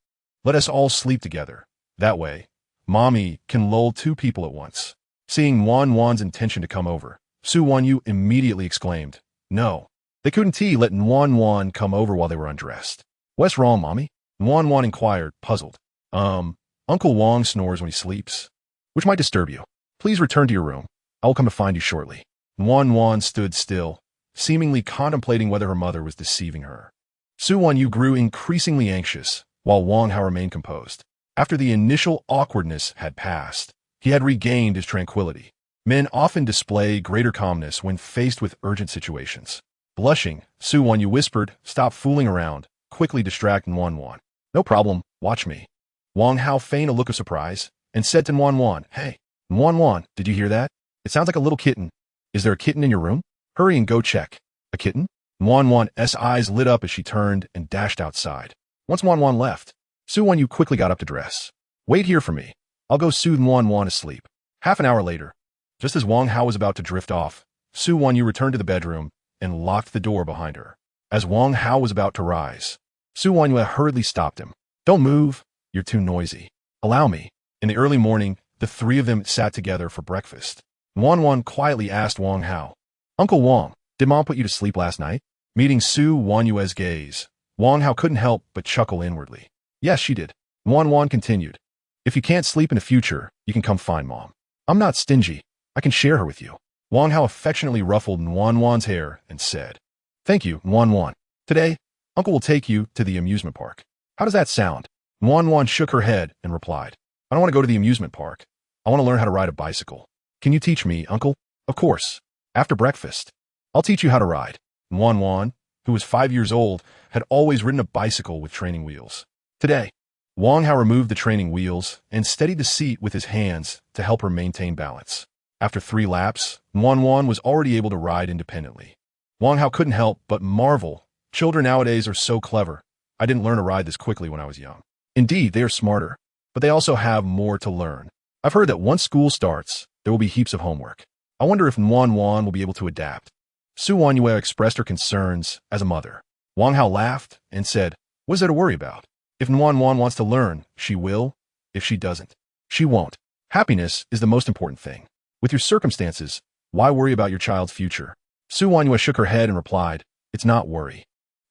[SPEAKER 1] Let us all sleep together. That way, Mommy can lull two people at once. Seeing Wan's intention to come over, Su Wanyu immediately exclaimed, No, they couldn't let Wan come over while they were undressed. What's wrong, Mommy? Wan inquired, puzzled. Uncle Wang snores when he sleeps, which might disturb you. Please return to your room. I will come to find you shortly. Wan stood still, seemingly contemplating whether her mother was deceiving her. Su Wanyu grew increasingly anxious, while Wang Hao remained composed. After the initial awkwardness had passed, he had regained his tranquility. Men often display greater calmness when faced with urgent situations. Blushing, Su Wanyu whispered, Stop fooling around, quickly distracting Wan. No problem, watch me. Wang Hao feigned a look of surprise and said to Wan, Hey, Wan, did you hear that? It sounds like a little kitten. Is there a kitten in your room? Hurry and go check. A kitten? Wan's eyes lit up as she turned and dashed outside. Once Wan left, Su Wanyu quickly got up to dress. Wait here for me. I'll go soothe Wan asleep. Half an hour later, just as Wang Hao was about to drift off, Su Wanyu returned to the bedroom and locked the door behind her. As Wang Hao was about to rise, Su Wanyu hurriedly stopped him. Don't move. You're too noisy. Allow me. In the early morning, the three of them sat together for breakfast. Wan quietly asked Wang Hao, Uncle Wang, did Mom put you to sleep last night? Meeting Su Wanyue's gaze, Wang Hao couldn't help but chuckle inwardly. Yes, she did. Wan continued. If you can't sleep in the future, you can come find Mom. I'm not stingy. I can share her with you. Wang Hao affectionately ruffled Wan's hair and said, Thank you, Wan. Today, Uncle will take you to the amusement park. How does that sound? Wan shook her head and replied, I don't want to go to the amusement park. I want to learn how to ride a bicycle. Can you teach me, Uncle? Of course. After breakfast, I'll teach you how to ride. Wan, who was 5 years old, had always ridden a bicycle with training wheels. Today, Wang Hao removed the training wheels and steadied the seat with his hands to help her maintain balance. After 3 laps, Wan was already able to ride independently. Wang Hao couldn't help but marvel. Children nowadays are so clever. I didn't learn to ride this quickly when I was young. Indeed, they are smarter, but they also have more to learn. I've heard that once school starts, there will be heaps of homework. I wonder if Wan will be able to adapt. Su Wanyue expressed her concerns as a mother. Wang Hao laughed and said, What is there to worry about? If Wan wants to learn, she will. If she doesn't, she won't. Happiness is the most important thing. With your circumstances, why worry about your child's future? Su Wanyue shook her head and replied, It's not worry.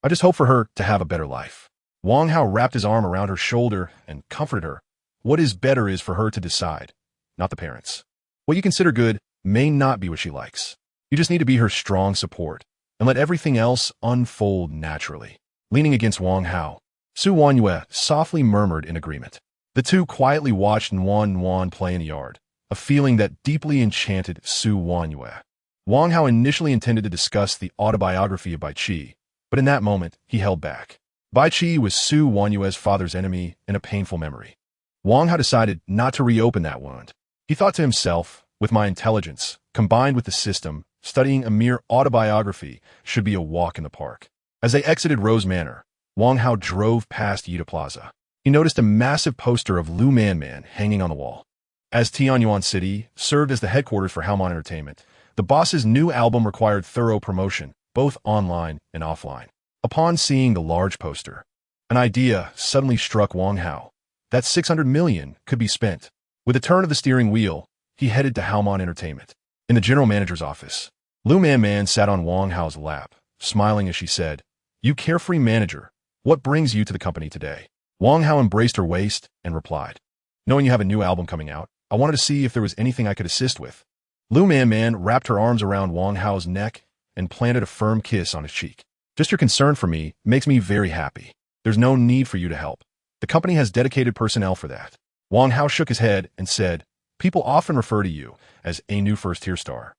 [SPEAKER 1] I just hope for her to have a better life. Wang Hao wrapped his arm around her shoulder and comforted her. What is better is for her to decide, not the parents. What you consider good may not be what she likes. You just need to be her strong support and let everything else unfold naturally. Leaning against Wang Hao, Su Wanyue softly murmured in agreement. The two quietly watched Wan play in the yard, a feeling that deeply enchanted Su Wanyue. Wang Hao initially intended to discuss the autobiography of Bai-Chi, but in that moment, he held back. Bai-Chi was Su Wanyue's father's enemy and a painful memory. Wang Hao decided not to reopen that wound. He thought to himself, with my intelligence, combined with the system, studying a mere autobiography should be a walk in the park. As they exited Rose Manor, Wang Hao drove past Yida Plaza. He noticed a massive poster of Lu Man hanging on the wall. As Tianyuan City served as the headquarters for Haomon Entertainment, the boss's new album required thorough promotion, both online and offline. Upon seeing the large poster, an idea suddenly struck Wang Hao. That 600 million could be spent. With a turn of the steering wheel, he headed to Haomon Entertainment. In the general manager's office, Lu Man sat on Wang Hao's lap, smiling as she said, "You carefree manager, what brings you to the company today?" Wang Hao embraced her waist and replied, "Knowing you have a new album coming out, I wanted to see if there was anything I could assist with." Lu Man wrapped her arms around Wang Hao's neck and planted a firm kiss on his cheek. "Just your concern for me makes me very happy. There's no need for you to help. The company has dedicated personnel for that." Wang Hao shook his head and said, "People often refer to you as a new first-tier star,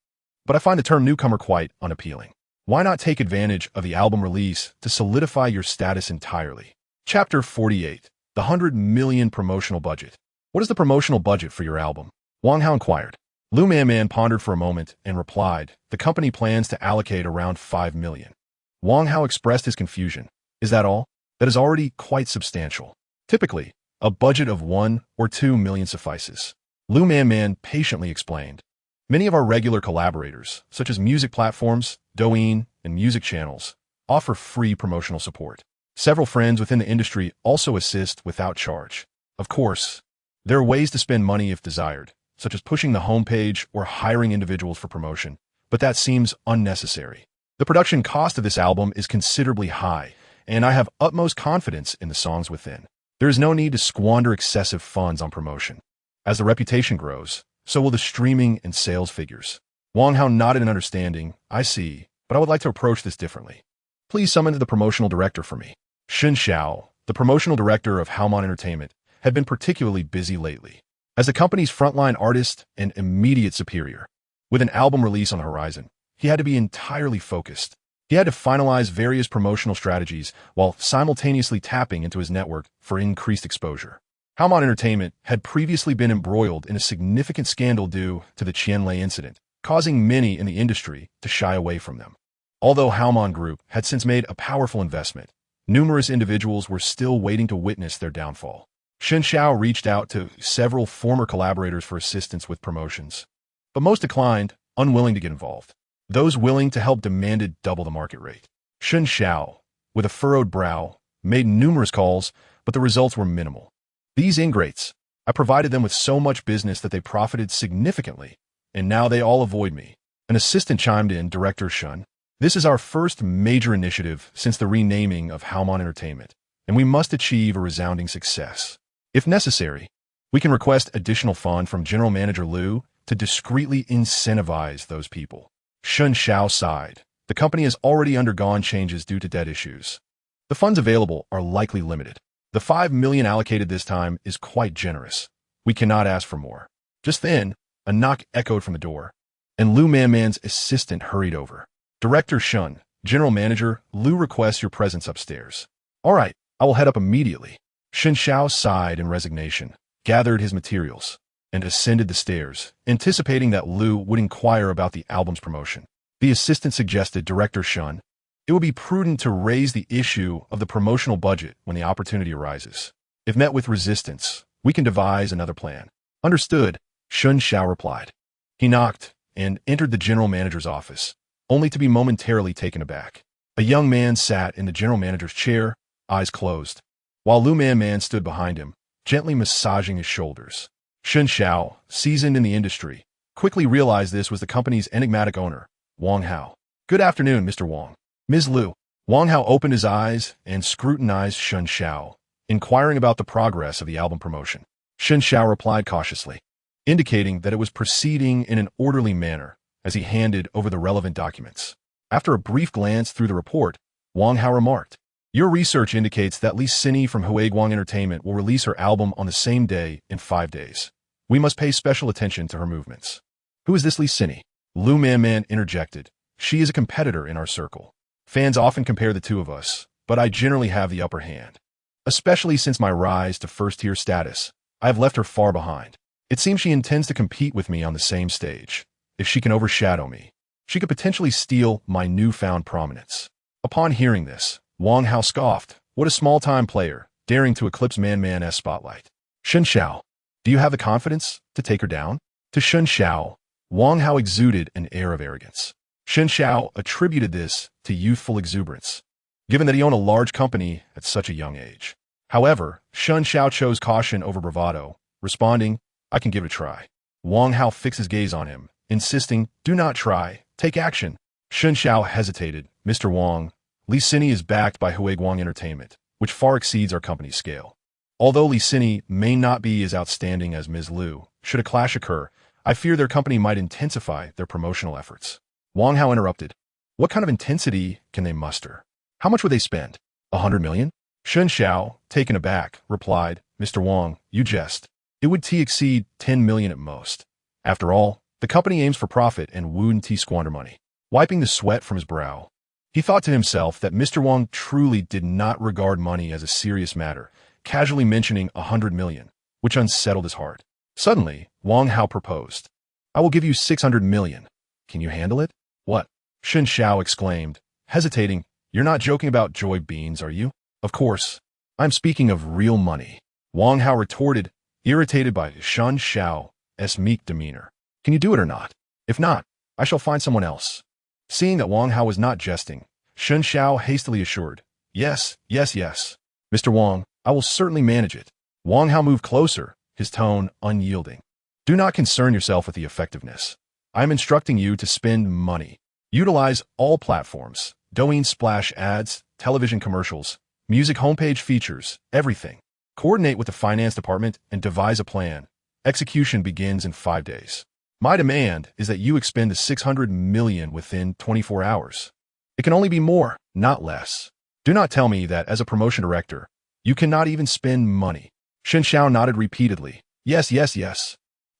[SPEAKER 1] but I find the term newcomer quite unappealing. Why not take advantage of the album release to solidify your status entirely?" Chapter 48. The 100 million promotional budget. What is the promotional budget for your album? Wang Hao inquired. Lu Man pondered for a moment and replied, "The company plans to allocate around 5 million. Wang Hao expressed his confusion. "Is that all? That is already quite substantial. Typically, a budget of 1 or 2 million suffices." Lu Man patiently explained. "Many of our regular collaborators, such as music platforms, Douyin, and music channels, offer free promotional support. Several friends within the industry also assist without charge. Of course, there are ways to spend money if desired, such as pushing the homepage or hiring individuals for promotion, but that seems unnecessary. The production cost of this album is considerably high, and I have utmost confidence in the songs within. There is no need to squander excessive funds on promotion. As the reputation grows, so will the streaming and sales figures." Wang Hao nodded in understanding. "I see, but I would like to approach this differently. Please summon the promotional director for me." Shun Xiao, the promotional director of Haomon Entertainment, had been particularly busy lately. As the company's frontline artist and immediate superior, with an album release on the horizon, he had to be entirely focused. He had to finalize various promotional strategies while simultaneously tapping into his network for increased exposure. Haomon Entertainment had previously been embroiled in a significant scandal due to the Qianlei incident, causing many in the industry to shy away from them. Although Haomon Group had since made a powerful investment, numerous individuals were still waiting to witness their downfall. Shun Xiao reached out to several former collaborators for assistance with promotions, but most declined, unwilling to get involved. Those willing to help demanded double the market rate. Shun Xiao, with a furrowed brow, made numerous calls, but the results were minimal. "These ingrates, I provided them with so much business that they profited significantly, and now they all avoid me." An assistant chimed in, "Director Shun, this is our first major initiative since the renaming of Haomon Entertainment, and we must achieve a resounding success. If necessary, we can request additional fund from General Manager Lu to discreetly incentivize those people." Shun Xiao sighed. The company has already undergone changes due to debt issues. The funds available are likely limited. The 5 million allocated this time is quite generous. We cannot ask for more. Just then, a knock echoed from the door, and Lu Man's assistant hurried over. "Director Shun, General Manager, Lu requests your presence upstairs." "All right, I will head up immediately." Shun Xiao sighed in resignation, gathered his materials, and ascended the stairs, anticipating that Lu would inquire about the album's promotion. The assistant suggested, "Director Shun, it would be prudent to raise the issue of the promotional budget when the opportunity arises. If met with resistance, we can devise another plan." "Understood," Shun Xiao replied. He knocked and entered the general manager's office, only to be momentarily taken aback. A young man sat in the general manager's chair, eyes closed, while Lu Man stood behind him, gently massaging his shoulders. Shun Xiao, seasoned in the industry, quickly realized this was the company's enigmatic owner, Wang Hao. "Good afternoon, Mr. Wang." "Ms. Lu, Wang Hao opened his eyes and scrutinized Shun Xiao, inquiring about the progress of the album promotion. Shun Xiao replied cautiously, indicating that it was proceeding in an orderly manner as he handed over the relevant documents. After a brief glance through the report, Wang Hao remarked, "Your research indicates that Li Xini from Huiguang Entertainment will release her album on the same day in 5 days. We must pay special attention to her movements." "Who is this Li Xini?" Lu Man interjected. "She is a competitor in our circle. Fans often compare the two of us, but I generally have the upper hand. Especially since my rise to first-tier status, I have left her far behind. It seems she intends to compete with me on the same stage. If she can overshadow me, she could potentially steal my newfound prominence." Upon hearing this, Wang Hao scoffed. What a small-time player, daring to eclipse Man-Man's spotlight. "Shun Xiao, do you have the confidence to take her down?" To Shun Xiao, Wang Hao exuded an air of arrogance. Shun Xiao attributed this to youthful exuberance, given that he owned a large company at such a young age. However, Shun Xiao chose caution over bravado, responding, "I can give it a try." Wang Hao fixed his gaze on him, insisting, "Do not try, take action." Shun Xiao hesitated. "Mr. Wang, Li Xini is backed by Huiguang Entertainment, which far exceeds our company's scale. Although Li Xini may not be as outstanding as Ms. Liu, should a clash occur, I fear their company might intensify their promotional efforts." Wang Hao interrupted. "What kind of intensity can they muster? How much would they spend? 100 million? Shun Xiao, taken aback, replied, "Mr. Wang, you jest. It would exceed 10 million at most. After all, the company aims for profit and wouldn't squander money." Wiping the sweat from his brow, he thought to himself that Mr. Wang truly did not regard money as a serious matter, casually mentioning 100 million, which unsettled his heart. Suddenly, Wang Hao proposed, "I will give you 600 million. Can you handle it?" "What?" Shun Xiao exclaimed, hesitating. "You're not joking about joy beans, are you?" "Of course. I'm speaking of real money," Wang Hao retorted, irritated by Shun Xiao's meek demeanor. "Can you do it or not? If not, I shall find someone else." Seeing that Wang Hao was not jesting, Shun Xiao hastily assured, Yes. Mr. Wang, I will certainly manage it." Wang Hao moved closer, his tone unyielding. "Do not concern yourself with the effectiveness. I am instructing you to spend money. Utilize all platforms, Douyin splash ads, television commercials, music homepage features, everything. Coordinate with the finance department and devise a plan. Execution begins in 5 days. My demand is that you expend the 600 million within 24 hours. It can only be more, not less. Do not tell me that as a promotion director, you cannot even spend money." Shun Xiao nodded repeatedly. Yes.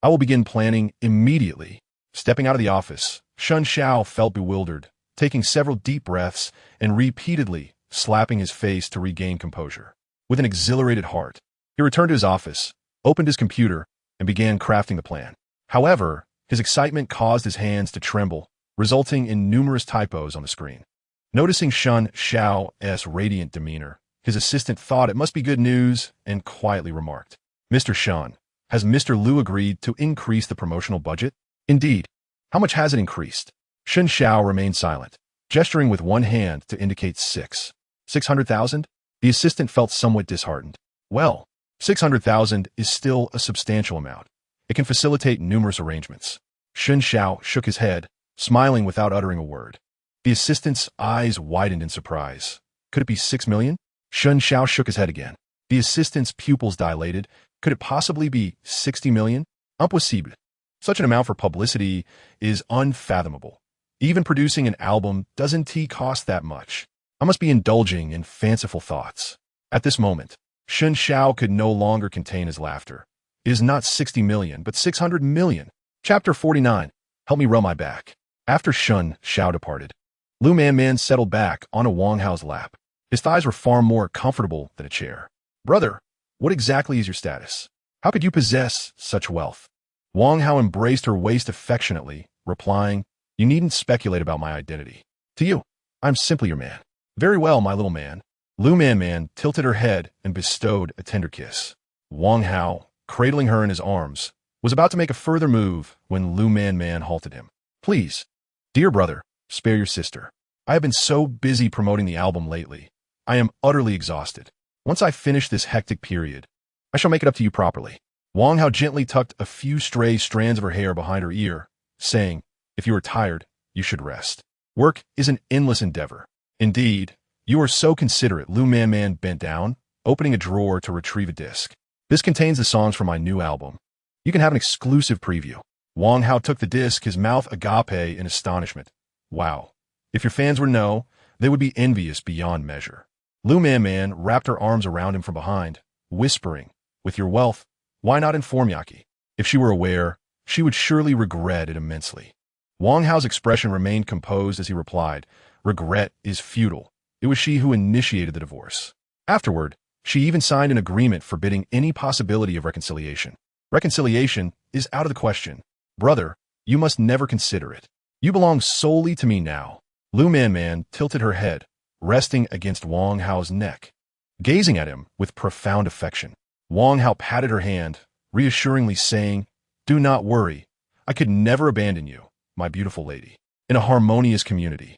[SPEAKER 1] I will begin planning immediately." Stepping out of the office, Shun Xiao felt bewildered, taking several deep breaths and repeatedly slapping his face to regain composure. With an exhilarated heart, he returned to his office, opened his computer, and began crafting the plan. However, his excitement caused his hands to tremble, resulting in numerous typos on the screen. Noticing Shun Xiao's radiant demeanor, his assistant thought it must be good news and quietly remarked, "Mr. Shun, has Mr. Liu agreed to increase the promotional budget?" "Indeed. How much has it increased?" Shun Xiao remained silent, gesturing with one hand to indicate 600,000? The assistant felt somewhat disheartened. "Well, 600,000 is still a substantial amount. It can facilitate numerous arrangements." Shun Xiao shook his head, smiling without uttering a word. The assistant's eyes widened in surprise. "Could it be 6 million? Shun Xiao shook his head again. The assistant's pupils dilated. "Could it possibly be 60 million? Impossible. Such an amount for publicity is unfathomable. Even producing an album doesn't cost that much. I must be indulging in fanciful thoughts." At this moment, Shun Xiao could no longer contain his laughter. "It is not 60 million, but 600 million. Chapter 49. Help me rub my back." After Shun Xiao departed, Lu Man settled back on a Wang Hao's lap. His thighs were far more comfortable than a chair. "Brother, what exactly is your status? How could you possess such wealth?" Wang Hao embraced her waist affectionately, replying, "You needn't speculate about my identity. To you, I'm simply your man." "Very well, my little man." Lu Man tilted her head and bestowed a tender kiss. Wang Hao, cradling her in his arms, was about to make a further move when Lu Man halted him. "Please, dear brother, spare your sister. I have been so busy promoting the album lately. I am utterly exhausted. Once I finish this hectic period, I shall make it up to you properly." Wang Hao gently tucked a few stray strands of her hair behind her ear, saying, "If you are tired, you should rest. Work is an endless endeavor. Indeed, You are so considerate. Lu Man bent down, opening a drawer to retrieve a disc. This contains the songs from my new album. You can have an exclusive preview. Wang Hao took the disc, his mouth agape in astonishment. Wow. If your fans were to know, they would be envious beyond measure. Lu Man wrapped her arms around him from behind, whispering, with your wealth, why not inform Yaki? If she were aware, she would surely regret it immensely. Wang Hao's expression remained composed as he replied, regret is futile. It was she who initiated the divorce. Afterward, she even signed an agreement forbidding any possibility of reconciliation. Reconciliation is out of the question. Brother, you must never consider it. You belong solely to me now. Lu Man tilted her head, resting against Wang Hao's neck, gazing at him with profound affection. Wang Hao patted her hand, reassuringly saying, do not worry. I could never abandon you, my beautiful lady. In a harmonious community.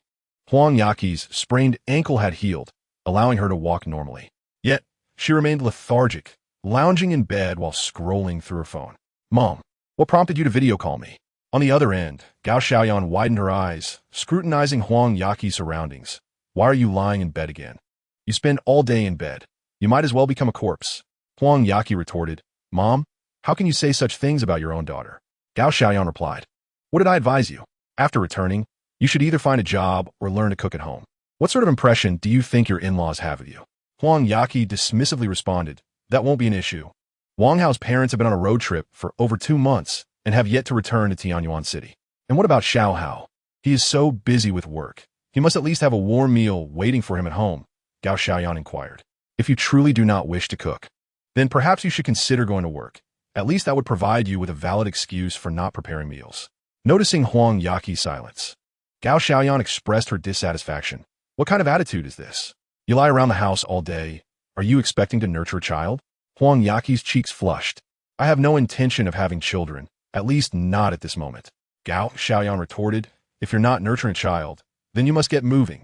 [SPEAKER 1] Huang Yaqi's sprained ankle had healed, allowing her to walk normally. Yet, she remained lethargic, lounging in bed while scrolling through her phone. Mom, what prompted you to video call me? On the other end, Gao Xiaoyan widened her eyes, scrutinizing Huang Yaqi's surroundings. Why are you lying in bed again? You spend all day in bed. You might as well become a corpse. Huang Yaqi retorted, Mom, how can you say such things about your own daughter? Gao Xiaoyan replied, what did I advise you? After returning, you should either find a job or learn to cook at home. What sort of impression do you think your in-laws have of you? Huang Yaqi dismissively responded, that won't be an issue. Wang Hao's parents have been on a road trip for over 2 months and have yet to return to Tianyuan City. And what about Xiao Hao? He is so busy with work. He must at least have a warm meal waiting for him at home, Gao Xiaoyan inquired. If you truly do not wish to cook, then perhaps you should consider going to work. At least that would provide you with a valid excuse for not preparing meals. Noticing Huang Yaqi's silence, Gao Xiaoyan expressed her dissatisfaction. What kind of attitude is this? You lie around the house all day. Are you expecting to nurture a child? Huang Yaqi's cheeks flushed. I have no intention of having children, at least not at this moment. Gao Xiaoyan retorted, if you're not nurturing a child, then you must get moving.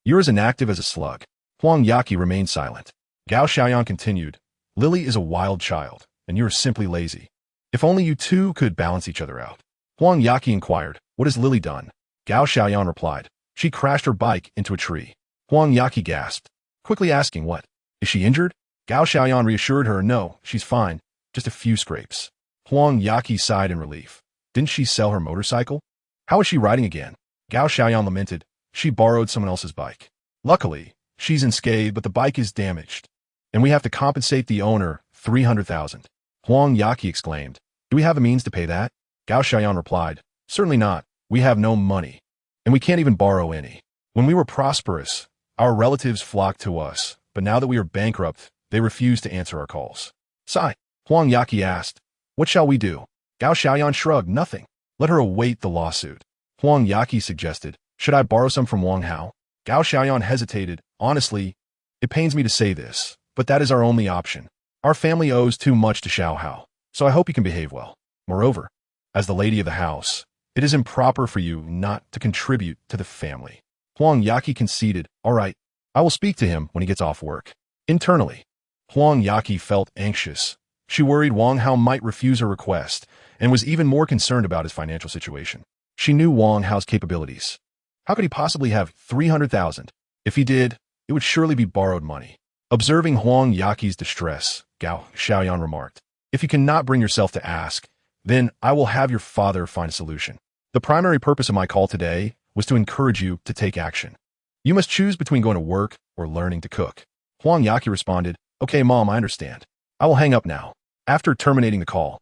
[SPEAKER 1] You're as inactive as a slug. Huang Yaqi remained silent. Gao Xiaoyan continued, Lily is a wild child, and you are simply lazy. If only you two could balance each other out. Huang Yaqi inquired, what has Lily done? Gao Xiaoyan replied, she crashed her bike into a tree. Huang Yaqi gasped, quickly asking what? Is she injured? Gao Xiaoyan reassured her, no, she's fine, just a few scrapes. Huang Yaqi sighed in relief. Didn't she sell her motorcycle? How is she riding again? Gao Xiaoyan lamented, she borrowed someone else's bike. Luckily, she's unscathed, but the bike is damaged, and we have to compensate the owner 300,000. Huang Yaqi exclaimed, do we have the means to pay that? Gao Xiaoyan replied, certainly not. We have no money, and we can't even borrow any. When we were prosperous, our relatives flocked to us, but now that we are bankrupt, they refuse to answer our calls. Sigh. Huang Yaqi asked, what shall we do? Gao Xiaoyan shrugged, nothing. Let her await the lawsuit. Huang Yaqi suggested, should I borrow some from Wang Hao? Gao Xiaoyan hesitated, honestly, it pains me to say this, but that is our only option. Our family owes too much to Xiao Hao, so I hope you can behave well. Moreover, as the lady of the house, it is improper for you not to contribute to the family. Huang Yaqi conceded, all right, I will speak to him when he gets off work. Internally, Huang Yaqi felt anxious. She worried Wang Hao might refuse her request and was even more concerned about his financial situation. She knew Wang Hao's capabilities. How could he possibly have 300,000? If he did, it would surely be borrowed money. Observing Huang Yaqi's distress, Gao Xiaoyan remarked, if you cannot bring yourself to ask, then I will have your father find a solution. The primary purpose of my call today was to encourage you to take action. You must choose between going to work or learning to cook. Huang Yaqi responded, okay, Mom, I understand. I will hang up now. After terminating the call,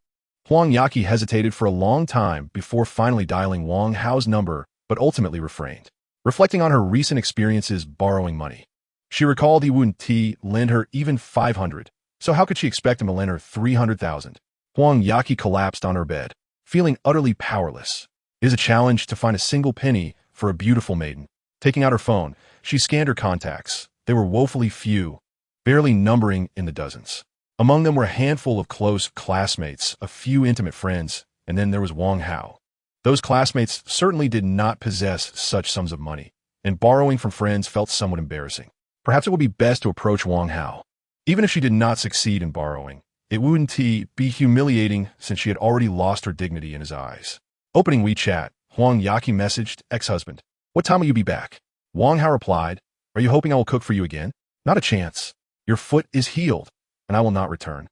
[SPEAKER 1] Huang Yaqi hesitated for a long time before finally dialing Wang Hao's number, but ultimately refrained. Reflecting on her recent experiences borrowing money, she recalled he wouldn't lend her even 500, so how could she expect him to lend her 300,000? Huang Yaqi collapsed on her bed, feeling utterly powerless. It is a challenge to find a single penny for a beautiful maiden. Taking out her phone, she scanned her contacts. They were woefully few, barely numbering in the dozens. Among them were a handful of close classmates, a few intimate friends, and then there was Wang Hao. Those classmates certainly did not possess such sums of money, and borrowing from friends felt somewhat embarrassing. Perhaps it would be best to approach Wang Hao. Even if she did not succeed in borrowing, it wouldn't be humiliating since she had already lost her dignity in his eyes. Opening WeChat, Huang Yaqi messaged ex-husband, what time will you be back? Wang Hao replied, Are you hoping I will cook for you again? Not a chance. Your foot is healed, and I will not return.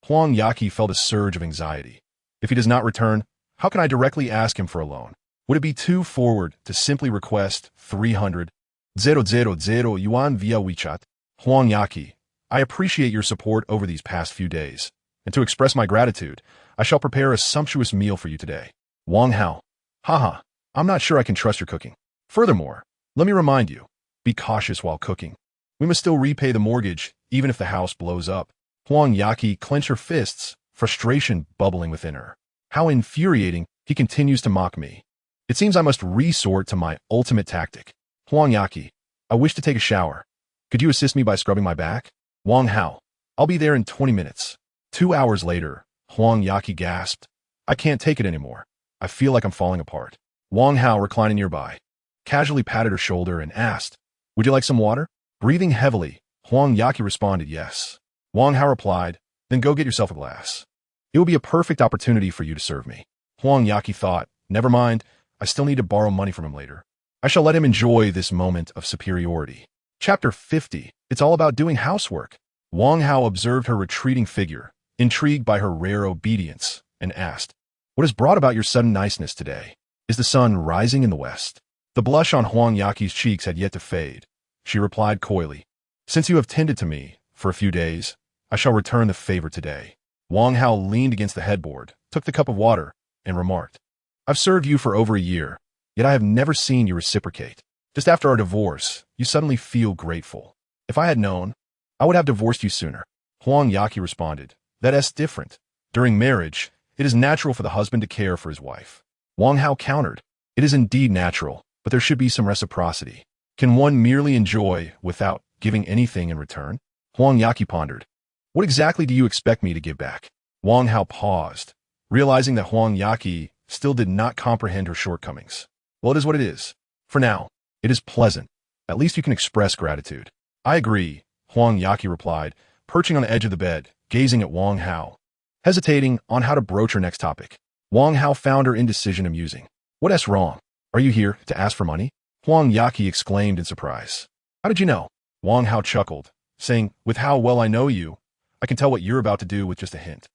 [SPEAKER 1] Huang Yaqi felt a surge of anxiety. If he does not return, how can I directly ask him for a loan? Would it be too forward to simply request 300,000 yuan via WeChat? Huang Yaqi, I appreciate your support over these past few days, and to express my gratitude, I shall prepare a sumptuous meal for you today. Wang Hao, haha, I'm not sure I can trust your cooking. Furthermore, let me remind you, be cautious while cooking. We must still repay the mortgage, even if the house blows up. Huang Yaqi clenched her fists, frustration bubbling within her. How infuriating, he continues to mock me. It seems I must resort to my ultimate tactic. Huang Yaqi, I wish to take a shower. Could you assist me by scrubbing my back? Wang Hao, I'll be there in 20 minutes. 2 hours later, Huang Yaqi gasped. I can't take it anymore. I feel like I'm falling apart. Wang Hao, reclining nearby, casually patted her shoulder and asked, would you like some water? Breathing heavily, Huang Yaqi responded yes. Wang Hao replied, then go get yourself a glass. It will be a perfect opportunity for you to serve me. Huang Yaqi thought, never mind, I still need to borrow money from him later. I shall let him enjoy this moment of superiority. Chapter 50. It's all about doing housework. Wang Hao observed her retreating figure, intrigued by her rare obedience, and asked, what has brought about your sudden niceness today? Is the sun rising in the west? The blush on Huang Yaqi's cheeks had yet to fade. She replied coyly, since you have tended to me for a few days, I shall return the favor today. Wang Hao leaned against the headboard, took the cup of water, and remarked, I've served you for over a year, yet I have never seen you reciprocate. Just after our divorce, you suddenly feel grateful. If I had known, I would have divorced you sooner. Huang Yaqi responded, that's different. During marriage, it is natural for the husband to care for his wife. Wang Hao countered, it is indeed natural, but there should be some reciprocity. Can one merely enjoy without giving anything in return? Huang Yaqi pondered, what exactly do you expect me to give back? Wang Hao paused, realizing that Huang Yaqi still did not comprehend her shortcomings. Well, it is what it is. For now, it is pleasant. At least you can express gratitude. I agree, Huang Yaqi replied, perching on the edge of the bed, gazing at Wang Hao, hesitating on how to broach her next topic. Wang Hao found her indecision amusing. What's wrong? Are you here to ask for money? Huang Yaqi exclaimed in surprise. How did you know? Wang Hao chuckled, saying, with how well I know you, I can tell what you're about to do with just a hint.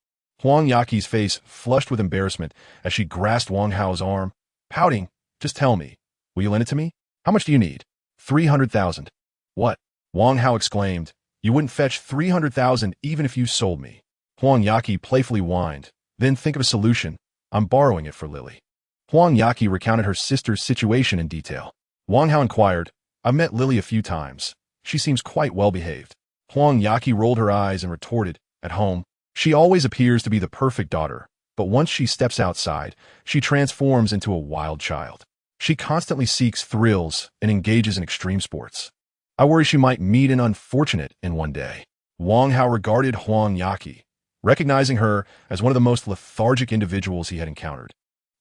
[SPEAKER 1] Huang Yaqi's face flushed with embarrassment as she grasped Wang Hao's arm, pouting, just tell me, will you lend it to me? How much do you need? 300,000. What? Wang Hao exclaimed, you wouldn't fetch 300,000 even if you sold me. Huang Yaqi playfully whined, then think of a solution, I'm borrowing it for Lily. Huang Yaqi recounted her sister's situation in detail. Wang Hao inquired, I've met Lily a few times. She seems quite well behaved. Huang Yaqi rolled her eyes and retorted, at home, she always appears to be the perfect daughter, but once she steps outside, she transforms into a wild child. She constantly seeks thrills and engages in extreme sports. I worry she might meet an unfortunate in one day. Wang Hao regarded Huang Yaqi, recognizing her as one of the most lethargic individuals he had encountered,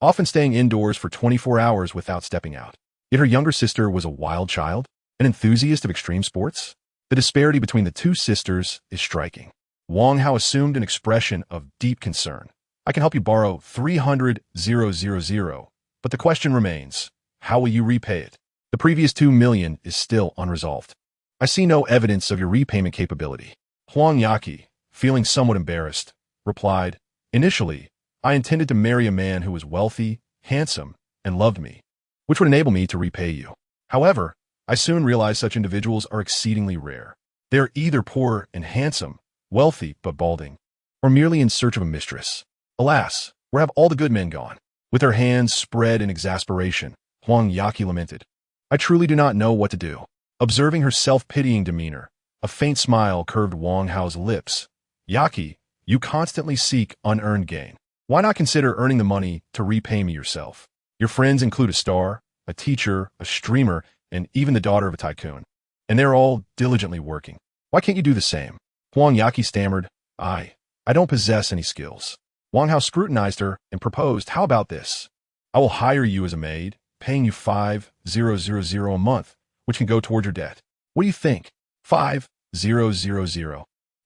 [SPEAKER 1] often staying indoors for 24 hours without stepping out. Yet her younger sister was a wild child, an enthusiast of extreme sports. The disparity between the two sisters is striking. Wang Hao assumed an expression of deep concern. I can help you borrow 300,000, but the question remains, how will you repay it? The previous 2 million is still unresolved. I see no evidence of your repayment capability. Huang Yaqi, feeling somewhat embarrassed, replied, initially, I intended to marry a man who was wealthy, handsome, and loved me, which would enable me to repay you. However, I soon realized such individuals are exceedingly rare. They are either poor and handsome, wealthy but balding, or merely in search of a mistress. Alas, where have all the good men gone? With her hands spread in exasperation, Huang Yaqi lamented, I truly do not know what to do. Observing her self-pitying demeanor, a faint smile curved Wang Hao's lips. Yaqi, you constantly seek unearned gain. Why not consider earning the money to repay me yourself? Your friends include a star, a teacher, a streamer, and even the daughter of a tycoon. And they're all diligently working. Why can't you do the same? Huang Yaqi stammered, I don't possess any skills. Wang Hao scrutinized her and proposed, how about this? I will hire you as a maid, paying you 5,000 a month, which can go toward your debt. What do you think? 5,000.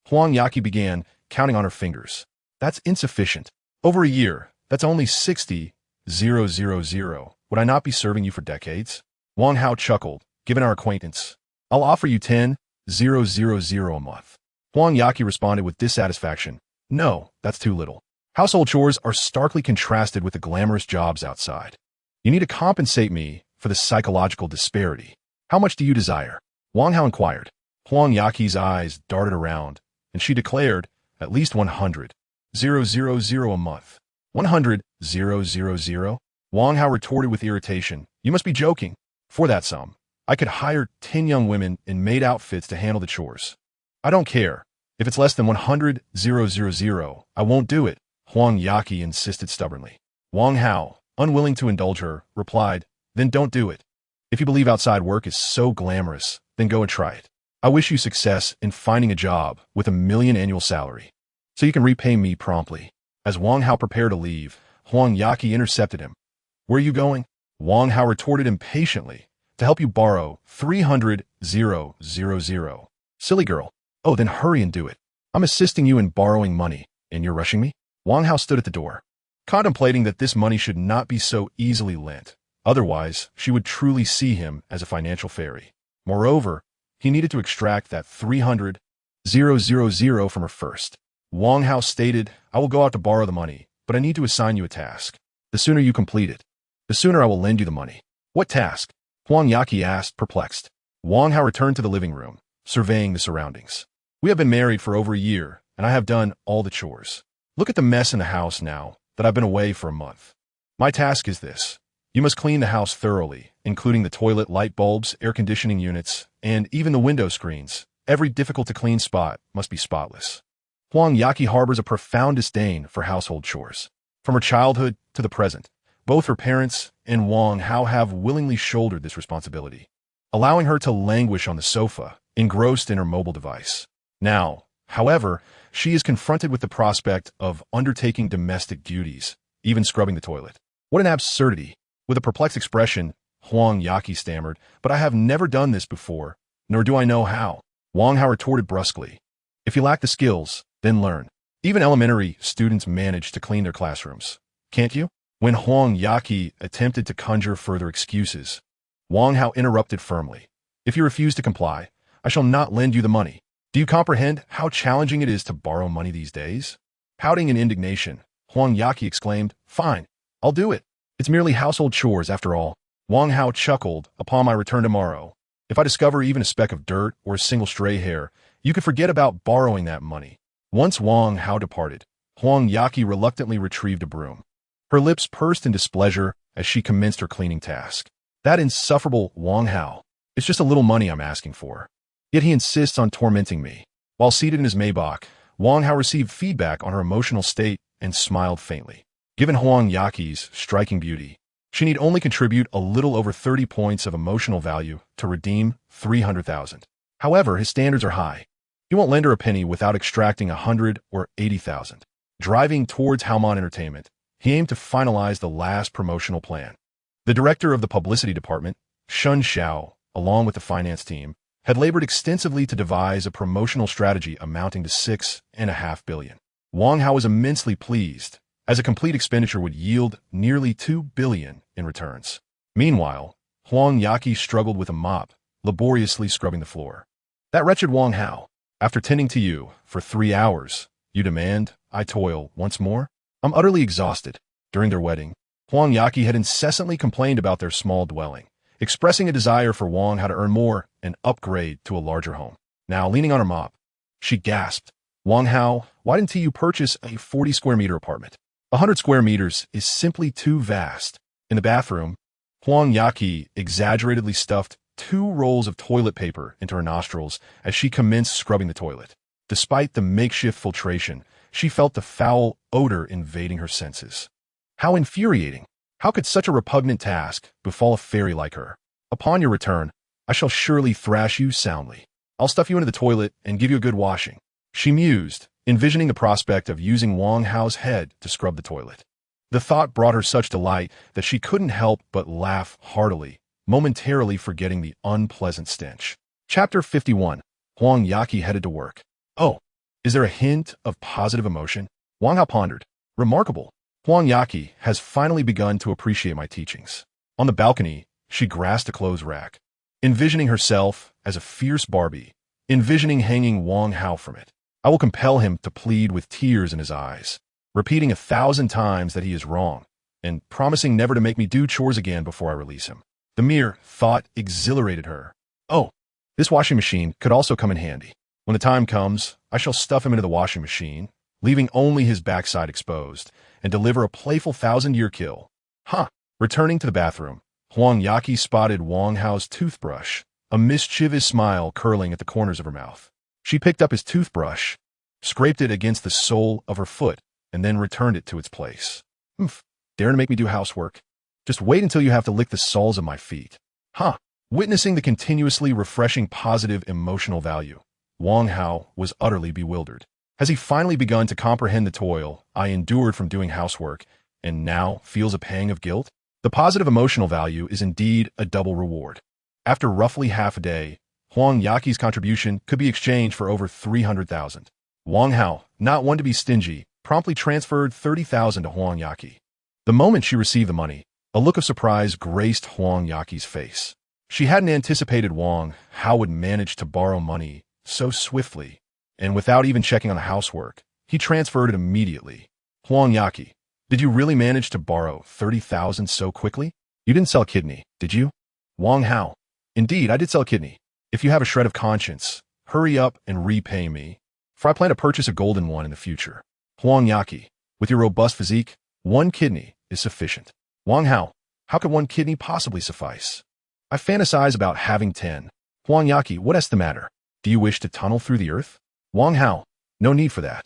[SPEAKER 1] Huang Yaqi began counting on her fingers. That's insufficient. Over a year, that's only 60,000. Would I not be serving you for decades? Wang Hao chuckled, given our acquaintance. I'll offer you 10,000 a month. Huang Yaqi responded with dissatisfaction. No, that's too little. Household chores are starkly contrasted with the glamorous jobs outside. You need to compensate me for the psychological disparity. How much do you desire? Wang Hao inquired. Huang Yaqi's eyes darted around, and she declared, at least 100,000 a month. 100,000? Wang Hao retorted with irritation. You must be joking. For that sum, I could hire 10 young women in maid outfits to handle the chores. I don't care. If it's less than 100,000, I won't do it, Huang Yaqi insisted stubbornly. Wang Hao, unwilling to indulge her, replied, then don't do it. If you believe outside work is so glamorous, then go and try it. I wish you success in finding a job with $1 million annual salary, so you can repay me promptly. As Wang Hao prepared to leave, Huang Yaqi intercepted him. Where are you going? Wang Hao retorted impatiently. To help you borrow 300,000. Silly girl. Oh, then hurry and do it. I'm assisting you in borrowing money, and you're rushing me? Wang Hao stood at the door, contemplating that this money should not be so easily lent. Otherwise, she would truly see him as a financial fairy. Moreover, he needed to extract that 300,000 from her first. Wang Hao stated, I will go out to borrow the money, but I need to assign you a task. The sooner you complete it, the sooner I will lend you the money. What task? Huang Yaqi asked, perplexed. Wang Hao returned to the living room, surveying the surroundings. We have been married for over a year, and I have done all the chores. Look at the mess in the house now that I've been away for a month. My task is this. You must clean the house thoroughly, including the toilet, light bulbs, air conditioning units, and even the window screens. Every difficult-to-clean spot must be spotless. Huang Yaqi harbors a profound disdain for household chores. From her childhood to the present, both her parents and Wang Hao have willingly shouldered this responsibility, allowing her to languish on the sofa, engrossed in her mobile device. Now, however, she is confronted with the prospect of undertaking domestic duties, even scrubbing the toilet. What an absurdity! With a perplexed expression, Huang Yaqi stammered, but I have never done this before, nor do I know how. Wang Hao retorted brusquely. If you lack the skills, then learn. Even elementary students manage to clean their classrooms. Can't you? When Huang Yaqi attempted to conjure further excuses, Wang Hao interrupted firmly. If you refuse to comply, I shall not lend you the money. Do you comprehend how challenging it is to borrow money these days? Pouting in indignation, Huang Yaqi exclaimed, Fine, I'll do it. It's merely household chores after all. Wang Hao chuckled. Upon my return tomorrow, if I discover even a speck of dirt or a single stray hair, you can forget about borrowing that money. Once Wang Hao departed, Huang Yaqi reluctantly retrieved a broom. Her lips pursed in displeasure as she commenced her cleaning task. That insufferable Wang Hao. It's just a little money I'm asking for. Yet he insists on tormenting me. While seated in his Maybach, Wang Hao received feedback on her emotional state and smiled faintly. Given Huang Yaqi's striking beauty, she need only contribute a little over 30 points of emotional value to redeem 300,000. However, his standards are high. He won't lend her a penny without extracting 100 or 80,000. Driving towards Haomon Entertainment, he aimed to finalize the last promotional plan. The director of the publicity department, Shun Xiao, along with the finance team, had labored extensively to devise a promotional strategy amounting to 6.5 billion. Wang Hao was immensely pleased, as a complete expenditure would yield nearly 2 billion in returns. Meanwhile, Huang Yaqi struggled with a mop, laboriously scrubbing the floor. That wretched Wang Hao. After tending to you for 3 hours, you demand I toil once more? I'm utterly exhausted. During their wedding, Huang Yaqi had incessantly complained about their small dwelling, expressing a desire for Wang Hao to earn more and upgrade to a larger home. Now, leaning on her mop, she gasped, Wang Hao, why didn't you purchase a 40-square-meter apartment? 100 square meters is simply too vast. In the bathroom, Huang Yaqi exaggeratedly stuffed 2 rolls of toilet paper into her nostrils as she commenced scrubbing the toilet. Despite the makeshift filtration, she felt the foul odor invading her senses. How infuriating! How could such a repugnant task befall a fairy like her? Upon your return, I shall surely thrash you soundly. I'll stuff you into the toilet and give you a good washing. She mused, envisioning the prospect of using Wang Hao's head to scrub the toilet. The thought brought her such delight that she couldn't help but laugh heartily, momentarily forgetting the unpleasant stench. Chapter 51. Huang Yaqi headed to work. Oh, is there a hint of positive emotion? Wang Hao pondered. Remarkable. Huang Yaqi has finally begun to appreciate my teachings. On the balcony, she grasped a clothes rack. envisioning herself as a fierce Barbie, envisioning hanging Wang Hao from it. I will compel him to plead with tears in his eyes, repeating 1,000 times that he is wrong, and promising never to make me do chores again before I release him. The mere thought exhilarated her. Oh, this washing machine could also come in handy. When the time comes, I shall stuff him into the washing machine, leaving only his backside exposed, and deliver a playful 1,000-year kill. Huh. Returning to the bathroom, Huang Yaqi spotted Wang Hao's toothbrush, a mischievous smile curling at the corners of her mouth. She picked up his toothbrush, scraped it against the sole of her foot, and then returned it to its place. Daring to make me do housework? Just wait until you have to lick the soles of my feet. Huh. Witnessing the continuously refreshing positive emotional value, Wang Hao was utterly bewildered. Has he finally begun to comprehend the toil I endured from doing housework, and now feels a pang of guilt? The positive emotional value is indeed a double reward. After roughly half a day, Huang Yaqi's contribution could be exchanged for over 300,000. Wang Hao, not one to be stingy, promptly transferred 30,000 to Huang Yaqi. The moment she received the money, a look of surprise graced Huang Yaqi's face. She hadn't anticipated Wang Hao would manage to borrow money so swiftly, and without even checking on the housework, he transferred it immediately. Huang Yaqi, did you really manage to borrow 30,000 so quickly? You didn't sell a kidney, did you? Wang Hao, indeed, I did sell a kidney. If you have a shred of conscience, hurry up and repay me, for I plan to purchase a golden one in the future. Huang Yaqi, with your robust physique, one kidney is sufficient. Wang Hao, how could one kidney possibly suffice? I fantasize about having 10. Huang Yaqi, what's the matter? Do you wish to tunnel through the earth? Wang Hao, no need for that.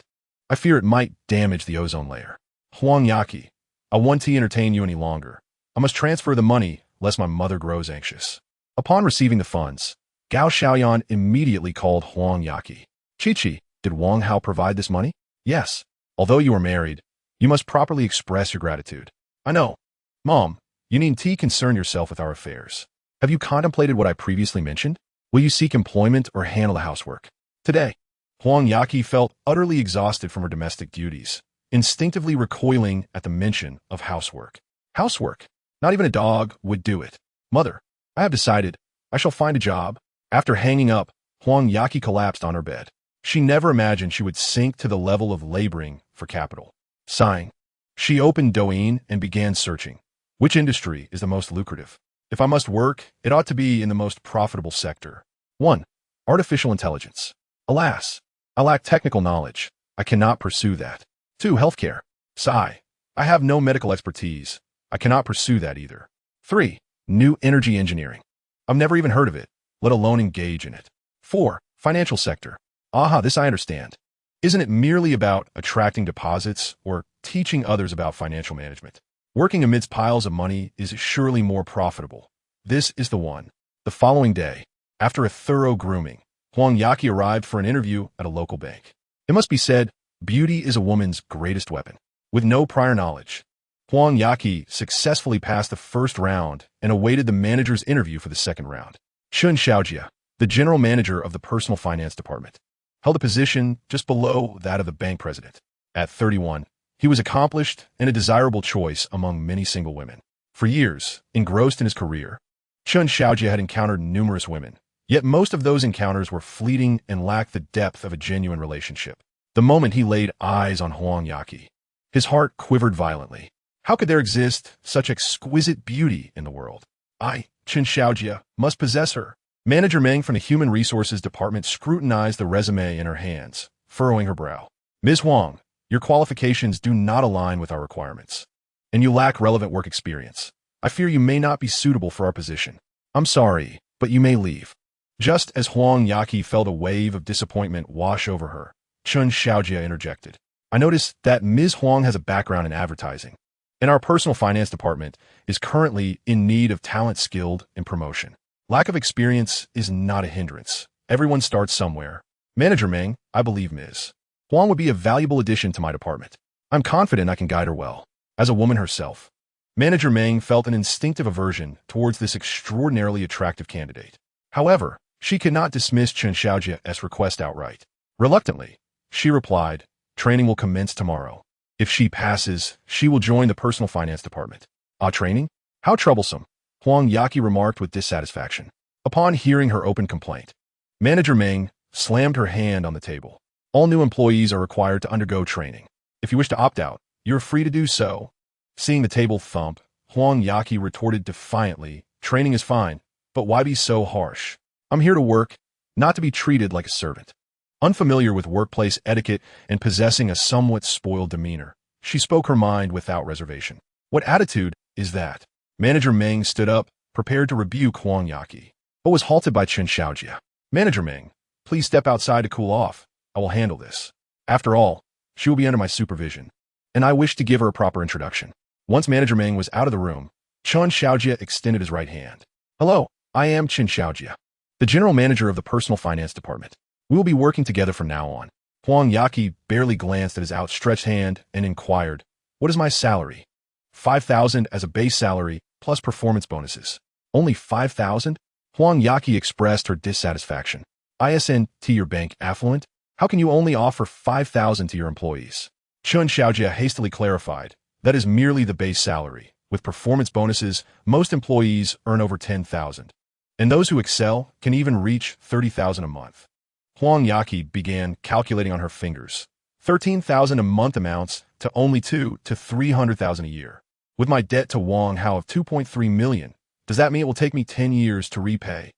[SPEAKER 1] I fear it might damage the ozone layer. Huang Yaqi, I won't entertain you any longer. I must transfer the money, lest my mother grows anxious. Upon receiving the funds, Gao Xiaoyan immediately called Huang Yaqi. Chi-Chi, did Wang Hao provide this money? Yes. Although you are married, you must properly express your gratitude. I know. Mom, you needn't concern yourself with our affairs. Have you contemplated what I previously mentioned? Will you seek employment or handle the housework? Today, Huang Yaqi felt utterly exhausted from her domestic duties, instinctively recoiling at the mention of housework. Housework? Not even a dog would do it. Mother, I have decided I shall find a job. After hanging up, Huang Yaqi collapsed on her bed. She never imagined she would sink to the level of laboring for capital. Sighing, she opened Douyin and began searching. Which industry is the most lucrative? If I must work, it ought to be in the most profitable sector. 1. Artificial intelligence. Alas, I lack technical knowledge. I cannot pursue that. 2. Healthcare. Sigh. I have no medical expertise. I cannot pursue that either. 3. New energy engineering. I've never even heard of it, let alone engage in it. 4. Financial sector. Aha, this I understand. Isn't it merely about attracting deposits or teaching others about financial management? Working amidst piles of money is surely more profitable. This is the one. The following day, after a thorough grooming, Huang Yaqi arrived for an interview at a local bank. It must be said, beauty is a woman's greatest weapon. With no prior knowledge, Huang Yaqi successfully passed the first round and awaited the manager's interview for the second round. Chun Xiaojia, the general manager of the personal finance department, held a position just below that of the bank president. At 31, he was accomplished and a desirable choice among many single women. For years, engrossed in his career, Chun Xiaojia had encountered numerous women, yet most of those encounters were fleeting and lacked the depth of a genuine relationship. The moment he laid eyes on Huang Yaqi, his heart quivered violently. How could there exist such exquisite beauty in the world? I, Chun Xiaojia, must possess her. Manager Meng from the Human Resources Department scrutinized the resume in her hands, furrowing her brow. Ms. Huang, your qualifications do not align with our requirements, and you lack relevant work experience. I fear you may not be suitable for our position. I'm sorry, but you may leave. Just as Huang Yaqi felt a wave of disappointment wash over her, Chun Xiaojia interjected. I noticed that Ms. Huang has a background in advertising, and our personal finance department is currently in need of talent skilled in promotion. Lack of experience is not a hindrance. Everyone starts somewhere. Manager Meng, I believe Ms. Huang would be a valuable addition to my department. I'm confident I can guide her well. As a woman herself, Manager Meng felt an instinctive aversion towards this extraordinarily attractive candidate. However, she could not dismiss Chun Xiaojia's request outright. Reluctantly, she replied, training will commence tomorrow. If she passes, she will join the personal finance department. Training? How troublesome, Huang Yaqi remarked with dissatisfaction. Upon hearing her open complaint, Manager Meng slammed her hand on the table. All new employees are required to undergo training. If you wish to opt out, you're free to do so. Seeing the table thump, Huang Yaqi retorted defiantly, training is fine, but why be so harsh? I'm here to work, not to be treated like a servant. Unfamiliar with workplace etiquette and possessing a somewhat spoiled demeanor, she spoke her mind without reservation. What attitude is that? Manager Meng stood up, prepared to rebuke Huang Yaqi, but was halted by Chen Xiaojia. Manager Meng, please step outside to cool off. I will handle this. After all, she will be under my supervision, and I wish to give her a proper introduction. Once Manager Meng was out of the room, Chen Xiaojia extended his right hand. Hello, I am Chen Xiaojia, the general manager of the personal finance department. We will be working together from now on. Huang Yaqi barely glanced at his outstretched hand and inquired, what is my salary? 5,000 as a base salary plus performance bonuses. Only 5,000? Huang Yaqi expressed her dissatisfaction. Isn't your bank affluent? How can you only offer 5,000 to your employees? Chen Xiaojia hastily clarified, that is merely the base salary. With performance bonuses, most employees earn over 10,000. And those who excel can even reach 30,000 a month. Huang Yaqi began calculating on her fingers. 13,000 a month amounts to only 200,000 to 300,000 a year. With my debt to Wang Hao of 2.3 million, does that mean it will take me 10 years to repay?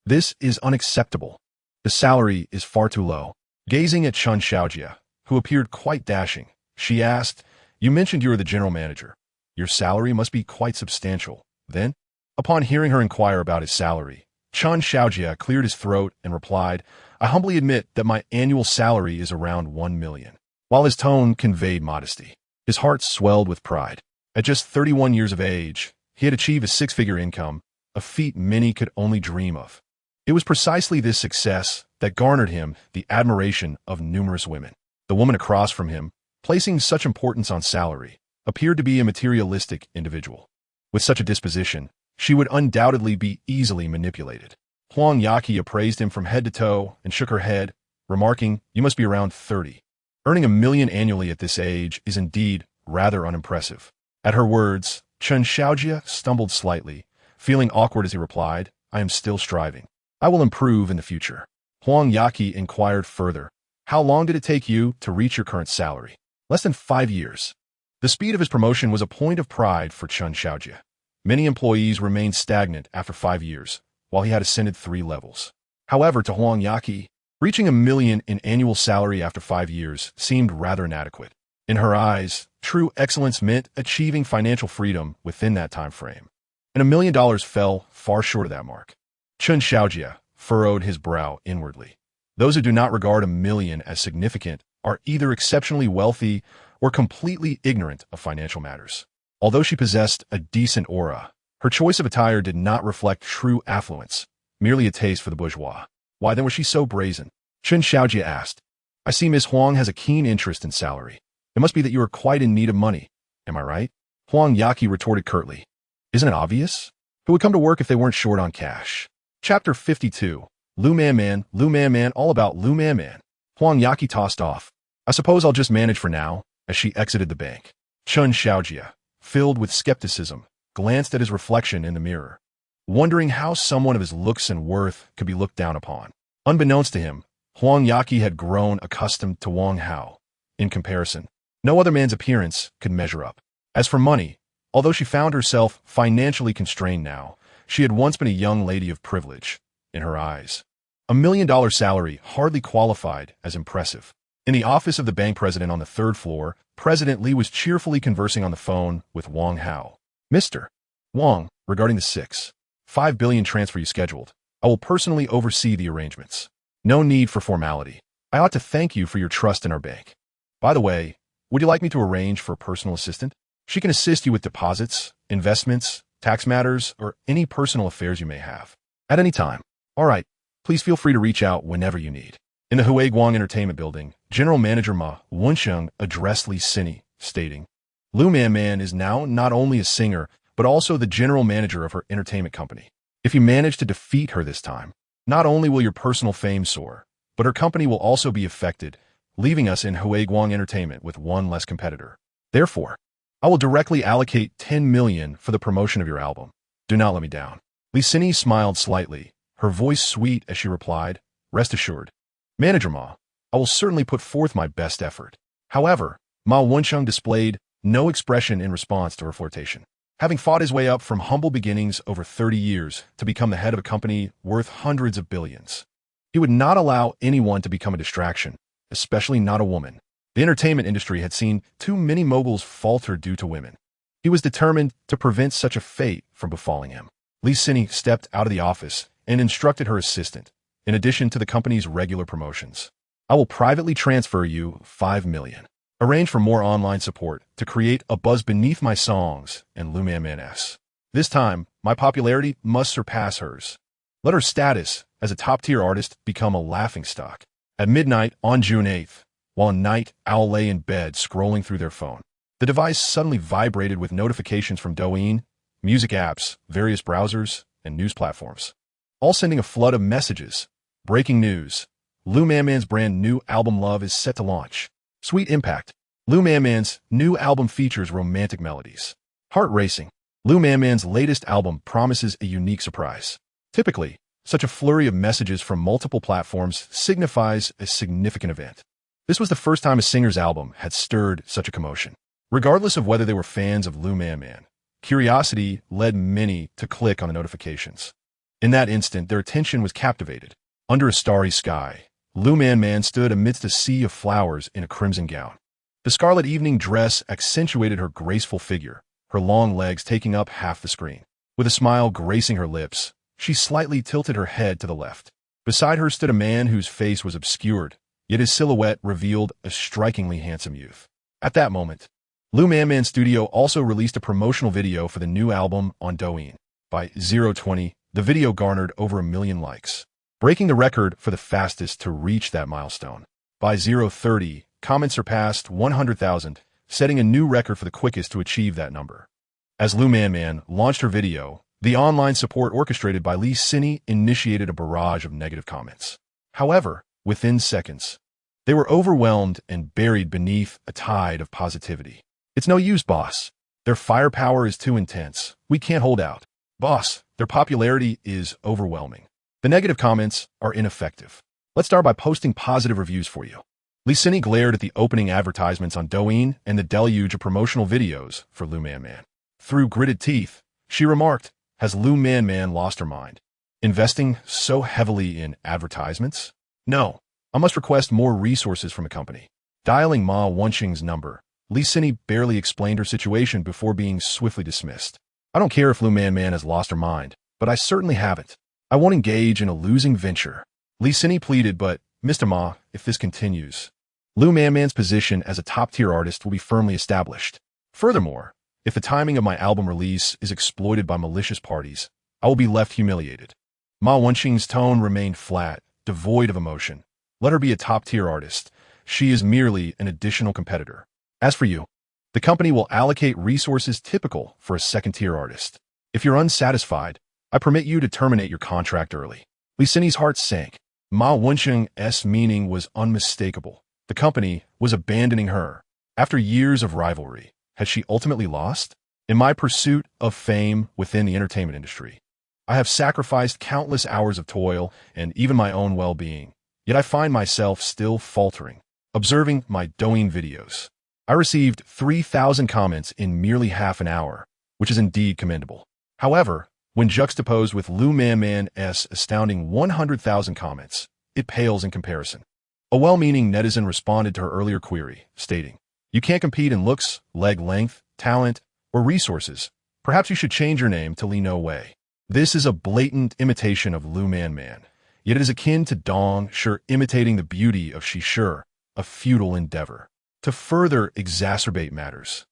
[SPEAKER 1] This is unacceptable. The salary is far too low. Gazing at Chen Xiaojia, who appeared quite dashing, she asked, you mentioned you are the general manager. Your salary must be quite substantial, then? Upon hearing her inquire about his salary, Chen Xiaojia cleared his throat and replied, I humbly admit that my annual salary is around 1 million. While his tone conveyed modesty, his heart swelled with pride. At just 31 years of age, he had achieved a six-figure income, a feat many could only dream of. It was precisely this success that garnered him the admiration of numerous women. The woman across from him, placing such importance on salary, appeared to be a materialistic individual. With such a disposition, she would undoubtedly be easily manipulated. Huang Yaqi appraised him from head to toe and shook her head, remarking, you must be around 30. Earning 1 million annually at this age is indeed rather unimpressive. At her words, Chen Xiaojia stumbled slightly, feeling awkward as he replied, I am still striving. I will improve in the future. Huang Yaqi inquired further, how long did it take you to reach your current salary? Less than 5 years. The speed of his promotion was a point of pride for Chen Xiaojia. Many employees remained stagnant after 5 years, while he had ascended 3 levels. However, to Huang Yaqi, reaching 1 million in annual salary after 5 years seemed rather inadequate. In her eyes, true excellence meant achieving financial freedom within that time frame. And $1 million fell far short of that mark. Chen Xiaojia furrowed his brow inwardly. Those who do not regard 1 million as significant are either exceptionally wealthy or completely ignorant of financial matters. Although she possessed a decent aura, her choice of attire did not reflect true affluence, merely a taste for the bourgeois. Why then was she so brazen? Chen Xiaojia asked. I see Miss Huang has a keen interest in salary. It must be that you are quite in need of money. Am I right? Huang Yaqi retorted curtly. Isn't it obvious? Who would come to work if they weren't short on cash? Chapter 52. Lu Man, all about Lu Man. Huang Yaqi tossed off. I suppose I'll just manage for now, as she exited the bank. Chen Xiaojia, filled with skepticism, glanced at his reflection in the mirror, wondering how someone of his looks and worth could be looked down upon. Unbeknownst to him, Huang Yaqi had grown accustomed to Wang Hao. In comparison, no other man's appearance could measure up. As for money, although she found herself financially constrained now, she had once been a young lady of privilege. In her eyes, $1 million salary hardly qualified as impressive. In the office of the bank president on the 3rd floor, President Li was cheerfully conversing on the phone with Wang Hao. Mr. Wang, regarding the 6.5 billion transfer you scheduled, I will personally oversee the arrangements. No need for formality. I ought to thank you for your trust in our bank. By the way, would you like me to arrange for a personal assistant? She can assist you with deposits, investments, tax matters, or any personal affairs you may have. At any time. All right, please feel free to reach out whenever you need. In the Huiguang Entertainment Building, General Manager Ma Wensheng addressed Li Sini, stating, Lu Man is now not only a singer, but also the general manager of her entertainment company. If you manage to defeat her this time, not only will your personal fame soar, but her company will also be affected, leaving us in Huiguang Entertainment with one less competitor. Therefore, I will directly allocate 10 million for the promotion of your album. Do not let me down. Li Sini smiled slightly, her voice sweet as she replied, "Rest assured, Manager Ma, I will certainly put forth my best effort." However, Ma Wensheng displayed no expression in response to her flirtation. Having fought his way up from humble beginnings over 30 years to become the head of a company worth hundreds of billions, he would not allow anyone to become a distraction, especially not a woman. The entertainment industry had seen too many moguls falter due to women. He was determined to prevent such a fate from befalling him. Li Xini stepped out of the office and instructed her assistant, in addition to the company's regular promotions, "I will privately transfer you 5 million. Arrange for more online support to create a buzz beneath my songs and Luman's. This time, my popularity must surpass hers. Let her status as a top-tier artist become a laughingstock." At midnight on June 8th, while a night owl lay in bed scrolling through their phone, the device suddenly vibrated with notifications from Douyin, music apps, various browsers, and news platforms, all sending a flood of messages. Breaking news: Luman's brand new album Love is set to launch. Sweet impact. Luman's new album features romantic melodies. Heart racing. Luman's latest album promises a unique surprise. Typically, such a flurry of messages from multiple platforms signifies a significant event. This was the first time a singer's album had stirred such a commotion. Regardless of whether they were fans of Man, curiosity led many to click on the notifications. In that instant, their attention was captivated. Under a starry sky, Man stood amidst a sea of flowers in a crimson gown. The scarlet evening dress accentuated her graceful figure, her long legs taking up half the screen. With a smile gracing her lips, she slightly tilted her head to the left. Beside her stood a man whose face was obscured, yet his silhouette revealed a strikingly handsome youth. At that moment, Man Studio also released a promotional video for the new album on Douyin. By 020, the video garnered over 1 million likes, breaking the record for the fastest to reach that milestone. By 030, comments surpassed 100,000, setting a new record for the quickest to achieve that number. As Man launched her video, the online support orchestrated by Li Xini initiated a barrage of negative comments. However, within seconds, they were overwhelmed and buried beneath a tide of positivity. "It's no use, boss. Their firepower is too intense. We can't hold out. Boss, their popularity is overwhelming. The negative comments are ineffective. Let's start by posting positive reviews for you." Li Xini glared at the opening advertisements on Douyin and the deluge of promotional videos for Man. Through gritted teeth, she remarked, "Has Man lost her mind? Investing so heavily in advertisements? No, I must request more resources from the company." Dialing Ma Wensheng's number, Li Xini barely explained her situation before being swiftly dismissed. "I don't care if Man has lost her mind, but I certainly haven't. I won't engage in a losing venture." Li Xini pleaded, "But, Mr. Ma, if this continues, Man's position as a top-tier artist will be firmly established. Furthermore, if the timing of my album release is exploited by malicious parties, I will be left humiliated." Ma Wensheng's tone remained flat, devoid of emotion. "Let her be a top-tier artist. She is merely an additional competitor. As for you, the company will allocate resources typical for a second-tier artist. If you're unsatisfied, I permit you to terminate your contract early." Li Xini's heart sank. Ma Wensheng's meaning was unmistakable. The company was abandoning her. After years of rivalry, had she ultimately lost? "In my pursuit of fame within the entertainment industry, I have sacrificed countless hours of toil and even my own well-being, yet I find myself still faltering." Observing my Douyin videos, I received 3,000 comments in merely half an hour, which is indeed commendable. However, when juxtaposed with Man's astounding 100,000 comments, it pales in comparison. A well-meaning netizen responded to her earlier query, stating, "You can't compete in looks, leg length, talent, or resources. Perhaps you should change your name to Li No Wei." This is a blatant imitation of Man, yet it is akin to Dong Shi imitating the beauty of She, a futile endeavor. To further exacerbate matters,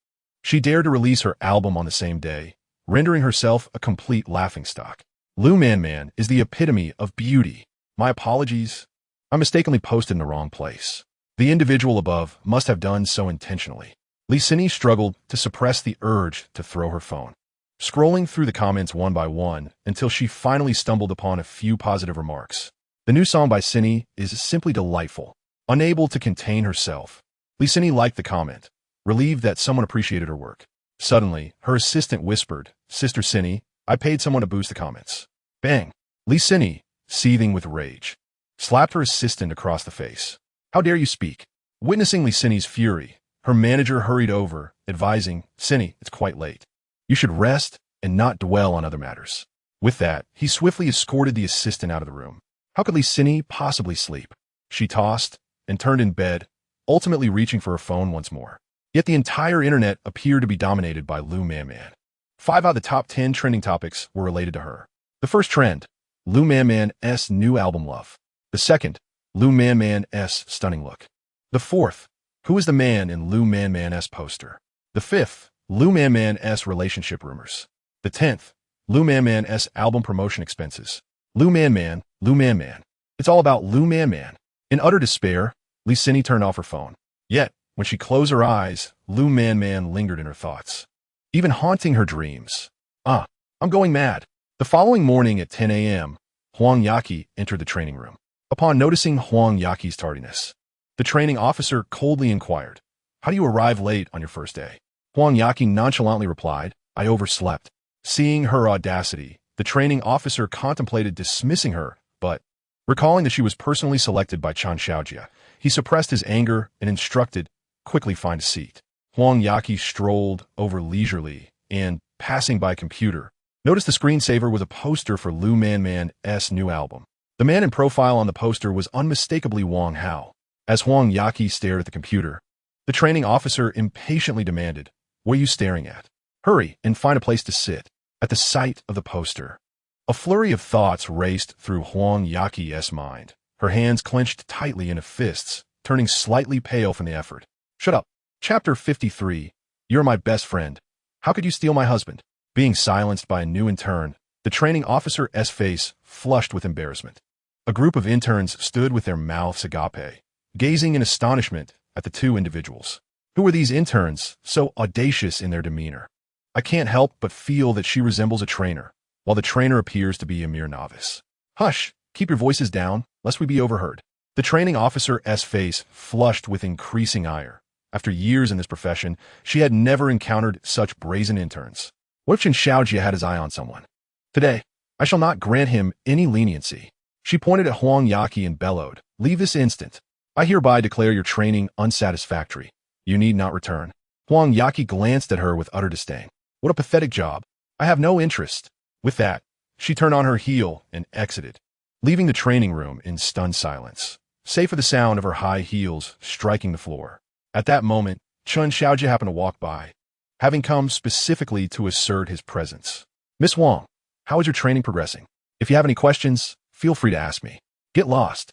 [SPEAKER 1] she dared to release her album on the same day, rendering herself a complete laughingstock. Man is the epitome of beauty. My apologies. I mistakenly posted in the wrong place. The individual above must have done so intentionally. Li Xini struggled to suppress the urge to throw her phone, scrolling through the comments one by one until she finally stumbled upon a few positive remarks. The new song by Xini is simply delightful. Unable to contain herself, Li Xini liked the comment, relieved that someone appreciated her work. Suddenly, her assistant whispered, "Sister Xini, I paid someone to boost the comments." Bang! Li Xini, seething with rage, slapped her assistant across the face. "How dare you speak?" Witnessing Li Sini's fury, her manager hurried over, advising, "Sini, it's quite late. You should rest and not dwell on other matters." With that, he swiftly escorted the assistant out of the room. How could Li Sini possibly sleep? She tossed and turned in bed, ultimately reaching for her phone once more. Yet the entire internet appeared to be dominated by Lu Man Man. 5 out of the top 10 trending topics were related to her. The first trend, Lu Man Man's new album Love. The second, Lu Man Man's stunning look. The fourth, who is the man in Lu Man Man's poster? The fifth, Lu Man Man's relationship rumors. The 10th, Lu Man Man's album promotion expenses. Lu Man Man, Lu Man Man. It's all about Lu Man Man. In utter despair, Li Sini turned off her phone. Yet, when she closed her eyes, Lu Man Man lingered in her thoughts, even haunting her dreams. I'm going mad. The following morning at 10 a.m., Huang Yaqi entered the training room. Upon noticing Huang Yaqi's tardiness, the training officer coldly inquired, "How do you arrive late on your first day?" Huang Yaqi nonchalantly replied, "I overslept." Seeing her audacity, the training officer contemplated dismissing her, but, recalling that she was personally selected by Chen Xiaojia, he suppressed his anger and instructed, "Quickly find a seat." Huang Yaqi strolled over leisurely and, passing by a computer, noticed the screensaver was a poster for Lu Man Man's new album. The man in profile on the poster was unmistakably Wang Hao. As Huang Yaqi stared at the computer, the training officer impatiently demanded, "What are you staring at? Hurry and find a place to sit." At the sight of the poster, a flurry of thoughts raced through Huang Yaqi's mind. Her hands clenched tightly into fists, turning slightly pale from the effort. "Shut up." Chapter 53. You're my best friend. How could you steal my husband? Being silenced by a new intern, the training officer's face flushed with embarrassment. A group of interns stood with their mouths agape, gazing in astonishment at the two individuals. Who are these interns, so audacious in their demeanor? I can't help but feel that she resembles a trainer, while the trainer appears to be a mere novice. "Hush, keep your voices down, lest we be overheard." The training officer's face flushed with increasing ire. After years in this profession, she had never encountered such brazen interns. What if Chen Xiaojia had his eye on someone? Today, I shall not grant him any leniency. She pointed at Huang Yaqi and bellowed, "Leave this instant. I hereby declare your training unsatisfactory. You need not return." Huang Yaqi glanced at her with utter disdain. "What a pathetic job. I have no interest." With that, she turned on her heel and exited, leaving the training room in stunned silence, save for the sound of her high heels striking the floor. At that moment, Chen Xiaojia happened to walk by, having come specifically to assert his presence. "Miss Wang, how is your training progressing? If you have any questions, feel free to ask me. Get lost."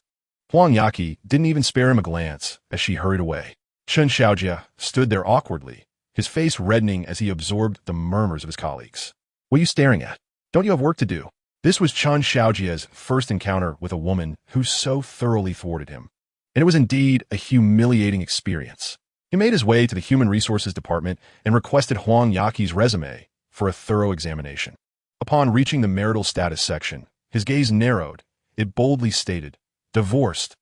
[SPEAKER 1] Huang Yaqi didn't even spare him a glance as she hurried away. Chen Xiaojia stood there awkwardly, his face reddening as he absorbed the murmurs of his colleagues. "What are you staring at? Don't you have work to do?" This was Chen Xiaojia's first encounter with a woman who so thoroughly thwarted him, and it was indeed a humiliating experience. He made his way to the Human Resources Department and requested Huang Yaqi's resume for a thorough examination. Upon reaching the marital status section, his gaze narrowed. It boldly stated, "Divorced."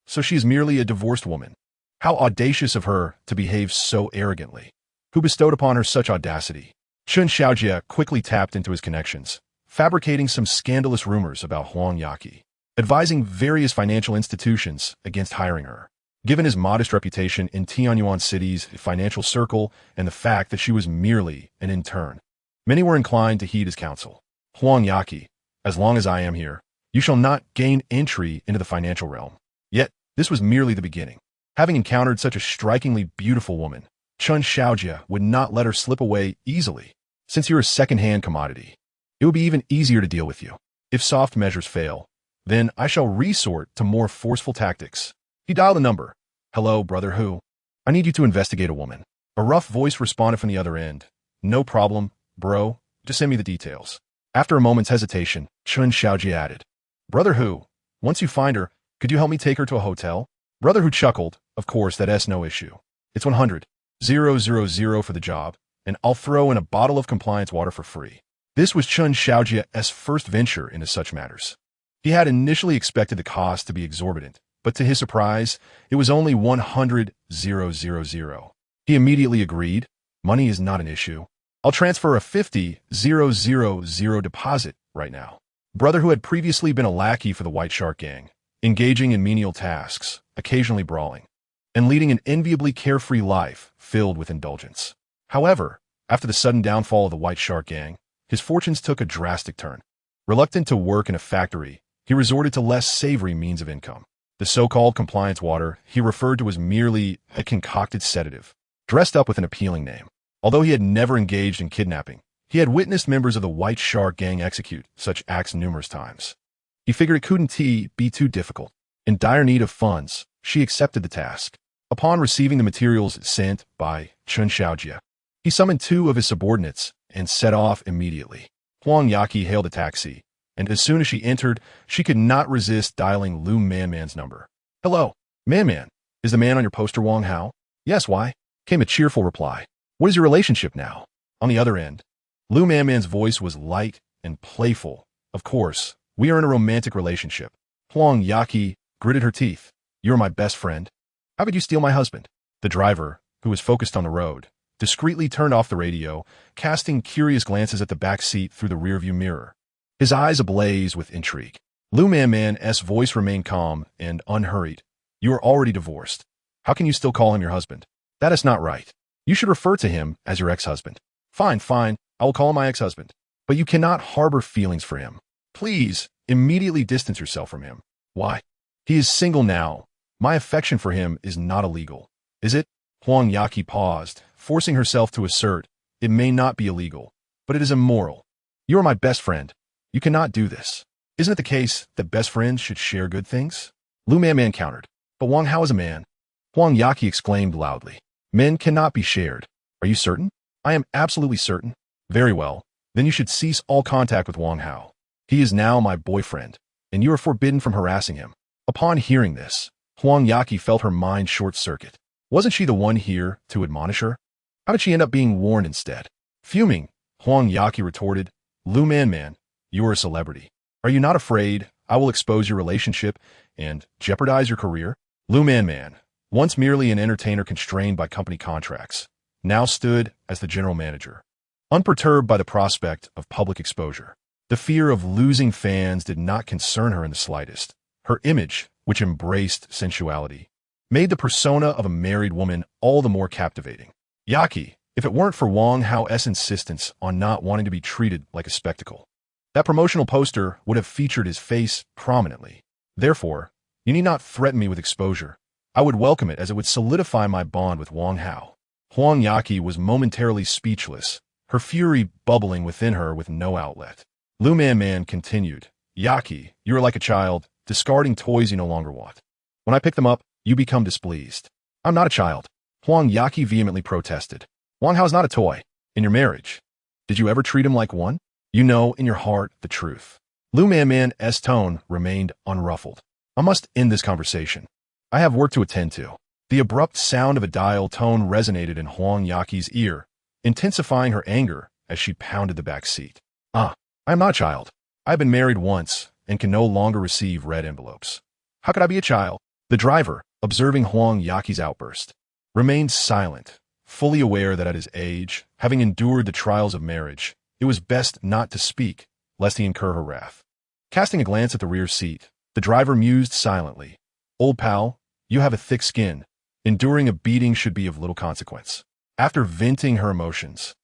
[SPEAKER 1] So she is merely a divorced woman. How audacious of her to behave so arrogantly. Who bestowed upon her such audacity? Chen Xiaojia quickly tapped into his connections, fabricating some scandalous rumors about Huang Yaqi, advising various financial institutions against hiring her. Given his modest reputation in Tianyuan City's financial circle and the fact that she was merely an intern, many were inclined to heed his counsel. "Huang Yaqi, as long as I am here, you shall not gain entry into the financial realm." Yet, this was merely the beginning. Having encountered such a strikingly beautiful woman, Chen Xiaojia would not let her slip away easily. "Since you're a second-hand commodity, it will be even easier to deal with you. If soft measures fail, then I shall resort to more forceful tactics." He dialed a number. "Hello, brother Hu. I need you to investigate a woman." A rough voice responded from the other end. "No problem, bro. Just send me the details." After a moment's hesitation, Chen Xiaojia added, "Brother Hu, once you find her, could you help me take her to a hotel?" Brother Hu chuckled. "Of course, that's no issue. It's 100,000 for the job, and I'll throw in a bottle of compliance water for free." This was Chen Xiaojia's first venture into such matters. He had initially expected the cost to be exorbitant, but to his surprise, it was only 100,000. He immediately agreed. "Money is not an issue. I'll transfer a 50,000 deposit right now." brother who had previously been a lackey for the White Shark Gang, engaging in menial tasks, occasionally brawling, and leading an enviably carefree life filled with indulgence. However, after the sudden downfall of the White Shark Gang, his fortunes took a drastic turn. Reluctant to work in a factory, he resorted to less savory means of income. The so-called compliance water he referred to as merely a concocted sedative, dressed up with an appealing name. Although he had never engaged in kidnapping, he had witnessed members of the White Shark Gang execute such acts numerous times. He figured it couldn't be too difficult. In dire need of funds, she accepted the task. Upon receiving the materials sent by Chun Xiaojia, he summoned two of his subordinates and set off immediately. Huang Yaqi hailed a taxi, and as soon as she entered, she could not resist dialing Lu Manman's number. "Hello, Man, is the man on your poster Wang Hao?" "Yes, why?" came a cheerful reply. "What is your relationship now?" On the other end, Lu Manman's voice was light and playful. "Of course, we are in a romantic relationship." Huang Yaqi gritted her teeth. "You're my best friend. How could you steal my husband?" The driver, who was focused on the road, discreetly turned off the radio, casting curious glances at the back seat through the rearview mirror, his eyes ablaze with intrigue. Lu Manman's voice remained calm and unhurried. "You are already divorced. How can you still call him your husband? That is not right. You should refer to him as your ex-husband." Fine, I will call him my ex-husband. But you cannot harbor feelings for him. Please, immediately distance yourself from him." "Why? He is single now. My affection for him is not illegal." "Is it?" Huang Yaqi paused, forcing herself to assert, "It may not be illegal, but it is immoral. You are my best friend. You cannot do this. Isn't it the case that best friends should share good things?" Lu Manman countered. "But Wang Hao is a man." Huang Yaqi exclaimed loudly. "Men cannot be shared. Are you certain?" "I am absolutely certain." "Very well. Then you should cease all contact with Wang Hao. He is now my boyfriend, and you are forbidden from harassing him." Upon hearing this, Huang Yaqi felt her mind short-circuit. Wasn't she the one here to admonish her? How did she end up being warned instead? Fuming, Huang Yaqi retorted, "Lu Manman, you are a celebrity. Are you not afraid I will expose your relationship and jeopardize your career?" Lu Manman, once merely an entertainer constrained by company contracts, now stood as the general manager, unperturbed by the prospect of public exposure. The fear of losing fans did not concern her in the slightest. Her image, which embraced sensuality, made the persona of a married woman all the more captivating. Yaqi, if it weren't for Wang Hao's insistence on not wanting to be treated like a spectacle, that promotional poster would have featured his face prominently. Therefore, you need not threaten me with exposure. I would welcome it as it would solidify my bond with Wang Hao. Huang Yaqi was momentarily speechless, her fury bubbling within her with no outlet. Lu Manman continued, "Yaqi, you are like a child, discarding toys you no longer want. When I pick them up, you become displeased." "I'm not a child," Huang Yaqi vehemently protested. "Wang Hao is not a toy. In your marriage, did you ever treat him like one? You know in your heart the truth." Lu Manman's tone remained unruffled. "I must end this conversation. I have work to attend to." The abrupt sound of a dial tone resonated in Huang Yaqi's ear, intensifying her anger as she pounded the back seat. "I am not a child. I have been married once and can no longer receive red envelopes. How could I be a child?" The driver, observing Huang Yaqi's outburst, remained silent, fully aware that at his age, having endured the trials of marriage, it was best not to speak, lest he incur her wrath. Casting a glance at the rear seat, the driver mused silently. "Old pal, you have a thick skin. Enduring a beating should be of little consequence." After venting her emotions,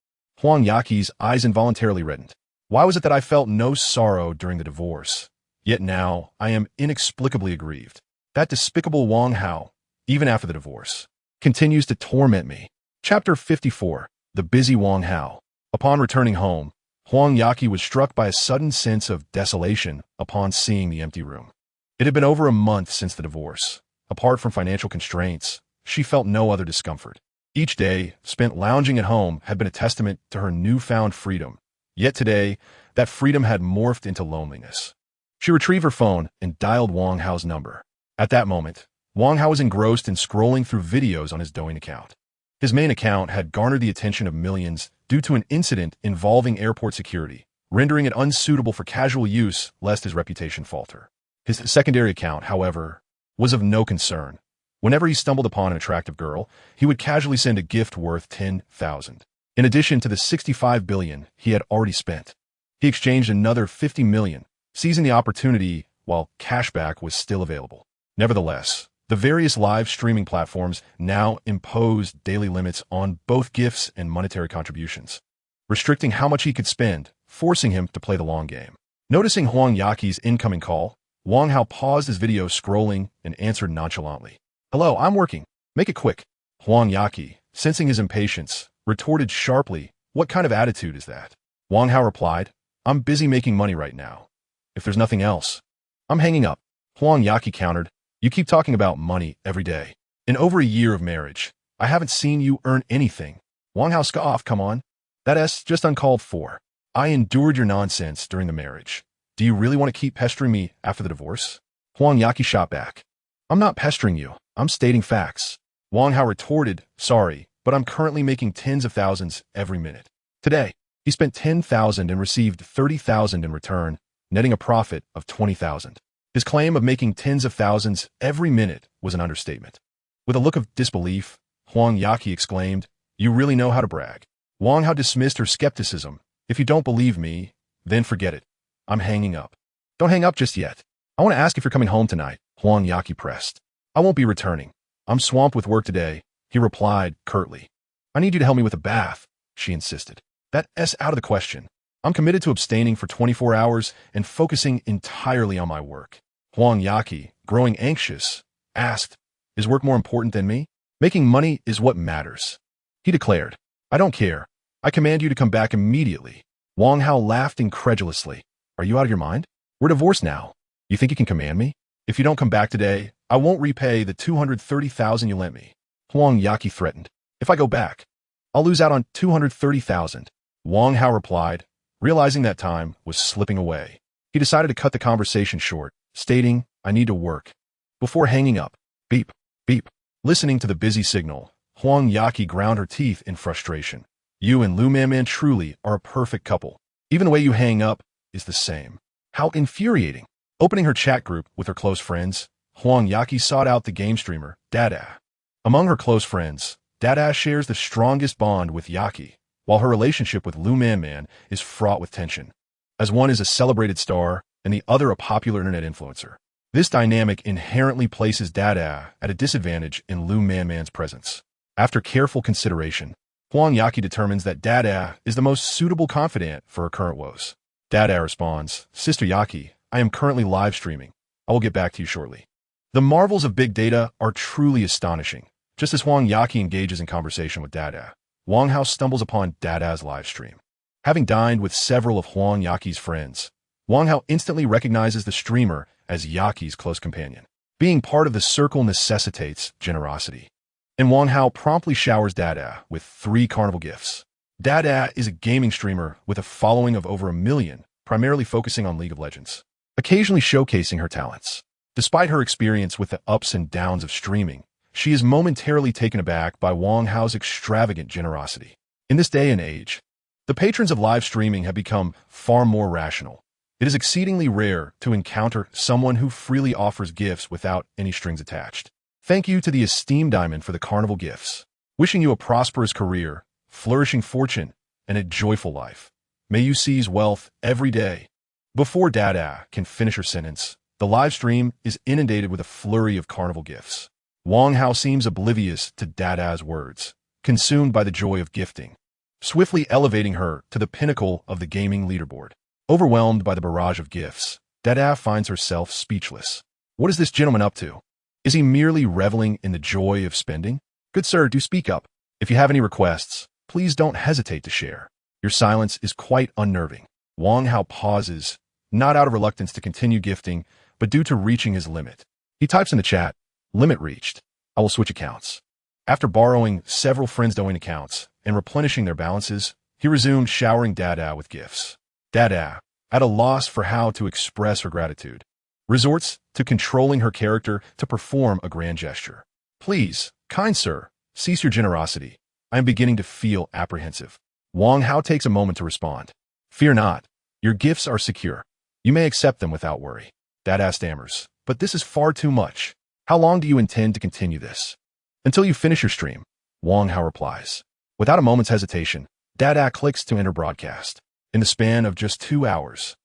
[SPEAKER 1] Huang Yaqi's eyes involuntarily reddened. Why was it that I felt no sorrow during the divorce? Yet now I am inexplicably aggrieved. That despicable Wang Hao, even after the divorce, continues to torment me. Chapter 54. The Busy Wang Hao. Upon returning home, Huang Yaqi was struck by a sudden sense of desolation upon seeing the empty room. It had been over a month since the divorce. Apart from financial constraints, she felt no other discomfort. Each day spent lounging at home had been a testament to her newfound freedom. Yet today, that freedom had morphed into loneliness. She retrieved her phone and dialed Wang Hao's number. At that moment, Wang Hao was engrossed in scrolling through videos on his Douyin account. His main account had garnered the attention of millions due to an incident involving airport security, rendering it unsuitable for casual use lest his reputation falter. His secondary account, however, was of no concern. Whenever he stumbled upon an attractive girl, he would casually send a gift worth 10,000. In addition to the 65 billion he had already spent, he exchanged another 50 million, seizing the opportunity while cashback was still available. Nevertheless, the various live streaming platforms now impose daily limits on both gifts and monetary contributions, restricting how much he could spend, forcing him to play the long game. Noticing Huang Yaqi's incoming call, Wang Hao paused his video scrolling and answered nonchalantly. "Hello, I'm working. Make it quick." Huang Yaqi, sensing his impatience, retorted sharply, "What kind of attitude is that?" Wang Hao replied, "I'm busy making money right now. If there's nothing else, I'm hanging up." Huang Yaqi countered, "You keep talking about money every day. In over a year of marriage, I haven't seen you earn anything." Wang Hao scoffed, "Come on. That's just uncalled for. I endured your nonsense during the marriage. Do you really want to keep pestering me after the divorce?" Huang Yaqi shot back. "I'm not pestering you. I'm stating facts." Wang Hao retorted, "Sorry, but I'm currently making tens of thousands every minute. Today, he spent 10,000 and received 30,000 in return, netting a profit of 20,000. His claim of making tens of thousands every minute was an understatement. With a look of disbelief, Huang Yaqi exclaimed, "You really know how to brag." Wang Hao dismissed her skepticism. "If you don't believe me, then forget it. I'm hanging up." "Don't hang up just yet. I want to ask if you're coming home tonight," Huang Yaqi pressed. "I won't be returning. I'm swamped with work today," he replied curtly. "I need you to help me with a bath," she insisted. "That's out of the question. I'm committed to abstaining for 24 hours and focusing entirely on my work." Huang Yaqi, growing anxious, asked, "Is work more important than me? Making money is what matters," he declared. "I don't care. I command you to come back immediately." Wang Hao laughed incredulously. "Are you out of your mind? We're divorced now. You think you can command me? If you don't come back today, I won't repay the 230,000 you lent me." Huang Yaqi threatened. "If I go back, I'll lose out on 230,000. Wang Hao replied, realizing that time was slipping away. He decided to cut the conversation short, stating, "I need to work." Before hanging up, beep, beep. Listening to the busy signal, Huang Yaqi ground her teeth in frustration. "You and women truly are a perfect couple. Even the way you hang up is the same." How infuriating. Opening her chat group with her close friends, Huang Yaqi sought out the game streamer, Dada. Among her close friends, Dada shares the strongest bond with Yaqi, while her relationship with Man is fraught with tension, as one is a celebrated star and the other a popular internet influencer. This dynamic inherently places Dada at a disadvantage in Man's presence. After careful consideration, Huang Yaqi determines that Dada is the most suitable confidant for her current woes. Dada responds, "Sister Yaqi, I am currently live streaming. I will get back to you shortly." The marvels of big data are truly astonishing. Just as Huang Yaqi engages in conversation with Dada, Wang Hao stumbles upon Dada's live stream. Having dined with several of Huang Yaqi's friends, Wang Hao instantly recognizes the streamer as Yaqi's close companion. Being part of the circle necessitates generosity, and Wang Hao promptly showers Dada with 3 carnival gifts. Dada is a gaming streamer with a following of over 1 million, primarily focusing on League of Legends, occasionally showcasing her talents. Despite her experience with the ups and downs of streaming, she is momentarily taken aback by Wang Hao's extravagant generosity. In this day and age, the patrons of live streaming have become far more rational. It is exceedingly rare to encounter someone who freely offers gifts without any strings attached. Thank you to the esteemed Diamond for the carnival gifts. Wishing you a prosperous career, flourishing fortune, and a joyful life. May you seize wealth every day. Before Dada can finish her sentence, the live stream is inundated with a flurry of carnival gifts. Wang Hao seems oblivious to Dada's words, consumed by the joy of gifting, swiftly elevating her to the pinnacle of the gaming leaderboard. Overwhelmed by the barrage of gifts, Dada finds herself speechless. What is this gentleman up to? Is he merely reveling in the joy of spending? Good sir, do speak up. If you have any requests, please don't hesitate to share. Your silence is quite unnerving. Wang Hao pauses, not out of reluctance to continue gifting, but due to reaching his limit. He types in the chat, "Limit reached. I will switch accounts." After borrowing several friends.When accounts and replenishing their balances, he resumed showering Dada with gifts. Dada, at a loss for how to express her gratitude, resorts to controlling her character to perform a grand gesture. "Please, kind sir, cease your generosity. I am beginning to feel apprehensive." Wang Hao takes a moment to respond. "Fear not. Your gifts are secure. You may accept them without worry." Dada stammers, "But this is far too much. How long do you intend to continue this?" "Until you finish your stream," Wang Hao replies. Without a moment's hesitation, Dada clicks to enter broadcast. In the span of just 2 hours,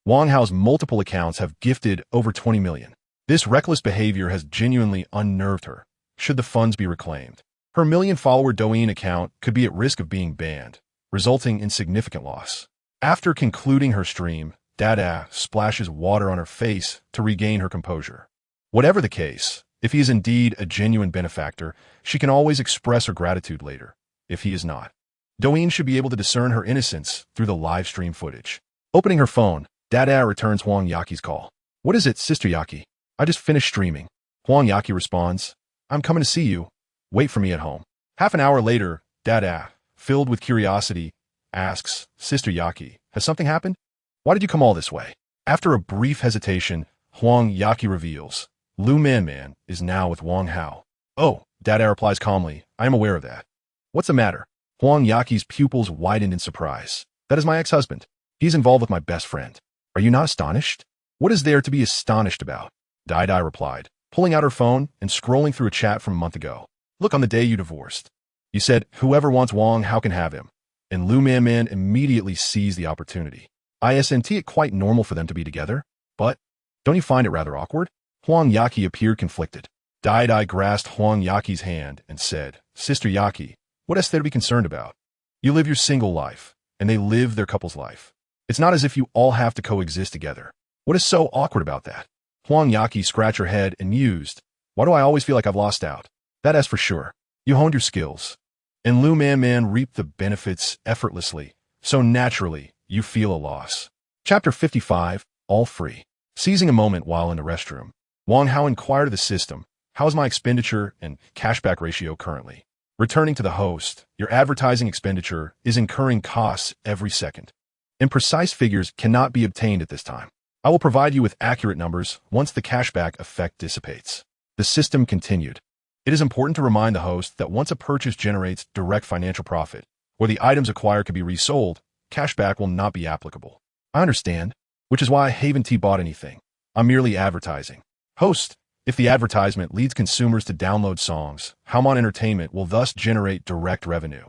[SPEAKER 1] Wang Hao's multiple accounts have gifted over 20 million. This reckless behavior has genuinely unnerved her. Should the funds be reclaimed, her million-follower Douyin account could be at risk of being banned, resulting in significant loss. After concluding her stream, Dada splashes water on her face to regain her composure. Whatever the case, if he is indeed a genuine benefactor, she can always express her gratitude later. If he is not, Douyin should be able to discern her innocence through the live stream footage. Opening her phone, Dada returns Huang Yaqi's call. "What is it, Sister Yaqi? I just finished streaming." Huang Yaqi responds, "I'm coming to see you. Wait for me at home." Half an hour later, Dada, filled with curiosity, asks, "Sister Yaqi, has something happened? Why did you come all this way?" After a brief hesitation, Huang Yaqi reveals, Lu Man is now with Wang Hao. "Oh," Dada replies calmly, "I am aware of that." "What's the matter?" Huang Yaqi's pupils widened in surprise. "That is my ex-husband. He's involved with my best friend." "Are you not astonished?" "What is there to be astonished about?" Dada replied, pulling out her phone and scrolling through a chat from a month ago. "Look, on the day you divorced, you said, 'Whoever wants Wang Hao can have him.' And Lu Man immediately seized the opportunity. Isn't it quite normal for them to be together? But don't you find it rather awkward?" Huang Yaqi appeared conflicted. Dada grasped Huang Yaqi's hand and said, "Sister Yaqi, what is there to be concerned about? You live your single life, and they live their couple's life. It's not as if you all have to coexist together. What is so awkward about that?" Huang Yaqi scratched her head and mused, "Why do I always feel like I've lost out? That is for sure. You honed your skills, and Lu Man reaped the benefits effortlessly, so naturally you feel a loss." Chapter 55, All Free. Seizing a moment while in the restroom, Wang Hao inquired of the system, "How is my expenditure and cashback ratio currently?" Returning to the host, "Your advertising expenditure is incurring costs every second, and precise figures cannot be obtained at this time. I will provide you with accurate numbers once the cashback effect dissipates." The system continued. It is important to remind the host that once a purchase generates direct financial profit, or the items acquired can be resold, cashback will not be applicable. "I understand, which is why I haven't bought anything. I'm merely advertising." Host, "If the advertisement leads consumers to download songs, Haomon Entertainment will thus generate direct revenue.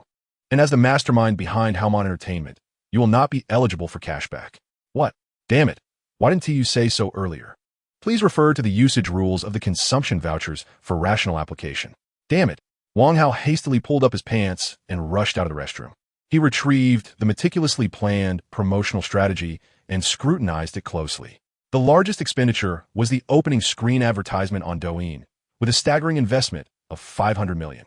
[SPEAKER 1] And as the mastermind behind Haomon Entertainment, you will not be eligible for cashback." "What? Damn it. Why didn't you say so earlier? Please refer to the usage rules of the consumption vouchers for rational application." "Damn it." Wang Hao hastily pulled up his pants and rushed out of the restroom. He retrieved the meticulously planned promotional strategy and scrutinized it closely. The largest expenditure was the opening screen advertisement on Douyin, with a staggering investment of 500 million.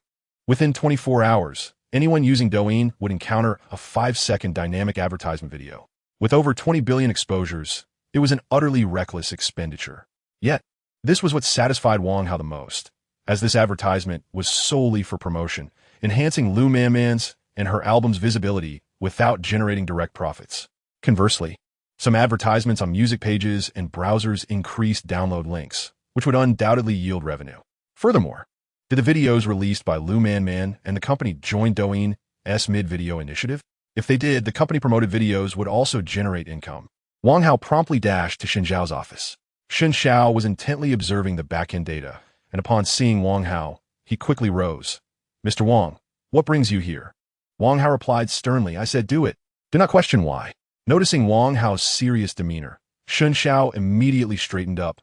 [SPEAKER 1] Within 24 hours, anyone using Douyin would encounter a 5-second dynamic advertisement video. With over 20 billion exposures, it was an utterly reckless expenditure. Yet, this was what satisfied Wang Hao the most, as this advertisement was solely for promotion, enhancing Lu Man's and her album's visibility without generating direct profits. Conversely, some advertisements on music pages and browsers increased download links, which would undoubtedly yield revenue. Furthermore, did the videos released by Lu Man and the company join Douyin's mid-video initiative? If they did, the company-promoted videos would also generate income. Wang Hao promptly dashed to Shen Xiao's office. Shen Xiao was intently observing the back-end data, and upon seeing Wang Hao, he quickly rose. "Mr. Wang, what brings you here?" Wang Hao replied sternly, "I said do it. Do not question why." Noticing Wang Hao's serious demeanor, Shen Xiao immediately straightened up.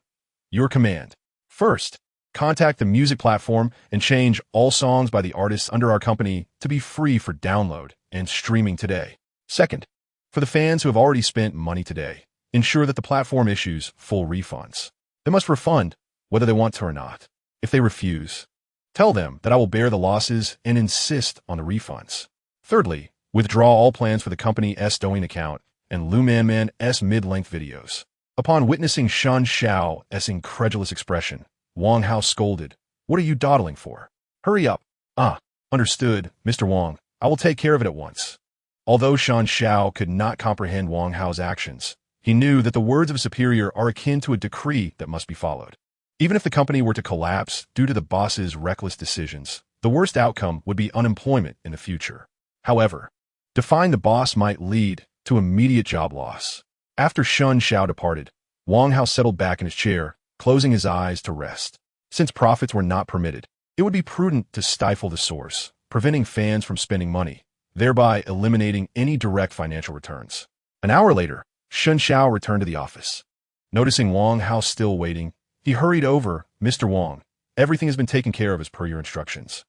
[SPEAKER 1] "Your command. First, contact the music platform and change all songs by the artists under our company to be free for download and streaming today. Second, for the fans who have already spent money today, ensure that the platform issues full refunds. They must refund whether they want to or not. If they refuse, tell them that I will bear the losses and insist on the refunds. Thirdly, withdraw all plans for the company's Douyin account and Lu Man's mid-length videos." Upon witnessing Shen Xiao's incredulous expression, Wang Hao scolded, "What are you dawdling for? Hurry up." "Ah, understood, Mr. Wang. I will take care of it at once." Although Shen Xiao could not comprehend Wang Hao's actions, he knew that the words of a superior are akin to a decree that must be followed. Even if the company were to collapse due to the boss's reckless decisions, the worst outcome would be unemployment in the future. However, defying the boss might lead to immediate job loss. After Shen Xiao departed, Wang Hao settled back in his chair, closing his eyes to rest. Since profits were not permitted, it would be prudent to stifle the source, preventing fans from spending money, thereby eliminating any direct financial returns. An hour later, Shun Xiao returned to the office. Noticing Wang Hao still waiting, he hurried over. Mr. Wang, everything has been taken care of as per your instructions.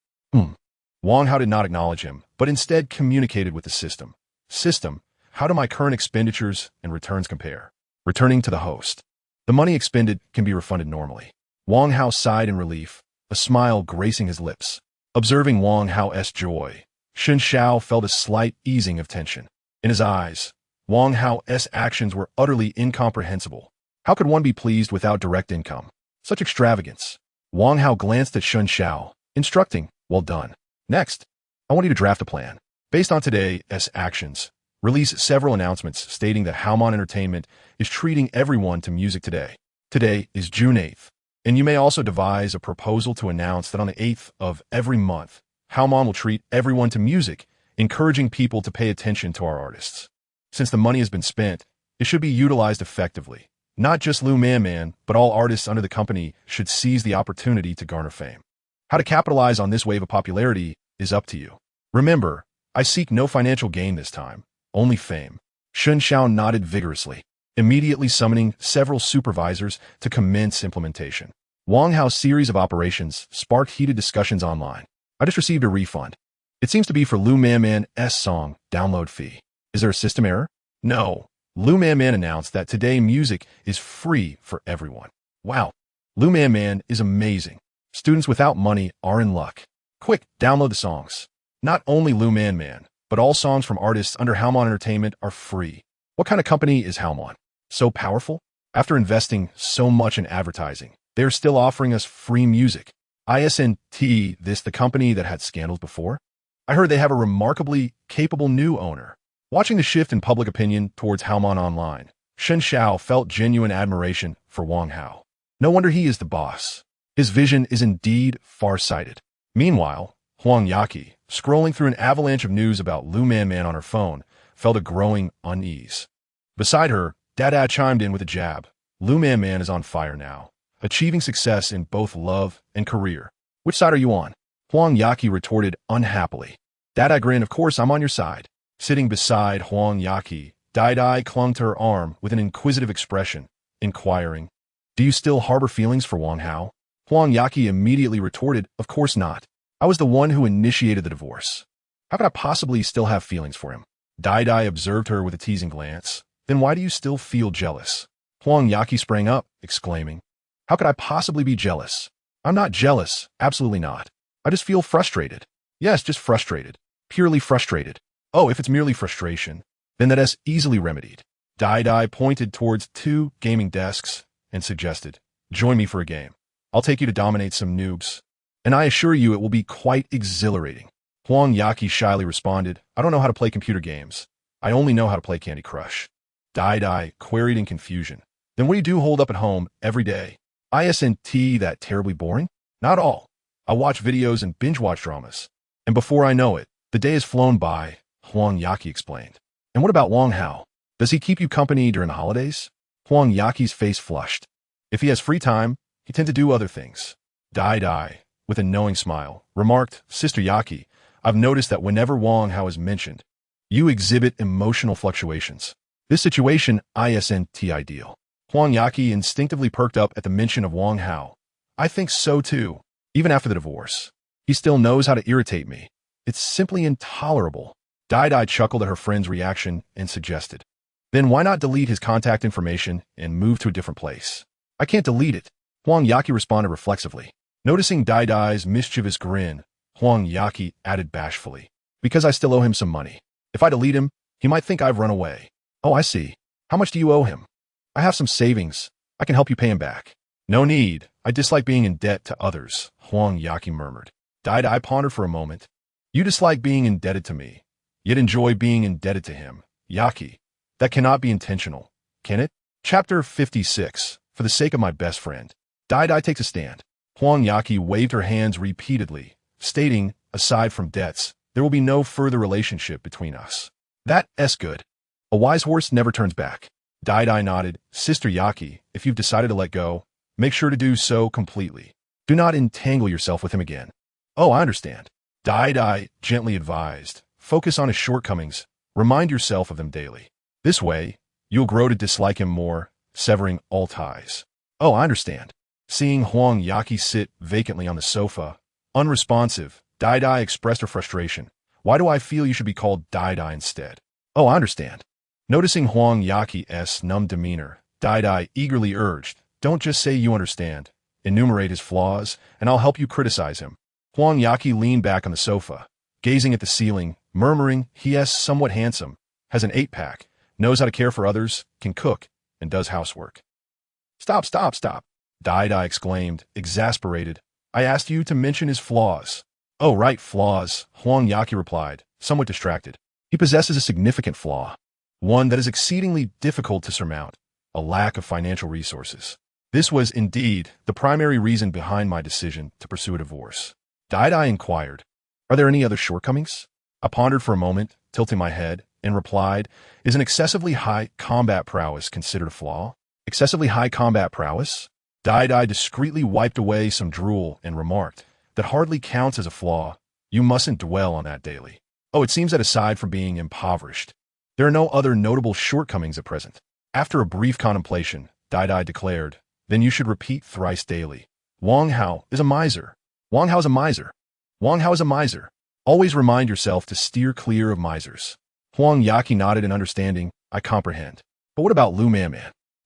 [SPEAKER 1] Wang Hao did not acknowledge him, but instead communicated with the system. System, how do my current expenditures and returns compare? Returning to the host. The money expended can be refunded normally. Wang Hao sighed in relief, a smile gracing his lips. Observing Wang Hao's joy, Shun Xiao felt a slight easing of tension. In his eyes, Wang Hao's actions were utterly incomprehensible. How could one be pleased without direct income? Such extravagance. Wang Hao glanced at Shun Xiao, instructing, well done. Next, I want you to draft a plan. Based on today's actions, release several announcements stating that Haomon Entertainment is treating everyone to music today. Today is June 8th, and you may also devise a proposal to announce that on the 8th of every month, Haomon will treat everyone to music, encouraging people to pay attention to our artists. Since the money has been spent, it should be utilized effectively. Not just Lu Man, but all artists under the company should seize the opportunity to garner fame. How to capitalize on this wave of popularity is up to you. Remember, I seek no financial gain this time, only fame. Shun Xiao nodded vigorously, immediately summoning several supervisors to commence implementation. Wang Hao's series of operations sparked heated discussions online. I just received a refund. It seems to be for Lu Man's song, download fee. Is there a system error? No. Lu Man announced that today music is free for everyone. Wow. Lu Man is amazing. Students without money are in luck. Quick, download the songs. Not only Lu Man, but all songs from artists under Haomon Entertainment are free. What kind of company is Haomon? So powerful? After investing so much in advertising, they are still offering us free music. Isn't this the company that had scandals before? I heard they have a remarkably capable new owner. Watching the shift in public opinion towards Haomon online, Shun Xiao felt genuine admiration for Wang Hao. No wonder he is the boss. His vision is indeed far-sighted. Meanwhile, Huang Yaqi, scrolling through an avalanche of news about Lu Man on her phone, felt a growing unease. Beside her, Dada chimed in with a jab. Lu Man is on fire now, achieving success in both love and career. Which side are you on? Huang Yaqi retorted unhappily. Dada grinned, of course I'm on your side. Sitting beside Huang Yaqi, Dai clung to her arm with an inquisitive expression, inquiring, do you still harbor feelings for Wang Hao? Huang Yaqi immediately retorted, of course not. I was the one who initiated the divorce. How could I possibly still have feelings for him? Dai observed her with a teasing glance. Then why do you still feel jealous? Huang Yaqi sprang up, exclaiming, how could I possibly be jealous? I'm not jealous, absolutely not. I just feel frustrated. Yes, just frustrated. Purely frustrated. Oh, if it's merely frustration, then that is easily remedied. Dai pointed towards 2 gaming desks and suggested, join me for a game. I'll take you to dominate some noobs. And I assure you it will be quite exhilarating. Huang Yaqi shyly responded, I don't know how to play computer games. I only know how to play Candy Crush. Dai queried in confusion. Then what do you do hold up at home every day? Isn't that terribly boring? Not all. I watch videos and binge watch dramas. And before I know it, the day has flown by. Huang Yaqi explained. And what about Wang Hao? Does he keep you company during the holidays? Huang Yaqi's face flushed. If he has free time, he tends to do other things. Dai, with a knowing smile, remarked, Sister Yaqi, I've noticed that whenever Wang Hao is mentioned, you exhibit emotional fluctuations. This situation isn't ideal. Huang Yaqi instinctively perked up at the mention of Wang Hao. I think so too. Even after the divorce, he still knows how to irritate me. It's simply intolerable. Dai chuckled at her friend's reaction and suggested, then why not delete his contact information and move to a different place? I can't delete it. Huang Yaqi responded reflexively. Noticing Dai's mischievous grin, Huang Yaqi added bashfully, because I still owe him some money. If I delete him, he might think I've run away. Oh, I see. How much do you owe him? I have some savings. I can help you pay him back. No need. I dislike being in debt to others, Huang Yaqi murmured. Dai pondered for a moment. You dislike being indebted to me, yet enjoy being indebted to him. Yaqi, that cannot be intentional, can it? Chapter 56. For the sake of my best friend. Dai takes a stand. Huang Yaqi waved her hands repeatedly, stating, aside from debts, there will be no further relationship between us. That's good. A wise horse never turns back. Dai nodded. Sister Yaqi, if you've decided to let go, make sure to do so completely. Do not entangle yourself with him again. Oh, I understand. Dai gently advised. Focus on his shortcomings. Remind yourself of them daily. This way, you'll grow to dislike him more, severing all ties. Oh, I understand. Seeing Huang Yaqi sit vacantly on the sofa, unresponsive, Dai expressed her frustration. Why do I feel you should be called Dai instead? Oh, I understand. Noticing Huang Yaqi's numb demeanor, Dai eagerly urged, don't just say you understand. Enumerate his flaws, and I'll help you criticize him. Huang Yaqi leaned back on the sofa, gazing at the ceiling, murmuring, he's somewhat handsome, has an 8-pack, knows how to care for others, can cook, and does housework. Stop, stop, stop, Dai exclaimed, exasperated. I asked you to mention his flaws. Oh, right, flaws, Huang Yaqi replied, somewhat distracted. He possesses a significant flaw, one that is exceedingly difficult to surmount, a lack of financial resources. This was, indeed, the primary reason behind my decision to pursue a divorce. Dai inquired, are there any other shortcomings? I pondered for a moment, tilting my head, and replied, is an excessively high combat prowess considered a flaw? Excessively high combat prowess? Dai discreetly wiped away some drool and remarked, that hardly counts as a flaw. You mustn't dwell on that daily. Oh, it seems that aside from being impoverished, there are no other notable shortcomings at present. After a brief contemplation, Dai declared, then you should repeat thrice daily. Wang Hao is a miser. Wang Hao is a miser. Wang Hao is a miser. Always remind yourself to steer clear of misers. Huang Yaqi nodded in understanding. I comprehend. But what about Lu Man?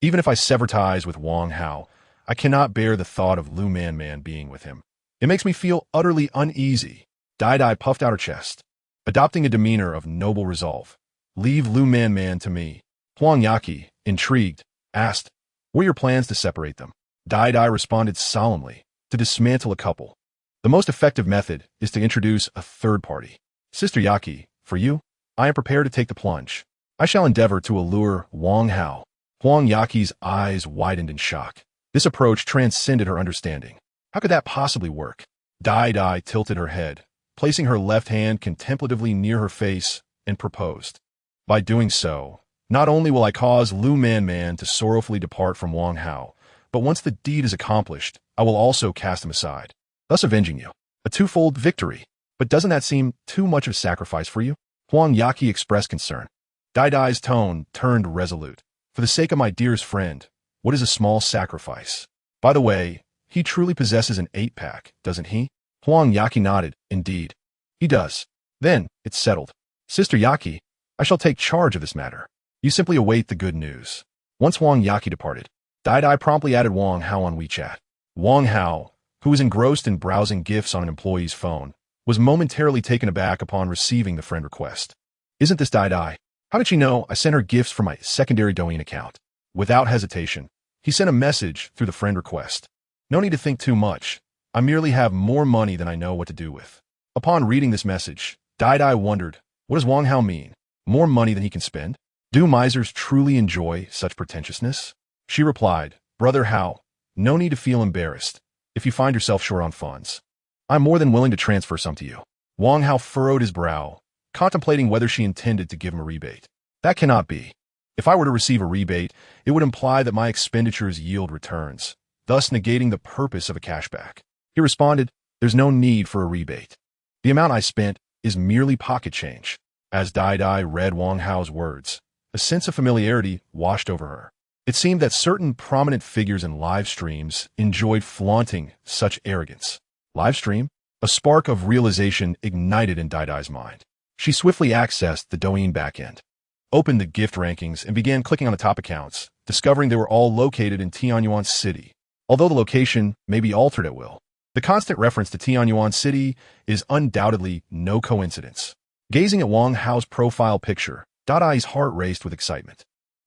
[SPEAKER 1] Even if I sever ties with Wang Hao, I cannot bear the thought of Lu Man being with him. It makes me feel utterly uneasy. Dai puffed out her chest, adopting a demeanor of noble resolve. Leave Lu Man to me. Huang Yaqi, intrigued, asked, what are your plans to separate them? Dai responded solemnly, to dismantle a couple. The most effective method is to introduce a third party. Sister Yaqi, for you, I am prepared to take the plunge. I shall endeavor to allure Wang Hao. Huang Yaqi's eyes widened in shock. This approach transcended her understanding. How could that possibly work? Dai tilted her head, placing her left hand contemplatively near her face, and proposed. By doing so, not only will I cause Lu Man to sorrowfully depart from Wang Hao, but once the deed is accomplished, I will also cast him aside, thus avenging you. A twofold victory. But doesn't that seem too much of a sacrifice for you? Huang Yaqi expressed concern. Dai's tone turned resolute. For the sake of my dearest friend, what is a small sacrifice? By the way, he truly possesses an 8-pack, doesn't he? Huang Yaqi nodded. Indeed. He does. Then, it's settled. Sister Yaqi, I shall take charge of this matter. You simply await the good news. Once Huang Yaqi departed, Dai promptly added Wang Hao on WeChat. Wang Hao, who was engrossed in browsing gifs on an employee's phone, was momentarily taken aback upon receiving the friend request. Isn't this Dai? How did she know I sent her gifts from my secondary Douyin account? Without hesitation, he sent a message through the friend request. No need to think too much. I merely have more money than I know what to do with. Upon reading this message, Dai wondered, what does Wang Hao mean? More money than he can spend? Do misers truly enjoy such pretentiousness? She replied, Brother Hao, no need to feel embarrassed if you find yourself short on funds. I'm more than willing to transfer some to you. Wang Hao furrowed his brow, contemplating whether she intended to give him a rebate. That cannot be. If I were to receive a rebate, it would imply that my expenditures yield returns, thus negating the purpose of a cashback. He responded, there's no need for a rebate. The amount I spent is merely pocket change. As Dai read Wang Hao's words, a sense of familiarity washed over her. It seemed that certain prominent figures in live streams enjoyed flaunting such arrogance. Live stream? A spark of realization ignited in Dai's mind. She swiftly accessed the Douyin backend, opened the gift rankings, and began clicking on the top accounts, discovering they were all located in Tianyuan City. Although the location may be altered at will, the constant reference to Tianyuan City is undoubtedly no coincidence. Gazing at Wang Hao's profile picture, Dai's heart raced with excitement.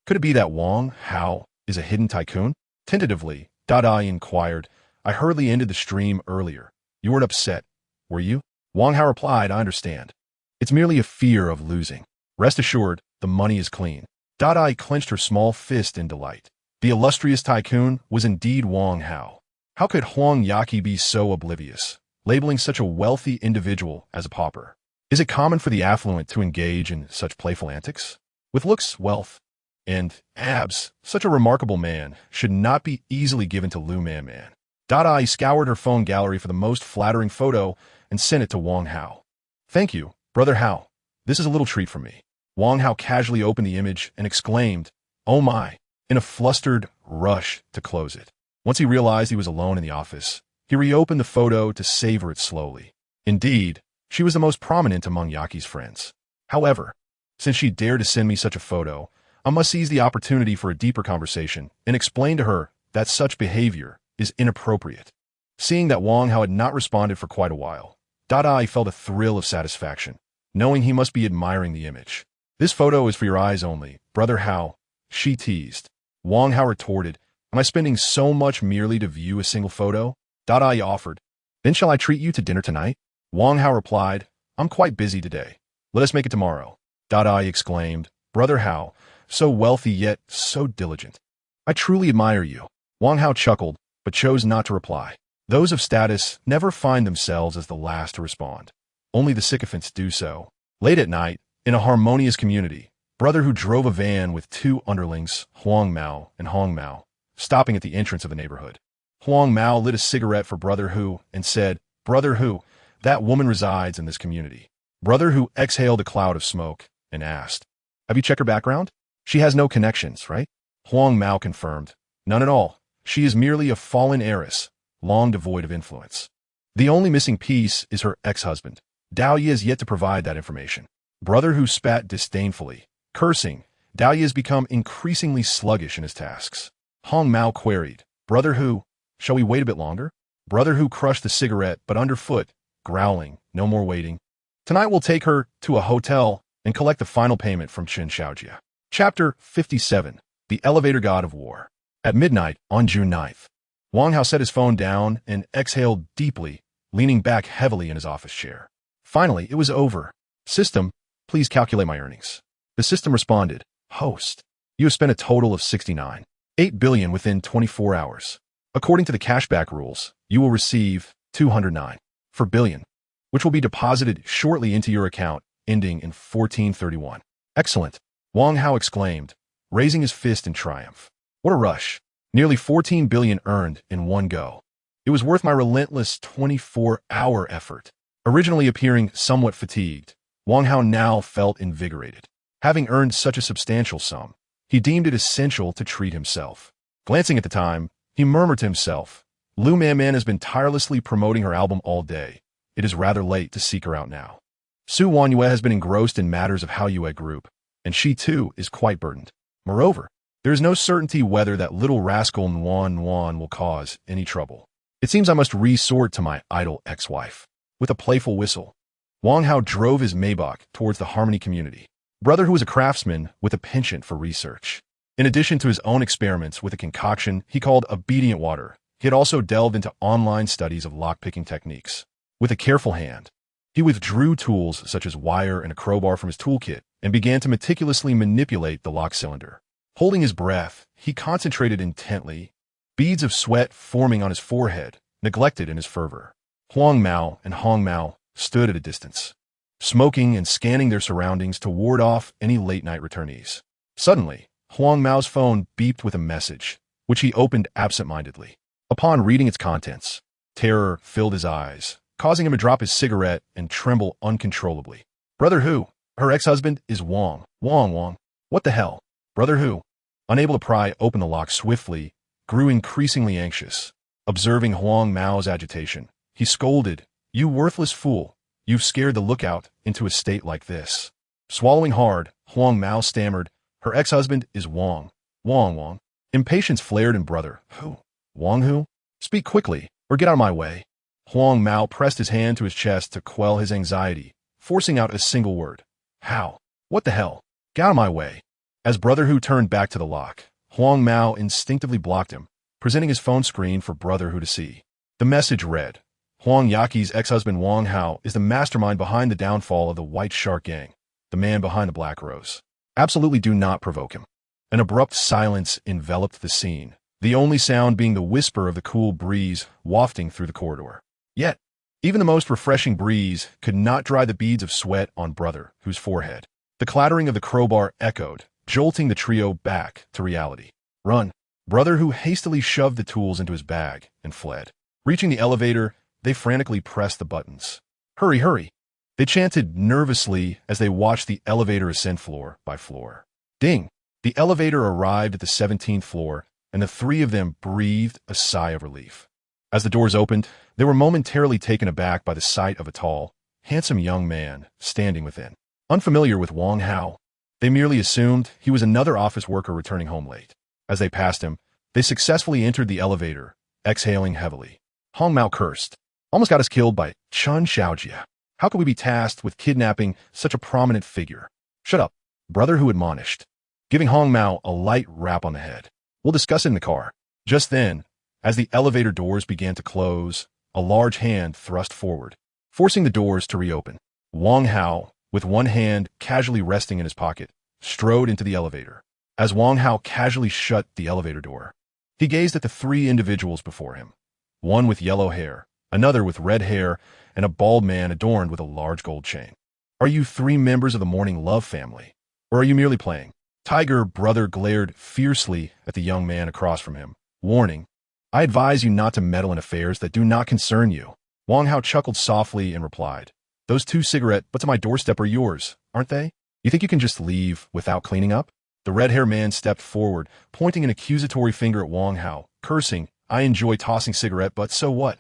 [SPEAKER 1] Could it be that Wang Hao is a hidden tycoon? Tentatively, Dai inquired, I hurriedly ended the stream earlier. You weren't upset, were you? Wang Hao replied, I understand. It's merely a fear of losing. Rest assured, the money is clean. Dai clenched her small fist in delight. The illustrious tycoon was indeed Wang Hao. How could Huang Yaqi be so oblivious, labeling such a wealthy individual as a pauper? Is it common for the affluent to engage in such playful antics? With looks, wealth, and abs, such a remarkable man should not be easily given to Lu Man. Dai scoured her phone gallery for the most flattering photo and sent it to Wang Hao. Thank you, Brother Hao. This is a little treat for me. Wang Hao casually opened the image and exclaimed, Oh my, in a flustered rush to close it. Once he realized he was alone in the office, he reopened the photo to savor it slowly. Indeed, she was the most prominent among Yaki's friends. However, since she dared to send me such a photo, I must seize the opportunity for a deeper conversation and explain to her that such behavior is inappropriate. Seeing that Wang Hao had not responded for quite a while, I felt a thrill of satisfaction, knowing he must be admiring the image. This photo is for your eyes only, brother Hao, she teased. Wang Hao retorted, am I spending so much merely to view a single photo? I offered. Then shall I treat you to dinner tonight? Wang Hao replied, I'm quite busy today. Let us make it tomorrow. I exclaimed, brother Hao, so wealthy yet so diligent. I truly admire you. Wang Hao chuckled, but chose not to reply. Those of status never find themselves as the last to respond. Only the sycophants do so. Late at night, in a harmonious community, brother who drove a van with two underlings, Huang Mao and Hong Mao, stopping at the entrance of the neighborhood. Huang Mao lit a cigarette for brother Hu and said, brother Hu, that woman resides in this community. Brother Hu exhaled a cloud of smoke and asked, have you checked her background? She has no connections, right? Huang Mao confirmed, none at all. She is merely a fallen heiress, long devoid of influence. The only missing piece is her ex-husband. Dao Yi has yet to provide that information. Brother Hu spat disdainfully, cursing. Dao Yi has become increasingly sluggish in his tasks. Hong Mao queried, brother Hu, shall we wait a bit longer? Brother Hu crushed the cigarette, but underfoot, growling, no more waiting. Tonight we'll take her to a hotel and collect the final payment from Chen Xiaojia. Chapter 57, The Elevator God of War. At midnight on June 9th, Wang Hao set his phone down and exhaled deeply, leaning back heavily in his office chair. Finally, it was over. System, please calculate my earnings. The system responded, host, you have spent a total of 69.8 billion within 24 hours. According to the cashback rules, you will receive 209 for billion, which will be deposited shortly into your account, ending in 1431. Excellent, Wang Hao exclaimed, raising his fist in triumph. What a rush. Nearly 14 billion earned in one go. It was worth my relentless 24-hour effort. Originally appearing somewhat fatigued, Wang Hao now felt invigorated. Having earned such a substantial sum, he deemed it essential to treat himself. Glancing at the time, he murmured to himself, Lu Man has been tirelessly promoting her album all day. It is rather late to seek her out now. Su Wanyue has been engrossed in matters of Hao Yue Group, and she too is quite burdened. Moreover, there is no certainty whether that little rascal Nuan will cause any trouble. It seems I must resort to my idle ex-wife. With a playful whistle, Wang Hao drove his Maybach towards the Harmony community. Brother who was a craftsman with a penchant for research. In addition to his own experiments with a concoction he called obedient water, he had also delved into online studies of lock-picking techniques. With a careful hand, he withdrew tools such as wire and a crowbar from his toolkit and began to meticulously manipulate the lock cylinder. Holding his breath, he concentrated intently, beads of sweat forming on his forehead, neglected in his fervor. Huang Mao and Hong Mao stood at a distance, smoking and scanning their surroundings to ward off any late-night returnees. Suddenly, Huang Mao's phone beeped with a message, which he opened absent-mindedly. Upon reading its contents, terror filled his eyes, causing him to drop his cigarette and tremble uncontrollably. Brother Hu, her ex-husband is Wang. Wang. What the hell? Brother Hu, unable to pry open the lock swiftly, grew increasingly anxious. Observing Huang Mao's agitation, he scolded, you worthless fool, you've scared the lookout into a state like this. Swallowing hard, Huang Mao stammered, her ex-husband is Wang. Wang. Impatience flared in brother Hu. Wang Hu? Speak quickly, or get out of my way. Huang Mao pressed his hand to his chest to quell his anxiety, forcing out a single word. How? What the hell? Get out of my way. As brother Hu turned back to the lock, Huang Mao instinctively blocked him, presenting his phone screen for brother Hu to see. The message read, Huang Yaqi's ex-husband Wang Hao is the mastermind behind the downfall of the White Shark Gang, the man behind the Black Rose. Absolutely do not provoke him. An abrupt silence enveloped the scene, the only sound being the whisper of the cool breeze wafting through the corridor. Yet, even the most refreshing breeze could not dry the beads of sweat on brother Hu's forehead. The clattering of the crowbar echoed, jolting the trio back to reality. Run. Brother Hu hastily shoved the tools into his bag and fled. Reaching the elevator, they frantically pressed the buttons. Hurry. They chanted nervously as they watched the elevator ascend floor by floor. Ding. The elevator arrived at the 17th floor, and the three of them breathed a sigh of relief. As the doors opened, they were momentarily taken aback by the sight of a tall, handsome young man standing within. Unfamiliar with Wang Hao, they merely assumed he was another office worker returning home late. As they passed him, they successfully entered the elevator, exhaling heavily. Hong Mao cursed. Almost got us killed by Chun Xiaojia. How could we be tasked with kidnapping such a prominent figure? Shut up, brother Hu admonished, giving Hong Mao a light rap on the head. We'll discuss it in the car. Just then, as the elevator doors began to close, a large hand thrust forward, forcing the doors to reopen. Wang Hao, with one hand casually resting in his pocket, strode into the elevator. As Wang Hao casually shut the elevator door, he gazed at the three individuals before him, one with yellow hair, another with red hair, and a bald man adorned with a large gold chain. Are you three members of the Morning Love family, or are you merely playing? Tiger Brother glared fiercely at the young man across from him, warning, I advise you not to meddle in affairs that do not concern you. Wang Hao chuckled softly and replied, those two cigarette butts on my doorstep are yours, aren't they? You think you can just leave without cleaning up? The red-haired man stepped forward, pointing an accusatory finger at Wang Hao, cursing, I enjoy tossing cigarette butts, so what?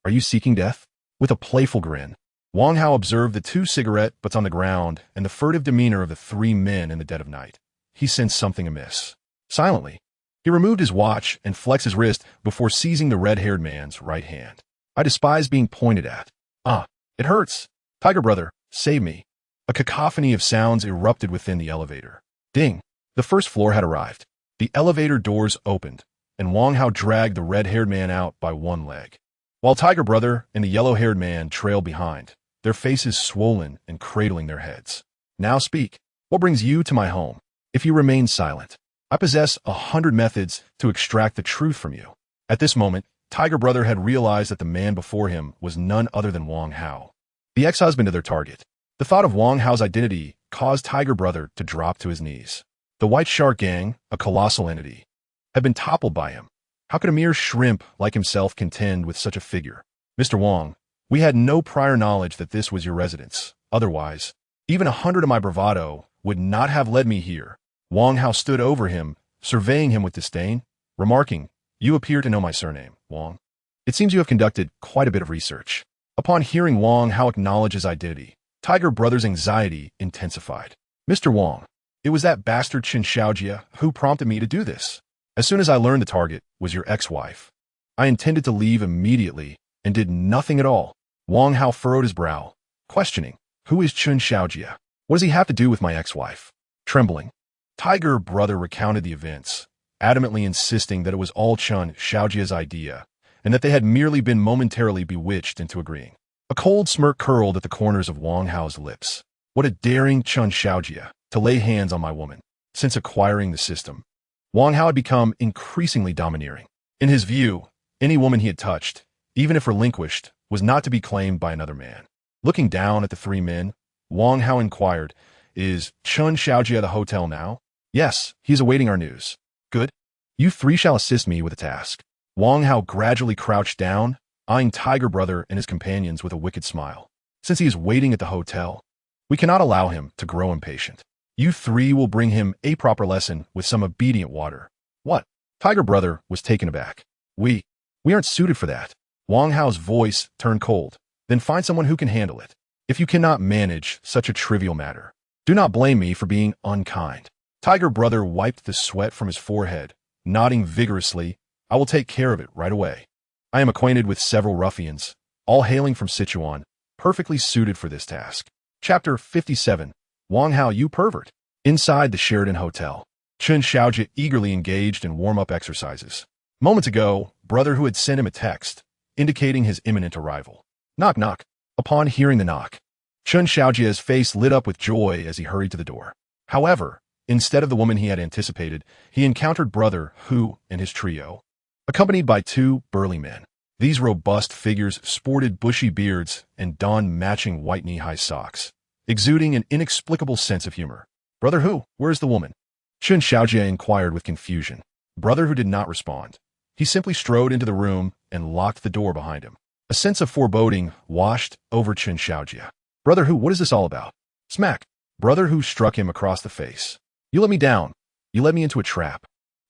[SPEAKER 1] Are you seeking death? With a playful grin, Wang Hao observed the two cigarette butts on the ground and the furtive demeanor of the three men in the dead of night. He sensed something amiss. Silently, he removed his watch and flexed his wrist before seizing the red-haired man's right hand. I despise being pointed at. Ah, it hurts. Tiger Brother, save me. A cacophony of sounds erupted within the elevator. Ding! The first floor had arrived. The elevator doors opened, and Wang Hao dragged the red-haired man out by one leg, while Tiger Brother and the yellow-haired man trailed behind, their faces swollen and cradling their heads. Now speak. What brings you to my home? If you remain silent, I possess 100 methods to extract the truth from you. At this moment, Tiger Brother had realized that the man before him was none other than Wang Hao, the ex-husband of their target. The thought of Wang Hao's identity caused Tiger Brother to drop to his knees. The White Shark Gang, a colossal entity, had been toppled by him. How could a mere shrimp like himself contend with such a figure? Mr. Wang, we had no prior knowledge that this was your residence. Otherwise, even 100 of my bravado would not have led me here. Wang Hao stood over him, surveying him with disdain, remarking, you appear to know my surname, Wang. It seems you have conducted quite a bit of research. Upon hearing Wang Hao acknowledge his identity, Tiger Brother's anxiety intensified. Mr. Wang, it was that bastard Chen Xiaojia who prompted me to do this. As soon as I learned the target was your ex-wife, I intended to leave immediately and did nothing at all. Wang Hao furrowed his brow, questioning, who is Chen Xiaojia? What does he have to do with my ex-wife? Trembling, Tiger Brother recounted the events, adamantly insisting that it was all Chen Xiaojia's idea and that they had merely been momentarily bewitched into agreeing. A cold smirk curled at the corners of Wang Hao's lips. What a daring Chen Xiaojia to lay hands on my woman. Since acquiring the system, Wang Hao had become increasingly domineering. In his view, any woman he had touched, even if relinquished, was not to be claimed by another man. Looking down at the three men, Wang Hao inquired, is Chen Xiaojia at the hotel now? Yes, he is awaiting our news. Good. You three shall assist me with a task. Wang Hao gradually crouched down, eyeing Tiger Brother and his companions with a wicked smile. Since he is waiting at the hotel, we cannot allow him to grow impatient. You three will bring him a proper lesson with some obedient water. What? Tiger Brother was taken aback. We aren't suited for that. Wang Hao's voice turned cold. Then find someone who can handle it. If you cannot manage such a trivial matter, do not blame me for being unkind. Tiger Brother wiped the sweat from his forehead, nodding vigorously. I will take care of it right away. I am acquainted with several ruffians, all hailing from Sichuan, perfectly suited for this task. Chapter 57. Wang Hao, you pervert. Inside the Sheraton Hotel, Chen Xiaojia eagerly engaged in warm-up exercises. Moments ago, Brother Hu had sent him a text, indicating his imminent arrival. Knock, knock. Upon hearing the knock, Chen Xiaojia's face lit up with joy as he hurried to the door. However, instead of the woman he had anticipated, he encountered Brother Hu and his trio, accompanied by two burly men. These robust figures sported bushy beards and donned matching white knee-high socks, exuding an inexplicable sense of humor. Brother Hu, where's the woman? Chen Xiaojia inquired with confusion. Brother Hu did not respond. He simply strode into the room and locked the door behind him. A sense of foreboding washed over Chen Xiaojia. Brother Hu, what is this all about? Smack! Brother Hu struck him across the face. You let me down. You led me into a trap.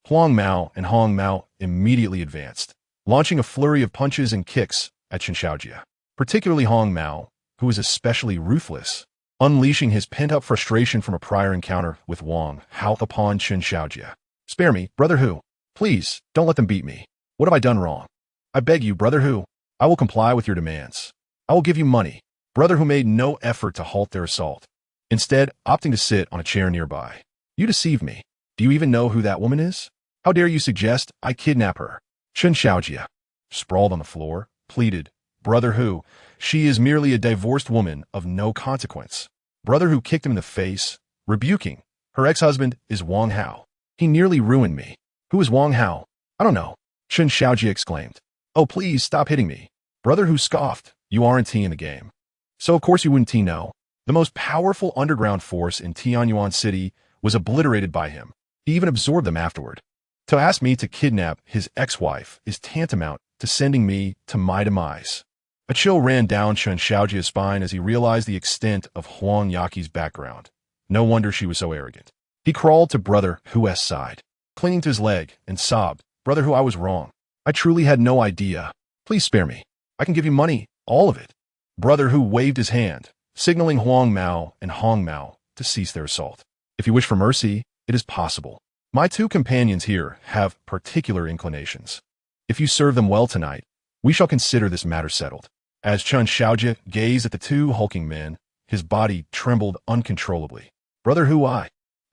[SPEAKER 1] Huang Mao and Hong Mao immediately advanced, launching a flurry of punches and kicks at Chen Xiaojia. Particularly Hong Mao, who was especially ruthless, unleashing his pent-up frustration from a prior encounter with Wang Hao upon Chen Xiaojia. Spare me, Brother Hu. Please, don't let them beat me. What have I done wrong? I beg you, Brother Hu. I will comply with your demands. I will give you money. Brother Hu made no effort to halt their assault, instead opting to sit on a chair nearby. You deceived me. Do you even know who that woman is? How dare you suggest I kidnap her? Chen Xiaojia, sprawled on the floor, pleaded, Brother Hu, she is merely a divorced woman of no consequence. Brother Hu kicked him in the face, rebuking, her ex-husband is Wang Hao. He nearly ruined me. Who is Wang Hao? I don't know. Chen Xiaojia exclaimed. Oh, please stop hitting me. Brother Hu scoffed, you aren't in the game. So of course you wouldn't know. The most powerful underground force in Tianyuan City was obliterated by him. He even absorbed them afterward. To ask me to kidnap his ex-wife is tantamount to sending me to my demise. A chill ran down Chen Xiaojia's spine as he realized the extent of Huang Yaqi's background. No wonder she was so arrogant. He crawled to Brother Hu's side, clinging to his leg, and sobbed, Brother Hu, I was wrong. I truly had no idea. Please spare me. I can give you money, all of it. Brother Hu waved his hand, signaling Huang Mao and Hong Mao to cease their assault. If you wish for mercy, it is possible. My two companions here have particular inclinations. If you serve them well tonight, we shall consider this matter settled. As Chen Xiaojia gazed at the two hulking men, his body trembled uncontrollably. Brother Hu, I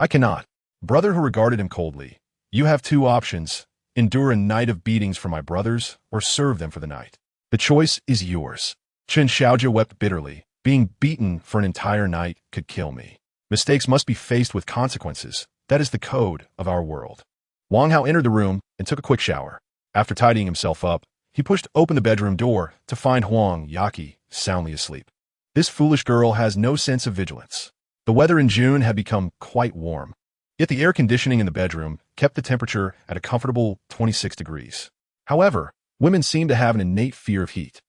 [SPEAKER 1] cannot. Brother Hu regarded him coldly. You have two options. Endure a night of beatings for my brothers, or serve them for the night. The choice is yours. Chen Xiaojia wept bitterly. Being beaten for an entire night could kill me. Mistakes must be faced with consequences. That is the code of our world. Wang Hao entered the room and took a quick shower. After tidying himself up, he pushed open the bedroom door to find Huang Yaqi soundly asleep. This foolish girl has no sense of vigilance. The weather in June had become quite warm, yet the air conditioning in the bedroom kept the temperature at a comfortable 26 degrees. However, women seem to have an innate fear of heat.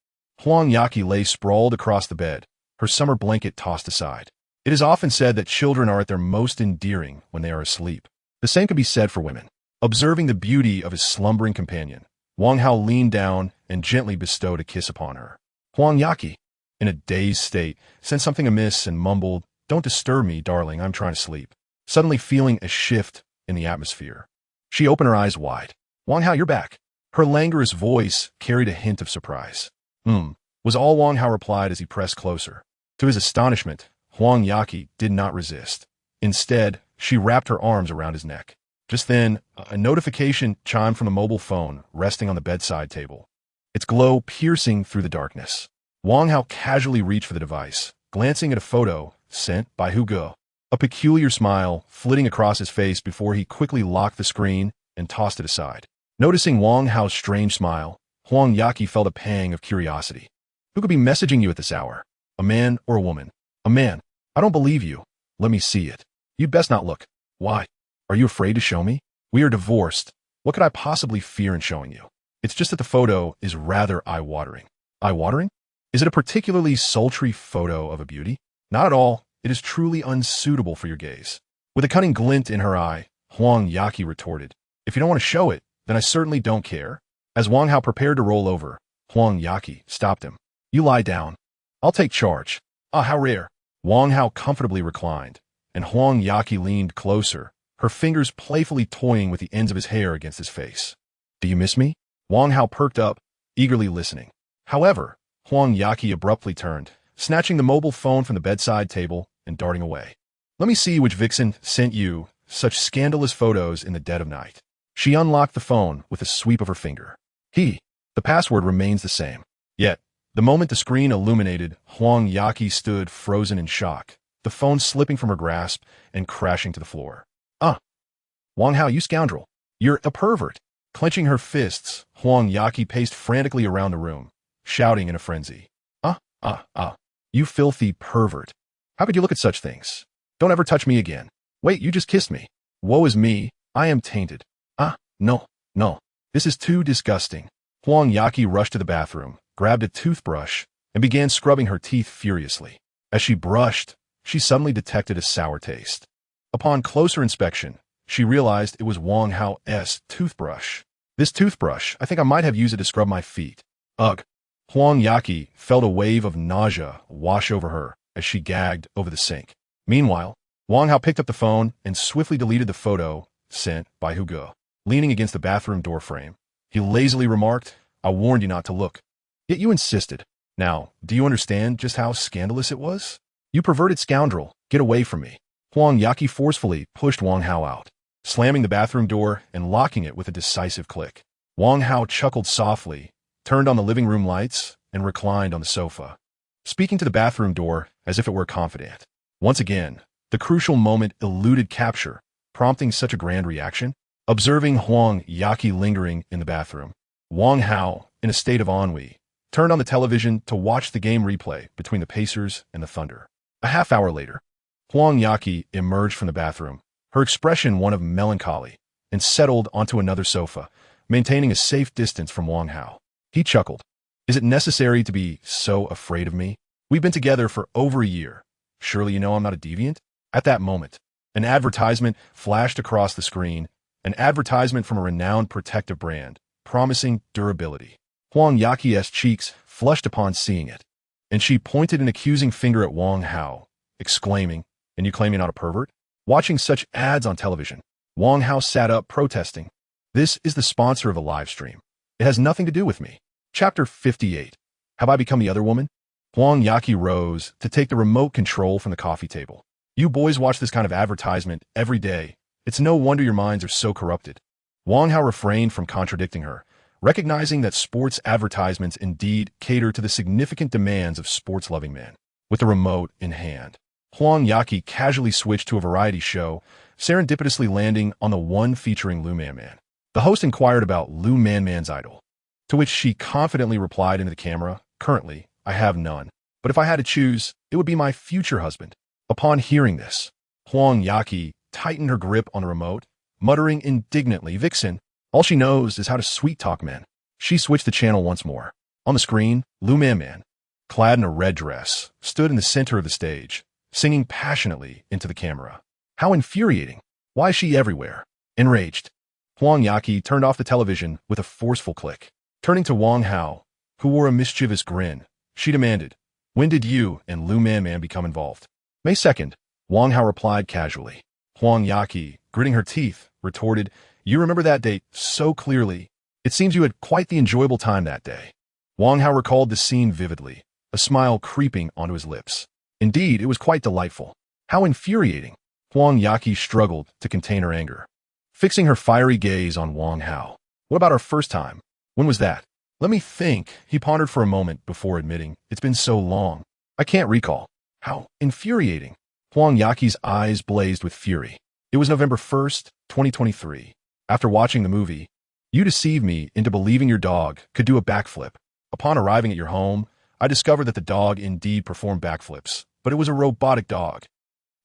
[SPEAKER 1] Huang Yaqi lay sprawled across the bed, her summer blanket tossed aside. It is often said that children are at their most endearing when they are asleep. The same can be said for women. Observing the beauty of his slumbering companion, Wang Hao leaned down and gently bestowed a kiss upon her. Huang Yaqi, in a dazed state, sensed something amiss and mumbled, Don't disturb me, darling, I'm trying to sleep. Suddenly feeling a shift in the atmosphere. She opened her eyes wide. Wang Hao, you're back. Her languorous voice carried a hint of surprise. Was all Wang Hao replied as he pressed closer. To his astonishment, Huang Yaqi did not resist. Instead, she wrapped her arms around his neck. Just then, a notification chimed from the mobile phone resting on the bedside table, its glow piercing through the darkness. Wang Hao casually reached for the device, glancing at a photo sent by Hugo. A peculiar smile flitting across his face before he quickly locked the screen and tossed it aside. Noticing Wang Hao's strange smile, Huang Yaqi felt a pang of curiosity. Who could be messaging you at this hour? A man or a woman? A man. I don't believe you. Let me see it. You'd best not look. Why? Are you afraid to show me? We are divorced. What could I possibly fear in showing you? It's just that the photo is rather eye-watering. Eye-watering? Is it a particularly sultry photo of a beauty? Not at all. It is truly unsuitable for your gaze. With a cunning glint in her eye, Huang Yaqi retorted, If you don't want to show it, then I certainly don't care. As Wang Hao prepared to roll over, Huang Yaqi stopped him. You lie down. I'll take charge. Ah, how rare. Wang Hao comfortably reclined, and Huang Yaqi leaned closer, her fingers playfully toying with the ends of his hair against his face. Do you miss me? Wang Hao perked up, eagerly listening. However, Huang Yaqi abruptly turned, snatching the mobile phone from the bedside table and darting away. Let me see which vixen sent you such scandalous photos in the dead of night. She unlocked the phone with a sweep of her finger. The password remains the same. Yet, the moment the screen illuminated, Huang Yaqi stood frozen in shock, the phone slipping from her grasp and crashing to the floor. Wang Hao, you scoundrel. You're a pervert. Clenching her fists, Huang Yaqi paced frantically around the room, shouting in a frenzy. You filthy pervert. How could you look at such things? Don't ever touch me again. Wait, you just kissed me. Woe is me, I am tainted. No. This is too disgusting. Huang Yaqi rushed to the bathroom, grabbed a toothbrush, and began scrubbing her teeth furiously. As she brushed, she suddenly detected a sour taste. Upon closer inspection, she realized it was Wang Hao's toothbrush. This toothbrush, I think I might have used it to scrub my feet. Ugh. Huang Yaqi felt a wave of nausea wash over her as she gagged over the sink. Meanwhile, Wang Hao picked up the phone and swiftly deleted the photo sent by Hugo. Leaning against the bathroom doorframe, he lazily remarked, "I warned you not to look. Yet you insisted. Now, do you understand just how scandalous it was? You perverted scoundrel, get away from me." Huang Yaqi forcefully pushed Wang Hao out, slamming the bathroom door and locking it with a decisive click. Wang Hao chuckled softly, turned on the living room lights, and reclined on the sofa, speaking to the bathroom door as if it were confident. Once again, the crucial moment eluded capture, prompting such a grand reaction. Observing Huang Yaqi lingering in the bathroom, Wang Hao, in a state of ennui, turned on the television to watch the game replay between the Pacers and the Thunder. A half hour later, Huang Yaqi emerged from the bathroom, her expression one of melancholy, and settled onto another sofa, maintaining a safe distance from Wang Hao. He chuckled. "Is it necessary to be so afraid of me? We've been together for over a year. Surely you know I'm not a deviant?" At that moment, an advertisement flashed across the screen, an advertisement from a renowned protective brand, promising durability. Huang Yaqi's cheeks flushed upon seeing it, and she pointed an accusing finger at Wang Hao, exclaiming, "And you claim you're not a pervert?" Watching such ads on television, Wang Hao sat up, protesting. "This is the sponsor of the live stream. It has nothing to do with me." Chapter 58. Have I become the other woman? Huang Yaqi rose to take the remote control from the coffee table. "You boys watch this kind of advertisement every day. It's no wonder your minds are so corrupted." Wang Hao refrained from contradicting her, recognizing that sports advertisements indeed cater to the significant demands of sports-loving men. With the remote in hand, Huang Yaqi casually switched to a variety show, serendipitously landing on the one featuring Lu Man. The host inquired about Lu Man's idol, to which she confidently replied into the camera, "Currently, I have none. But if I had to choose, it would be my future husband." Upon hearing this, Huang Yaqi tightened her grip on the remote, muttering indignantly, "Vixen, all she knows is how to sweet-talk men." She switched the channel once more. On the screen, Lu Man, clad in a red dress, stood in the center of the stage, singing passionately into the camera. How infuriating! Why is she everywhere? Enraged, Huang Yaqi turned off the television with a forceful click. Turning to Wang Hao, who wore a mischievous grin, she demanded, "When did you and Lu Man become involved?" "May 2nd, Wang Hao replied casually. Huang Yaqi, gritting her teeth, retorted, "You remember that date so clearly. It seems you had quite the enjoyable time that day." Wang Hao recalled the scene vividly, a smile creeping onto his lips. Indeed, it was quite delightful. How infuriating! Huang Yaqi struggled to contain her anger, fixing her fiery gaze on Wang Hao. "What about our first time? When was that?" "Let me think." He pondered for a moment before admitting, "It's been so long. I can't recall." How infuriating! Huang Yaqi's eyes blazed with fury. "It was November 1st, 2023. After watching the movie, you deceived me into believing your dog could do a backflip. Upon arriving at your home, I discovered that the dog indeed performed backflips, but it was a robotic dog."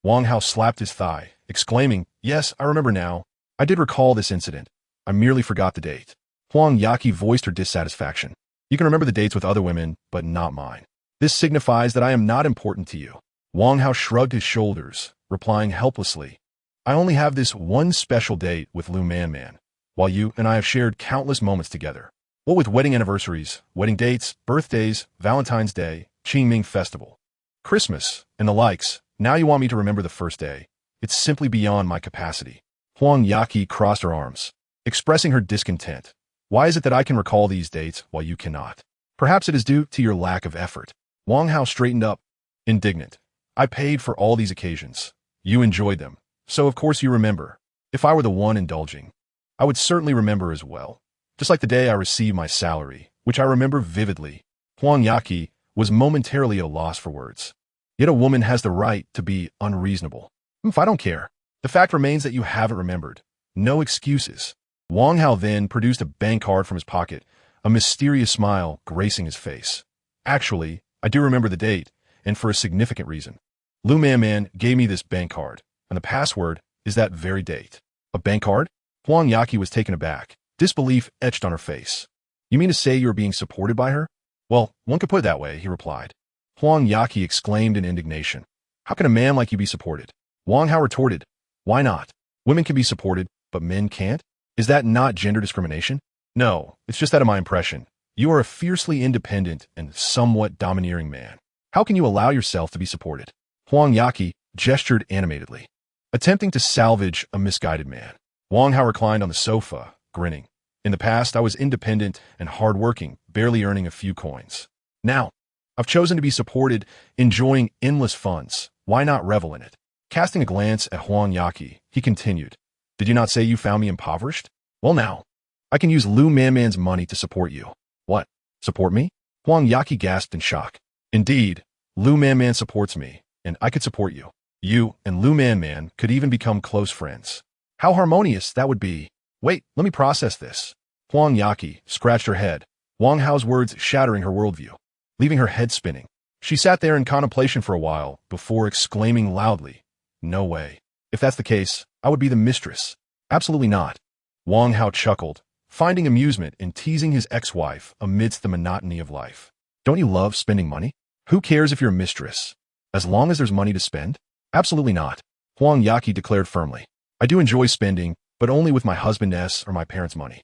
[SPEAKER 1] Wang Hao slapped his thigh, exclaiming, "Yes, I remember now. I did recall this incident. I merely forgot the date." Huang Yaqi voiced her dissatisfaction. "You can remember the dates with other women, but not mine. This signifies that I am not important to you." Wang Hao shrugged his shoulders, replying helplessly, "I only have this one special date with Lu Man, while you and I have shared countless moments together. What with wedding anniversaries, wedding dates, birthdays, Valentine's Day, Qingming Festival, Christmas, and the likes, now you want me to remember the first day. It's simply beyond my capacity." Huang Yaqi crossed her arms, expressing her discontent. "Why is it that I can recall these dates while you cannot?" "Perhaps it is due to your lack of effort." Wang Hao straightened up, indignant. "I paid for all these occasions. You enjoyed them, so of course you remember. If I were the one indulging, I would certainly remember as well. Just like the day I received my salary, which I remember vividly." Huang Yaqi was momentarily at a loss for words. "Yet a woman has the right to be unreasonable." "If I don't care. The fact remains that you haven't remembered. No excuses." Wang Hao then produced a bank card from his pocket, a mysterious smile gracing his face. "Actually, I do remember the date, and for a significant reason. Lu Man gave me this bank card, and the password is that very date." "A bank card?" Huang Yaqi was taken aback, disbelief etched on her face. "You mean to say you are being supported by her?" "Well, one could put it that way," he replied. Huang Yaqi exclaimed in indignation. "How can a man like you be supported?" Wang Hao retorted, "Why not? Women can be supported, but men can't? Is that not gender discrimination? No, it's just out of my impression. You are a fiercely independent and somewhat domineering man. How can you allow yourself to be supported? Huang Yaqi gestured animatedly, attempting to salvage a misguided man. Wang Hao reclined on the sofa, grinning. In the past, I was independent and hardworking, barely earning a few coins. Now, I've chosen to be supported, enjoying endless funds. Why not revel in it? Casting a glance at Huang Yaqi, he continued, "Did you not say you found me impoverished? Well now, I can use Lu Manman's money to support you." "What? Support me?" Huang Yaqi gasped in shock. "Indeed, Lu Manman supports me, and I could support you. You and Lu Manman could even become close friends. How harmonious that would be." "Wait, let me process this." Huang Yaqi scratched her head, Wang Hao's words shattering her worldview, leaving her head spinning. She sat there in contemplation for a while before exclaiming loudly, "No way. If that's the case, I would be the mistress." "Absolutely not." Wang Hao chuckled, finding amusement in teasing his ex-wife amidst the monotony of life. "Don't you love spending money? Who cares if you're a mistress? As long as there's money to spend?" "Absolutely not," Huang Yaqi declared firmly. "I do enjoy spending, but only with my husband's or my parents' money.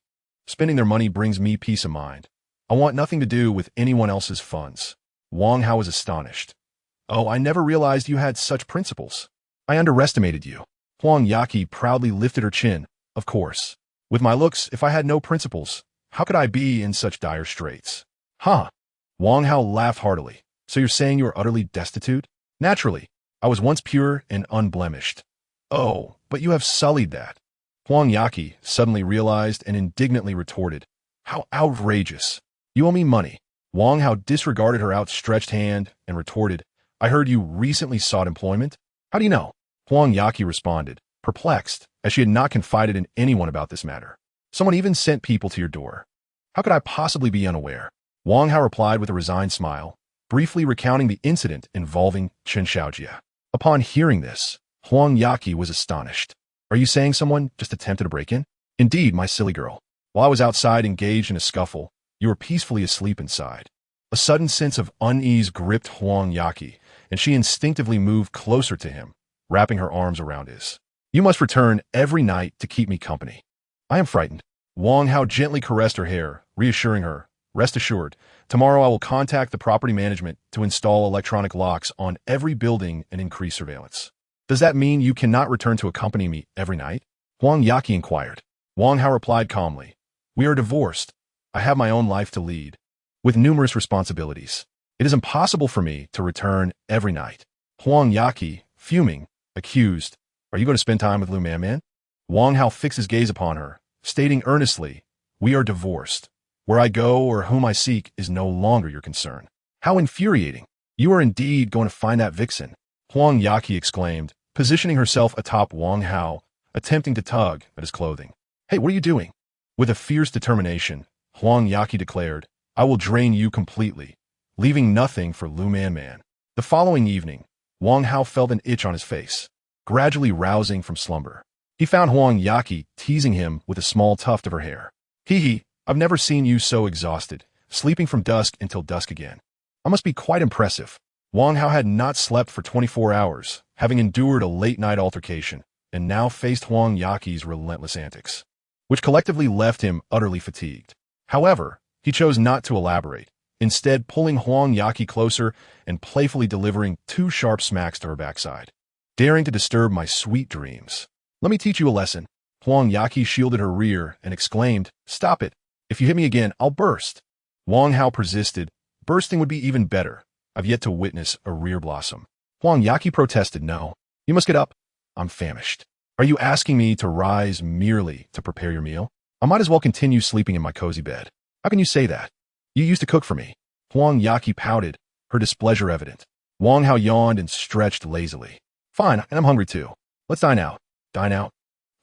[SPEAKER 1] Spending their money brings me peace of mind. I want nothing to do with anyone else's funds." Wang Hao was astonished. "Oh, I never realized you had such principles. I underestimated you." Huang Yaqi proudly lifted her chin. "Of course. With my looks, if I had no principles, how could I be in such dire straits?" "Huh?" Wang Hao laughed heartily. "So you're saying you are utterly destitute?" "Naturally. I was once pure and unblemished." "Oh, but you have sullied that." Huang Yaqi suddenly realized and indignantly retorted, "How outrageous. You owe me money." Wang Hao disregarded her outstretched hand and retorted, "I heard you recently sought employment. How do you know?" Huang Yaqi responded, perplexed, as she had not confided in anyone about this matter. "Someone even sent people to your door. How could I possibly be unaware?" Wang Hao replied with a resigned smile, briefly recounting the incident involving Chen Xiaojia. Upon hearing this, Huang Yaqi was astonished. "Are you saying someone just attempted to break in?" "Indeed, my silly girl. While I was outside engaged in a scuffle, you were peacefully asleep inside." A sudden sense of unease gripped Huang Yaqi, and she instinctively moved closer to him, wrapping her arms around his. "You must return every night to keep me company." "I am frightened." Wang Hao gently caressed her hair, reassuring her, "Rest assured, tomorrow I will contact the property management to install electronic locks on every building and increase surveillance." "Does that mean you cannot return to accompany me every night?" Huang Yaqi inquired. Wang Hao replied calmly, "We are divorced. I have my own life to lead, with numerous responsibilities. It is impossible for me to return every night." Huang Yaqi, fuming, accused, "Are you going to spend time with Lu Manman?" Wang Hao fixed his gaze upon her, stating earnestly, "We are divorced. Where I go or whom I seek is no longer your concern." "How infuriating. You are indeed going to find that vixen," Huang Yaqi exclaimed, positioning herself atop Wang Hao, attempting to tug at his clothing. "Hey, what are you doing?" With a fierce determination, Huang Yaqi declared, "I will drain you completely, leaving nothing for Lu Manman." The following evening, Wang Hao felt an itch on his face, gradually rousing from slumber. He found Huang Yaqi teasing him with a small tuft of her hair. "Hee, I've never seen you so exhausted, sleeping from dusk until dusk again. I must be quite impressive." Wang Hao had not slept for 24 hours, having endured a late-night altercation, and now faced Huang Yaqi's relentless antics, which collectively left him utterly fatigued. However, he chose not to elaborate, instead pulling Huang Yaqi closer and playfully delivering 2 sharp smacks to her backside. "Daring to disturb my sweet dreams. Let me teach you a lesson." Huang Yaqi shielded her rear and exclaimed, "Stop it. If you hit me again, I'll burst." Wang Hao persisted, "Bursting would be even better. I've yet to witness a rear blossom." Huang Yaqi protested, "No. You must get up. I'm famished." "Are you asking me to rise merely to prepare your meal? I might as well continue sleeping in my cozy bed." "How can you say that? You used to cook for me." Huang Yaqi pouted, her displeasure evident. Wang Hao yawned and stretched lazily. "Fine, and I'm hungry too. Let's dine out." "Dine out?"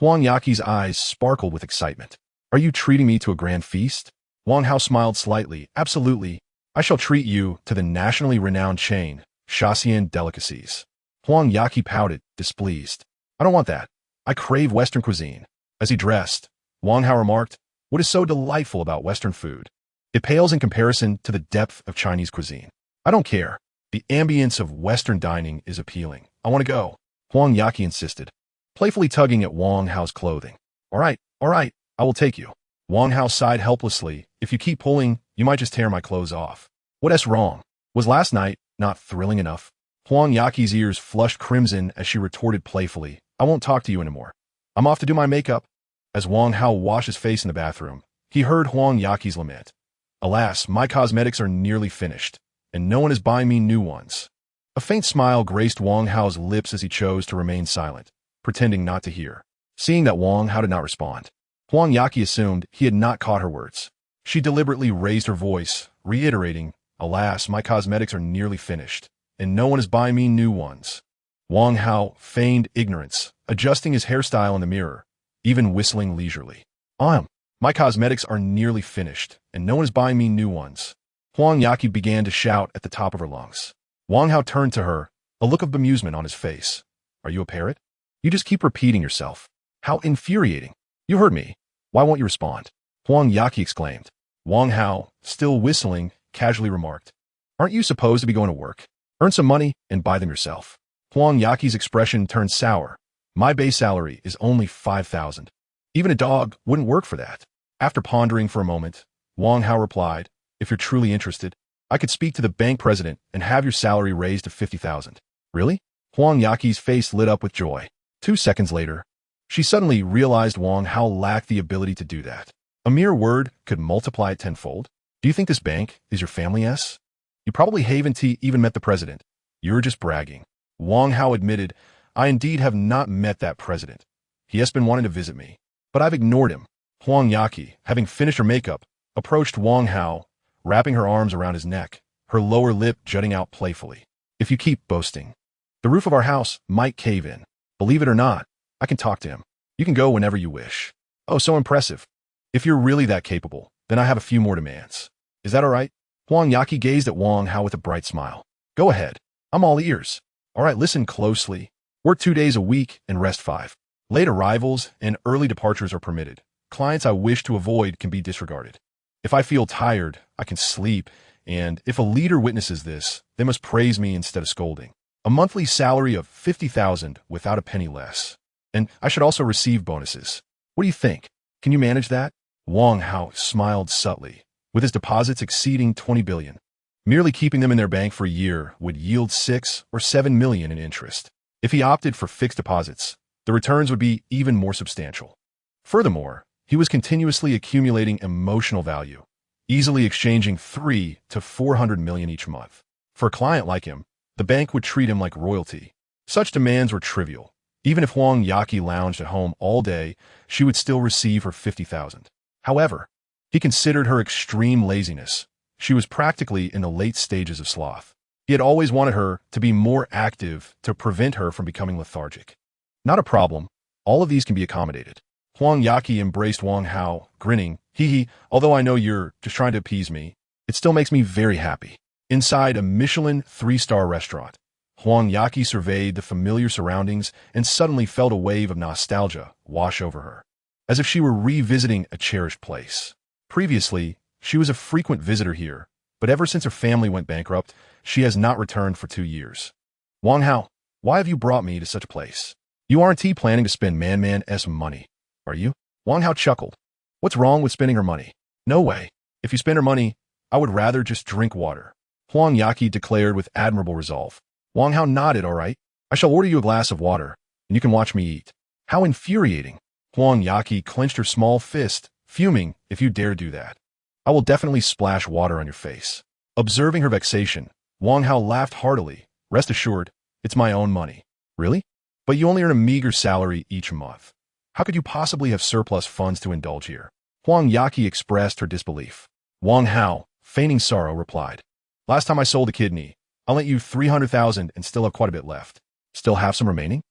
[SPEAKER 1] Huang Yaqi's eyes sparkled with excitement. "Are you treating me to a grand feast?" Wang Hao smiled slightly. "Absolutely. I shall treat you to the nationally renowned chain, Shaxian Delicacies." Huang Yaqi pouted, displeased. "I don't want that. I crave Western cuisine." As he dressed, Wang Hao remarked, "What is so delightful about Western food? It pales in comparison to the depth of Chinese cuisine." "I don't care. The ambience of Western dining is appealing. I want to go." Huang Yaqi insisted. playfully tugging at Wang Hao's clothing. All right, I will take you. Wang Hao sighed helplessly. If you keep pulling, you might just tear my clothes off. What's wrong? Was last night not thrilling enough? Huang Yaqi's ears flushed crimson as she retorted playfully, I won't talk to you anymore. I'm off to do my makeup. As Wang Hao washed his face in the bathroom, he heard Huang Yaqi's lament. Alas, my cosmetics are nearly finished, and no one is buying me new ones. A faint smile graced Wang Hao's lips as he chose to remain silent, pretending not to hear. Seeing that Wang Hao did not respond, Huang Yaqi assumed he had not caught her words. She deliberately raised her voice, reiterating, Alas, my cosmetics are nearly finished, and no one is buying me new ones. Wang Hao feigned ignorance, adjusting his hairstyle in the mirror, even whistling leisurely. My cosmetics are nearly finished, and no one is buying me new ones. Huang Yaqi began to shout at the top of her lungs. Wang Hao turned to her, a look of bemusement on his face. Are you a parrot? You just keep repeating yourself. How infuriating. You heard me. Why won't you respond? Huang Yaqi exclaimed. Wang Hao, still whistling, casually remarked. Aren't you supposed to be going to work? Earn some money and buy them yourself. Huang Yaqi's expression turned sour. My base salary is only 5,000. Even a dog wouldn't work for that. After pondering for a moment, Wang Hao replied, If you're truly interested, I could speak to the bank president and have your salary raised to 50,000. Really? Huang Yaqi's face lit up with joy. 2 seconds later, she suddenly realized Wang Hao lacked the ability to do that. A mere word could multiply it tenfold. Do you think this bank is your family's? You probably haven't even met the president. You're just bragging. Wang Hao admitted, I indeed have not met that president. He has been wanting to visit me, but I've ignored him. Huang Yaqi, having finished her makeup, approached Wang Hao, wrapping her arms around his neck, her lower lip jutting out playfully. If you keep boasting, the roof of our house might cave in. Believe it or not, I can talk to him. You can go whenever you wish. Oh, so impressive. If you're really that capable, then I have a few more demands. Is that all right? Huang Yaqi gazed at Wang Hao with a bright smile. Go ahead. I'm all ears. All right, listen closely. Work 2 days a week and rest 5. Late arrivals and early departures are permitted. Clients I wish to avoid can be disregarded. If I feel tired, I can sleep, and if a leader witnesses this, they must praise me instead of scolding. A monthly salary of 50,000 without a penny less. And I should also receive bonuses. What do you think? Can you manage that? Wang Hao smiled subtly. With his deposits exceeding 20 billion, merely keeping them in their bank for a year would yield 6 or 7 million in interest. If he opted for fixed deposits, the returns would be even more substantial. Furthermore, he was continuously accumulating emotional value, easily exchanging 3 to 400 million each month. For a client like him, the bank would treat him like royalty. Such demands were trivial. Even if Huang Yaqi lounged at home all day, she would still receive her 50,000. However, he considered her extreme laziness. She was practically in the late stages of sloth. He had always wanted her to be more active to prevent her from becoming lethargic. Not a problem. All of these can be accommodated. Huang Yaqi embraced Wang Hao, grinning. Although I know you're just trying to appease me, it still makes me very happy. Inside a Michelin 3-star restaurant, Huang Yaqi surveyed the familiar surroundings and suddenly felt a wave of nostalgia wash over her, as if she were revisiting a cherished place. Previously, she was a frequent visitor here, but ever since her family went bankrupt, she has not returned for 2 years. Wang Hao, why have you brought me to such a place? You aren't planning to spend man's money, are you? Wang Hao chuckled. What's wrong with spending her money? No way. If you spend her money, I would rather just drink water. Huang Yaqi declared with admirable resolve. Wang Hao nodded, all right. I shall order you a glass of water, and you can watch me eat. How infuriating. Huang Yaqi clenched her small fist, fuming, if you dare do that. I will definitely splash water on your face. Observing her vexation, Wang Hao laughed heartily. Rest assured, it's my own money. Really? But you only earn a meager salary each month. How could you possibly have surplus funds to indulge here? Huang Yaqi expressed her disbelief. Wang Hao, feigning sorrow, replied. Last time I sold a kidney, I lent you 300,000 and still have quite a bit left. Still have some remaining?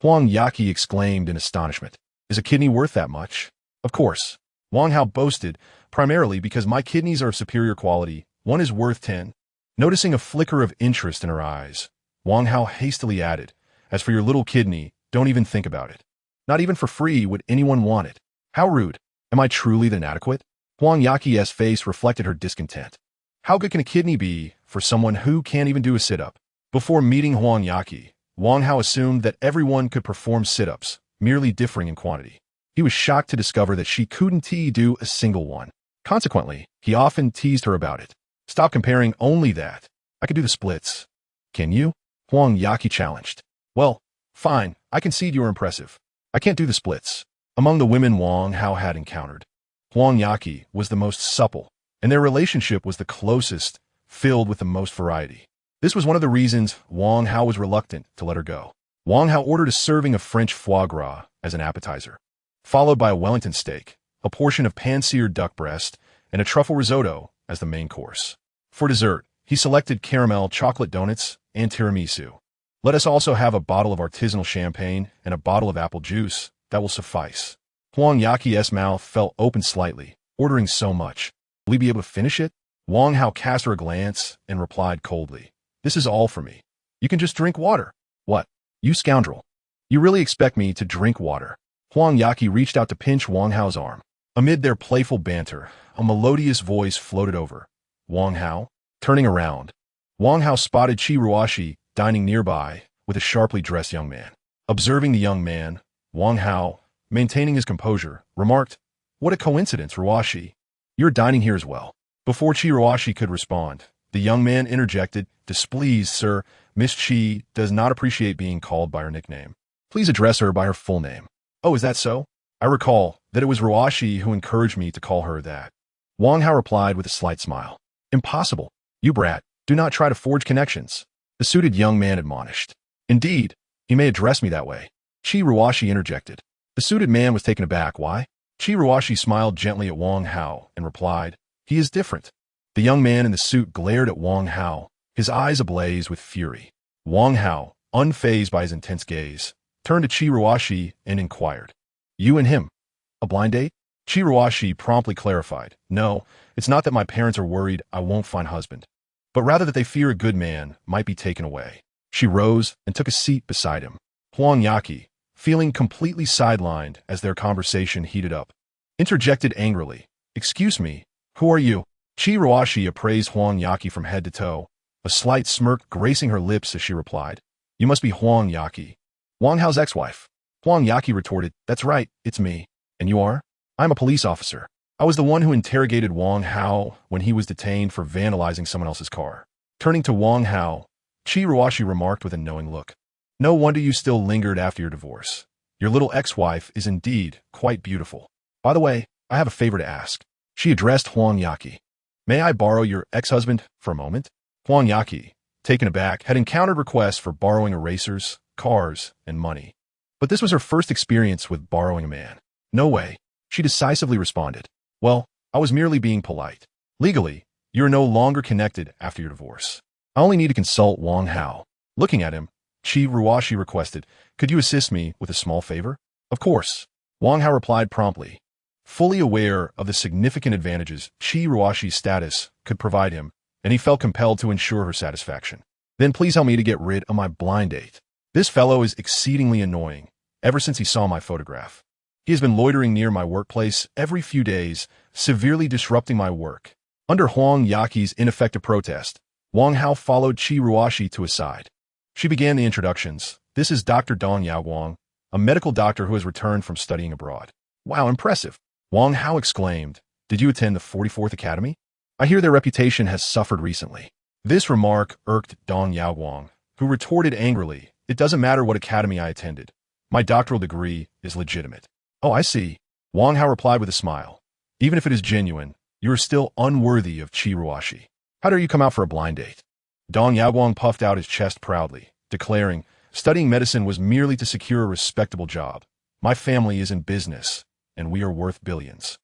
[SPEAKER 1] Huang Yaqi exclaimed in astonishment. Is a kidney worth that much? Of course. Wang Hao boasted, primarily because my kidneys are of superior quality. One is worth 10. Noticing a flicker of interest in her eyes, Wang Hao hastily added, as for your little kidney, don't even think about it. Not even for free would anyone want it. How rude. Am I truly inadequate? Huang Yaqi's face reflected her discontent. How good can a kidney be for someone who can't even do a sit-up? Before meeting Huang Yaqi, Wang Hao assumed that everyone could perform sit-ups, merely differing in quantity. He was shocked to discover that she couldn't do a single one. Consequently, he often teased her about it. Stop comparing, only that. I could do the splits. Can you? Huang Yaqi challenged. Well, fine, I concede you are impressive. I can't do the splits. Among the women Wang Hao had encountered, Huang Yaqi was the most supple, and their relationship was the closest, filled with the most variety. This was one of the reasons Wang Hao was reluctant to let her go. Wang Hao ordered a serving of French foie gras as an appetizer, followed by a Wellington steak, a portion of pan-seared duck breast, and a truffle risotto as the main course. For dessert, he selected caramel chocolate donuts and tiramisu. Let us also have a bottle of artisanal champagne and a bottle of apple juice. That will suffice. Huang Yaqi's mouth fell open slightly, ordering so much. Will we be able to finish it? Wang Hao cast her a glance and replied coldly. This is all for me. You can just drink water. What? You scoundrel. You really expect me to drink water? Huang Yaqi reached out to pinch Wang Hao's arm. Amid their playful banter, a melodious voice floated over. Wang Hao? Turning around, Wang Hao spotted Qi Ruoxi dining nearby with a sharply dressed young man. Observing the young man, Wang Hao, maintaining his composure, remarked, What a coincidence, Ruoxi. You're dining here as well. Before Qi Ruoxi could respond, the young man interjected, Displeased, sir, Miss Qi does not appreciate being called by her nickname. Please address her by her full name. Oh, is that so? I recall that it was Ruoxi who encouraged me to call her that. Wang Hao replied with a slight smile. Impossible. You brat, do not try to forge connections. The suited young man admonished. Indeed, he may address me that way. Qi Ruoxi interjected. The suited man was taken aback. Why? Qi Ruoxi smiled gently at Wang Hao and replied, He is different. The young man in the suit glared at Wang Hao, his eyes ablaze with fury. Wang Hao, unfazed by his intense gaze, turned to Qi Ruoxi and inquired, You and him? A blind date? Qi Ruoxi promptly clarified, No, it's not that my parents are worried I won't find a husband, but rather that they fear a good man might be taken away. She rose and took a seat beside him. Huang Yaqi, feeling completely sidelined as their conversation heated up, interjected angrily, Excuse me, who are you? Qi Ruoxi appraised Huang Yaqi from head to toe, a slight smirk gracing her lips as she replied, You must be Huang Yaqi, Wang Hao's ex-wife. Huang Yaqi retorted, That's right, it's me. And you are? I'm a police officer. I was the one who interrogated Wang Hao when he was detained for vandalizing someone else's car. Turning to Wang Hao, Qi Ruoxi remarked with a knowing look. No wonder you still lingered after your divorce. Your little ex-wife is indeed quite beautiful. By the way, I have a favor to ask. She addressed Huang Yaqi. May I borrow your ex-husband for a moment? Huang Yaqi, taken aback, had encountered requests for borrowing erasers, cars, and money. But this was her first experience with borrowing a man. No way, she decisively responded. Well, I was merely being polite. Legally, you are no longer connected after your divorce. I only need to consult Wang Hao. Looking at him, Qi Ruoxi requested, Could you assist me with a small favor? Of course. Wang Hao replied promptly. Fully aware of the significant advantages Qi Ruoxi's status could provide him, and he felt compelled to ensure her satisfaction. Then please help me to get rid of my blind date. This fellow is exceedingly annoying, ever since he saw my photograph. He has been loitering near my workplace every few days, severely disrupting my work. Under Huang Yaqi's ineffective protest, Wang Hao followed Qi Ruoxi to his side. She began the introductions. This is Dr. Dong Yaoguang, a medical doctor who has returned from studying abroad. Wow, impressive. Wang Hao exclaimed, Did you attend the 44th Academy? I hear their reputation has suffered recently. This remark irked Dong Yaoguang, who retorted angrily, It doesn't matter what academy I attended. My doctoral degree is legitimate. Oh, I see. Wang Hao replied with a smile. Even if it is genuine, you are still unworthy of Qi Ruoxi. How dare you come out for a blind date? Dong Yaoguang puffed out his chest proudly, declaring, Studying medicine was merely to secure a respectable job. My family is in business, and we are worth billions.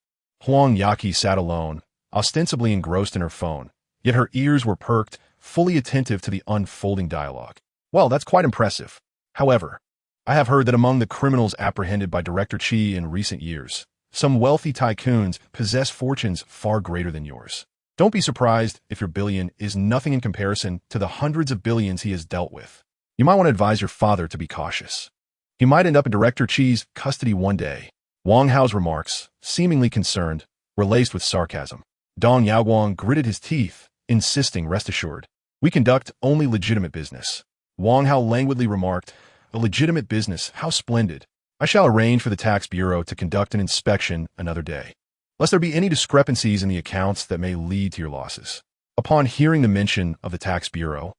[SPEAKER 1] Huang Yaqi sat alone, ostensibly engrossed in her phone, yet her ears were perked, fully attentive to the unfolding dialogue. Well, that's quite impressive. However, I have heard that among the criminals apprehended by Director Qi in recent years, some wealthy tycoons possess fortunes far greater than yours. Don't be surprised if your billion is nothing in comparison to the hundreds of billions he has dealt with. You might want to advise your father to be cautious. He might end up in Director Qi's custody one day. Wang Hao's remarks, seemingly concerned, were laced with sarcasm. Dong Yaoguang gritted his teeth, insisting, Rest assured, we conduct only legitimate business. Wang Hao languidly remarked, A legitimate business, how splendid. I shall arrange for the tax bureau to conduct an inspection another day, lest there be any discrepancies in the accounts that may lead to your losses. Upon hearing the mention of the tax bureau,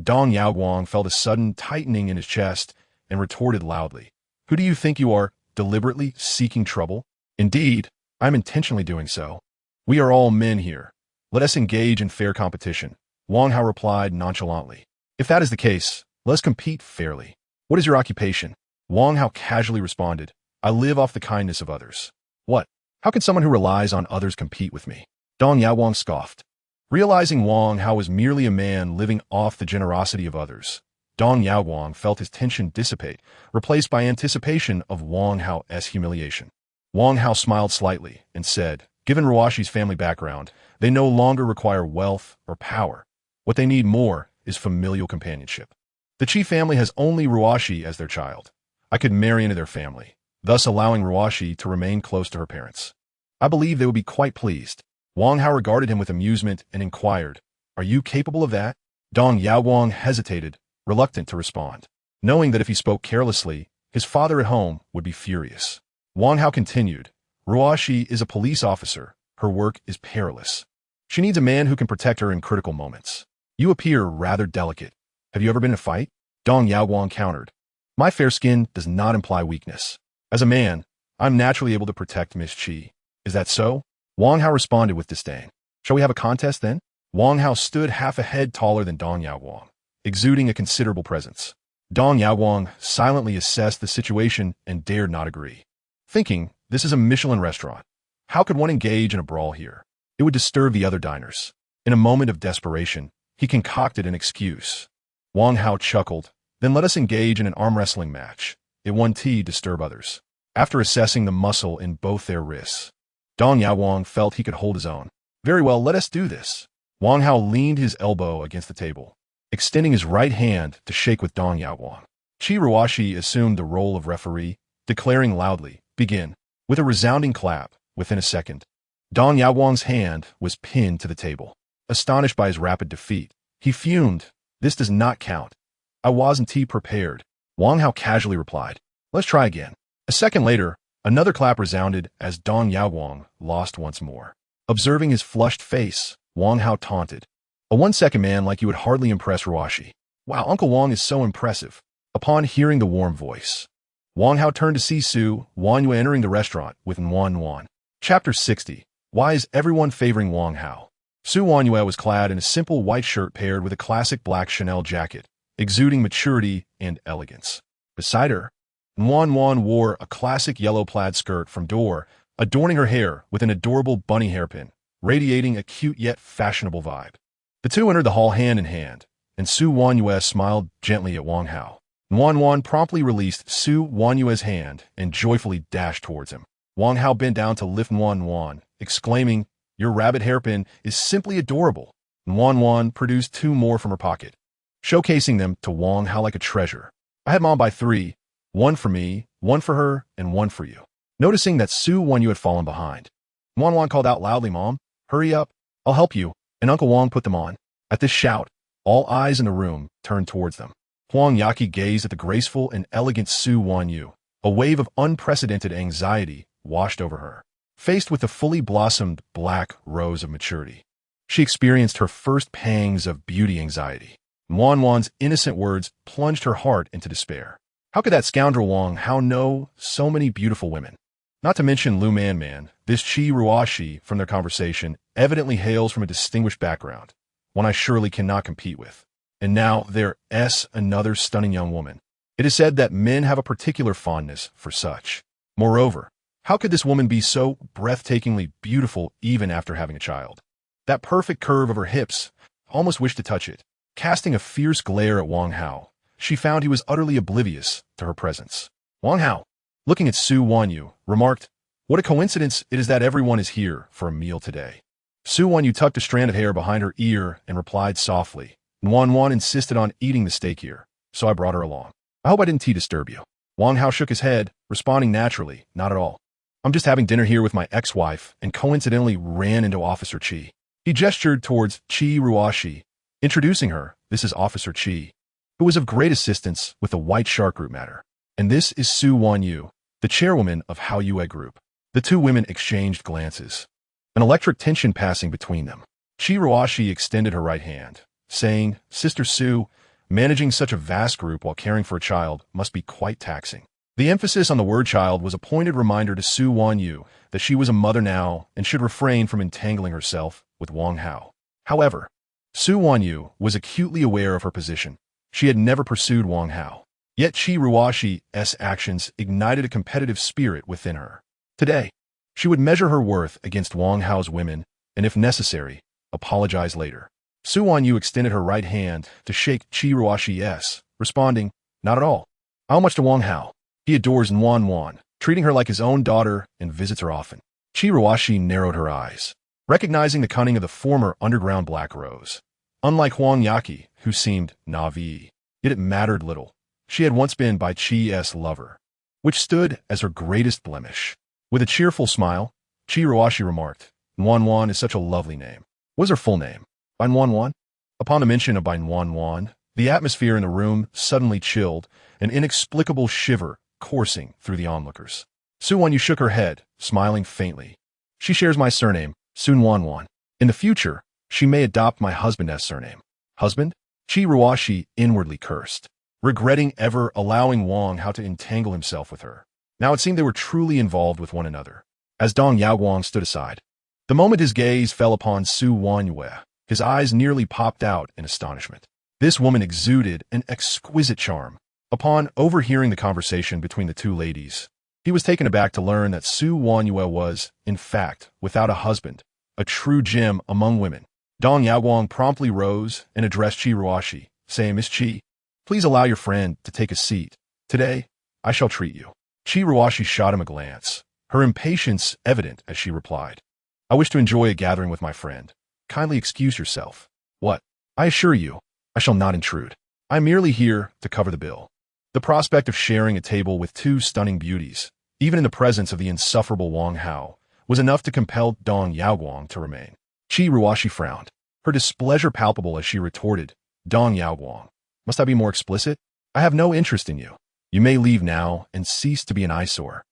[SPEAKER 1] Dong Yaoguang felt a sudden tightening in his chest and retorted loudly, "Who do you think you are, deliberately seeking trouble? Indeed, I am intentionally doing so. We are all men here. Let us engage in fair competition," Wang Hao replied nonchalantly. "If that is the case, let us compete fairly. What is your occupation?" Wang Hao casually responded, "I live off the kindness of others." "What? How can someone who relies on others compete with me?" Dong Yaoguang scoffed. Realizing Wang Hao was merely a man living off the generosity of others, Dong Yaoguang felt his tension dissipate, replaced by anticipation of Wang Hao's humiliation. Wang Hao smiled slightly and said, "Given Ruoshi's family background, they no longer require wealth or power. What they need more is familial companionship. The Qi family has only Ruoshi as their child. I could marry into their family, thus allowing Ruoshi to remain close to her parents. I believe they would be quite pleased." Wang Hao regarded him with amusement and inquired, "Are you capable of that?" Dong Yaoguang hesitated, reluctant to respond, knowing that if he spoke carelessly, his father at home would be furious. Wang Hao continued, "Ruoshi is a police officer. Her work is perilous. She needs a man who can protect her in critical moments. You appear rather delicate. Have you ever been in a fight?" Dong Yaoguang countered, "My fair skin does not imply weakness. As a man, I'm naturally able to protect Miss Qi. Is that so?" Wang Hao responded with disdain. "Shall we have a contest then?" Wang Hao stood half a head taller than Dong Yaoguang, exuding a considerable presence. Dong Yaoguang silently assessed the situation and dared not agree, thinking, "This is a Michelin restaurant. How could one engage in a brawl here? It would disturb the other diners." In a moment of desperation, he concocted an excuse. Wang Hao chuckled, "Then let us engage in an arm wrestling match. It won't disturb others." After assessing the muscle in both their wrists, Dong Yaoguang felt he could hold his own. "Very well, let us do this." Wang Hao leaned his elbow against the table, extending his right hand to shake with Dong Yaoguang. Qi Ruoshi assumed the role of referee, declaring loudly, "Begin." With a resounding clap, within a second, Dong Yaoguang's hand was pinned to the table. Astonished by his rapid defeat, he fumed, "This does not count. I wasn't prepared." Wang Hao casually replied, "Let's try again." A second later, another clap resounded as Dong Yaoguang lost once more. Observing his flushed face, Wang Hao taunted, "A 1-second man like you would hardly impress Ruoshi. Wow, Uncle Wang is so impressive." Upon hearing the warm voice, Wang Hao turned to see Su Wanyue entering the restaurant with Wan. Chapter 60. Why is everyone favoring Wang Hao? Su Wanyue was clad in a simple white shirt paired with a classic black Chanel jacket, exuding maturity and elegance. Beside her, Wan wore a classic yellow plaid skirt from Dior, adorning her hair with an adorable bunny hairpin, radiating a cute yet fashionable vibe. The two entered the hall hand in hand, and Su Wanyue smiled gently at Wang Hao. Wan promptly released Su Wanyue's hand and joyfully dashed towards him. Wang Hao bent down to lift Wan, exclaiming, "Your rabbit hairpin is simply adorable." Wan produced 2 more from her pocket, showcasing them to Wang Hao like a treasure. "I had Mom buy 3, 1 for me, 1 for her, and 1 for you." Noticing that Su Wanyue had fallen behind, Wan called out loudly, "Mom, hurry up, I'll help you," and Uncle Wang put them on. At this shout, all eyes in the room turned towards them. Huang Yaqi gazed at the graceful and elegant Su Wanyue. A wave of unprecedented anxiety washed over her. Faced with the fully blossomed black rose of maturity, she experienced her first pangs of beauty anxiety. Wan's innocent words plunged her heart into despair. How could that scoundrel Wang Hao know so many beautiful women? Not to mention Lu Man, this Qi Ruoshi from their conversation evidently hails from a distinguished background, one I surely cannot compete with. And now there's another stunning young woman. It is said that men have a particular fondness for such. Moreover, how could this woman be so breathtakingly beautiful even after having a child? That perfect curve of her hips, almost wished to touch it. Casting a fierce glare at Wang Hao, she found he was utterly oblivious to her presence. Wang Hao, looking at Su Wanyue, remarked, "What a coincidence it is that everyone is here for a meal today." Su Wanyue tucked a strand of hair behind her ear and replied softly, "Wan insisted on eating the steak here, so I brought her along. I hope I didn't disturb you." Wang Hao shook his head, responding naturally, "Not at all. I'm just having dinner here with my ex-wife and coincidentally ran into Officer Qi." He gestured towards Qi Ruoshi, introducing her. "This is Officer Qi, who was of great assistance with the White Shark Group matter. And this is Su Wanyue, the chairwoman of Hao Yue Group. The two women exchanged glances, an electric tension passing between them. Qi Ruoxi extended her right hand, saying, "Sister Su, managing such a vast group while caring for a child must be quite taxing." The emphasis on the word child was a pointed reminder to Su Wanyu that she was a mother now and should refrain from entangling herself with Wang Hao. However, Su Wanyu was acutely aware of her position. She had never pursued Wang Hao. Yet Qi Ruoxi's actions ignited a competitive spirit within her. Today, she would measure her worth against Wang Hao's women, and if necessary, apologize later. Su Wanyu extended her right hand to shake Qi Ruoxi's, responding, "Not at all. How much to Wang Hao? He adores Wan, treating her like his own daughter and visits her often." Qi Ruoxi narrowed her eyes, recognizing the cunning of the former underground Black Rose. Unlike Huang Yaqi, who seemed naive, yet it mattered little. She had once been Bai Qi's lover, which stood as her greatest blemish. With a cheerful smile, Qi Ruoxi remarked, "Wan is such a lovely name. What is her full name? Wan?" Upon the mention of Wan, the atmosphere in the room suddenly chilled, an inexplicable shiver coursing through the onlookers. Su Wanyu shook her head, smiling faintly. "She shares my surname, Sun Wan. In the future, she may adopt my husband's surname." Husband? Qi Ruoxi inwardly cursed, regretting ever allowing Wang Hao to entangle himself with her. Now it seemed they were truly involved with one another. As Dong Yaoguang stood aside, the moment his gaze fell upon Su Wanyu, his eyes nearly popped out in astonishment. This woman exuded an exquisite charm. Upon overhearing the conversation between the two ladies, he was taken aback to learn that Su Wanyu was, in fact, without a husband, a true gem among women. Dong Yaoguang promptly rose and addressed Qi Ruoxi, saying, "Miss Qi, please allow your friend to take a seat. Today, I shall treat you." Qi Ruoxi shot him a glance, her impatience evident as she replied, "I wish to enjoy a gathering with my friend. Kindly excuse yourself." "What? I assure you, I shall not intrude. I am merely here to cover the bill." The prospect of sharing a table with two stunning beauties, even in the presence of the insufferable Wang Hao, was enough to compel Dong Yaoguang to remain. Qi Ruoxi frowned, her displeasure palpable as she retorted, "Dong Yaoguang, must I be more explicit? I have no interest in you. You may leave now and cease to be an eyesore."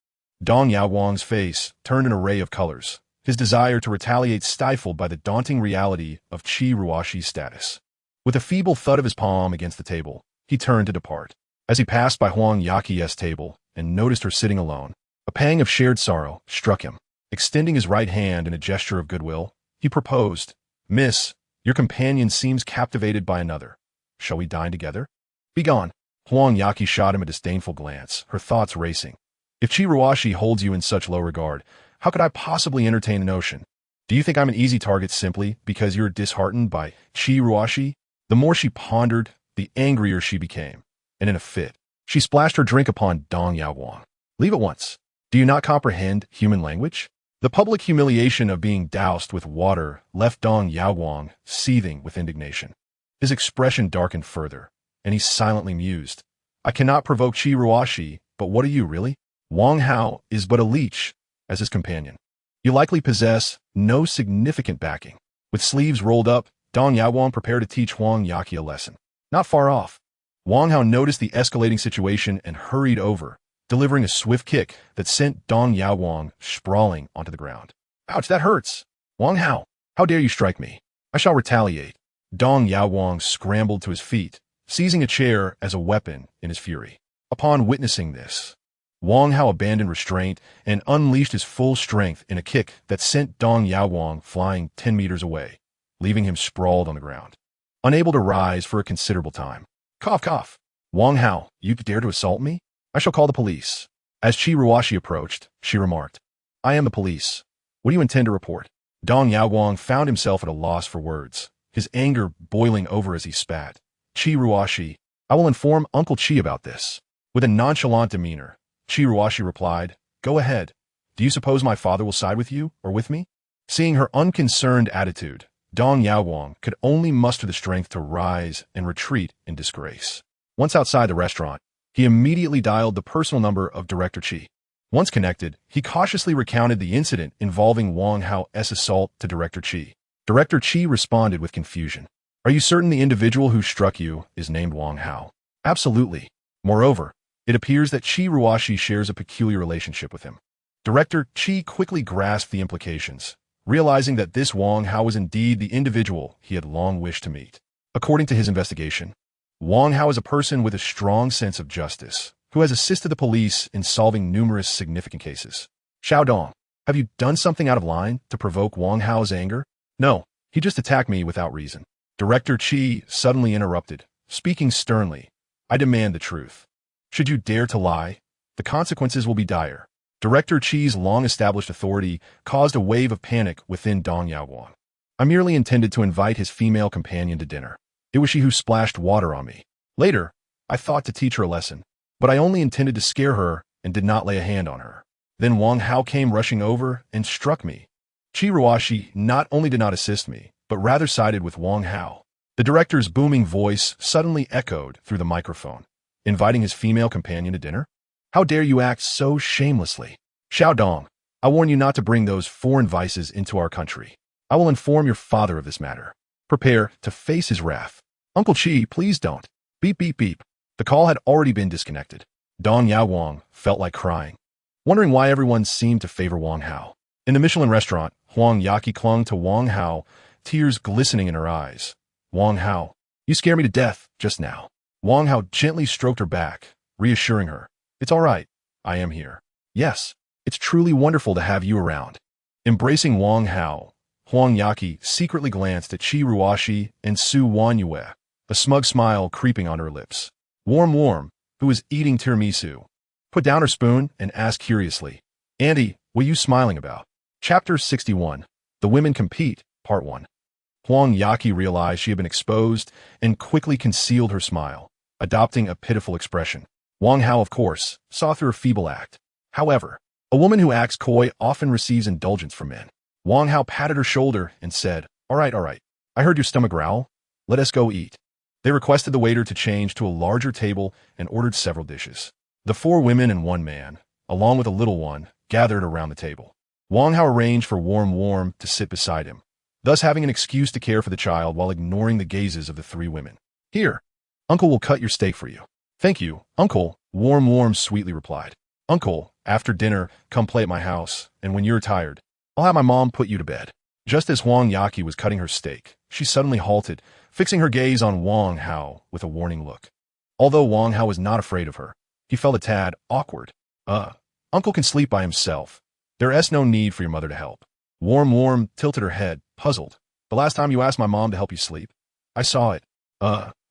[SPEAKER 1] Dong Yaoguang's face turned an array of colors, his desire to retaliate stifled by the daunting reality of Qi Ruoxi's status. With a feeble thud of his palm against the table, he turned to depart. As he passed by Huang Yaqi's table and noticed her sitting alone, a pang of shared sorrow struck him. Extending his right hand in a gesture of goodwill, he proposed, "Miss, your companion seems captivated by another. Shall we dine together?" "Begone." Huang Yaqi shot him a disdainful glance, her thoughts racing. "If Qi Ruoxi holds you in such low regard, how could I possibly entertain the notion? Do you think I'm an easy target simply because you're disheartened by Qi Ruoxi?" The more she pondered, the angrier she became, and in a fit, she splashed her drink upon Dong Yaoguang. "Leave at once. Do you not comprehend human language?" The public humiliation of being doused with water left Dong Yaoguang seething with indignation. His expression darkened further, and he silently mused, "I cannot provoke Qi Ruoxi, but what are you really? Wang Hao is but a leech as his companion. You likely possess no significant backing." With sleeves rolled up, Dong Yaoguang prepared to teach Huang Yaqi a lesson. Not far off, Wang Hao noticed the escalating situation and hurried over, delivering a swift kick that sent Dong Yaoguang sprawling onto the ground. "Ouch, that hurts! Wang Hao, how dare you strike me? I shall retaliate." Dong Yaoguang scrambled to his feet, seizing a chair as a weapon in his fury. Upon witnessing this, Wang Hao abandoned restraint and unleashed his full strength in a kick that sent Dong Yaoguang flying 10 meters away, leaving him sprawled on the ground, unable to rise for a considerable time. Cough, cough. "Wang Hao, you dare to assault me? I shall call the police." As Qi Ruoxi approached, she remarked, "I am the police. What do you intend to report?" Dong Yaoguang found himself at a loss for words, his anger boiling over as he spat. "Qi Ruoxi, I will inform Uncle Qi about this." With a nonchalant demeanor, Qi Ruoxi replied, "Go ahead. Do you suppose my father will side with you or with me?" Seeing her unconcerned attitude, Dong Yaoguang could only muster the strength to rise and retreat in disgrace. Once outside the restaurant, he immediately dialed the personal number of Director Qi. Once connected, he cautiously recounted the incident involving Wang Hao's assault to Director Qi. Director Qi responded with confusion. "Are you certain the individual who struck you is named Wang Hao?" "Absolutely. Moreover, It appears that Chi Ruashi shares a peculiar relationship with him. Director Chi quickly grasped the implications, realizing that this Wang Hao was indeed the individual he had long wished to meet. According to his investigation, Wang Hao is a person with a strong sense of justice, who has assisted the police in solving numerous significant cases. Xiaodong, have you done something out of line to provoke Wang Hao's anger? No, he just attacked me without reason. Director Chi suddenly interrupted, speaking sternly. I demand the truth. Should you dare to lie, the consequences will be dire. Director Chi's long-established authority caused a wave of panic within Dong Yaoguang. I merely intended to invite his female companion to dinner. It was she who splashed water on me. Later, I thought to teach her a lesson, but I only intended to scare her and did not lay a hand on her. Then Wang Hao came rushing over and struck me. Chi Ruashi not only did not assist me, but rather sided with Wang Hao. The director's booming voice suddenly echoed through the microphone, inviting his female companion to dinner? How dare you act so shamelessly? Xiaodong, I warn you not to bring those foreign vices into our country. I will inform your father of this matter. Prepare to face his wrath. Uncle Chi, please don't. Beep, beep, beep. The call had already been disconnected. Dong Yaoguang felt like crying, wondering why everyone seemed to favor Wang Hao. In the Michelin restaurant, Huang Yaqi clung to Wang Hao, tears glistening in her eyes. Wang Hao, you scare me to death just now. Wang Hao gently stroked her back, reassuring her. It's all right. I am here. Yes, it's truly wonderful to have you around. Embracing Wang Hao, Huang Yaqi secretly glanced at Chi Ruashi and Su Wanyue, a smug smile creeping on her lips. Warm, who was eating tiramisu, put down her spoon and asked curiously, Auntie, what are you smiling about? Chapter 61, The Women Compete, Part 1. Huang Yaqi realized she had been exposed and quickly concealed her smile, adopting a pitiful expression. Wang Hao, of course, saw through her feeble act. However, a woman who acts coy often receives indulgence from men. Wang Hao patted her shoulder and said, All right. I heard your stomach growl. Let us go eat. They requested the waiter to change to a larger table and ordered several dishes. The 4 women and 1 man, along with a little one, gathered around the table. Wang Hao arranged for Warm to sit beside him, thus having an excuse to care for the child while ignoring the gazes of the 3 women. Here, Uncle will cut your steak for you. Thank you, Uncle, Warm sweetly replied. Uncle, after dinner, come play at my house, and when you're tired, I'll have my mom put you to bed. Just as Huang Yaqi was cutting her steak, she suddenly halted, fixing her gaze on Wang Hao with a warning look. Although Wang Hao was not afraid of her, he felt a tad awkward. Uncle can sleep by himself. There is no need for your mother to help. Warm tilted her head, puzzled. The last time you asked my mom to help you sleep, I saw it.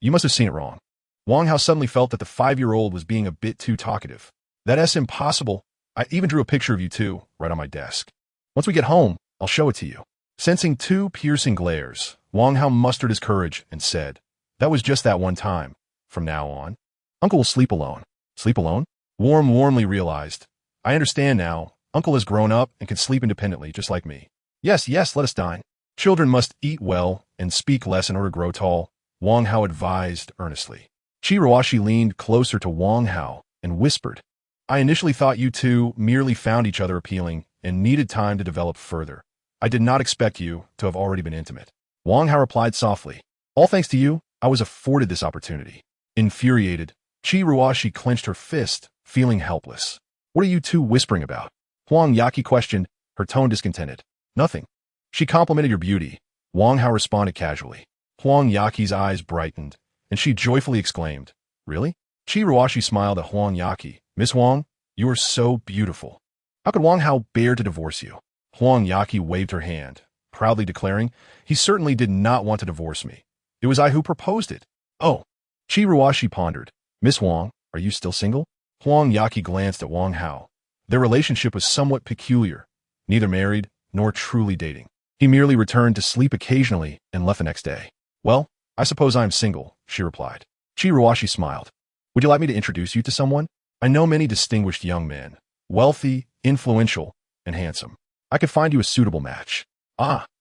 [SPEAKER 1] You must have seen it wrong. Wang Hao suddenly felt that the 5-year-old was being a bit too talkative. That's impossible. I even drew a picture of you two right on my desk. Once we get home, I'll show it to you. Sensing 2 piercing glares, Wang Hao mustered his courage and said, That was just that one time. From now on, Uncle will sleep alone. Sleep alone? Warmly realized. I understand now. Uncle has grown up and can sleep independently, just like me. Yes, let us dine. Children must eat well and speak less in order to grow tall, Wang Hao advised earnestly. Chi Ruashi leaned closer to Wang Hao and whispered, I initially thought you two merely found each other appealing and needed time to develop further. I did not expect you to have already been intimate. Wang Hao replied softly, All thanks to you, I was afforded this opportunity. Infuriated, Chi Ruashi clenched her fist, feeling helpless. What are you two whispering about? Huang Yaqi questioned, her tone discontented. Nothing. She complimented your beauty. Wang Hao responded casually. Huang Yaqi's eyes brightened, and she joyfully exclaimed, Really? Chi Ruashi smiled at Huang Yaqi. Miss Wang, you are so beautiful. How could Wang Hao bear to divorce you? Huang Yaqi waved her hand, proudly declaring, He certainly did not want to divorce me. It was I who proposed it. Oh. Chi Ruashi pondered. Miss Wang, are you still single? Huang Yaqi glanced at Wang Hao. Their relationship was somewhat peculiar, neither married nor truly dating. He merely returned to sleep occasionally and left the next day. Well, I suppose I am single, she replied. Chi Ruashi smiled. Would you like me to introduce you to someone? I know many distinguished young men, wealthy, influential, and handsome. I could find you a suitable match.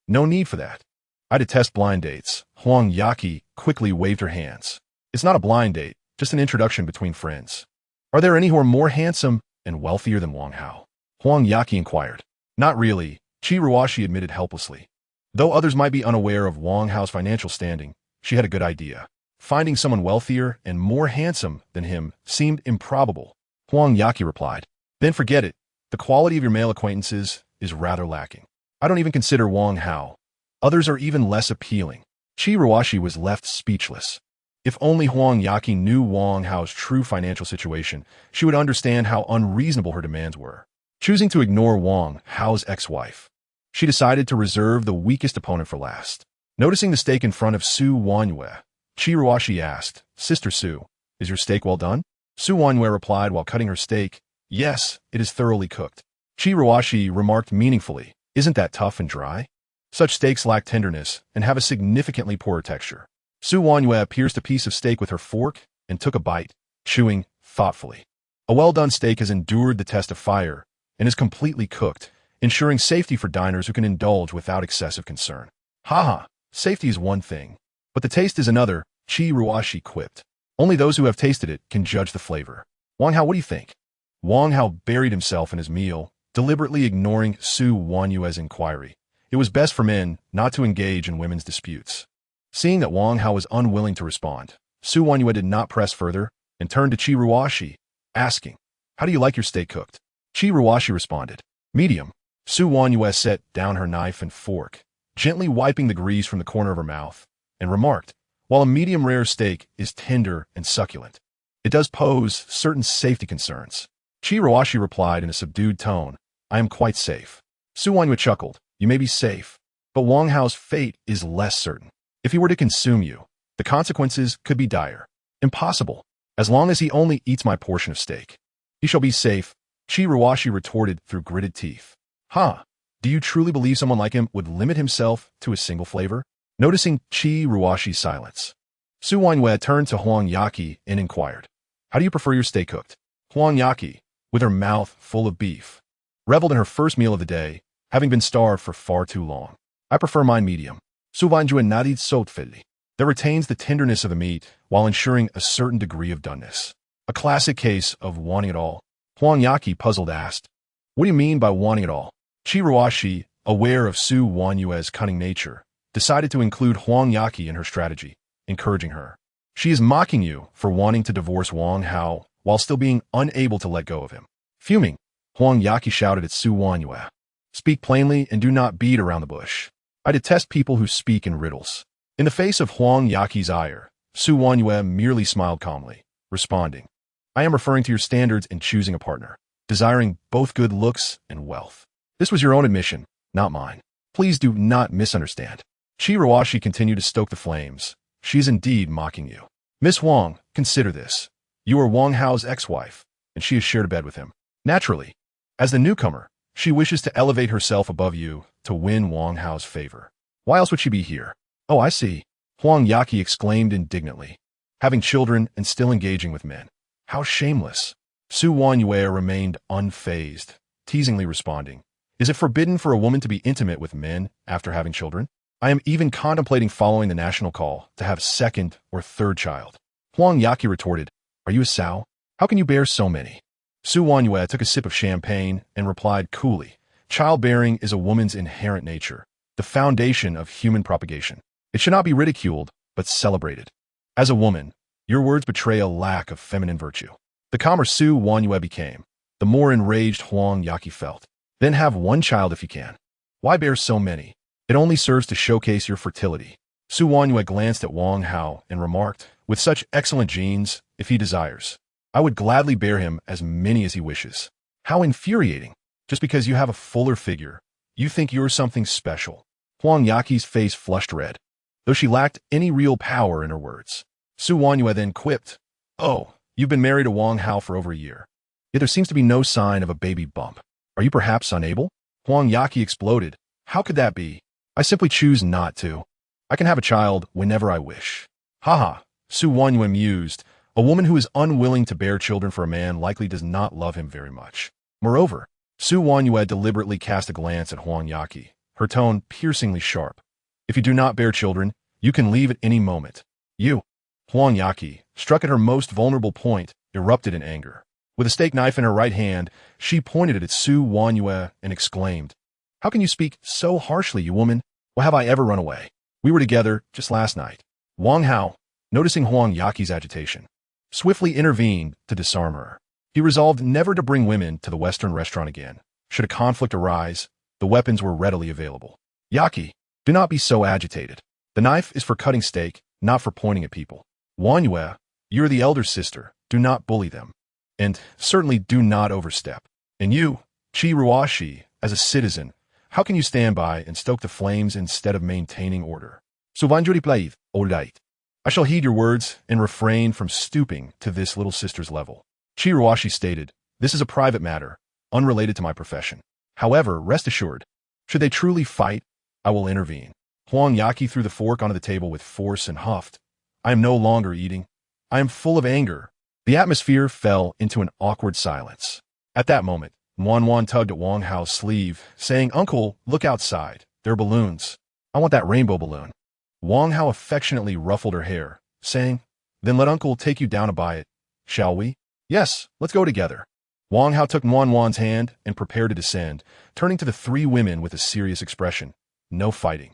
[SPEAKER 1] No need for that. I detest blind dates. Huang Yaqi quickly waved her hands. It's not a blind date, just an introduction between friends. Are there any who are more handsome and wealthier than Wang Hao? Huang Yaqi inquired. Not really, Chi Ruashi admitted helplessly. Though others might be unaware of Wang Hao's financial standing, she had a good idea. Finding someone wealthier and more handsome than him seemed improbable. Huang Yaqi replied, "Then forget it. The quality of your male acquaintances is rather lacking. I don't even consider Wang Hao. Others are even less appealing." Qi Ruoxi was left speechless. If only Huang Yaqi knew Wang Hao's true financial situation, she would understand how unreasonable her demands were. Choosing to ignore Wang Hao's ex-wife, she decided to reserve the weakest opponent for last. Noticing the steak in front of Su Wanyue, Qi Ruoxi asked, "Sister Su, is your steak well done?" Su Wanyue replied while cutting her steak, "Yes, it is thoroughly cooked." Qi Ruoxi remarked meaningfully, "Isn't that tough and dry? Such steaks lack tenderness and have a significantly poorer texture." Su Wanyue pierced a piece of steak with her fork and took a bite, chewing thoughtfully. A well-done steak has endured the test of fire and is completely cooked, ensuring safety for diners who can indulge without excessive concern. "Haha, safety is one thing, but the taste is another," Qi Ruoxi quipped. "Only those who have tasted it can judge the flavor." "Wang Hao, what do you think?" Wang Hao buried himself in his meal, deliberately ignoring Su Wanyue's inquiry. It was best for men not to engage in women's disputes. Seeing that Wang Hao was unwilling to respond, Su Wanyue did not press further and turned to Qi Ruoxi, asking, "How do you like your steak cooked?" Qi Ruoxi responded, "Medium." Su Wanyue set down her knife and fork, gently wiping the grease from the corner of her mouth, and remarked, "While a medium-rare steak is tender and succulent, it does pose certain safety concerns." Qi Ruoxi replied in a subdued tone, "I am quite safe." Su Wanyue chuckled, "You may be safe, but Wang Hao's fate is less certain. If he were to consume you, the consequences could be dire." "Impossible. As long as he only eats my portion of steak, he shall be safe," Qi Ruoxi retorted through gritted teeth. "Huh? Do you truly believe someone like him would limit himself to a single flavor?" Noticing Qi Ruoxi's silence, Su Wanyue turned to Huang Yaqi and inquired, "How do you prefer your steak cooked?" Huang Yaqi, with her mouth full of beef, reveled in her first meal of the day, having been starved for far too long. "I prefer mine medium. Su Wanyue nadid sotfili. That retains the tenderness of the meat while ensuring a certain degree of doneness." A classic case of wanting it all. Huang Yaqi, puzzled, asked, "What do you mean by wanting it all?" Qi Ruoxi, aware of Su Wanyue's cunning nature, decided to include Huang Yaqi in her strategy, encouraging her. "She is mocking you for wanting to divorce Wang Hao while still being unable to let go of him." Fuming, Huang Yaqi shouted at Su Wanyue, "Speak plainly and do not beat around the bush. I detest people who speak in riddles." In the face of Huang Yaqi's ire, Su Wanyue merely smiled calmly, responding, "I am referring to your standards in choosing a partner, desiring both good looks and wealth. This was your own admission, not mine. Please do not misunderstand." Qi Ruoxi continued to stoke the flames. "She is indeed mocking you. Miss Huang, consider this. You are Wang Hao's ex-wife, and she has shared a bed with him. Naturally, as the newcomer, she wishes to elevate herself above you to win Wang Hao's favor. Why else would she be here?" "Oh, I see," Huang Yaqi exclaimed indignantly. "Having children and still engaging with men. How shameless." Su Wanyue remained unfazed, teasingly responding, "Is it forbidden for a woman to be intimate with men after having children? I am even contemplating following the national call to have second or third child." Huang Yaqi retorted, "Are you a sow? How can you bear so many?" Su Wanyue took a sip of champagne and replied coolly, "Childbearing is a woman's inherent nature, the foundation of human propagation. It should not be ridiculed, but celebrated. As a woman, your words betray a lack of feminine virtue." The calmer Su Wanyue became, the more enraged Huang Yaqi felt. "Then have one child if you can. Why bear so many? It only serves to showcase your fertility." Su Wanyue glanced at Wang Hao and remarked, "With such excellent genes, if he desires, I would gladly bear him as many as he wishes." "How infuriating! Just because you have a fuller figure, you think you're something special." Huang Yaqi's face flushed red, though she lacked any real power in her words. Su Wanyue then quipped, "Oh, you've been married to Wang Hao for over a year, yet there seems to be no sign of a baby bump. Are you perhaps unable?" Huang Yaqi exploded, "How could that be? I simply choose not to. I can have a child whenever I wish." "Haha," Su Wanyue mused, "a woman who is unwilling to bear children for a man likely does not love him very much." Moreover, Su Wanyue deliberately cast a glance at Huang Yaqi, her tone piercingly sharp. "If you do not bear children, you can leave at any moment." "You!" Huang Yaqi, struck at her most vulnerable point, erupted in anger. With a steak knife in her right hand, she pointed it at Su Wanyue and exclaimed, "How can you speak so harshly, you woman? Why have I ever run away? We were together just last night." "Wang Hao, noticing Huang Yaqi's agitation, swiftly intervened to disarm her. He resolved never to bring women to the Western restaurant again. Should a conflict arise, the weapons were readily available. Yaqi, do not be so agitated. The knife is for cutting steak, not for pointing at people. Wang Yue, you're the elder sister. Do not bully them. And certainly do not overstep. And you, She, as a citizen, how can you stand by and stoke the flames instead of maintaining order? Suvanjuri Plaiv, Oldite. I shall heed your words and refrain from stooping to this little sister's level. Chi stated, this is a private matter, unrelated to my profession. However, rest assured, should they truly fight, I will intervene. Huang Yaqi threw the fork onto the table with force and huffed. I am no longer eating. I am full of anger. The atmosphere fell into an awkward silence. At that moment, Wan tugged at Wang Hao's sleeve, saying, Uncle, look outside. There are balloons. I want that rainbow balloon. Wang Hao affectionately ruffled her hair, saying, then let Uncle take you down to buy it. Shall we? Yes, let's go together. Wang Hao took Wan's hand and prepared to descend, turning to the three women with a serious expression. No fighting.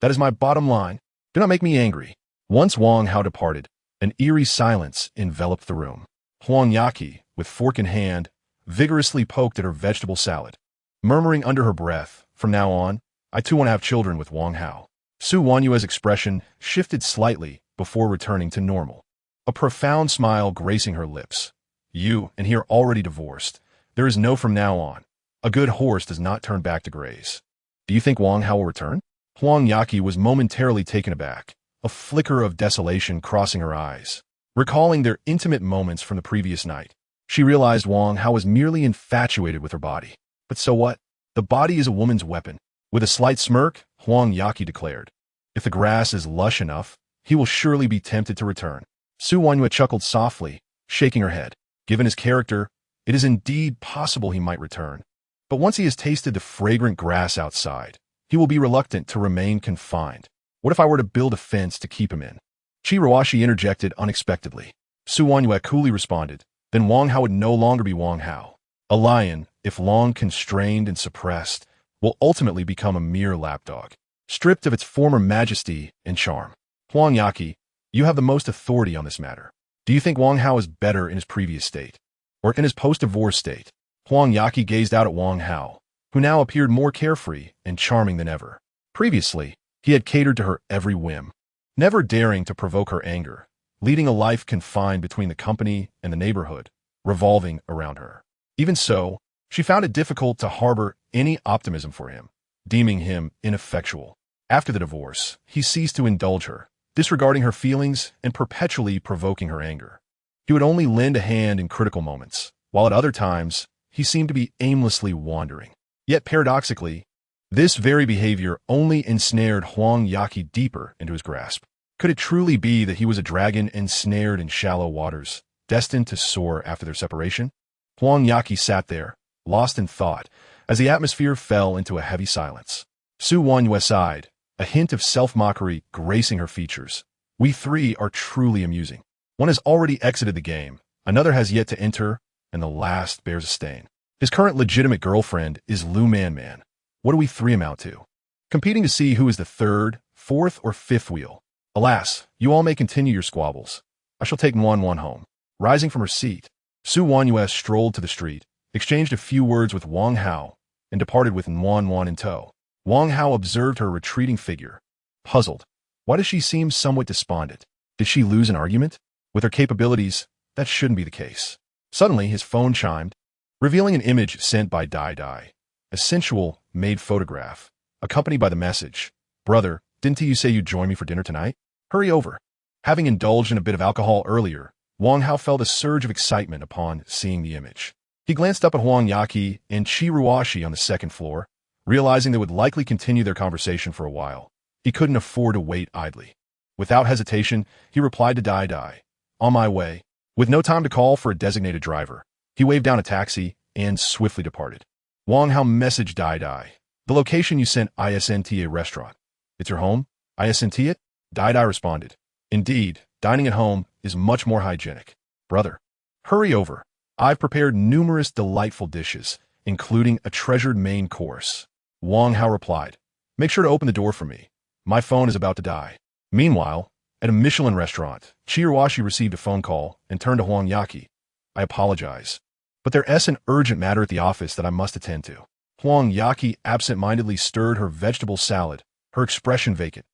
[SPEAKER 1] That is my bottom line. Do not make me angry. Once Wang Hao departed, an eerie silence enveloped the room. Huang Yaqi, with fork in hand, vigorously poked at her vegetable salad, murmuring under her breath, from now on, I too want to have children with Wang Hao. Su Wanyue's expression shifted slightly before returning to normal, a profound smile gracing her lips. You and he are already divorced. There is no from now on. A good horse does not turn back to graze. Do you think Wang Hao will return? Huang Yaqi was momentarily taken aback, a flicker of desolation crossing her eyes. Recalling their intimate moments from the previous night, she realized Wang Hao was merely infatuated with her body. But so what? The body is a woman's weapon. With a slight smirk, Huang Yaqi declared, if the grass is lush enough, he will surely be tempted to return. Su Wanyue chuckled softly, shaking her head. Given his character, it is indeed possible he might return. But once he has tasted the fragrant grass outside, he will be reluctant to remain confined. What if I were to build a fence to keep him in? Chi interjected unexpectedly. Su Wanyue coolly responded, then Wang Hao would no longer be Wang Hao. A lion, if long constrained and suppressed, will ultimately become a mere lapdog, stripped of its former majesty and charm. Huang Yaqi, you have the most authority on this matter. Do you think Wang Hao is better in his previous state, or in his post-divorce state? Huang Yaqi gazed out at Wang Hao, who now appeared more carefree and charming than ever. Previously, he had catered to her every whim, never daring to provoke her anger, leading a life confined between the company and the neighborhood, revolving around her. Even so, she found it difficult to harbor any optimism for him, deeming him ineffectual. After the divorce, he ceased to indulge her, disregarding her feelings and perpetually provoking her anger. He would only lend a hand in critical moments, while at other times, he seemed to be aimlessly wandering. Yet paradoxically, this very behavior only ensnared Huang Yaqi deeper into his grasp. Could it truly be that he was a dragon ensnared in shallow waters, destined to soar after their separation? Huang Yaqi sat there, lost in thought, as the atmosphere fell into a heavy silence. Su Wanyue sighed, a hint of self-mockery gracing her features. We three are truly amusing. One has already exited the game, another has yet to enter, and the last bears a stain. His current legitimate girlfriend is Lu Man. What do we three amount to? Competing to see who is the third, fourth, or fifth wheel. Alas, you all may continue your squabbles. I shall take Wan home. Rising from her seat, Su Wanyue strolled to the street, exchanged a few words with Wang Hao, and departed with Wan in tow. Wang Hao observed her retreating figure, puzzled. Why does she seem somewhat despondent? Did she lose an argument? With her capabilities, that shouldn't be the case. Suddenly, his phone chimed, revealing an image sent by Dai, a sensual, made photograph, accompanied by the message, Brother, didn't you say you'd join me for dinner tonight? Hurry over. Having indulged in a bit of alcohol earlier, Wang Hao felt a surge of excitement upon seeing the image. He glanced up at Huang Yaqi and Chi on the second floor, realizing they would likely continue their conversation for a while. He couldn't afford to wait idly. Without hesitation, he replied to Dai, on my way. With no time to call for a designated driver, he waved down a taxi and swiftly departed. Wang Hao messaged Dai, the location you sent isn't a restaurant. It's your home? Isn't it? Dai responded, indeed, dining at home is much more hygienic. Brother, hurry over. I've prepared numerous delightful dishes, including a treasured main course. Wang Hao replied, make sure to open the door for me. My phone is about to die. Meanwhile, At a Michelin restaurant, Chiyawashi received a phone call and turned to Huang Yaqi. I apologize, but there's an urgent matter at the office that I must attend to. Huang Yaqi absent-mindedly stirred her vegetable salad, her expression vacant.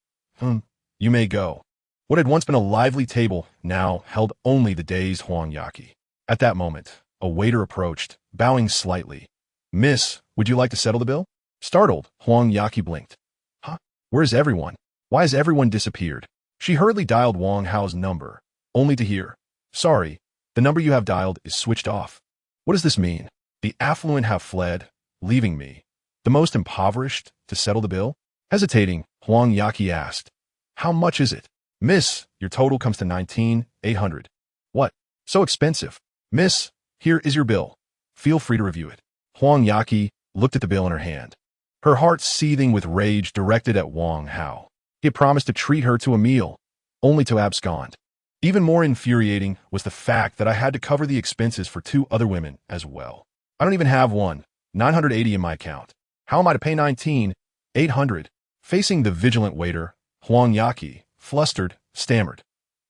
[SPEAKER 1] You may go. What had once been a lively table now held only the dazed Huang Yaqi. At that moment, a waiter approached, bowing slightly. Miss, would you like to settle the bill? Startled, Huang Yaqi blinked. Huh? Where is everyone? Why has everyone disappeared? She hurriedly dialed Wang Hao's number, only to hear, sorry, the number you have dialed is switched off. What does this mean? The affluent have fled, leaving me, the most impoverished, to settle the bill? Hesitating, Huang Yaqi asked, how much is it? Miss, your total comes to 19,800. What? So expensive. Miss, here is your bill. Feel free to review it. Huang Yaqi looked at the bill in her hand, her heart seething with rage directed at Wang Hao. He had promised to treat her to a meal, only to abscond. Even more infuriating was the fact that I had to cover the expenses for 2 other women as well. I don't even have 980 in my account. How am I to pay 19,800? Facing the vigilant waiter, Huang Yaqi, flustered, stammered.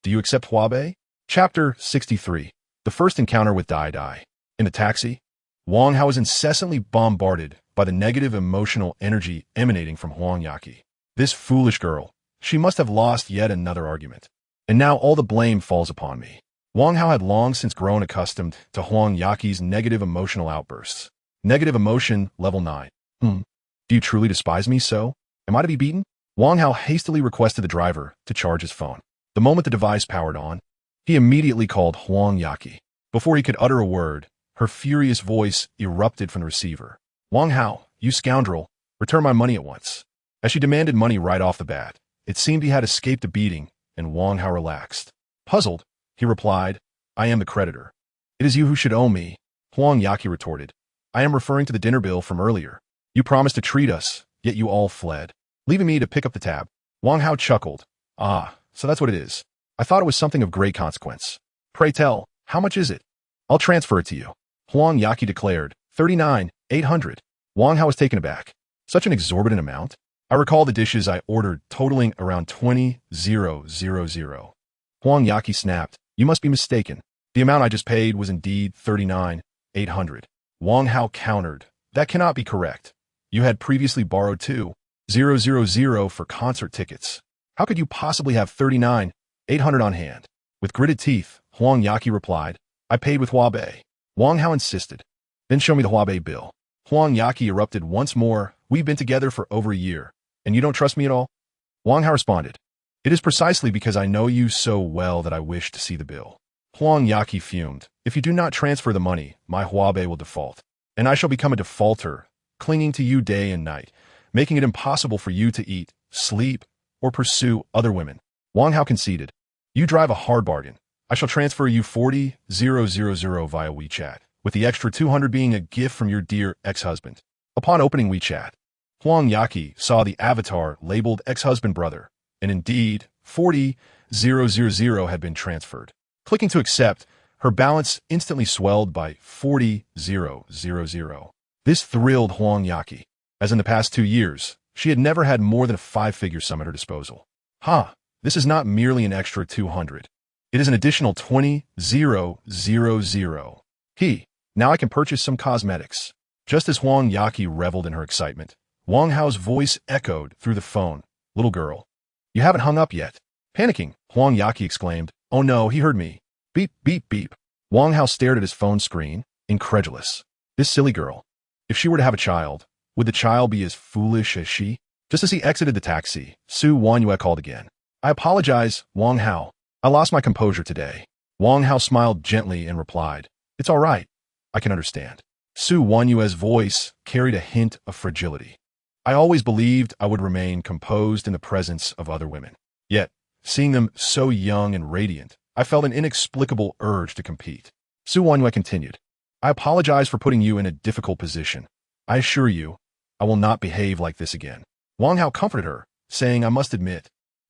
[SPEAKER 1] Do you accept Huabei? Chapter 63. The first encounter with Dai Dai. In the taxi, Wang Hao was incessantly bombarded by the negative emotional energy emanating from Huang Yaqi. This foolish girl, she must have lost yet another argument. And now all the blame falls upon me. Wang Hao had long since grown accustomed to Huang Yaqi's negative emotional outbursts. Negative emotion, level 9. Do you truly despise me so? Am I to be beaten? Wang Hao hastily requested the driver to charge his phone. The moment the device powered on, he immediately called Huang Yaqi. Before he could utter a word, her furious voice erupted from the receiver. Wang Hao, you scoundrel, return my money at once. As she demanded money right off the bat, it seemed he had escaped a beating, and Wang Hao relaxed. Puzzled, he replied, I am the creditor. It is you who should owe me, Huang Yaqi retorted. I am referring to the dinner bill from earlier. You promised to treat us, yet you all fled, leaving me to pick up the tab. Wang Hao chuckled. Ah, so that's what it is. I thought it was something of great consequence. Pray tell, how much is it? I'll transfer it to you, Huang Yaqi declared. 39,800. Wang Hao was taken aback. Such an exorbitant amount? I recall the dishes I ordered totaling around 20,000. Huang Yaqi snapped. You must be mistaken. The amount I just paid was indeed 39,800. Wang Hao countered. That cannot be correct. You had previously borrowed 2,000 for concert tickets. How could you possibly have 39,800 on hand? With gritted teeth, Huang Yaqi replied, I paid with Huabei. Wang Hao insisted. Then show me the Huabei bill. Huang Yaqi erupted once more. We've been together for over a year, and you don't trust me at all? Wang Hao responded. It is precisely because I know you so well that I wish to see the bill. Huang Yaqi fumed. If you do not transfer the money, my Huabei will default, and I shall become a defaulter, clinging to you day and night, making it impossible for you to eat, sleep, or pursue other women. Wang Hao conceded. You drive a hard bargain. I shall transfer you 40,000 via WeChat, with the extra 200 being a gift from your dear ex-husband. Upon opening WeChat, Huang Yaqi saw the avatar labeled ex-husband brother, and indeed, 40,000 had been transferred. Clicking to accept, her balance instantly swelled by 40,000. This thrilled Huang Yaqi. As in the past 2 years, she had never had more than a 5-figure sum at her disposal. This is not merely an extra 200. It is an additional 20,000. Now I can purchase some cosmetics. Just as Huang Yaqi reveled in her excitement, Wang Hao's voice echoed through the phone. Little girl, you haven't hung up yet. Panicking, Huang Yaqi exclaimed, oh no, he heard me. Beep, beep, beep. Wang Hao stared at his phone screen, incredulous. This silly girl. If she were to have a child, would the child be as foolish as she? Just as he exited the taxi, Su Wanyue called again. I apologize, Wang Hao. I lost my composure today. Wang Hao smiled gently and replied, it's all right. I can understand. Su Wanyue's voice carried a hint of fragility. I always believed I would remain composed in the presence of other women. Yet, seeing them so young and radiant, I felt an inexplicable urge to compete. Su Wanyue continued, I apologize for putting you in a difficult position. I assure you, I will not behave like this again. Wang Hao comforted her, saying, I must admit,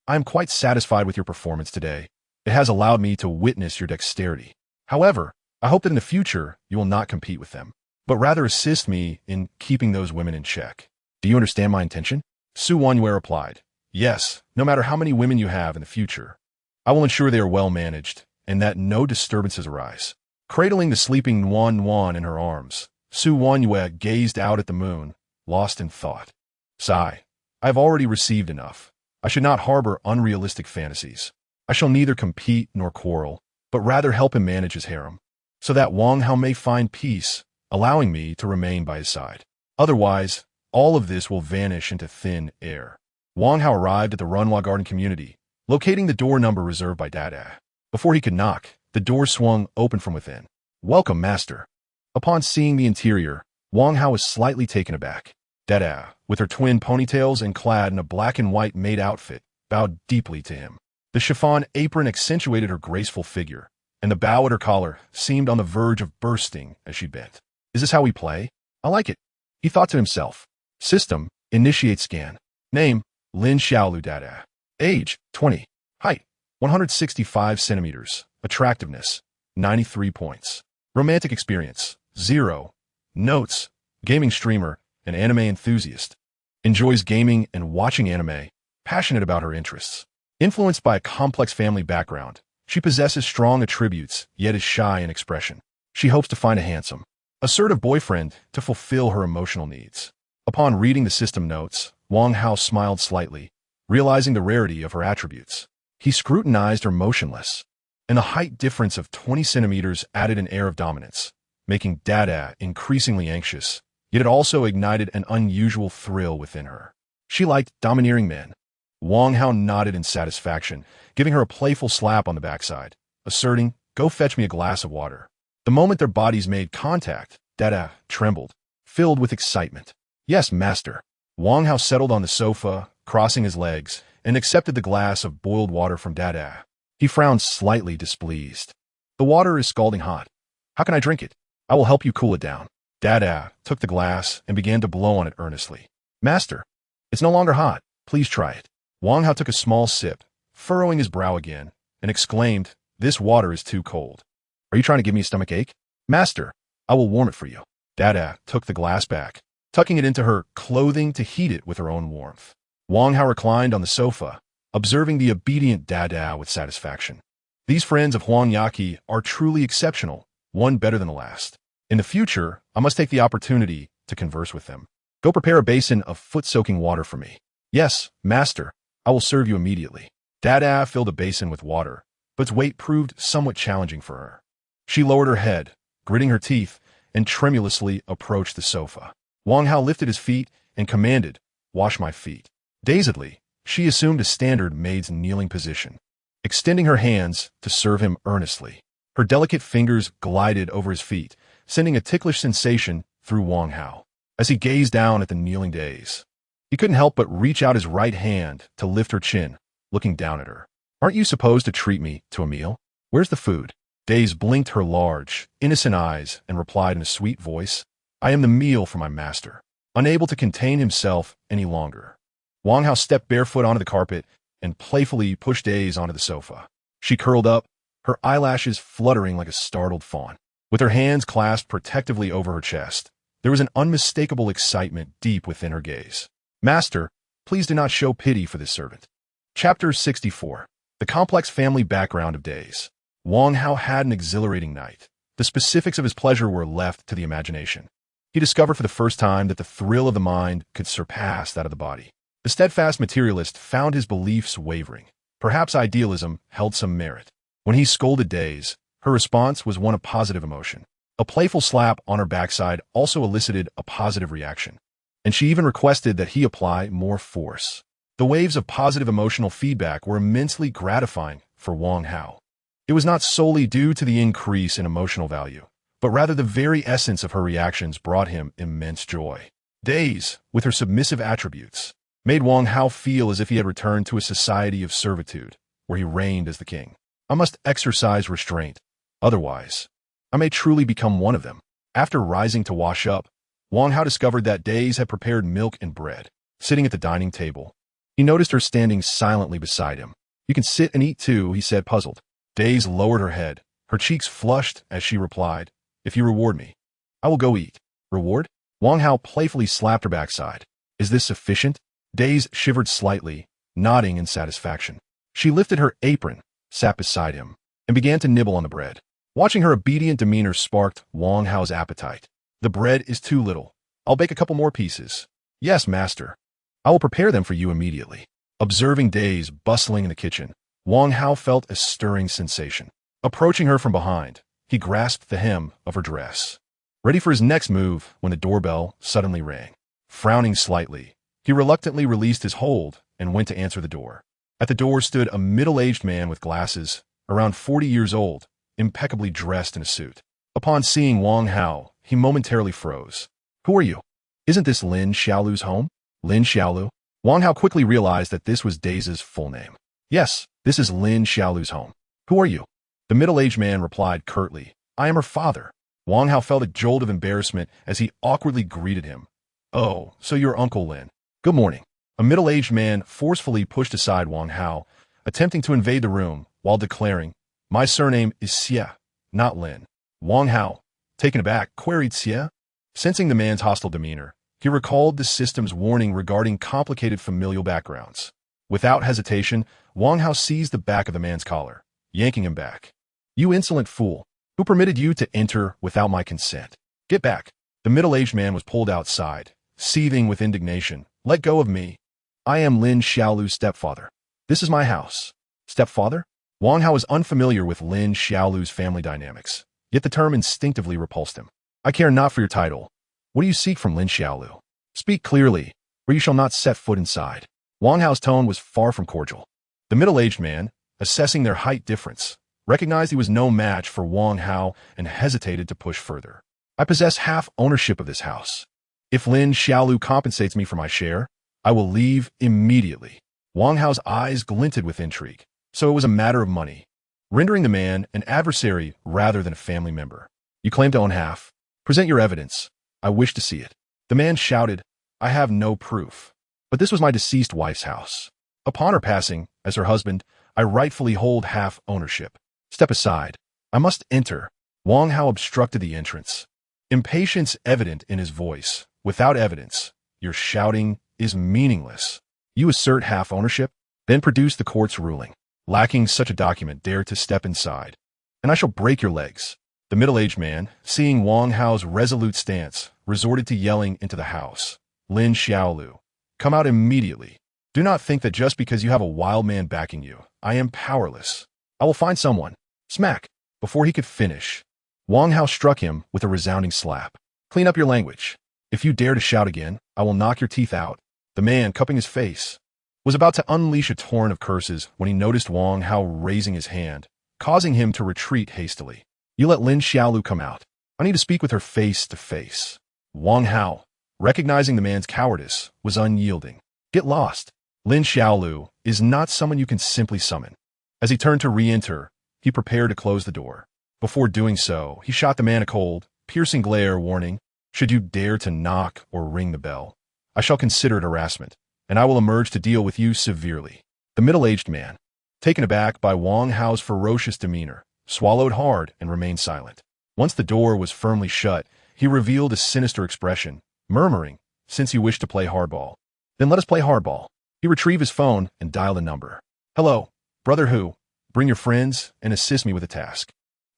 [SPEAKER 1] I am quite satisfied with your performance today. It has allowed me to witness your dexterity. However, I hope that in the future you will not compete with them, but rather assist me in keeping those women in check. Do you understand my intention? Su Wanyue replied, yes, no matter how many women you have in the future, I will ensure they are well managed and that no disturbances arise. Cradling the sleeping Nuan in her arms, Su Wanyue gazed out at the moon, lost in thought. Sigh. I have already received enough. I should not harbor unrealistic fantasies. I shall neither compete nor quarrel, but rather help him manage his harem, so that Wang Hao may find peace, allowing me to remain by his side. Otherwise, all of this will vanish into thin air. Wang Hao arrived at the Runhua Garden community, locating the door number reserved by Dada. Before he could knock, the door swung open from within. Welcome, master. Upon seeing the interior, Wang Hao was slightly taken aback. Dada, with her twin ponytails and clad in a black and white maid outfit, bowed deeply to him. The chiffon apron accentuated her graceful figure, and the bow at her collar seemed on the verge of bursting as she bent. Is this how we play? I like it, he thought to himself. System, initiate scan. Name, Lin Xiaolu Dada. Age, 20. Height, 165 centimeters. Attractiveness, 93 points. Romantic experience, 0. Notes, gaming streamer, an anime enthusiast. Enjoys gaming and watching anime, passionate about her interests. Influenced by a complex family background, she possesses strong attributes, yet is shy in expression. She hopes to find a handsome, assertive boyfriend to fulfill her emotional needs. Upon reading the system notes, Wang Hao smiled slightly, realizing the rarity of her attributes. He scrutinized her motionless, and a height difference of 20 centimeters added an air of dominance, making Dada increasingly anxious, yet it also ignited an unusual thrill within her. She liked domineering men. Wang Hao nodded in satisfaction, giving her a playful slap on the backside, asserting, "Go fetch me a glass of water." The moment their bodies made contact, Dada trembled, filled with excitement. "Yes, master." Wang Hao settled on the sofa, crossing his legs, and accepted the glass of boiled water from Dada. He frowned slightly displeased. "The water is scalding hot. How can I drink it? I will help you cool it down." Dada took the glass and began to blow on it earnestly. "Master, it's no longer hot. Please try it." Wang Hao took a small sip, furrowing his brow again, and exclaimed, "This water is too cold. Are you trying to give me a stomach ache?" "Master, I will warm it for you." Dada took the glass back, tucking it into her clothing to heat it with her own warmth. Wang Hao reclined on the sofa, observing the obedient Dada with satisfaction. These friends of Huang Yaqi are truly exceptional, one better than the last. In the future, I must take the opportunity to converse with them. Go prepare a basin of foot-soaking water for me. Yes, master, I will serve you immediately. Dada filled a basin with water, but its weight proved somewhat challenging for her. She lowered her head, gritting her teeth, and tremulously approached the sofa. Wang Hao lifted his feet and commanded, "Wash my feet." Dazedly, she assumed a standard maid's kneeling position, extending her hands to serve him earnestly. Her delicate fingers glided over his feet, sending a ticklish sensation through Wang Hao. As he gazed down at the kneeling Days, he couldn't help but reach out his right hand to lift her chin, looking down at her. "Aren't you supposed to treat me to a meal? Where's the food?" Days blinked her large, innocent eyes and replied in a sweet voice, "I am the meal for my master." Unable to contain himself any longer, Wang Hao stepped barefoot onto the carpet and playfully pushed Days onto the sofa. She curled up, her eyelashes fluttering like a startled fawn. With her hands clasped protectively over her chest, there was an unmistakable excitement deep within her gaze. "Master, please do not show pity for this servant." Chapter 64. The complex family background of Days. Wang Hao had an exhilarating night. The specifics of his pleasure were left to the imagination. He discovered for the first time that the thrill of the mind could surpass that of the body. The steadfast materialist found his beliefs wavering. Perhaps idealism held some merit. When he scolded Days, her response was one of positive emotion. A playful slap on her backside also elicited a positive reaction, and she even requested that he apply more force. The waves of positive emotional feedback were immensely gratifying for Wang Hao. It was not solely due to the increase in emotional value, but rather the very essence of her reactions brought him immense joy. Days, with her submissive attributes, made Wang Hao feel as if he had returned to a society of servitude, where he reigned as the king. "I must exercise restraint, otherwise I may truly become one of them." After rising to wash up, Wang Hao discovered that Days had prepared milk and bread. Sitting at the dining table, he noticed her standing silently beside him. "You can sit and eat too," he said, puzzled. Days lowered her head, her cheeks flushed as she replied, "If you reward me, I will go eat." "Reward?" Wang Hao playfully slapped her backside. "Is this sufficient?" Days shivered slightly, nodding in satisfaction. She lifted her apron, sat beside him, and began to nibble on the bread. Watching her obedient demeanor sparked Wang Hao's appetite. The bread is too little. I'll bake a couple more pieces. Yes, master. I will prepare them for you immediately. Observing days bustling in the kitchen, Wang Hao felt a stirring sensation. Approaching her from behind, he grasped the hem of her dress, ready for his next move when the doorbell suddenly rang. Frowning slightly, he reluctantly released his hold and went to answer the door. At the door stood a middle-aged man with glasses, around 40 years old, impeccably dressed in a suit. Upon seeing Wang Hao, he momentarily froze. Who are you? Isn't this Lin Xiaolu's home? Lin Xiaolu? Wang Hao quickly realized that this was Daisy's full name. Yes, this is Lin Xiaolu's home. Who are you? The middle-aged man replied curtly, I am her father. Wang Hao felt a jolt of embarrassment as he awkwardly greeted him. Oh, so you're Uncle Lin. Good morning. A middle-aged man forcefully pushed aside Wang Hao, attempting to invade the room while declaring, My surname is Xie, not Lin. Wang Hao, taken aback, queried Xie. Sensing the man's hostile demeanor, he recalled the system's warning regarding complicated familial backgrounds. Without hesitation, Wang Hao seized the back of the man's collar, yanking him back. You insolent fool! Who permitted you to enter without my consent? Get back! The middle-aged man was pulled outside, seething with indignation. Let go of me. I am Lin Xiaolu's stepfather. This is my house. Stepfather? Wang Hao was unfamiliar with Lin Xiaolu's family dynamics, yet the term instinctively repulsed him. I care not for your title. What do you seek from Lin Xiaolu? Speak clearly, or you shall not set foot inside. Wang Hao's tone was far from cordial. The middle-aged man, assessing their height difference, recognized he was no match for Wang Hao and hesitated to push further. I possess half ownership of this house. If Lin Xiaolu compensates me for my share, I will leave immediately. Wang Hao's eyes glinted with intrigue, so it was a matter of money, rendering the man an adversary rather than a family member. You claim to own half. Present your evidence. I wish to see it. The man shouted, I have no proof. But this was my deceased wife's house. Upon her passing, as her husband, I rightfully hold half ownership. Step aside. I must enter. Wang Hao obstructed the entrance. Impatience evident in his voice. Without evidence, your shouting is meaningless. You assert half ownership, then produce the court's ruling. Lacking such a document, dare to step inside, and I shall break your legs. The middle-aged man, seeing Wang Hao's resolute stance, resorted to yelling into the house. Lin Xiaolu, come out immediately. Do not think that just because you have a wild man backing you, I am powerless. I will find someone. Smack. Before he could finish, Wang Hao struck him with a resounding slap. Clean up your language. If you dare to shout again, I will knock your teeth out. The man, cupping his face, was about to unleash a torrent of curses when he noticed Wang Hao raising his hand, causing him to retreat hastily. You let Lin Xiaolu come out. I need to speak with her face to face. Wang Hao, recognizing the man's cowardice, was unyielding. Get lost. Lin Xiaolu is not someone you can simply summon. As he turned to re-enter, he prepared to close the door. Before doing so, he shot the man a cold, piercing glare, warning, should you dare to knock or ring the bell, I shall consider it harassment, and I will emerge to deal with you severely. The middle-aged man, taken aback by Wang Hao's ferocious demeanor, swallowed hard and remained silent. Once the door was firmly shut, he revealed a sinister expression, murmuring, since you wish to play hardball, then let us play hardball. He retrieved his phone and dialed a number. Hello, brother Hu. Bring your friends and assist me with a task.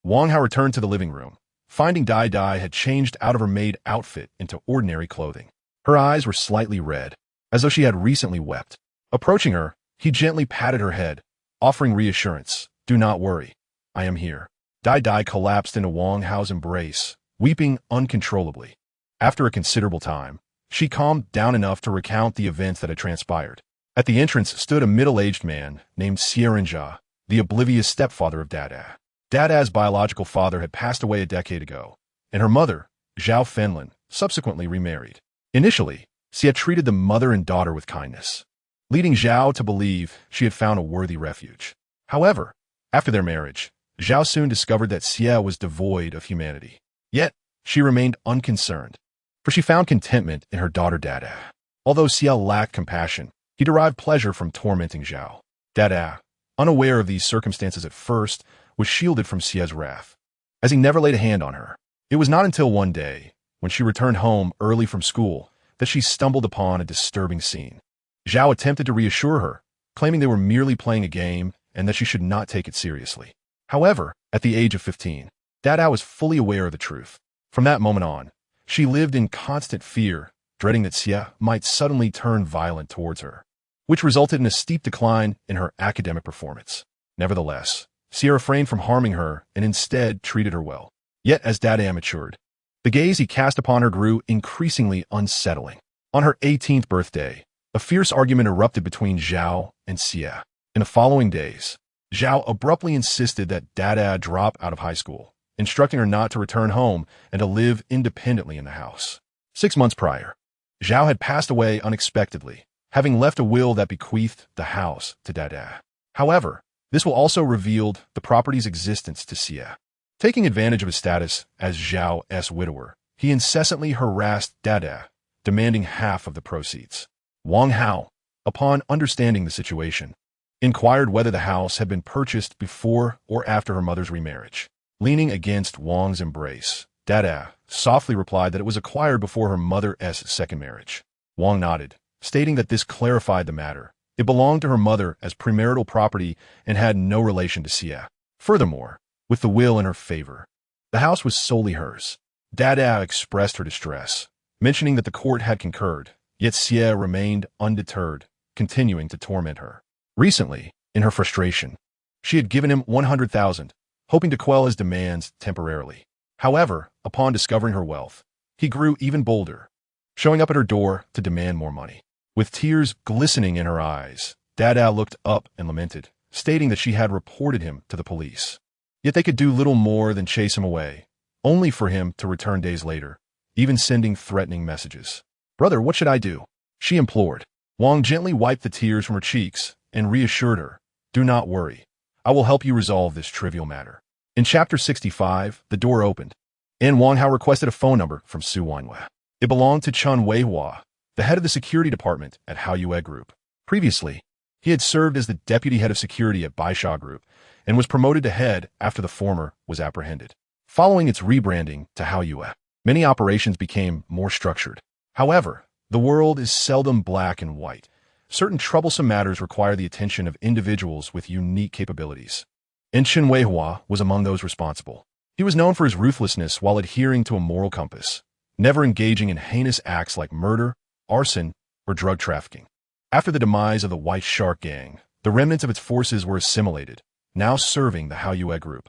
[SPEAKER 1] Wang Hao returned to the living room, finding Dai Dai had changed out of her maid outfit into ordinary clothing. Her eyes were slightly red, as though she had recently wept. Approaching her, he gently patted her head, offering reassurance. Do not worry. I am here. Dai Dai collapsed into Wang Hao's embrace, weeping uncontrollably. After a considerable time, she calmed down enough to recount the events that had transpired. At the entrance stood a middle-aged man named Xie, the oblivious stepfather of Dada. Dada's biological father had passed away a decade ago, and her mother, Zhao Fenlin, subsequently remarried. Initially, Xie treated the mother and daughter with kindness, leading Zhao to believe she had found a worthy refuge. However, after their marriage, Zhao soon discovered that Xie was devoid of humanity. Yet, she remained unconcerned, for she found contentment in her daughter Dada. Although Xie lacked compassion, he derived pleasure from tormenting Zhao. Dada, unaware of these circumstances at first, was shielded from Xie's wrath, as he never laid a hand on her. It was not until one day, when she returned home early from school, that she stumbled upon a disturbing scene. Zhao attempted to reassure her, claiming they were merely playing a game and that she should not take it seriously. However, at the age of 15, Dada was fully aware of the truth. From that moment on, she lived in constant fear, dreading that Xie might suddenly turn violent towards her, which resulted in a steep decline in her academic performance. Nevertheless, Xie refrained from harming her and instead treated her well. Yet as Dada matured, the gaze he cast upon her grew increasingly unsettling. On her 18th birthday, a fierce argument erupted between Zhao and Xie. In the following days, Zhao abruptly insisted that Dada drop out of high school, instructing her not to return home and to live independently in the house. 6 months prior, Zhao had passed away unexpectedly, having left a will that bequeathed the house to Dada. However, this will also revealed the property's existence to Xie. Taking advantage of his status as Zhao's widower, he incessantly harassed Dada, demanding half of the proceeds. Wang Hao, upon understanding the situation, inquired whether the house had been purchased before or after her mother's remarriage. Leaning against Wang's embrace, Dada softly replied that it was acquired before her mother's second marriage. Wang nodded, stating that this clarified the matter. It belonged to her mother as premarital property and had no relation to Xie. Furthermore, with the will in her favor, the house was solely hers. Dada expressed her distress, mentioning that the court had concurred, yet Xie remained undeterred, continuing to torment her. Recently, in her frustration, she had given him 100,000, hoping to quell his demands temporarily. However, upon discovering her wealth, he grew even bolder, showing up at her door to demand more money. With tears glistening in her eyes, Dada looked up and lamented, stating that she had reported him to the police. Yet they could do little more than chase him away, only for him to return days later, even sending threatening messages. "Brother, what should I do?" she implored. Wang gently wiped the tears from her cheeks and reassured her, "Do not worry. I will help you resolve this trivial matter." In Chapter 65, the door opened, and Wang Hao requested a phone number from Su Wanhua. It belonged to Chen Weihua, the head of the security department at Hao Yue Group. Previously, he had served as the deputy head of security at Baisha Group and was promoted to head after the former was apprehended. Following its rebranding to Hao Yue, many operations became more structured. However, the world is seldom black and white. Certain troublesome matters require the attention of individuals with unique capabilities. And Chen Weihua was among those responsible. He was known for his ruthlessness while adhering to a moral compass, never engaging in heinous acts like murder, arson, or drug trafficking. After the demise of the White Shark Gang, the remnants of its forces were assimilated, now serving the Hao Yue Group.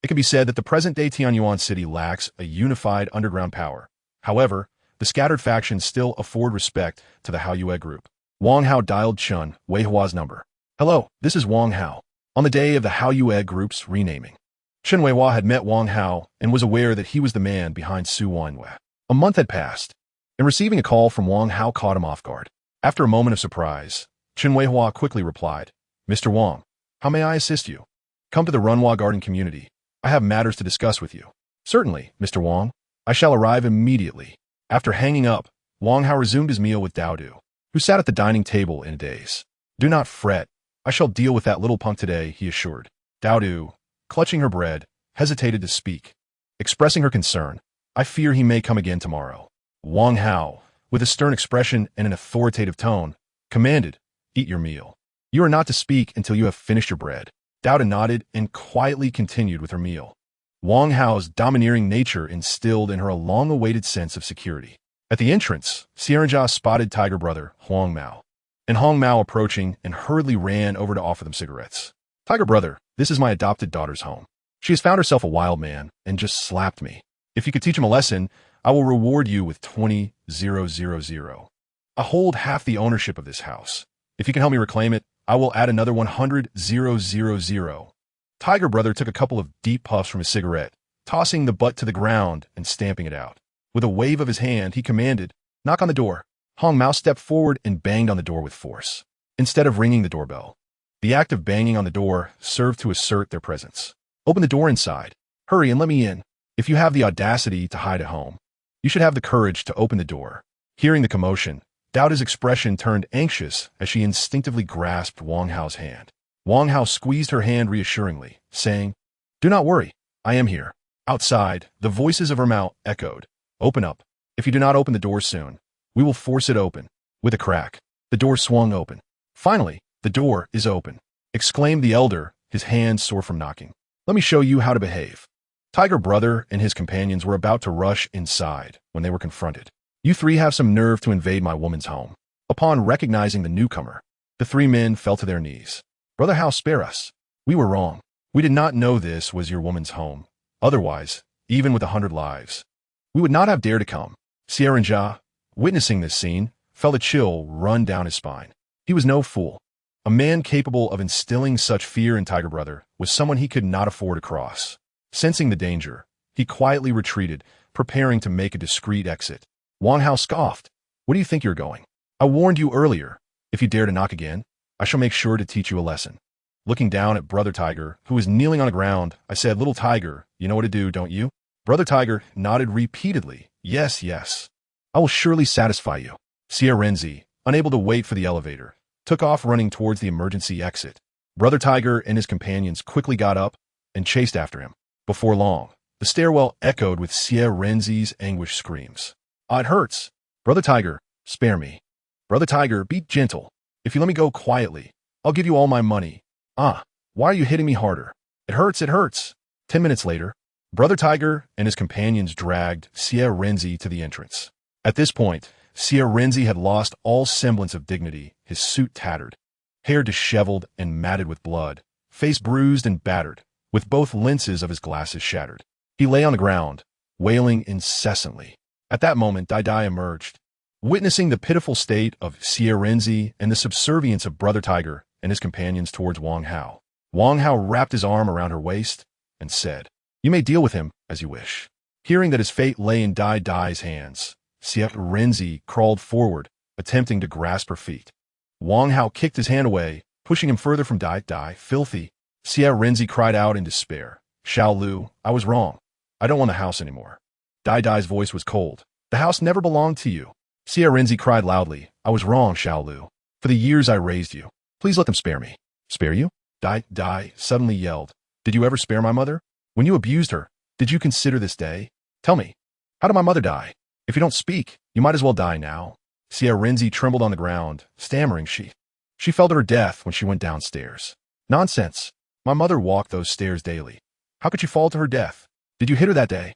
[SPEAKER 1] It can be said that the present-day Tianyuan city lacks a unified underground power. However, the scattered factions still afford respect to the Hao Yue Group. Wang Hao dialed Chen Weihua's number. "Hello, this is Wang Hao." On the day of the Hao Yue Group's renaming, Chen Weihua had met Wang Hao and was aware that he was the man behind Su Wanhua. A month had passed, and receiving a call from Wang Hao caught him off guard. After a moment of surprise, Chen Weihua quickly replied, "Mr. Wang, how may I assist you? Come to the Runhua Garden community. I have matters to discuss with you." "Certainly, Mr. Wang. I shall arrive immediately." After hanging up, Wang Hao resumed his meal with Daodu, who sat at the dining table in a daze. "Do not fret. I shall deal with that little punk today," he assured. Daodu, clutching her bread, hesitated to speak, expressing her concern. "I fear he may come again tomorrow." Wang Hao, with a stern expression and an authoritative tone, commanded, "Eat your meal. You are not to speak until you have finished your bread." Daodu nodded and quietly continued with her meal. Wang Hao's domineering nature instilled in her a long-awaited sense of security. At the entrance, Xianjia spotted Tiger Brother Huang Mao, and Hong Mao approaching and hurriedly ran over to offer them cigarettes. "Tiger Brother, this is my adopted daughter's home. She has found herself a wild man and just slapped me. If you could teach him a lesson, I will reward you with 20,000. I hold half the ownership of this house. If you can help me reclaim it, I will add another 100,000. Tiger Brother took a couple of deep puffs from his cigarette, tossing the butt to the ground and stamping it out. With a wave of his hand, he commanded, "Knock on the door." Hong Mao stepped forward and banged on the door with force, instead of ringing the doorbell. The act of banging on the door served to assert their presence. "Open the door inside. Hurry and let me in. If you have the audacity to hide at home, you should have the courage to open the door." Hearing the commotion, Daoda's expression turned anxious as she instinctively grasped Wang Hao's hand. Wang Hao squeezed her hand reassuringly, saying, "Do not worry, I am here." Outside, the voices of her mouth echoed, "Open up. If you do not open the door soon, we will force it open." With a crack, the door swung open. Finally, the door is open. exclaimed the elder, his hands sore from knocking. Let me show you how to behave. Tiger Brother and his companions were about to rush inside when they were confronted. You three have some nerve to invade my woman's home. Upon recognizing the newcomer, the three men fell to their knees. Brother Hao, spare us. We were wrong. We did not know this was your woman's home. Otherwise, even with 100 lives, we would not have dared to come. Xie, witnessing this scene, felt a chill run down his spine. He was no fool. A man capable of instilling such fear in Tiger Brother was someone he could not afford to cross. Sensing the danger, he quietly retreated, preparing to make a discreet exit. Wang Hao scoffed. Where do you think you're going? I warned you earlier. If you dare to knock again, I shall make sure to teach you a lesson. Looking down at Brother Tiger, who was kneeling on the ground, I said, Little Tiger, you know what to do, don't you? Brother Tiger nodded repeatedly. Yes, yes. I will surely satisfy you. Xie, unable to wait for the elevator, took off running towards the emergency exit. Brother Tiger and his companions quickly got up and chased after him. Before long, the stairwell echoed with Xie anguished screams. Ah, it hurts. Brother Tiger, spare me. Brother Tiger, be gentle. If you let me go quietly, I'll give you all my money. Ah, why are you hitting me harder? It hurts, it hurts. 10 minutes later, Brother Tiger and his companions dragged Xie to the entrance. At this point, Xie had lost all semblance of dignity, his suit tattered, hair disheveled and matted with blood, face bruised and battered, with both lenses of his glasses shattered. He lay on the ground, wailing incessantly. At that moment, Dai emerged. Witnessing the pitiful state of Xie and the subservience of Brother Tiger and his companions towards Wang Hao, Wang Hao wrapped his arm around her waist and said, You may deal with him as you wish. Hearing that his fate lay in Dai's hands, Xie crawled forward, attempting to grasp her feet. Wang Hao kicked his hand away, pushing him further from Dai. Filthy. Xie cried out in despair. Xiao Lu, I was wrong. I don't want the house anymore. Dai's voice was cold. The house never belonged to you. Xie cried loudly. I was wrong, Xiao Lu. For the years I raised you, please let them spare me. Spare you? Dai suddenly yelled. Did you ever spare my mother? When you abused her, did you consider this day? Tell me, how did my mother die? If you don't speak, you might as well die now. Xie trembled on the ground, stammering she fell to her death when she went downstairs. Nonsense. My mother walked those stairs daily. How could she fall to her death? Did you hit her that day?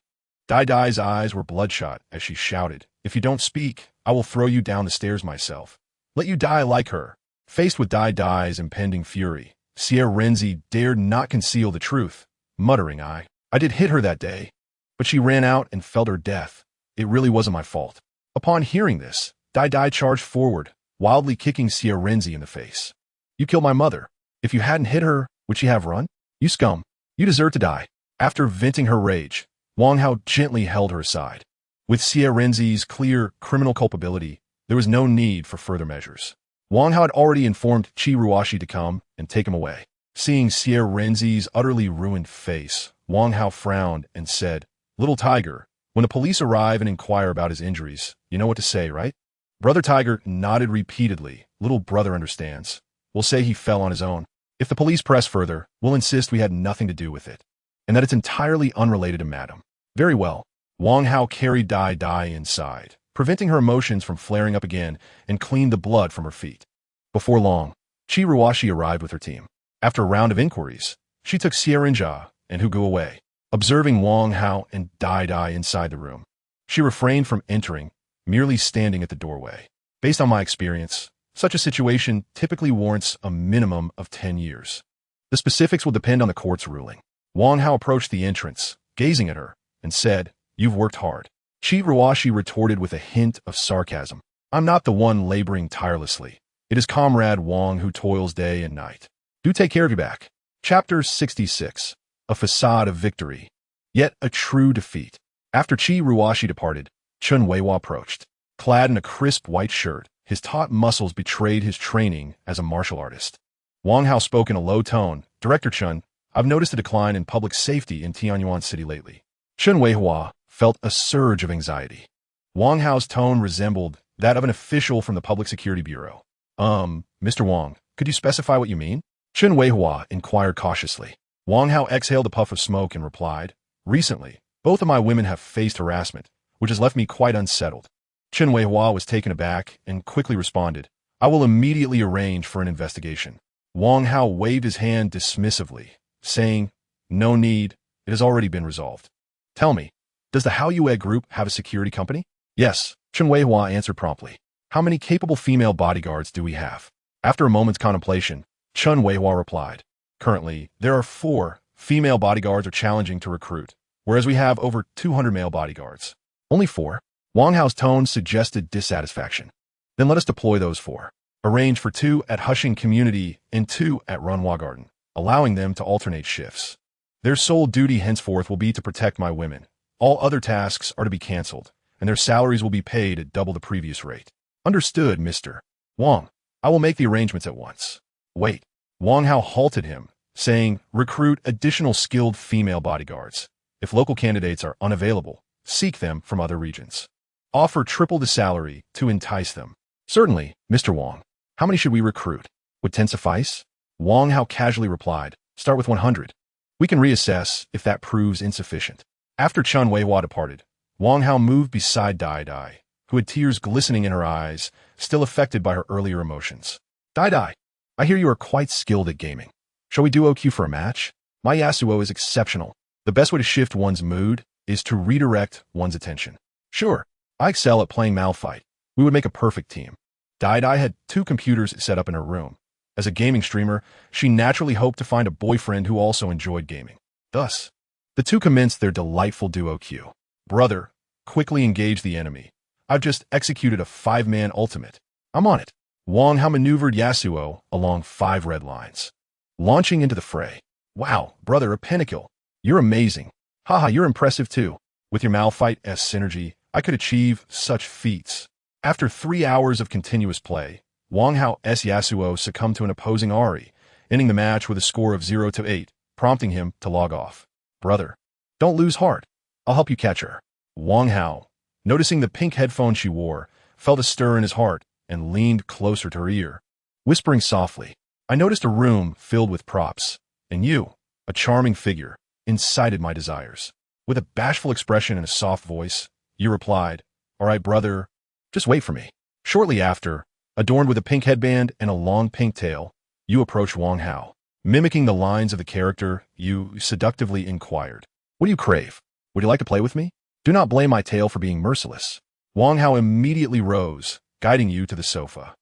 [SPEAKER 1] Dai's eyes were bloodshot as she shouted, If you don't speak, I will throw you down the stairs myself. Let you die like her. Faced with Dai's impending fury, Xie dared not conceal the truth, muttering, I did hit her that day, but she ran out and fell to her death. It really wasn't my fault. Upon hearing this, Dai charged forward, wildly kicking Xie in the face. You killed my mother. If you hadn't hit her, would she have run? You scum. You deserve to die. After venting her rage, Wang Hao gently held her aside. With Xie clear criminal culpability, there was no need for further measures. Wang Hao had already informed Qi Ruoxi to come and take him away. Seeing Xie utterly ruined face, Wang Hao frowned and said, Little Tiger, when the police arrive and inquire about his injuries, you know what to say, right? Brother Tiger nodded repeatedly. Little brother understands. We'll say he fell on his own. If the police press further, we'll insist we had nothing to do with it, and that it's entirely unrelated to Madam. Very well. Wang Hao carried Dai inside, preventing her emotions from flaring up again, and cleaned the blood from her feet. Before long, Qi Ruoxi arrived with her team. After a round of inquiries, she took Xie and Hugu away. Observing Wang Hao and Dai inside the room, she refrained from entering, merely standing at the doorway. Based on my experience, such a situation typically warrants a minimum of 10 years. The specifics will depend on the court's ruling. Wang Hao approached the entrance, gazing at her, and said, You've worked hard. Qi Ruoxi retorted with a hint of sarcasm. I'm not the one laboring tirelessly. It is Comrade Wang who toils day and night. Do take care of your back. Chapter 66. A facade of victory, yet a true defeat. After Qi Ruoxi departed, Chen Weihua approached. Clad in a crisp white shirt, his taut muscles betrayed his training as a martial artist. Wang Hao spoke in a low tone. Director Chen, I've noticed a decline in public safety in Tianyuan City lately. Chen Weihua felt a surge of anxiety. Wang Hao's tone resembled that of an official from the Public Security Bureau. Mr. Wang, could you specify what you mean? Chen Weihua inquired cautiously. Wang Hao exhaled a puff of smoke and replied, Recently, both of my women have faced harassment, which has left me quite unsettled. Chen Weihua was taken aback and quickly responded, I will immediately arrange for an investigation. Wang Hao waved his hand dismissively, saying, "No need, it has already been resolved. Tell me, does the Hao Yue group have a security company?" "Yes," Chen Weihua answered promptly. "How many capable female bodyguards do we have?" After a moment's contemplation, Chen Weihua replied, "Currently, there are 4 female bodyguards are challenging to recruit, whereas we have over 200 male bodyguards." "Only 4? Wang Hao's tone suggested dissatisfaction. "Then let us deploy those 4. Arrange for 2 at Hushing Community and 2 at Runhua Garden, allowing them to alternate shifts. Their sole duty henceforth will be to protect my women. All other tasks are to be cancelled, and their salaries will be paid at double the previous rate." "Understood, Mr. Wang. I will make the arrangements at once." "Wait." Wang Hao halted him, saying, "Recruit additional skilled female bodyguards. If local candidates are unavailable, seek them from other regions. Offer triple the salary to entice them." "Certainly, Mr. Wang. How many should we recruit? Would 10 suffice?" Wang Hao casually replied, "Start with 100. We can reassess if that proves insufficient." After Chen Weihua departed, Wang Hao moved beside Dai Dai, who had tears glistening in her eyes, still affected by her earlier emotions. "Dai Dai, I hear you are quite skilled at gaming. Shall we duo queue for a match? My Yasuo is exceptional. The best way to shift one's mood is to redirect one's attention." "Sure. I excel at playing Malphite. We would make a perfect team." Dai Dai had 2 computers set up in her room. As a gaming streamer, she naturally hoped to find a boyfriend who also enjoyed gaming. Thus, the 2 commenced their delightful duo queue. "Brother, quickly engage the enemy. I've just executed a 5-man ultimate. I'm on it." Wang Hao maneuvered Yasuo along 5 red lines, launching into the fray. "Wow, brother, a pentakill. You're amazing. Haha, you're impressive too. With your Malphite-S synergy, I could achieve such feats." After 3 hours of continuous play, Wang Hao's Yasuo succumbed to an opposing Ahri, ending the match with a score of 0-8, prompting him to log off. "Brother, don't lose heart. I'll help you catch her." Wang Hao, noticing the pink headphones she wore, felt a stir in his heart and leaned closer to her ear, whispering softly, "I noticed a room filled with props, and you, a charming figure, incited my desires." With a bashful expression and a soft voice, you replied, "All right, brother, just wait for me." Shortly after, adorned with a pink headband and a long pink tail, you approached Wang Hao. Mimicking the lines of the character, you seductively inquired, "What do you crave? Would you like to play with me? Do not blame my tail for being merciless." Wang Hao immediately rose, guiding you to the sofa.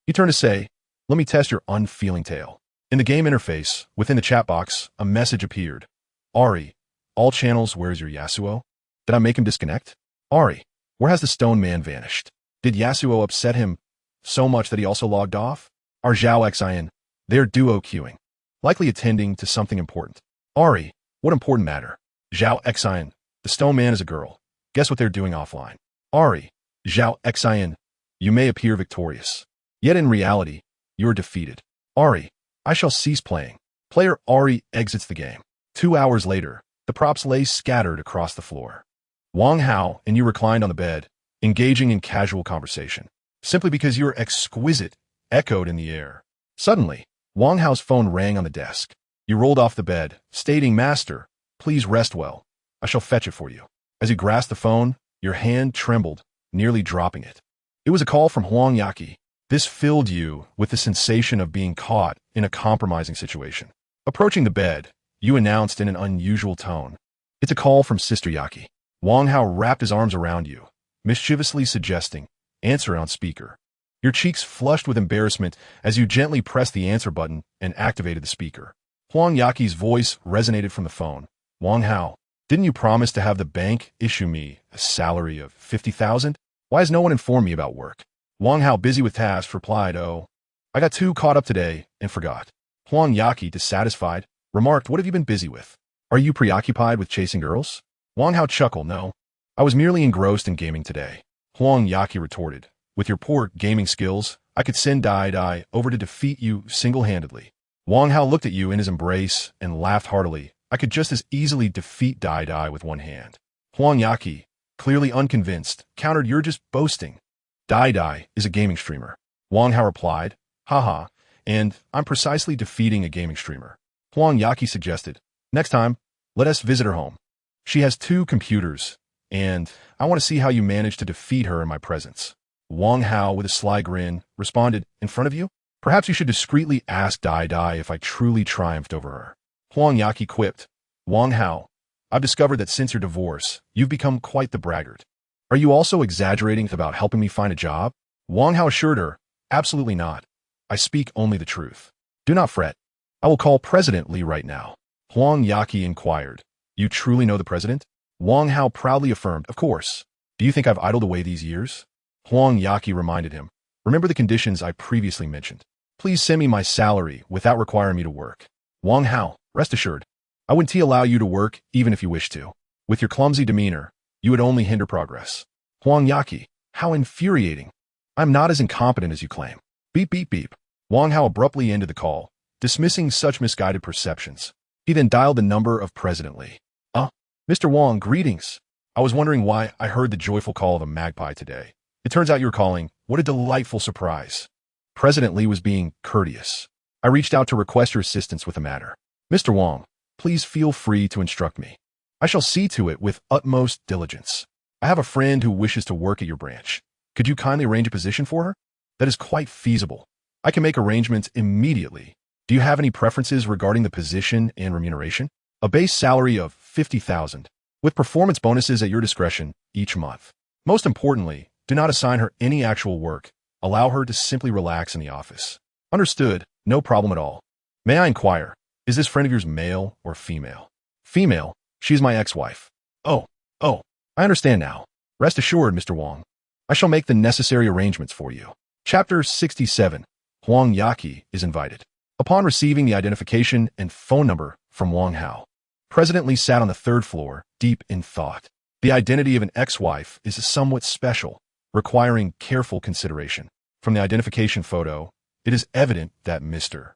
[SPEAKER 1] You turned to say, "Let me test your unfeeling tail." In the game interface, within the chat box, a message appeared. "Ahri, all channels, where's your Yasuo? Did I make him disconnect? Ahri, where has the stone man vanished? Did Yasuo upset him so much that he also logged off? Are Zhao Xian, they're duo queuing, likely attending to something important." "Ahri, what important matter? Zhao Xian, the stone man is a girl. Guess what they're doing offline?" "Ahri, Zhao Xian, you may appear victorious, yet in reality, you are defeated." "Ahri, I shall cease playing." Player Ahri exits the game. 2 hours later, the props lay scattered across the floor. Wang Hao and you reclined on the bed, engaging in casual conversation. "Simply because you're exquisite," echoed in the air. Suddenly, Wang Hao's phone rang on the desk. You rolled off the bed, stating, "Master, please rest well. I shall fetch it for you." As you grasped the phone, your hand trembled, nearly dropping it. It was a call from Huang Yaqi. This filled you with the sensation of being caught in a compromising situation. Approaching the bed, you announced in an unusual tone, "It's a call from Sister Yaqi." Wang Hao wrapped his arms around you, mischievously suggesting, "Answer on speaker." Your cheeks flushed with embarrassment as you gently pressed the answer button and activated the speaker. Huang Yaqi's voice resonated from the phone. "Wang Hao, didn't you promise to have the bank issue me a salary of 50,000? Why has no one informed me about work?" Wang Hao, busy with tasks, replied, "Oh, I got too caught up today and forgot." Huang Yaqi, dissatisfied, remarked, "What have you been busy with? Are you preoccupied with chasing girls?" Wang Hao chuckled, "No, I was merely engrossed in gaming today." Huang Yaqi retorted, "With your poor gaming skills, I could send Dai Dai over to defeat you single-handedly." Wang Hao looked at you in his embrace and laughed heartily. "I could just as easily defeat Dai Dai with one hand." Huang Yaqi, clearly unconvinced, countered, "You're just boasting. Dai Dai is a gaming streamer." Wang Hao replied, "Haha, and I'm precisely defeating a gaming streamer." Huang Yaqi suggested, "Next time, let us visit her home. She has 2 computers, and I want to see how you manage to defeat her in my presence." Wang Hao, with a sly grin, responded, "In front of you? Perhaps you should discreetly ask Dai if I truly triumphed over her. Huang Yaqi quipped. Wang Hao, I've discovered that since your divorce, you've become quite the braggart. Are you also exaggerating about helping me find a job? Wang Hao assured her, absolutely not. I speak only the truth. Do not fret. I will call President Li right now. Huang Yaqi inquired. You truly know the president? Wang Hao proudly affirmed, of course. Do you think I've idled away these years? Huang Yaqi reminded him. Remember the conditions I previously mentioned. Please send me my salary without requiring me to work. Wang Hao, rest assured, I wouldn't allow you to work even if you wished to. With your clumsy demeanor, you would only hinder progress. Huang Yaqi, how infuriating. I'm not as incompetent as you claim. Beep, beep, beep. Wang Hao abruptly ended the call, dismissing such misguided perceptions. He then dialed the number of President Li. Mr. Wang, greetings. I was wondering why I heard the joyful call of a magpie today. It turns out you were calling. What a delightful surprise. President Li was being courteous. I reached out to request your assistance with a matter. Mr. Wang, please feel free to instruct me. I shall see to it with utmost diligence. I have a friend who wishes to work at your branch. Could you kindly arrange a position for her? That is quite feasible. I can make arrangements immediately. Do you have any preferences regarding the position and remuneration? A base salary of 50,000, with performance bonuses at your discretion each month. Most importantly, do not assign her any actual work. Allow her to simply relax in the office. Understood, no problem at all. May I inquire, is this friend of yours male or female? Female, she is my ex-wife. Oh, I understand now. Rest assured, Mr. Wang. I shall make the necessary arrangements for you. Chapter 67. Huang Yaqi is invited. Upon receiving the identification and phone number from Wang Hao, President Li sat on the third floor, deep in thought. The identity of an ex-wife is somewhat special, requiring careful consideration. From the identification photo, it is evident that Mr.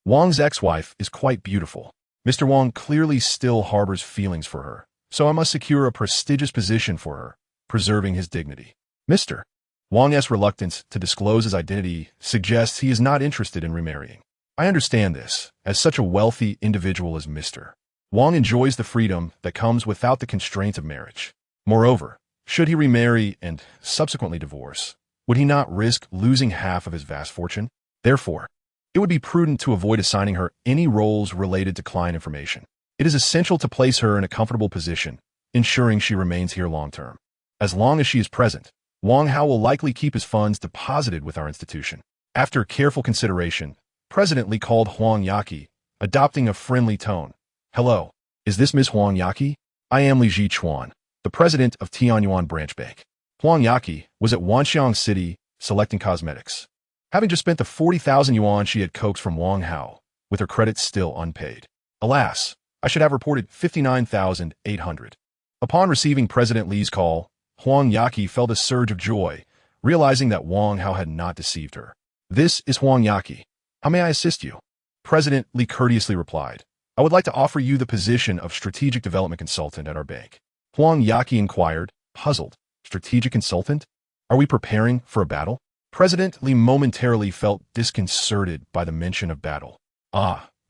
[SPEAKER 1] Wang's ex-wife is quite beautiful. Mr. Wang clearly still harbors feelings for her, so I must secure a prestigious position for her, preserving his dignity. Mr. Wang's reluctance to disclose his identity suggests he is not interested in remarrying. I understand this, as such a wealthy individual as Mr. Wang enjoys the freedom that comes without the constraints of marriage. Moreover, should he remarry and subsequently divorce, would he not risk losing half of his vast fortune? Therefore, it would be prudent to avoid assigning her any roles related to client information. It is essential to place her in a comfortable position, ensuring she remains here long-term. As long as she is present, Wang Hao will likely keep his funds deposited with our institution. After careful consideration, President Li called Huang Yaqi, adopting a friendly tone. Hello, is this Ms. Huang Yaqi? I am Li Jichuan, the president of Tianyuan Branch Bank. Huang Yaqi was at Wanxiang City selecting cosmetics. Having just spent the 40,000 yuan she had coaxed from Wang Hao, with her credits still unpaid. Alas, I should have reported 59,800. Upon receiving President Li's call, Huang Yaqi felt a surge of joy, realizing that Wang Hao had not deceived her. This is Huang Yaqi. How may I assist you? President Li courteously replied. I would like to offer you the position of strategic development consultant at our bank. Huang Yaqi inquired, puzzled. Strategic consultant? Are we preparing for a battle? President Li momentarily felt disconcerted by the mention of battle.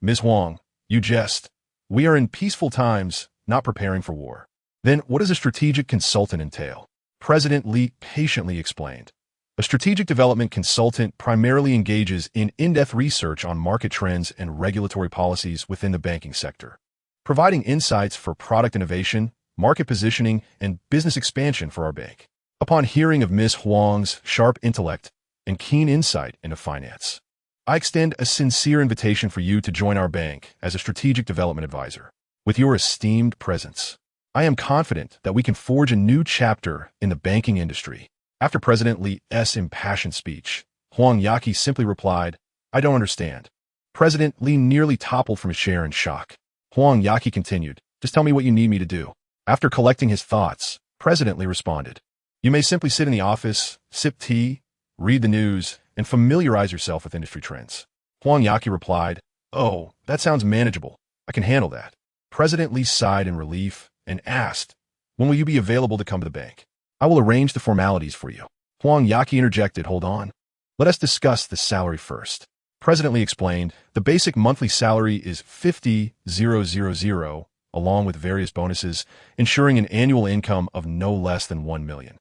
[SPEAKER 1] Ms. Huang, you jest. We are in peaceful times, not preparing for war. Then what does a strategic consultant entail? President Li patiently explained. A strategic development consultant primarily engages in in-depth research on market trends and regulatory policies within the banking sector, providing insights for product innovation, market positioning, and business expansion for our bank. Upon hearing of Ms. Huang's sharp intellect and keen insight into finance, I extend a sincere invitation for you to join our bank as a strategic development advisor. With your esteemed presence, I am confident that we can forge a new chapter in the banking industry. After President Li's impassioned speech, Huang Yaqi simply replied, I don't understand. President Li nearly toppled from his chair in shock. Huang Yaqi continued, just tell me what you need me to do. After collecting his thoughts, President Li responded, you may simply sit in the office, sip tea, read the news, and familiarize yourself with industry trends. Huang Yaqi replied, oh, that sounds manageable. I can handle that. President Li sighed in relief and asked, when will you be available to come to the bank? I will arrange the formalities for you. Huang Yaqi interjected, hold on. Let us discuss the salary first. President Li explained, the basic monthly salary is 50,000, along with various bonuses, ensuring an annual income of no less than 1 million.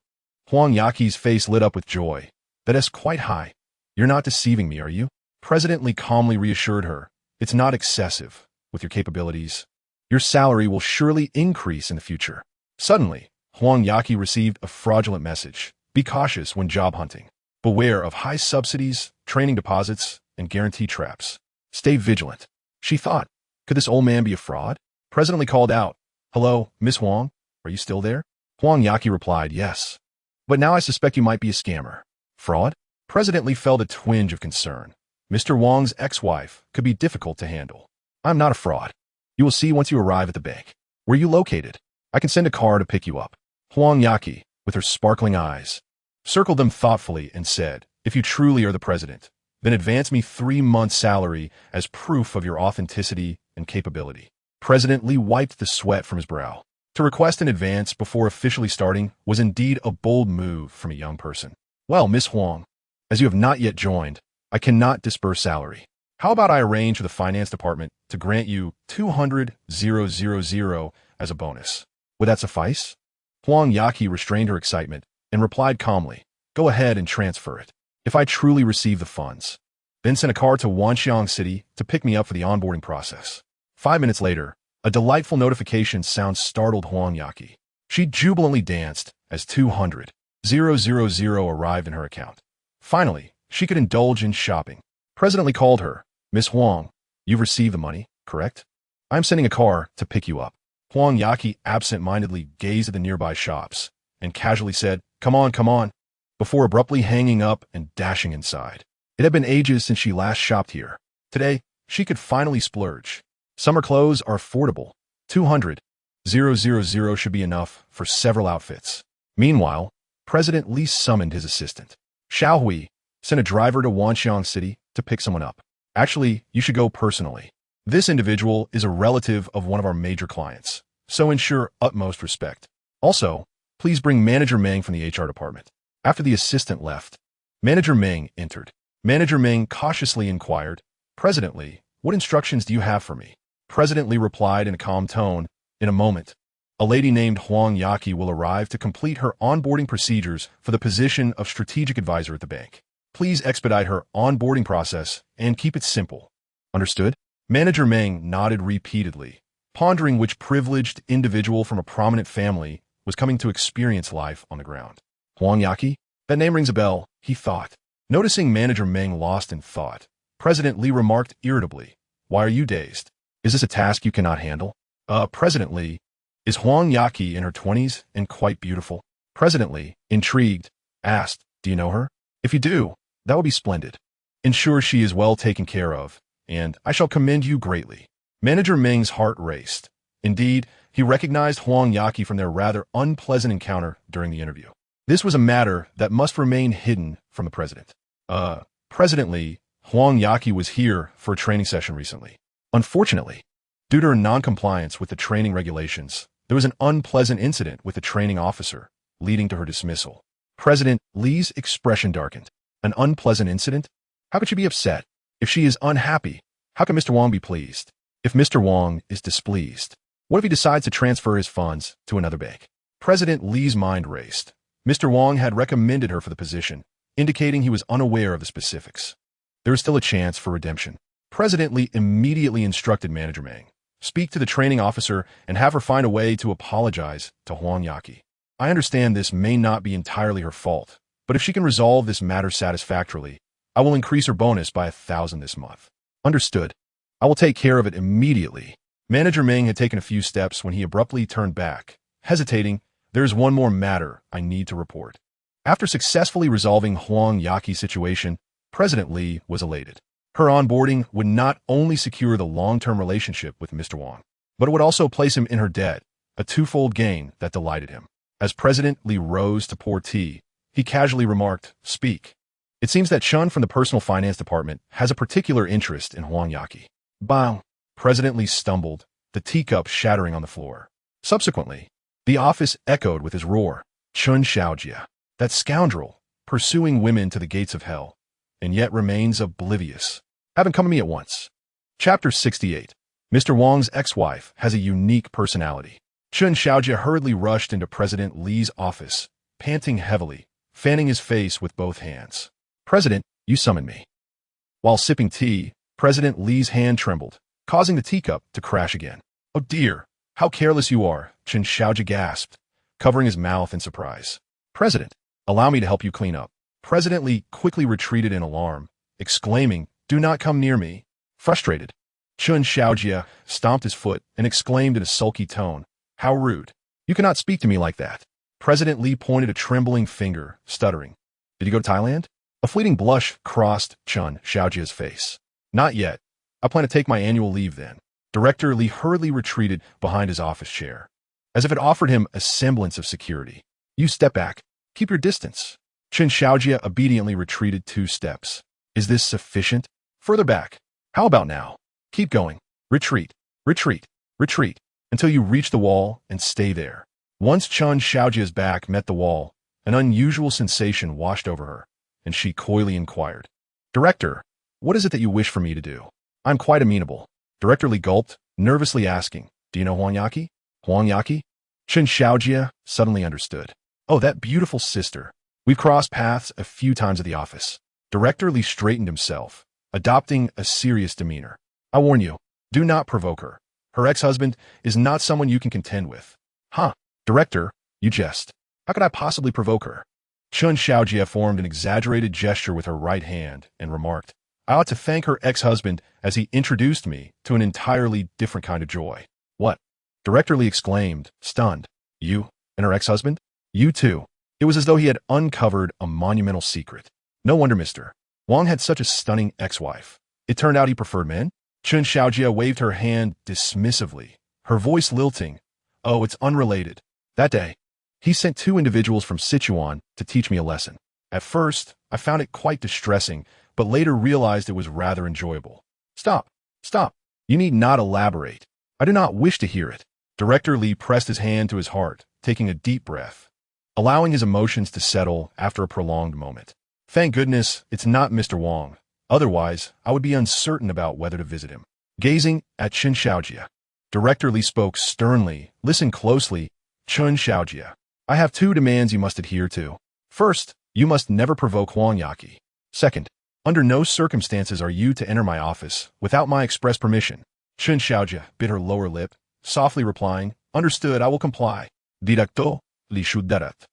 [SPEAKER 1] Huang Yaqi's face lit up with joy. That is quite high. You're not deceiving me, are you? President Li calmly reassured her, "It's not excessive. With your capabilities, your salary will surely increase in the future." Suddenly, Huang Yaqi received a fraudulent message. "Be cautious when job hunting. Beware of high subsidies, training deposits, and guarantee traps. Stay vigilant." She thought, could this old man be a fraud? President Li called out, "Hello, Miss Huang, are you still there?" Huang Yaqi replied, "Yes. But now I suspect you might be a scammer." Fraud? President Li felt a twinge of concern. Mr. Wang's ex-wife could be difficult to handle. "I'm not a fraud. You will see once you arrive at the bank. Where are you located? I can send a car to pick you up." Huang Yaqi, with her sparkling eyes, circled them thoughtfully and said, "If you truly are the president, then advance me 3 months' salary as proof of your authenticity and capability." President Li wiped the sweat from his brow. To request an advance before officially starting was indeed a bold move from a young person. "Well, Miss Huang, as you have not yet joined, I cannot disburse salary. How about I arrange for the finance department to grant you 200,000 as a bonus? Would that suffice?" Huang Yaqi restrained her excitement and replied calmly, "Go ahead and transfer it. If I truly receive the funds, then send a car to Wanxiang City to pick me up for the onboarding process." 5 minutes later, a delightful notification sound startled Huang Yaqi. She jubilantly danced as 200,000 arrived in her account. Finally, she could indulge in shopping. President Li called her, "Miss Huang, you've received the money, correct? I'm sending a car to pick you up." Huang Yaqi absent-mindedly gazed at the nearby shops and casually said, Come on," before abruptly hanging up and dashing inside. It had been ages since she last shopped here. Today, she could finally splurge. Summer clothes are affordable. 200,000 should be enough for several outfits. Meanwhile, President Li summoned his assistant. "Xiao Hui, send a driver to Wanxiang City to pick someone up. Actually, you should go personally. This individual is a relative of one of our major clients, so ensure utmost respect. Also, please bring Manager Meng from the HR department." After the assistant left, Manager Meng entered. Manager Meng cautiously inquired, "President Li, what instructions do you have for me?" President Li replied in a calm tone, "In a moment, a lady named Huang Yaqi will arrive to complete her onboarding procedures for the position of strategic advisor at the bank. Please expedite her onboarding process and keep it simple. Understood?" Manager Meng nodded repeatedly, pondering which privileged individual from a prominent family was coming to experience life on the ground. Huang Yaqi? That name rings a bell, he thought. Noticing Manager Meng lost in thought, President Li remarked irritably, "Why are you dazed? Is this a task you cannot handle?" President Li, is Huang Yaqi in her 20s and quite beautiful?" President Li, intrigued, asked, "Do you know her? If you do, that would be splendid. Ensure she is well taken care of, and I shall commend you greatly." Manager Meng's heart raced. Indeed, he recognized Huang Yaqi from their rather unpleasant encounter during the interview. This was a matter that must remain hidden from the president. President Li, Huang Yaqi was here for a training session recently. Unfortunately, due to her non-compliance with the training regulations, there was an unpleasant incident with the training officer, leading to her dismissal. President Li's expression darkened. An unpleasant incident? How could she be upset? If she is unhappy, how can Mr. Wang be pleased? If Mr. Wang is displeased, what if he decides to transfer his funds to another bank? President Li's mind raced. Mr. Wang had recommended her for the position, indicating he was unaware of the specifics. There is still a chance for redemption. President Li immediately instructed Manager Meng, "Speak to the training officer and have her find a way to apologize to Huang Yaqi. I understand this may not be entirely her fault, but if she can resolve this matter satisfactorily, I will increase her bonus by 1,000 this month." "Understood. I will take care of it immediately." Manager Meng had taken a few steps when he abruptly turned back, hesitating. "There is one more matter I need to report." After successfully resolving Huang Yaqi's situation, President Li was elated. Her onboarding would not only secure the long-term relationship with Mr. Wang, but it would also place him in her debt, a twofold gain that delighted him. As President Li rose to pour tea, he casually remarked, "Speak. It seems that Chun from the personal finance department has a particular interest in Huang Yaqi." Bang! President Li stumbled, the teacup shattering on the floor. Subsequently, the office echoed with his roar, "Chun Xiaojia, that scoundrel, pursuing women to the gates of hell, and yet remains oblivious. Have him come to me at once." Chapter 68. Mr. Wang's ex-wife has a unique personality. Chun Xiaojia hurriedly rushed into President Li's office, panting heavily, fanning his face with both hands. "President, you summoned me." While sipping tea, President Li's hand trembled, causing the teacup to crash again. "Oh dear, how careless you are," Chen Xiaojia gasped, covering his mouth in surprise. "President, allow me to help you clean up." President Li quickly retreated in alarm, exclaiming, "Do not come near me." Frustrated, Chen Xiaojia stomped his foot and exclaimed in a sulky tone, "How rude. You cannot speak to me like that." President Li pointed a trembling finger, stuttering. "Did you go to Thailand?" A fleeting blush crossed Chen Xiaojia's face. "Not yet. I plan to take my annual leave then." Director Li hurriedly retreated behind his office chair, as if it offered him a semblance of security. "You step back. Keep your distance." Chen Xiaojia obediently retreated 2 steps. "Is this sufficient?" "Further back." "How about now?" "Keep going. Retreat, retreat, retreat, until you reach the wall and stay there." Once Chen Xiaojia's back met the wall, an unusual sensation washed over her, and she coyly inquired, "Director, what is it that you wish for me to do?" "I'm quite amenable." Director Li gulped, nervously asking, "Do you know Huang Yaqi?" "Huang Yaqi?" Chen Xiaojia suddenly understood. "Oh, that beautiful sister. We've crossed paths a few times at the office." Director Li straightened himself, adopting a serious demeanor. "I warn you, do not provoke her. Her ex-husband is not someone you can contend with." "Huh, Director, you jest. How could I possibly provoke her?" Chen Xiaojia formed an exaggerated gesture with her right hand and remarked, "I ought to thank her ex-husband as he introduced me to an entirely different kind of joy." "What?" Director Li exclaimed, stunned. "You and her ex-husband?" "You too." It was as though he had uncovered a monumental secret. No wonder Mr. Wang had such a stunning ex-wife. It turned out he preferred men? Chen Xiaojia waved her hand dismissively, her voice lilting. "Oh, it's unrelated. That day, he sent 2 individuals from Sichuan to teach me a lesson. At first, I found it quite distressing, but later realized it was rather enjoyable." "Stop, stop. You need not elaborate. I do not wish to hear it." Director Li pressed his hand to his heart, taking a deep breath, allowing his emotions to settle after a prolonged moment. "Thank goodness it's not Mr. Wang. Otherwise, I would be uncertain about whether to visit him." Gazing at Chen Xiaojia, Director Li spoke sternly. "Listen closely, Chen Xiaojia. I have 2 demands you must adhere to. First, you must never provoke Huang Yaqi. Second, under no circumstances are you to enter my office without my express permission." Chen Xiaojia bit her lower lip, softly replying, "Understood, I will comply." Directo Li Shudarat.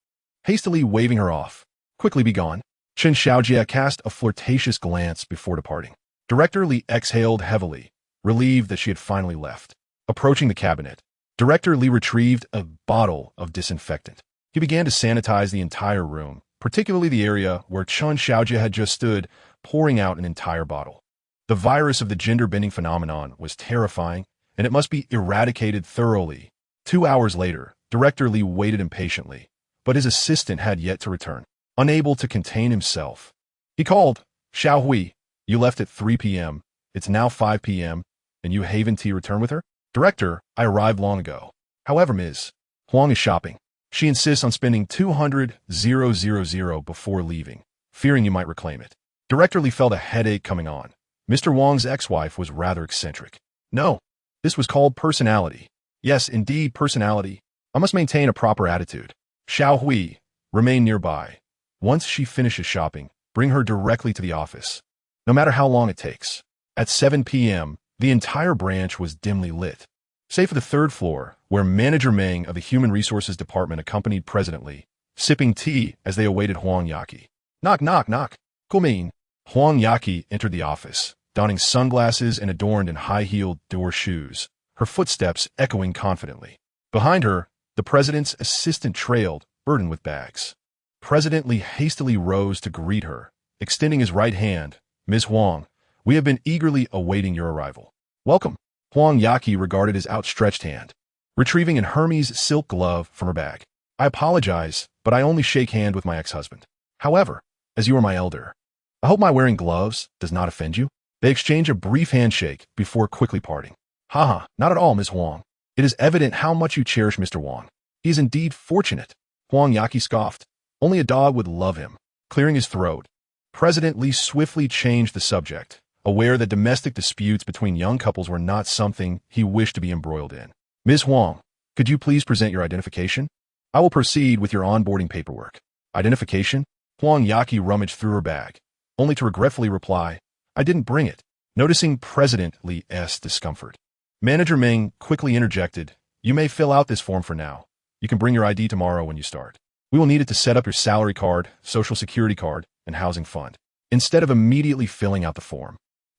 [SPEAKER 1] Hastily waving her off. "Quickly be gone." Chen Xiaojia cast a flirtatious glance before departing. Director Li exhaled heavily, relieved that she had finally left. Approaching the cabinet, Director Li retrieved a bottle of disinfectant. He began to sanitize the entire room, particularly the area where Chen Xiaojia had just stood, pouring out an entire bottle. The virus of the gender-bending phenomenon was terrifying, and it must be eradicated thoroughly. 2 hours later, Director Li waited impatiently, but his assistant had yet to return. Unable to contain himself, he called, "Xiao Hui, you left at 3 p.m. It's now 5 p.m., and you haven't returned with her?" "Director, I arrived long ago. However, Ms. Huang is shopping. She insists on spending 200,000 before leaving, fearing you might reclaim it." Director Li felt a headache coming on. Mr. Wang's ex-wife was rather eccentric. No, this was called personality. Yes, indeed, personality. I must maintain a proper attitude. Xiao Hui, remain nearby. Once she finishes shopping, bring her directly to the office, no matter how long it takes. At 7 p.m., the entire branch was dimly lit, save for the 3rd floor, where Manager Meng of the Human Resources Department accompanied President Li, sipping tea as they awaited Huang Yaqi. "Knock, knock, knock. Kumin." Huang Yaqi entered the office, donning sunglasses and adorned in high-heeled door shoes, her footsteps echoing confidently. Behind her, the president's assistant trailed, burdened with bags. President Li hastily rose to greet her, extending his right hand. "Ms. Huang, we have been eagerly awaiting your arrival." "Welcome." Huang Yaqi regarded his outstretched hand, retrieving an Hermes silk glove from her bag. "I apologize, but I only shake hand with my ex-husband. However, as you are my elder, I hope my wearing gloves does not offend you." They exchange a brief handshake before quickly parting. "Haha, not at all, Ms. Huang. It is evident how much you cherish Mr. Wang. He is indeed fortunate." Huang Yaqi scoffed. "Only a dog would love him." Clearing his throat, President Li swiftly changed the subject, aware that domestic disputes between young couples were not something he wished to be embroiled in. "Ms. Huang, could you please present your identification? I will proceed with your onboarding paperwork." "Identification?" Huang Yaqi rummaged through her bag, only to regretfully reply, I didn't bring it. Noticing President Lee's discomfort, Manager Ming quickly interjected, you may fill out this form for now. You can bring your ID tomorrow when you start. We will need it to set up your salary card, social security card, and housing fund. Instead of immediately filling out the form,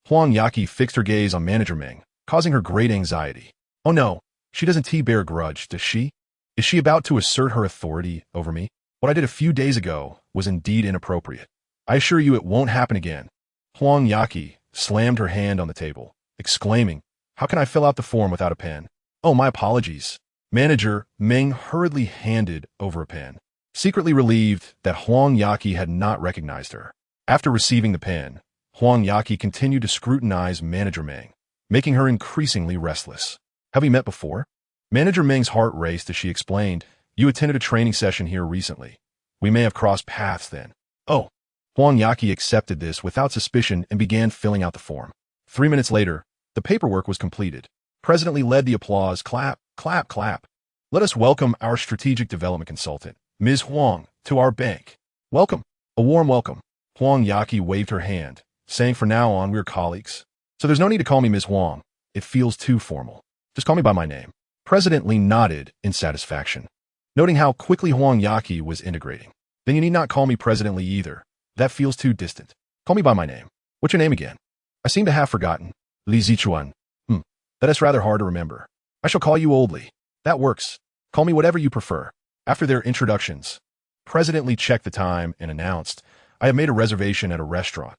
[SPEAKER 1] Huang Yaqi fixed her gaze on Manager Ming, causing her great anxiety. Oh no, she doesn't bear a grudge, does she? Is she about to assert her authority over me? What I did a few days ago was indeed inappropriate. I assure you it won't happen again. Huang Yaqi slammed her hand on the table, exclaiming, how can I fill out the form without a pen? Oh, my apologies. Manager Ming hurriedly handed over a pen, secretly relieved that Huang Yaqi had not recognized her. After receiving the pen, Huang Yaqi continued to scrutinize Manager Ming, making her increasingly restless. Have we met before? Manager Ming's heart raced as she explained, you attended a training session here recently. We may have crossed paths then. Oh. Huang Yaqi accepted this without suspicion and began filling out the form. 3 minutes later, the paperwork was completed. President Lee led the applause, clap, clap, clap. Let us welcome our strategic development consultant, Ms. Huang, to our bank. Welcome. A warm welcome. Huang Yaqi waved her hand, saying from now on we're colleagues. So there's no need to call me Ms. Huang. It feels too formal. Just call me by my name. President Lee nodded in satisfaction, noting how quickly Huang Yaqi was integrating. Then you need not call me President Lee either. That feels too distant. Call me by my name. What's your name again? I seem to have forgotten. Li Zichuan. That is rather hard to remember. I shall call you Old Li. That works. Call me whatever you prefer. After their introductions, President Lee checked the time and announced, I have made a reservation at a restaurant.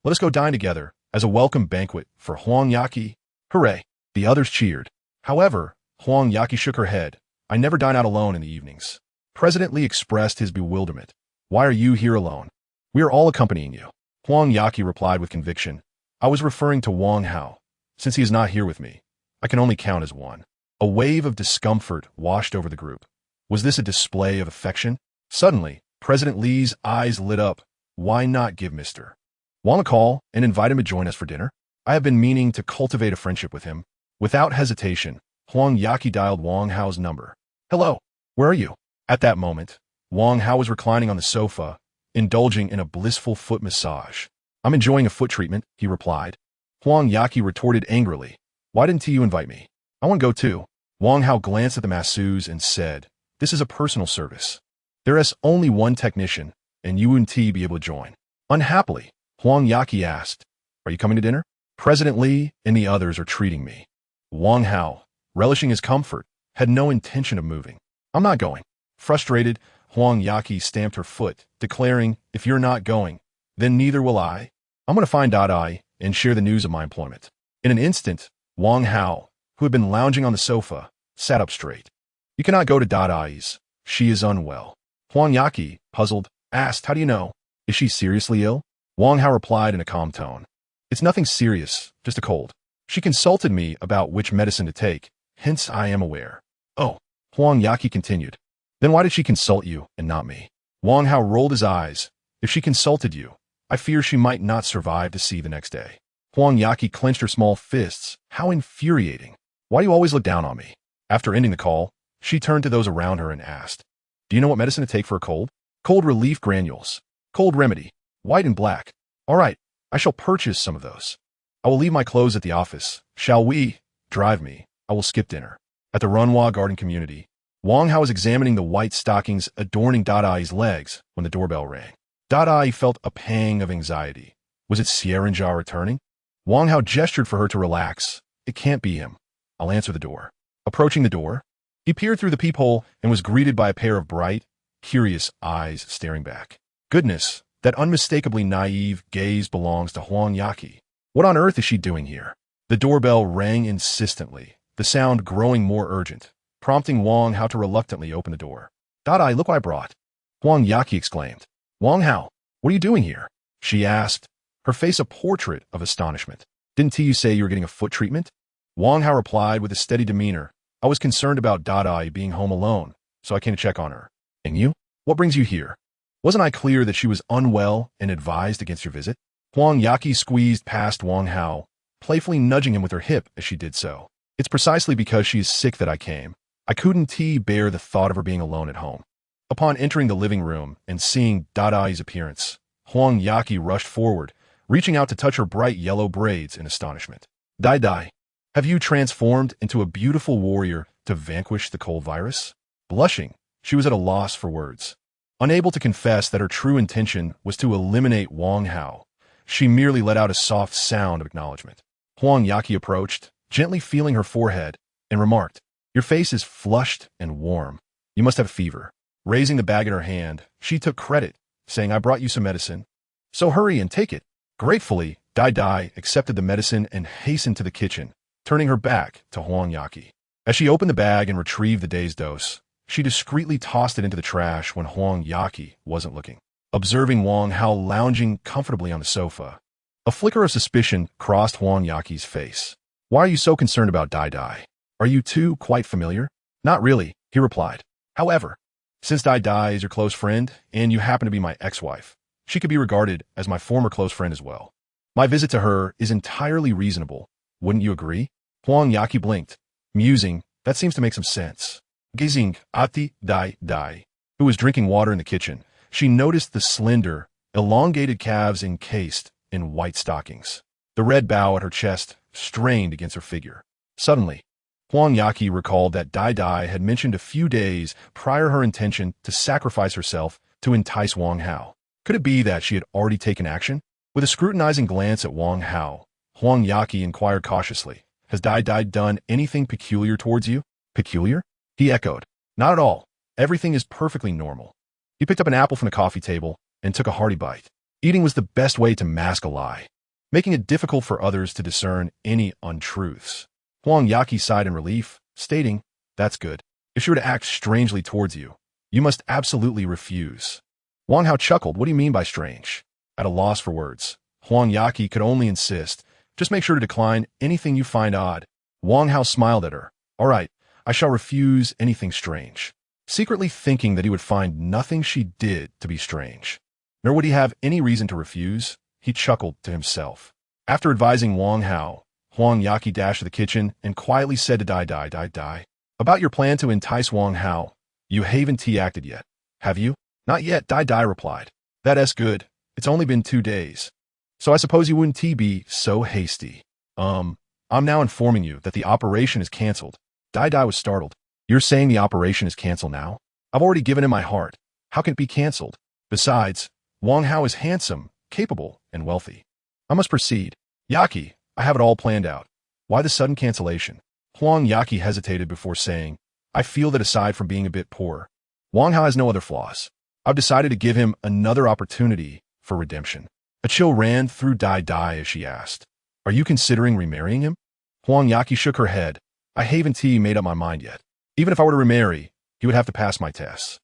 [SPEAKER 1] Let us go dine together as a welcome banquet for Huang Yaqi. Hooray! The others cheered. However, Huang Yaqi shook her head. I never dine out alone in the evenings. President Lee expressed his bewilderment. Why are you here alone? We are all accompanying you. Huang Yaqi replied with conviction. I was referring to Wang Hao. Since he is not here with me, I can only count as one. A wave of discomfort washed over the group. Was this a display of affection? Suddenly, President Lee's eyes lit up. Why not give Mr. Wang a call and invite him to join us for dinner? I have been meaning to cultivate a friendship with him. Without hesitation, Huang Yaqi dialed Wang Hao's number. Hello, where are you? At that moment, Wang Hao was reclining on the sofa, indulging in a blissful foot massage. I'm enjoying a foot treatment, he replied. Huang Yaqi retorted angrily. Why didn't you invite me? I want to go too. Wang Hao glanced at the masseuse and said, this is a personal service. There is only one technician, and you wouldn't be able to join. Unhappily, Huang Yaqi asked, are you coming to dinner? President Lee and the others are treating me. Wang Hao, relishing his comfort, had no intention of moving. I'm not going. Frustrated, Huang Yaqi stamped her foot, declaring, if you're not going, then neither will I. I'm going to find Dada and share the news of my employment. In an instant, Wang Hao, who had been lounging on the sofa, sat up straight. You cannot go to Dada's. She is unwell. Huang Yaqi, puzzled, asked, how do you know? Is she seriously ill? Wang Hao replied in a calm tone. It's nothing serious, just a cold. She consulted me about which medicine to take, hence I am aware. Oh, Huang Yaqi continued. Then why did she consult you and not me? Wang Hao rolled his eyes. If she consulted you, I fear she might not survive to see the next day. Huang Yaqi clenched her small fists. How infuriating. Why do you always look down on me? After ending the call, she turned to those around her and asked, do you know what medicine to take for a cold? Cold relief granules. Cold remedy. White and black. All right, I shall purchase some of those. I will leave my clothes at the office. Shall we? Drive me. I will skip dinner. At the Renhua Garden Community, Wang Hao was examining the white stockings adorning Dadai's legs when the doorbell rang. Dadai felt a pang of anxiety. Was it Sierenja returning? Wang Hao gestured for her to relax. It can't be him. I'll answer the door. Approaching the door, he peered through the peephole and was greeted by a pair of bright, curious eyes staring back. Goodness, that unmistakably naive gaze belongs to Huang Yaqi. What on earth is she doing here? The doorbell rang insistently, the sound growing more urgent, prompting Wang Hao to reluctantly open the door. Dadai, look what I brought. Huang Yaqi exclaimed. Wang Hao, what are you doing here? She asked, her face a portrait of astonishment. Didn't you say you were getting a foot treatment? Wang Hao replied with a steady demeanor. I was concerned about Dadai being home alone, so I came to check on her. And you? What brings you here? Wasn't I clear that she was unwell and advised against your visit? Huang Yaqi squeezed past Wang Hao, playfully nudging him with her hip as she did so. It's precisely because she is sick that I came. I couldn't bear the thought of her being alone at home. Upon entering the living room and seeing Dadai's appearance, Huang Yaqi rushed forward, reaching out to touch her bright yellow braids in astonishment. Dai Dai, have you transformed into a beautiful warrior to vanquish the cold virus? Blushing, she was at a loss for words. Unable to confess that her true intention was to eliminate Wang Hao, she merely let out a soft sound of acknowledgement. Huang Yaqi approached, gently feeling her forehead, and remarked, "Your face is flushed and warm. You must have fever." Raising the bag in her hand, she took credit, saying, "I brought you some medicine. So hurry and take it." Gratefully, Dai Dai accepted the medicine and hastened to the kitchen, turning her back to Huang Yaqi. As she opened the bag and retrieved the day's dose, she discreetly tossed it into the trash when Huang Yaqi wasn't looking. Observing Wang Hao lounging comfortably on the sofa, a flicker of suspicion crossed Huang Yaqi's face. "Why are you so concerned about Dai Dai? Are you two quite familiar?" "Not really," he replied. "However, since Dai Dai is your close friend and you happen to be my ex-wife, she could be regarded as my former close friend as well. My visit to her is entirely reasonable. Wouldn't you agree?" Huang Yaqi blinked, musing, "That seems to make some sense." Gazing at Dai Dai, who was drinking water in the kitchen, she noticed the slender, elongated calves encased in white stockings. The red bow at her chest strained against her figure. Suddenly, Huang Yaqi recalled that Dai Dai had mentioned a few days prior her intention to sacrifice herself to entice Wang Hao. Could it be that she had already taken action? With a scrutinizing glance at Wang Hao, Huang Yaqi inquired cautiously, "Has Dai Dai done anything peculiar towards you?" "Peculiar?" he echoed. "Not at all. Everything is perfectly normal." He picked up an apple from the coffee table and took a hearty bite. Eating was the best way to mask a lie, making it difficult for others to discern any untruths. Huang Yaqi sighed in relief, stating, "That's good. If she were to act strangely towards you, you must absolutely refuse." Wang Hao chuckled. "What do you mean by strange?" At a loss for words, Huang Yaqi could only insist, "Just make sure to decline anything you find odd." Wang Hao smiled at her. "All right, I shall refuse anything strange." Secretly thinking that he would find nothing she did to be strange, nor would he have any reason to refuse, he chuckled to himself. After advising Wang Hao, Huang Yaqi dashed to the kitchen and quietly said to Dai Dai, "About your plan to entice Wang Hao, you haven't acted yet, have you?" "Not yet," Dai Dai replied. "That's good. It's only been 2 days. So I suppose you wouldn't be so hasty." I'm now informing you that the operation is cancelled." Dai Dai was startled. "You're saying the operation is cancelled now? I've already given him my heart. How can it be cancelled? Besides, Wang Hao is handsome, capable, and wealthy. I must proceed." "Yaqi, I have it all planned out." "Why the sudden cancellation?" Huang Yaqi hesitated before saying, "I feel that aside from being a bit poor, Wang Hao has no other flaws. I've decided to give him another opportunity for redemption." A chill ran through Dai Dai as she asked, "Are you considering remarrying him?" Huang Yaqi shook her head. "I haven't made up my mind yet. Even if I were to remarry, he would have to pass my tests.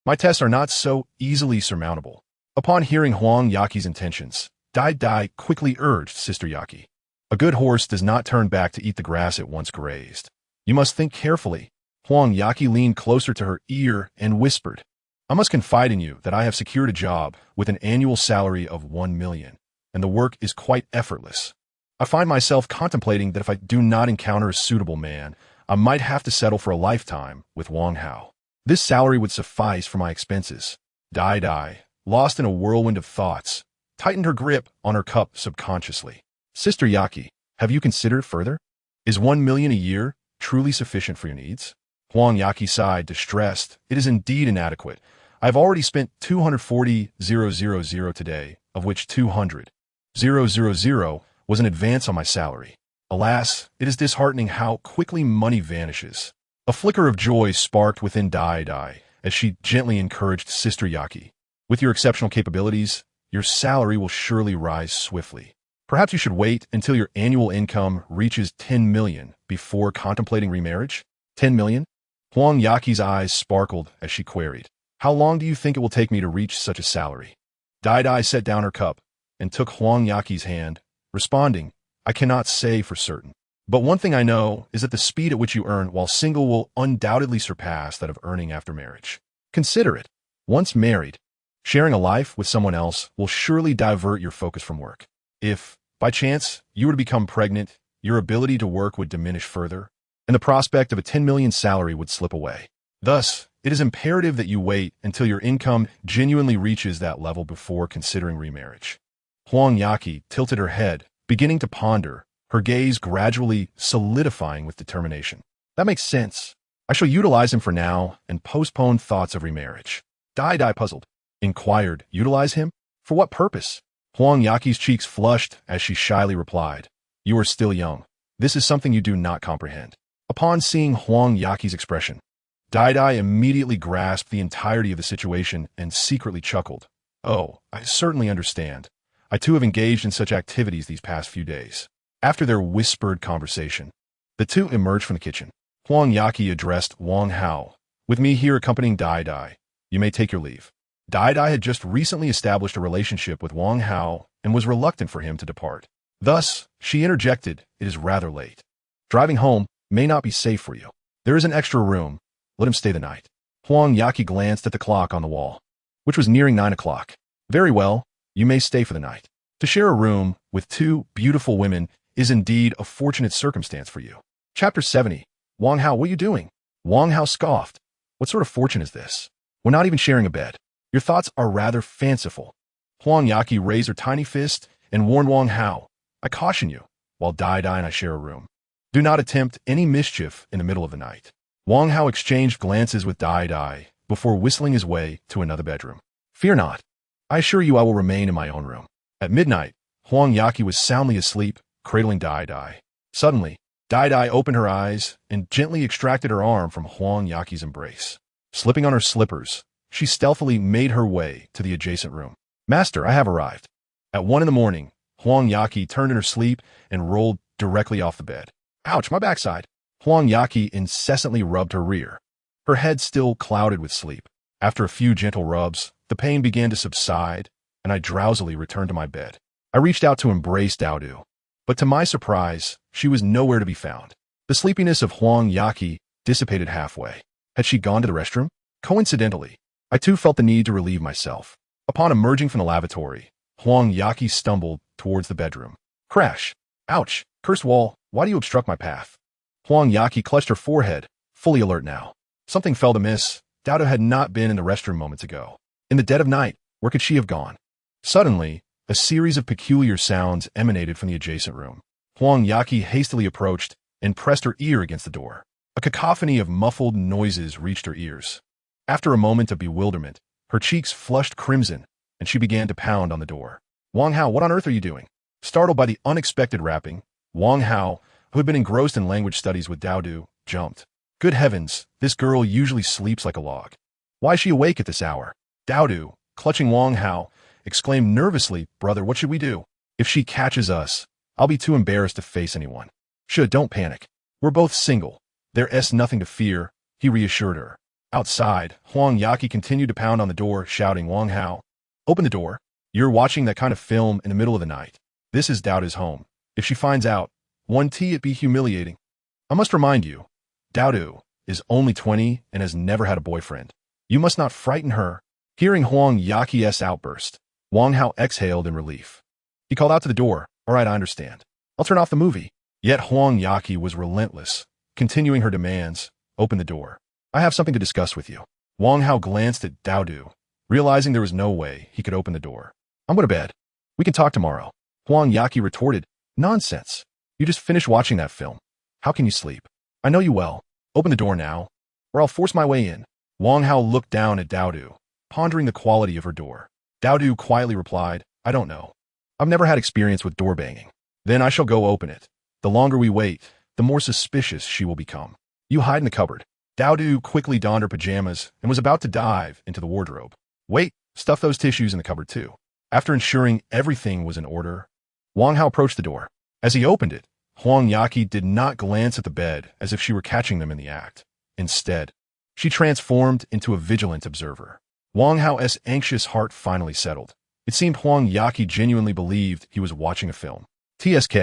[SPEAKER 1] My tests are not so easily surmountable." Upon hearing Huang Yaqi's intentions, Dai Dai quickly urged Sister Yaqi, "A good horse does not turn back to eat the grass it once grazed. You must think carefully." Huang Yaqi leaned closer to her ear and whispered, "I must confide in you that I have secured a job with an annual salary of 1 million, and the work is quite effortless. I find myself contemplating that if I do not encounter a suitable man, I might have to settle for a lifetime with Wang Hao. This salary would suffice for my expenses." Dai Dai, lost in a whirlwind of thoughts, tightened her grip on her cup subconsciously. "Sister Yaqi, have you considered further? Is 1 million a year truly sufficient for your needs?" Huang Yaqi sighed, distressed. "It is indeed inadequate. I have already spent 240,000 today, of which 200,000 was an advance on my salary. Alas, it is disheartening how quickly money vanishes." A flicker of joy sparked within Dai Dai as she gently encouraged Sister Yaqi. "With your exceptional capabilities, your salary will surely rise swiftly. Perhaps you should wait until your annual income reaches 10 million before contemplating remarriage." 10 million? Huang Yaqi's eyes sparkled as she queried, "How long do you think it will take me to reach such a salary?" Dai Dai set down her cup and took Huang Yaqi's hand, responding, "I cannot say for certain. But one thing I know is that the speed at which you earn while single will undoubtedly surpass that of earning after marriage. Consider it. Once married, sharing a life with someone else will surely divert your focus from work. If, by chance, you were to become pregnant, your ability to work would diminish further, and the prospect of a 10 million salary would slip away. Thus, it is imperative that you wait until your income genuinely reaches that level before considering remarriage." Huang Yaqi tilted her head, beginning to ponder, her gaze gradually solidifying with determination. That makes sense. I shall utilize him for now and postpone thoughts of remarriage. Dai puzzled, inquired, utilize him? For what purpose? Huang Yaqi's cheeks flushed as she shyly replied, you are still young. This is something you do not comprehend. Upon seeing Huang Yaqi's expression, Dai immediately grasped the entirety of the situation and secretly chuckled. Oh, I certainly understand. I too have engaged in such activities these past few days. After their whispered conversation, the two emerged from the kitchen. Huang Yaqi addressed Wang Hao. With me here accompanying Dai, you may take your leave. Dai had just recently established a relationship with Wang Hao and was reluctant for him to depart. Thus, she interjected, it is rather late. Driving home may not be safe for you. There is an extra room. Let him stay the night. Huang Yaqi glanced at the clock on the wall, which was nearing 9 o'clock. Very well, you may stay for the night. To share a room with two beautiful women is indeed a fortunate circumstance for you. Chapter 70. Wang Hao, what are you doing? Wang Hao scoffed. What sort of fortune is this? We're not even sharing a bed. Your thoughts are rather fanciful. Huang Yaqi raised her tiny fist and warned Wang Hao, I caution you, while Dai and I share a room. Do not attempt any mischief in the middle of the night. Wang Hao exchanged glances with Dai before whistling his way to another bedroom. Fear not. I assure you I will remain in my own room. At midnight, Huang Yaqi was soundly asleep, cradling Dai. Suddenly, Dai opened her eyes and gently extracted her arm from Huang Yaqi's embrace. Slipping on her slippers, she stealthily made her way to the adjacent room. Master, I have arrived. At 1 a.m, Huang Yaqi turned in her sleep and rolled directly off the bed. Ouch, my backside. Huang Yaqi incessantly rubbed her rear, her head still clouded with sleep. After a few gentle rubs, the pain began to subside, and I drowsily returned to my bed. I reached out to embrace Dao, but to my surprise, she was nowhere to be found. The sleepiness of Huang Yaqi dissipated halfway. Had she gone to the restroom? Coincidentally, I too felt the need to relieve myself. Upon emerging from the lavatory, Huang Yaqi stumbled towards the bedroom. Crash! Ouch! Cursed wall, why do you obstruct my path? Huang Yaqi clutched her forehead, fully alert now. Something felt amiss. Dao had not been in the restroom moments ago. In the dead of night, where could she have gone? Suddenly, a series of peculiar sounds emanated from the adjacent room. Huang Yaqi hastily approached and pressed her ear against the door. A cacophony of muffled noises reached her ears. After a moment of bewilderment, her cheeks flushed crimson, and she began to pound on the door. Wang Hao, what on earth are you doing? Startled by the unexpected rapping, Wang Hao, who had been engrossed in language studies with Dao, jumped. Good heavens, this girl usually sleeps like a log. Why is she awake at this hour? Dao, clutching Wang Hao, exclaimed nervously, brother, what should we do? If she catches us, I'll be too embarrassed to face anyone. Don't panic. We're both single. There's nothing to fear, he reassured her. Outside, Huang Yaqi continued to pound on the door, shouting, Wang Hao, open the door. You're watching that kind of film in the middle of the night. This is Dao's home. If she finds out, it'd be humiliating. I must remind you, Dao is only 20 and has never had a boyfriend. You must not frighten her. Hearing Huang Yaqi's outburst, Wang Hao exhaled in relief. He called out to the door, all right, I understand. I'll turn off the movie. Yet Huang Yaqi was relentless, continuing her demands, open the door. I have something to discuss with you. Wang Hao glanced at Dao, realizing there was no way he could open the door. I'm going to bed. We can talk tomorrow. Huang Yaqi retorted, nonsense. You just finished watching that film. How can you sleep? I know you well. Open the door now, or I'll force my way in. Wang Hao looked down at Dao, pondering the quality of her door. Dao quietly replied, I don't know. I've never had experience with door banging. Then I shall go open it. The longer we wait, the more suspicious she will become. You hide in the cupboard. Dao quickly donned her pajamas and was about to dive into the wardrobe. Wait, stuff those tissues in the cupboard too. After ensuring everything was in order, Wang Hao approached the door. As he opened it, Huang Yaqi did not glance at the bed as if she were catching them in the act. Instead, she transformed into a vigilant observer. Wang Hao's anxious heart finally settled. It seemed Huang Yaqi genuinely believed he was watching a film. TSK.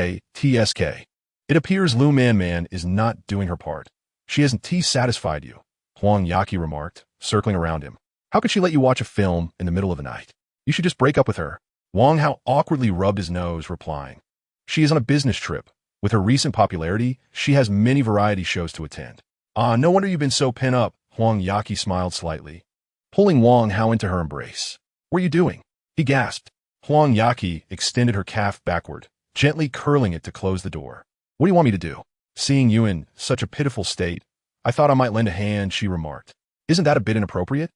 [SPEAKER 1] It appears Lu Man is not doing her part. She hasn't satisfied you, Huang Yaqi remarked, circling around him. How could she let you watch a film in the middle of the night? You should just break up with her. Wang Hao awkwardly rubbed his nose, replying. She is on a business trip. With her recent popularity, she has many variety shows to attend. No wonder you've been so pent up, Huang Yaqi smiled slightly, pulling Wang Hao into her embrace. What are you doing? He gasped. Huang Yaqi extended her calf backward, gently curling it to close the door. What do you want me to do? Seeing you in such a pitiful state, I thought I might lend a hand, she remarked. Isn't that a bit inappropriate?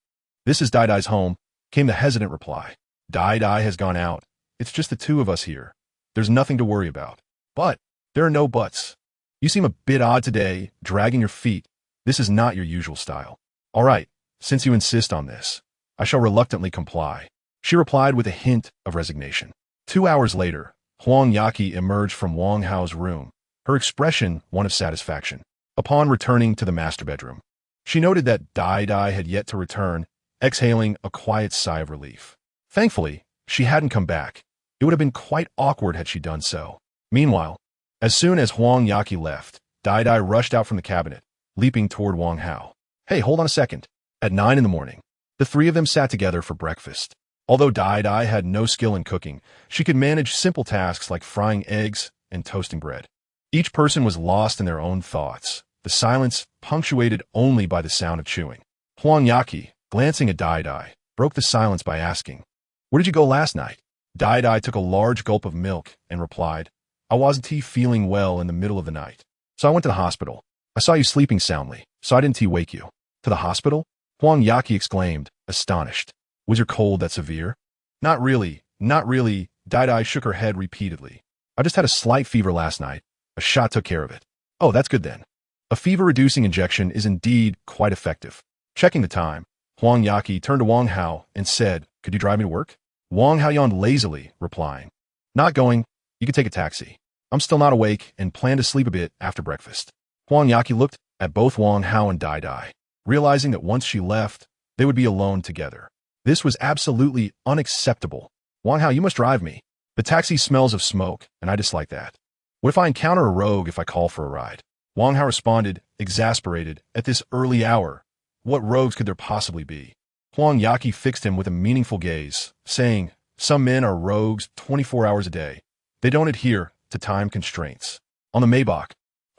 [SPEAKER 1] This is Dai-Dai's home, came the hesitant reply. Dai-Dai has gone out. It's just the two of us here. There's nothing to worry about. But there are no buts. You seem a bit odd today, dragging your feet. This is not your usual style. All right, since you insist on this, I shall reluctantly comply, she replied with a hint of resignation. 2 hours later, Huang Yaqi emerged from Wang Hao's room, her expression one of satisfaction. Upon returning to the master bedroom, she noted that Dai-Dai had yet to return, exhaling a quiet sigh of relief. Thankfully, she hadn't come back. It would have been quite awkward had she done so. Meanwhile, as soon as Huang Yaqi left, Dai-Dai rushed out from the cabinet, leaping toward Wang Hao. Hey, hold on a second. At 9 in the morning, the three of them sat together for breakfast. Although Dai-Dai had no skill in cooking, she could manage simple tasks like frying eggs and toasting bread. Each person was lost in their own thoughts, the silence punctuated only by the sound of chewing. Huang Yaqi, glancing at Dai-Dai, broke the silence by asking, Where did you go last night? Dai-Dai took a large gulp of milk and replied, I wasn't feeling well in the middle of the night, so I went to the hospital. I saw you sleeping soundly, so I didn't wake you. To the hospital? Huang Yaqi exclaimed, astonished. Was your cold that severe? Not really, not really, Dai-Dai shook her head repeatedly. I just had a slight fever last night. A shot took care of it. Oh, that's good then. A fever-reducing injection is indeed quite effective. Checking the time, Huang Yaqi turned to Wang Hao and said, Could you drive me to work? Wang Hao yawned lazily, replying, Not going. You could take a taxi. I'm still not awake and plan to sleep a bit after breakfast. Huang Yaqi looked at both Wang Hao and Dai-Dai, realizing that once she left, they would be alone together. This was absolutely unacceptable. Wang Hao, you must drive me. The taxi smells of smoke, and I dislike that. What if I encounter a rogue if I call for a ride? Wang Hao responded, exasperated, at this early hour. What rogues could there possibly be? Huang Yaqi fixed him with a meaningful gaze, saying, Some men are rogues 24 hours a day. They don't adhere to time constraints. On the Maybach,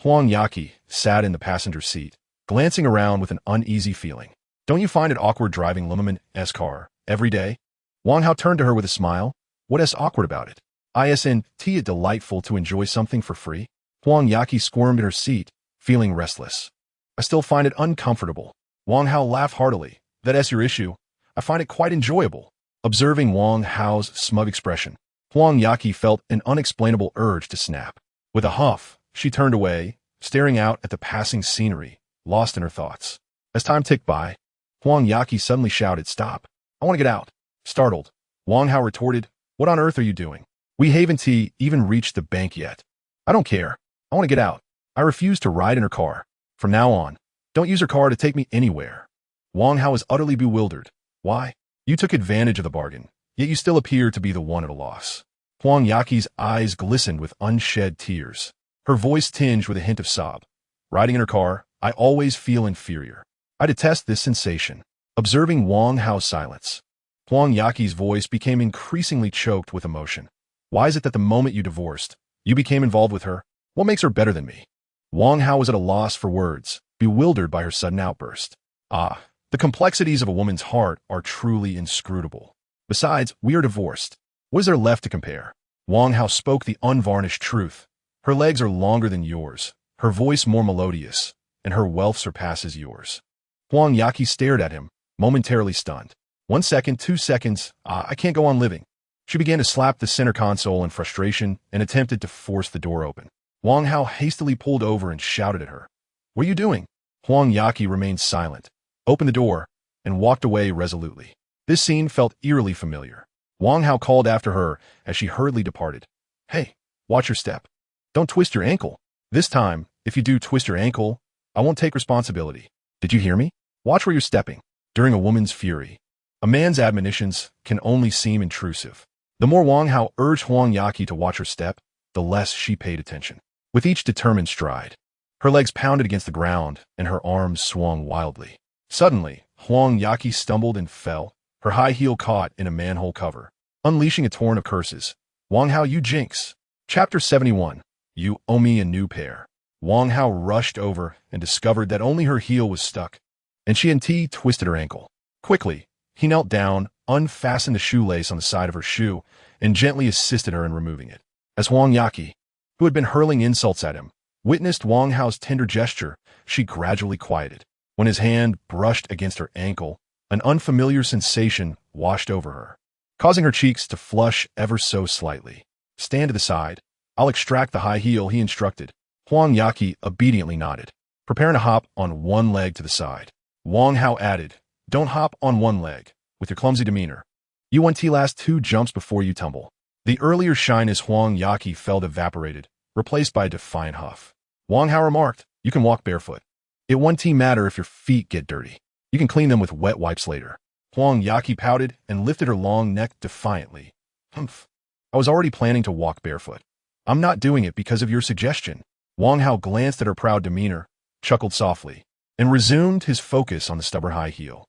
[SPEAKER 1] Huang Yaqi sat in the passenger seat, glancing around with an uneasy feeling. Don't you find it awkward driving women.She's car every day? Wang Hao turned to her with a smile. What is awkward about it? Isn't it delightful to enjoy something for free? Huang Yaqi squirmed in her seat, feeling restless. I still find it uncomfortable. Wang Hao laughed heartily. That's your issue. I find it quite enjoyable. Observing Wang Hao's smug expression, Huang Yaqi felt an unexplainable urge to snap. With a huff, she turned away, staring out at the passing scenery, lost in her thoughts. As time ticked by, Huang Yaqi suddenly shouted, Stop. I want to get out. Startled, Wang Hao retorted, What on earth are you doing? We haven't even reached the bank yet. I don't care. I want to get out. I refuse to ride in her car. From now on, don't use her car to take me anywhere. Wang Hao was utterly bewildered. Why? You took advantage of the bargain, yet you still appear to be the one at a loss. Huang Yaqi's eyes glistened with unshed tears. Her voice tinged with a hint of sob. Riding in her car, I always feel inferior. I detest this sensation. Observing Wang Hao's silence, Huang Yaqi's voice became increasingly choked with emotion. Why is it that the moment you divorced, you became involved with her? What makes her better than me? Wang Hao was at a loss for words, bewildered by her sudden outburst. Ah, the complexities of a woman's heart are truly inscrutable. Besides, we are divorced. What is there left to compare? Wang Hao spoke the unvarnished truth. Her legs are longer than yours, her voice more melodious, and her wealth surpasses yours. Huang Yaqi stared at him, momentarily stunned. 1 second, 2 seconds, I can't go on living. She began to slap the center console in frustration and attempted to force the door open. Wang Hao hastily pulled over and shouted at her. What are you doing? Huang Yaqi remained silent, opened the door, and walked away resolutely. This scene felt eerily familiar. Wang Hao called after her as she hurriedly departed. Hey, watch your step. Don't twist your ankle. This time, if you do twist your ankle, I won't take responsibility. Did you hear me? Watch where you're stepping. During a woman's fury, a man's admonitions can only seem intrusive. The more Wang Hao urged Huang Yaqi to watch her step, the less she paid attention. With each determined stride, her legs pounded against the ground and her arms swung wildly. Suddenly, Huang Yaqi stumbled and fell, her high heel caught in a manhole cover, unleashing a torrent of curses. Wang Hao, you jinx! Chapter 71. You owe me a new pair. Wang Hao rushed over and discovered that only her heel was stuck, and she twisted her ankle. Quickly, he knelt down, unfastened the shoelace on the side of her shoe, and gently assisted her in removing it. As Wang Yaqi, who had been hurling insults at him, witnessed Wang Hao's tender gesture, she gradually quieted. When his hand brushed against her ankle, an unfamiliar sensation washed over her, causing her cheeks to flush ever so slightly. "Stand to the side. I'll extract the high heel," he instructed. Wang Yaqi obediently nodded, preparing to hop on one leg to the side. Wang Hao added, "Don't hop on one leg, with your clumsy demeanor. You want to last 2 jumps before you tumble." The earlier shyness Wang Yaqi felt evaporated, replaced by a defiant huff. Wang Hao remarked, "You can walk barefoot. It won't matter if your feet get dirty. You can clean them with wet wipes later." Wang Yaqi pouted and lifted her long neck defiantly. "Humph. I was already planning to walk barefoot. I'm not doing it because of your suggestion." Wang Hao glanced at her proud demeanor, chuckled softly, and resumed his focus on the stubborn high heel.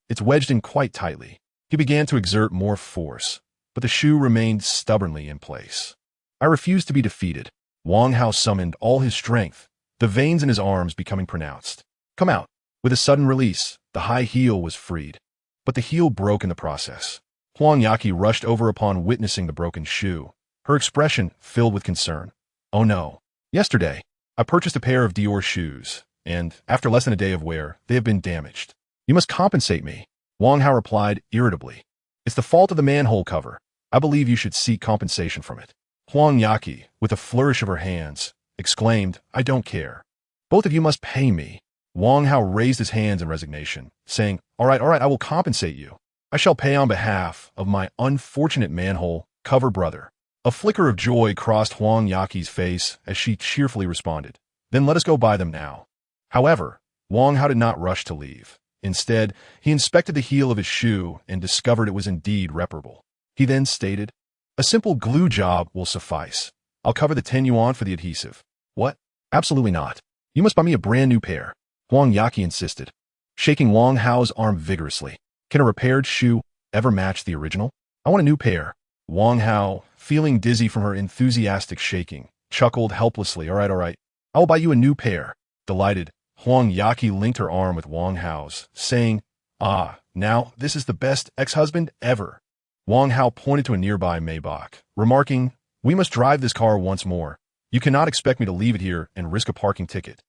[SPEAKER 1] It's wedged in quite tightly." He began to exert more force, but the shoe remained stubbornly in place. "I refuse to be defeated." Wang Hao summoned all his strength, the veins in his arms becoming pronounced. "Come out." With a sudden release, the high heel was freed, but the heel broke in the process. Wang Yaqi rushed over upon witnessing the broken shoe, her expression filled with concern. "Oh no. Yesterday, I purchased a pair of Dior shoes, and after less than a day of wear, they have been damaged. You must compensate me." Wang Hao replied irritably. "It's the fault of the manhole cover. I believe you should seek compensation from it." Wang Yaqi, with a flourish of her hands, exclaimed, "I don't care. Both of you must pay me." Wang Hao raised his hands in resignation, saying, all right, I will compensate you. I shall pay on behalf of my unfortunate manhole cover brother." A flicker of joy crossed Wang Yaqi's face as she cheerfully responded, "Then let us go buy them now." However, Wang Hao did not rush to leave. Instead, he inspected the heel of his shoe and discovered it was indeed reparable. He then stated, "A simple glue job will suffice. I'll cover the 10 yuan for the adhesive." "What? Absolutely not. You must buy me a brand new pair," Wang Yaqi insisted, shaking Wang Hao's arm vigorously. "Can a repaired shoe ever match the original? I want a new pair." Wang Hao, feeling dizzy from her enthusiastic shaking, chuckled helplessly. All right. I will buy you a new pair." Delighted, Wang Yaqi linked her arm with Wang Hao's, saying, "Now this is the best ex-husband ever." Wang Hao pointed to a nearby Maybach, remarking, "We must drive this car once more. You cannot expect me to leave it here and risk a parking ticket."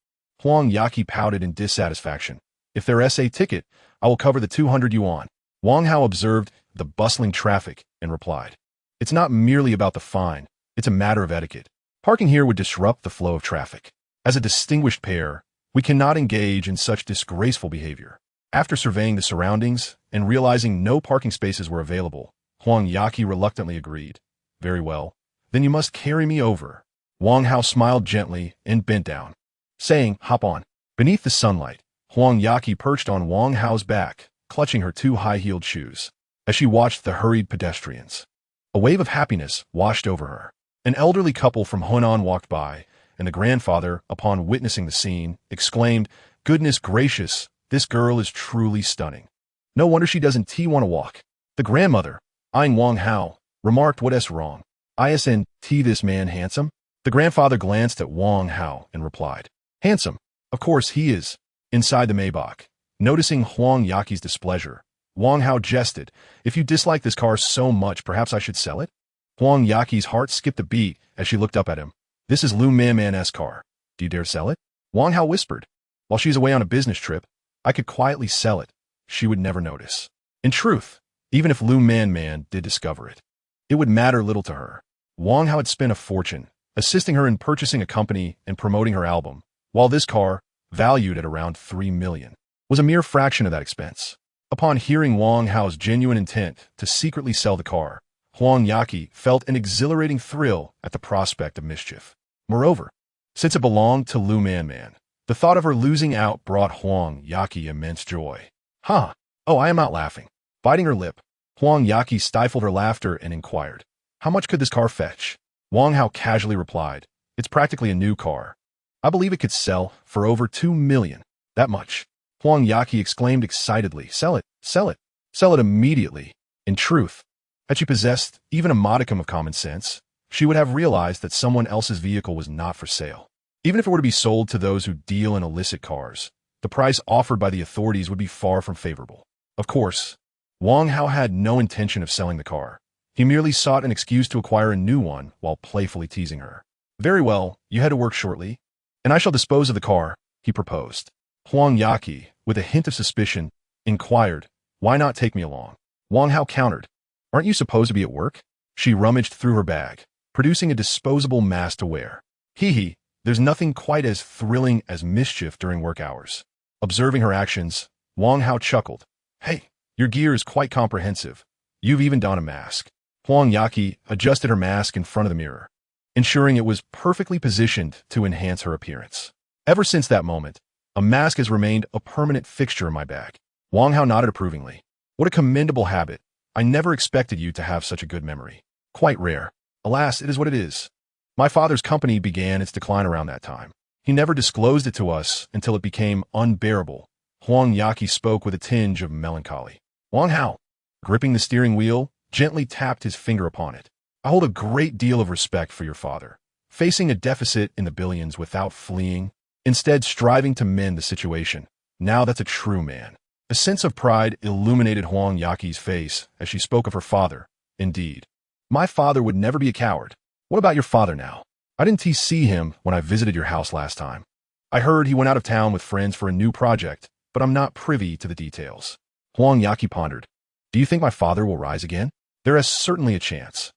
[SPEAKER 1] Wang Yaqi pouted in dissatisfaction. "If they're SA ticket, I will cover the 200 yuan." Wang Hao observed the bustling traffic and replied, "It's not merely about the fine, it's a matter of etiquette. Parking here would disrupt the flow of traffic. As a distinguished pair, we cannot engage in such disgraceful behavior." After surveying the surroundings and realizing no parking spaces were available, Wang Yaqi reluctantly agreed. "Very well, then you must carry me over." Wang Hao smiled gently and bent down, saying, "Hop on." Beneath the sunlight, Wang Yaqi perched on Wang Hao's back, clutching her 2 high-heeled shoes. As she watched the hurried pedestrians, a wave of happiness washed over her. An elderly couple from Hunan walked by, and the grandfather, upon witnessing the scene, exclaimed, "Goodness gracious, this girl is truly stunning. No wonder she doesn't want to walk." The grandmother, eyeing Wang Hao, remarked, "What's wrong? Isn't this man handsome?" The grandfather glanced at Wang Hao and replied, "Handsome? Of course he is." Inside the Maybach, noticing Wang Yaqi's displeasure, Wang Hao jested, "If you dislike this car so much, perhaps I should sell it?" Wang Yaqi's heart skipped a beat as she looked up at him. "This is Lu Man's car. Do you dare sell it?" Wang Hao whispered, "While she's away on a business trip, I could quietly sell it. She would never notice." In truth, even if Lu Man did discover it, it would matter little to her. Wang Hao had spent a fortune, assisting her in purchasing a company and promoting her album, while this car, valued at around 3 million, was a mere fraction of that expense. Upon hearing Wang Hao's genuine intent to secretly sell the car, Wang Yaqi felt an exhilarating thrill at the prospect of mischief. Moreover, since it belonged to Lu Man, the thought of her losing out brought Wang Yaqi immense joy. "Oh, I am not laughing." Biting her lip, Wang Yaqi stifled her laughter and inquired, "How much could this car fetch?" Wang Hao casually replied, "It's practically a new car. I believe it could sell for over 2 million. That much." Wang Yaqi exclaimed excitedly, Sell it, sell it immediately." In truth, had she possessed even a modicum of common sense, she would have realized that someone else's vehicle was not for sale. Even if it were to be sold to those who deal in illicit cars, the price offered by the authorities would be far from favorable. Of course, Wang Hao had no intention of selling the car. He merely sought an excuse to acquire a new one while playfully teasing her. Very well, you head to work shortly, and I shall dispose of the car, he proposed. Huang Yaqi, with a hint of suspicion, inquired, why not take me along? Wang Hao countered, aren't you supposed to be at work? She rummaged through her bag, producing a disposable mask to wear. Hee, there's nothing quite as thrilling as mischief during work hours. Observing her actions, Wang Hao chuckled. Hey, your gear is quite comprehensive. You've even donned a mask. Huang Yaqi adjusted her mask in front of the mirror, ensuring it was perfectly positioned to enhance her appearance. Ever since that moment, a mask has remained a permanent fixture in my bag. Wang Hao nodded approvingly. What a commendable habit. I never expected you to have such a good memory. Quite rare. Alas, it is what it is. My father's company began its decline around that time. He never disclosed it to us until it became unbearable. Huang Yaqi spoke with a tinge of melancholy. Wang Hao, gripping the steering wheel, gently tapped his finger upon it. I hold a great deal of respect for your father, facing a deficit in the billions without fleeing, instead striving to mend the situation. Now that's a true man. A sense of pride illuminated Huang Yaqi's face as she spoke of her father. Indeed, my father would never be a coward. What about your father now? I didn't see him when I visited your house last time. I heard he went out of town with friends for a new project, but I'm not privy to the details. Huang Yaqi pondered. Do you think my father will rise again? There is certainly a chance.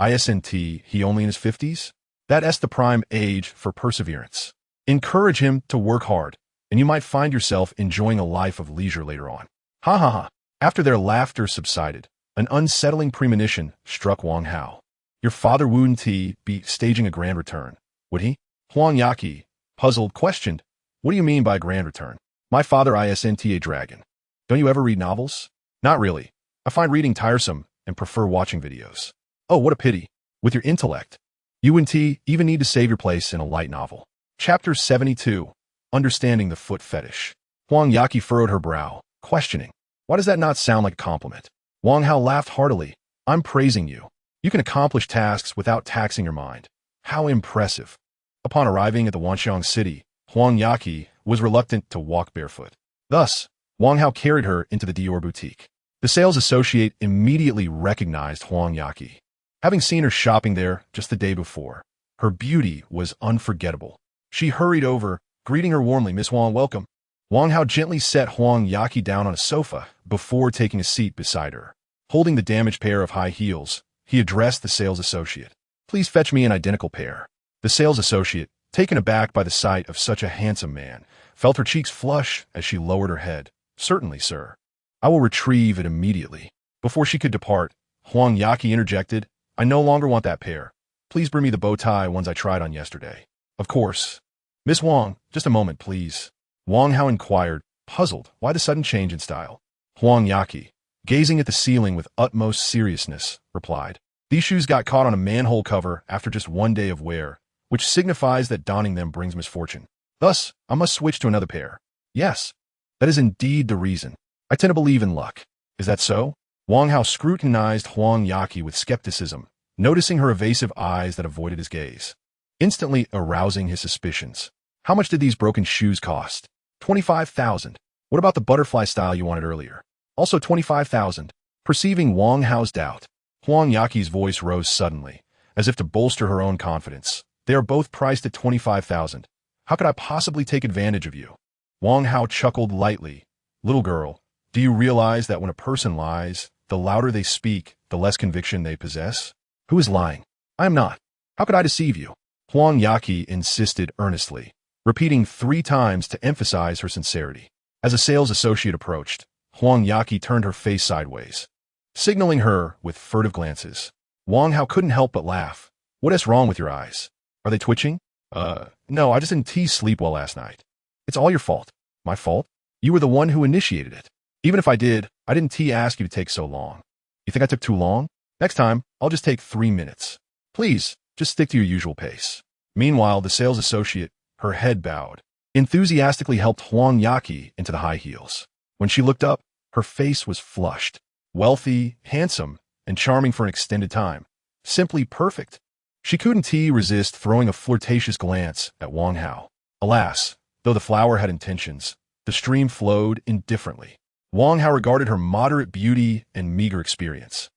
[SPEAKER 1] Isn't he only in his 50s? That's the prime age for perseverance. Encourage him to work hard, and you might find yourself enjoying a life of leisure later on. Ha ha ha. After their laughter subsided, an unsettling premonition struck Wang Hao. Your father wouldn't be staging a grand return, would he? Huang Yaqi, puzzled, questioned. What do you mean by grand return? My father isn't a dragon. Don't you ever read novels? Not really. I find reading tiresome and prefer watching videos. Oh, what a pity. With your intellect, you wouldn't even need to save your place in a light novel. Chapter 72. Understanding the Foot Fetish. Huang Yaqi furrowed her brow, questioning. Why does that not sound like a compliment? Wang Hao laughed heartily. I'm praising you. You can accomplish tasks without taxing your mind. How impressive. Upon arriving at the Wanxiang city, Huang Yaqi was reluctant to walk barefoot. Thus, Wang Hao carried her into the Dior boutique. The sales associate immediately recognized Huang Yaqi. Having seen her shopping there just the day before, her beauty was unforgettable. She hurried over, greeting her warmly. Miss Wang, welcome. Wang Hao gently set Huang Yaqi down on a sofa before taking a seat beside her. Holding the damaged pair of high heels, he addressed the sales associate. Please fetch me an identical pair. The sales associate, taken aback by the sight of such a handsome man, felt her cheeks flush as she lowered her head. Certainly, sir. I will retrieve it immediately. Before she could depart, Huang Yaqi interjected, I no longer want that pair. Please bring me the bow tie ones I tried on yesterday. Of course. Miss Wang, just a moment, please. Wang Hao inquired, puzzled, why the sudden change in style? Huang Yaqi, gazing at the ceiling with utmost seriousness, replied, these shoes got caught on a manhole cover after just one day of wear, which signifies that donning them brings misfortune. Thus, I must switch to another pair. Yes, that is indeed the reason. I tend to believe in luck. Is that so? Wang Hao scrutinized Huang Yaqi with skepticism, noticing her evasive eyes that avoided his gaze, instantly arousing his suspicions. How much did these broken shoes cost? 25,000. What about the butterfly style you wanted earlier? Also 25,000. Perceiving Wang Hao's doubt, Huang Yaqi's voice rose suddenly, as if to bolster her own confidence. They are both priced at 25,000. How could I possibly take advantage of you? Wang Hao chuckled lightly. Little girl, do you realize that when a person lies, the louder they speak, the less conviction they possess? Who is lying? I am not. How could I deceive you? Huang Yaqi insisted earnestly, repeating 3 times to emphasize her sincerity. As a sales associate approached, Huang Yaqi turned her face sideways, signaling her with furtive glances. Wang Hao couldn't help but laugh. What is wrong with your eyes? Are they twitching? No, I just didn't sleep well last night. It's all your fault. My fault? You were the one who initiated it. Even if I did, I didn't ask you to take so long. You think I took too long? Next time, I'll just take 3 minutes. Please, just stick to your usual pace. Meanwhile, the sales associate, her head bowed, enthusiastically helped Huang Yaqi into the high heels. When she looked up, her face was flushed. Wealthy, handsome, and charming for an extended time. Simply perfect. She couldn't resist throwing a flirtatious glance at Wang Hao. Alas, though the flower had intentions, the stream flowed indifferently. Wang Hao regarded her moderate beauty and meager experience.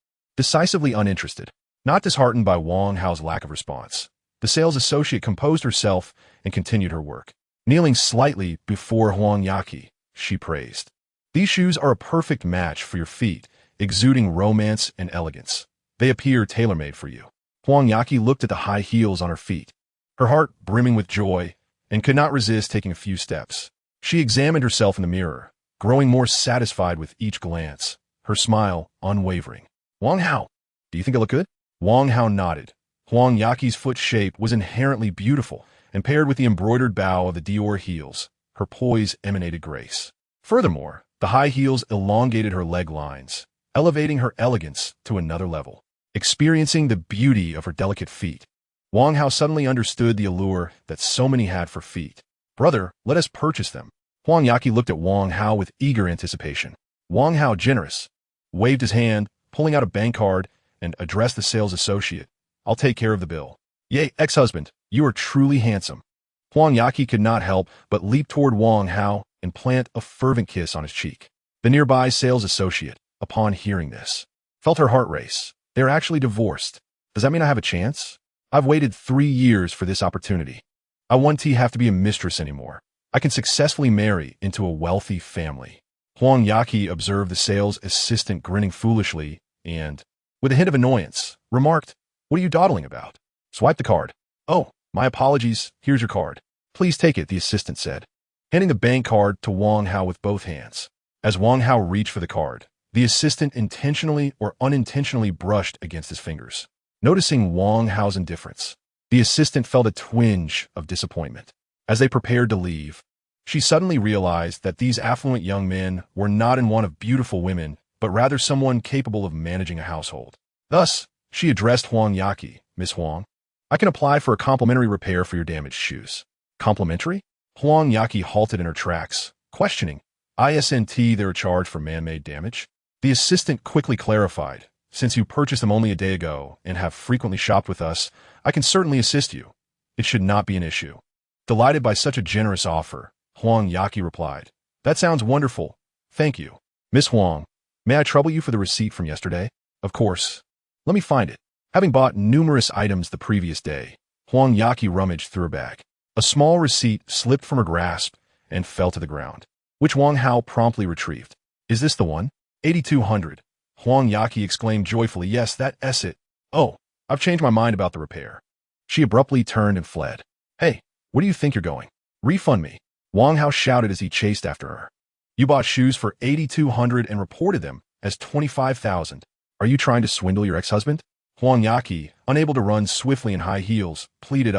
[SPEAKER 1] decisively uninterested. Not disheartened by Wang Hao's lack of response, the sales associate composed herself and continued her work. Kneeling slightly before Huang Yaqi, she praised. These shoes are a perfect match for your feet, exuding romance and elegance. They appear tailor-made for you. Huang Yaqi looked at the high heels on her feet, her heart brimming with joy, and could not resist taking a few steps. She examined herself in the mirror, growing more satisfied with each glance, her smile unwavering. Wang Hao, do you think I look good? Wang Hao nodded. Huang Yaqi's foot shape was inherently beautiful, and paired with the embroidered bow of the Dior heels, her poise emanated grace. Furthermore, the high heels elongated her leg lines, elevating her elegance to another level. Experiencing the beauty of her delicate feet, Wang Hao suddenly understood the allure that so many had for feet. Brother, let us purchase them. Huang Yaqi looked at Wang Hao with eager anticipation. Wang Hao, generous, waved his hand, pulling out a bank card, and addressed the sales associate. I'll take care of the bill. Yay, ex-husband, you are truly handsome. Huang Yaqi could not help but leap toward Wang Hao and plant a fervent kiss on his cheek. The nearby sales associate, upon hearing this, felt her heart race. They're actually divorced. Does that mean I have a chance? I've waited 3 years for this opportunity. I won't have to be a mistress anymore. I can successfully marry into a wealthy family. Huang Yaqi observed the sales assistant grinning foolishly and, with a hint of annoyance, remarked, What are you dawdling about? Swipe the card. Oh, my apologies. Here's your card. Please take it, the assistant said, handing the bank card to Wang Hao with both hands. As Wang Hao reached for the card, the assistant intentionally or unintentionally brushed against his fingers. Noticing Wang Hao's indifference, the assistant felt a twinge of disappointment. As they prepared to leave, she suddenly realized that these affluent young men were not in want of beautiful women, but rather someone capable of managing a household. Thus, she addressed Huang Yaqi. Miss Huang, I can apply for a complimentary repair for your damaged shoes. Complimentary? Huang Yaqi halted in her tracks, questioning, Isn't there a charge for man-made damage? The assistant quickly clarified, Since you purchased them only a day ago and have frequently shopped with us, I can certainly assist you. It should not be an issue. Delighted by such a generous offer, Huang Yaqi replied, That sounds wonderful. Thank you. Miss Huang, may I trouble you for the receipt from yesterday? Of course. Let me find it. Having bought numerous items the previous day, Huang Yaqi rummaged through her bag. A small receipt slipped from her grasp and fell to the ground, which Wang Hao promptly retrieved. Is this the one? 8,200. Huang Yaqi exclaimed joyfully, Yes, that's it. Oh, I've changed my mind about the repair. She abruptly turned and fled. Hey, where do you think you're going? Refund me. Wang Hao shouted as he chased after her. You bought shoes for 8,200 and reported them as 25,000. Are you trying to swindle your ex-husband? Huang Yaqi, unable to run swiftly in high heels, pleaded,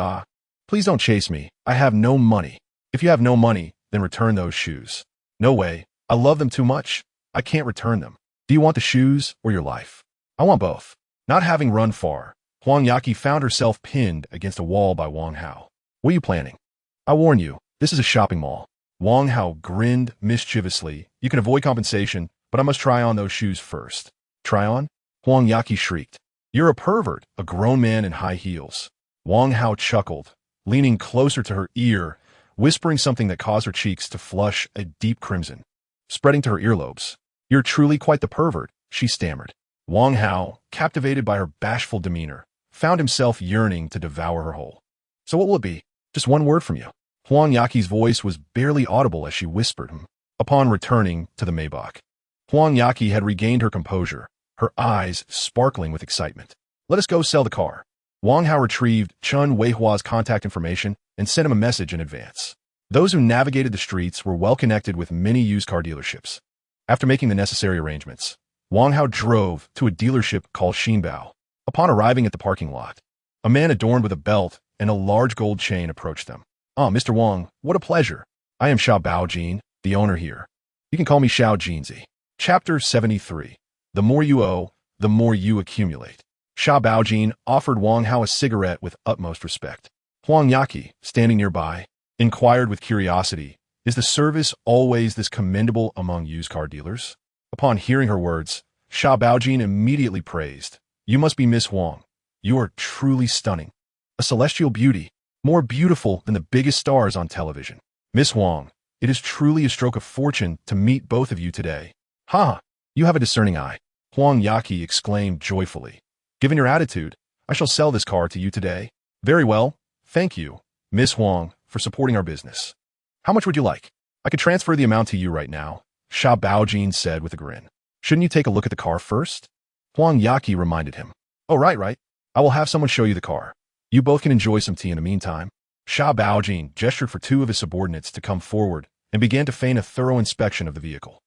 [SPEAKER 1] Please don't chase me. I have no money. If you have no money, then return those shoes. No way. I love them too much. I can't return them. Do you want the shoes or your life? I want both. Not having run far, Huang Yaqi found herself pinned against a wall by Wang Hao. What are you planning? I warn you, this is a shopping mall. Wang Hao grinned mischievously. You can avoid compensation, but I must try on those shoes first. Try on? Huang Yaqi shrieked. You're a pervert, a grown man in high heels. Wang Hao chuckled, leaning closer to her ear, whispering something that caused her cheeks to flush a deep crimson, spreading to her earlobes. You're truly quite the pervert, she stammered. Wang Hao, captivated by her bashful demeanor, found himself yearning to devour her whole. So what will it be? Just one word from you. Huang Yaqi's voice was barely audible as she whispered him. Upon returning to the Maybach, Huang Yaqi had regained her composure, her eyes sparkling with excitement. Let us go sell the car. Wang Hao retrieved Chun Weihua's contact information and sent him a message in advance. Those who navigated the streets were well connected with many used car dealerships. After making the necessary arrangements, Wang Hao drove to a dealership called Xinbao. Upon arriving at the parking lot, a man adorned with a belt and a large gold chain approached them. Mr. Wang, what a pleasure. I am Xiao Baojin, the owner here. You can call me Xiao Jinzi. Chapter 73. The more you owe, the more you accumulate. Xiao Baojin offered Wang Hao a cigarette with utmost respect. Huang Yaqi, standing nearby, inquired with curiosity, Is the service always this commendable among used car dealers? Upon hearing her words, Xiao Baojin immediately praised, You must be Miss Huang. You are truly stunning. A celestial beauty, more beautiful than the biggest stars on television. Miss Huang, it is truly a stroke of fortune to meet both of you today. Ha! You have a discerning eye. Huang Yaqi exclaimed joyfully. Given your attitude, I shall sell this car to you today. Very well, thank you, Miss Huang, for supporting our business. How much would you like? I could transfer the amount to you right now, Sha Baojin said with a grin. Shouldn't you take a look at the car first? Huang Yaqi reminded him. Oh, right. I will have someone show you the car. You both can enjoy some tea in the meantime. Sha Baojin gestured for two of his subordinates to come forward and began to feign a thorough inspection of the vehicle.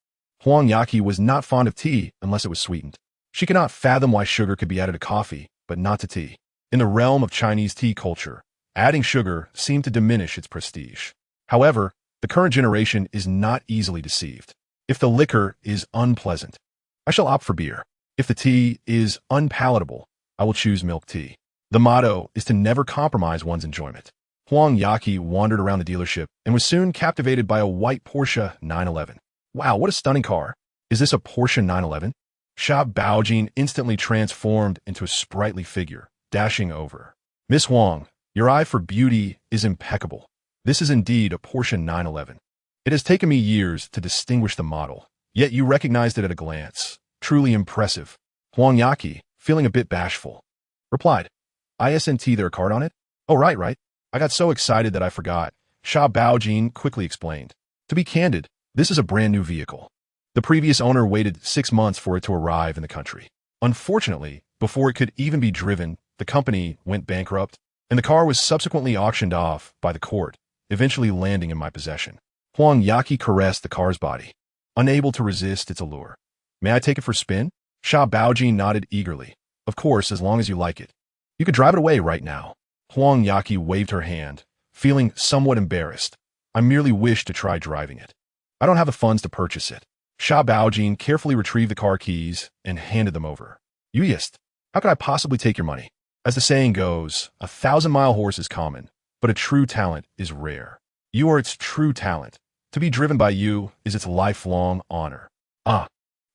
[SPEAKER 1] Huang Yaqi was not fond of tea unless it was sweetened. She could not fathom why sugar could be added to coffee, but not to tea. In the realm of Chinese tea culture, adding sugar seemed to diminish its prestige. However, the current generation is not easily deceived. If the liquor is unpleasant, I shall opt for beer. If the tea is unpalatable, I will choose milk tea. The motto is to never compromise one's enjoyment. Huang Yaqi wandered around the dealership and was soon captivated by a white Porsche 911. Wow, what a stunning car. Is this a Porsche 911? Sha Baojin instantly transformed into a sprightly figure, dashing over. Miss Huang, your eye for beauty is impeccable. This is indeed a Porsche 911. It has taken me years to distinguish the model, yet you recognized it at a glance. Truly impressive. Huang Yaqi, feeling a bit bashful, replied, Isn't there a card on it? Oh, right. I got so excited that I forgot. Sha Baojin quickly explained. To be candid, this is a brand new vehicle. The previous owner waited 6 months for it to arrive in the country. Unfortunately, before it could even be driven, the company went bankrupt, and the car was subsequently auctioned off by the court, eventually landing in my possession. Huang Yaqi caressed the car's body, unable to resist its allure. May I take it for a spin? Sha Baojin nodded eagerly. Of course, as long as you like it. You could drive it away right now. Huang Yaqi waved her hand, feeling somewhat embarrassed. I merely wish to try driving it. I don't have the funds to purchase it. Sha Baojin carefully retrieved the car keys and handed them over. Yuyist, how could I possibly take your money? As the saying goes, 1,000-mile horse is common, but a true talent is rare. You are its true talent. To be driven by you is its lifelong honor. Ah,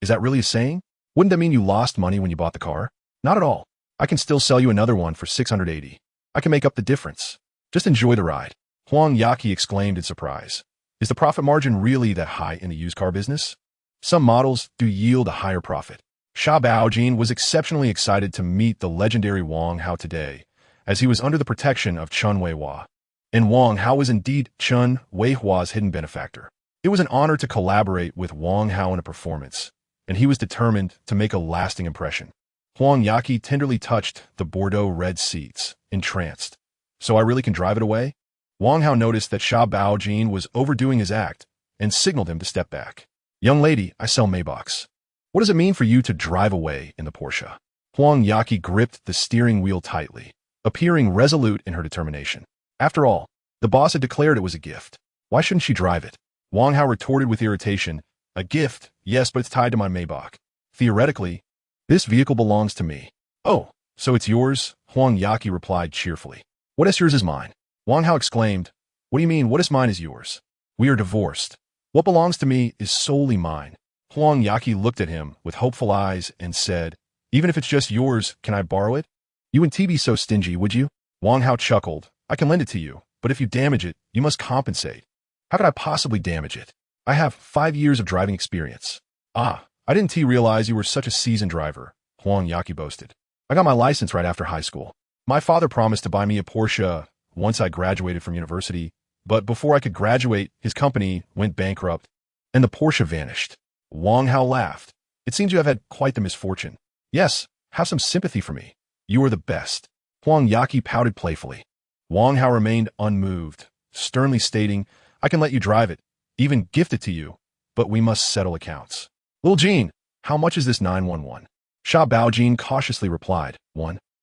[SPEAKER 1] is that really a saying? Wouldn't that mean you lost money when you bought the car? Not at all. I can still sell you another one for 680. I can make up the difference. Just enjoy the ride. Huang Yaqi exclaimed in surprise. Is the profit margin really that high in the used car business? Some models do yield a higher profit. Sha Baojin was exceptionally excited to meet the legendary Wang Hao today, as he was under the protection of Chun Weihua. And Wang Hao was indeed Chun Weihua's hidden benefactor. It was an honor to collaborate with Wang Hao in a performance, and he was determined to make a lasting impression. Huang Yaqi tenderly touched the Bordeaux red seats, entranced. So I really can drive it away? Wang Hao noticed that Sha Baojin was overdoing his act and signaled him to step back. Young lady, I sell Maybachs. What does it mean for you to drive away in the Porsche? Huang Yaqi gripped the steering wheel tightly, appearing resolute in her determination. After all, the boss had declared it was a gift. Why shouldn't she drive it? Wang Hao retorted with irritation. A gift, yes, but it's tied to my Maybach. Theoretically, this vehicle belongs to me. Oh, so it's yours? Huang Yaqi replied cheerfully. What is yours is mine. Wang Hao exclaimed. What do you mean, what is mine is yours? We are divorced. What belongs to me is solely mine. Huang Yaqi looked at him with hopeful eyes and said, Even if it's just yours, can I borrow it? You wouldn't be so stingy, would you? Wang Hao chuckled. I can lend it to you, but if you damage it, you must compensate. How could I possibly damage it? I have 5 years of driving experience. Ah, I didn't realize you were such a seasoned driver, Huang Yaqi boasted. I got my license right after high school. My father promised to buy me a Porsche once I graduated from university, but before I could graduate, his company went bankrupt, and the Porsche vanished. Wang Hao laughed. It seems you have had quite the misfortune. Yes, have some sympathy for me. You are the best. Huang Yaqi pouted playfully. Wang Hao remained unmoved, sternly stating, I can let you drive it, even gift it to you, but we must settle accounts. Little Jean, how much is this 911? Sha Baojin cautiously replied,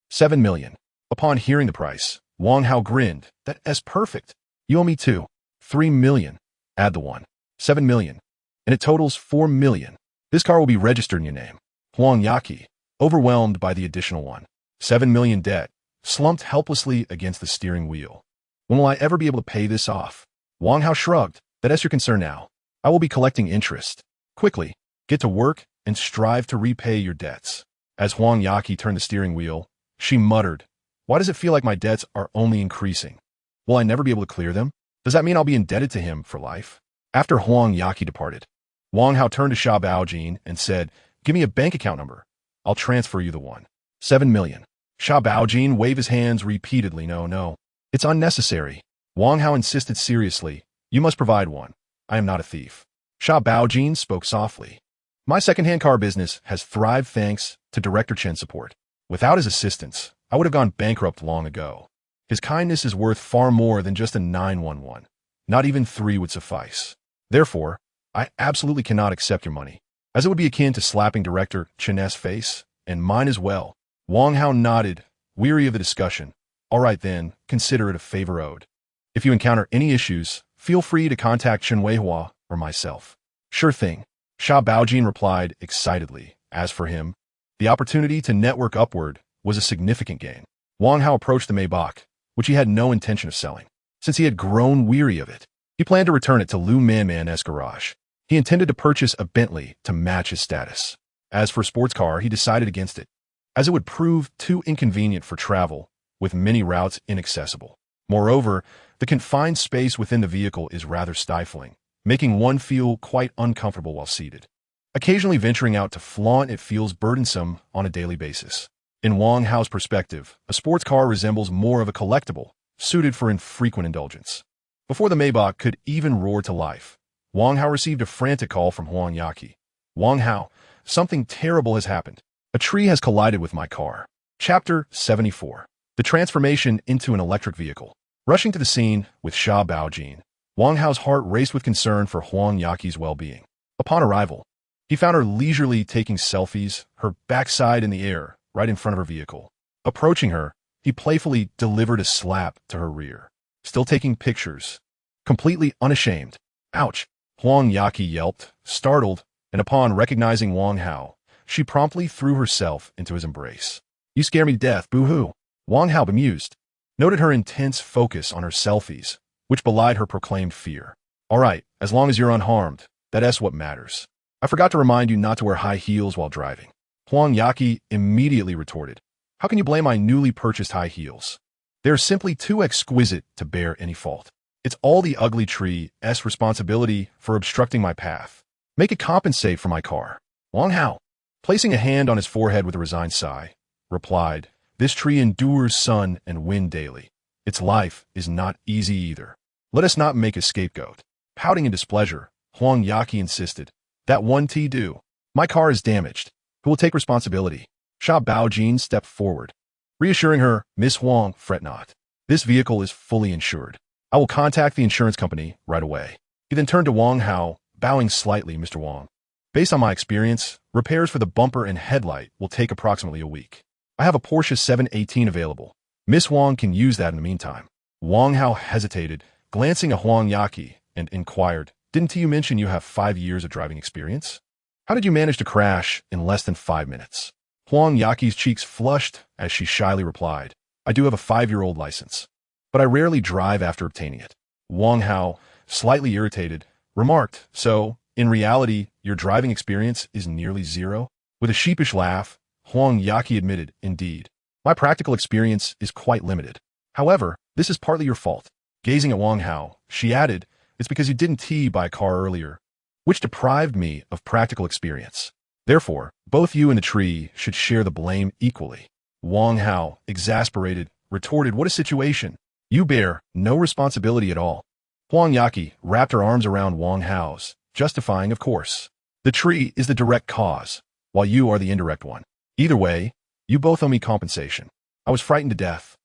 [SPEAKER 1] 7 million. Upon hearing the price, Wang Hao grinned. That's perfect. You owe me 3 million. Add the 7 million. And it totals 4 million. This car will be registered in your name. Huang Yaqi, overwhelmed by the additional 7 million debt, slumped helplessly against the steering wheel. When will I ever be able to pay this off? Wang Hao shrugged. That's your concern now. I will be collecting interest. Quickly, get to work and strive to repay your debts. As Huang Yaqi turned the steering wheel, she muttered, Why does it feel like my debts are only increasing? Will I never be able to clear them? Does that mean I'll be indebted to him for life? After Huang Yaqi departed, Wang Hao turned to Sha Baojin and said, Give me a bank account number. I'll transfer you the one. 7 million. Sha Baojin waved his hands repeatedly. No. It's unnecessary. Wang Hao insisted seriously. You must provide one. I am not a thief. Sha Baojin spoke softly. My second-hand car business has thrived thanks to Director Chen's support. Without his assistance, I would have gone bankrupt long ago. His kindness is worth far more than just a 911. Not even 3 would suffice. Therefore, I absolutely cannot accept your money, as it would be akin to slapping Director Chen's face, and mine as well. Wang Hao nodded, weary of the discussion. All right then, consider it a favor owed. If you encounter any issues, feel free to contact Chen Weihua or myself. Sure thing. Sha Baojin replied excitedly. As for him, the opportunity to network upward was a significant gain. Wang Hao approached the Maybach, which he had no intention of selling, since he had grown weary of it. He planned to return it to Lu Manman's garage. He intended to purchase a Bentley to match his status. As for a sports car, he decided against it, as it would prove too inconvenient for travel, with many routes inaccessible. Moreover, the confined space within the vehicle is rather stifling, making one feel quite uncomfortable while seated. Occasionally venturing out to flaunt it feels burdensome on a daily basis. In Wang Hao's perspective, a sports car resembles more of a collectible, suited for infrequent indulgence. Before the Maybach could even roar to life, Wang Hao received a frantic call from Huang Yaqi. Wang Hao, something terrible has happened. A tree has collided with my car. Chapter 74. The transformation into an electric vehicle. Rushing to the scene with Sha Baojin, Wang Hao's heart raced with concern for Huang Yaqi's well-being. Upon arrival, he found her leisurely taking selfies, her backside in the air, right in front of her vehicle. Approaching her, he playfully delivered a slap to her rear. Still taking pictures. Completely unashamed. Ouch! Huang Yaqi yelped, startled, and upon recognizing Wang Hao, she promptly threw herself into his embrace. You scare me to death, boo-hoo. Wang Hao, bemused, noted her intense focus on her selfies, which belied her proclaimed fear. All right, as long as you're unharmed, that's what matters. I forgot to remind you not to wear high heels while driving. Huang Yaqi immediately retorted. How can you blame my newly purchased high heels? They're simply too exquisite to bear any fault. It's all the ugly tree's responsibility for obstructing my path. Make it compensate for my car. Wang Hao, placing a hand on his forehead with a resigned sigh, replied, This tree endures sun and wind daily. Its life is not easy either. Let us not make a scapegoat. Pouting in displeasure, Huang Yaqi insisted. That one tea do. My car is damaged. Who will take responsibility? Sha Baojin stepped forward, reassuring her, Miss Huang, fret not. This vehicle is fully insured. I will contact the insurance company right away. He then turned to Wang Hao, bowing slightly, Mr. Wang. Based on my experience, repairs for the bumper and headlight will take approximately a week. I have a Porsche 718 available. Miss Wang can use that in the meantime. Wang Hao hesitated, glancing at Huang Yaqi, and inquired, Didn't you mention you have 5 years of driving experience? How did you manage to crash in less than 5 minutes? Huang Yaqi's cheeks flushed as she shyly replied, I do have a 5-year-old license, but I rarely drive after obtaining it. Wang Hao, slightly irritated, remarked, So, in reality, your driving experience is nearly zero? With a sheepish laugh, Huang Yaqi admitted, Indeed. My practical experience is quite limited. However, this is partly your fault. Gazing at Wang Hao, she added, It's because you didn't buy a car earlier, which deprived me of practical experience. Therefore, both you and the tree should share the blame equally. Wang Hao, exasperated, retorted, What a situation. You bear no responsibility at all. Huang Yaqi wrapped her arms around Wang Hao's, justifying, of course. The tree is the direct cause, while you are the indirect one. Either way, you both owe me compensation. I was frightened to death.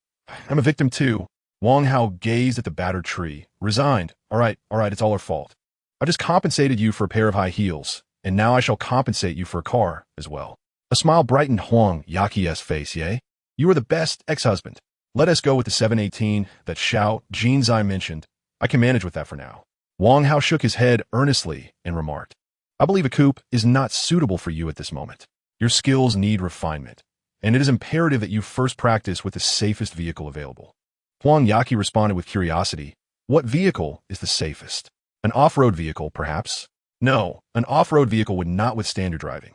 [SPEAKER 1] I'm a victim too. Wang Hao gazed at the battered tree, resigned. All right, it's all our fault. I just compensated you for a pair of high heels, and now I shall compensate you for a car as well. A smile brightened Huang Yaqi's face, yea? You are the best ex-husband. Let us go with the 718 that Xiao Jinzai mentioned. I can manage with that for now. Wang Hao shook his head earnestly and remarked, I believe a coupe is not suitable for you at this moment. Your skills need refinement, and it is imperative that you first practice with the safest vehicle available. Huang Yaqi responded with curiosity, What vehicle is the safest? An off-road vehicle, perhaps? No, an off-road vehicle would not withstand your driving.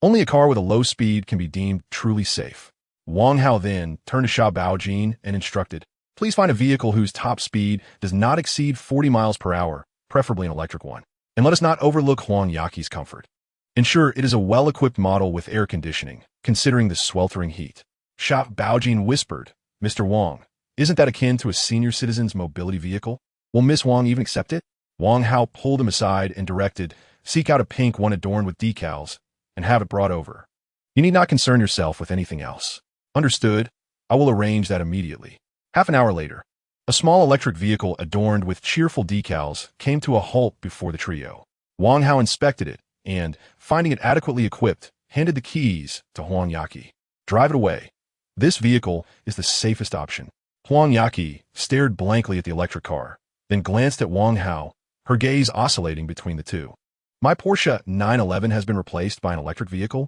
[SPEAKER 1] Only a car with a low speed can be deemed truly safe. Wang Hao then turned to Sha Baojin and instructed, Please find a vehicle whose top speed does not exceed 40 miles per hour, preferably an electric one. And let us not overlook Huang Yaqi's comfort. Ensure it is a well-equipped model with air conditioning, considering the sweltering heat. Shop Baojin whispered, Mr. Wang, isn't that akin to a senior citizen's mobility vehicle? Will Miss Wang even accept it? Wang Hao pulled him aside and directed, seek out a pink one adorned with decals, and have it brought over. You need not concern yourself with anything else. Understood. I will arrange that immediately. Half an hour later, a small electric vehicle adorned with cheerful decals came to a halt before the trio. Wang Hao inspected it and, finding it adequately equipped, handed the keys to Huang Yaqi. Drive it away. This vehicle is the safest option. Huang Yaqi stared blankly at the electric car, then glanced at Wang Hao, her gaze oscillating between the two. My Porsche 911 has been replaced by an electric vehicle?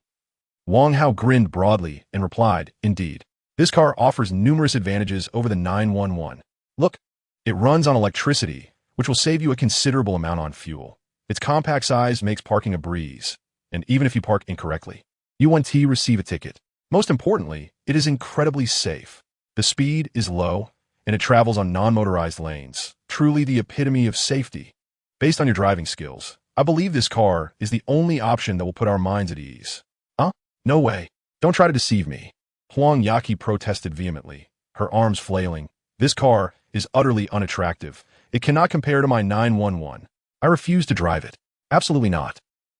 [SPEAKER 1] Wang Hao grinned broadly and replied, indeed. This car offers numerous advantages over the 911. Look, it runs on electricity, which will save you a considerable amount on fuel. Its compact size makes parking a breeze, and even if you park incorrectly, you won't receive a ticket. Most importantly, it is incredibly safe. The speed is low, and it travels on non-motorized lanes, truly the epitome of safety. Based on your driving skills, I believe this car is the only option that will put our minds at ease. Huh? No way. Don't try to deceive me. Huang Yaqi protested vehemently, her arms flailing. This car is utterly unattractive. It cannot compare to my 911. I refuse to drive it. Absolutely not.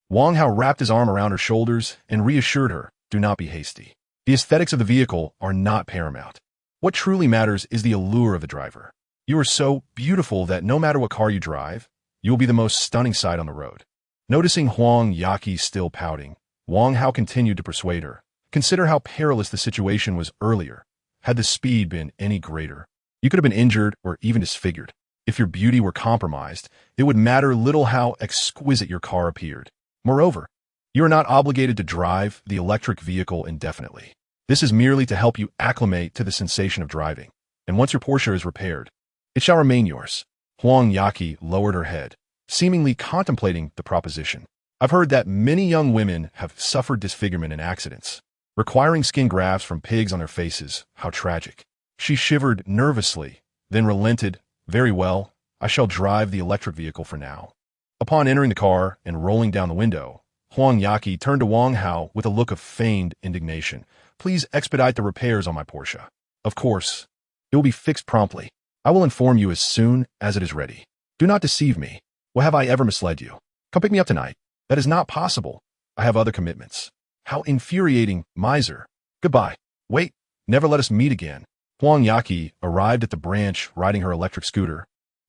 [SPEAKER 1] Wang Hao wrapped his arm around her shoulders and reassured her, do not be hasty. The aesthetics of the vehicle are not paramount. What truly matters is the allure of the driver. You are so beautiful that no matter what car you drive, you will be the most stunning sight on the road. Noticing Huang Yaqi still pouting, Wang Hao continued to persuade her. Consider how perilous the situation was earlier. Had the speed been any greater, you could have been injured or even disfigured. If your beauty were compromised, it would matter little how exquisite your car appeared. Moreover, you are not obligated to drive the electric vehicle indefinitely. This is merely to help you acclimate to the sensation of driving, and once your Porsche is repaired, it shall remain yours. Huang Yaqi lowered her head, seemingly contemplating the proposition. I've heard that many young women have suffered disfigurement in accidents, requiring skin grafts from pigs on their faces. How tragic. She shivered nervously, then relented. Very well, I shall drive the electric vehicle for now. Upon entering the car and rolling down the window, Huang Yaqi turned to Wang Hao with a look of feigned indignation. Please expedite the repairs on my Porsche. Of course, it will be fixed promptly. I will inform you as soon as it is ready. Do not deceive me. Well, have I ever misled you? Come pick me up tonight. That is not possible. I have other commitments. How infuriating, miser. Goodbye. Wait, never let us meet again. Huang Yaqi arrived at the branch riding her electric scooter,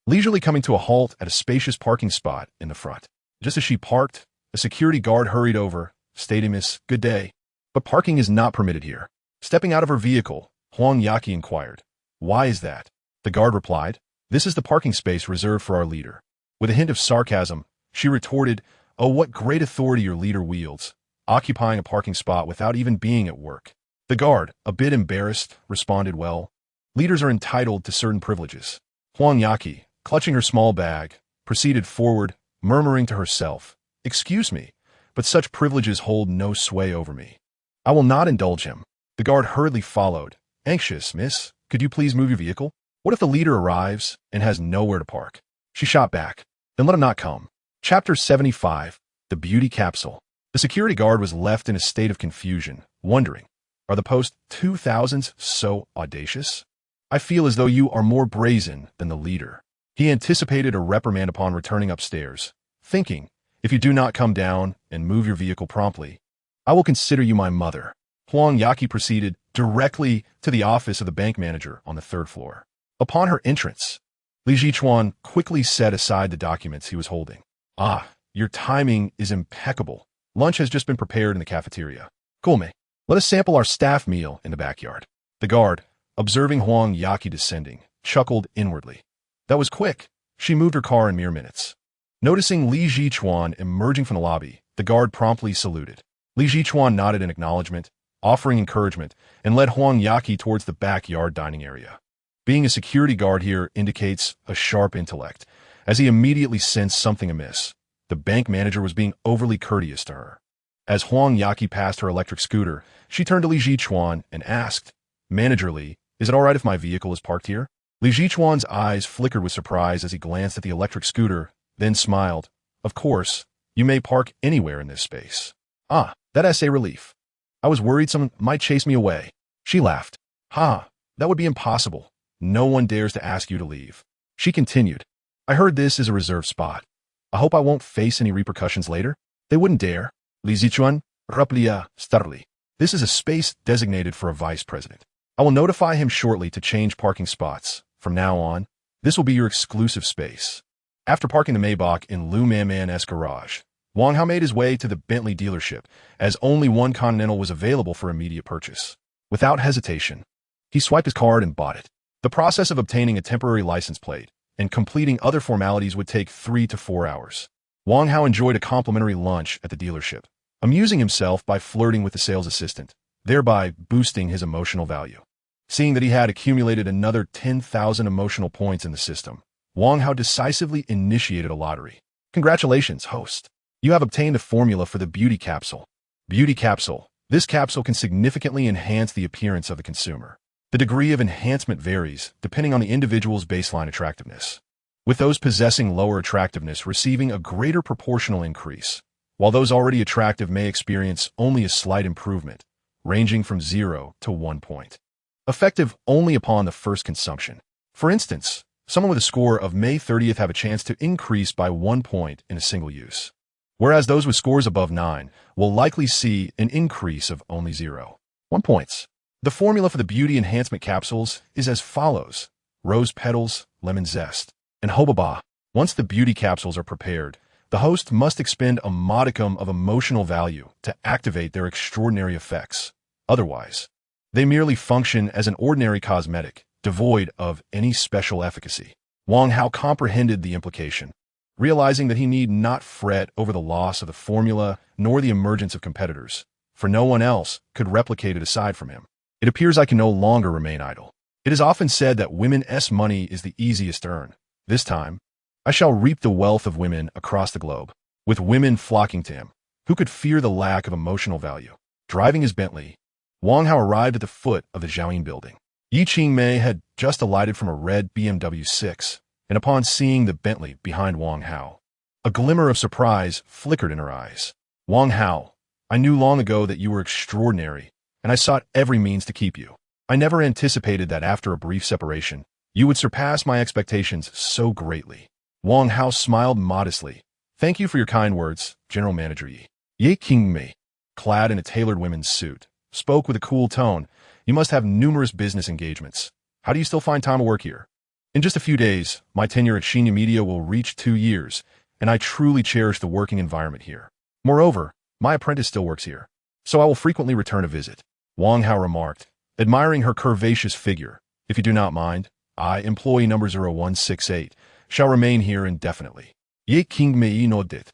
[SPEAKER 1] leisurely coming to a halt at a spacious parking spot in the front. Just as she parked, a security guard hurried over, stating, Miss, good day. But parking is not permitted here. Stepping out of her vehicle, Huang Yaqi inquired, why is that? The guard replied, this is the parking space reserved for our leader. With a hint of sarcasm, she retorted, oh, what great authority your leader wields, occupying a parking spot without even being at work. The guard, a bit embarrassed, responded, well, leaders are entitled to certain privileges. Huang Yaqi, clutching her small bag, proceeded forward, murmuring to herself, excuse me, but such privileges hold no sway over me. I will not indulge him. The guard hurriedly followed. Anxious, miss, could you please move your vehicle? What if the leader arrives and has nowhere to park? She shot back. Then let him not come. Chapter 75, The Beauty Capsule. The security guard was left in a state of confusion, wondering, are the post-2000s so audacious? I feel as though you are more brazen than the leader. He anticipated a reprimand upon returning upstairs, thinking, if you do not come down and move your vehicle promptly, I will consider you my mother. Huang Yaqi proceeded directly to the office of the bank manager on the third floor. Upon her entrance, Li Jichuan quickly set aside the documents he was holding. Ah, your timing is impeccable. Lunch has just been prepared in the cafeteria. Cool. Let us sample our staff meal in the backyard. The guard, observing Huang Yaqi descending, chuckled inwardly. That was quick. She moved her car in mere minutes. Noticing Li Jichuan emerging from the lobby, the guard promptly saluted. Li Jichuan nodded in acknowledgement, offering encouragement, and led Huang Yaqi towards the backyard dining area. Being a security guard here indicates a sharp intellect, as he immediately sensed something amiss. The bank manager was being overly courteous to her. As Huang Yaqi passed her electric scooter, she turned to Li Jichuan and asked, Manager Li, is it all right if my vehicle is parked here? Li Jichuan's eyes flickered with surprise as he glanced at the electric scooter, then smiled. Of course, You may park anywhere in this space. Ah, that's a relief. I was worried someone might chase me away. She laughed. Ha, that would be impossible. No one dares to ask you to leave. She continued. I heard this is a reserved spot. I hope I won't face any repercussions later. They wouldn't dare. Li Zichuan, Raplia, Starli. This is a space designated for a vice president. I will notify him shortly to change parking spots. From now on, this will be your exclusive space. After parking the Maybach in Lu Man's garage, Wang Hao made his way to the Bentley dealership, as only one Continental was available for immediate purchase. Without hesitation, he swiped his card and bought it. The process of obtaining a temporary license plate and completing other formalities would take 3 to 4 hours. Wang Hao enjoyed a complimentary lunch at the dealership, amusing himself by flirting with the sales assistant, thereby boosting his emotional value. Seeing that he had accumulated another 10,000 emotional points in the system, Wang Hao decisively initiated a lottery. Congratulations, host. You have obtained a formula for the beauty capsule. Beauty capsule. This capsule can significantly enhance the appearance of the consumer. The degree of enhancement varies depending on the individual's baseline attractiveness, with those possessing lower attractiveness receiving a greater proportional increase, while those already attractive may experience only a slight improvement, ranging from 0 to 1 point. Effective only upon the first consumption. For instance, someone with a score of May 30th have a chance to increase by 1 point in a single use, whereas those with scores above 9 will likely see an increase of only 0.1 points. The formula for the beauty enhancement capsules is as follows: rose petals, lemon zest, and jojoba. Once the beauty capsules are prepared, the host must expend a modicum of emotional value to activate their extraordinary effects. Otherwise, they merely function as an ordinary cosmetic, devoid of any special efficacy. Wang Hao comprehended the implication, realizing that he need not fret over the loss of the formula nor the emergence of competitors, for no one else could replicate it aside from him. It appears I can no longer remain idle. It is often said that women's money is the easiest to earn. This time, I shall reap the wealth of women across the globe, with women flocking to him. Who could fear the lack of emotional value? Driving his Bentley, Wang Hao arrived at the foot of the Zhaoyin building. Yi Qingmei had just alighted from a red BMW 6, and upon seeing the Bentley behind Wang Hao, a glimmer of surprise flickered in her eyes. Wang Hao, I knew long ago that you were extraordinary, and I sought every means to keep you. I never anticipated that after a brief separation, you would surpass my expectations so greatly. Wang Hao smiled modestly. Thank you for your kind words, General Manager Yi. Ye Qingmei, clad in a tailored women's suit, spoke with a cool tone. You must have numerous business engagements. How do you still find time to work here? In just a few days, my tenure at Shinya Media will reach 2 years, and I truly cherish the working environment here. Moreover, my apprentice still works here, so I will frequently return a visit. Wang Hao remarked, admiring her curvaceous figure. If you do not mind, I, employee number 0168, shall remain here indefinitely. Ye Qingmei nodded,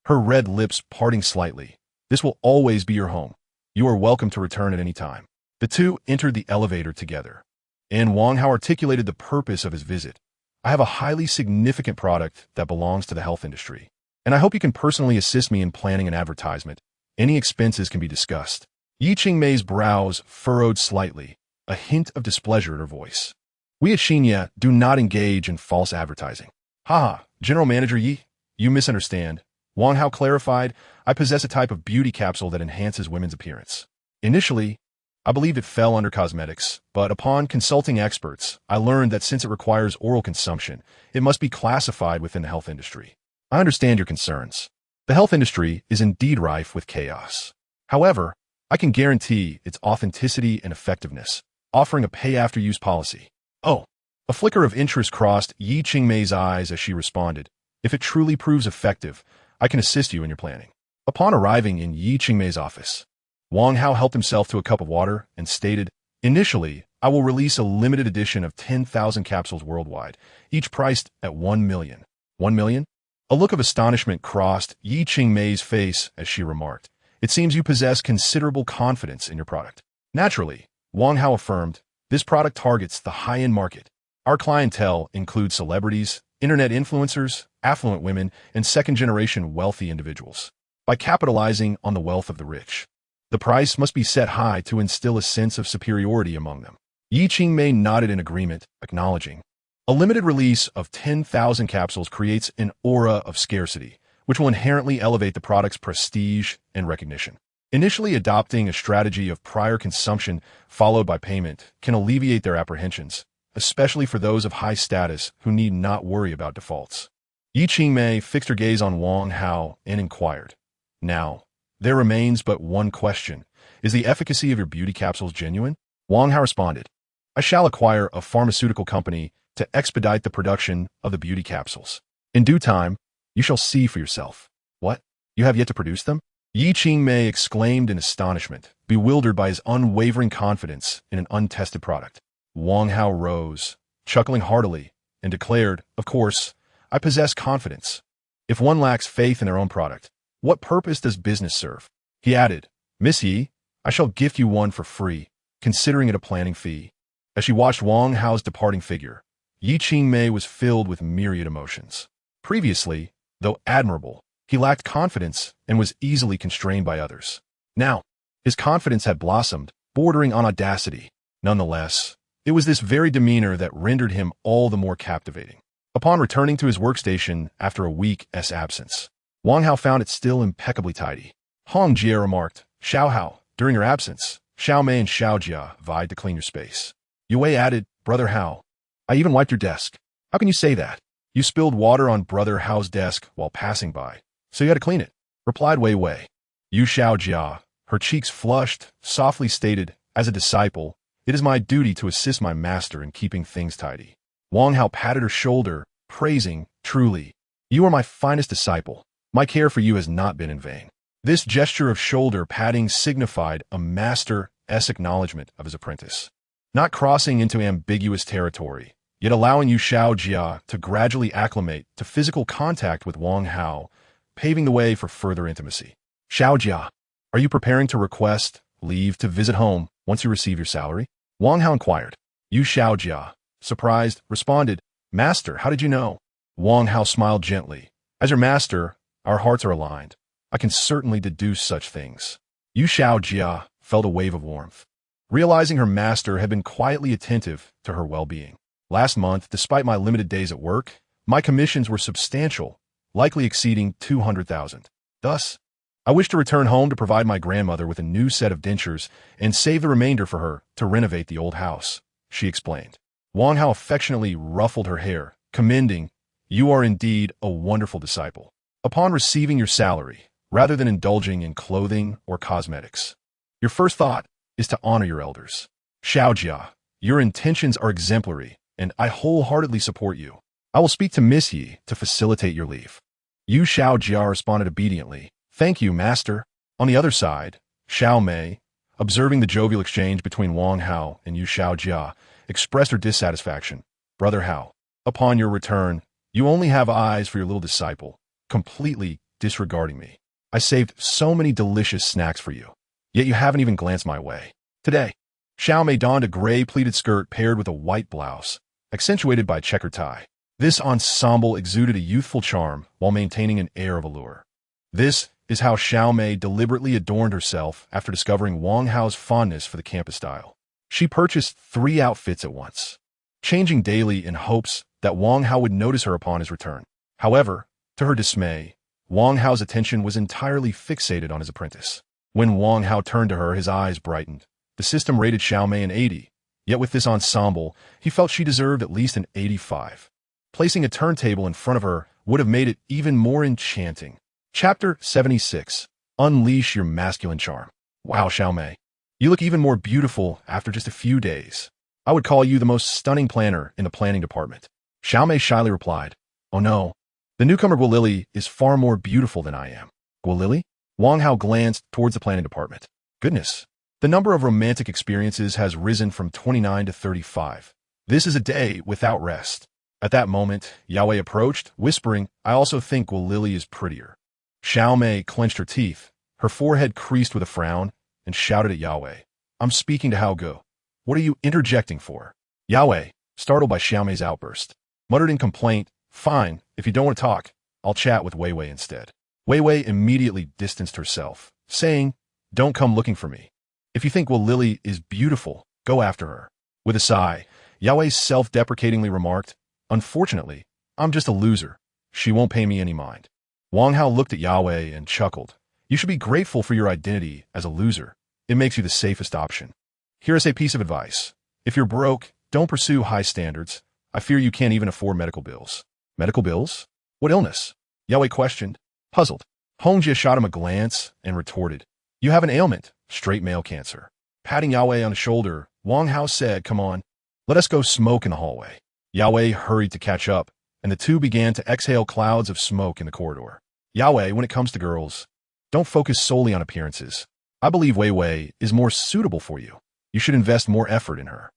[SPEAKER 1] her red lips parting slightly. This will always be your home. You are welcome to return at any time. The two entered the elevator together, and Wang Hao articulated the purpose of his visit. I have a highly significant product that belongs to the health industry, and I hope you can personally assist me in planning an advertisement. Any expenses can be discussed. Yi Qingmei's brows furrowed slightly, a hint of displeasure in her voice. We at Shinya do not engage in false advertising. Haha, General Manager Yi, you misunderstand. Wang Hao clarified, I possess a type of beauty capsule that enhances women's appearance. Initially, I believed it fell under cosmetics, but upon consulting experts, I learned that since it requires oral consumption, it must be classified within the health industry. I understand your concerns. The health industry is indeed rife with chaos. However, I can guarantee its authenticity and effectiveness, offering a pay-after-use policy. Oh, a flicker of interest crossed Yi Qingmei's eyes as she responded. If it truly proves effective, I can assist you in your planning. Upon arriving in Yi Qingmei's office, Wang Hao helped himself to a cup of water and stated, initially, I will release a limited edition of 10,000 capsules worldwide, each priced at 1 million. 1 million? A look of astonishment crossed Yi Qingmei's face as she remarked, it seems you possess considerable confidence in your product. Naturally, Wang Hao affirmed, this product targets the high-end market. Our clientele includes celebrities, internet influencers, affluent women, and second-generation wealthy individuals. By capitalizing on the wealth of the rich, the price must be set high to instill a sense of superiority among them. Yi Qingmei nodded in agreement, acknowledging, a limited release of 10,000 capsules creates an aura of scarcity, which will inherently elevate the product's prestige and recognition. Initially adopting a strategy of prior consumption followed by payment can alleviate their apprehensions, especially for those of high status who need not worry about defaults. Yi Qingmei fixed her gaze on Wang Hao and inquired, "Now, there remains but one question. Is the efficacy of your beauty capsules genuine?" Wang Hao responded, "I shall acquire a pharmaceutical company to expedite the production of the beauty capsules. In due time, you shall see for yourself." "What? You have yet to produce them?" Yi Qingmei exclaimed in astonishment, bewildered by his unwavering confidence in an untested product. Wang Hao rose, chuckling heartily, and declared, "Of course, I possess confidence. If one lacks faith in their own product, what purpose does business serve?" He added, "Miss Yi, I shall gift you one for free, considering it a planning fee." As she watched Wang Hao's departing figure, Yi Qingmei was filled with myriad emotions. Previously, though admirable, he lacked confidence and was easily constrained by others. Now, his confidence had blossomed, bordering on audacity. Nonetheless, it was this very demeanor that rendered him all the more captivating. Upon returning to his workstation after a week's absence, Wang Hao found it still impeccably tidy. Hong Jie remarked, "Xiao Hao, during your absence, Xiao Mei and Xiao Jia vied to clean your space." Yue added, "Brother Hao, I even wiped your desk." "How can you say that? You spilled water on Brother Hao's desk while passing by, so you had to clean it," replied Wei Wei. Yu Xiao Jia, her cheeks flushed, softly stated, "As a disciple, it is my duty to assist my master in keeping things tidy." Wang Hao patted her shoulder, praising, "Truly, you are my finest disciple. My care for you has not been in vain." This gesture of shoulder patting signified a master's acknowledgement of his apprentice, not crossing into ambiguous territory, yet allowing Yu Xiao Jia to gradually acclimate to physical contact with Wang Hao, paving the way for further intimacy. "Xiao Jia, are you preparing to request leave to visit home once you receive your salary?" Wang Hao inquired. Yu Xiao Jia, surprised, responded, "Master, how did you know?" Wang Hao smiled gently. "As your master, our hearts are aligned. I can certainly deduce such things." Yu Xiao Jia felt a wave of warmth, realizing her master had been quietly attentive to her well-being. "Last month, despite my limited days at work, my commissions were substantial, likely exceeding 200,000. Thus, I wish to return home to provide my grandmother with a new set of dentures and save the remainder for her to renovate the old house," she explained. Wang Hao affectionately ruffled her hair, commending, "You are indeed a wonderful disciple. Upon receiving your salary, rather than indulging in clothing or cosmetics, your first thought is to honor your elders. Xiao Jia, your intentions are exemplary, and I wholeheartedly support you. I will speak to Miss Yi to facilitate your leave." Yu Xiao Jia responded obediently, "Thank you, master." On the other side, Xiao Mei, observing the jovial exchange between Wang Hao and Yu Xiao Jia, expressed her dissatisfaction. "Brother Hao, upon your return, you only have eyes for your little disciple, completely disregarding me. I saved so many delicious snacks for you, yet you haven't even glanced my way." Today, Xiao Mei donned a gray pleated skirt paired with a white blouse, accentuated by a checkered tie. This ensemble exuded a youthful charm while maintaining an air of allure. This is how Xiao Mei deliberately adorned herself after discovering Wang Hao's fondness for the campus style. She purchased 3 outfits at once, changing daily in hopes that Wang Hao would notice her upon his return. However, to her dismay, Wang Hao's attention was entirely fixated on his apprentice. When Wang Hao turned to her, his eyes brightened. The system rated Xiao Mei an 80, yet with this ensemble, he felt she deserved at least an 85. Placing a turntable in front of her would have made it even more enchanting. Chapter 76. Unleash your masculine charm. "Wow, Xiao Mei, you look even more beautiful after just a few days. I would call you the most stunning planner in the planning department." Xiao Mei shyly replied, "Oh no, the newcomer Guolili is far more beautiful than I am." "Guolili?" Wang Hao glanced towards the planning department. "Goodness, the number of romantic experiences has risen from 29 to 35. This is a day without rest." At that moment, Yahweh approached, whispering, "I also think Guolili is prettier." Xiao Mei clenched her teeth, her forehead creased with a frown, and shouted at Yahweh, "I'm speaking to Hao Ge. What are you interjecting for?" Yahweh, startled by Xiao Mei's outburst, muttered in complaint, "Fine, if you don't want to talk, I'll chat with Wei Wei instead." Wei Wei immediately distanced herself, saying, "Don't come looking for me. If you think Guolili is beautiful, go after her." With a sigh, Yahweh self-deprecatingly remarked, "Unfortunately, I'm just a loser. She won't pay me any mind." Wang Hao looked at Yahweh and chuckled. You should be grateful for your identity as a loser. It makes you the safest option. Here is a piece of advice. If you're broke, don't pursue high standards. I fear you can't even afford medical bills. Medical bills? What illness? Yahweh questioned, puzzled. Hongjia shot him a glance and retorted, you have an ailment, straight male cancer. Patting Yahweh on the shoulder, Wang Hao said, come on, let us go smoke in the hallway. Yahweh hurried to catch up, and the two began to exhale clouds of smoke in the corridor. Yahweh, when it comes to girls, don't focus solely on appearances. I believe Wei Wei is more suitable for you. You should invest more effort in her.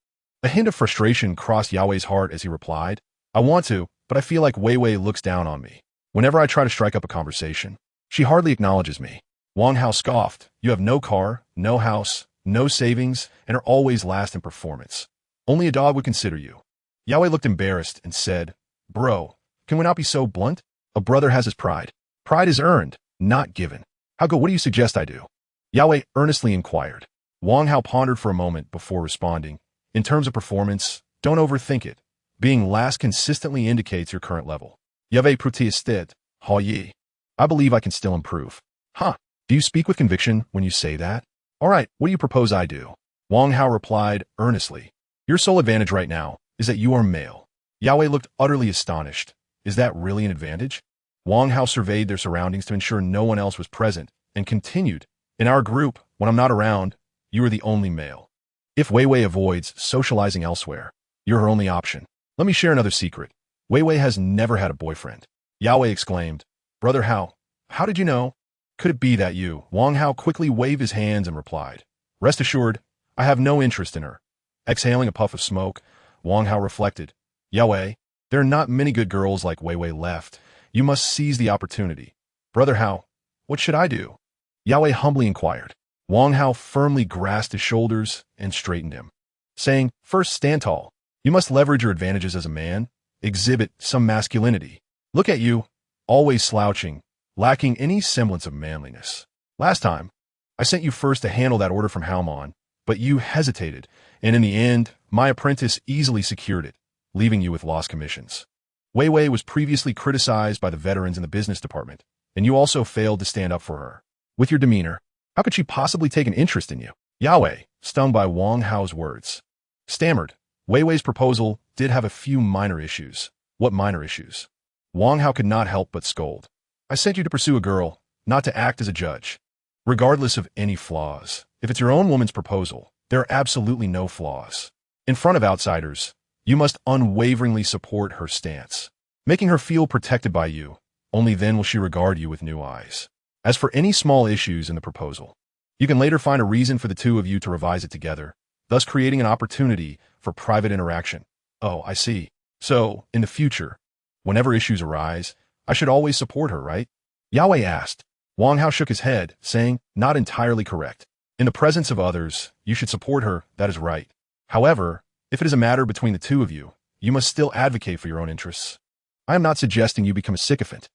[SPEAKER 1] A hint of frustration crossed Yahweh's heart as he replied, I want to, but I feel like Wei Wei looks down on me. Whenever I try to strike up a conversation, she hardly acknowledges me. Wang Hao scoffed, you have no car, no house, no savings, and are always last in performance. Only a dog would consider you. Yahweh looked embarrassed and said, bro, can we not be so blunt? A brother has his pride. Pride is earned, not given. How go, what do you suggest I do? Yahweh earnestly inquired. Wang Hao pondered for a moment before responding. In terms of performance, don't overthink it. Being last consistently indicates your current level. Yahweh protested, ha ye. I believe I can still improve. Huh, do you speak with conviction when you say that? All right, what do you propose I do? Wang Hao replied earnestly. Your sole advantage right now is that you are male. Yahweh looked utterly astonished. Is that really an advantage? Wang Hao surveyed their surroundings to ensure no one else was present and continued. In our group, when I'm not around, you are the only male. If Wei Wei avoids socializing elsewhere, you're her only option. Let me share another secret. Wei Wei has never had a boyfriend. Yahweh exclaimed, Brother Hao, how did you know? Could it be that you? Wang Hao quickly waved his hands and replied, rest assured, I have no interest in her. Exhaling a puff of smoke, Wang Hao reflected, Yahweh, there are not many good girls like Wei Wei left. You must seize the opportunity. Brother Hao, what should I do? Yahweh humbly inquired. Wang Hao firmly grasped his shoulders and straightened him, saying, first, stand tall. You must leverage your advantages as a man, exhibit some masculinity. Look at you, always slouching, lacking any semblance of manliness. Last time, I sent you first to handle that order from Haomon, but you hesitated, and in the end, my apprentice easily secured it, leaving you with lost commissions. Wei Wei was previously criticized by the veterans in the business department, and you also failed to stand up for her. With your demeanor, how could she possibly take an interest in you? Yahweh, stung by Wang Hao's words, stammered. Wei Wei's proposal did have a few minor issues. What minor issues? Wang Hao could not help but scold. I sent you to pursue a girl, not to act as a judge. Regardless of any flaws, if it's your own woman's proposal, there are absolutely no flaws. In front of outsiders, you must unwaveringly support her stance, making her feel protected by you. Only then will she regard you with new eyes. As for any small issues in the proposal, you can later find a reason for the two of you to revise it together, thus creating an opportunity for private interaction. Oh, I see. So, in the future, whenever issues arise, I should always support her, right? Yahweh asked. Wang Hao shook his head, saying, not entirely correct. In the presence of others, you should support her, that is right. However, if it is a matter between the two of you, you must still advocate for your own interests. I am not suggesting you become a sycophant.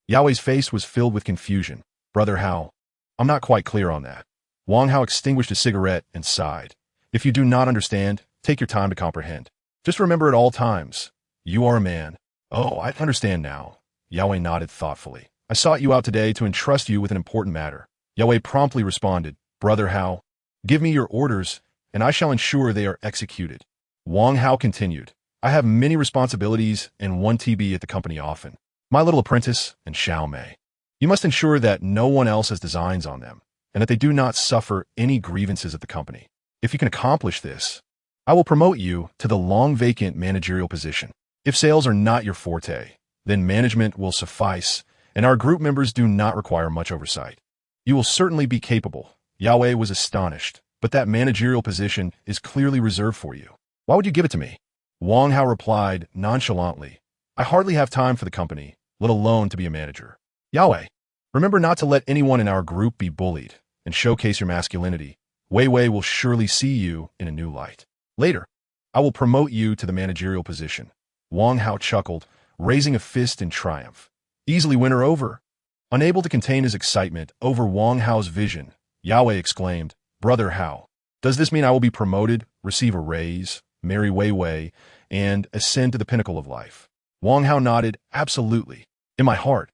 [SPEAKER 1] Yahweh's face was filled with confusion. Brother Hao, I'm not quite clear on that. Wang Hao extinguished his cigarette and sighed. If you do not understand, take your time to comprehend. Just remember at all times, you are a man. Oh, I understand now. Yahweh nodded thoughtfully. I sought you out today to entrust you with an important matter. Yahweh promptly responded, Brother Hao, give me your orders, and I shall ensure they are executed. Wang Hao continued, I have many responsibilities and one TB at the company often. My little apprentice and Xiao Mei. You must ensure that no one else has designs on them, and that they do not suffer any grievances at the company. If you can accomplish this, I will promote you to the long-vacant managerial position. If sales are not your forte, then management will suffice, and our group members do not require much oversight. You will certainly be capable. Yahweh was astonished, but that managerial position is clearly reserved for you. Why would you give it to me? Wang Hao replied nonchalantly, I hardly have time for the company, let alone to be a manager. Yahweh, remember not to let anyone in our group be bullied, and showcase your masculinity. Wei Wei will surely see you in a new light. Later, I will promote you to the managerial position. Wang Hao chuckled, raising a fist in triumph. Easily win her over. Unable to contain his excitement over Wang Hao's vision, Yahweh exclaimed, Brother Hao, does this mean I will be promoted, receive a raise, marry Wei Wei, and ascend to the pinnacle of life? Wang Hao nodded, absolutely. In my heart.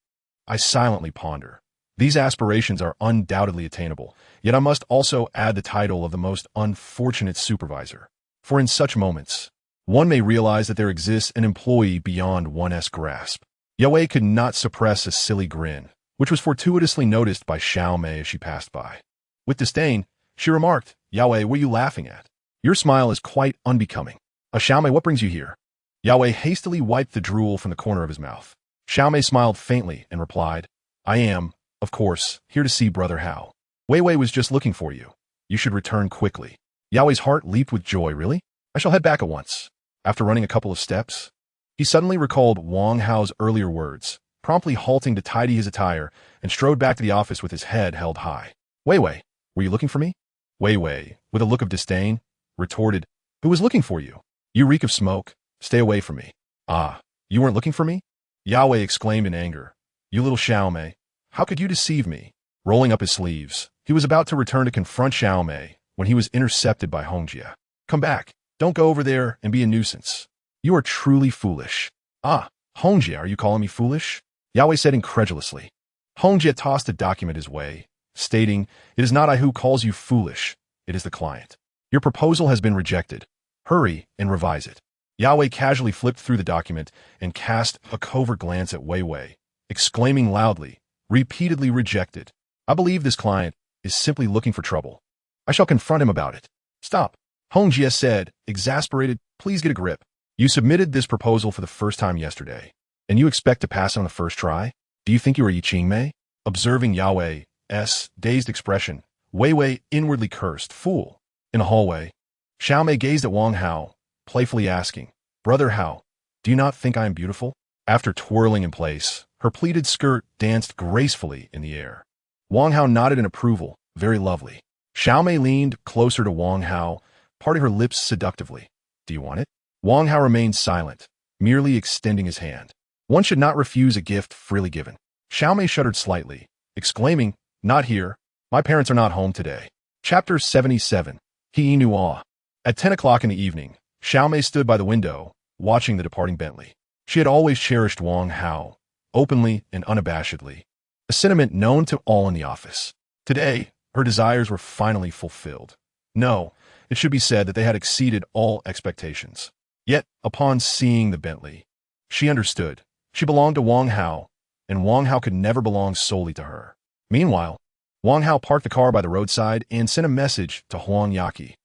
[SPEAKER 1] I silently ponder. These aspirations are undoubtedly attainable, yet I must also add the title of the most unfortunate supervisor. For in such moments, one may realize that there exists an employee beyond one's grasp. Yue could not suppress a silly grin, which was fortuitously noticed by Xiao Mei as she passed by. With disdain, she remarked, "Yue, what are you laughing at? Your smile is quite unbecoming. Xiao Mei, what brings you here?" Yue hastily wiped the drool from the corner of his mouth. Xiao Mei smiled faintly and replied, "I am, of course, here to see Brother Hao. Wei Wei was just looking for you. You should return quickly." Yao's heart leaped with joy. Really? I shall head back at once. After running a couple of steps, he suddenly recalled Wang Hao's earlier words, promptly halting to tidy his attire, and strode back to the office with his head held high. "Wei Wei, were you looking for me?" Wei Wei, with a look of disdain, retorted, "Who was looking for you? You reek of smoke. Stay away from me." "Ah, you weren't looking for me?" Yao exclaimed in anger. "You little Xiao Mei, how could you deceive me?" Rolling up his sleeves, he was about to return to confront Xiao Mei when he was intercepted by Hongjia. "Come back. Don't go over there and be a nuisance. You are truly foolish." "Ah, Hongjia, are you calling me foolish?" Yao said incredulously. Hongjia tossed the document his way, stating, "It is not I who calls you foolish. It is the client. Your proposal has been rejected. Hurry and revise it." Yao casually flipped through the document and cast a covert glance at Wei Wei, exclaiming loudly, "Repeatedly rejected. I believe this client is simply looking for trouble. I shall confront him about it." "Stop," Hongjia said, exasperated. "Please get a grip. You submitted this proposal for the first time yesterday, and you expect to pass it on the first try? Do you think you are Yi Qingmei?" Observing Yao's dazed expression, Wei Wei inwardly cursed, "Fool." In a hallway, Xiao Mei gazed at Wang Hao, playfully asking, "Brother Hao, do you not think I am beautiful?" After twirling in place, her pleated skirt danced gracefully in the air. Wang Hao nodded in approval. "Very lovely." Xiao Mei leaned closer to Wang Hao, parting her lips seductively. "Do you want it?" Wang Hao remained silent, merely extending his hand. One should not refuse a gift freely given. Xiao Mei shuddered slightly, exclaiming, "Not here. My parents are not home today." Chapter 77. He knew awe. At 10 o'clock in the evening, Xiao Mei stood by the window, watching the departing Bentley. She had always cherished Wang Hao, openly and unabashedly, a sentiment known to all in the office. Today, her desires were finally fulfilled. No, it should be said that they had exceeded all expectations. Yet, upon seeing the Bentley, she understood. She belonged to Wang Hao, and Wang Hao could never belong solely to her. Meanwhile, Wang Hao parked the car by the roadside and sent a message to Huang Yaqi.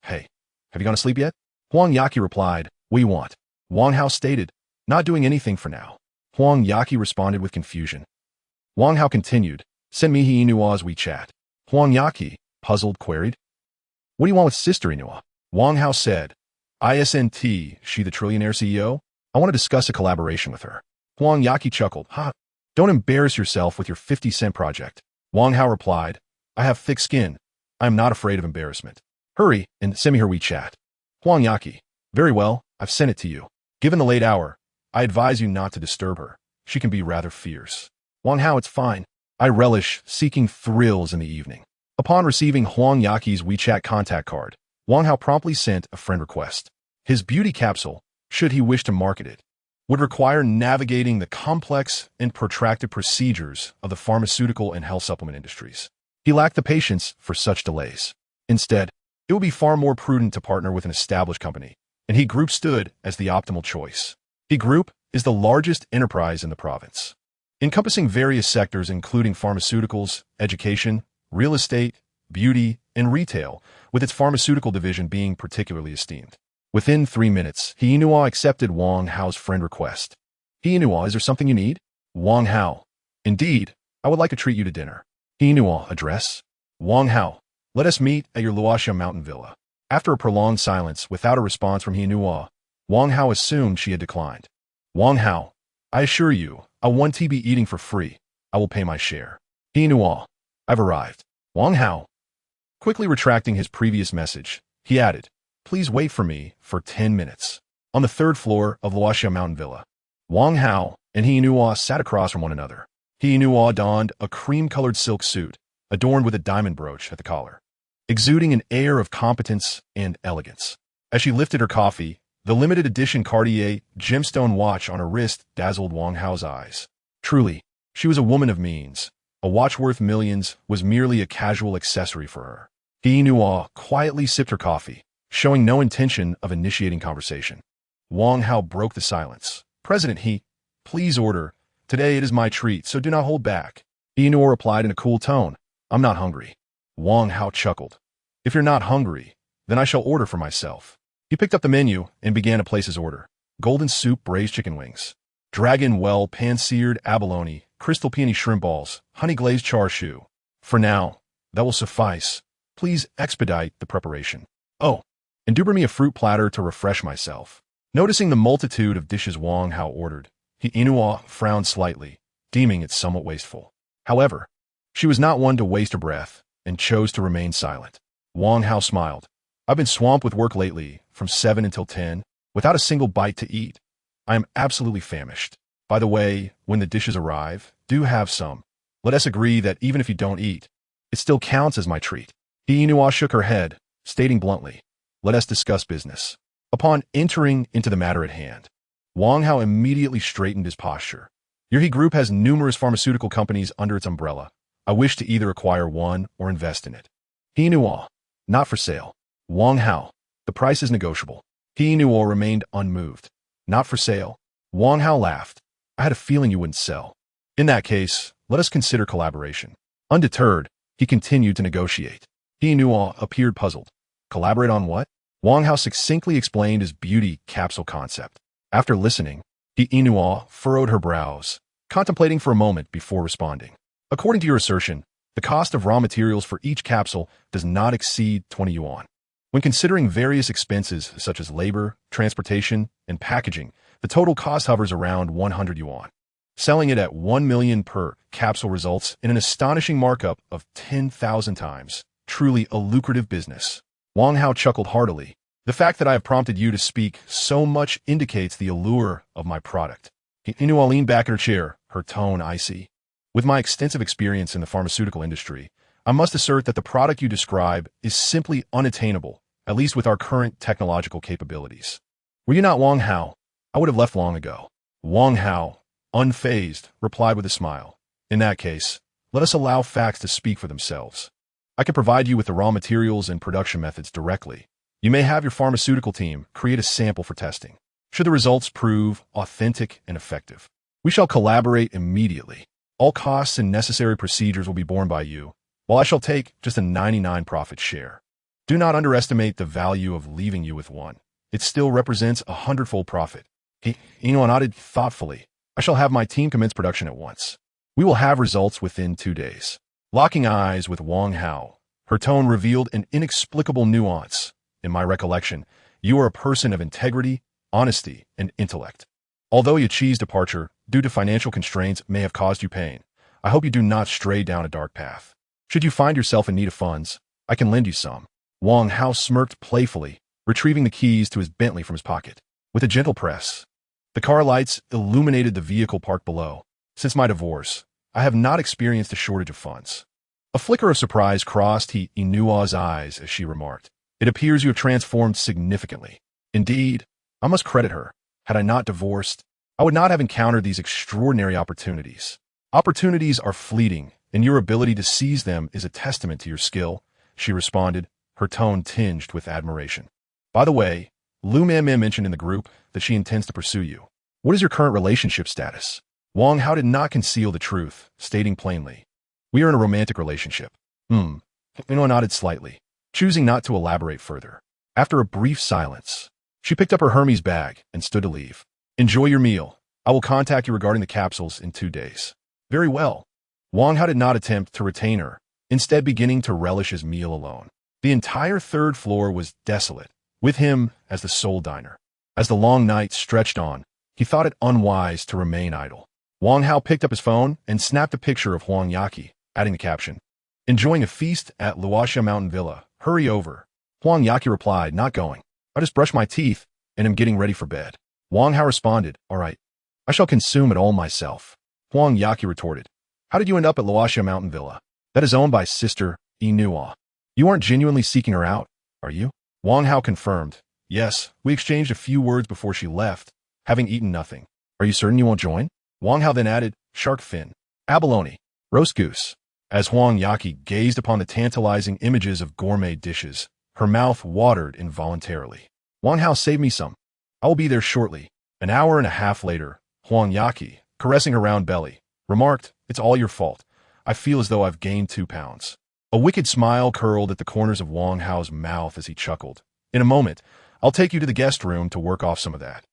[SPEAKER 1] "Hey, have you gone to sleep yet?" Huang Yaqi replied, "What do you want?" Wang Hao stated, "Not doing anything for now." Huang Yaqi responded with confusion. Wang Hao continued, "Send me He Inua's WeChat." Huang Yaqi, puzzled, queried, "What do you want with Sister Inua?" Wang Hao said, "Isn't she the trillionaire CEO? I want to discuss a collaboration with her." Huang Yaqi chuckled, "Ha, don't embarrass yourself with your 50-cent project." Wang Hao replied, "I have thick skin. I am not afraid of embarrassment. Hurry and send me her WeChat." Huang Yaqi, "Very well, I've sent it to you. Given the late hour, I advise you not to disturb her. She can be rather fierce." Wang Hao, "It's fine. I relish seeking thrills in the evening." Upon receiving Huang Yaqi's WeChat contact card, Wang Hao promptly sent a friend request. His beauty capsule, should he wish to market it, would require navigating the complex and protracted procedures of the pharmaceutical and health supplement industries. He lacked the patience for such delays. Instead, it would be far more prudent to partner with an established company, and He Group stood as the optimal choice. He Group is the largest enterprise in the province, encompassing various sectors including pharmaceuticals, education, real estate, beauty, and retail, with its pharmaceutical division being particularly esteemed. Within 3 minutes, He Inua accepted Wang Hao's friend request. "He Inua, is there something you need?" Wang Hao, "Indeed, I would like to treat you to dinner." He Inua, "Address?" Wang Hao, "Let us meet at your Luoxia mountain villa." After a prolonged silence without a response from He Inua, Wang Hao assumed she had declined. Wang Hao, "I assure you, I want to be eating for free. I will pay my share." He Inua, "I've arrived." Wang Hao, quickly retracting his previous message, he added, "Please wait for me for 10 minutes. On the 3rd floor of Luoxia Mountain Villa." Wang Hao and He Inua sat across from one another. He Inua donned a cream-colored silk suit, adorned with a diamond brooch at the collar, exuding an air of competence and elegance. As she lifted her coffee, the limited edition Cartier gemstone watch on her wrist dazzled Wang Hao's eyes. Truly, She was a woman of means. A watch worth millions was merely a casual accessory for her. He Nua quietly sipped her coffee, showing no intention of initiating conversation. Wang Hao broke the silence. President He, please order. Today it is my treat, so do not hold back. Nua replied in a cool tone. I'm not hungry. Wang Hao chuckled. If you're not hungry, then I shall order for myself. He picked up the menu and began to place his order. Golden soup braised chicken wings. Dragon well pan-seared abalone, crystal peony shrimp balls, honey glazed char siu. For now, that will suffice. Please expedite the preparation. Oh, and do bring me a fruit platter to refresh myself. Noticing the multitude of dishes Wang Hao ordered, Inua frowned slightly, deeming it somewhat wasteful. However, she was not one to waste her breath and chose to remain silent. Wang Hao smiled. I've been swamped with work lately, from 7 until 10, without a single bite to eat. I am absolutely famished. By the way, when the dishes arrive, do have some. Let us agree that even if you don't eat, it still counts as my treat. Inua shook her head, stating bluntly, let us discuss business. Upon entering into the matter at hand, Wang Hao immediately straightened his posture. Your He Group has numerous pharmaceutical companies under its umbrella. I wish to either acquire one or invest in it. Inua, not for sale. Wang Hao, the price is negotiable. Inua remained unmoved. Not for sale. Wang Hao laughed. I had a feeling you wouldn't sell. In that case, let us consider collaboration. Undeterred, he continued to negotiate. Inua appeared puzzled. Collaborate on what? Wang Hao succinctly explained his beauty capsule concept. After listening, Inua furrowed her brows, contemplating for a moment before responding. According to your assertion, the cost of raw materials for each capsule does not exceed 20 yuan. When considering various expenses such as labor, transportation, and packaging, the total cost hovers around 100 yuan. Selling it at 1 million per capsule results in an astonishing markup of 10,000 times. Truly a lucrative business. Wang Hao chuckled heartily. The fact that I have prompted you to speak so much indicates the allure of my product. Inua leaned back in her chair, her tone icy. With my extensive experience in the pharmaceutical industry, I must assert that the product you describe is simply unattainable, at least with our current technological capabilities. Were you not Wang Hao? I would have left long ago. Wang Hao, unfazed, replied with a smile. In that case, let us allow facts to speak for themselves. I can provide you with the raw materials and production methods directly. You may have your pharmaceutical team create a sample for testing. Should the results prove authentic and effective, we shall collaborate immediately. All costs and necessary procedures will be borne by you, while I shall take just a 99 profit share. Do not underestimate the value of leaving you with one. It still represents a 100-fold profit. Inua nodded thoughtfully. I shall have my team commence production at once. We will have results within 2 days. Locking eyes with Wang Hao, her tone revealed an inexplicable nuance. In my recollection, you are a person of integrity, honesty, and intellect. Although Yaqi's departure, due to financial constraints, may have caused you pain, I hope you do not stray down a dark path. Should you find yourself in need of funds, I can lend you some. Wang Hao smirked playfully, retrieving the keys to his Bentley from his pocket. With a gentle press, the car lights illuminated the vehicle parked below. Since my divorce, I have not experienced a shortage of funds. A flicker of surprise crossed Inua's eyes as she remarked, it appears you have transformed significantly. Indeed, I must credit her. Had I not divorced, I would not have encountered these extraordinary opportunities. Opportunities are fleeting, and your ability to seize them is a testament to your skill, she responded, her tone tinged with admiration. By the way, Lu Manmin mentioned in the group that she intends to pursue you. What is your current relationship status? Wang Hao did not conceal the truth, stating plainly, we are in a romantic relationship. Inua nodded slightly, choosing not to elaborate further. After a brief silence, she picked up her Hermes bag and stood to leave. Enjoy your meal. I will contact you regarding the capsules in 2 days. Very well. Wang Hao did not attempt to retain her, instead beginning to relish his meal alone. The entire 3rd floor was desolate, with him as the sole diner. As the long night stretched on, he thought it unwise to remain idle. Wang Hao picked up his phone and snapped a picture of Huang Yaqi, adding the caption, enjoying a feast at Luoxia Mountain Villa. Hurry over. Huang Yaqi replied, not going. I just brushed my teeth and am getting ready for bed. Wang Hao responded, all right. I shall consume it all myself. Huang Yaqi retorted, how did you end up at Luoxia Mountain Villa? That is owned by Sister Inua. You aren't genuinely seeking her out, are you? Wang Hao confirmed, yes, we exchanged a few words before she left, having eaten nothing. Are you certain you won't join? Wang Hao then added, shark fin. abalone, roast goose. As Huang Yaqi gazed upon the tantalizing images of gourmet dishes, her mouth watered involuntarily. Wang Hao, save me some. I will be there shortly. An hour and a half later, Huang Yaqi, caressing her round belly, remarked, "It's all your fault. I feel as though I've gained 2 pounds. A wicked smile curled at the corners of Wang Hao's mouth as he chuckled. In a moment, I'll take you to the guest room to work off some of that,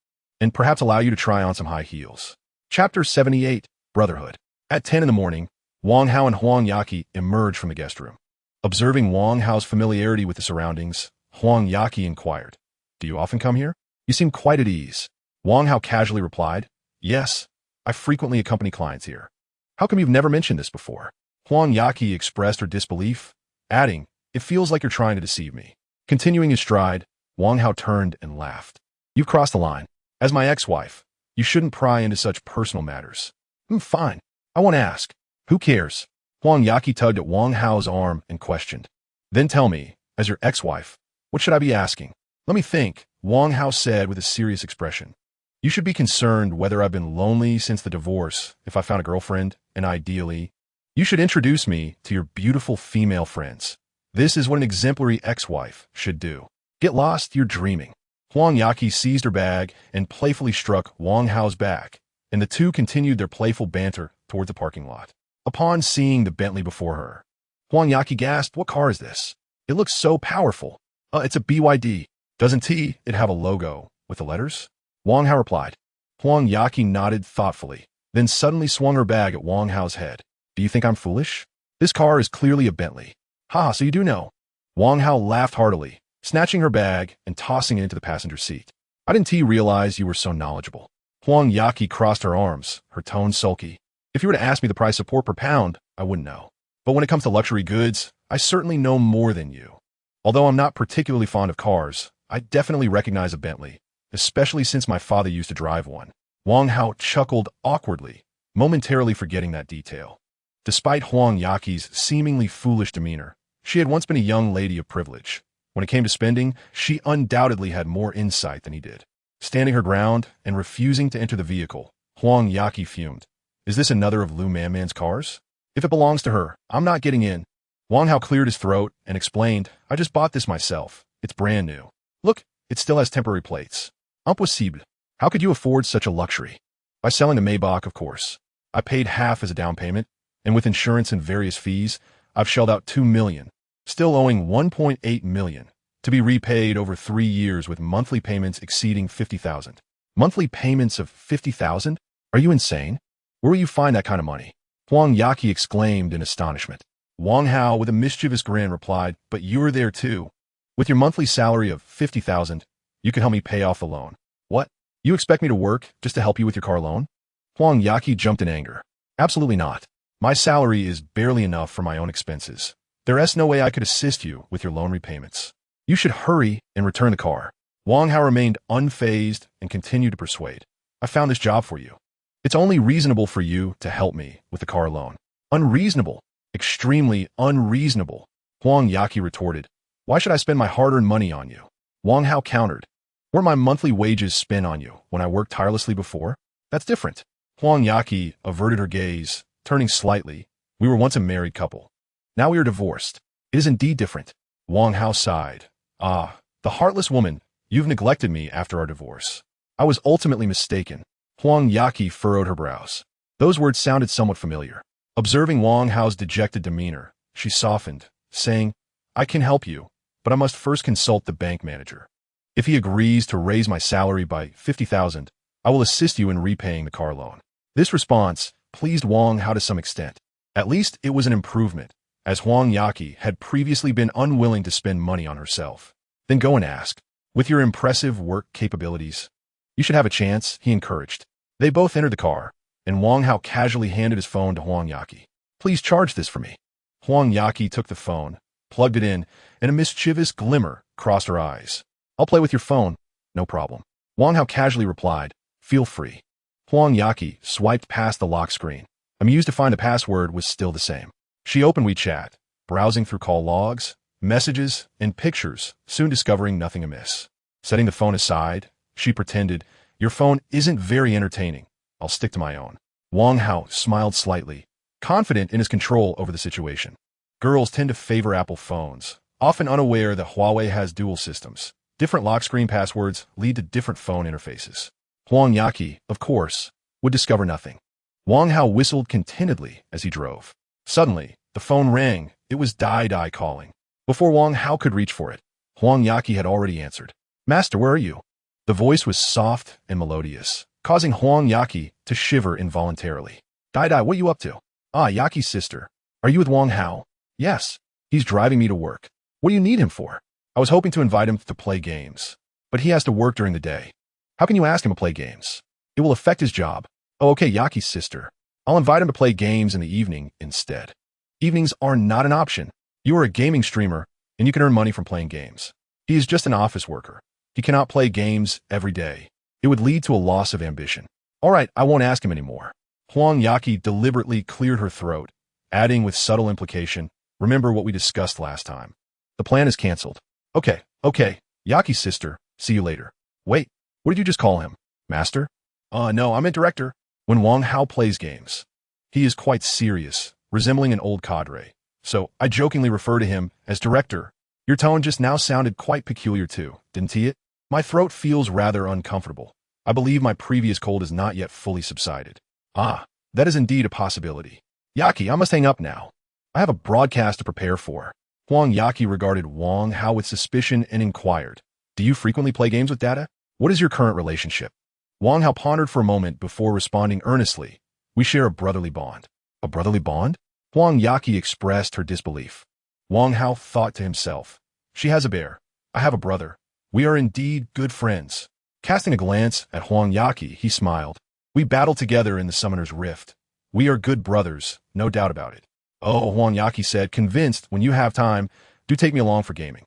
[SPEAKER 1] and perhaps allow you to try on some high heels. Chapter 78, Brotherhood. At 10 in the morning, Wang Hao and Huang Yaqi emerged from the guest room. Observing Wang Hao's familiarity with the surroundings, Huang Yaqi inquired, "Do you often come here? You seem quite at ease." Wang Hao casually replied, "Yes, I frequently accompany clients here." "How come you've never mentioned this before?" Huang Yaqi expressed her disbelief, adding, "It feels like you're trying to deceive me." Continuing his stride, Wang Hao turned and laughed. "You've crossed the line. As my ex-wife, you shouldn't pry into such personal matters." Fine. I won't ask. Who cares?" Huang Yaqi tugged at Wang Hao's arm and questioned. "Then tell me, as your ex-wife, what should I be asking?" "Let me think," Wang Hao said with a serious expression. "You should be concerned whether I've been lonely since the divorce, if I found a girlfriend, and ideally, you should introduce me to your beautiful female friends. This is what an exemplary ex-wife should do." "Get lost, you're dreaming." Huang Yaqi seized her bag and playfully struck Wang Hao's back, and the two continued their playful banter toward the parking lot. Upon seeing the Bentley before her, Huang Yaqi gasped, "What car is this? It looks so powerful." It's a BYD. Doesn't it have a logo with the letters?" Wang Hao replied. Huang Yaqi nodded thoughtfully, then suddenly swung her bag at Wang Hao's head. "Do you think I'm foolish? This car is clearly a Bentley." "Ha, so you do know." Wang Hao laughed heartily, snatching her bag and tossing it into the passenger seat. "I didn't realize you were so knowledgeable." Huang Yaqi crossed her arms, her tone sulky. "If you were to ask me the price of pork per pound, I wouldn't know. But when it comes to luxury goods, I certainly know more than you. Although I'm not particularly fond of cars, I definitely recognize a Bentley, especially since my father used to drive one." Wang Hao chuckled awkwardly, momentarily forgetting that detail. Despite Huang Yaqi's seemingly foolish demeanor, she had once been a young lady of privilege. When it came to spending, she undoubtedly had more insight than he did. Standing her ground and refusing to enter the vehicle, Huang Yaqi fumed. "Is this another of Lu Manman's cars? If it belongs to her, I'm not getting in." Wang Hao cleared his throat and explained, "I just bought this myself. It's brand new. Look, it still has temporary plates. Impossible. How could you afford such a luxury?" "By selling the Maybach, of course. I paid half as a down payment, and with insurance and various fees, I've shelled out $2 million, still owing $1.8 million, to be repaid over 3 years with monthly payments exceeding $50,000. Monthly payments of $50,000? Are you insane? Where will you find that kind of money?" Huang Yaqi exclaimed in astonishment. Wang Hao, with a mischievous grin, replied, "But you're there too. With your monthly salary of $50,000, you can help me pay off the loan." "What? You expect me to work just to help you with your car loan?" Huang Yaqi jumped in anger. "Absolutely not. My salary is barely enough for my own expenses. There is no way I could assist you with your loan repayments. You should hurry and return the car." Wang Hao remained unfazed and continued to persuade. "I found this job for you. It's only reasonable for you to help me with the car loan." "Unreasonable. Extremely unreasonable," Huang Yaqi retorted. "Why should I spend my hard-earned money on you?" Wang Hao countered. "Weren't my monthly wages spent on you when I worked tirelessly before? That's different." Huang Yaqi averted her gaze, turning slightly. "We were once a married couple. Now we are divorced. It is indeed different." Wang Hao sighed. "Ah, the heartless woman, you've neglected me after our divorce. I was ultimately mistaken." Huang Yaqi furrowed her brows. Those words sounded somewhat familiar. Observing Wang Hao's dejected demeanor, she softened, saying, "I can help you, but I must first consult the bank manager. If he agrees to raise my salary by $50,000, I will assist you in repaying the car loan." This response pleased Wang Hao to some extent. At least it was an improvement, as Huang Yaqi had previously been unwilling to spend money on herself. "Then go and ask. With your impressive work capabilities, you should have a chance," he encouraged. They both entered the car, and Wang Hao casually handed his phone to Huang Yaqi. "Please charge this for me." Huang Yaqi took the phone, plugged it in, and a mischievous glimmer crossed her eyes. "I'll play with your phone. No problem." Wang Hao casually replied, "Feel free." Huang Yaqi swiped past the lock screen, amused to find the password was still the same. She opened WeChat, browsing through call logs, messages, and pictures, soon discovering nothing amiss. Setting the phone aside, she pretended, "Your phone isn't very entertaining. I'll stick to my own." Wang Hao smiled slightly, confident in his control over the situation. Girls tend to favor Apple phones, often unaware that Huawei has dual systems. Different lock screen passwords lead to different phone interfaces. Huang Yaqi, of course, would discover nothing. Wang Hao whistled contentedly as he drove. Suddenly, the phone rang. It was Dai calling. Before Wang Hao could reach for it, Huang Yaqi had already answered. "Master, where are you?" The voice was soft and melodious, causing Huang Yaqi to shiver involuntarily. Dai, what are you up to?" "Ah, Yaqi's sister. Are you with Wang Hao?" "Yes. He's driving me to work." "What do you need him for?" "I was hoping to invite him to play games, but he has to work during the day." "How can you ask him to play games? It will affect his job." "Oh, okay, Yaqi's sister. I'll invite him to play games in the evening instead." "Evenings are not an option. You are a gaming streamer, and you can earn money from playing games. He is just an office worker. He cannot play games every day. It would lead to a loss of ambition." "All right, I won't ask him anymore." Huang Yaqi deliberately cleared her throat, adding with subtle implication, "Remember what we discussed last time. The plan is canceled." Okay, Yaqi's sister, see you later." "Wait, what did you just call him? Master?" No, I meant director." When Wang Hao plays games, he is quite serious, resembling an old cadre. So I jokingly refer to him as director. Your tone just now sounded quite peculiar too, didn't it? My throat feels rather uncomfortable. I believe my previous cold has not yet fully subsided. Ah, that is indeed a possibility. Yaqi, I must hang up now. I have a broadcast to prepare for. Huang Yaqi regarded Wang Hao with suspicion and inquired, "Do you frequently play games with Dada? What is your current relationship?" Wang Hao pondered for a moment before responding earnestly, "We share a brotherly bond." "A brotherly bond?" Huang Yaqi expressed her disbelief. Wang Hao thought to himself, "She has a bear. I have a brother. We are indeed good friends." Casting a glance at Huang Yaqi, he smiled. "We battled together in the Summoner's Rift. We are good brothers, no doubt about it." "Oh," Huang Yaqi said, convinced, "when you have time, do take me along for gaming."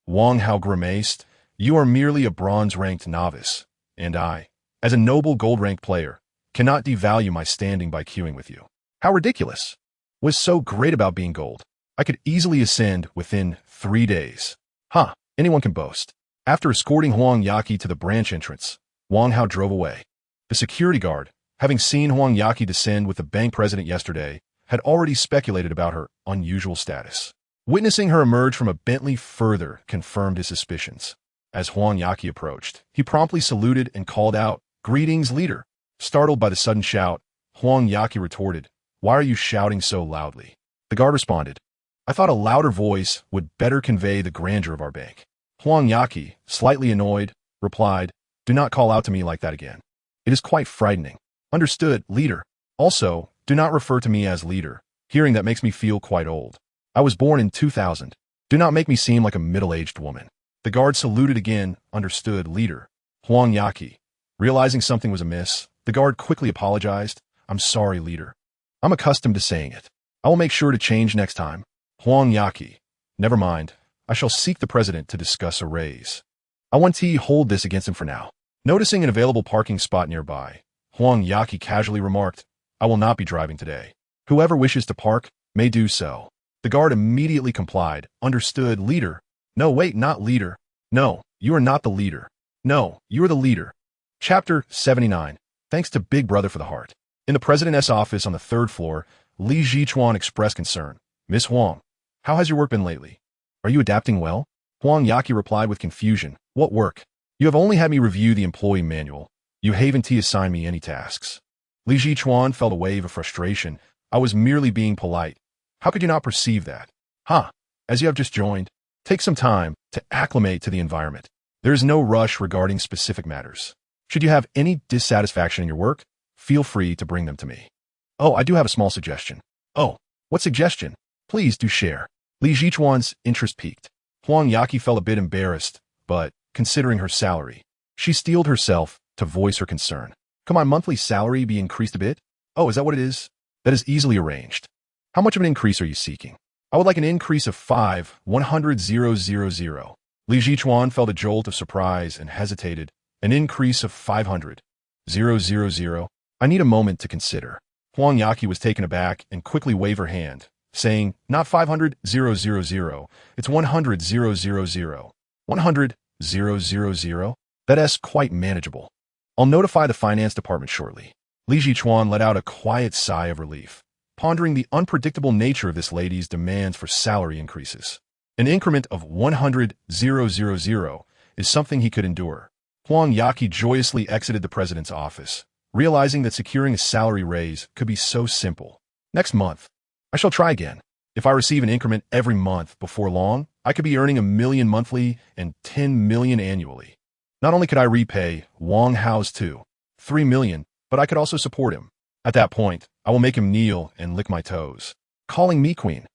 [SPEAKER 1] Wang Hao grimaced. "You are merely a bronze-ranked novice, and I, as a noble gold-ranked player, cannot devalue my standing by queuing with you." "How ridiculous. What's so great about being gold? I could easily ascend within 3 days." "Huh, anyone can boast." After escorting Huang Yaqi to the branch entrance, Wang Hao drove away. The security guard, having seen Huang Yaqi descend with the bank president yesterday, had already speculated about her unusual status. Witnessing her emerge from a Bentley further confirmed his suspicions. As Huang Yaqi approached, he promptly saluted and called out, "Greetings, leader." Startled by the sudden shout, Huang Yaqi retorted, "Why are you shouting so loudly?" The guard responded, "I thought a louder voice would better convey the grandeur of our bank." Huang Yaqi, slightly annoyed, replied, "Do not call out to me like that again. It is quite frightening." "Understood, leader. Also, do not refer to me as leader. Hearing that makes me feel quite old. I was born in 2000. Do not make me seem like a middle-aged woman." The guard saluted again. "Understood, leader." Huang Yaqi, realizing something was amiss, the guard quickly apologized. "I'm sorry, leader. I'm accustomed to saying it. I will make sure to change next time." Huang Yaqi, "Never mind. I shall seek the president to discuss a raise. I want to hold this against him for now." Noticing an available parking spot nearby, Huang Yaqi casually remarked, "I will not be driving today. Whoever wishes to park may do so." The guard immediately complied. "Understood, leader." "No, wait, not leader. No, you are not the leader. No, you are the leader." Chapter 79. Thanks to Big Brother for the Heart. In the president's office on the 3rd floor, Li Jichuan expressed concern. "Miss Huang, how has your work been lately? Are you adapting well?" Huang Yaqi replied with confusion. "What work? You have only had me review the employee manual. You haven't assigned me any tasks." Li Jichuan felt a wave of frustration. "I was merely being polite. How could you not perceive that?" As you have just joined, take some time to acclimate to the environment. There is no rush regarding specific matters. Should you have any dissatisfaction in your work, feel free to bring them to me. "Oh, I do have a small suggestion." "Oh, what suggestion? Please do share." Li Jichuan's interest peaked. Huang Yaqi felt a bit embarrassed, but, considering her salary, she steeled herself to voice her concern. "Could my monthly salary be increased a bit?" "Oh, is that what it is?" "That is easily arranged." "How much of an increase are you seeking?" "I would like an increase of 500,000. Li Jichuan felt a jolt of surprise and hesitated. "An increase of 500,000. I need a moment to consider." Huang Yaqi was taken aback and quickly waved her hand, saying, "Not 500,000, it's 100,000. 100,000? That's quite manageable. I'll notify the finance department shortly." Li Jichuan let out a quiet sigh of relief. pondering the unpredictable nature of this lady's demands for salary increases. An increment of 100,000 is something he could endure. Wang Yaqi joyously exited the president's office, realizing that securing a salary raise could be so simple. Next month, I shall try again. If I receive an increment every month before long, I could be earning 1 million monthly and 10 million annually. Not only could I repay Wang Hao's 3 million, but I could also support him. At that point, I will make him kneel and lick my toes, calling me queen.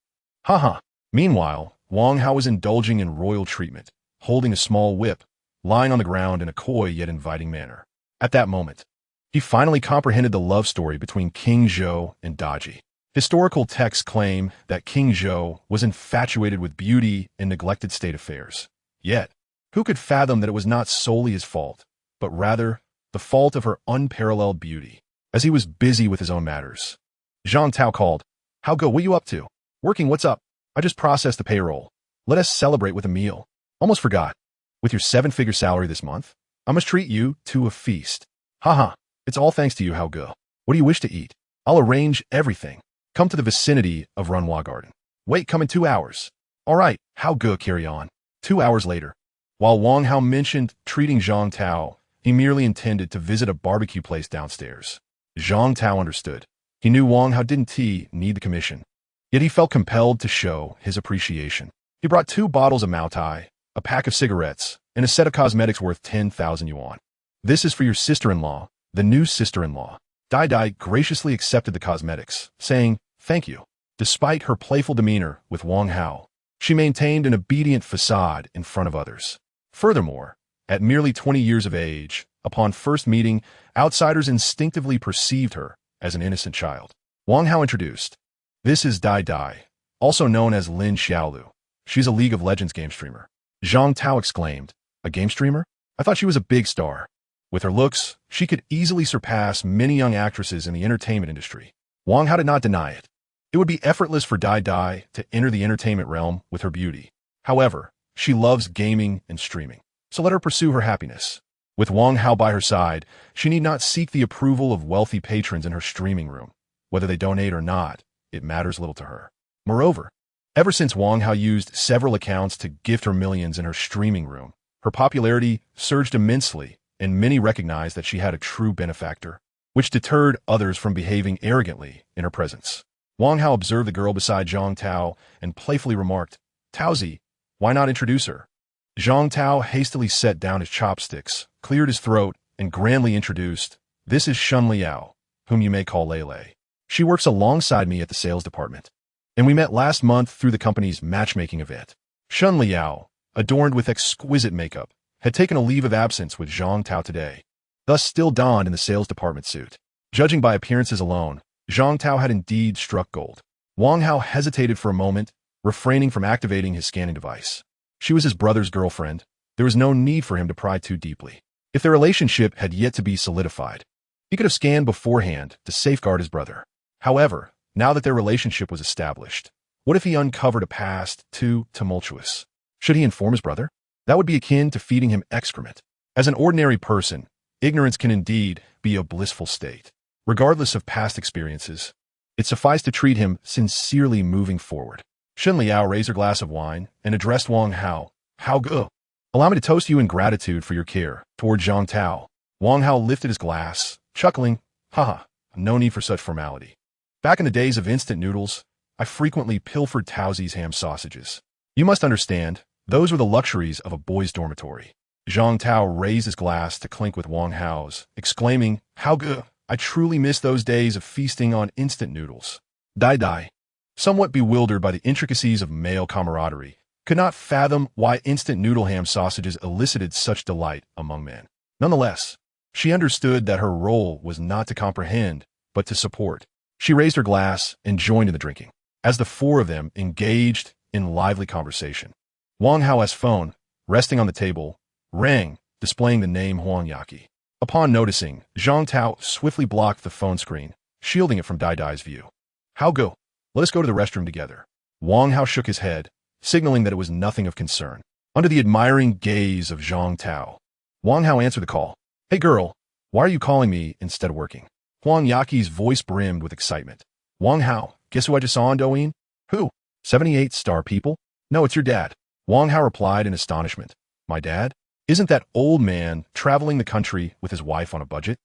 [SPEAKER 1] Haha. Meanwhile, Wang Hao was indulging in royal treatment, holding a small whip, lying on the ground in a coy yet inviting manner. At that moment, he finally comprehended the love story between King Zhou and Daji. Historical texts claim that King Zhou was infatuated with beauty and neglected state affairs. Yet, who could fathom that it was not solely his fault, but rather the fault of her unparalleled beauty, as he was busy with his own matters? Zhang Tao called. How go? What you up to? Working, what's up? I just processed the payroll. Let us celebrate with a meal. Almost forgot. With your 7-figure salary this month, I must treat you to a feast. Haha, it's all thanks to you, How go. What do you wish to eat? I'll arrange everything. Come to the vicinity of Runhua Garden. Wait, come in 2 hours. All right, How go, carry on. 2 hours later, while Wang Hao mentioned treating Zhang Tao, he merely intended to visit a barbecue place downstairs. Zhang Tao understood. He knew Wang Hao didn't need the commission. Yet he felt compelled to show his appreciation. He brought 2 bottles of Maotai, a pack of cigarettes, and a set of cosmetics worth 10,000 yuan. This is for your sister-in-law, the new sister-in-law. Dai Dai graciously accepted the cosmetics, saying, thank you. Despite her playful demeanor with Wang Hao, she maintained an obedient facade in front of others. Furthermore, at merely 20 years of age, upon first meeting, outsiders instinctively perceived her as an innocent child. Wang Hao introduced, this is Dai Dai, also known as Lin Xiaolu. She's a League of Legends game streamer. Zhang Tao exclaimed, a game streamer? I thought she was a big star. With her looks, she could easily surpass many young actresses in the entertainment industry. Wang Hao did not deny it. It would be effortless for Dai Dai to enter the entertainment realm with her beauty. However, she loves gaming and streaming, so let her pursue her happiness. With Wang Hao by her side, she need not seek the approval of wealthy patrons in her streaming room. Whether they donate or not, it matters little to her. Moreover, ever since Wang Hao used several accounts to gift her millions in her streaming room, her popularity surged immensely, and many recognized that she had a true benefactor, which deterred others from behaving arrogantly in her presence. Wang Hao observed the girl beside Zhang Tao and playfully remarked, Taozi, why not introduce her? Zhang Tao hastily set down his chopsticks, cleared his throat, and grandly introduced, this is Shun Liao, whom you may call Lele. She works alongside me at the sales department, and we met last month through the company's matchmaking event. Shun Liao, adorned with exquisite makeup, had taken a leave of absence with Zhang Tao today, thus still donned in the sales department suit. Judging by appearances alone, Zhang Tao had indeed struck gold. Wang Hao hesitated for a moment, refraining from activating his scanning device. She was his brother's girlfriend. There was no need for him to pry too deeply. If their relationship had yet to be solidified, he could have scanned beforehand to safeguard his brother. However, now that their relationship was established, what if he uncovered a past too tumultuous? Should he inform his brother? That would be akin to feeding him excrement. As an ordinary person, ignorance can indeed be a blissful state. Regardless of past experiences, it sufficed to treat him sincerely moving forward. Shun Liao raised her glass of wine and addressed Wang Hao. How go? Allow me to toast you in gratitude for your care toward Zhang Tao. Wang Hao lifted his glass, chuckling, haha, no need for such formality. Back in the days of instant noodles, I frequently pilfered Taozi's ham sausages. You must understand, those were the luxuries of a boys' dormitory. Zhang Tao raised his glass to clink with Wang Hao's, exclaiming, how good! I truly miss those days of feasting on instant noodles. Dai Dai, somewhat bewildered by the intricacies of male camaraderie, could not fathom why instant noodle ham sausages elicited such delight among men. Nonetheless, she understood that her role was not to comprehend, but to support. She raised her glass and joined in the drinking, as the 4 of them engaged in lively conversation. Wang Hao's phone, resting on the table, rang, displaying the name Huang Yaqi. Upon noticing, Zhang Tao swiftly blocked the phone screen, shielding it from Dai Dai's view. How go? Let us go to the restroom together. Wang Hao shook his head, signaling that it was nothing of concern. Under the admiring gaze of Zhang Tao, Wang Hao answered the call. Hey girl, why are you calling me instead of working? Huang Yaqi's voice brimmed with excitement. Wang Hao, guess who I just saw on Douyin? Who? 78 star people? No, it's your dad. Wang Hao replied in astonishment. My dad? Isn't that old man traveling the country with his wife on a budget?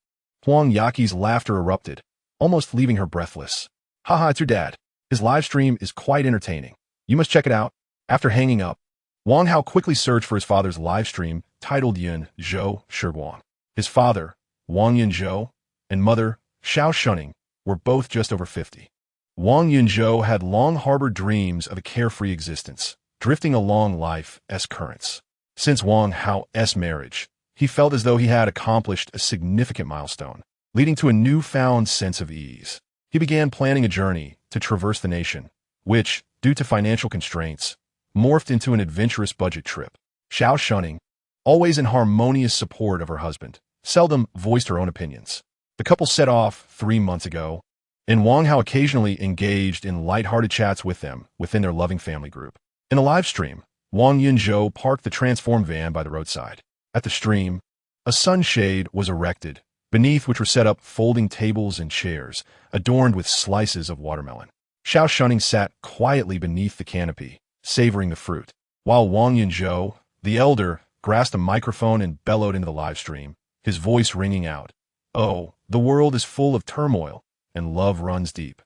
[SPEAKER 1] Huang Yaqi's laughter erupted, almost leaving her breathless. Haha, it's your dad. His live stream is quite entertaining. You must check it out. After hanging up, Wang Hao quickly searched for his father's live stream titled Yun Zhou Shiguang. His father, Wang Yunzhou, and mother, Xiao Shuning, were both just over 50. Wang Yunzhou had long harbored dreams of a carefree existence, drifting along life's currents. Since Wang Hao's marriage, he felt as though he had accomplished a significant milestone, leading to a newfound sense of ease. He began planning a journey to traverse the nation, which, due to financial constraints, morphed into an adventurous budget trip. Xiao Shuning, always in harmonious support of her husband, seldom voiced her own opinions. The couple set off 3 months ago, and Wang Hao occasionally engaged in light-hearted chats with them within their loving family group. In a live stream, Wang Yunzhou parked the transformed van by the roadside. At the stream, a sunshade was erected, beneath which were set up folding tables and chairs, adorned with slices of watermelon. Xiao Shuning sat quietly beneath the canopy, savoring the fruit, while Wang Yunzhou, the elder, grasped a microphone and bellowed into the live stream, his voice ringing out. Oh, the world is full of turmoil, and love runs deep.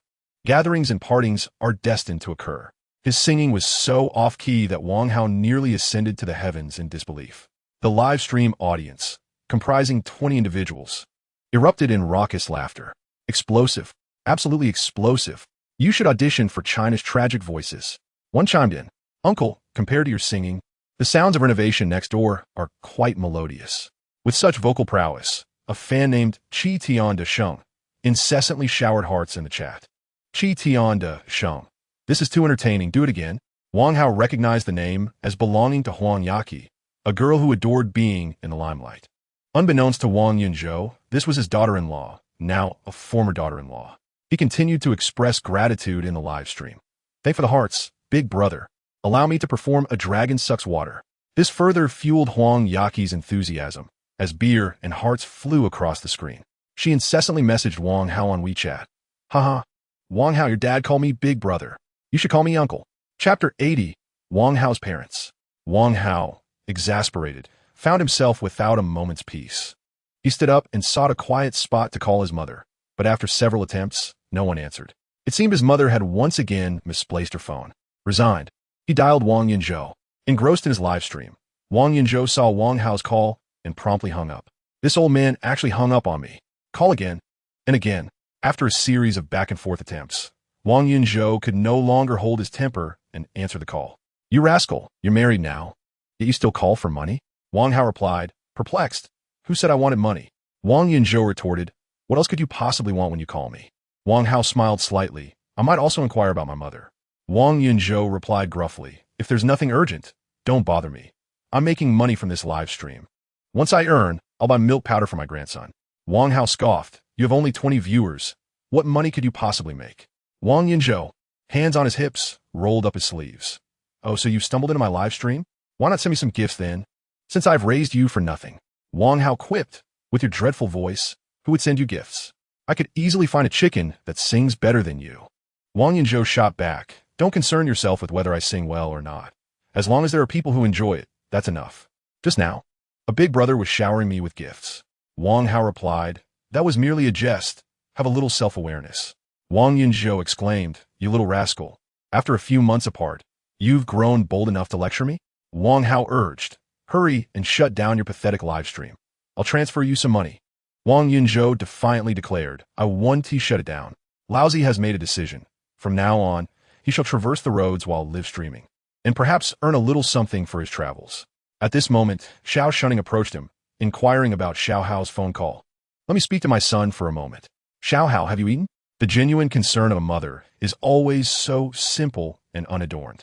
[SPEAKER 1] Gatherings and partings are destined to occur. His singing was so off-key that Wang Hao nearly ascended to the heavens in disbelief. The live stream audience, comprising 20 individuals, erupted in raucous laughter. Explosive. Absolutely explosive. You should audition for China's tragic voices. One chimed in. Uncle, compared to your singing, the sounds of renovation next door are quite melodious. With such vocal prowess, a fan named Qi Tian de Sheng incessantly showered hearts in the chat. Qi Tian de Sheng. This is too entertaining. Do it again. Wang Hao recognized the name as belonging to Huang Yaqi, a girl who adored being in the limelight. Unbeknownst to Wang Yunzhou, this was his daughter-in-law, now a former daughter-in-law. He continued to express gratitude in the live stream. Thank for the hearts, big brother. Allow me to perform A Dragon Sucks Water. This further fueled Huang Yaqi's enthusiasm, as beer and hearts flew across the screen. She incessantly messaged Wang Hao on WeChat. Haha. Wang Hao, your dad called me big brother. You should call me uncle. Chapter 80. Wang Hao's parents. Wang Hao, exasperated, found himself without a moment's peace. He stood up and sought a quiet spot to call his mother, but after several attempts, no one answered. It seemed his mother had once again misplaced her phone. Resigned, he dialed Wang Yunzhou. Engrossed in his live stream, Wang Yunzhou saw Wang Hao's call and promptly hung up. This old man actually hung up on me. Call again. And again. After a series of back-and-forth attempts, Wang Yunzhou could no longer hold his temper and answer the call. You rascal, you're married now. Yet you still call for money? Wang Hao replied, perplexed. Who said I wanted money? Wang Yunzhou retorted, what else could you possibly want when you call me? Wang Hao smiled slightly. I might also inquire about my mother. Wang Yunzhou replied gruffly, if there's nothing urgent, don't bother me. I'm making money from this live stream. Once I earn, I'll buy milk powder for my grandson. Wang Hao scoffed. You have only 20 viewers. What money could you possibly make? Wang Yunzhou, hands on his hips, rolled up his sleeves. Oh, so you stumbled into my live stream? Why not send me some gifts then? Since I've raised you for nothing. Wang Hao quipped. With your dreadful voice, who would send you gifts? I could easily find a chicken that sings better than you. Wang Yunzhou shot back. Don't concern yourself with whether I sing well or not. As long as there are people who enjoy it, that's enough. Just now, a big brother was showering me with gifts. Wang Hao replied, that was merely a jest. Have a little self-awareness. Wang Yunzhou exclaimed, you little rascal. After a few months apart, you've grown bold enough to lecture me? Wang Hao urged, hurry and shut down your pathetic live stream. I'll transfer you some money. Wang Yunzhou defiantly declared, I want to shut it down. Laozi has made a decision. From now on, he shall traverse the roads while live streaming, and perhaps earn a little something for his travels. At this moment, Xiao Shuning approached him, inquiring about Xiao Hao's phone call. Let me speak to my son for a moment. Xiao Hao, have you eaten? The genuine concern of a mother is always so simple and unadorned,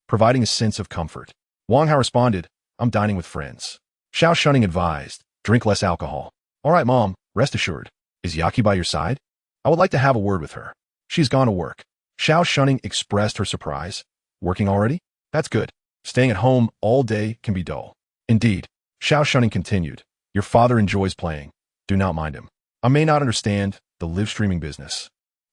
[SPEAKER 1] providing a sense of comfort. Wang Hao responded, I'm dining with friends. Xiao Shuning advised, drink less alcohol. All right, Mom, rest assured. Is Yaqi by your side? I would like to have a word with her. She's gone to work. Xiao Shuning expressed her surprise. Working already? That's good. Staying at home all day can be dull. Indeed. Xiao Shuning continued. Your father enjoys playing. Do not mind him. I may not understand the live streaming business,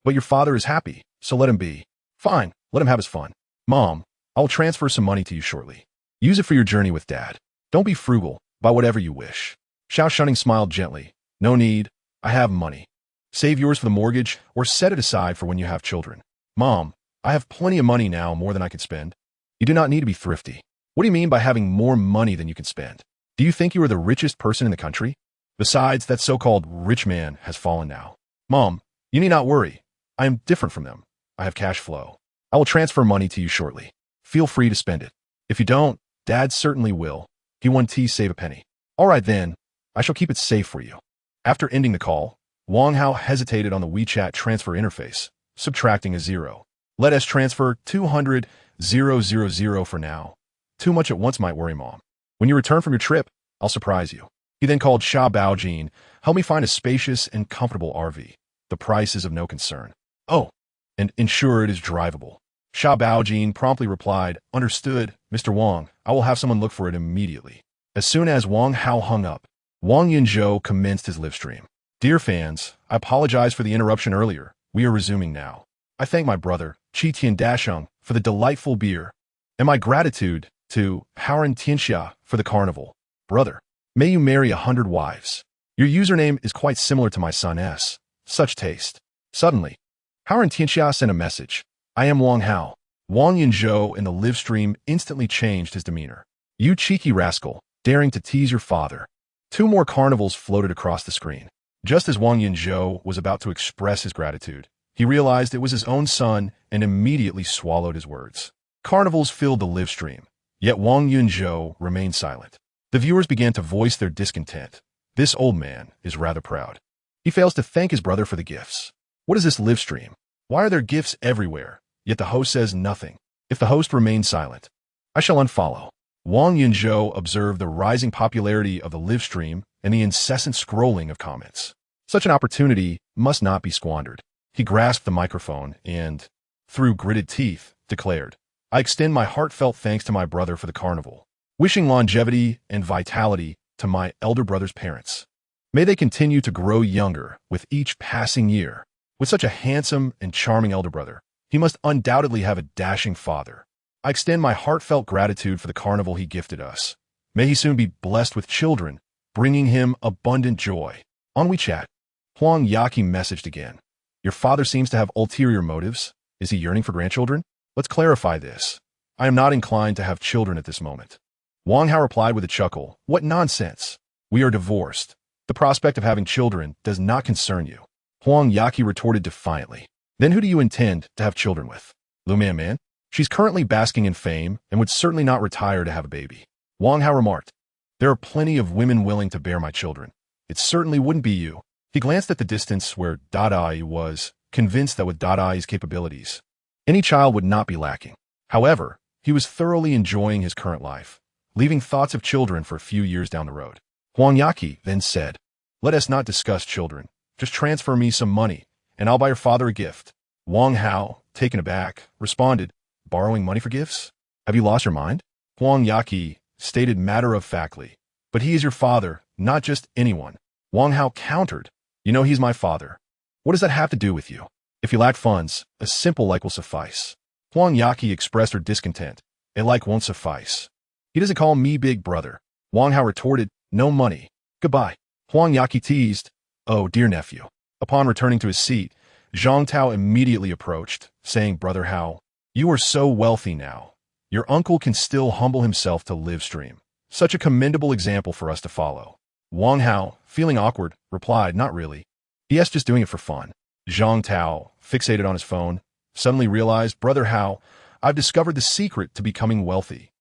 [SPEAKER 1] But your father is happy, so let him be. Fine, let him have his fun. Mom, I will transfer some money to you shortly. Use it for your journey with Dad. Don't be frugal, buy whatever you wish. Xiao Shunning smiled gently. No need, I have money. Save yours for the mortgage or set it aside for when you have children. Mom, I have plenty of money now, more than I can spend. You do not need to be thrifty. What do you mean by having more money than you can spend? Do you think you are the richest person in the country? Besides, that so-called rich man has fallen now. Mom, you need not worry. I am different from them. I have cash flow. I will transfer money to you shortly. Feel free to spend it. If you don't, Dad certainly will. He won T save a penny. All right then, I shall keep it safe for you. After ending the call, Wang Hao hesitated on the WeChat transfer interface, subtracting a zero. Let us transfer 200,000 for now. Too much at once might worry Mom. When you return from your trip, I'll surprise you. He then called Sha Baojin, help me find a spacious and comfortable RV. The price is of no concern. Oh, and ensure it is drivable. Sha Baojin promptly replied, understood, Mr. Wang, I will have someone look for it immediately. As soon as Wang Hao hung up, Wang Yunzhou commenced his live stream. Dear fans, I apologize for the interruption earlier. We are resuming now. I thank my brother, Qi Tian Dasheng, for the delightful beer, and my gratitude to Haoran Tianxia for the carnival. Brother, may you marry 100 wives. Your username is quite similar to my son S. Such taste. Suddenly, Haoran Tianxia sent a message. I am Wang Hao. Wang Yunzhou in the live stream instantly changed his demeanor. You cheeky rascal, daring to tease your father. 2 more carnivals floated across the screen. Just as Wang Yunzhou was about to express his gratitude, he realized it was his own son and immediately swallowed his words. Carnivals filled the live stream, yet Wang Yunzhou remained silent. The viewers began to voice their discontent. This old man is rather proud. He fails to thank his brother for the gifts. What is this live stream? Why are there gifts everywhere, yet the host says nothing? If the host remains silent, I shall unfollow. Wang Yunzhou observed the rising popularity of the live stream and the incessant scrolling of comments. Such an opportunity must not be squandered. He grasped the microphone and, through gritted teeth, declared, I extend my heartfelt thanks to my brother for the carnival, wishing longevity and vitality to my elder brother's parents. May they continue to grow younger with each passing year. With such a handsome and charming elder brother, he must undoubtedly have a dashing father. I extend my heartfelt gratitude for the carnival he gifted us. May he soon be blessed with children, bringing him abundant joy. On WeChat, Huang Yaqi messaged again. Your father seems to have ulterior motives. Is he yearning for grandchildren? Let's clarify this. I am not inclined to have children at this moment. Wang Hao replied with a chuckle. What nonsense. We are divorced. The prospect of having children does not concern you. Huang Yaqi retorted defiantly. Then who do you intend to have children with? Lu Man? She's currently basking in fame and would certainly not retire to have a baby. Wang Hao remarked. There are plenty of women willing to bear my children. It certainly wouldn't be you. He glanced at the distance where Dada was, convinced that with Dada's capabilities, any child would not be lacking. However, he was thoroughly enjoying his current life, leaving thoughts of children for a few years down the road. Huang Yaqi then said, let us not discuss children. Just transfer me some money, and I'll buy your father a gift. Wang Hao, taken aback, responded, borrowing money for gifts? Have you lost your mind? Huang Yaqi stated matter-of-factly, but he is your father, not just anyone. Wang Hao countered, you know he's my father. What does that have to do with you? If you lack funds, a simple like will suffice. Huang Yaqi expressed her discontent. A like won't suffice. He doesn't call me big brother. Wang Hao retorted, no money. Goodbye. Huang Yaqi teased, oh, dear nephew. Upon returning to his seat, Zhang Tao immediately approached, saying, Brother Hao, you are so wealthy now. Your uncle can still humble himself to live stream. Such a commendable example for us to follow. Wang Hao, feeling awkward, replied, not really. Yes, just doing it for fun. Zhang Tao, fixated on his phone, suddenly realized, Brother Hao, I've discovered the secret to becoming wealthy.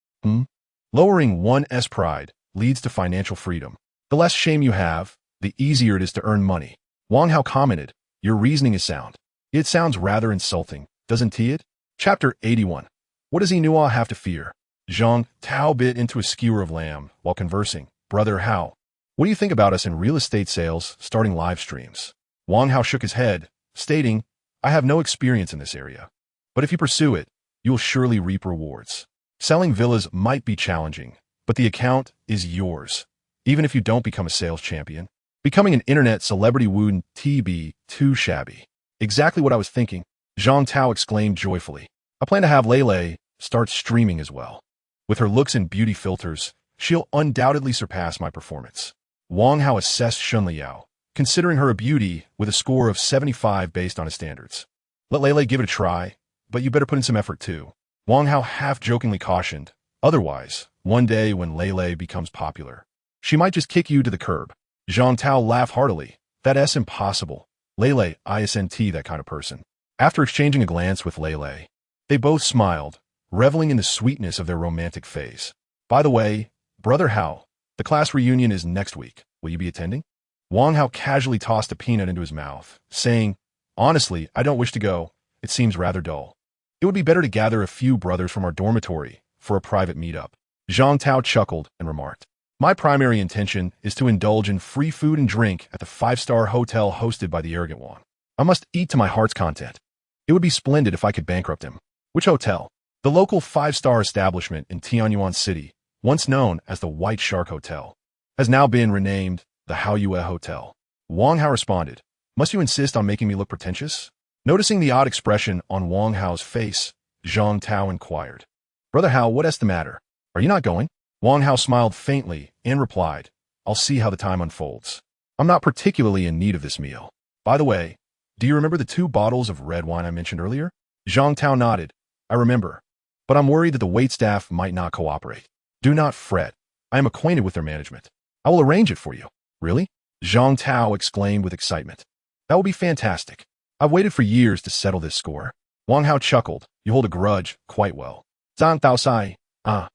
[SPEAKER 1] Lowering one's pride leads to financial freedom. The less shame you have, the easier it is to earn money. Wang Hao commented, your reasoning is sound. It sounds rather insulting, doesn't it? Chapter 81. What does Inua have to fear? Zhang Tao bit into a skewer of lamb while conversing. Brother Hao, what do you think about us in real estate sales starting live streams? Wang Hao shook his head, stating, I have no experience in this area. But if you pursue it, you will surely reap rewards. Selling villas might be challenging, but the account is yours. Even if you don't become a sales champion, becoming an internet celebrity wouldn't be too shabby. Exactly what I was thinking, Zhang Tao exclaimed joyfully. I plan to have Lei start streaming as well. With her looks and beauty filters, she'll undoubtedly surpass my performance. Wang Hao assessed Shunliao, considering her a beauty with a score of 75 based on his standards. Let Lei give it a try, but you better put in some effort too. Wang Hao half-jokingly cautioned. Otherwise, one day when Lei becomes popular, she might just kick you to the curb. Zhang Tao laughed heartily. That's impossible. Lei isn't that kind of person. After exchanging a glance with Lei, they both smiled, reveling in the sweetness of their romantic phase. By the way, Brother Hao, the class reunion is next week. Will you be attending? Wang Hao casually tossed a peanut into his mouth, saying, Honestly, I don't wish to go. It seems rather dull. It would be better to gather a few brothers from our dormitory for a private meetup. Zhang Tao chuckled and remarked, My primary intention is to indulge in free food and drink at the 5-star hotel hosted by the arrogant Wang. I must eat to my heart's content. It would be splendid if I could bankrupt him. Which hotel? The local 5-star establishment in Tianyuan City, once known as the White Shark Hotel, has now been renamed the Haoyue Hotel. Wang Hao responded, Must you insist on making me look pretentious? Noticing the odd expression on Wang Hao's face, Zhang Tao inquired, Brother Hao, what's the matter? Are you not going? Wang Hao smiled faintly and replied, I'll see how the time unfolds. I'm not particularly in need of this meal. By the way, do you remember the 2 bottles of red wine I mentioned earlier? Zhang Tao nodded. I remember, but I'm worried that the waitstaff might not cooperate. Do not fret. I am acquainted with their management. I will arrange it for you. Really? Zhang Tao exclaimed with excitement. That will be fantastic. I've waited for years to settle this score. Wang Hao chuckled. You hold a grudge quite well. Zhang Tao sai. I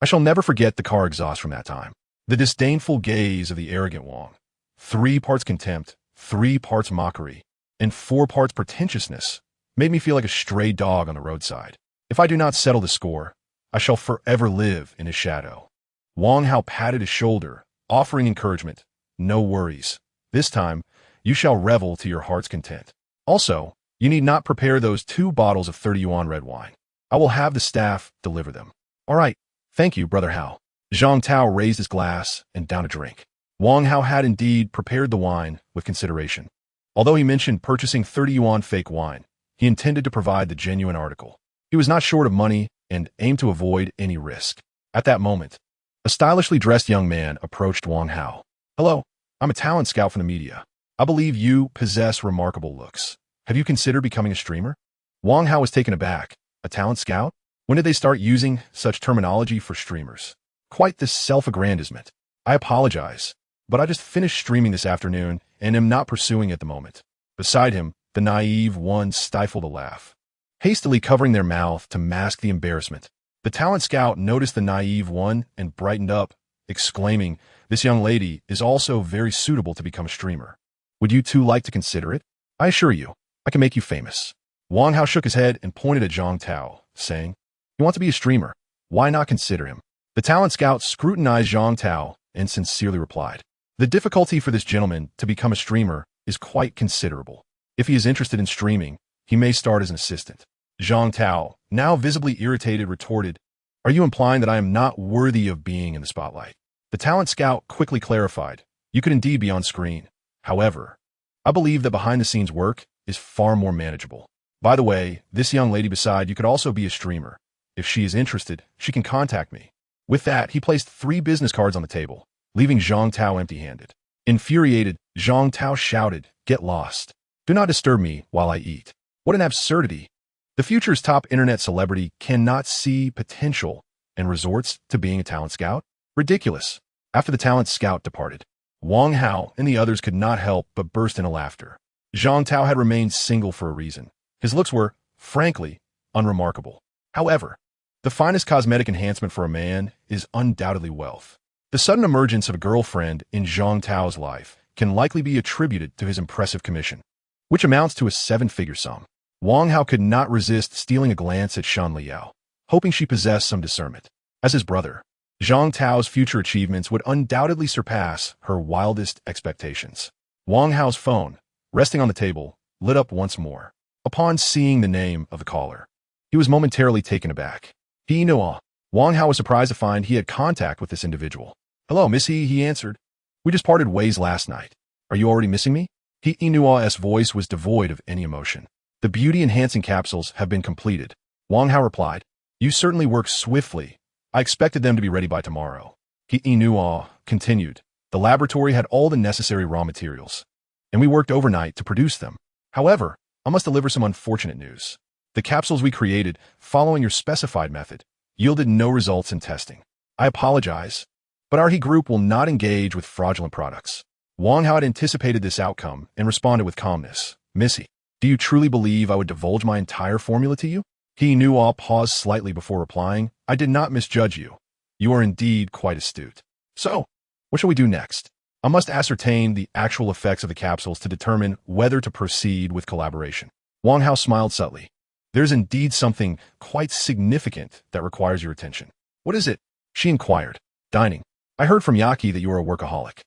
[SPEAKER 1] shall never forget the car exhaust from that time. The disdainful gaze of the arrogant Wang. 3 parts contempt, 3 parts mockery, and 4 parts pretentiousness made me feel like a stray dog on the roadside. If I do not settle the score, I shall forever live in his shadow. Wang Hao patted his shoulder, offering encouragement. No worries. This time, you shall revel to your heart's content. Also, you need not prepare those 2 bottles of 30 yuan red wine. I will have the staff deliver them. All right. Thank you, Brother Hao. Zhang Tao raised his glass and downed a drink. Wang Hao had indeed prepared the wine with consideration. Although he mentioned purchasing 30 yuan fake wine, he intended to provide the genuine article. He was not short of money and aimed to avoid any risk. At that moment, a stylishly dressed young man approached Wang Hao. Hello, I'm a talent scout from the media. I believe you possess remarkable looks. Have you considered becoming a streamer? Wang Hao was taken aback. A talent scout? When did they start using such terminology for streamers? Quite this self-aggrandizement. I apologize, but I just finished streaming this afternoon and am not pursuing at the moment. Beside him, the naive one stifled a laugh, hastily covering their mouth to mask the embarrassment. The talent scout noticed the naive one and brightened up, exclaiming, This young lady is also very suitable to become a streamer. Would you two like to consider it? I assure you, I can make you famous. Wang Hao shook his head and pointed at Zhang Tao, saying, You want to be a streamer? Why not consider him? The talent scout scrutinized Zhang Tao and sincerely replied, The difficulty for this gentleman to become a streamer is quite considerable. If he is interested in streaming, he may start as an assistant. Zhang Tao, now visibly irritated, retorted, Are you implying that I am not worthy of being in the spotlight? The talent scout quickly clarified, You could indeed be on screen. However, I believe that behind-the-scenes work is far more manageable. By the way, this young lady beside you could also be a streamer. If she is interested, she can contact me. With that, he placed 3 business cards on the table, leaving Zhang Tao empty-handed. Infuriated, Zhang Tao shouted, Get lost. Do not disturb me while I eat. What an absurdity. The future's top internet celebrity cannot see potential and resorts to being a talent scout? Ridiculous. After the talent scout departed, Wang Hao and the others could not help but burst into laughter. Zhang Tao had remained single for a reason. His looks were, frankly, unremarkable. However, the finest cosmetic enhancement for a man is undoubtedly wealth. The sudden emergence of a girlfriend in Zhang Tao's life can likely be attributed to his impressive commission, which amounts to a 7-figure sum. Wang Hao could not resist stealing a glance at Shan Liao, hoping she possessed some discernment. As his brother, Zhang Tao's future achievements would undoubtedly surpass her wildest expectations. Wang Hao's phone, resting on the table, lit up once more. Upon seeing the name of the caller, he was momentarily taken aback. He knew. Wang Hao was surprised to find he had contact with this individual. Hello, Miss He answered. We just parted ways last night. Are you already missing me? He Inua's voice was devoid of any emotion. The beauty-enhancing capsules have been completed. Wang Hao replied. You certainly work swiftly. I expected them to be ready by tomorrow. He Inua continued. The laboratory had all the necessary raw materials, and we worked overnight to produce them. However, I must deliver some unfortunate news. The capsules we created, following your specified method, yielded no results in testing. I apologize, but our He group will not engage with fraudulent products. Wang Hao had anticipated this outcome and responded with calmness. Missy, do you truly believe I would divulge my entire formula to you? He Inua paused slightly before replying. I did not misjudge you. You are indeed quite astute. So, what shall we do next? I must ascertain the actual effects of the capsules to determine whether to proceed with collaboration. Wang Hao smiled subtly. There's indeed something quite significant that requires your attention. What is it? She inquired. Dining. I heard from Yaki that you are a workaholic.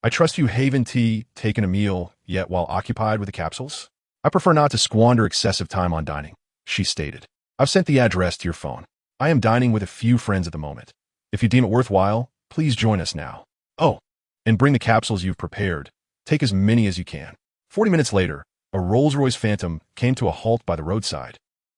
[SPEAKER 1] I trust you haven't taken a meal yet while occupied with the capsules? I prefer not to squander excessive time on dining, she stated. I've sent the address to your phone. I am dining with a few friends at the moment. If you deem it worthwhile, please join us now. Oh, and bring the capsules you've prepared. Take as many as you can. 40 minutes later, a Rolls-Royce Phantom came to a halt by the roadside,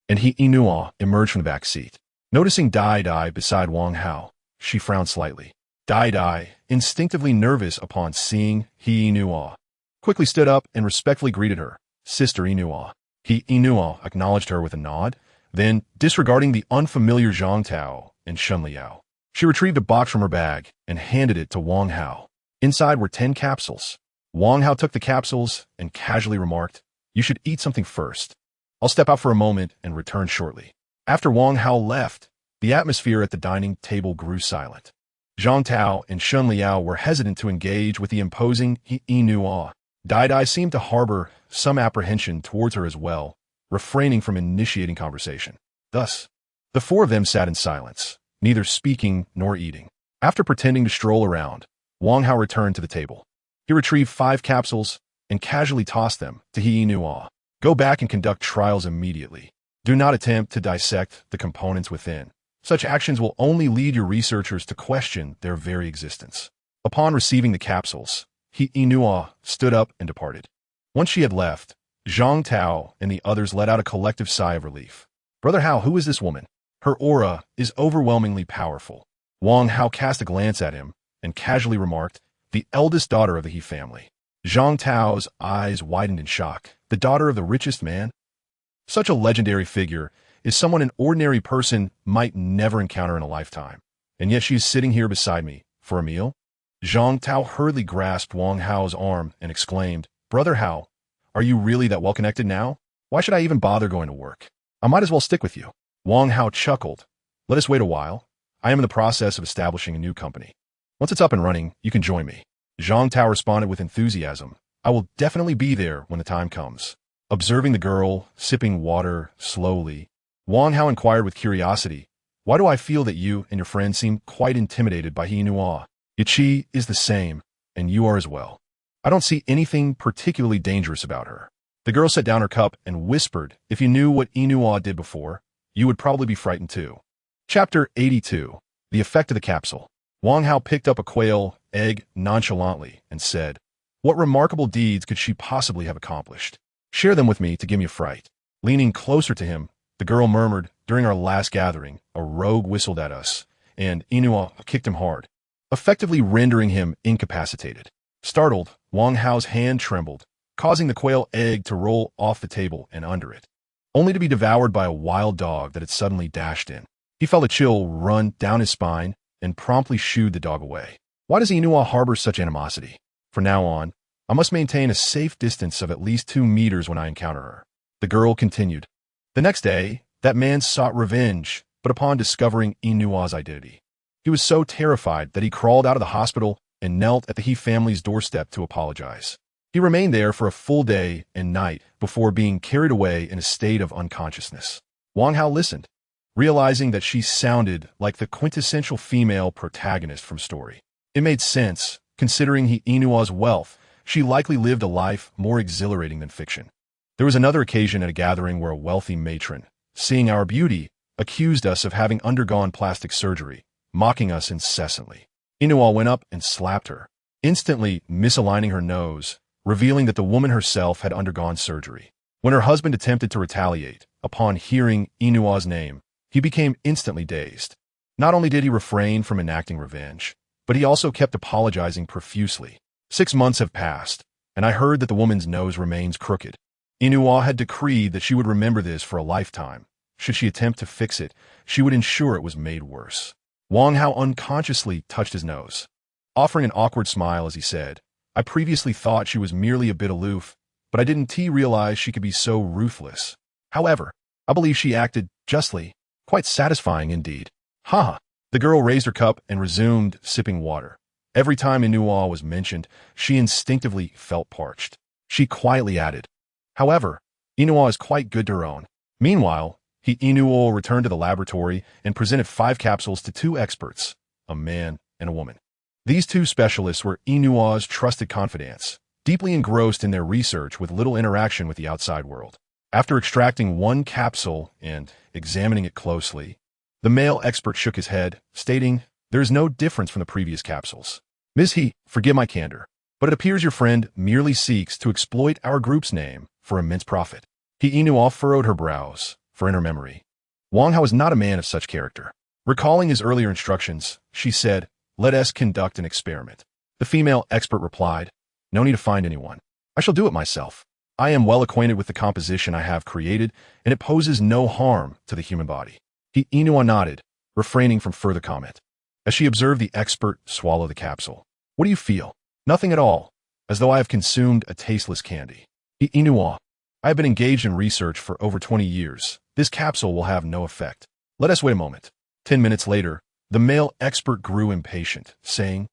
[SPEAKER 1] and He Inua emerged from the back seat. Noticing Dai beside Wang Hao, she frowned slightly. Dai, instinctively nervous upon seeing He Inua, quickly stood up and respectfully greeted her. Sister Inua. He Inua acknowledged her with a nod, then, disregarding the unfamiliar Zhang Tao and Shun Liao, she retrieved a box from her bag and handed it to Wang Hao. Inside were 10 capsules. Wang Hao took the capsules and casually remarked, You should eat something first. I'll step out for a moment and return shortly. After Wang Hao left, the atmosphere at the dining table grew silent. Zhang Tao and Shun Liao were hesitant to engage with the imposing He Inua. Dai seemed to harbor some apprehension towards her as well, refraining from initiating conversation. Thus, the four of them sat in silence, neither speaking nor eating. After pretending to stroll around, Wang Hao returned to the table. He retrieved 5 capsules and casually tossed them to He Inua. Go back and conduct trials immediately. Do not attempt to dissect the components within. Such actions will only lead your researchers to question their very existence. Upon receiving the capsules, He Inua stood up and departed. Once she had left, Zhang Tao and the others let out a collective sigh of relief. Brother Hao, who is this woman? Her aura is overwhelmingly powerful. Wang Hao cast a glance at him and casually remarked, the eldest daughter of the He family. Zhang Tao's eyes widened in shock. The daughter of the richest man? Such a legendary figure is someone an ordinary person might never encounter in a lifetime. And yet she is sitting here beside me for a meal? Zhang Tao hurriedly grasped Wang Hao's arm and exclaimed, Brother Hao, are you really that well-connected now? Why should I even bother going to work? I might as well stick with you. Wang Hao chuckled. Let us wait a while. I am in the process of establishing a new company. Once it's up and running, you can join me. Zhang Tao responded with enthusiasm. I will definitely be there when the time comes. Observing the girl, sipping water slowly, Wang Hao inquired with curiosity, why do I feel that you and your friend seem quite intimidated by He Inua? Yet she is the same, and you are as well. I don't see anything particularly dangerous about her. The girl set down her cup and whispered, if you knew what Inua did before, you would probably be frightened too. Chapter 82. The Effect of the Capsule. Wang Hao picked up a quail egg nonchalantly and said, what remarkable deeds could she possibly have accomplished? Share them with me to give me a fright. Leaning closer to him, the girl murmured, during our last gathering, a rogue whistled at us, and Inua kicked him hard, effectively rendering him incapacitated. Startled, Wang Hao's hand trembled, causing the quail egg to roll off the table and under it, only to be devoured by a wild dog that had suddenly dashed in. He felt a chill run down his spine and promptly shooed the dog away. Why does Inua harbor such animosity? From now on, I must maintain a safe distance of at least 2 meters when I encounter her. The girl continued. The next day, that man sought revenge, but upon discovering Inua's identity, he was so terrified that he crawled out of the hospital and knelt at the He family's doorstep to apologize. He remained there for a full day and night before being carried away in a state of unconsciousness. Wang Hao listened, realizing that she sounded like the quintessential female protagonist from story. It made sense, considering He Inua's wealth. She likely lived a life more exhilarating than fiction. There was another occasion at a gathering where a wealthy matron, seeing our beauty, accused us of having undergone plastic surgery, mocking us incessantly. Inua went up and slapped her, instantly misaligning her nose revealing that the woman herself had undergone surgery. When her husband attempted to retaliate, upon hearing Inua's name, he became instantly dazed. Not only did he refrain from enacting revenge, but he also kept apologizing profusely. 6 months have passed, and I heard that the woman's nose remains crooked. Inua had decreed that she would remember this for a lifetime. Should she attempt to fix it, she would ensure it was made worse. Wang Hao unconsciously touched his nose, offering an awkward smile as he said, I previously thought she was merely a bit aloof, but I didn't realize she could be so ruthless. However, I believe she acted justly, quite satisfying indeed. Ha! The girl raised her cup and resumed sipping water. Every time Inua was mentioned, she instinctively felt parched. She quietly added, however, Inua is quite good to her own. Meanwhile, Inua returned to the laboratory and presented 5 capsules to 2 experts, a man and a woman. These 2 specialists were Inua's trusted confidants, deeply engrossed in their research with little interaction with the outside world. After extracting 1 capsule and examining it closely, the male expert shook his head, stating, there is no difference from the previous capsules. Ms. He, forgive my candor, but it appears your friend merely seeks to exploit our group's name for immense profit. Inua furrowed her brows for inner memory. Wang Hao was not a man of such character. Recalling his earlier instructions, she said, let us conduct an experiment. The female expert replied, no need to find anyone. I shall do it myself. I am well acquainted with the composition I have created, and it poses no harm to the human body. Inua nodded, refraining from further comment. As she observed the expert swallow the capsule. What do you feel? Nothing at all, as though I have consumed a tasteless candy. Inua, I have been engaged in research for over 20 years. This capsule will have no effect. Let us wait a moment. 10 minutes later, the male expert grew impatient, saying,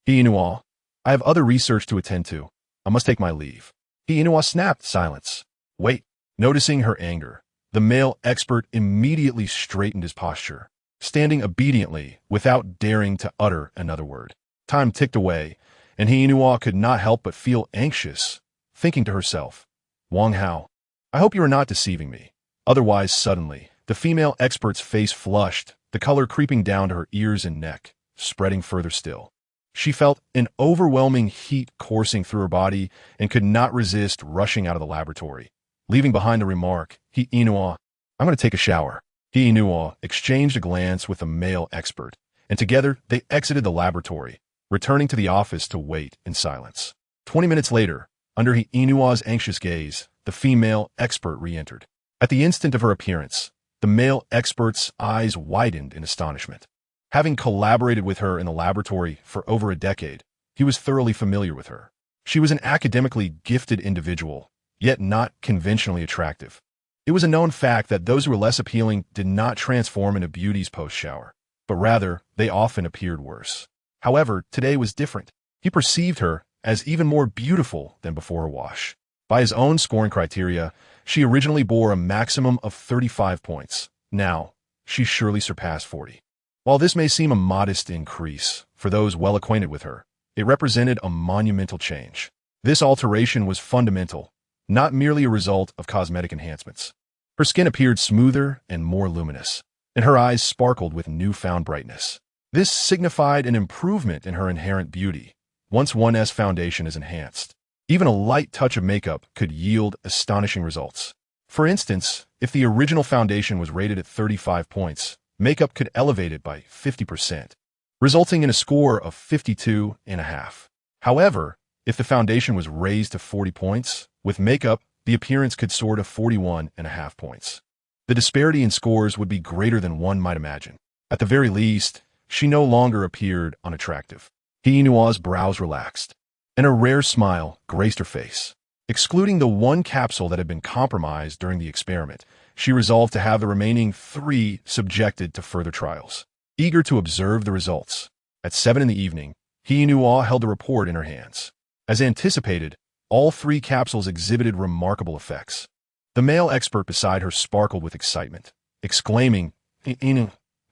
[SPEAKER 1] Inua, I have other research to attend to. I must take my leave. Inua snapped silence. Wait. Noticing her anger, the male expert immediately straightened his posture, standing obediently without daring to utter another word. Time ticked away, and Inua could not help but feel anxious, thinking to herself, Wang Hao, I hope you are not deceiving me. Otherwise, suddenly, the female expert's face flushed, the color creeping down to her ears and neck, spreading further still. She felt an overwhelming heat coursing through her body and could not resist rushing out of the laboratory, leaving behind the remark, Inua, I'm going to take a shower. Inua exchanged a glance with the male expert, and together they exited the laboratory, returning to the office to wait in silence. 20 minutes later, under Inua's anxious gaze, the female expert re-entered. At the instant of her appearance, the male expert's eyes widened in astonishment. Having collaborated with her in the laboratory for over a decade, he was thoroughly familiar with her. She was an academically gifted individual, yet not conventionally attractive. It was a known fact that those who were less appealing did not transform into beauties post-shower, but rather, they often appeared worse. However, today was different. He perceived her as even more beautiful than before her wash. By his own scoring criteria, she originally bore a maximum of 35 points. Now, she surely surpassed 40. While this may seem a modest increase for those well acquainted with her, it represented a monumental change. This alteration was fundamental, not merely a result of cosmetic enhancements. Her skin appeared smoother and more luminous, and her eyes sparkled with newfound brightness. This signified an improvement in her inherent beauty. Once one's foundation is enhanced, even a light touch of makeup could yield astonishing results. For instance, if the original foundation was rated at 35 points, makeup could elevate it by 50%, resulting in a score of 52.5. However, if the foundation was raised to 40 points, with makeup, the appearance could soar to 41.5 points. The disparity in scores would be greater than one might imagine. At the very least, she no longer appeared unattractive. Inua's brows relaxed, and a rare smile graced her face. Excluding the 1 capsule that had been compromised during the experiment, she resolved to have the remaining 3 subjected to further trials. Eager to observe the results, at 7 in the evening, Inua held the report in her hands. As anticipated, all 3 capsules exhibited remarkable effects. The male expert beside her sparkled with excitement, exclaiming,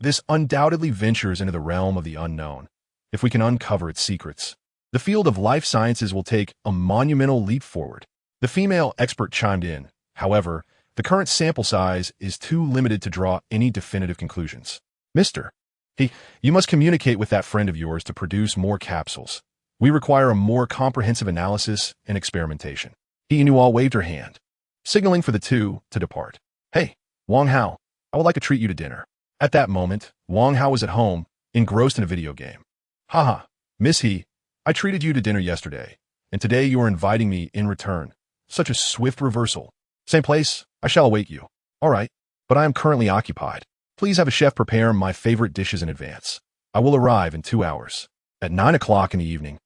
[SPEAKER 1] this undoubtedly ventures into the realm of the unknown. If we can uncover its secrets, the field of life sciences will take a monumental leap forward. The female expert chimed in. However, the current sample size is too limited to draw any definitive conclusions. Mr. You must communicate with that friend of yours to produce more capsules. We require a more comprehensive analysis and experimentation. He Inua waved her hand, signaling for the two to depart. Hey, Wang Hao, I would like to treat you to dinner. At that moment, Wang Hao was at home, engrossed in a video game. Haha, Miss He, I treated you to dinner yesterday, and today you are inviting me in return. Such a swift reversal. Same place, I shall await you. All right, but I am currently occupied. Please have a chef prepare my favorite dishes in advance. I will arrive in 2 hours. At 9 o'clock in the evening,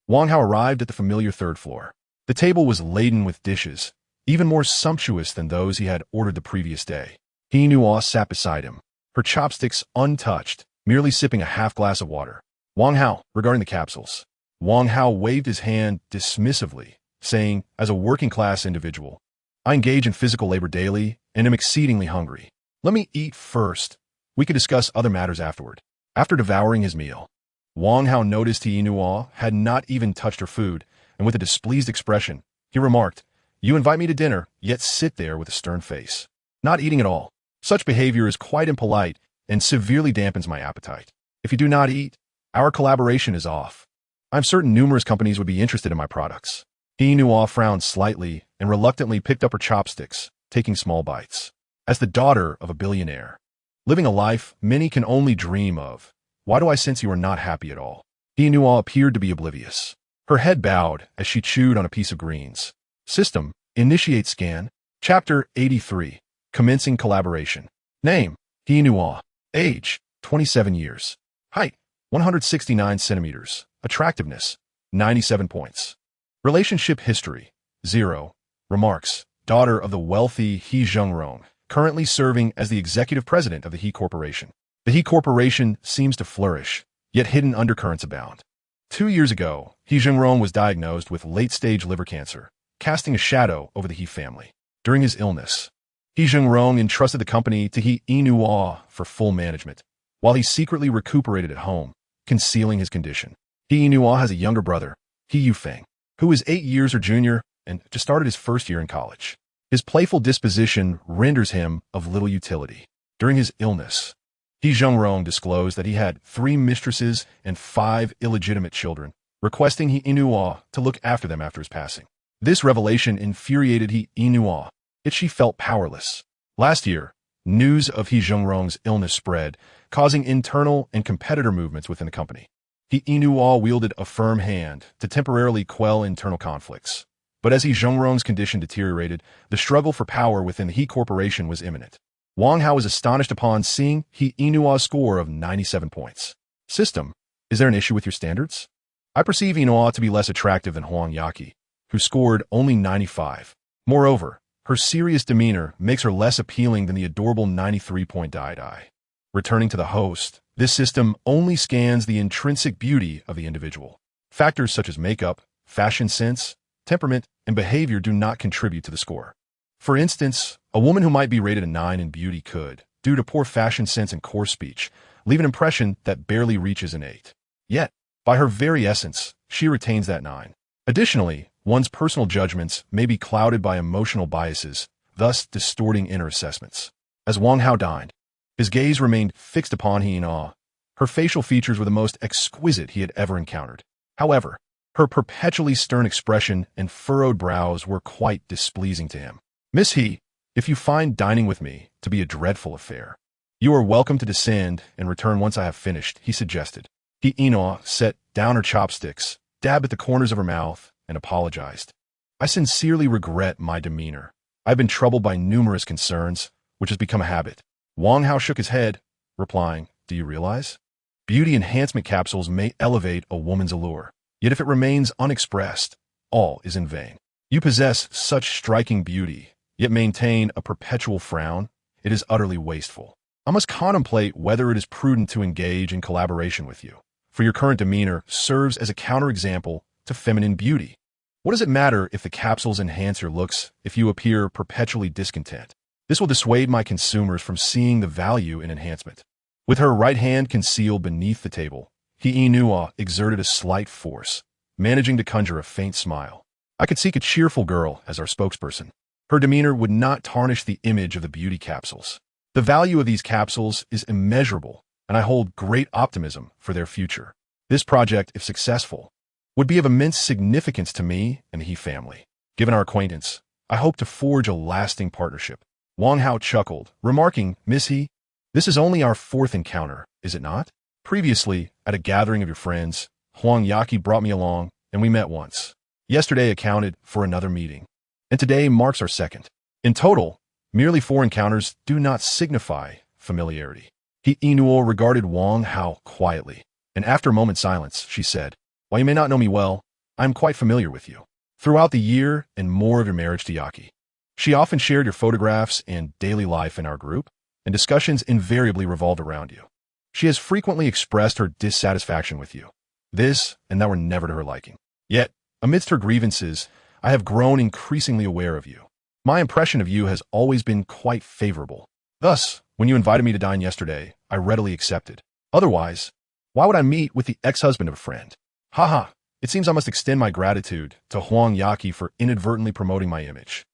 [SPEAKER 1] Wang Hao arrived at the familiar third floor. The table was laden with dishes, even more sumptuous than those he had ordered the previous day. He Nua sat beside him, her chopsticks untouched, merely sipping a half glass of water. Wang Hao, regarding the capsules. Wang Hao waved his hand dismissively, saying, as a working-class individual, I engage in physical labor daily and am exceedingly hungry. Let me eat first. We could discuss other matters afterward. After devouring his meal, Wang Hao noticed He Nua had not even touched her food, and with a displeased expression, he remarked, You invite me to dinner, yet sit there with a stern face. Not eating at all. Such behavior is quite impolite and severely dampens my appetite. If you do not eat, our collaboration is off. I'm certain numerous companies would be interested in my products. He Nua frowned slightly and reluctantly picked up her chopsticks, taking small bites. As the daughter of a billionaire, living a life many can only dream of, why do I sense you are not happy at all? He Nua appeared to be oblivious. Her head bowed as she chewed on a piece of greens. System, initiate scan. Chapter 83, commencing collaboration. Name, He Nua. Age, 27 years. Height, 169 centimeters. Attractiveness, 97 points. Relationship history, 0. Remarks, daughter of the wealthy He Zhengrong, currently serving as the executive president of the He Corporation. The He Corporation seems to flourish, yet hidden undercurrents abound. 2 years ago, He Zhengrong was diagnosed with late-stage liver cancer, casting a shadow over the He family. During his illness, He Zhengrong entrusted the company to He Inua for full management, while he secretly recuperated at home, concealing his condition. He Inua has a younger brother, He Yufeng, who is 8 years her junior and just started his first year in college. His playful disposition renders him of little utility. During his illness, He Zhengrong disclosed that he had 3 mistresses and 5 illegitimate children, requesting He Inua to look after them after his passing. This revelation infuriated He Inua, yet she felt powerless. Last year, news of He Zhengrong's illness spread, causing internal and competitor movements within the company. He Inua wielded a firm hand to temporarily quell internal conflicts. But as He Zhengrong's condition deteriorated, the struggle for power within the He Corporation was imminent. Wang Hao was astonished upon seeing He Inua's score of 97 points. System, is there an issue with your standards? I perceive Inua to be less attractive than Huang Yaqi, who scored only 95. Moreover, her serious demeanor makes her less appealing than the adorable 93-point Dai. Returning to the host, this system only scans the intrinsic beauty of the individual. Factors such as makeup, fashion sense, temperament, and behavior do not contribute to the score. For instance, a woman who might be rated a 9 in beauty could, due to poor fashion sense and coarse speech, leave an impression that barely reaches an 8. Yet, by her very essence, she retains that 9. Additionally, one's personal judgments may be clouded by emotional biases, thus distorting inner assessments. As Wang Hao dined, his gaze remained fixed upon He Inua. Her facial features were the most exquisite he had ever encountered. However, her perpetually stern expression and furrowed brows were quite displeasing to him. Miss He, if you find dining with me to be a dreadful affair, you are welcome to descend and return once I have finished, he suggested. He Inua set down her chopsticks, dabbed at the corners of her mouth, and apologized. I sincerely regret my demeanor. I've been troubled by numerous concerns, which has become a habit. Wang Hao shook his head, replying, Do you realize? Beauty enhancement capsules may elevate a woman's allure, yet if it remains unexpressed, all is in vain. You possess such striking beauty, yet maintain a perpetual frown. It is utterly wasteful. I must contemplate whether it is prudent to engage in collaboration with you, for your current demeanor serves as a counterexample to feminine beauty. What does it matter if the capsules enhance your looks if you appear perpetually discontent? This will dissuade my consumers from seeing the value in enhancement. With her right hand concealed beneath the table, He Inua exerted a slight force, managing to conjure a faint smile. I could seek a cheerful girl as our spokesperson. Her demeanor would not tarnish the image of the beauty capsules. The value of these capsules is immeasurable, and I hold great optimism for their future. This project, if successful, would be of immense significance to me and the He family. Given our acquaintance, I hope to forge a lasting partnership. Wang Hao chuckled, remarking, Miss He, this is only our fourth encounter, is it not? Previously, at a gathering of your friends, Huang Yaqi brought me along, and we met once. Yesterday accounted for another meeting, and today marks our second. In total, merely 4 encounters do not signify familiarity. He Inuo regarded Wang Hao quietly, and after a moment's silence, she said, while you may not know me well, I am quite familiar with you. Throughout the year and more of your marriage to Yaqi, she often shared your photographs and daily life in our group, and discussions invariably revolved around you. She has frequently expressed her dissatisfaction with you. This and that were never to her liking. Yet, amidst her grievances, I have grown increasingly aware of you. My impression of you has always been quite favorable. Thus, when you invited me to dine yesterday, I readily accepted. Otherwise, why would I meet with the ex-husband of a friend? Haha, it seems I must extend my gratitude to Huang Yaqi for inadvertently promoting my image.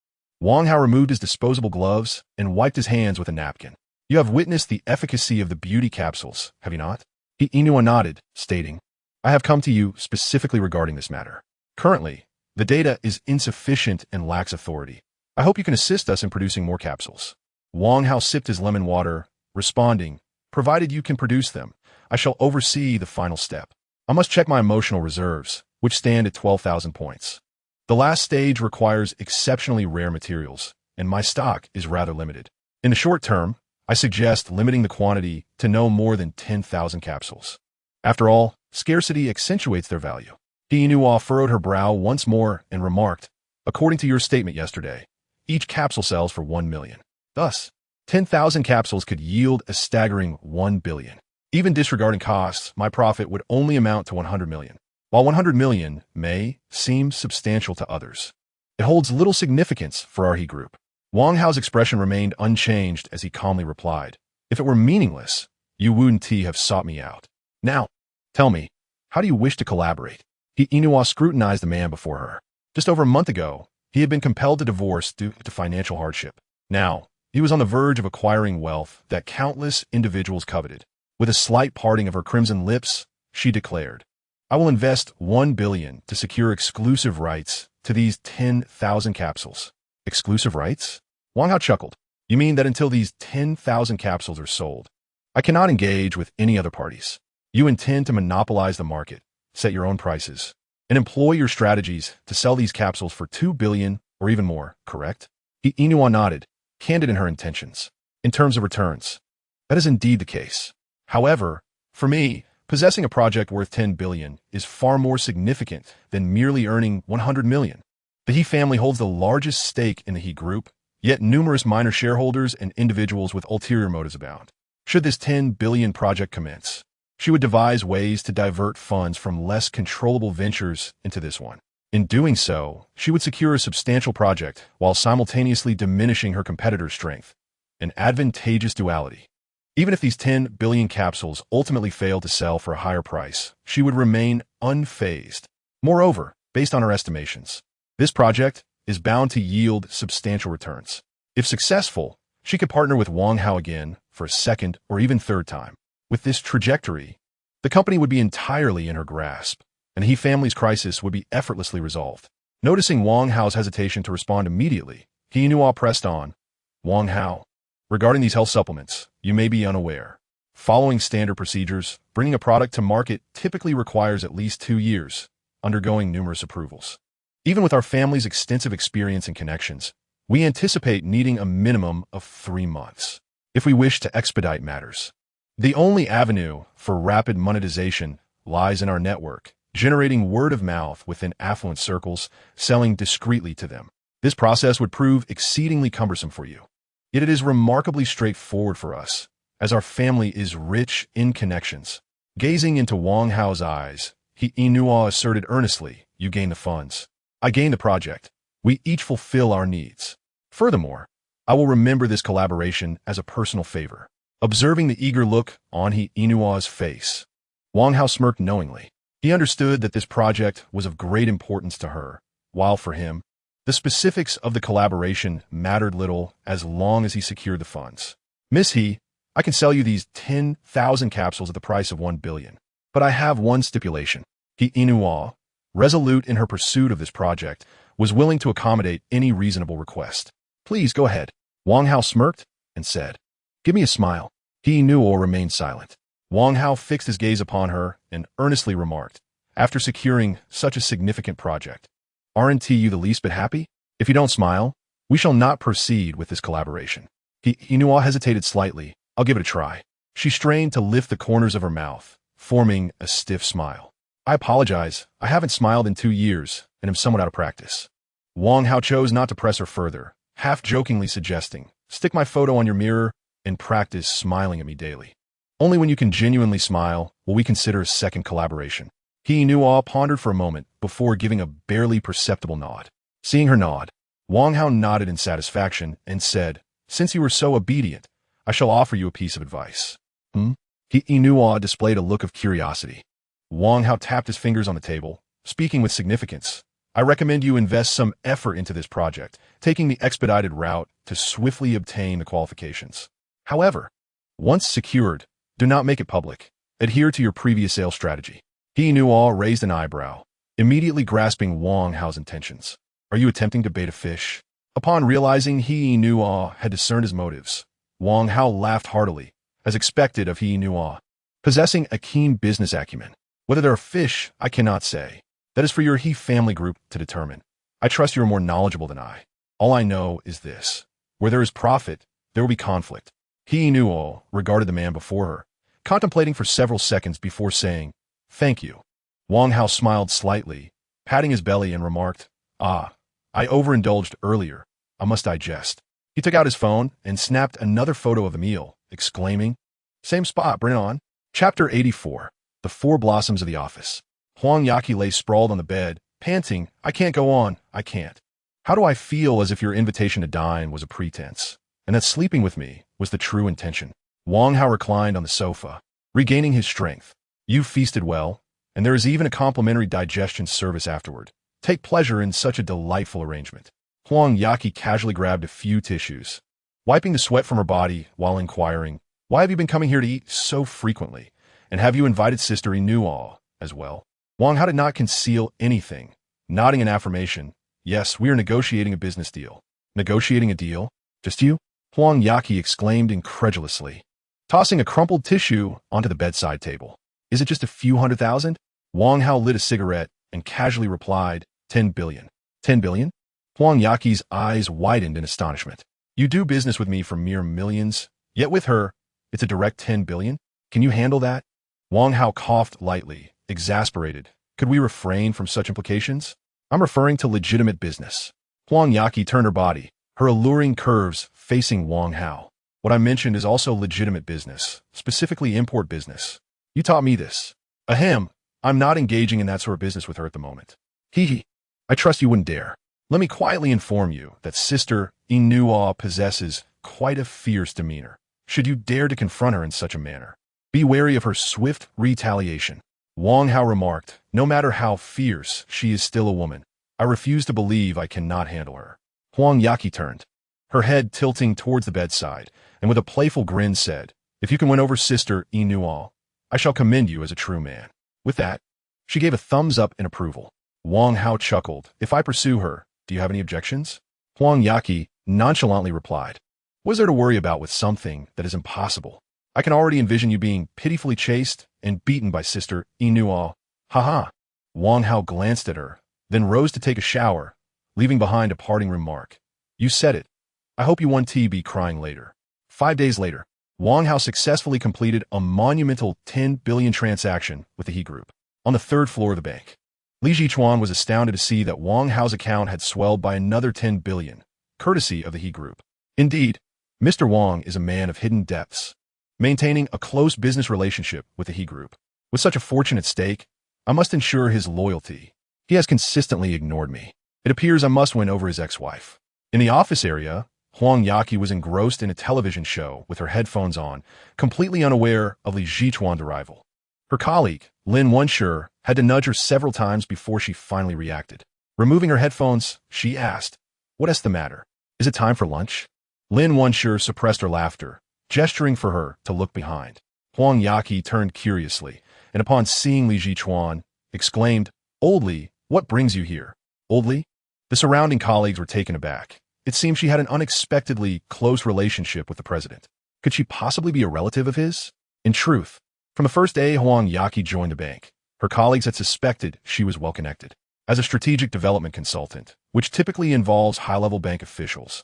[SPEAKER 1] Wang Hao removed his disposable gloves and wiped his hands with a napkin. You have witnessed the efficacy of the beauty capsules, have you not? He Inua nodded, stating, I have come to you specifically regarding this matter. Currently, the data is insufficient and lacks authority. I hope you can assist us in producing more capsules. Wang Hao sipped his lemon water, responding, provided you can produce them, I shall oversee the final step. I must check my emotional reserves, which stand at 12,000 points. The last stage requires exceptionally rare materials, and my stock is rather limited. In the short term, I suggest limiting the quantity to no more than 10,000 capsules. After all, scarcity accentuates their value. He Inua furrowed her brow once more and remarked, according to your statement yesterday, each capsule sells for 1 million. Thus, 10,000 capsules could yield a staggering 1 billion. Even disregarding costs, my profit would only amount to 100 million. While 100 million may seem substantial to others, it holds little significance for our He group. Wang Hao's expression remained unchanged as he calmly replied, if it were meaningless, you wouldn't have sought me out. Now, tell me, how do you wish to collaborate? He Inua scrutinized the man before her. Just over a month ago, he had been compelled to divorce due to financial hardship. Now, he was on the verge of acquiring wealth that countless individuals coveted. With a slight parting of her crimson lips, she declared, I will invest 1 billion to secure exclusive rights to these 10,000 capsules. Exclusive rights? Wang Hao chuckled. You mean that until these 10,000 capsules are sold, I cannot engage with any other parties. You intend to monopolize the market, set your own prices, and employ your strategies to sell these capsules for 2 billion or even more, correct? Inua nodded, candid in her intentions. In terms of returns, that is indeed the case. However, for me, possessing a project worth 10 billion is far more significant than merely earning 100 million. The He family holds the largest stake in the He group, yet numerous minor shareholders and individuals with ulterior motives abound. Should this 10 billion project commence, she would devise ways to divert funds from less controllable ventures into this one. In doing so, she would secure a substantial project while simultaneously diminishing her competitor's strength, an advantageous duality. Even if these 10 billion capsules ultimately failed to sell for a higher price, she would remain unfazed. Moreover, based on her estimations, this project is bound to yield substantial returns. If successful, she could partner with Wang Hao again for a second or even third time. With this trajectory, the company would be entirely in her grasp, and the He family's crisis would be effortlessly resolved. Noticing Wang Hao's hesitation to respond immediately, He Inua pressed on, Wang Hao, regarding these health supplements, you may be unaware. Following standard procedures, bringing a product to market typically requires at least 2 years, undergoing numerous approvals. Even with our family's extensive experience and connections, we anticipate needing a minimum of 3 months if we wish to expedite matters. The only avenue for rapid monetization lies in our network, generating word of mouth within affluent circles, selling discreetly to them. This process would prove exceedingly cumbersome for you. Yet it is remarkably straightforward for us, as our family is rich in connections. Gazing into Wang Hao's eyes, He Inua asserted earnestly, you gain the funds. I gain the project. We each fulfill our needs. Furthermore, I will remember this collaboration as a personal favor. Observing the eager look on He Inua's face, Wang Hao smirked knowingly. He understood that this project was of great importance to her, while for him, the specifics of the collaboration mattered little as long as he secured the funds. Miss He, I can sell you these 10,000 capsules at the price of 1 billion. But I have one stipulation. He Inua, resolute in her pursuit of this project, was willing to accommodate any reasonable request. Please go ahead. Wang Hao smirked and said, Give me a smile. He knew or remained silent. Wang Hao fixed his gaze upon her and earnestly remarked, after securing such a significant project, aren't you the least bit happy? If you don't smile, we shall not proceed with this collaboration. He knew all hesitated slightly. I'll give it a try. She strained to lift the corners of her mouth, forming a stiff smile. I apologize. I haven't smiled in 2 years and am somewhat out of practice. Wang Hao chose not to press her further, half-jokingly suggesting, stick my photo on your mirror and practice smiling at me daily. Only when you can genuinely smile will we consider a second collaboration. He knew all pondered for a moment before giving a barely perceptible nod. Seeing her nod, Wang Hao nodded in satisfaction and said, Since you were so obedient, I shall offer you a piece of advice. He knew all displayed a look of curiosity. Wang Hao tapped his fingers on the table, speaking with significance. I recommend you invest some effort into this project, taking the expedited route to swiftly obtain the qualifications. However, once secured, do not make it public. Adhere to your previous sales strategy. He knew all raised an eyebrow, immediately grasping Wang Hao's intentions. Are you attempting to bait a fish? Upon realizing He knew all had discerned his motives, Wang Hao laughed heartily, as expected of He knew all. Possessing a keen business acumen. Whether there are fish, I cannot say. That is for your He family group to determine. I trust you are more knowledgeable than I. All I know is this. Where there is profit, there will be conflict. He knew all regarded the man before her, contemplating for several seconds before saying, Thank you. Wang Hao smiled slightly, patting his belly and remarked, I overindulged earlier. I must digest. He took out his phone and snapped another photo of the meal, exclaiming, Same spot, bring it on. Chapter 84. The Four Blossoms of the Office. Huang Yaqi lay sprawled on the bed, panting, I can't go on, I can't. How do I feel as if your invitation to dine was a pretense, and that sleeping with me was the true intention? Wang Hao reclined on the sofa, regaining his strength. You feasted well, and there is even a complimentary digestion service afterward. Take pleasure in such a delightful arrangement. Huang Yaqi casually grabbed a few tissues, wiping the sweat from her body while inquiring, Why have you been coming here to eat so frequently? And have you invited Sister Inual as well? Wang Hao did not conceal anything, nodding in affirmation. Yes, we are negotiating a business deal. Negotiating a deal? Just you? Huang Yaqi exclaimed incredulously, tossing a crumpled tissue onto the bedside table. Is it just a few 100,000? Wang Hao lit a cigarette and casually replied, 10 billion. 10 billion? Huang Yaqi's eyes widened in astonishment. You do business with me for mere millions, yet with her, it's a direct 10 billion? Can you handle that? Wang Hao coughed lightly, exasperated. Could we refrain from such implications? I'm referring to legitimate business. Huang Yaqi turned her body, her alluring curves facing Wang Hao. What I mentioned is also legitimate business, specifically import business. You taught me this. Ahem, I'm not engaging in that sort of business with her at the moment. Hee. I trust you wouldn't dare. Let me quietly inform you that Sister Inual possesses quite a fierce demeanor. Should you dare to confront her in such a manner, be wary of her swift retaliation. Wang Hao remarked, No matter how fierce, she is still a woman. I refuse to believe I cannot handle her. Huang Yaqi turned, her head tilting towards the bedside, and with a playful grin said, If you can win over Sister Inual, I shall commend you as a true man. With that, she gave a thumbs up in approval. Wang Hao chuckled. If I pursue her, do you have any objections? Huang Yaqi nonchalantly replied, What is there to worry about with something that is impossible? I can already envision you being pitifully chased and beaten by Sister Inual. Ha. Wang Hao glanced at her, then rose to take a shower, leaving behind a parting remark. You said it. I hope you won't be crying later. 5 days later, Wang Hao successfully completed a monumental 10 billion transaction with the He Group on the 3rd floor of the bank. Li Jichuan was astounded to see that Wang Hao's account had swelled by another 10 billion, courtesy of the He Group. Indeed, Mr. Wang is a man of hidden depths, maintaining a close business relationship with the He Group. With such a fortune at stake, I must ensure his loyalty. He has consistently ignored me. It appears I must win over his ex-wife. In the office area, Huang Yaqi was engrossed in a television show with her headphones on, completely unaware of Li Jichuan's arrival. Her colleague, Lin Wenshi, had to nudge her several times before she finally reacted. Removing her headphones, she asked, What is the matter? Is it time for lunch? Lin Wenshi suppressed her laughter, gesturing for her to look behind. Huang Yaqi turned curiously, and upon seeing Li Jichuan, exclaimed, Old Li, What brings you here? Oldly? The surrounding colleagues were taken aback. It seemed she had an unexpectedly close relationship with the president. Could she possibly be a relative of his? In truth, from the first day Huang Yaqi joined the bank, her colleagues had suspected she was well-connected. As a strategic development consultant, which typically involves high-level bank officials,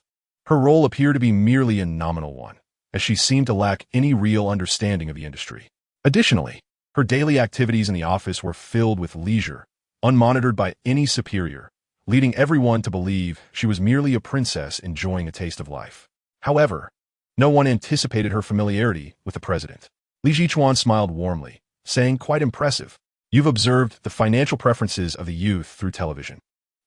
[SPEAKER 1] her role appeared to be merely a nominal one, as she seemed to lack any real understanding of the industry. Additionally, her daily activities in the office were filled with leisure, unmonitored by any superior, leading everyone to believe she was merely a princess enjoying a taste of life. However, no one anticipated her familiarity with the president. Li Jichuan smiled warmly, saying, "Quite impressive. You've observed the financial preferences of the youth through television.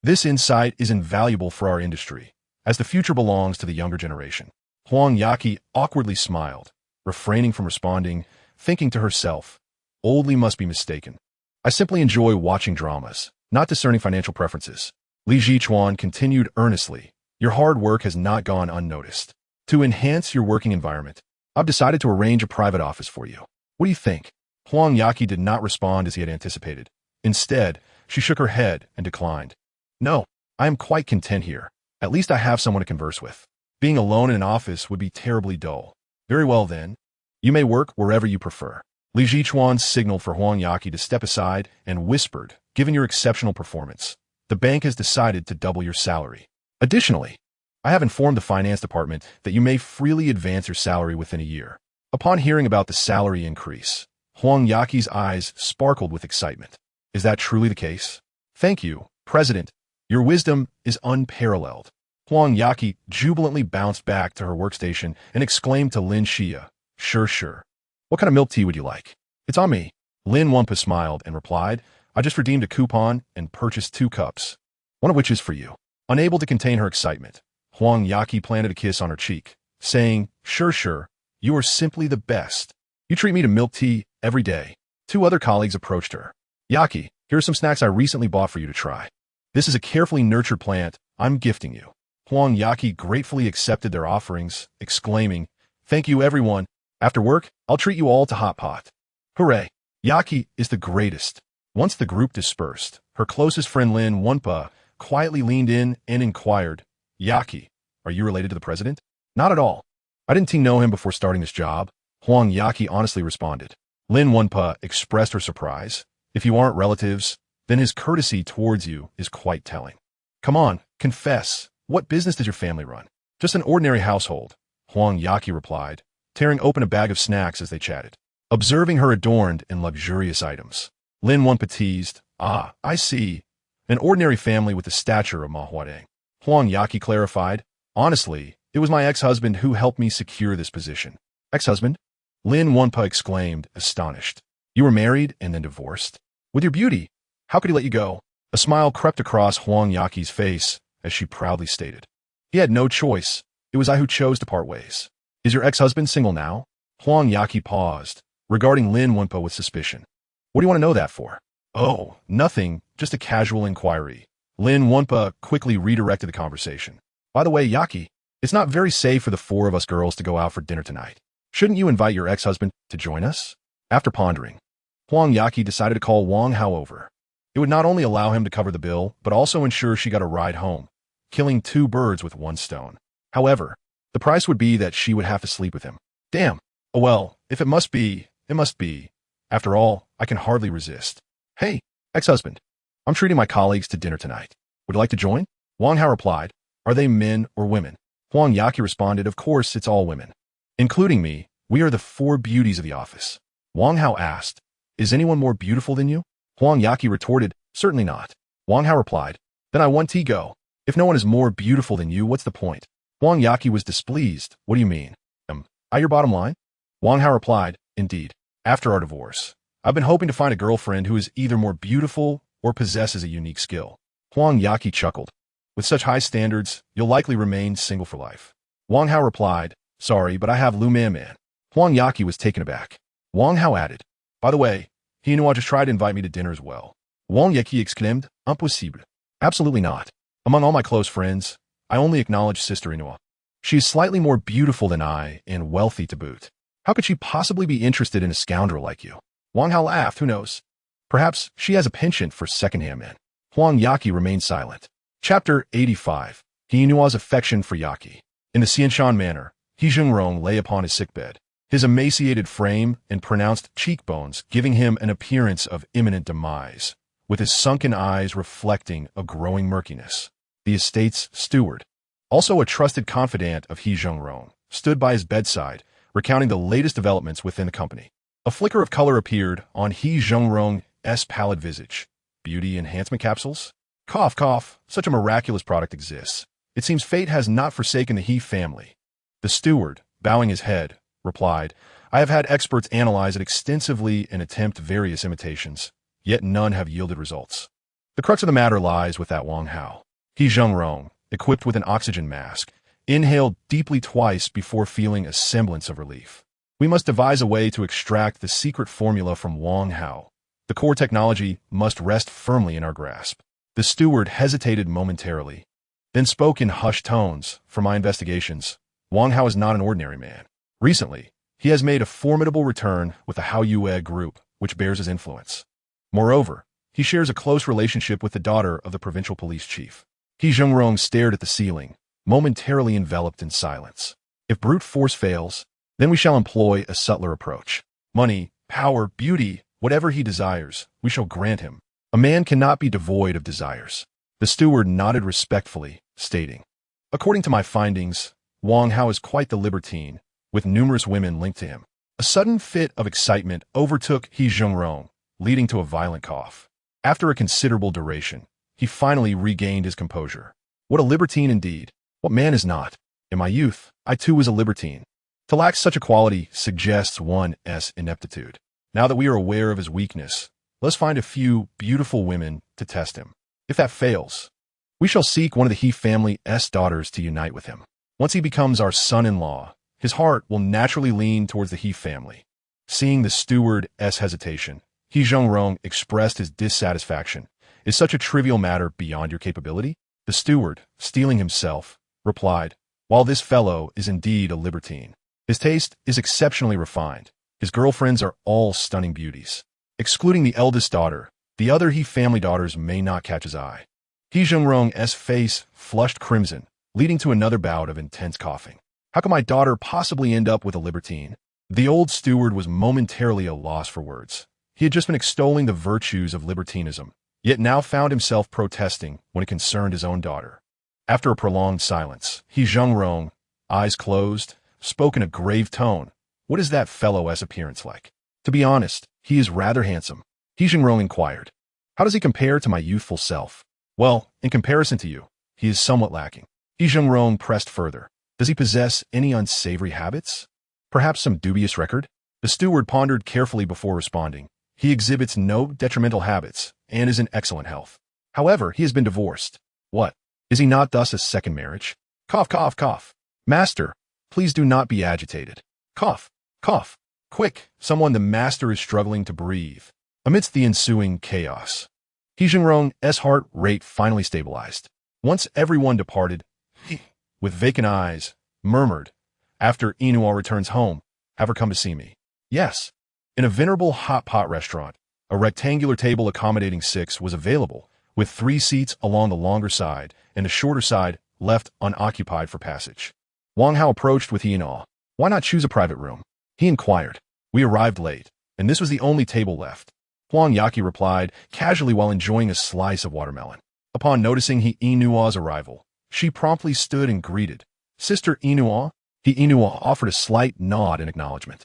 [SPEAKER 1] This insight is invaluable for our industry, as the future belongs to the younger generation." Huang Yaqi awkwardly smiled, refraining from responding, thinking to herself, "Oldly must be mistaken. I simply enjoy watching dramas, not discerning financial preferences." Li Jichuan continued earnestly, "Your hard work has not gone unnoticed. To enhance your working environment, I've decided to arrange a private office for you. What do you think?" Huang Yaqi did not respond as he had anticipated. Instead, she shook her head and declined. "No, I am quite content here. At least I have someone to converse with. Being alone in an office would be terribly dull." "Very well then. You may work wherever you prefer." Li Jichuan signaled for Huang Yaqi to step aside and whispered, "Given your exceptional performance, the bank has decided to double your salary. Additionally, I have informed the finance department that you may freely advance your salary within a year." Upon hearing about the salary increase, Huang Yaqi's eyes sparkled with excitement. "Is that truly the case?" "Thank you, President. Your wisdom is unparalleled." Huang Yaqi jubilantly bounced back to her workstation and exclaimed to Lin Xia, Sure. What kind of milk tea would you like?" "It's on me." Lin Wumpa smiled and replied, "I just redeemed a coupon and purchased 2 cups, one of which is for you." Unable to contain her excitement, Huang Yaqi planted a kiss on her cheek, saying, Sure, you are simply the best. You treat me to milk tea every day." 2 other colleagues approached her. "Yaqi, here are some snacks I recently bought for you to try. This is a carefully nurtured plant I'm gifting you." Huang Yaqi gratefully accepted their offerings, exclaiming, "Thank you, everyone. After work, I'll treat you all to hot pot." Hooray! Yaqi is the greatest. Once the group dispersed, her closest friend Lin Wumpa quietly leaned in and inquired, "Yaqi, are you related to the president?" "Not at all. I didn't know him before starting this job," Huang Yaqi honestly responded. Lin Wumpa expressed her surprise. "If you aren't relatives, then his courtesy towards you is quite telling. Come on, confess. What business does your family run?" "Just an ordinary household," Huang Yaqi replied, tearing open a bag of snacks as they chatted. Observing her adorned in luxurious items, Lin Wumpa teased, "Ah, I see. An ordinary family with the stature of Ma Huadeng." Huang Yaqi clarified, "Honestly, it was my ex-husband who helped me secure this position." "Ex-husband?" Lin Wumpa exclaimed, astonished. "You were married and then divorced? With your beauty? How could he let you go?" A smile crept across Huang Yaqi's face as she proudly stated, "He had no choice. It was I who chose to part ways." "Is your ex-husband single now?" Huang Yaqi paused, regarding Lin Wumpa with suspicion. "What do you want to know that for?" "Oh, nothing, just a casual inquiry." Lin Wumpa quickly redirected the conversation. "By the way, Yaqi, it's not very safe for the 4 of us girls to go out for dinner tonight. Shouldn't you invite your ex-husband to join us?" After pondering, Huang Yaqi decided to call Wang Hao over. It would not only allow him to cover the bill, but also ensure she got a ride home, killing 2 birds with 1 stone. However, the price would be that she would have to sleep with him. Damn. Oh well, if it must be, it must be. After all, I can hardly resist. "Hey, ex-husband, I'm treating my colleagues to dinner tonight. Would you like to join?" Wang Hao replied, "Are they men or women?" Huang Yaqi responded, "Of course, it's all women. Including me, we are the 4 beauties of the office." Wang Hao asked, "Is anyone more beautiful than you?" Huang Yaqi retorted, "Certainly not." Wang Hao replied, "Then I want to go. If no one is more beautiful than you, what's the point?" Huang Yaqi was displeased. "What do you mean? I your bottom line?" Wang Hao replied, "Indeed. After our divorce, I've been hoping to find a girlfriend who is either more beautiful or possesses a unique skill." Huang Yaqi chuckled. "With such high standards, you'll likely remain single for life." Wang Hao replied, "Sorry, but I have Lu Man. Huang Yaqi was taken aback. Wang Hao added, "By the way, he knew I just tried to invite me to dinner as well." Wang Yaqi exclaimed, "Impossible." "Absolutely not. Among all my close friends, I only acknowledge Sister Inua. She is slightly more beautiful than I and wealthy to boot. How could she possibly be interested in a scoundrel like you?" Wang Hao laughed. "Who knows? Perhaps she has a penchant for second-hand men." Huang Yaqi remained silent. Chapter 85. He Nua's affection for Yaqi. In the Xianshan manor, He Zhengrong lay upon his sickbed, his emaciated frame and pronounced cheekbones giving him an appearance of imminent demise, with his sunken eyes reflecting a growing murkiness. The estate's steward, also a trusted confidant of He Zhengrong, stood by his bedside, recounting the latest developments within the company. A flicker of color appeared on He Zhengrong's pallid visage. Beauty enhancement capsules? Cough, cough, such a miraculous product exists. It seems fate has not forsaken the He family. The steward, bowing his head, replied, I have had experts analyze it extensively and attempt various imitations, yet none have yielded results. The crux of the matter lies with that Wang Hao. He Zhengrong, equipped with an oxygen mask, inhaled deeply twice before feeling a semblance of relief. We must devise a way to extract the secret formula from Wang Hao. The core technology must rest firmly in our grasp. The steward hesitated momentarily, then spoke in hushed tones. For my investigations, Wang Hao is not an ordinary man. Recently, he has made a formidable return with the Hao Yue group, which bears his influence. Moreover, he shares a close relationship with the daughter of the provincial police chief. He Zhengrong stared at the ceiling, momentarily enveloped in silence. If brute force fails, then we shall employ a subtler approach. Money, power, beauty, whatever he desires, we shall grant him. A man cannot be devoid of desires. The steward nodded respectfully, stating, according to my findings, Wang Hao is quite the libertine, with numerous women linked to him. A sudden fit of excitement overtook He Zhengrong, leading to a violent cough. After a considerable duration, he finally regained his composure. What a libertine indeed! What man is not? In my youth, I too was a libertine. To lack such a quality suggests one's ineptitude. Now that we are aware of his weakness, let's find a few beautiful women to test him. If that fails, we shall seek one of the He family's daughters to unite with him. Once he becomes our son-in-law, his heart will naturally lean towards the He family. Seeing the steward's hesitation, He Zhengrong expressed his dissatisfaction. Is such a trivial matter beyond your capability? The steward, steeling himself, replied, while this fellow is indeed a libertine, his taste is exceptionally refined. His girlfriends are all stunning beauties. Excluding the eldest daughter, the other He family daughters may not catch his eye. He Zhengrong's face flushed crimson, leading to another bout of intense coughing. How could my daughter possibly end up with a libertine? The old steward was momentarily at a loss for words. He had just been extolling the virtues of libertinism, yet now found himself protesting when it concerned his own daughter. After a prolonged silence, He Zhengrong, eyes closed, spoke in a grave tone. What is that fellow's appearance like? To be honest, he is rather handsome. He Zhengrong inquired. How does he compare to my youthful self? Well, in comparison to you, he is somewhat lacking. He Zhengrong pressed further. Does he possess any unsavory habits? Perhaps some dubious record? The steward pondered carefully before responding. He exhibits no detrimental habits and is in excellent health. However, he has been divorced. What? Is he not thus a second marriage? Cough, cough, cough. Master, please do not be agitated. Cough, cough. Quick, someone, the master is struggling to breathe. Amidst the ensuing chaos, He Zhengrong's heart rate finally stabilized. Once everyone departed, he, with vacant eyes, murmured, after Inua returns home, have her come to see me. Yes. In a venerable hot pot restaurant, a rectangular table accommodating 6 was available, with 3 seats along the longer side and the shorter side left unoccupied for passage. Wang Hao approached with Inua. Why not choose a private room? He inquired. We arrived late, and this was the only table left. Huang Yaqi replied, casually while enjoying a slice of watermelon. Upon noticing He Inua's arrival, she promptly stood and greeted. Sister Inua? He Inua offered a slight nod in acknowledgement.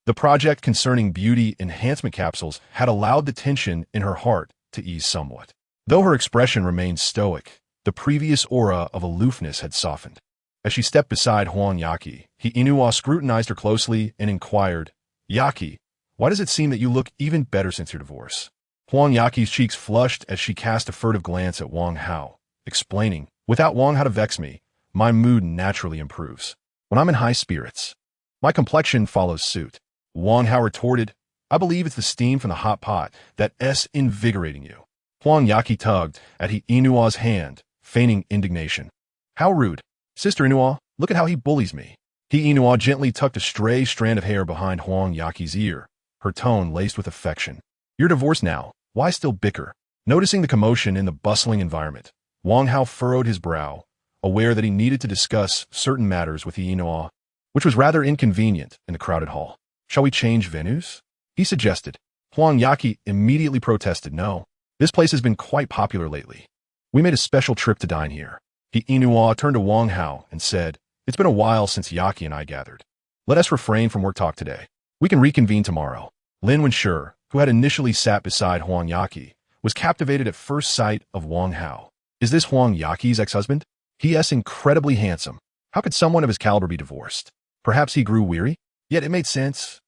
[SPEAKER 1] The project concerning beauty enhancement capsules had allowed the tension in her heart to ease somewhat. Though her expression remained stoic, the previous aura of aloofness had softened. As she stepped beside Huang Yaqi, He Inua scrutinized her closely and inquired, Yaqi, why does it seem that you look even better since your divorce? Huang Yaqi's cheeks flushed as she cast a furtive glance at Wang Hao, explaining, without Wang Hao to vex me, my mood naturally improves. When I'm in high spirits, my complexion follows suit. Wang Hao retorted, I believe it's the steam from the hot pot that's invigorating you. Huang Yaqi tugged at He Inua's hand, feigning indignation. How rude. Sister Inua, look at how he bullies me. He Inua gently tucked a stray strand of hair behind Huang Yaqi's ear, her tone laced with affection. You're divorced now. Why still bicker? Noticing the commotion in the bustling environment, Wang Hao furrowed his brow, aware that he needed to discuss certain matters with Yinhua, which was rather inconvenient in the crowded hall. Shall we change venues? He suggested. Huang Yaqi immediately protested. No, this place has been quite popular lately. We made a special trip to dine here. Yinhua turned to Wang Hao and said, it's been a while since Yaqi and I gathered. Let us refrain from work talk today. We can reconvene tomorrow. When-She, who had initially sat beside Huang Yaqi, was captivated at first sight of Wang Hao. Is this Huang Yaqi's ex-husband? He is incredibly handsome. How could someone of his caliber be divorced? Perhaps he grew weary? Yet it made sense.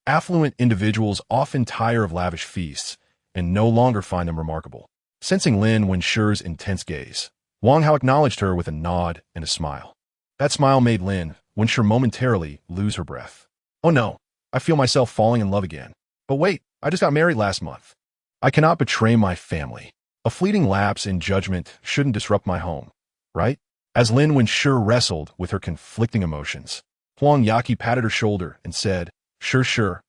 [SPEAKER 1] Affluent individuals often tire of lavish feasts and no longer find them remarkable. Sensing When-She's intense gaze, Wang Hao acknowledged her with a nod and a smile. That smile made When-She momentarily lose her breath. Oh no, I feel myself falling in love again. But wait, I just got married last month. I cannot betray my family. A fleeting lapse in judgment shouldn't disrupt my home, right? As When-She wrestled with her conflicting emotions, Huang Yaqi patted her shoulder and said, Sure.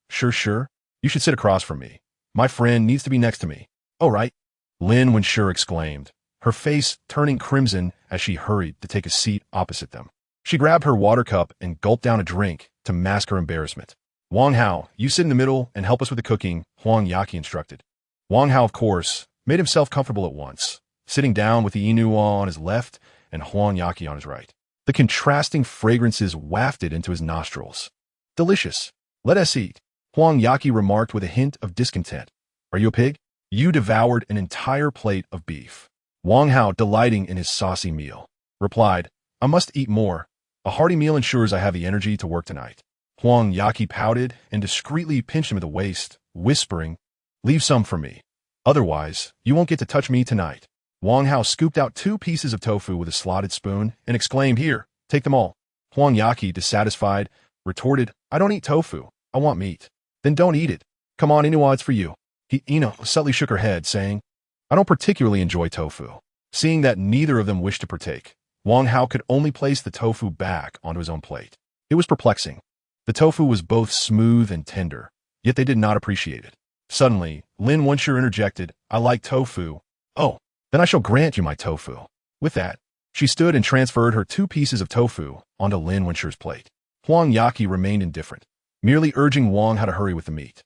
[SPEAKER 1] You should sit across from me. My friend needs to be next to me. Oh, right. When-She exclaimed, her face turning crimson as she hurried to take a seat opposite them. She grabbed her water cup and gulped down a drink to mask her embarrassment. Wang Hao, you sit in the middle and help us with the cooking, Huang Yaqi instructed. Wang Hao, of course, made himself comfortable at once, sitting down with the Yinhua on his left and Huang Yaqi on his right. The contrasting fragrances wafted into his nostrils. Delicious. Let us eat, Huang Yaqi remarked with a hint of discontent. Are you a pig? You devoured an entire plate of beef. Wang Hao, delighting in his saucy meal, replied, I must eat more. A hearty meal ensures I have the energy to work tonight. Huang Yaqi pouted and discreetly pinched him at the waist, whispering, leave some for me. Otherwise, you won't get to touch me tonight. Wang Hao scooped out 2 pieces of tofu with a slotted spoon and exclaimed, here, take them all. Huang Yaqi, dissatisfied, retorted, I don't eat tofu. I want meat. Then don't eat it. Come on, Yinhua, it's for you. Yinhua subtly shook her head, saying, I don't particularly enjoy tofu. Seeing that neither of them wished to partake, Wang Hao could only place the tofu back onto his own plate. It was perplexing. The tofu was both smooth and tender, yet they did not appreciate it. Suddenly, When-She interjected, I like tofu. Oh, then I shall grant you my tofu. With that, she stood and transferred her 2 pieces of tofu onto When-She's plate. Huang Yaqi remained indifferent, merely urging Wang Hao to hurry with the meat.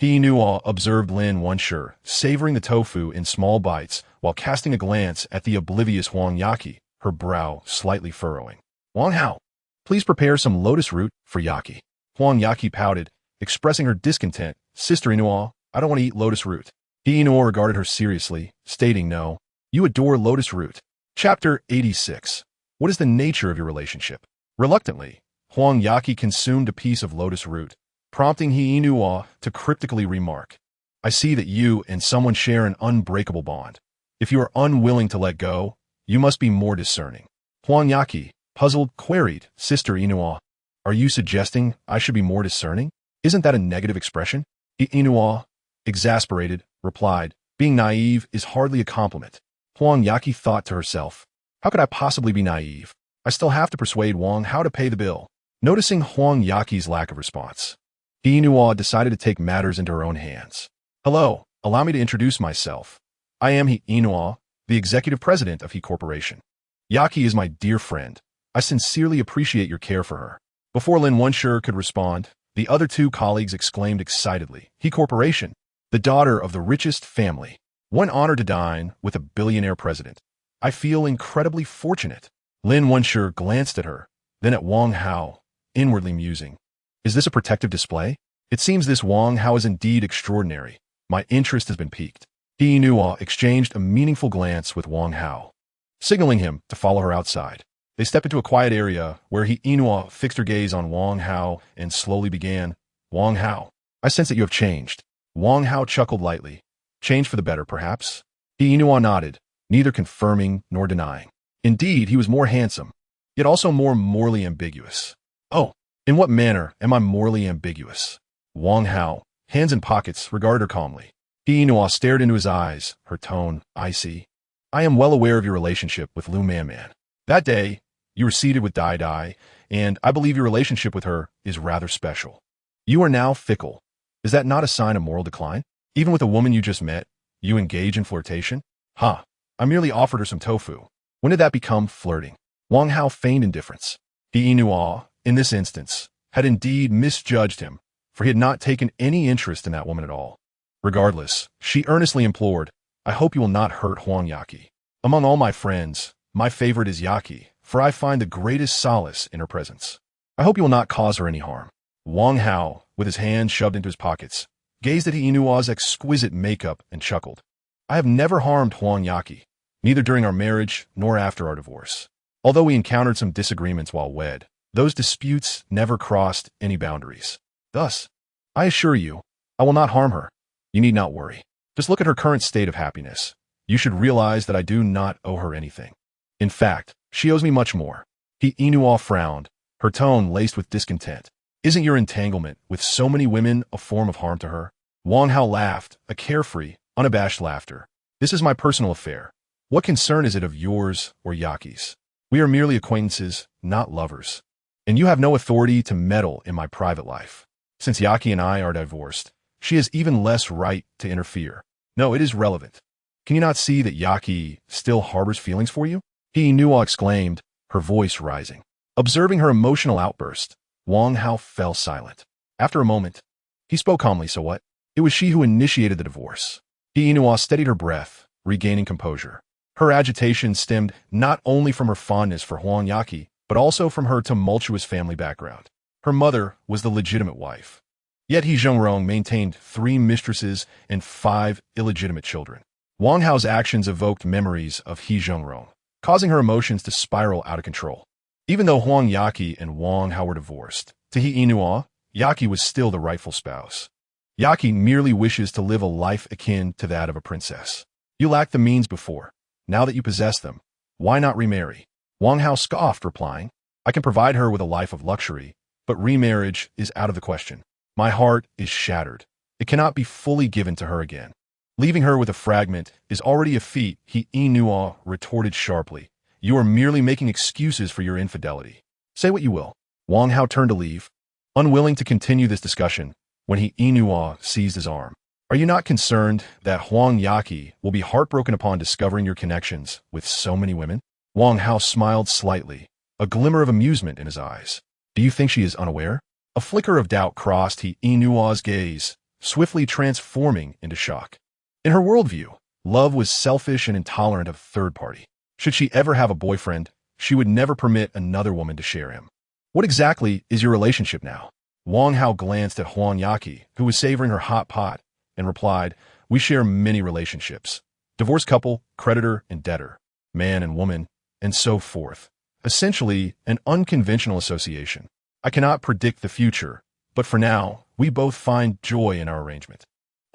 [SPEAKER 1] Yinhua observed When-She, savoring the tofu in small bites while casting a glance at the oblivious Huang Yaqi, her brow slightly furrowing. Wang Hao, please prepare some lotus root for Yaqi. Huang Yaqi pouted, expressing her discontent. Sister Yinhua, I don't want to eat lotus root. Yinhua regarded her seriously, stating, no, you adore lotus root. Chapter 86. What is the nature of your relationship? Reluctantly, Huang Yaqi consumed a piece of lotus root, prompting Yinhua to cryptically remark, I see that you and someone share an unbreakable bond. If you are unwilling to let go, you must be more discerning. Huang Yaqi, puzzled, queried, Sister Yinhua, are you suggesting I should be more discerning? Isn't that a negative expression? Yinhua, exasperated, replied, being naive is hardly a compliment. Huang Yaqi thought to herself, how could I possibly be naive? I still have to persuade Wang Hao to pay the bill. Noticing Huang Yaqi's lack of response, Yinhua decided to take matters into her own hands. Hello, allow me to introduce myself. I am Yinhua, the executive president of He Corporation. Yaqi is my dear friend. I sincerely appreciate your care for her. Before When-She could respond, the other 2 colleagues exclaimed excitedly, He Corporation, the daughter of the richest family. What an honor to dine with a billionaire president. I feel incredibly fortunate. When-She glanced at her, then at Wang Hao, inwardly musing. Is this a protective display? It seems this Wang Hao is indeed extraordinary. My interest has been piqued. Yinhua exchanged a meaningful glance with Wang Hao, signaling him to follow her outside. They stepped into a quiet area where Yinhua fixed her gaze on Wang Hao and slowly began, Wang Hao, I sense that you have changed. Wang Hao chuckled lightly. Changed for the better, perhaps? Yinhua nodded, neither confirming nor denying. Indeed, he was more handsome, yet also more morally ambiguous. Oh, in what manner am I morally ambiguous? Wang Hao, hands in pockets, regarded her calmly. Yinhua stared into his eyes, her tone icy. I am well aware of your relationship with Lu Man. That day, you were seated with Dai Dai, and I believe your relationship with her is rather special. You are now fickle. Is that not a sign of moral decline? Even with a woman you just met, You engage in flirtation? Huh. I merely offered her some tofu. When did that become flirting? Wang Hao feigned indifference. He Inua, in this instance, had indeed misjudged him, for he had not taken any interest in that woman at all. Regardless, she earnestly implored, I hope you will not hurt Huang Yaqi. Among all my friends, my favorite is Yaqi, for I find the greatest solace in her presence. I hope you will not cause her any harm. Wang Hao, with his hands shoved into his pockets, gazed at Inua's exquisite makeup and chuckled. I have never harmed Huang Yaqi, neither during our marriage nor after our divorce. Although we encountered some disagreements while wed, those disputes never crossed any boundaries. Thus, I assure you, I will not harm her. You need not worry. Just look at her current state of happiness. You should realize that I do not owe her anything. In fact, she owes me much more. He Inua frowned, her tone laced with discontent. Isn't your entanglement with so many women a form of harm to her? Wang Hao laughed, a carefree, unabashed laughter. This is my personal affair. What concern is it of yours or Yaqi's? We are merely acquaintances, not lovers. And you have no authority to meddle in my private life. Since Yaqi and I are divorced, she has even less right to interfere. No, it is relevant. Can you not see that Yaqi still harbors feelings for you? He Inua exclaimed, her voice rising. Observing her emotional outburst, Wang Hao fell silent. After a moment, he spoke calmly, so what? It was she who initiated the divorce. He Inua steadied her breath, regaining composure. Her agitation stemmed not only from her fondness for Huang Yaqi, but also from her tumultuous family background. Her mother was the legitimate wife. Yet He Zhengrong maintained 3 mistresses and 5 illegitimate children. Wang Hao's actions evoked memories of He Zhengrong, causing her emotions to spiral out of control. Even though Huang Yaqi and Wang Hao were divorced, to He Inua, Yaqi was still the rightful spouse. Yaqi merely wishes to live a life akin to that of a princess. You lacked the means before. Now that you possess them, why not remarry? Wang Hao scoffed, replying, I can provide her with a life of luxury, but remarriage is out of the question. My heart is shattered. It cannot be fully given to her again. Leaving her with a fragment is already a feat, He Inua retorted sharply. You are merely making excuses for your infidelity. Say what you will. Wang Hao turned to leave, unwilling to continue this discussion, when He Inua seized his arm. Are you not concerned that Huang Yaqi will be heartbroken upon discovering your connections with so many women? Wang Hao smiled slightly, a glimmer of amusement in his eyes. Do you think she is unaware? A flicker of doubt crossed He Inua's gaze, swiftly transforming into shock. In her worldview, love was selfish and intolerant of third party. Should she ever have a boyfriend, she would never permit another woman to share him. What exactly is your relationship now? Wang Hao glanced at Huang Yaqi, who was savoring her hot pot, and replied, we share many relationships. Divorced couple, creditor and debtor, man and woman, and so forth. Essentially, an unconventional association. I cannot predict the future, but for now, we both find joy in our arrangement.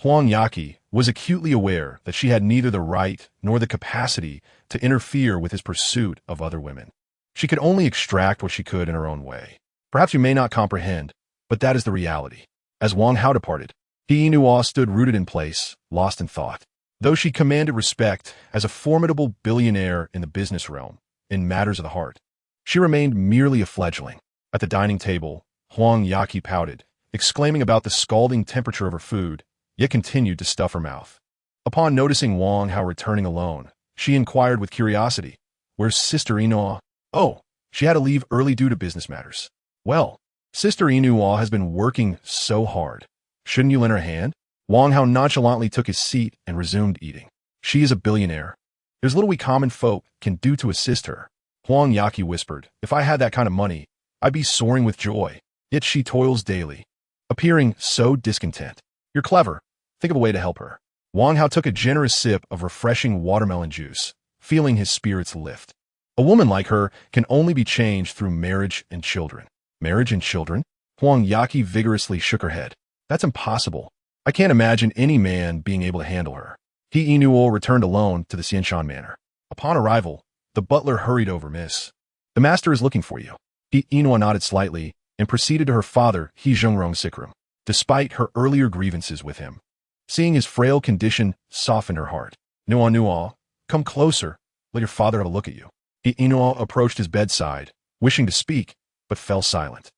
[SPEAKER 1] Huang Yaqi was acutely aware that she had neither the right nor the capacity to interfere with his pursuit of other women. She could only extract what she could in her own way. Perhaps you may not comprehend, but that is the reality. As Wang Hao departed, He Inua stood rooted in place, lost in thought. Though she commanded respect as a formidable billionaire in the business realm, in matters of the heart, she remained merely a fledgling. At the dining table, Huang Yaqi pouted, exclaiming about the scalding temperature of her food, yet continued to stuff her mouth. Upon noticing Wang Hao returning alone, she inquired with curiosity, where's Sister Inua? Oh, she had to leave early due to business matters. Well, Sister Inua has been working so hard. Shouldn't you lend her a hand? Wang Hao nonchalantly took his seat and resumed eating. She is a billionaire. There's little we common folk can do to assist her. Huang Yaqi whispered, if I had that kind of money, I'd be soaring with joy. Yet she toils daily, appearing so discontent. You're clever. Think of a way to help her. Wang Hao took a generous sip of refreshing watermelon juice, feeling his spirits lift. A woman like her can only be changed through marriage and children. Marriage and children? Huang Yaqi vigorously shook her head. That's impossible. I can't imagine any man being able to handle her. He Inua returned alone to the Xianshan manor. Upon arrival, the butler hurried over, Miss. The master is looking for you. He Inua nodded slightly and proceeded to her father, He Zhengrong's sick room, despite her earlier grievances with him. Seeing his frail condition softened her heart. Nua, come closer. Let your father have a look at you. He Inua approached his bedside, wishing to speak, but fell silent.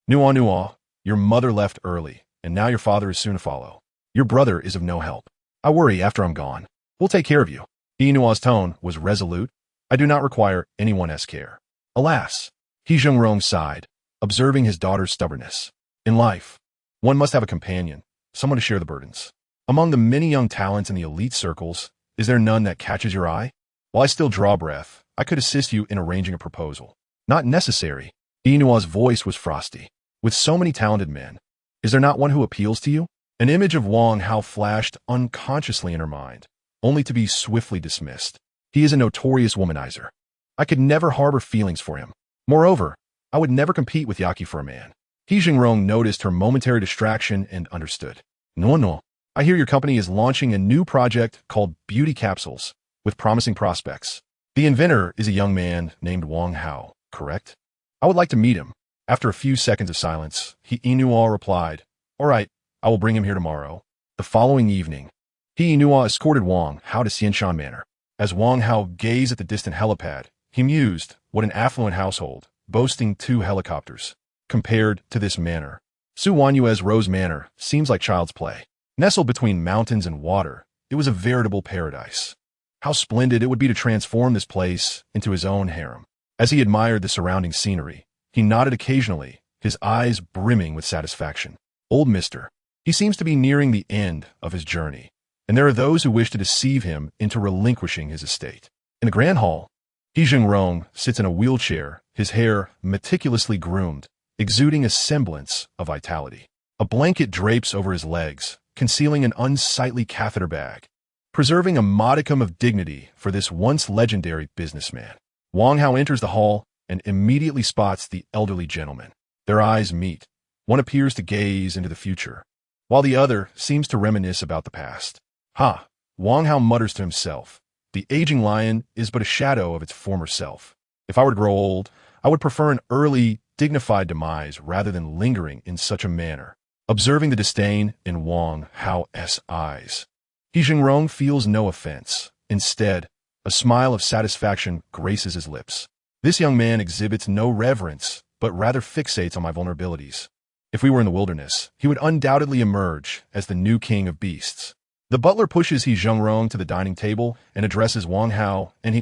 [SPEAKER 1] Nua, your mother left early, and now your father is soon to follow. Your brother is of no help. I worry after I'm gone. We'll take care of you. He Nua's tone was resolute. I do not require anyone's care. Alas, He Zhengrong sighed, observing his daughter's stubbornness. In life, one must have a companion, someone to share the burdens. Among the many young talents in the elite circles, is there none that catches your eye? While I still draw breath, I could assist you in arranging a proposal. Not necessary. Inua's voice was frosty. With so many talented men, is there not one who appeals to you? An image of Wang Hao flashed unconsciously in her mind, only to be swiftly dismissed. He is a notorious womanizer. I could never harbor feelings for him. Moreover, I would never compete with Yaki for a man. He Zhengrong noticed her momentary distraction and understood. No. I hear your company is launching a new project called Beauty Capsules, with promising prospects. The inventor is a young man named Wang Hao, correct? I would like to meet him. After a few seconds of silence, He Inua replied, All right, I will bring him here tomorrow. The following evening, He Inua escorted Wang Hao to Xianshan Manor. As Wang Hao gazed at the distant helipad, he mused, what an affluent household, boasting 2 helicopters. Compared to this manor, Su Wanyue's Rose Manor seems like child's play. Nestled between mountains and water, it was a veritable paradise. How splendid it would be to transform this place into his own harem. As he admired the surrounding scenery, he nodded occasionally, his eyes brimming with satisfaction. Old mister. He seems to be nearing the end of his journey, and there are those who wish to deceive him into relinquishing his estate. In the grand hall, He Zhengrong sits in a wheelchair, his hair meticulously groomed, exuding a semblance of vitality. A blanket drapes over his legs, concealing an unsightly catheter bag, preserving a modicum of dignity for this once legendary businessman. Wang Hao enters the hall and immediately spots the elderly gentleman. Their eyes meet. One appears to gaze into the future, while the other seems to reminisce about the past. Ha! Wang Hao mutters to himself. The aging lion is but a shadow of its former self. If I were to grow old, I would prefer an early, dignified demise rather than lingering in such a manner. Observing the disdain in Wang Hao's eyes, He Zhengrong feels no offense. Instead, a smile of satisfaction graces his lips. This young man exhibits no reverence, but rather fixates on my vulnerabilities. If we were in the wilderness, he would undoubtedly emerge as the new king of beasts. The butler pushes He Zhengrong to the dining table and addresses Wang Hao, and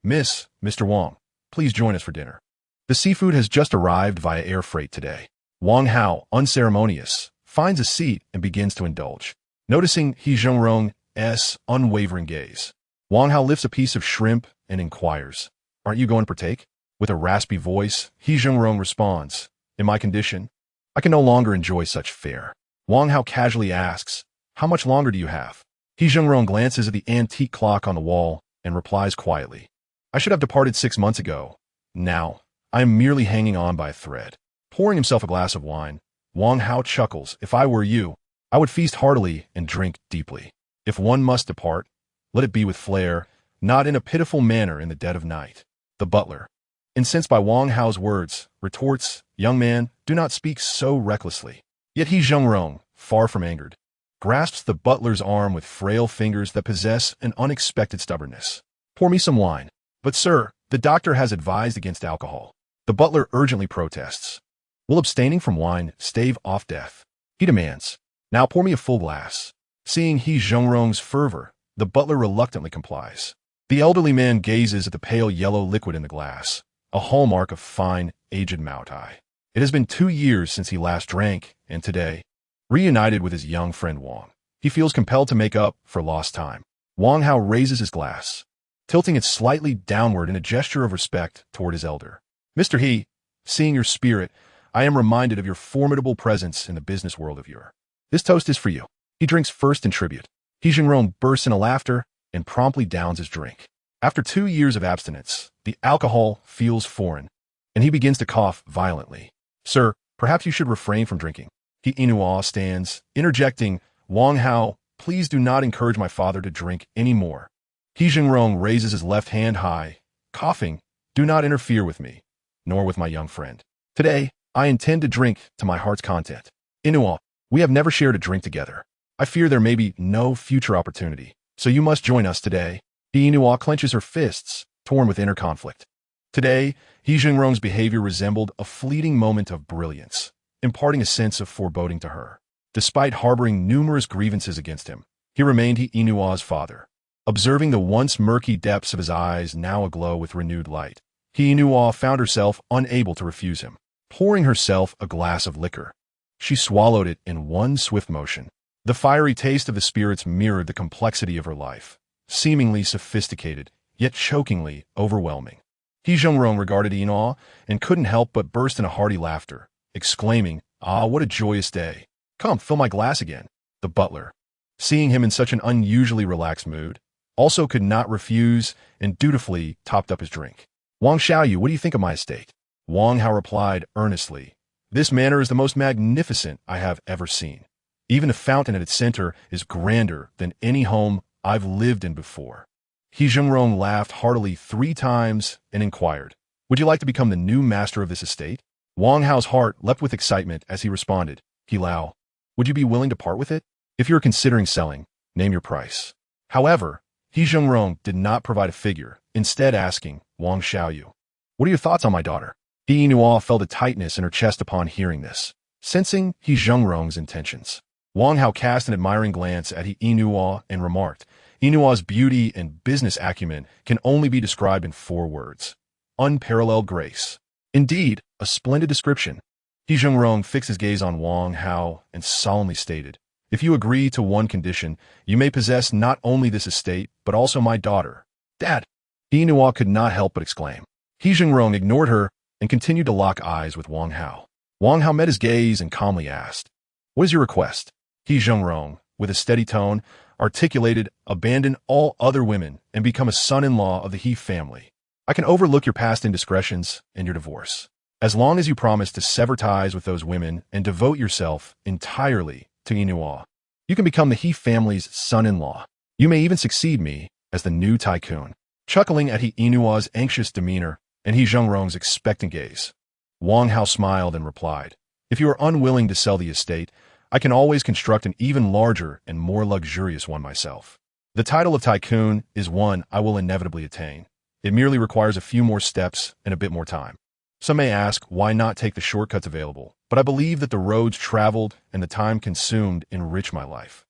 [SPEAKER 1] Mr. Wang, please join us for dinner. The seafood has just arrived via air freight today. Wang Hao, unceremonious, finds a seat and begins to indulge. Noticing He Zhengrong's unwavering gaze, Wang Hao lifts a piece of shrimp and inquires, Aren't you going to partake? With a raspy voice, He Zhengrong responds, In my condition, I can no longer enjoy such fare. Wang Hao casually asks, How much longer do you have? He Zhengrong glances at the antique clock on the wall and replies quietly, I should have departed 6 months ago. Now, I am merely hanging on by a thread. Pouring himself a glass of wine, Wang Hao chuckles, If I were you, I would feast heartily and drink deeply. If one must depart, let it be with flair, not in a pitiful manner in the dead of night. The butler, incensed by Wang Hao's words, retorts, Young man, do not speak so recklessly. Yet He Zhengrong, far from angered, grasps the butler's arm with frail fingers that possess an unexpected stubbornness. Pour me some wine. But sir, the doctor has advised against alcohol. The butler urgently protests. Will abstaining from wine stave off death? He demands. Now pour me a full glass. Seeing He Zhengrong's fervor, the butler reluctantly complies. The elderly man gazes at the pale yellow liquid in the glass, a hallmark of fine, aged Maotai. It has been 2 years since he last drank, and today, reunited with his young friend Wang, he feels compelled to make up for lost time. Wang Hao raises his glass, tilting it slightly downward in a gesture of respect toward his elder. Mr. He, seeing your spirit, I am reminded of your formidable presence in the business world of yore. This toast is for you. He drinks first in tribute. He Zhengrong bursts into laughter and promptly downs his drink. After 2 years of abstinence, the alcohol feels foreign, and he begins to cough violently. Sir, perhaps you should refrain from drinking. He Inua stands, interjecting, Wang Hao, please do not encourage my father to drink any more. He Zhengrong raises his left hand high, coughing, do not interfere with me, nor with my young friend. Today, I intend to drink to my heart's content. Inua, we have never shared a drink together. I fear there may be no future opportunity, so you must join us today. He Inua clenches her fists, torn with inner conflict. Today, He Zhengrong's behavior resembled a fleeting moment of brilliance, imparting a sense of foreboding to her. Despite harboring numerous grievances against him, He remained He-Inua's father. Observing the once murky depths of his eyes now aglow with renewed light, He-Inua found herself unable to refuse him. Pouring herself a glass of liquor, she swallowed it in one swift motion. The fiery taste of the spirits mirrored the complexity of her life, seemingly sophisticated, yet chokingly overwhelming. He Zhengrong regarded Inua and couldn't help but burst into hearty laughter, exclaiming, "Ah, what a joyous day! Come, fill my glass again." The butler, seeing him in such an unusually relaxed mood, also could not refuse and dutifully topped up his drink. "Wang Xiaoyu, what do you think of my estate?" Wang Hao replied earnestly, "This manor is the most magnificent I have ever seen. Even the fountain at its center is grander than any home I've lived in before." He Zhengrong laughed heartily 3 times and inquired, "Would you like to become the new master of this estate?" Wang Hao's heart leapt with excitement as he responded, "He Lao, would you be willing to part with it? If you're considering selling, name your price." However, He Zhengrong did not provide a figure, instead asking, "Wang Xiaoyu, what are your thoughts on my daughter?" He Inua felt a tightness in her chest upon hearing this, sensing He Zhengrong's intentions. Wang Hao cast an admiring glance at He Inua and remarked, "Inua's beauty and business acumen can only be described in 4 words. Unparalleled grace." Indeed, a splendid description. He Zhengrong fixed his gaze on Wang Hao and solemnly stated, "If you agree to one condition, you may possess not only this estate, but also my daughter." "Dad!" He Inua could not help but exclaim. He Zhengrong ignored her and continued to lock eyes with Wang Hao. Wang Hao met his gaze and calmly asked, "What is your request?" He Zhengrong, with a steady tone, articulated, "Abandon all other women and become a son-in-law of the He family. I can overlook your past indiscretions and your divorce, as long as you promise to sever ties with those women and devote yourself entirely to Inua. You can become the He family's son-in-law. You may even succeed me as the new tycoon." Chuckling at He Inua's anxious demeanor and He Zhengrong's expectant gaze, Wang Hao smiled and replied, "If you are unwilling to sell the estate, I can always construct an even larger and more luxurious one myself. The title of tycoon is one I will inevitably attain. It merely requires a few more steps and a bit more time. Some may ask why not take the shortcuts available, but I believe that the roads traveled and the time consumed enrich my life.